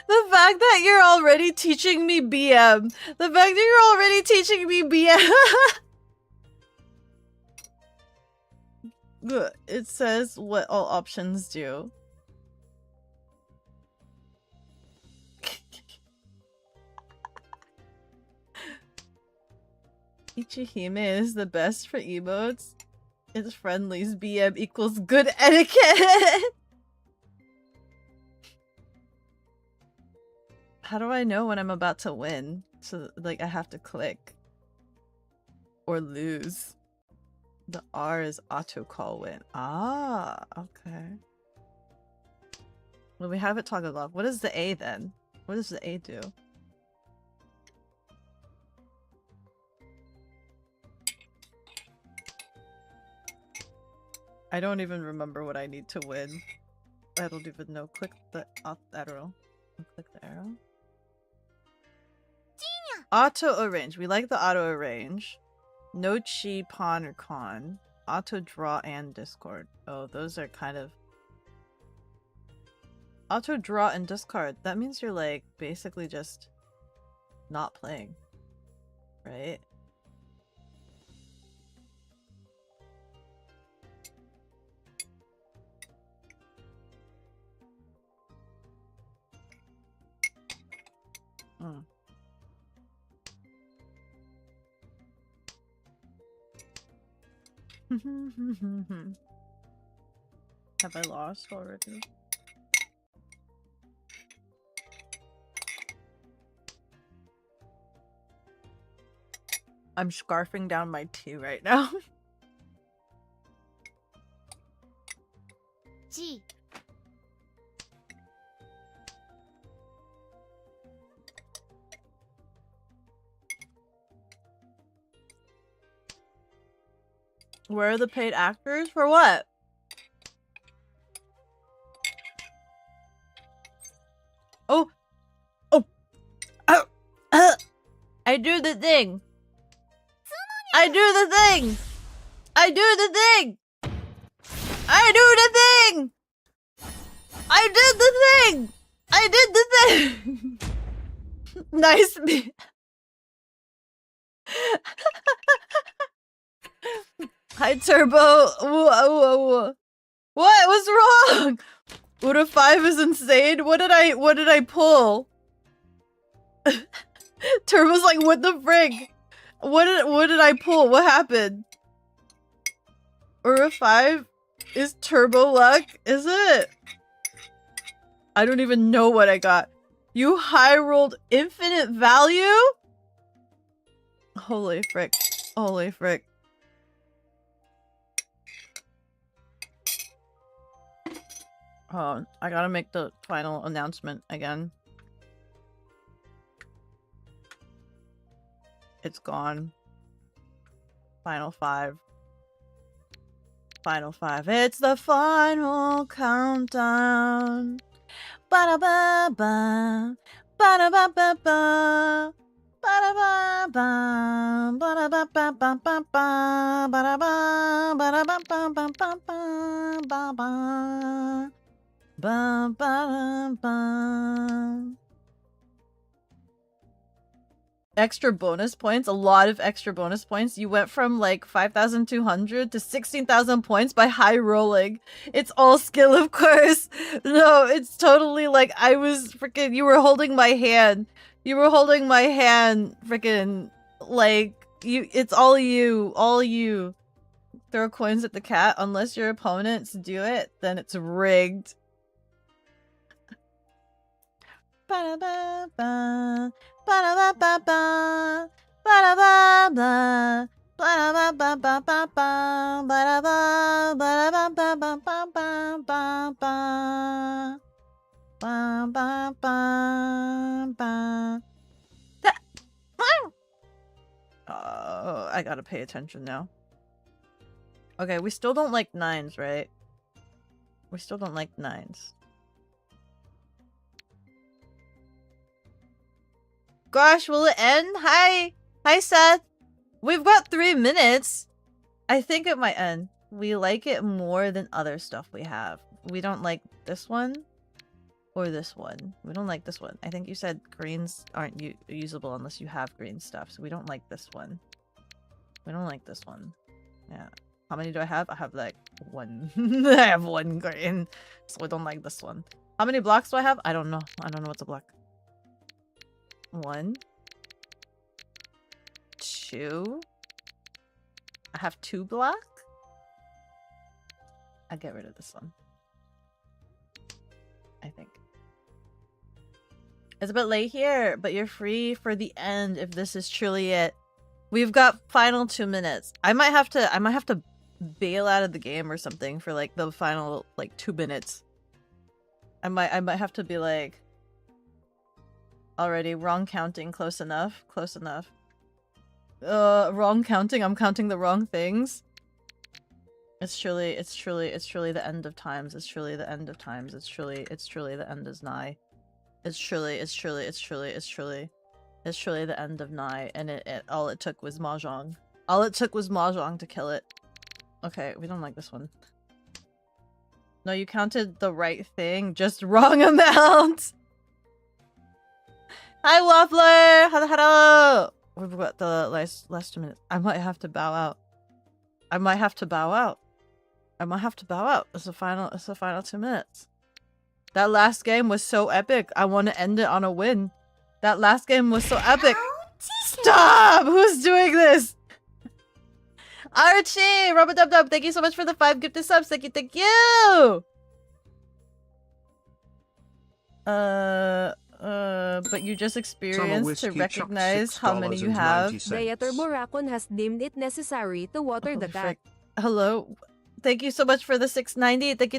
The fact that you're already teaching me BM. The fact that you're already teaching me BM. Good. It says what all options do. Ichihime is the best for emotes. It's friendlies. BM equals good etiquette. How do I know when I'm about to win? So, like, I have to click. Or lose. The R is auto call win. Ah, okay. Well, we have it toggled off. What is the A then? What does the A do? I don't even remember what I need to win. I don't even know. Click the arrow. Click the arrow. Auto arrange. We like the auto arrange. No chi, pawn, or con. Auto draw and discard. Oh, those are kind of... Auto draw and discard. That means you're like basically just not playing. Right? Hmm. Have I lost already? I'm scarfing down my tea right now. G. Where are the paid actors? For what? Oh! Oh! Oh! I do the thing! I do the thing! I do the thing! I do the thing! I did the thing! I did the thing! Nice me. Hi, Turbo. Whoa. What was wrong? Uta 5 is insane. What did I pull? Turbo's like, what the frig? What did I pull? What happened? Ura 5 is turbo luck? Is it? I don't even know what I got. You high rolled infinite value? Holy frick. Holy frick. Oh, I gotta make the final announcement again. It's gone. Final 5. Final 5. It's the final countdown. Ba-da-ba-ba. Ba-da-ba-ba-ba. Ba-da-ba-ba. Ba-da-ba-ba-ba-ba. Ba-da-ba. Ba-da-ba-ba-ba-ba. Ba-ba-ba. Extra bonus points, a lot of extra bonus points. You went from like 5,200 to 16,000 points by high rolling. It's all skill, of course. No, it's totally like I was freaking. You were holding my hand. You were holding my hand, freaking. Like you. It's all you. All you. Throw coins at the cat. Unless your opponents do it, then it's rigged. Ba-da-ba-ba. Ba-da-ba-ba-ba. Ba-da-ba-ba. Ba-da-ba-ba. ba ba ba ba ba ba ba ba ba ba ba ba ba ba ba ba ba ba. Oh, I gotta pay attention now. Okay, we still don't like 9s, right? We still don't like 9s. Gosh, will it end? Hi! Hi, Seth! We've got 3 minutes! I think it might end. We like it more than other stuff we have. We don't like this one or this one. We don't like this one. I think you said greens aren't usable unless you have green stuff, so we don't like this one. We don't like this one. Yeah. How many do I have? I have like 1. I have 1 green, so I don't like this one. How many blocks do I have? I don't know. I don't know what's a block. 1, 2. I have 2 black. I get rid of this one. I think. It's a bit late here, but you're free for the end if this is truly it. We've got final 2 minutes. I might have to bail out of the game or something for like the final like 2 minutes. I might have to be like, already wrong counting, close enough, close enough. Wrong counting, I'm counting the wrong things. It's truly the end of times. It's truly the end of times. It's truly the end is nigh. It's truly the end of nigh, and all it took was mahjong. All it took was mahjong to kill it. Okay, we don't like this one. No, you counted the right thing, just wrong amount. Hi, Waffler! Hello! We've got the last 2 minutes. I might have to bow out. I might have to bow out. It's the final 2 minutes. That last game was so epic. I want to end it on a win. That last game was so epic. Stop! Who's doing this? Archie! Rubadubdub, thank you so much for the 5 gifted subs. Thank you! But you just experienced to recognize how many you have. Daya Turborakon has deemed it necessary to water the cat. Hello? Thank you so much for the 690. Thank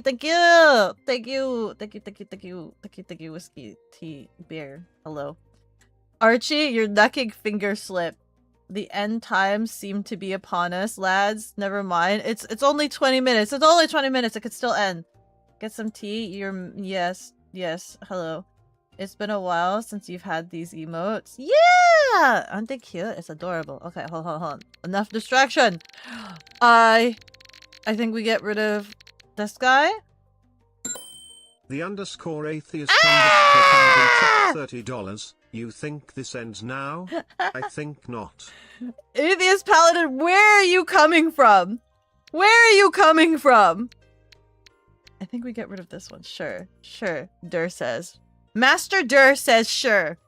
you, whiskey, tea, beer. Hello. Archie, your necking finger slip. The end times seem to be upon us, lads. Never mind. It's only 20 minutes. It's only 20 minutes. It could still end. Get some tea. Yes. Hello. It's been a while since you've had these emotes. Yeah! Aren't they cute? It's adorable. Okay, hold on. Enough distraction. I think we get rid of this guy. The underscore atheist underscore $30. You think this ends now? I think not. Atheist Paladin, where are you coming from? I think we get rid of this one. Sure. Dur says. Master Dur says sure.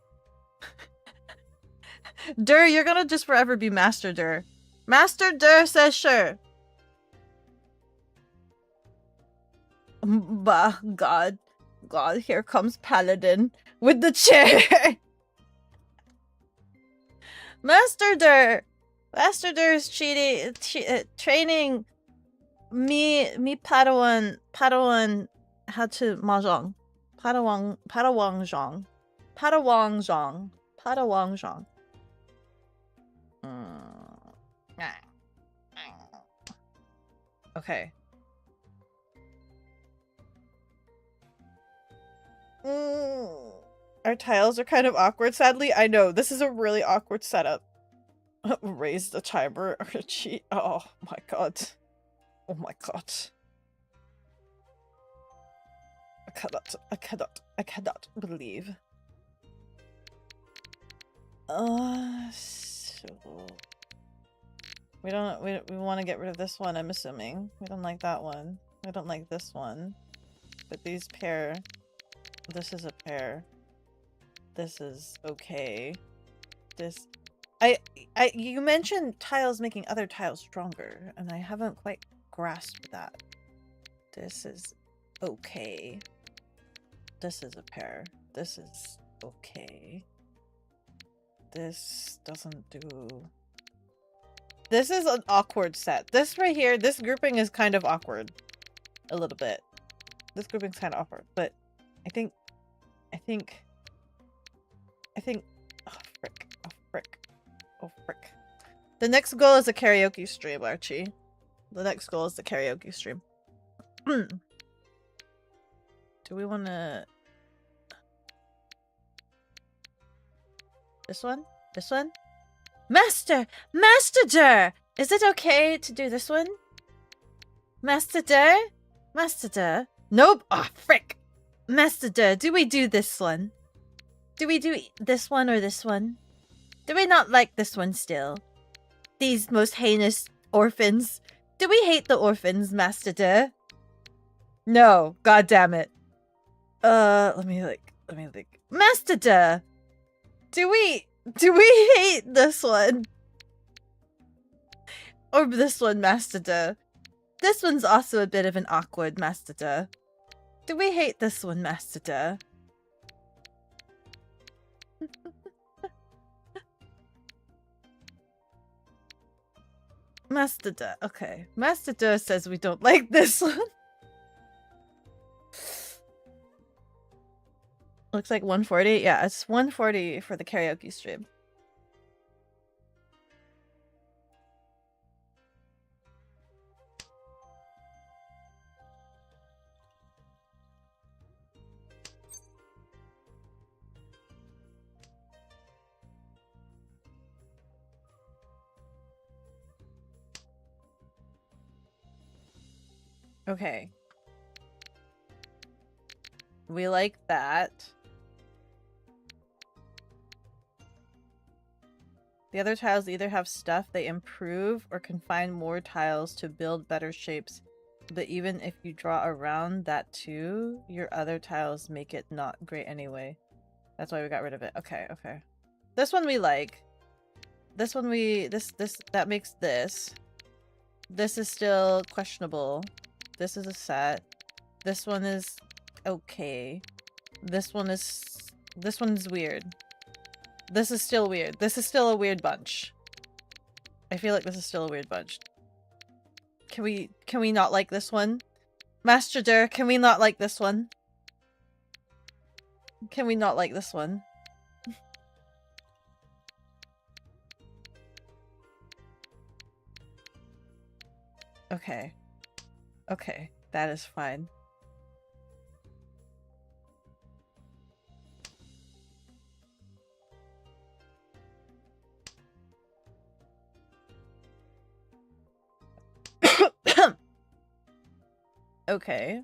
Dur, you're gonna just forever be Master Dur. Master Dur says sure. Bah, God, here comes Paladin with the chair. Master Dur is training me Padawan how to mahjong. Padawang zhong. Okay. Our tiles are kind of awkward, sadly. I know, this is a really awkward setup. Raise the timer or cheat. Oh my god. I cannot believe. So we want to get rid of this one, I'm assuming. We don't like that one. We don't like this one. But these pair. This is a pair. This is okay. You mentioned tiles making other tiles stronger, and I haven't quite grasped that. This is okay. This is a pair. This is okay. This doesn't do This is an awkward set. This right here, this grouping is kind of awkward. A little bit. This grouping's kind of awkward, but I think, oh frick, oh frick. The next goal is a karaoke stream, Archie. The next goal is the karaoke stream. Do we want to... This one? This one? Master! Master! Is it okay to do this one? Master? Master? Nope! Oh, frick! Master, do we do this one? Do we do this one or this one? Do we not like this one still? These most heinous orphans? Do we hate the orphans, Master? No, god damn it. Let me think. Master, do we hate this one? Or this one, Master? This one's also a bit of an awkward, Master. Do we hate this one, Master? Master, okay. Master says we don't like this one. Looks like 140. Yeah, it's 140 for the karaoke stream. Okay. We like that. The other tiles either have stuff they improve or can find more tiles to build better shapes. But even if you draw around that too, your other tiles make it not great anyway. That's why we got rid of it. Okay, okay. This one we like. This one that makes this. This is still questionable. This is a set. This one is okay. This one is weird. This is still weird. This is still a weird bunch. I feel like this is still a weird bunch. Can we not like this one? Master Dur, can we not like this one? Can we not like this one? Okay. Okay, that is fine. Okay.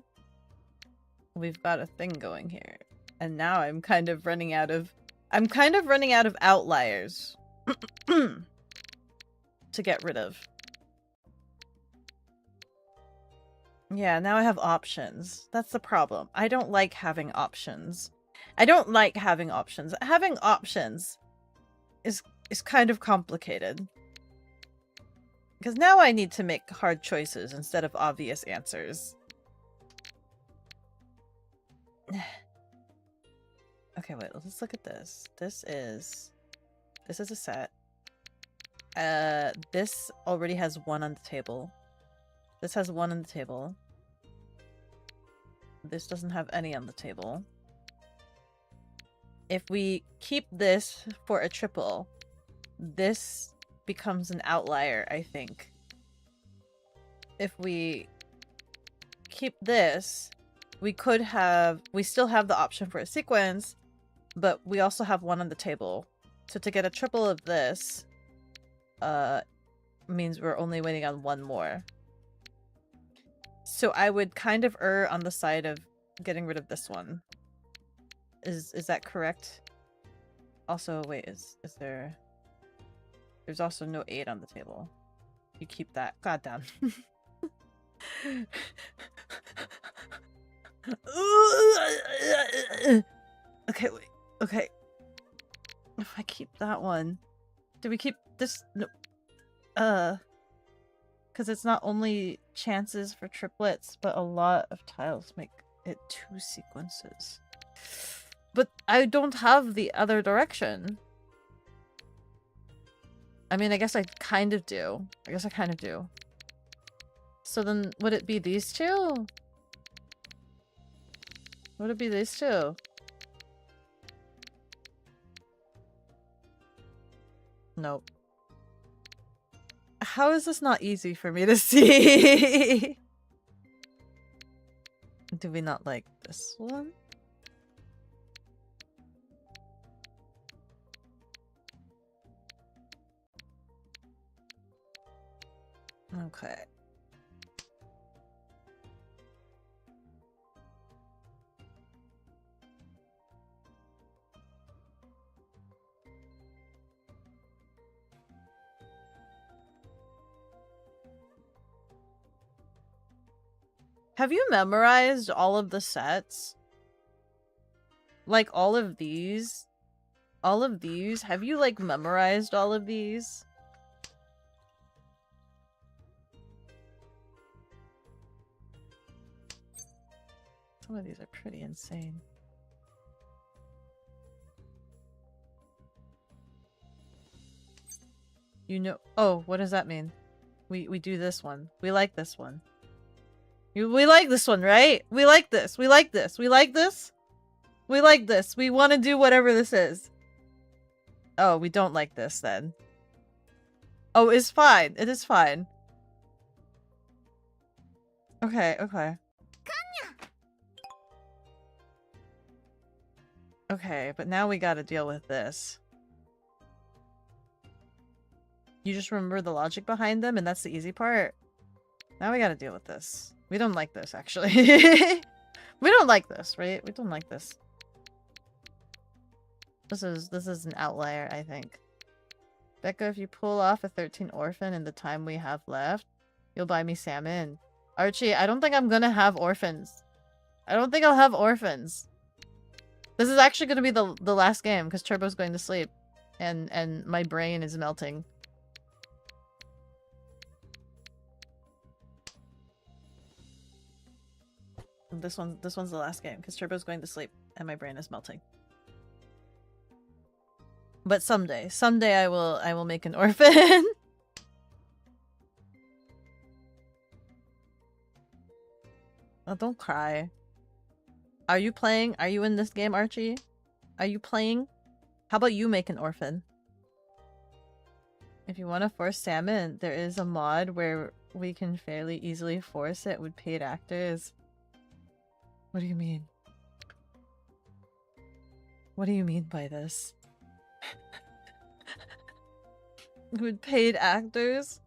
We've got a thing going here. And now I'm kind of running out of outliers to get rid of. Yeah, now I have options. That's the problem. I don't like having options. Having options is kind of complicated. Because now I need to make hard choices instead of obvious answers. Okay, wait, let's look at this. This is a set. This already has one on the table. This has one on the table. This doesn't have any on the table. If we keep this for a triple, this becomes an outlier, I think. If we keep this, we still have the option for a sequence, but we also have one on the table. So to get a triple of this, means we're only waiting on one more. So I would kind of err on the side of getting rid of this one. Is that correct? Also, wait, is there... There's also no 8 on the table. You keep that. God damn. Okay, wait. Okay. If I keep that one... Do we keep this? No. Because it's not only chances for triplets, but a lot of tiles make it 2 sequences. But I don't have the other direction. I mean, I guess I kind of do. So then, would it be these two? Would it be these two? Nope. How is this not easy for me to see? Do we not like this one? Okay. Have you memorized all of the sets? Like all of these? All of these? Have you like memorized all of these? Some of these are pretty insane. You know— oh, what does that mean? We do this one. We like this one. We like this one, right? We like this. We like this. We like this. We like this. We want to do whatever this is. Oh, we don't like this then. Oh, it's fine. It is fine. Okay, okay. Okay, but now we gotta deal with this. You just remember the logic behind them, and that's the easy part. Now we gotta deal with this. We don't like this, actually. We don't like this, right? We don't like this. This is an outlier, I think. Beko, if you pull off a 13 orphan in the time we have left, you'll buy me salmon. Archie, I don't think I'm gonna have orphans. I don't think I'll have orphans. This is actually gonna be the last game, because Turbo's going to sleep. And my brain is melting. This one's the last game, because Turbo's going to sleep, and my brain is melting. But someday I will make an orphan. Oh, don't cry. Are you playing? Are you in this game, Archie? Are you playing? How about you make an orphan? If you want to force salmon, there is a mod where we can fairly easily force it with paid actors. What do you mean? What do you mean by this? With paid actors?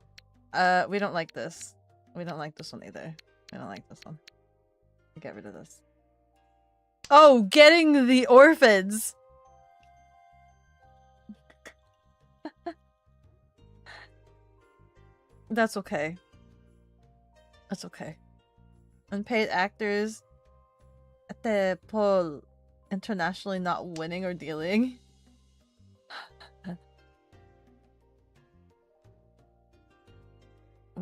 We don't like this. We don't like this one either. We don't like this one. Get rid of this. Oh, getting the orphans! That's okay. That's okay. Unpaid actors at the poll internationally not winning or dealing.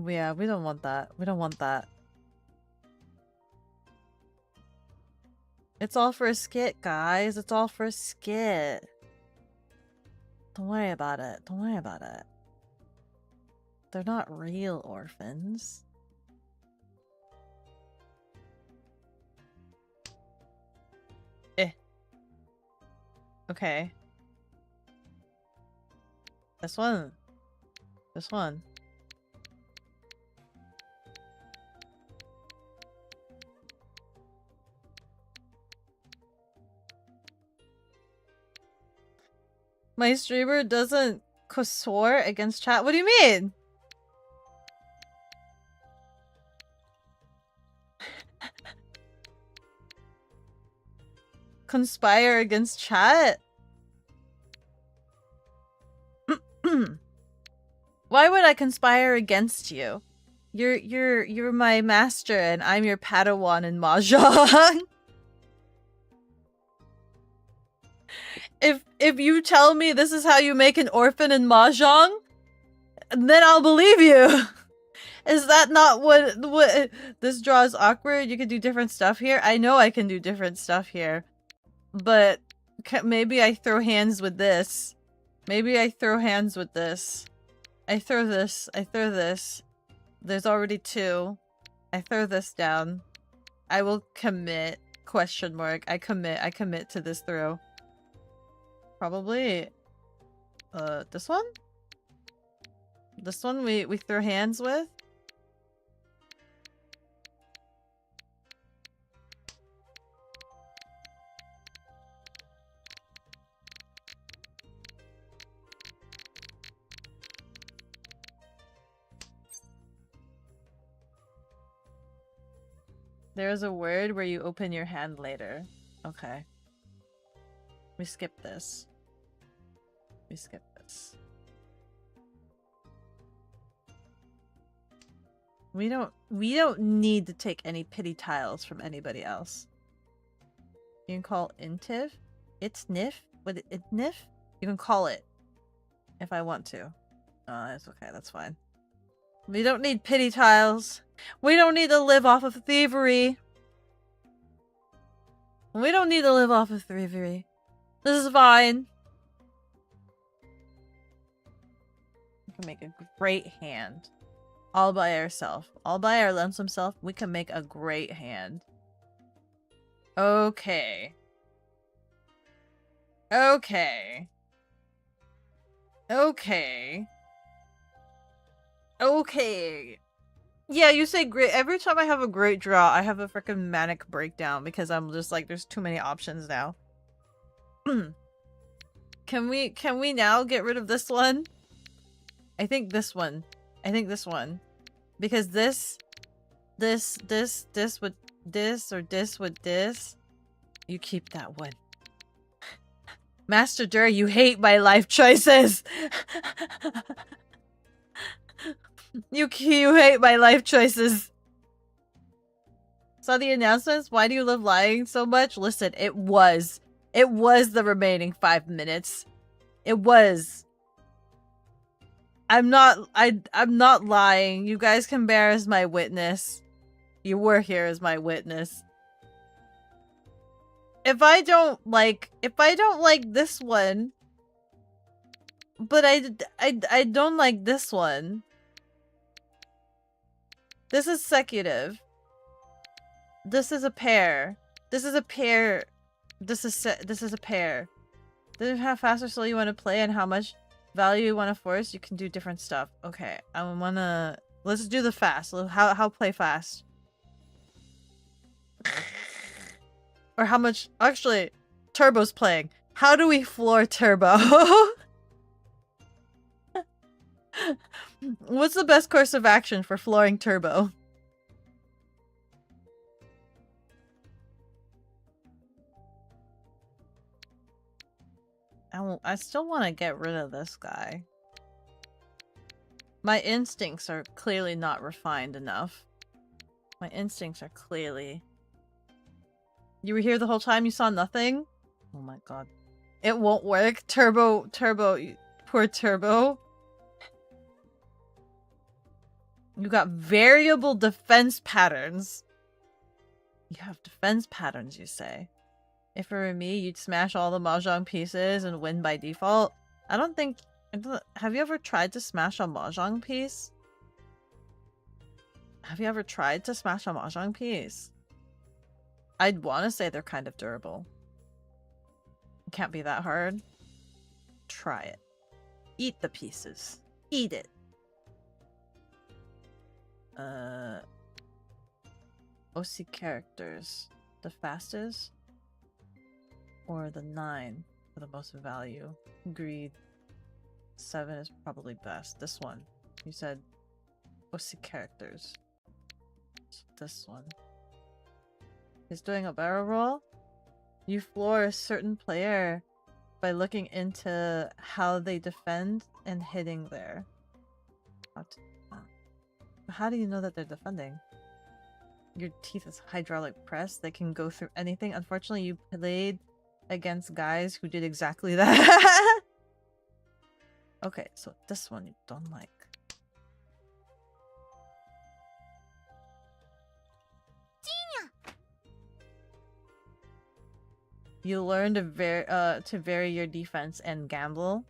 Yeah, we don't want that. We don't want that. It's all for a skit, guys. It's all for a skit. Don't worry about it. Don't worry about it. They're not real orphans. Okay. This one. This one. My streamer doesn't conspire against chat? What do you mean? Conspire against chat? Why would I conspire against you? You're my master and I'm your Padawan in Mahjong. If you tell me this is how you make an orphan in Mahjong, then I'll believe you. Is that not what this draw is awkward? You can do different stuff here. I know I can do different stuff here, but maybe I throw hands with this. Maybe I throw hands with this. I throw this. I throw this. There's already 2. I throw this down. I will commit. Question mark. I commit to this throw. Probably this one? This one we throw hands with? There's a word where you open your hand later. Okay. We skip this. We skip this. We don't need to take any pity tiles from anybody else. You can call Intiv. It's Nif. What it Nif? You can call it if I want to. That's okay, that's fine. We don't need pity tiles. We don't need to live off of thievery. We don't need to live off of thievery. This is fine. We can make a great hand. All by ourselves. All by our lonesome self, we can make a great hand. Okay. Okay. Okay. Okay. Yeah, you say great. Every time I have a great draw, I have a freaking manic breakdown because I'm just like, there's too many options now. Can we now get rid of this one? I think this one. I think this one. Because this with this, or this with this. You keep that one. Master Dur, you hate my life choices! You hate my life choices. Saw the announcements? Why do you love lying so much? Listen, it was the remaining 5 minutes. It was. I'm not lying. You guys can bear as my witness. You were here as my witness. If I don't like this one, but I don't like this one. This is secutive. This is a pair. This is a pair. This is a pair. Then how fast or slow you want to play and how much value you want to force, you can do different stuff. Okay, let's do the fast. How play fast? Or how much, actually, Turbo's playing. How do we floor Turbo? What's the best course of action for flooring Turbo? I still want to get rid of this guy. My instincts are clearly not refined enough. My instincts are clearly... You were here the whole time? You saw nothing? Oh my god. It won't work. Turbo, poor Turbo. You got variable defense patterns. You have defense patterns, you say. If it were me, you'd smash all the mahjong pieces and win by default. Have you ever tried to smash a mahjong piece? Have you ever tried to smash a mahjong piece? I'd want to say they're kind of durable. It can't be that hard. Try it. Eat the pieces. Eat it. OC characters. The fastest? Or the 9 for the most value? Agreed. 7 is probably best. This one. You said OC characters. So this one. Is doing a barrel roll? You floor a certain player by looking into how they defend and hitting there. How do you know that they're defending? Your teeth is hydraulic press. They can go through anything. Unfortunately, you played against guys who did exactly that. Okay, so this one you don't like. You learn to vary your defense and gamble.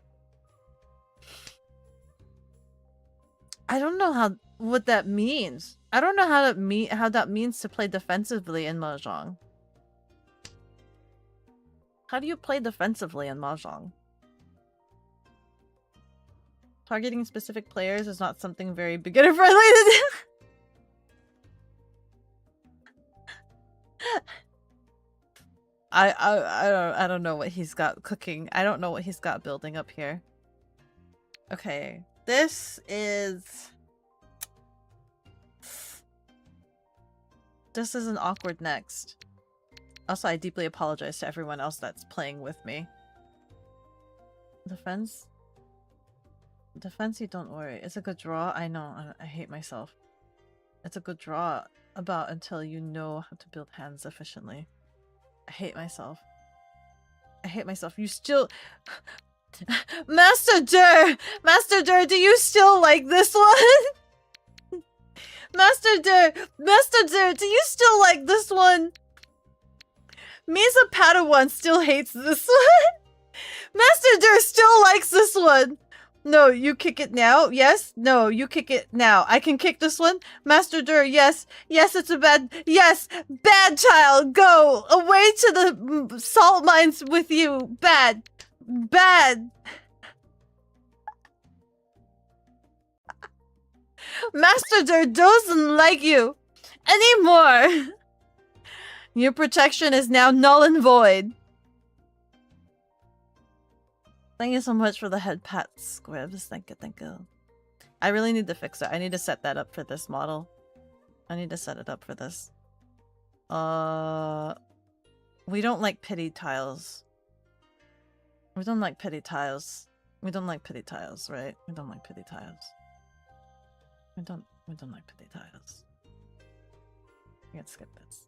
I don't know what that means. I don't know how that means to play defensively in Mahjong. How do you play defensively in Mahjong? Targeting specific players is not something very beginner friendly to do. I don't know what he's got cooking. I don't know what he's got building up here. Okay, this is an awkward next. Also, I deeply apologize to everyone else that's playing with me. Defense? Defense, you don't worry. It's a good draw. I know. I hate myself. It's a good draw about until you know how to build hands efficiently. I hate myself. I hate myself. You still... Master Dur! Master Dur, do you still like this one? Master Dur! Master Dur, do you still like this one? Misa Padawan still hates this one. Master Dur still likes this one. No, you kick it now. Yes? No, you kick it now. I can kick this one. Master Dur, yes. Yes, it's a bad... Yes! Bad child! Go! Away to the salt mines with you! Bad! Bad! Master Dur doesn't like you anymore! Your protection is now null and void. Thank you so much for the head pat, Squibs. Thank you, thank you. I really need to fix it. I need to set that up for this model. I need to set it up for this. We don't like pity tiles. We don't like pity tiles. We don't like pity tiles, right? We don't like pity tiles. We don't like pity tiles. We can skip this.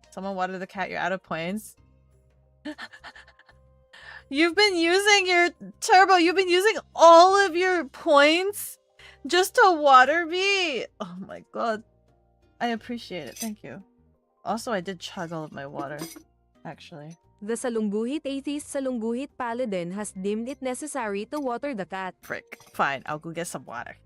Someone water the cat, you're out of points. You've been using your turbo, you've been using all of your points just to water me. Oh my god. I appreciate it, thank you. Also, I did chug all of my water, actually. The Salungguhit atheist Salungguhit paladin has deemed it necessary to water the cat. Frick. Fine, I'll go get some water.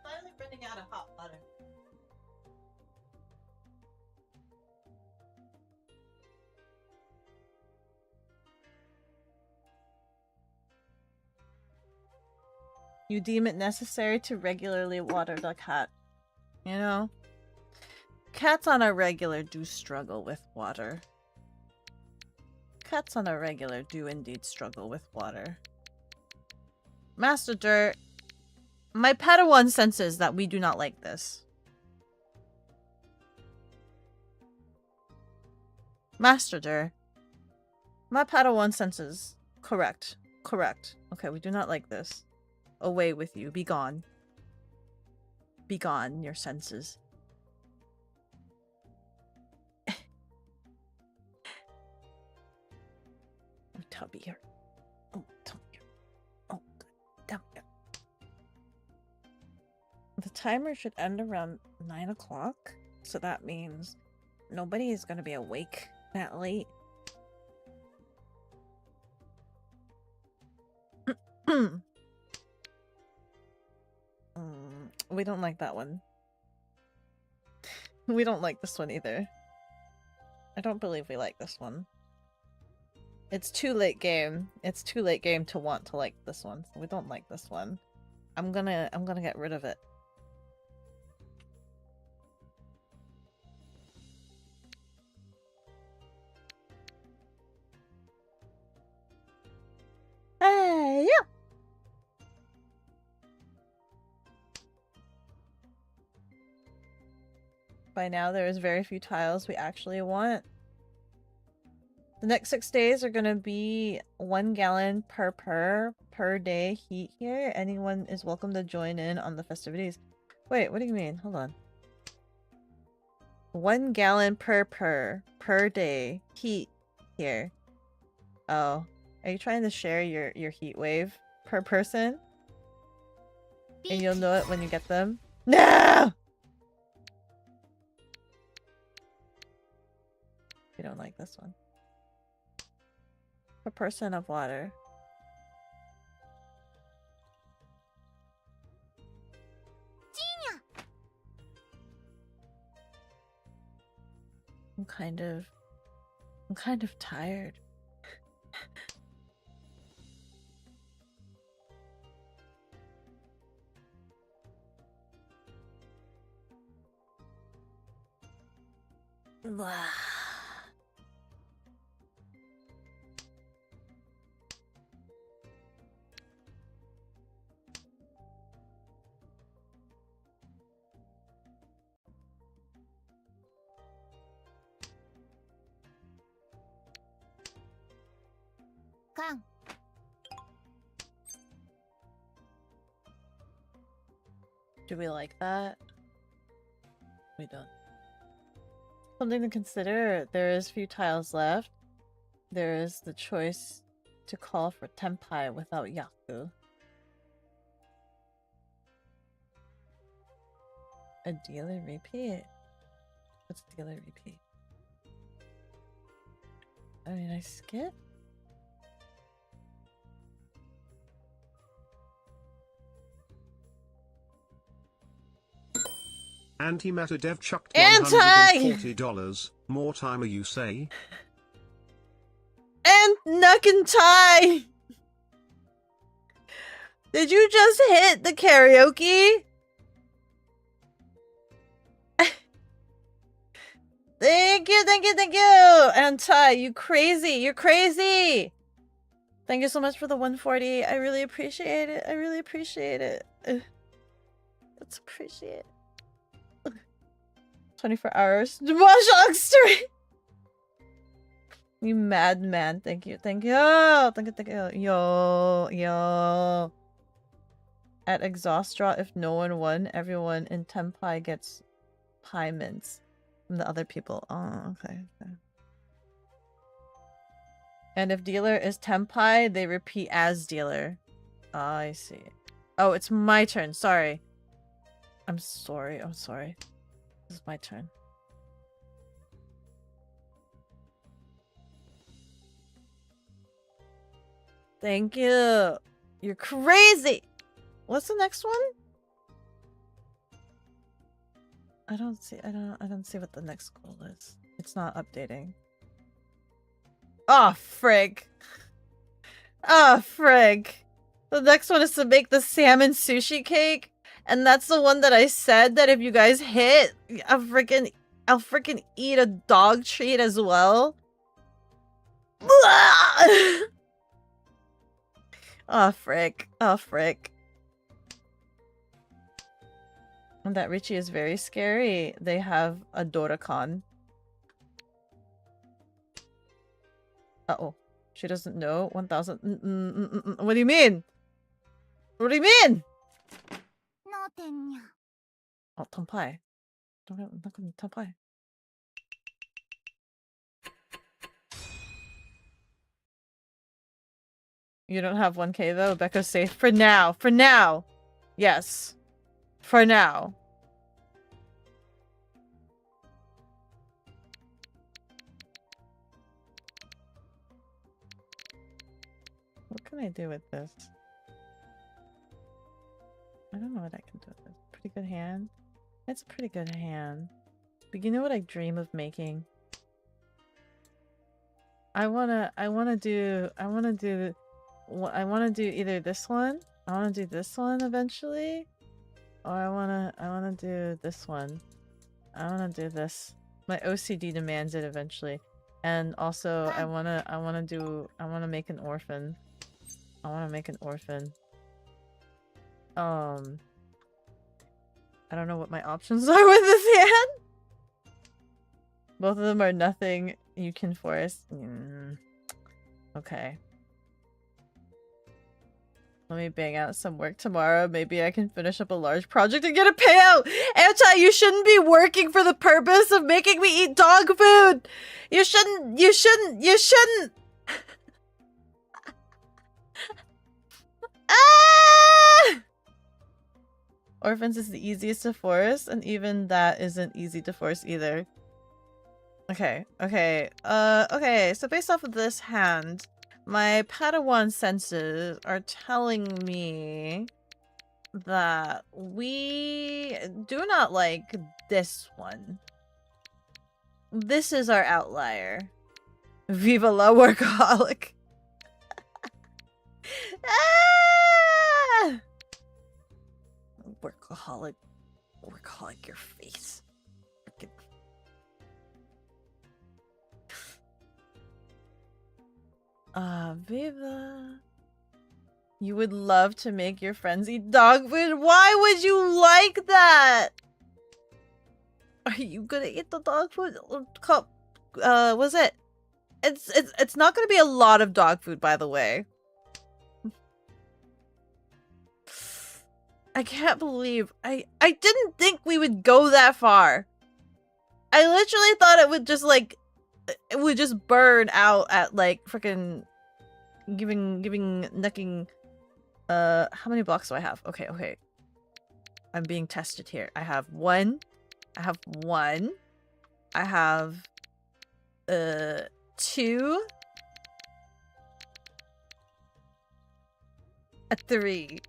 Finally running out of hot water. You deem it necessary to regularly water the cat. You know? Cats on a regular do struggle with water. Cats on a regular do indeed struggle with water. Master Dirt, my Padawan senses that we do not like this. Master Dirt, my Padawan senses. Correct. Correct. Okay, we do not like this. Away with you. Be gone. Be gone, your senses. Oh, Tubby here. Oh, Tubby here. Oh, good. Down here. The timer should end around 9 o'clock. So that means nobody is going to be awake that late. We don't like that one. We don't like this one either. I don't believe we like this one. It's too late game. It's too late game to want to like this one. So we don't like this one. I'm gonna get rid of it. Hey, yeah. By now, there is very few tiles we actually want. The next 6 days are gonna be 1 gallon per day heat here. Anyone is welcome to join in on the festivities. Wait, what do you mean? Hold on. 1 gallon per day heat here. Oh. Are you trying to share your heat wave per person? And you'll know it when you get them? No! You don't like this one. Per person of water. I'm kind of tired. Blah. Kang. Do we like that? We don't. Something to consider. There is few tiles left. There is the choice to call for Tenpai without Yaku. A dealer repeat? What's a dealer repeat? I mean, I skip? Antimatter Dev chucked Anti! $140. More timer, you say? And Nuck and Tie! Did you just hit the karaoke? Thank you, thank you, thank you! And Ty, you crazy, you're crazy! Thank you so much for the 140. I really appreciate it. I really appreciate it. Let's appreciate it. 24 hours. Mahjong stream! You madman. Thank you, thank you. Thank you, thank you. Yo. At exhaust draw, if no one won, everyone in Tenpai gets pie mints from the other people. Oh, okay. And if dealer is Tenpai, they repeat as dealer. Oh, I see. Oh, it's my turn. Sorry. I'm sorry. This is my turn. Thank you. You're crazy. What's the next one? I don't see what the next goal is. It's not updating. Oh, frig. Oh, frig. The next one is to make the salmon sushi cake. And that's the one that I said that if you guys hit, I'll freaking eat a dog treat as well. Oh, frick. Oh, frick. And that Richie is very scary. They have a Dorakan. Uh-oh. She doesn't know. 1,000. What do you mean? What do you mean? Oh, Tenpai. Don't Tenpai. You don't have 1K though? Beko's safe for now. For now. Yes. For now. What can I do with this? I don't know what I can do with this. Pretty good hand. It's a pretty good hand. But you know what I dream of making? I wanna do either this one. I wanna do this one eventually. Or I wanna do this one. I wanna do this. My OCD demands it eventually. And also I wanna make an orphan. I wanna make an orphan. I don't know what my options are with this hand. Both of them are nothing you can force. Okay. Let me bang out some work tomorrow. Maybe I can finish up a large project and get a payout. Anti, you shouldn't be working for the purpose of making me eat dog food. You shouldn't. Orphans is the easiest to force, and even that isn't easy to force either. Okay, okay. Okay, so based off of this hand, my Padawan senses are telling me that we do not like this one. This is our outlier. Viva la workaholic. Ah! Workaholic. Workaholic your face. Frickin- Viva. You would love to make your friends eat dog food? Why would you like that? Are you gonna eat the dog food? Was it? It's not gonna be a lot of dog food, by the way. I can't believe I didn't think we would go that far. I literally thought it would just like it would just burn out at like freaking giving necking. How many blocks do I have? Okay, okay. I'm being tested here. I have one. I have one. I have 2. A 3.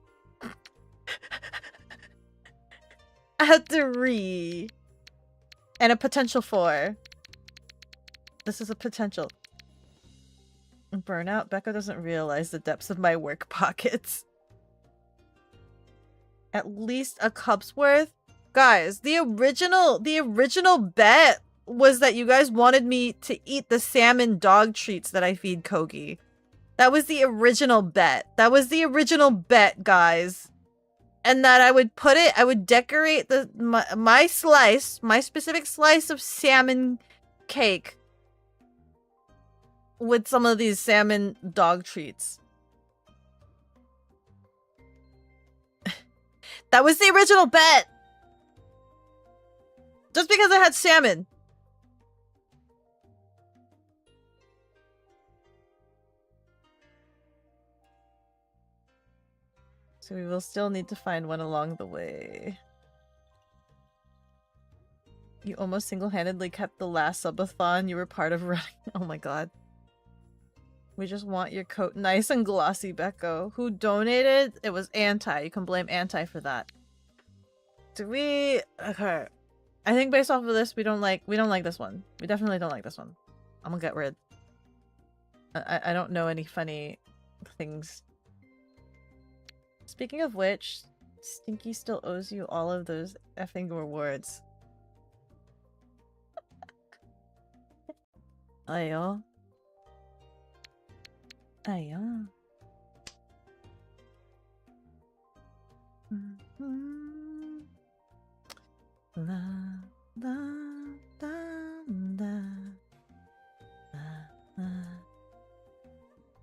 A 3. And a potential 4. This is a potential. Burnout? Beko doesn't realize the depths of my work pockets. At least a cup's worth? Guys, the original bet was that you guys wanted me to eat the salmon dog treats that I feed Kogi. That was the original bet. That was the original bet, guys. And that I would decorate my slice, my specific slice of salmon cake with some of these salmon dog treats. That was the original bet! Just because I had salmon. So we will still need to find one along the way. You almost single-handedly kept the last subathon you were part of running. Oh my god. We just want your coat nice and glossy, Beko. Who donated? It was Anti. You can blame Anti for that. Do we... Okay. I think based off of this, we don't like this one. We definitely don't like this one. I'm gonna get rid. I don't know any funny things. Speaking of which, Stinky still owes you all of those effing rewards. Ayo. Ayo. La la da da la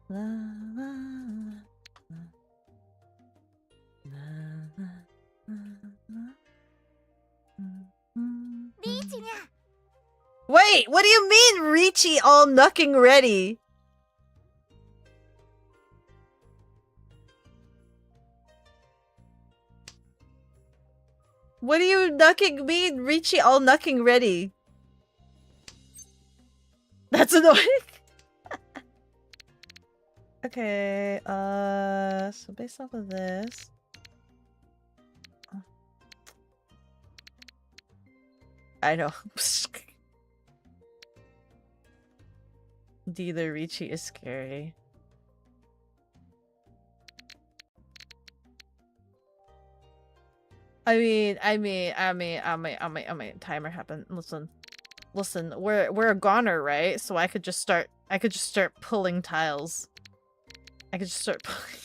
la la Wait, what do you mean Ricci all knucking ready? What do you mean Ricci all knucking ready? That's annoying. Okay, so based off of this. I know. Dealer Ricci is scary. I mean, timer happened. Listen, we're a goner, right? So I could just start pulling tiles. I could just start pulling.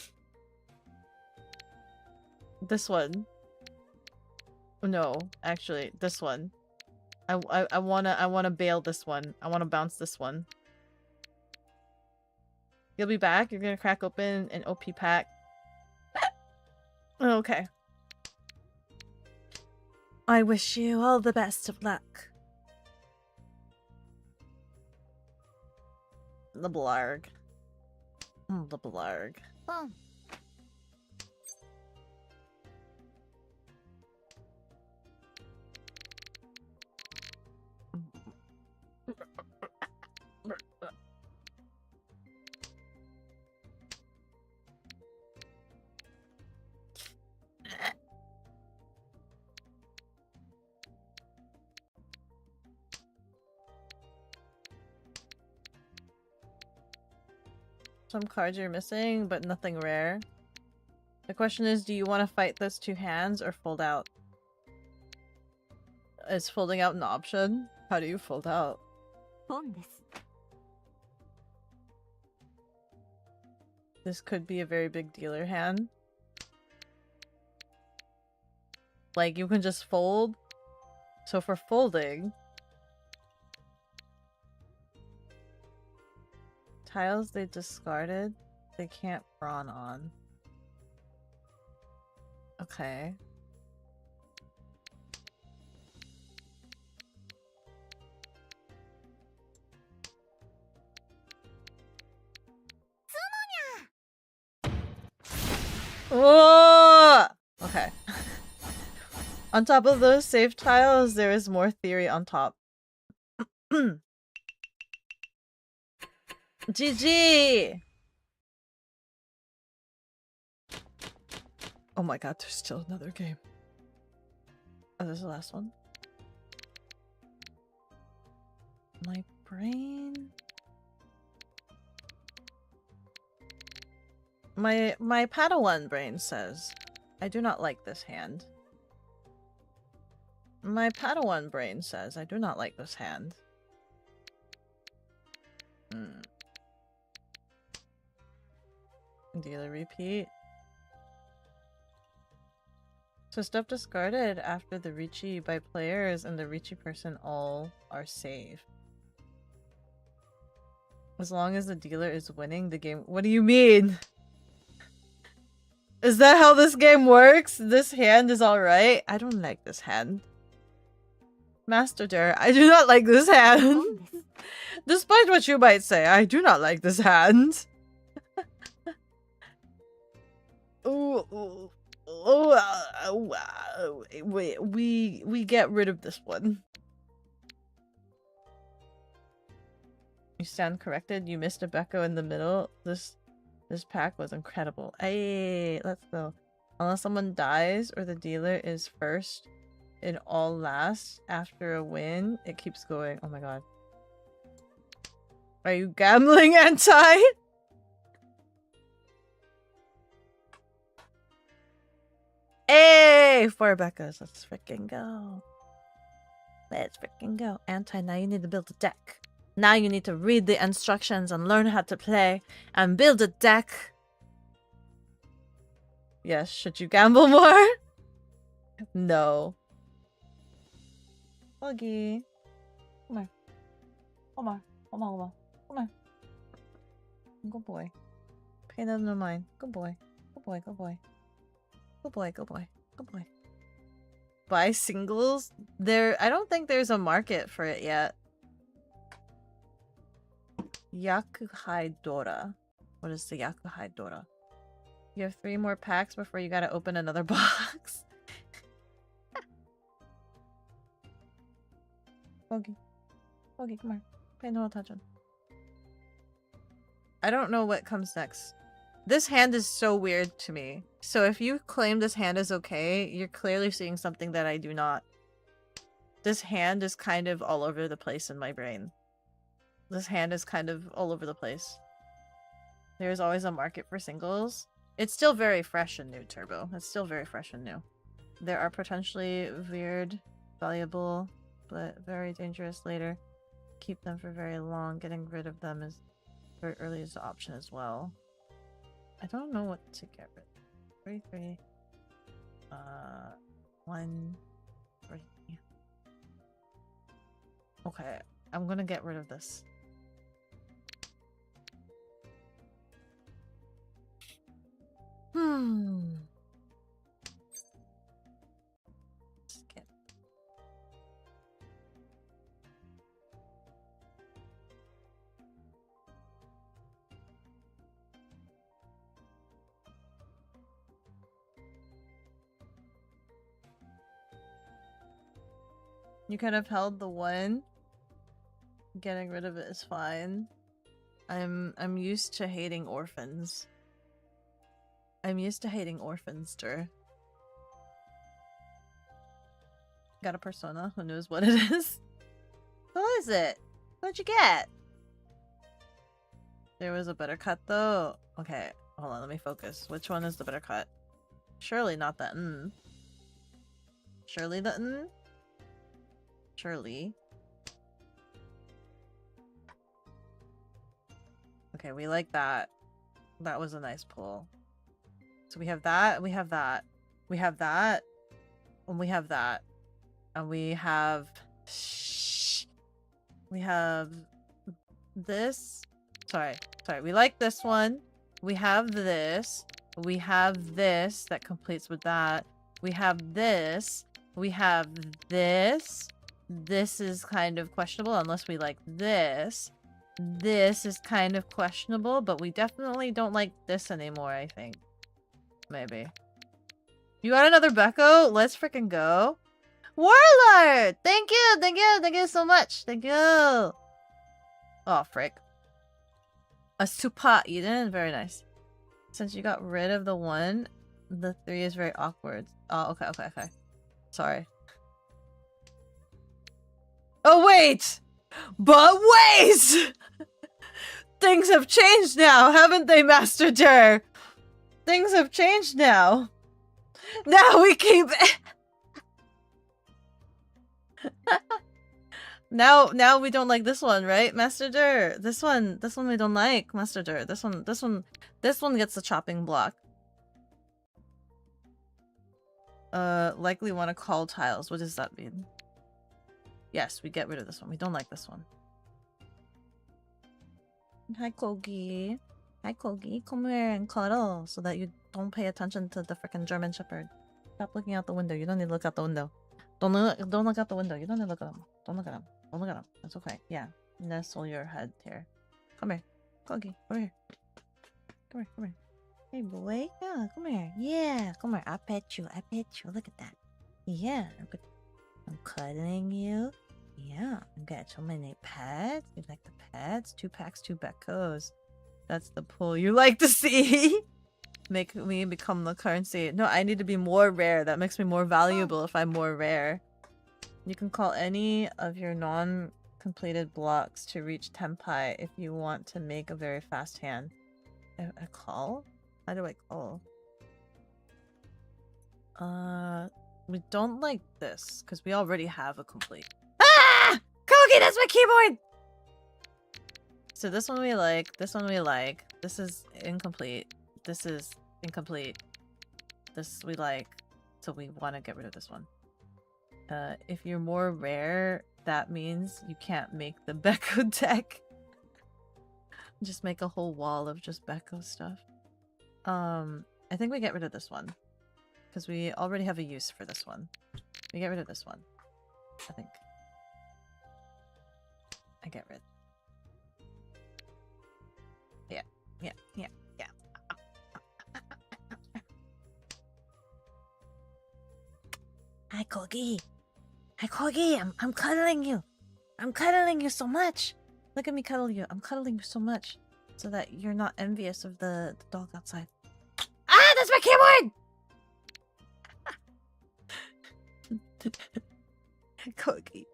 This one. No, actually, this one. I wanna bail this one. I wanna bounce this one. You'll be back? You're gonna crack open an OP pack? Okay. I wish you all the best of luck. The blarg. The blarg. Boom. some cards you're missing, but nothing rare. The question is, do you want to fight those two hands or fold out? Is folding out an option? How do you fold out? This could be a very big dealer hand. Like, you can just fold. So for folding... tiles they discarded, they can't prawn on. Okay. Oh! Okay. On top of those safe tiles, there is more theory on top. GG! Oh my god, there's still another game. Oh, this is the last one. My brain... My Padawan brain says, I do not like this hand. My Padawan brain says, I do not like this hand. Dealer repeat. So stuff discarded after the Ricci by players and the Ricci person all are safe. As long as the dealer is winning the game. What do you mean? Is that how this game works? This hand is alright? I don't like this hand. Master Dare, I do not like this hand. Despite what you might say, I do not like this hand. We get rid of this one. You stand corrected. You missed a Beko in the middle. This pack was incredible. Hey, let's go. Unless someone dies or the dealer is first in all last after a win, it keeps going. Oh my god. Are you gambling, anti? Hey, 4 Bekos. Let's freaking go. Let's freaking go. Anti, now you need to build a deck. Now you need to read the instructions and learn how to play and build a deck. Yes, should you gamble more? No. Buggy. Come here. Come on. Come on. Come on. Good boy. Pay no mind. Good boy. Good boy. Good boy. Good boy. Good boy. Good boy. Buy singles? I don't think there's a market for it yet. Yakuhai Dora. What is the Yakuhai Dora? You have 3 more packs before you gotta open another box. Bogey. Bogey, come on. Pay no attention. I don't know what comes next. This hand is so weird to me. So if you claim this hand is okay, you're clearly seeing something that I do not. This hand is kind of all over the place in my brain. This hand is kind of all over the place. There's always a market for singles. It's still very fresh and new, Turbo. It's still very fresh and new. There are potentially weird, valuable, but very dangerous later. Keep them for very long. Getting rid of them is very earliest option as well. I don't know what to get rid of. 3, 1, 3. Okay, I'm gonna get rid of this. Skip. You could have held the 1. Getting rid of it is fine. I'm used to hating orphans. I'm used to hating orphans, Dur. Got a persona who knows what it is. What is it? What'd you get? There was a better cut though. Okay, hold on, let me focus. Which one is the better cut? Surely not the N. Surely the N? Surely. Okay, we like that. That was a nice pull. So we have that, we have that. We have that. And we have that. And we have... We have... This. Sorry. We like this one. We have this. We have this that completes with that. We have this. We have this. This is kind of questionable unless we like this. This is kind of questionable, but we definitely don't like this anymore, I think. Maybe. You got another Beko? Let's freaking go. Warlord! Thank you so much. Thank you. Oh, frick. A Supa Eden? Very nice. Since you got rid of the 1, the 3 is very awkward. Oh, okay. Sorry. Oh, wait! But wait! Things have changed now, haven't they, Master Jer? Things have changed now. Now we keep... Now we don't like this one, right, Master Jer? This one we don't like, Master Jer. This one gets the chopping block. Likely want to call tiles. What does that mean? Yes, we get rid of this one. We don't like this one. Hi, Kogi. Hi, Kogi. Come here and cuddle so that you don't pay attention to the freaking German Shepherd. Stop looking out the window. You don't need to look out the window. Don't look out the window. You don't need to look at him. Don't look at him. Don't look at him. That's okay. Yeah. Nestle your head here. Come here. Kogi, over here. Come here. Hey, boy. Yeah, come here. Yeah, come here. I pet you. Look at that. Yeah. I'm cuddling you. Yeah. I got so many pets. You like the pets? 2 packs, 2 Bekos. That's the pull you like to see. Make me become the currency. No, I need to be more rare. That makes me more valuable if I'm more rare. You can call any of your non-completed blocks to reach Tenpai if you want to make a very fast hand. A call? How do I call? We don't like this because we already have a complete. Ah! Kogi, that's my keyboard! So this one we like. This one we like. This is incomplete. This is incomplete. This we like. So we want to get rid of this one. If you're more rare, that means you can't make the Beko deck. Just make a whole wall of just Beko stuff. I think we get rid of this one. Because we already have a use for this one. We get rid of this one. I think. I get rid. Yeah. Hi, Kogi. I'm cuddling you. I'm cuddling you so much. Look at me cuddle you. I'm cuddling you so much. So that you're not envious of the dog outside. Ah, that's my keyboard! Kogi.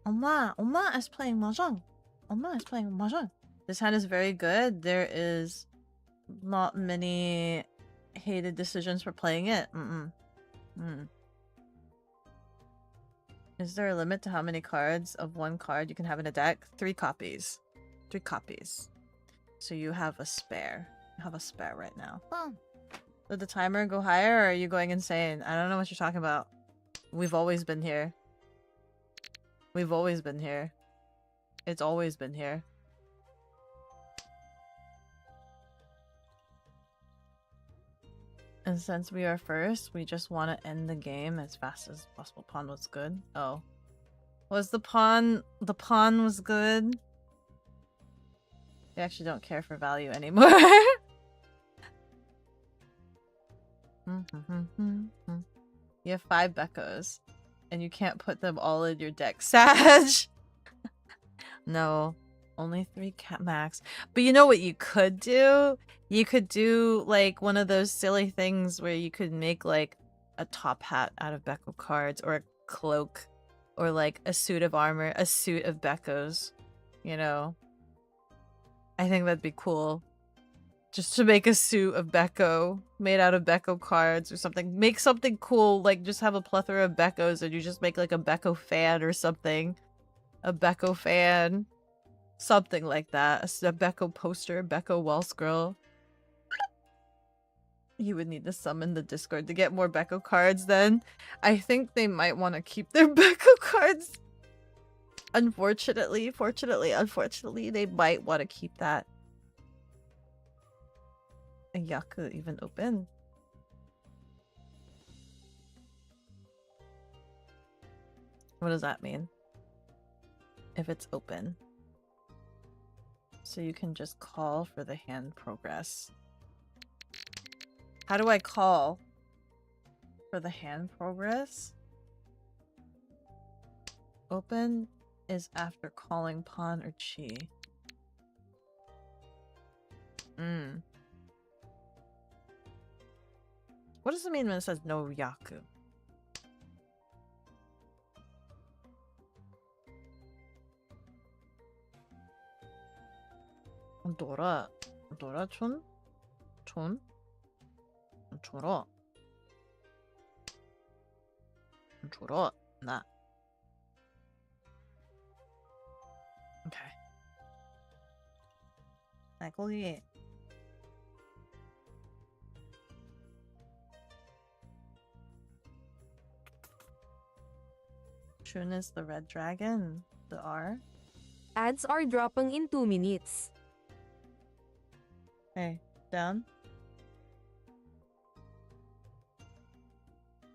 Oma is playing mahjong. This hand is very good. There is not many hated decisions for playing it. Is there a limit to how many cards of one card you can have in a deck? 3 copies. 3 copies. So you have a spare. You have a spare right now. Boom. Did the timer go higher or are you going insane? I don't know what you're talking about. We've always been here. We've always been here. It's always been here. And since we are first, we just want to end the game as fast as possible. Pawn was good. Oh. Was the pawn... The pawn was good? We actually don't care for value anymore. You have 5 Bekos. And you can't put them all in your deck. Sag! No. Only 3 cat max. But you know what you could do? You could do like one of those silly things where you could make like a top hat out of Beko cards or a cloak or like a suit of armor, a suit of Bekos, you know. I think that'd be cool. Just to make a suit of Beko, made out of Beko cards or something. Make something cool, like just have a plethora of Bekos and you just make like a Beko fan or something. A Beko fan. Something like that. A Beko poster, Beko Waltz girl. You would need to summon the Discord to get more Beko cards then. I think they might want to keep their Beko cards. Unfortunately, unfortunately, they might want to keep that. A Yaku even open? What does that mean? If it's open. So you can just call for the hand progress. How do I call for the hand progress? Open is after calling pawn or chi. What does it mean when it says no Yaku? Dora chun? Chun? Choro. Choro. Nah. Okay. 거기. Shun is the red dragon. The R. Ads are dropping in 2 minutes. Hey, down.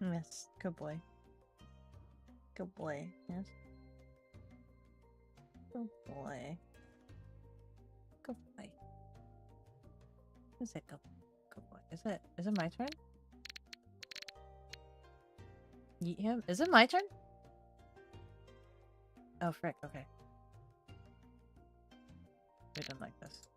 Yes, good boy. Good boy, yes. Good boy. Good boy. Is it good boy? Is it my turn? Yeet him? Is it my turn? Oh frick, okay. We don't like this.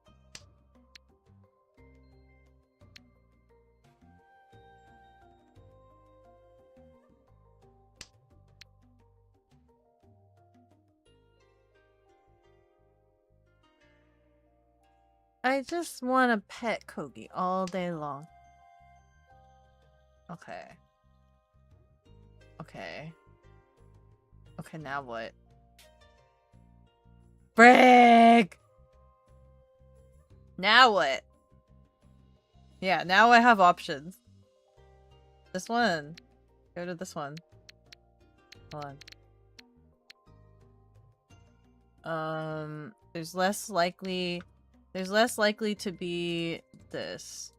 I just want to pet Kogi all day long. Okay. Okay. Okay, now what? Frick! Now what? Yeah, now I have options. This one. Go to this one. Hold on. There's less likely to be this.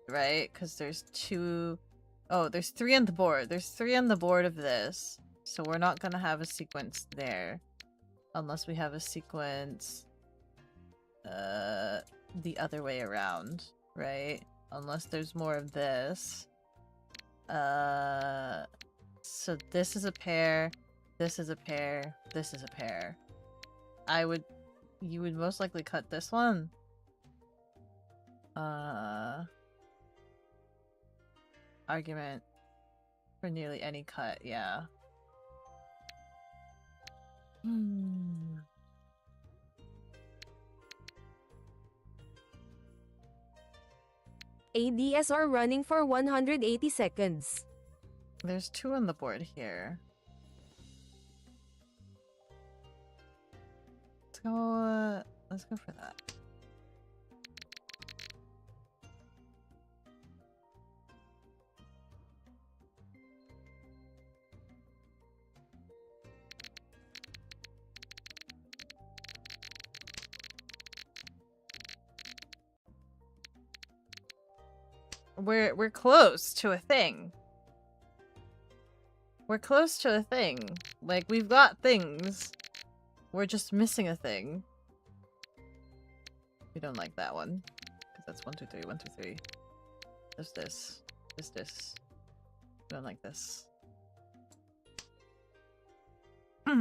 Right? Because there's 2... Oh, there's 3 on the board. There's 3 on the board of this. So we're not gonna have a sequence there. Unless we have a sequence... the other way around. Right? Unless there's more of this. So this is a pair. This is a pair. This is a pair. You would most likely cut this one. Argument for nearly any cut, yeah. ADS are running for 180 seconds. There's 2 on the board here. Let's go for that. We're close to a thing. We're close to a thing. Like, we've got things. We're just missing a thing. We don't like that one. Because that's 1, 2, 3, 1, 2, 3. There's this. There's this. We don't like this. We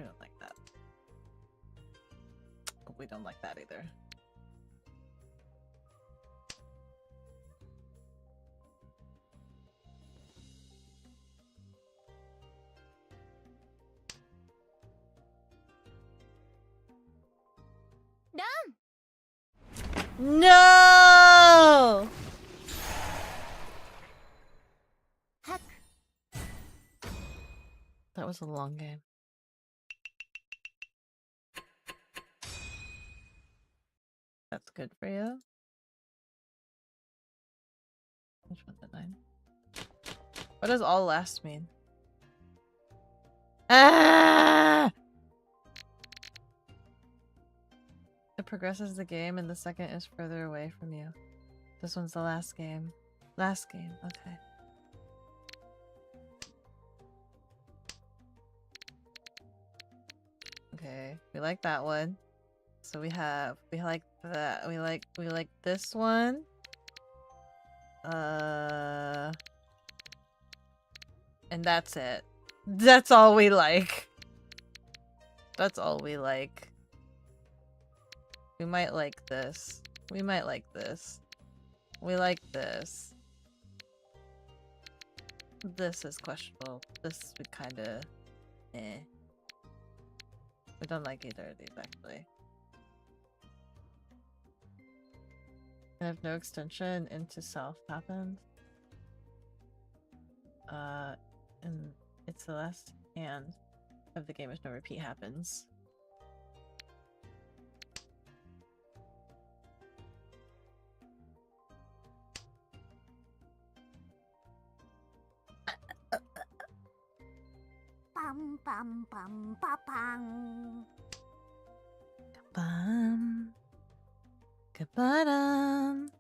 don't like that. But we don't like that either. No! Heck. That was a long game. That's good for you. Which one's the 9? What does all last mean? Ah! It progresses the game and the second is further away from you. This one's the last game. Last game, okay. Okay, we like that one. So we like that. We like this one. And that's it. That's all we like. That's all we like. We might like this. We might like this. We like this. This is questionable. This we kinda eh. We don't like either of these actually. And if no extension into self happens, and it's the last hand of the game if no repeat happens. Bum bum bum ba bang. Bum. Ka-ba-dum.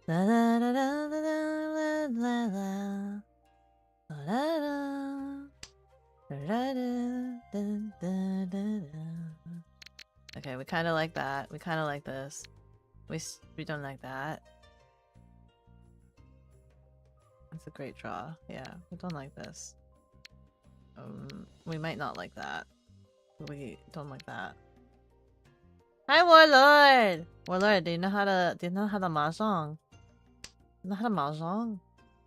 La la la la la la la la. La la la. Da da da da da. Okay, we kind of like that. We kind of like this. We don't like that. That's a great draw. Yeah, we don't like this. We might not like that. We don't like that. Hi, Warlord! Warlord, do you know how to mahjong? You know how to mahjong?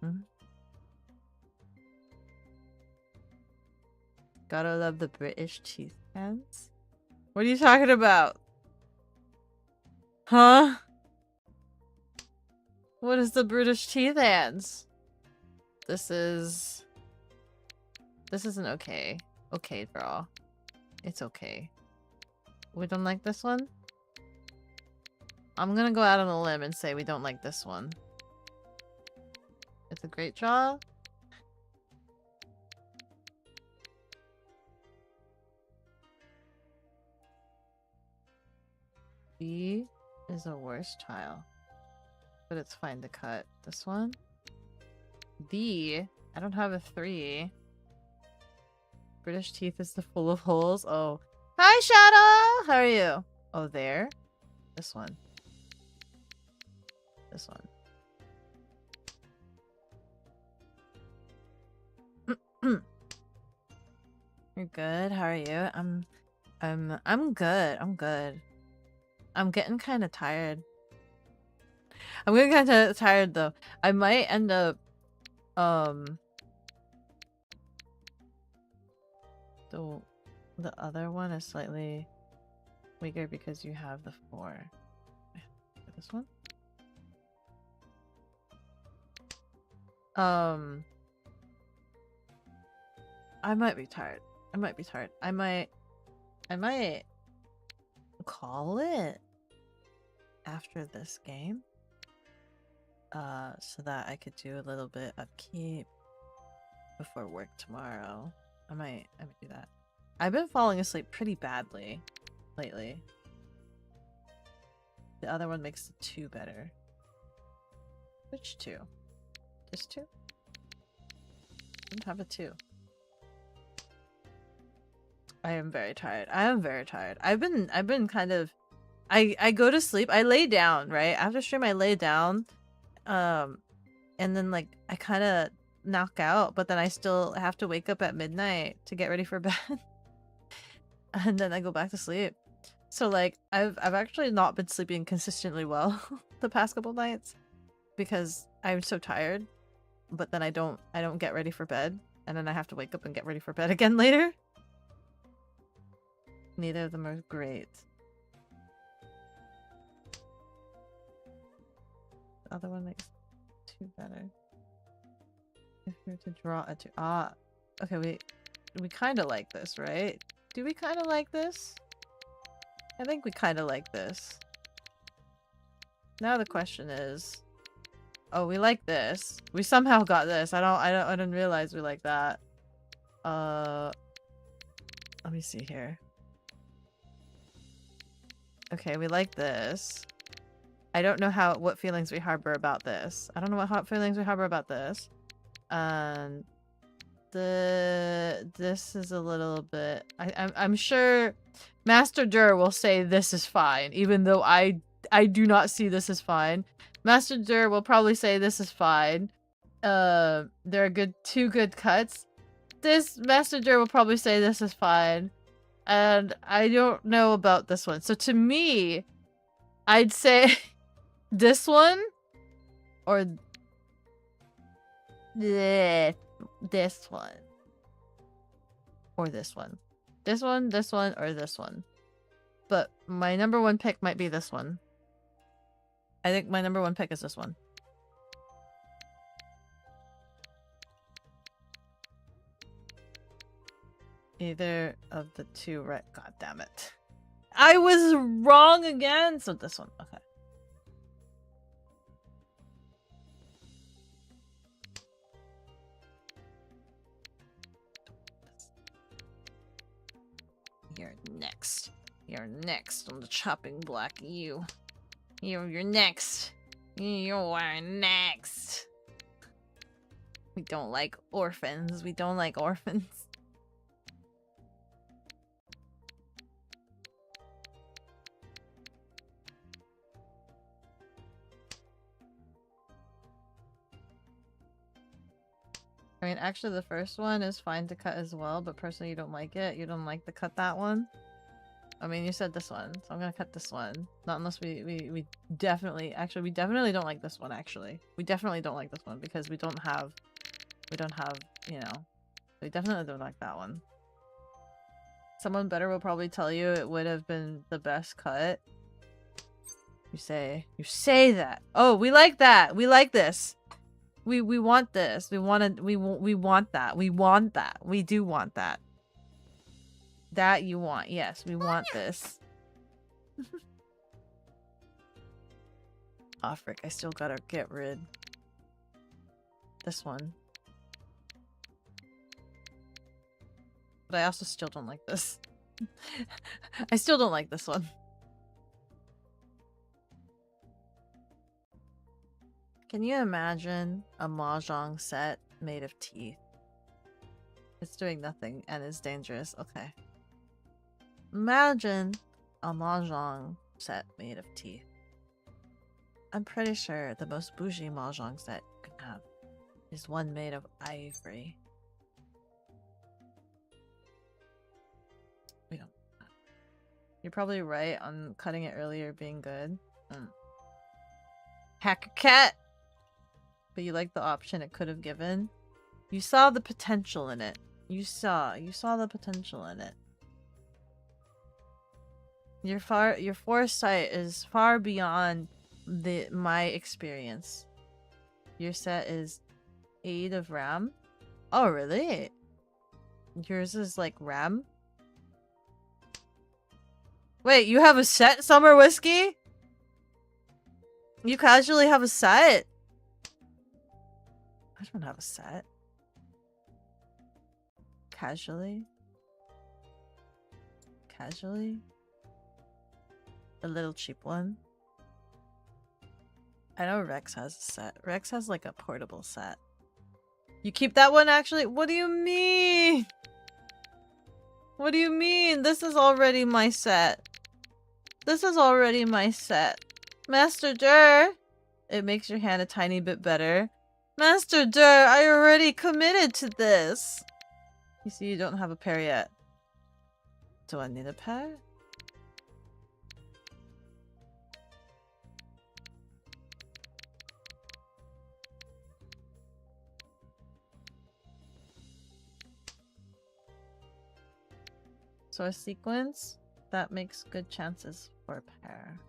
Hmm? Gotta love the British teeth hands. What are you talking about? Huh? What is the British teeth hands? This isn't okay. Okay, draw. It's okay. We don't like this one? I'm gonna go out on a limb and say we don't like this one. It's a great draw. B is a worse tile. But it's fine to cut. This one? D. I don't have a 3. British teeth is the full of holes. Oh. Hi, Shadow! How are you? Oh, there? This one. This one. You're good. How are you? I'm good. I'm good. I'm getting kind of tired. I'm getting kind of tired though. I might end up the other one is slightly weaker because you have the 4. This one? I might be tired. I might be tired. I might call it after this game. So that I could do a little bit of keep before work tomorrow. I might do that. I've been falling asleep pretty badly lately. The other one makes the 2 better. Which 2? This 2? I don't have a 2. I am very tired. I am very tired. I've been kind of I go to sleep. I lay down, right? After stream I lay down. And then like I kind of knock out, but then I still have to wake up at midnight to get ready for bed. And then I go back to sleep. So like I've actually not been sleeping consistently well the past couple nights because I'm so tired. But then I don't get ready for bed, and then I have to wake up and get ready for bed again later. Neither of them are great. the other one makes 2 better. If we were to draw a 2. Ah. Okay, we kind of like this, right? Do we kind of like this? I think we kind of like this. Now the question is, oh, we like this. We somehow got this. I didn't realize we like that. Let me see here. Okay, we like this. I don't know what feelings we harbor about this. I don't know what feelings we harbor about this. And this is a little bit. I'm sure Master Dur will say this is fine, even though I do not see this as fine. Master Dur will probably say this is fine. There are 2 good cuts. This Master Dur will probably say this is fine. And I don't know about this one. So to me, I'd say this one or this one. Or this one. This one, or this one. But my number 1 pick might be this one. I think my number 1 pick is this one. Either of the 2, right? God damn it. I was wrong again! So this one, okay. You're next. You're next on the chopping block. You're next. You are next. We don't like orphans. We don't like orphans. I mean, actually, the first one is fine to cut as well, but personally, you don't like it. You don't like to cut that one. I mean, you said this one, so I'm gonna cut this one. Not unless we definitely... Actually, we definitely don't like this one, actually. We definitely don't like this one, because we don't have, you know... We definitely don't like that one. Someone better will probably tell you it would have been the best cut. You say that. Oh, we like that! We like this! We want this. We want that. We want that. We do want that. That you want. Yes, we want this. Oh, frick. I still gotta get rid. This one. But I also still don't like this. I still don't like this one. Can you imagine a mahjong set made of teeth? It's doing nothing and is dangerous. Okay. Imagine a mahjong set made of teeth. I'm pretty sure the most bougie mahjong set you can have is one made of ivory. We don't. You're probably right on cutting it earlier being good. Hacker cat! But you like the option it could have given. You saw the potential in it. You saw the potential in it. Your foresight is far beyond my experience. Your set is 8 of RAM. Oh, really? Yours is like RAM? Wait, you have a set, Summer Whiskey? You casually have a set? I don't have a set. Casually? Casually? A little cheap one? I know Rex has a set. Rex has like a portable set. You keep that one actually? What do you mean? What do you mean? This is already my set. This is already my set. Master Dur! It makes your hand a tiny bit better. Master Dur, I already committed to this! You see, you don't have a pair yet. Do I need a pair? So a sequence that makes good chances for a pair.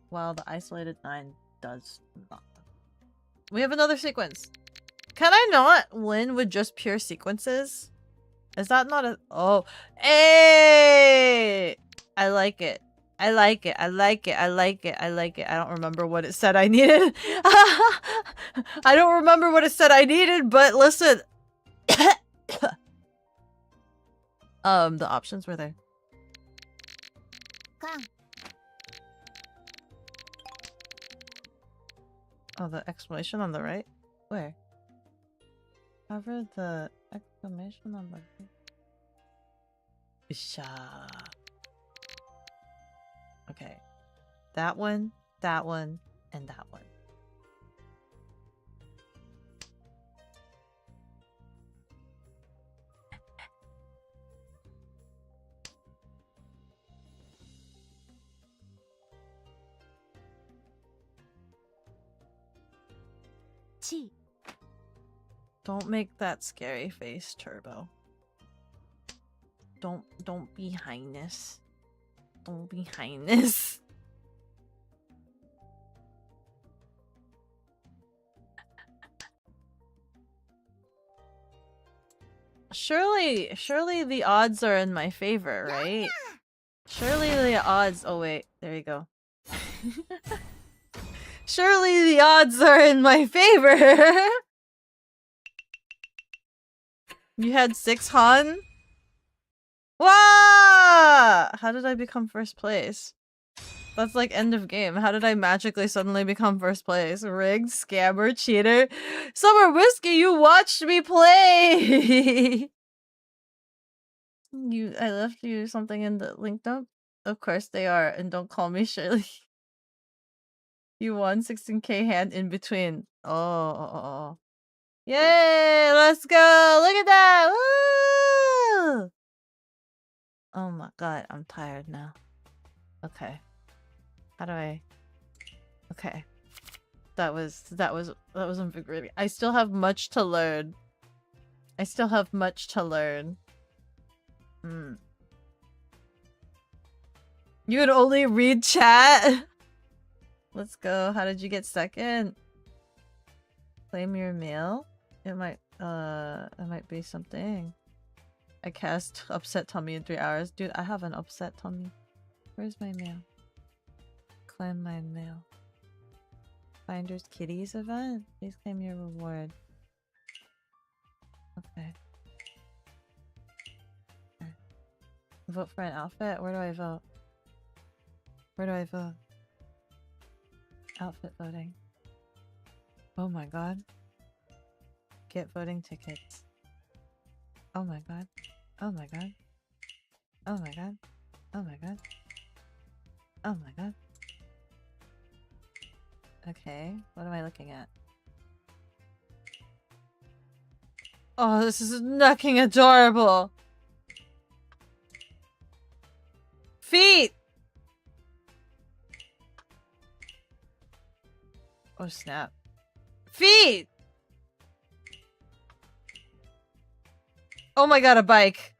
While the isolated 9 does not. We have another sequence. Can I not win with just pure sequences? Is that not a... Oh. Hey! I like it. I like it. I like it. I like it. I like it. I don't remember what it said I needed. I don't remember what it said I needed, but listen. The options were there. Oh, the exclamation on the right? Where? Cover the exclamation on the right. Isha. Okay. That one, and that one. Don't make that scary face, Turbo. Don't be highness. Don't be highness. Surely the odds are in my favor, right? Surely the odds... Oh wait, there you go. Surely the odds are in my favor! You had 6 Han? Wow! How did I become first place? That's like end of game. How did I magically suddenly become first place? Rigged, scammer, cheater. Summer Whiskey, you watched me play! I left you something in the link dump? Of course they are, and don't call me Shirley. You won 16k hand in between. Oh. Yay! Let's go! Look at that! Woo! Oh my god, I'm tired now. Okay. How do I... Okay. That was invigorating. I still have much to learn. You would only read chat? Let's go. How did you get second? Claim your mail? It might be something. I cast upset tummy in 3 hours. Dude, I have an upset tummy. Where's my mail? Claim my mail. Finders Kitties event? Please claim your reward. Okay. Vote for an outfit? Where do I vote? Outfit voting. Oh my god. Get voting tickets. Oh my god. Oh my god. Oh my god. Oh my god. Oh my god. Okay, what am I looking at? Oh, this is fucking adorable! Feet! Oh snap. Feet! Oh my god, a bike.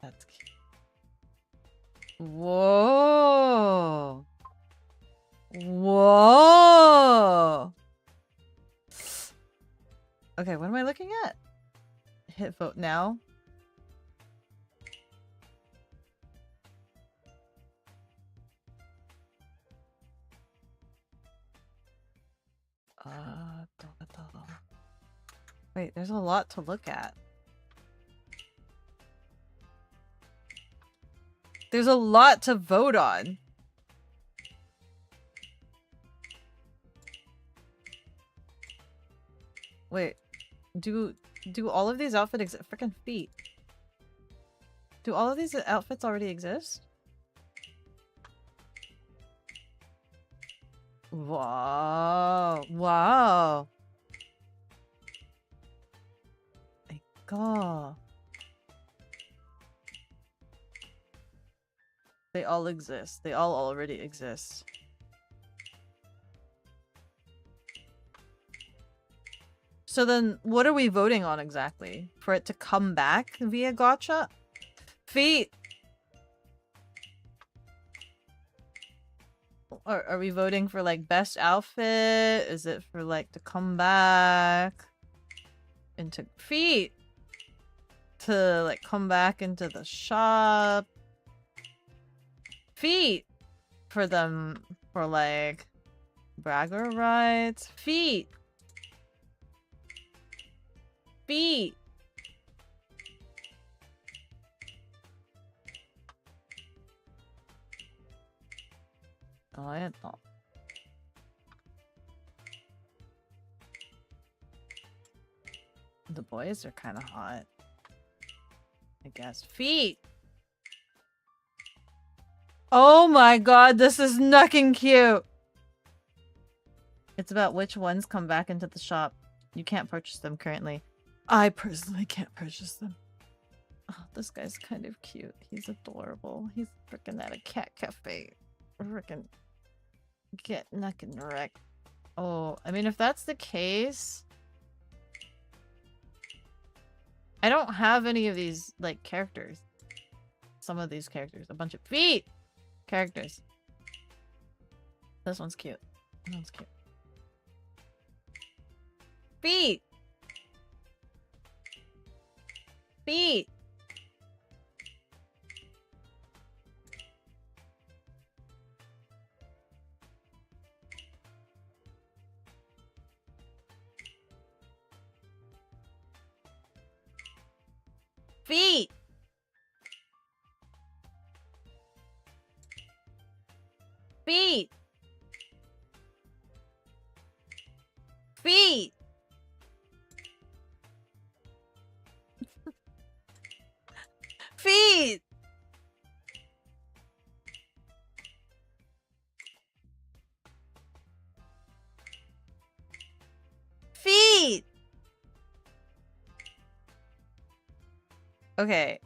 That's cute. Whoa. Whoa. Okay, what am I looking at? Hit vote now. Wait, there's a lot to look at. There's a lot to vote on. Wait, do all of these outfits exist? Freaking feet. Do all of these outfits already exist? Wow. Wow. My god. They all exist. They all already exist. So then, what are we voting on exactly? For it to come back via gacha? Feet. Are we voting for like best outfit? Is it for like to come back into feet? To like come back into the shop? Feet for them for like bragger rights? Feet. Feet. Oh, I thought. The boys are kind of hot. I guess. Feet! Oh my god, this is nucking cute! It's about which ones come back into the shop. You can't purchase them currently. I personally can't purchase them. Oh, this guy's kind of cute. He's adorable. He's freaking at a cat cafe. Freaking get nucking wrecked. Oh, I mean, if that's the case... I don't have any of these, like, characters. Some of these characters. A bunch of feet! Characters. This one's cute. This one's cute. Feet! Feet! Feet! Feet! Feet! Feet! Feet! Okay,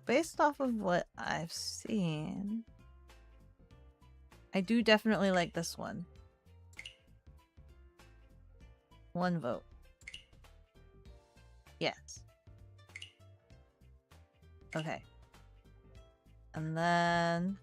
based off of what I've seen, I do definitely like this one. One vote. Yes. Okay. And then...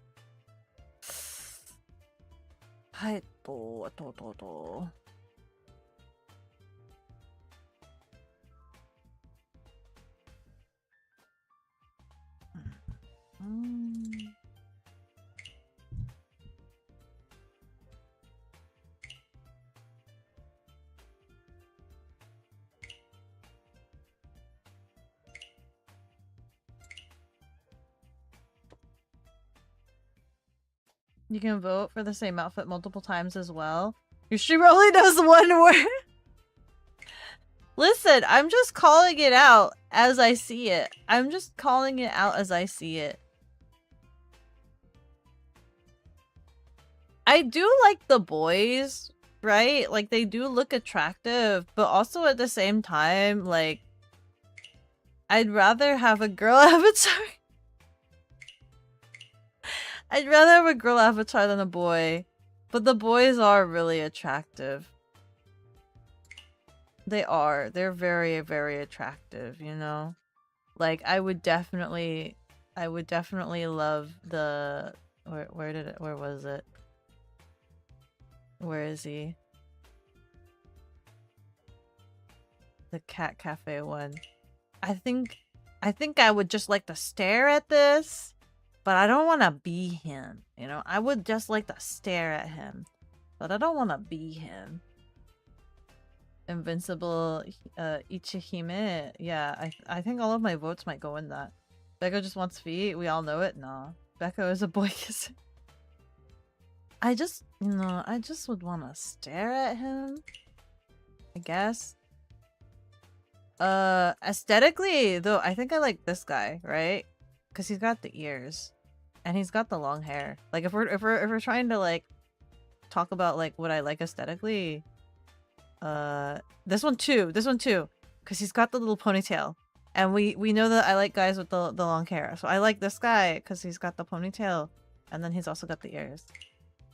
You can vote for the same outfit multiple times as well. Your stream only knows one word. Listen, I'm just calling it out as I see it. I'm just calling it out as I see it. I do like the boys, right? Like, they do look attractive, but also at the same time, like, I'd rather have a girl avatar. I'd rather have a girl avatar than a boy. But the boys are really attractive. They are. They're very, very attractive, you know? Like, I would definitely love the... Where was it? Where is he? The cat cafe one. I think I would just like to stare at this, but I don't want to be him, you know? I would just like to stare at him, but I don't want to be him. Invincible Ichihime. Yeah, I think all of my votes might go in that. Beko just wants feet. We all know it. No. Beko is a boy kisser. I just would want to stare at him, I guess. Aesthetically, though, I think I like this guy, right? Because he's got the ears. And he's got the long hair. Like, if we're trying to, like, talk about, like, what I like aesthetically... this one too. Because he's got the little ponytail. And we know that I like guys with the long hair. So I like this guy because he's got the ponytail. And then he's also got the ears.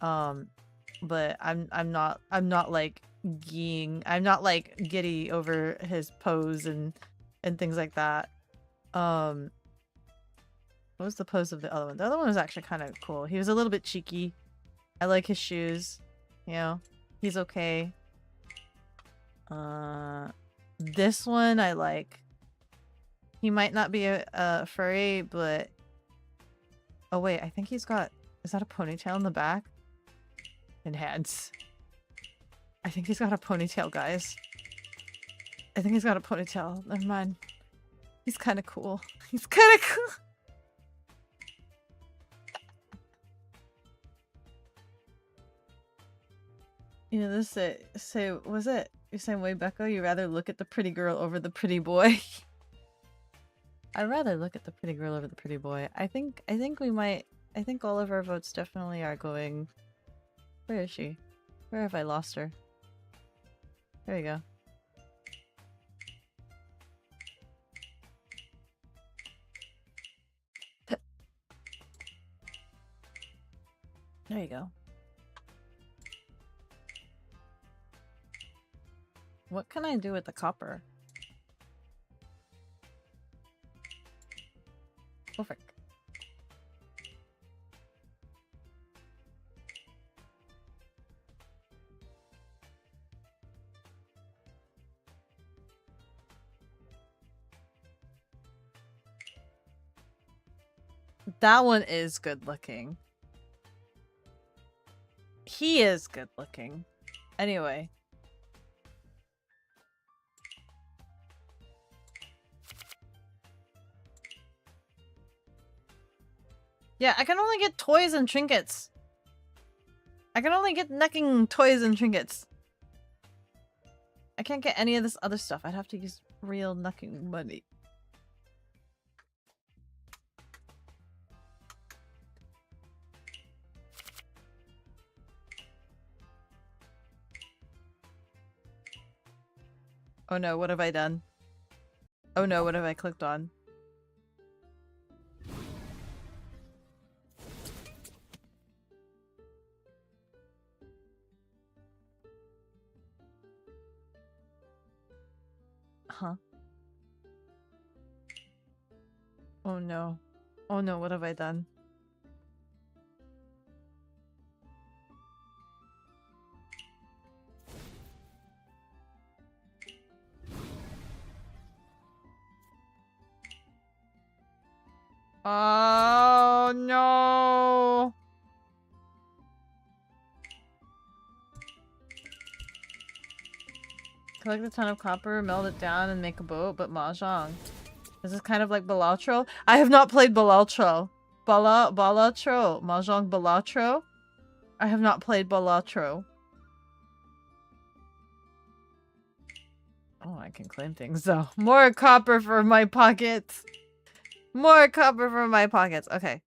But I'm not like I'm not like giddy over his pose and things like that. What was the pose of the other one? The other one was actually kind of cool. He was a little bit cheeky. I like his shoes. You know, he's okay. This one I like. He might not be a furry, but... Oh wait, I think he's got... Is that a ponytail in the back? And hands. I think he's got a ponytail, guys. I think he's got a ponytail. Never mind. He's kind of cool. He's kind of cool. You know, this say, was it? You're saying, way, Beko, you rather look at the pretty girl over the pretty boy? I'd rather look at the pretty girl over the pretty boy. I think we might... I think all of our votes definitely are going... Where is she? Where have I lost her? There you go. There you go. What can I do with the copper? Oh, frick. That one is good looking. He is good looking. Anyway. Yeah, I can only get toys and trinkets. I can only get necking toys and trinkets. I can't get any of this other stuff. I'd have to use real necking money. Oh no, what have I done? Oh no, what have I clicked on? Huh? Oh no. Oh no, what have I done? Oh no! Collect a ton of copper, melt it down, and make a boat, but mahjong. This is kind of like Balatro. I have not played Balatro. Balatro. Mahjong Balatro? I have not played Balatro. Oh, I can claim things though. More copper for my pockets. More copper for my pockets. Okay.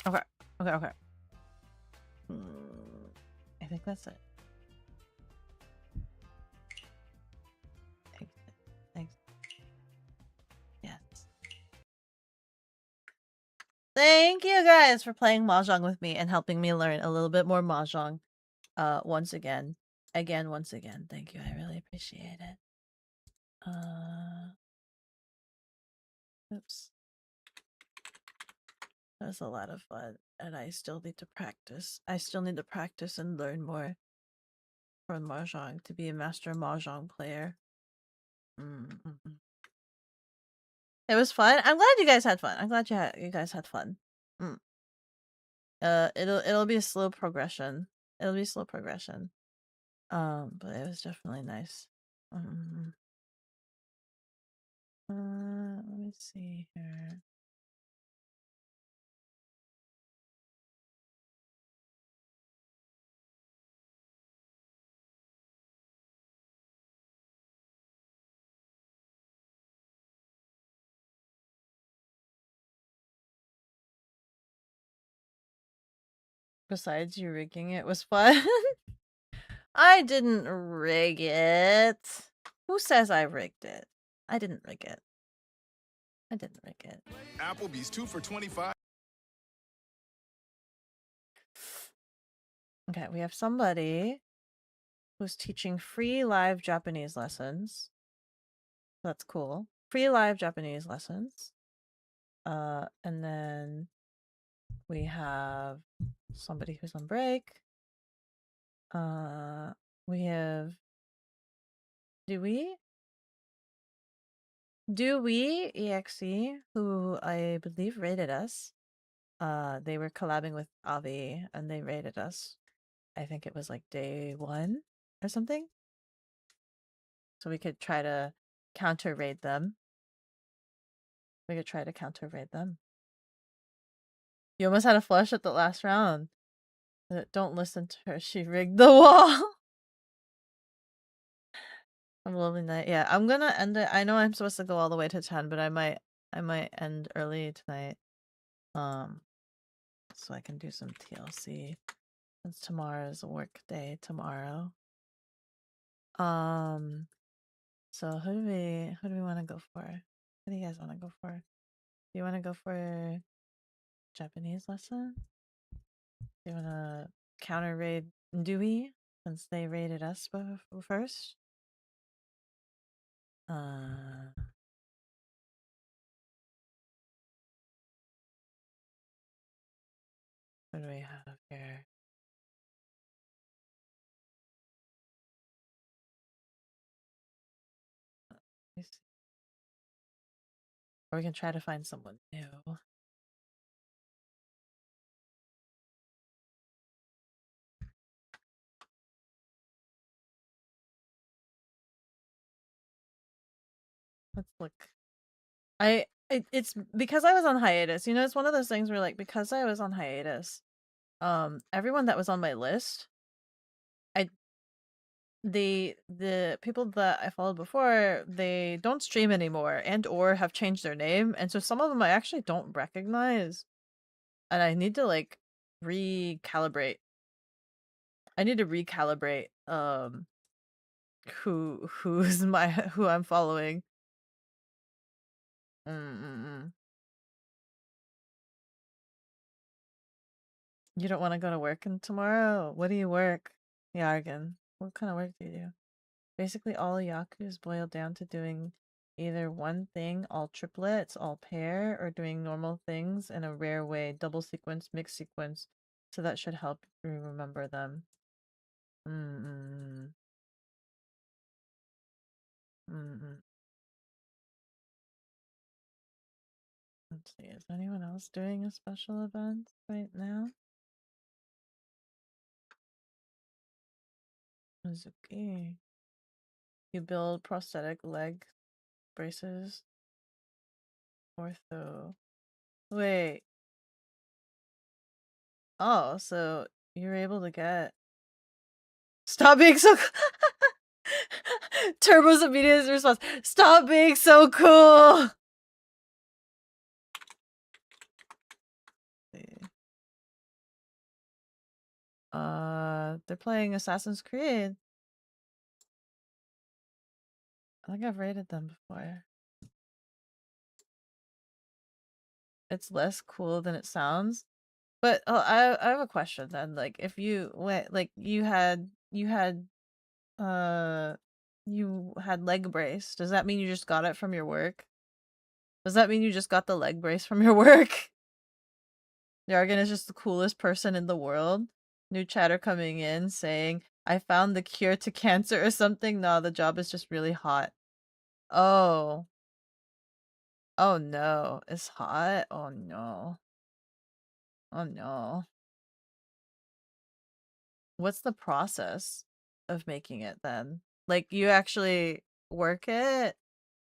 Okay. Okay, okay. I think that's it. Thanks. Yes. Thank you guys for playing Mahjong with me and helping me learn a little bit more Mahjong. Once again. Once again. Thank you. I really appreciate it. Oops. That was a lot of fun, and I still need to practice. I still need to practice and learn more from Mahjong to be a master Mahjong player. It was fun. I'm glad you guys had fun. I'm glad you guys had fun. It'll be a slow progression. It'll be slow progression. But it was definitely nice. Let me see here. Besides you rigging it was fun. I didn't rig it. Who says I rigged it? I didn't rig it. I didn't rig it. Applebee's 2 for $25. Okay, we have somebody who's teaching free live Japanese lessons. That's cool. Free live Japanese lessons. And then we have somebody who's on break. We have Dewey EXE, who I believe rated us. They were collabing with Avi and they rated us. I think it was like day 1 or something. So we could try to counter raid them. You almost had a flush at the last round. Don't listen to her. She rigged the wall. Have a lovely night. Yeah, I'm gonna end it. I know I'm supposed to go all the way to 10, but I might end early tonight. So I can do some TLC. Since tomorrow's a work day tomorrow. So who do we want to go for? What do you guys want to go for? Do you want to go for Japanese lesson? Do you want to counter raid Dewey since they raided us first? What do we have here? Or we can try to find someone new. Let's look. It's because I was on hiatus. You know, it's one of those things where like because I was on hiatus, everyone that was on my list, the people that I followed before, they don't stream anymore and or have changed their name, and so some of them I actually don't recognize. And I need to like recalibrate. Who I'm following. You don't want to go to work tomorrow? What do you work? Yargan. What kind of work do you do? Basically, all Yaku's boiled down to doing either one thing, all triplets, all pair, or doing normal things in a rare way, double sequence, mixed sequence. So that should help you remember them. Let's see, is anyone else doing a special event right now? Mizuki. You build prosthetic leg braces. Ortho. Wait. Oh, so you're able to get... Stop being so... Turbo's immediate response. Stop being so cool! They're playing Assassin's Creed. I think I've rated them before. It's less cool than it sounds. But I have a question then. Like if you went like you had leg brace, does that mean you just got it from your work? Does that mean you just got the leg brace from your work? Yargan is just the coolest person in the world. New chatter coming in saying, I found the cure to cancer or something. No, the job is just really hot. Oh. Oh no. It's hot? Oh no. Oh no. What's the process of making it then? Like you actually work it?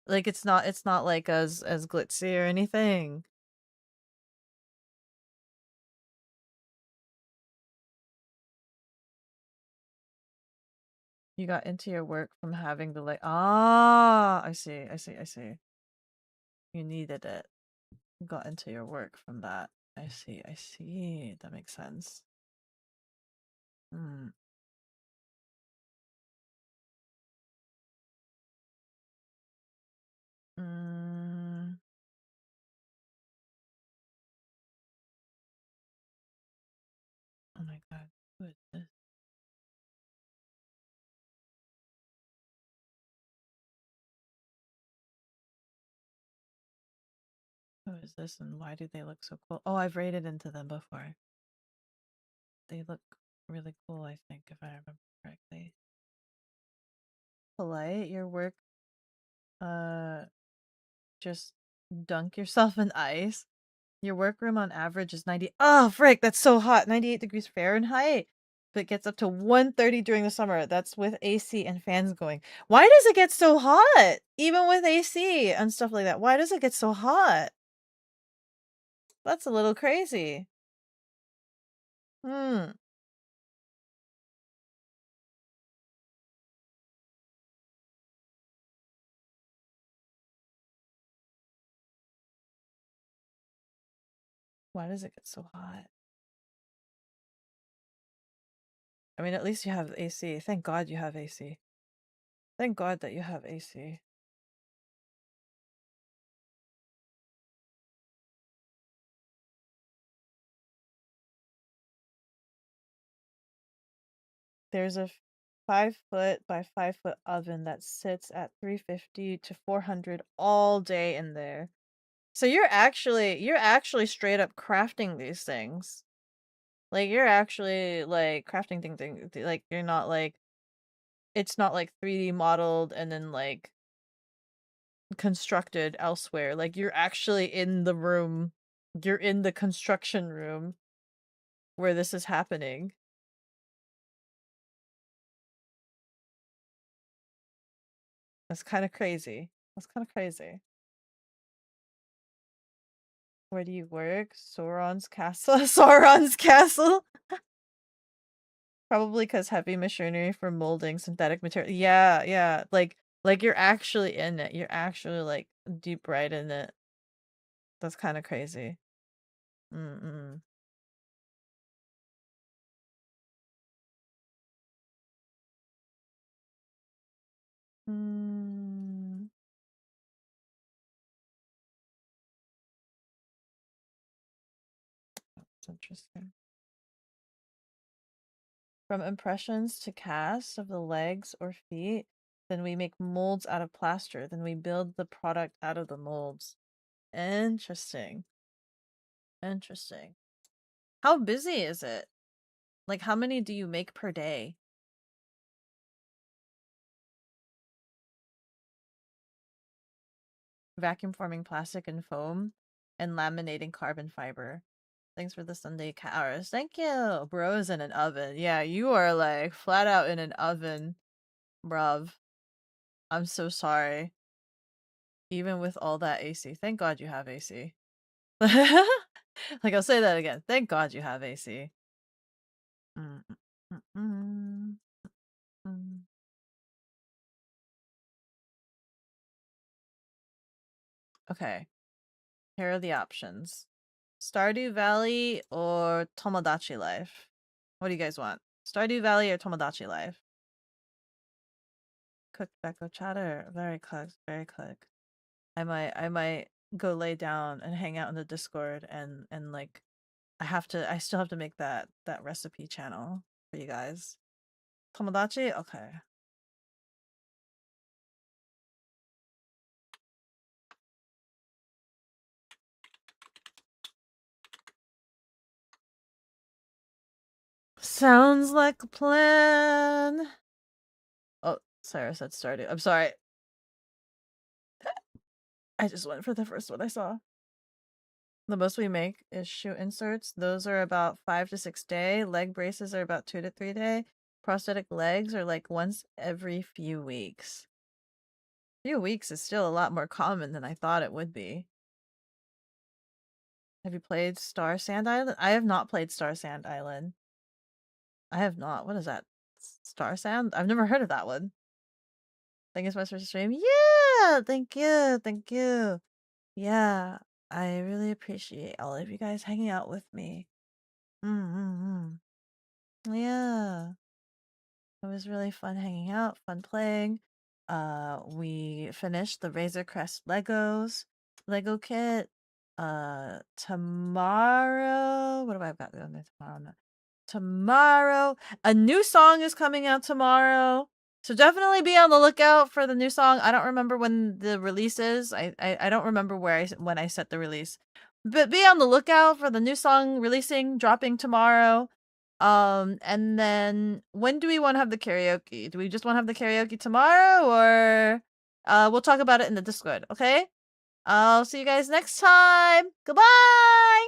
Like it's not like as glitzy or anything. You got into your work from having the I see. You needed it. You got into your work from that. I see. That makes sense. Oh my god, who is this? Who is is this and why do they look so cool? Oh, I've raided into them before. They look really cool, I think, if I remember correctly. Polite, your work, just dunk yourself in ice. Your workroom on average is 90. Oh, frick, that's so hot. 98 degrees Fahrenheit. But it gets up to 130 during the summer. That's with AC and fans going. Why does it get so hot? Even with AC and stuff like that. Why does it get so hot? That's a little crazy. Hmm. Why does it get so hot? I mean, at least you have AC. Thank God you have AC. Thank God that you have AC. There's a 5-foot by 5-foot oven that sits at 350 to 400 all day in there. So you're actually straight up crafting these things. Like you're actually like crafting things like you're not like it's not like 3D modeled and then like constructed elsewhere. Like you're actually in the room. You're in the construction room where this is happening. That's kind of crazy. That's kind of crazy. Where do you work? Sauron's castle. Sauron's castle. Probably because heavy machinery for molding synthetic material. Yeah, yeah. Like you're actually in it. You're actually like deep right in it. That's kind of crazy. Mm-mm. Mm. That's interesting. From impressions to casts of the legs or feet, then we make molds out of plaster. Then we build the product out of the molds. Interesting. Interesting. How busy is it? Like, how many do you make per day? Vacuum forming plastic and foam and laminating carbon fiber. Thanks for the Sunday hours. Thank you. Bro's in an oven. Yeah, you are like flat out in an oven, bruv. I'm so sorry. Even with all that AC. Thank God you have AC. Like, I'll say that again. Thank God you have AC. Mm, mm, mm, mm. Okay. Here are the options. Stardew Valley or Tomodachi Life? What do you guys want? Stardew Valley or Tomodachi Life? Cooked Beko chatter. Very cooked. Very cooked. I might go lay down and hang out in the Discord and like I still have to make that recipe channel for you guys. Tomodachi? Okay. Sounds like a plan. Oh, Sarah said Stardew. I'm sorry. I just went for the first one I saw. The most we make is shoe inserts. Those are about 5 to 6 day. Leg braces are about 2 to 3 day. Prosthetic legs are like once every few weeks. Few weeks is still a lot more common than I thought it would be. Have you played Star Sand Island? I have not played Star Sand Island. I have not. What is that? Star Sand? I've never heard of that one. Thank you so much for the stream. Yeah! Thank you. Thank you. Yeah. I really appreciate all of you guys hanging out with me. Yeah. It was really fun hanging out, fun playing. We finished the Razor Crest Lego kit. Tomorrow, what do I got on there tomorrow? Tomorrow, a new song is coming out tomorrow. So definitely be on the lookout for the new song. I don't remember when the release is. I don't remember when I set the release. But be on the lookout for the new song dropping tomorrow. And then when do we want to have the karaoke? Do we just want to have the karaoke tomorrow, or we'll talk about it in the Discord, okay? I'll see you guys next time. Goodbye.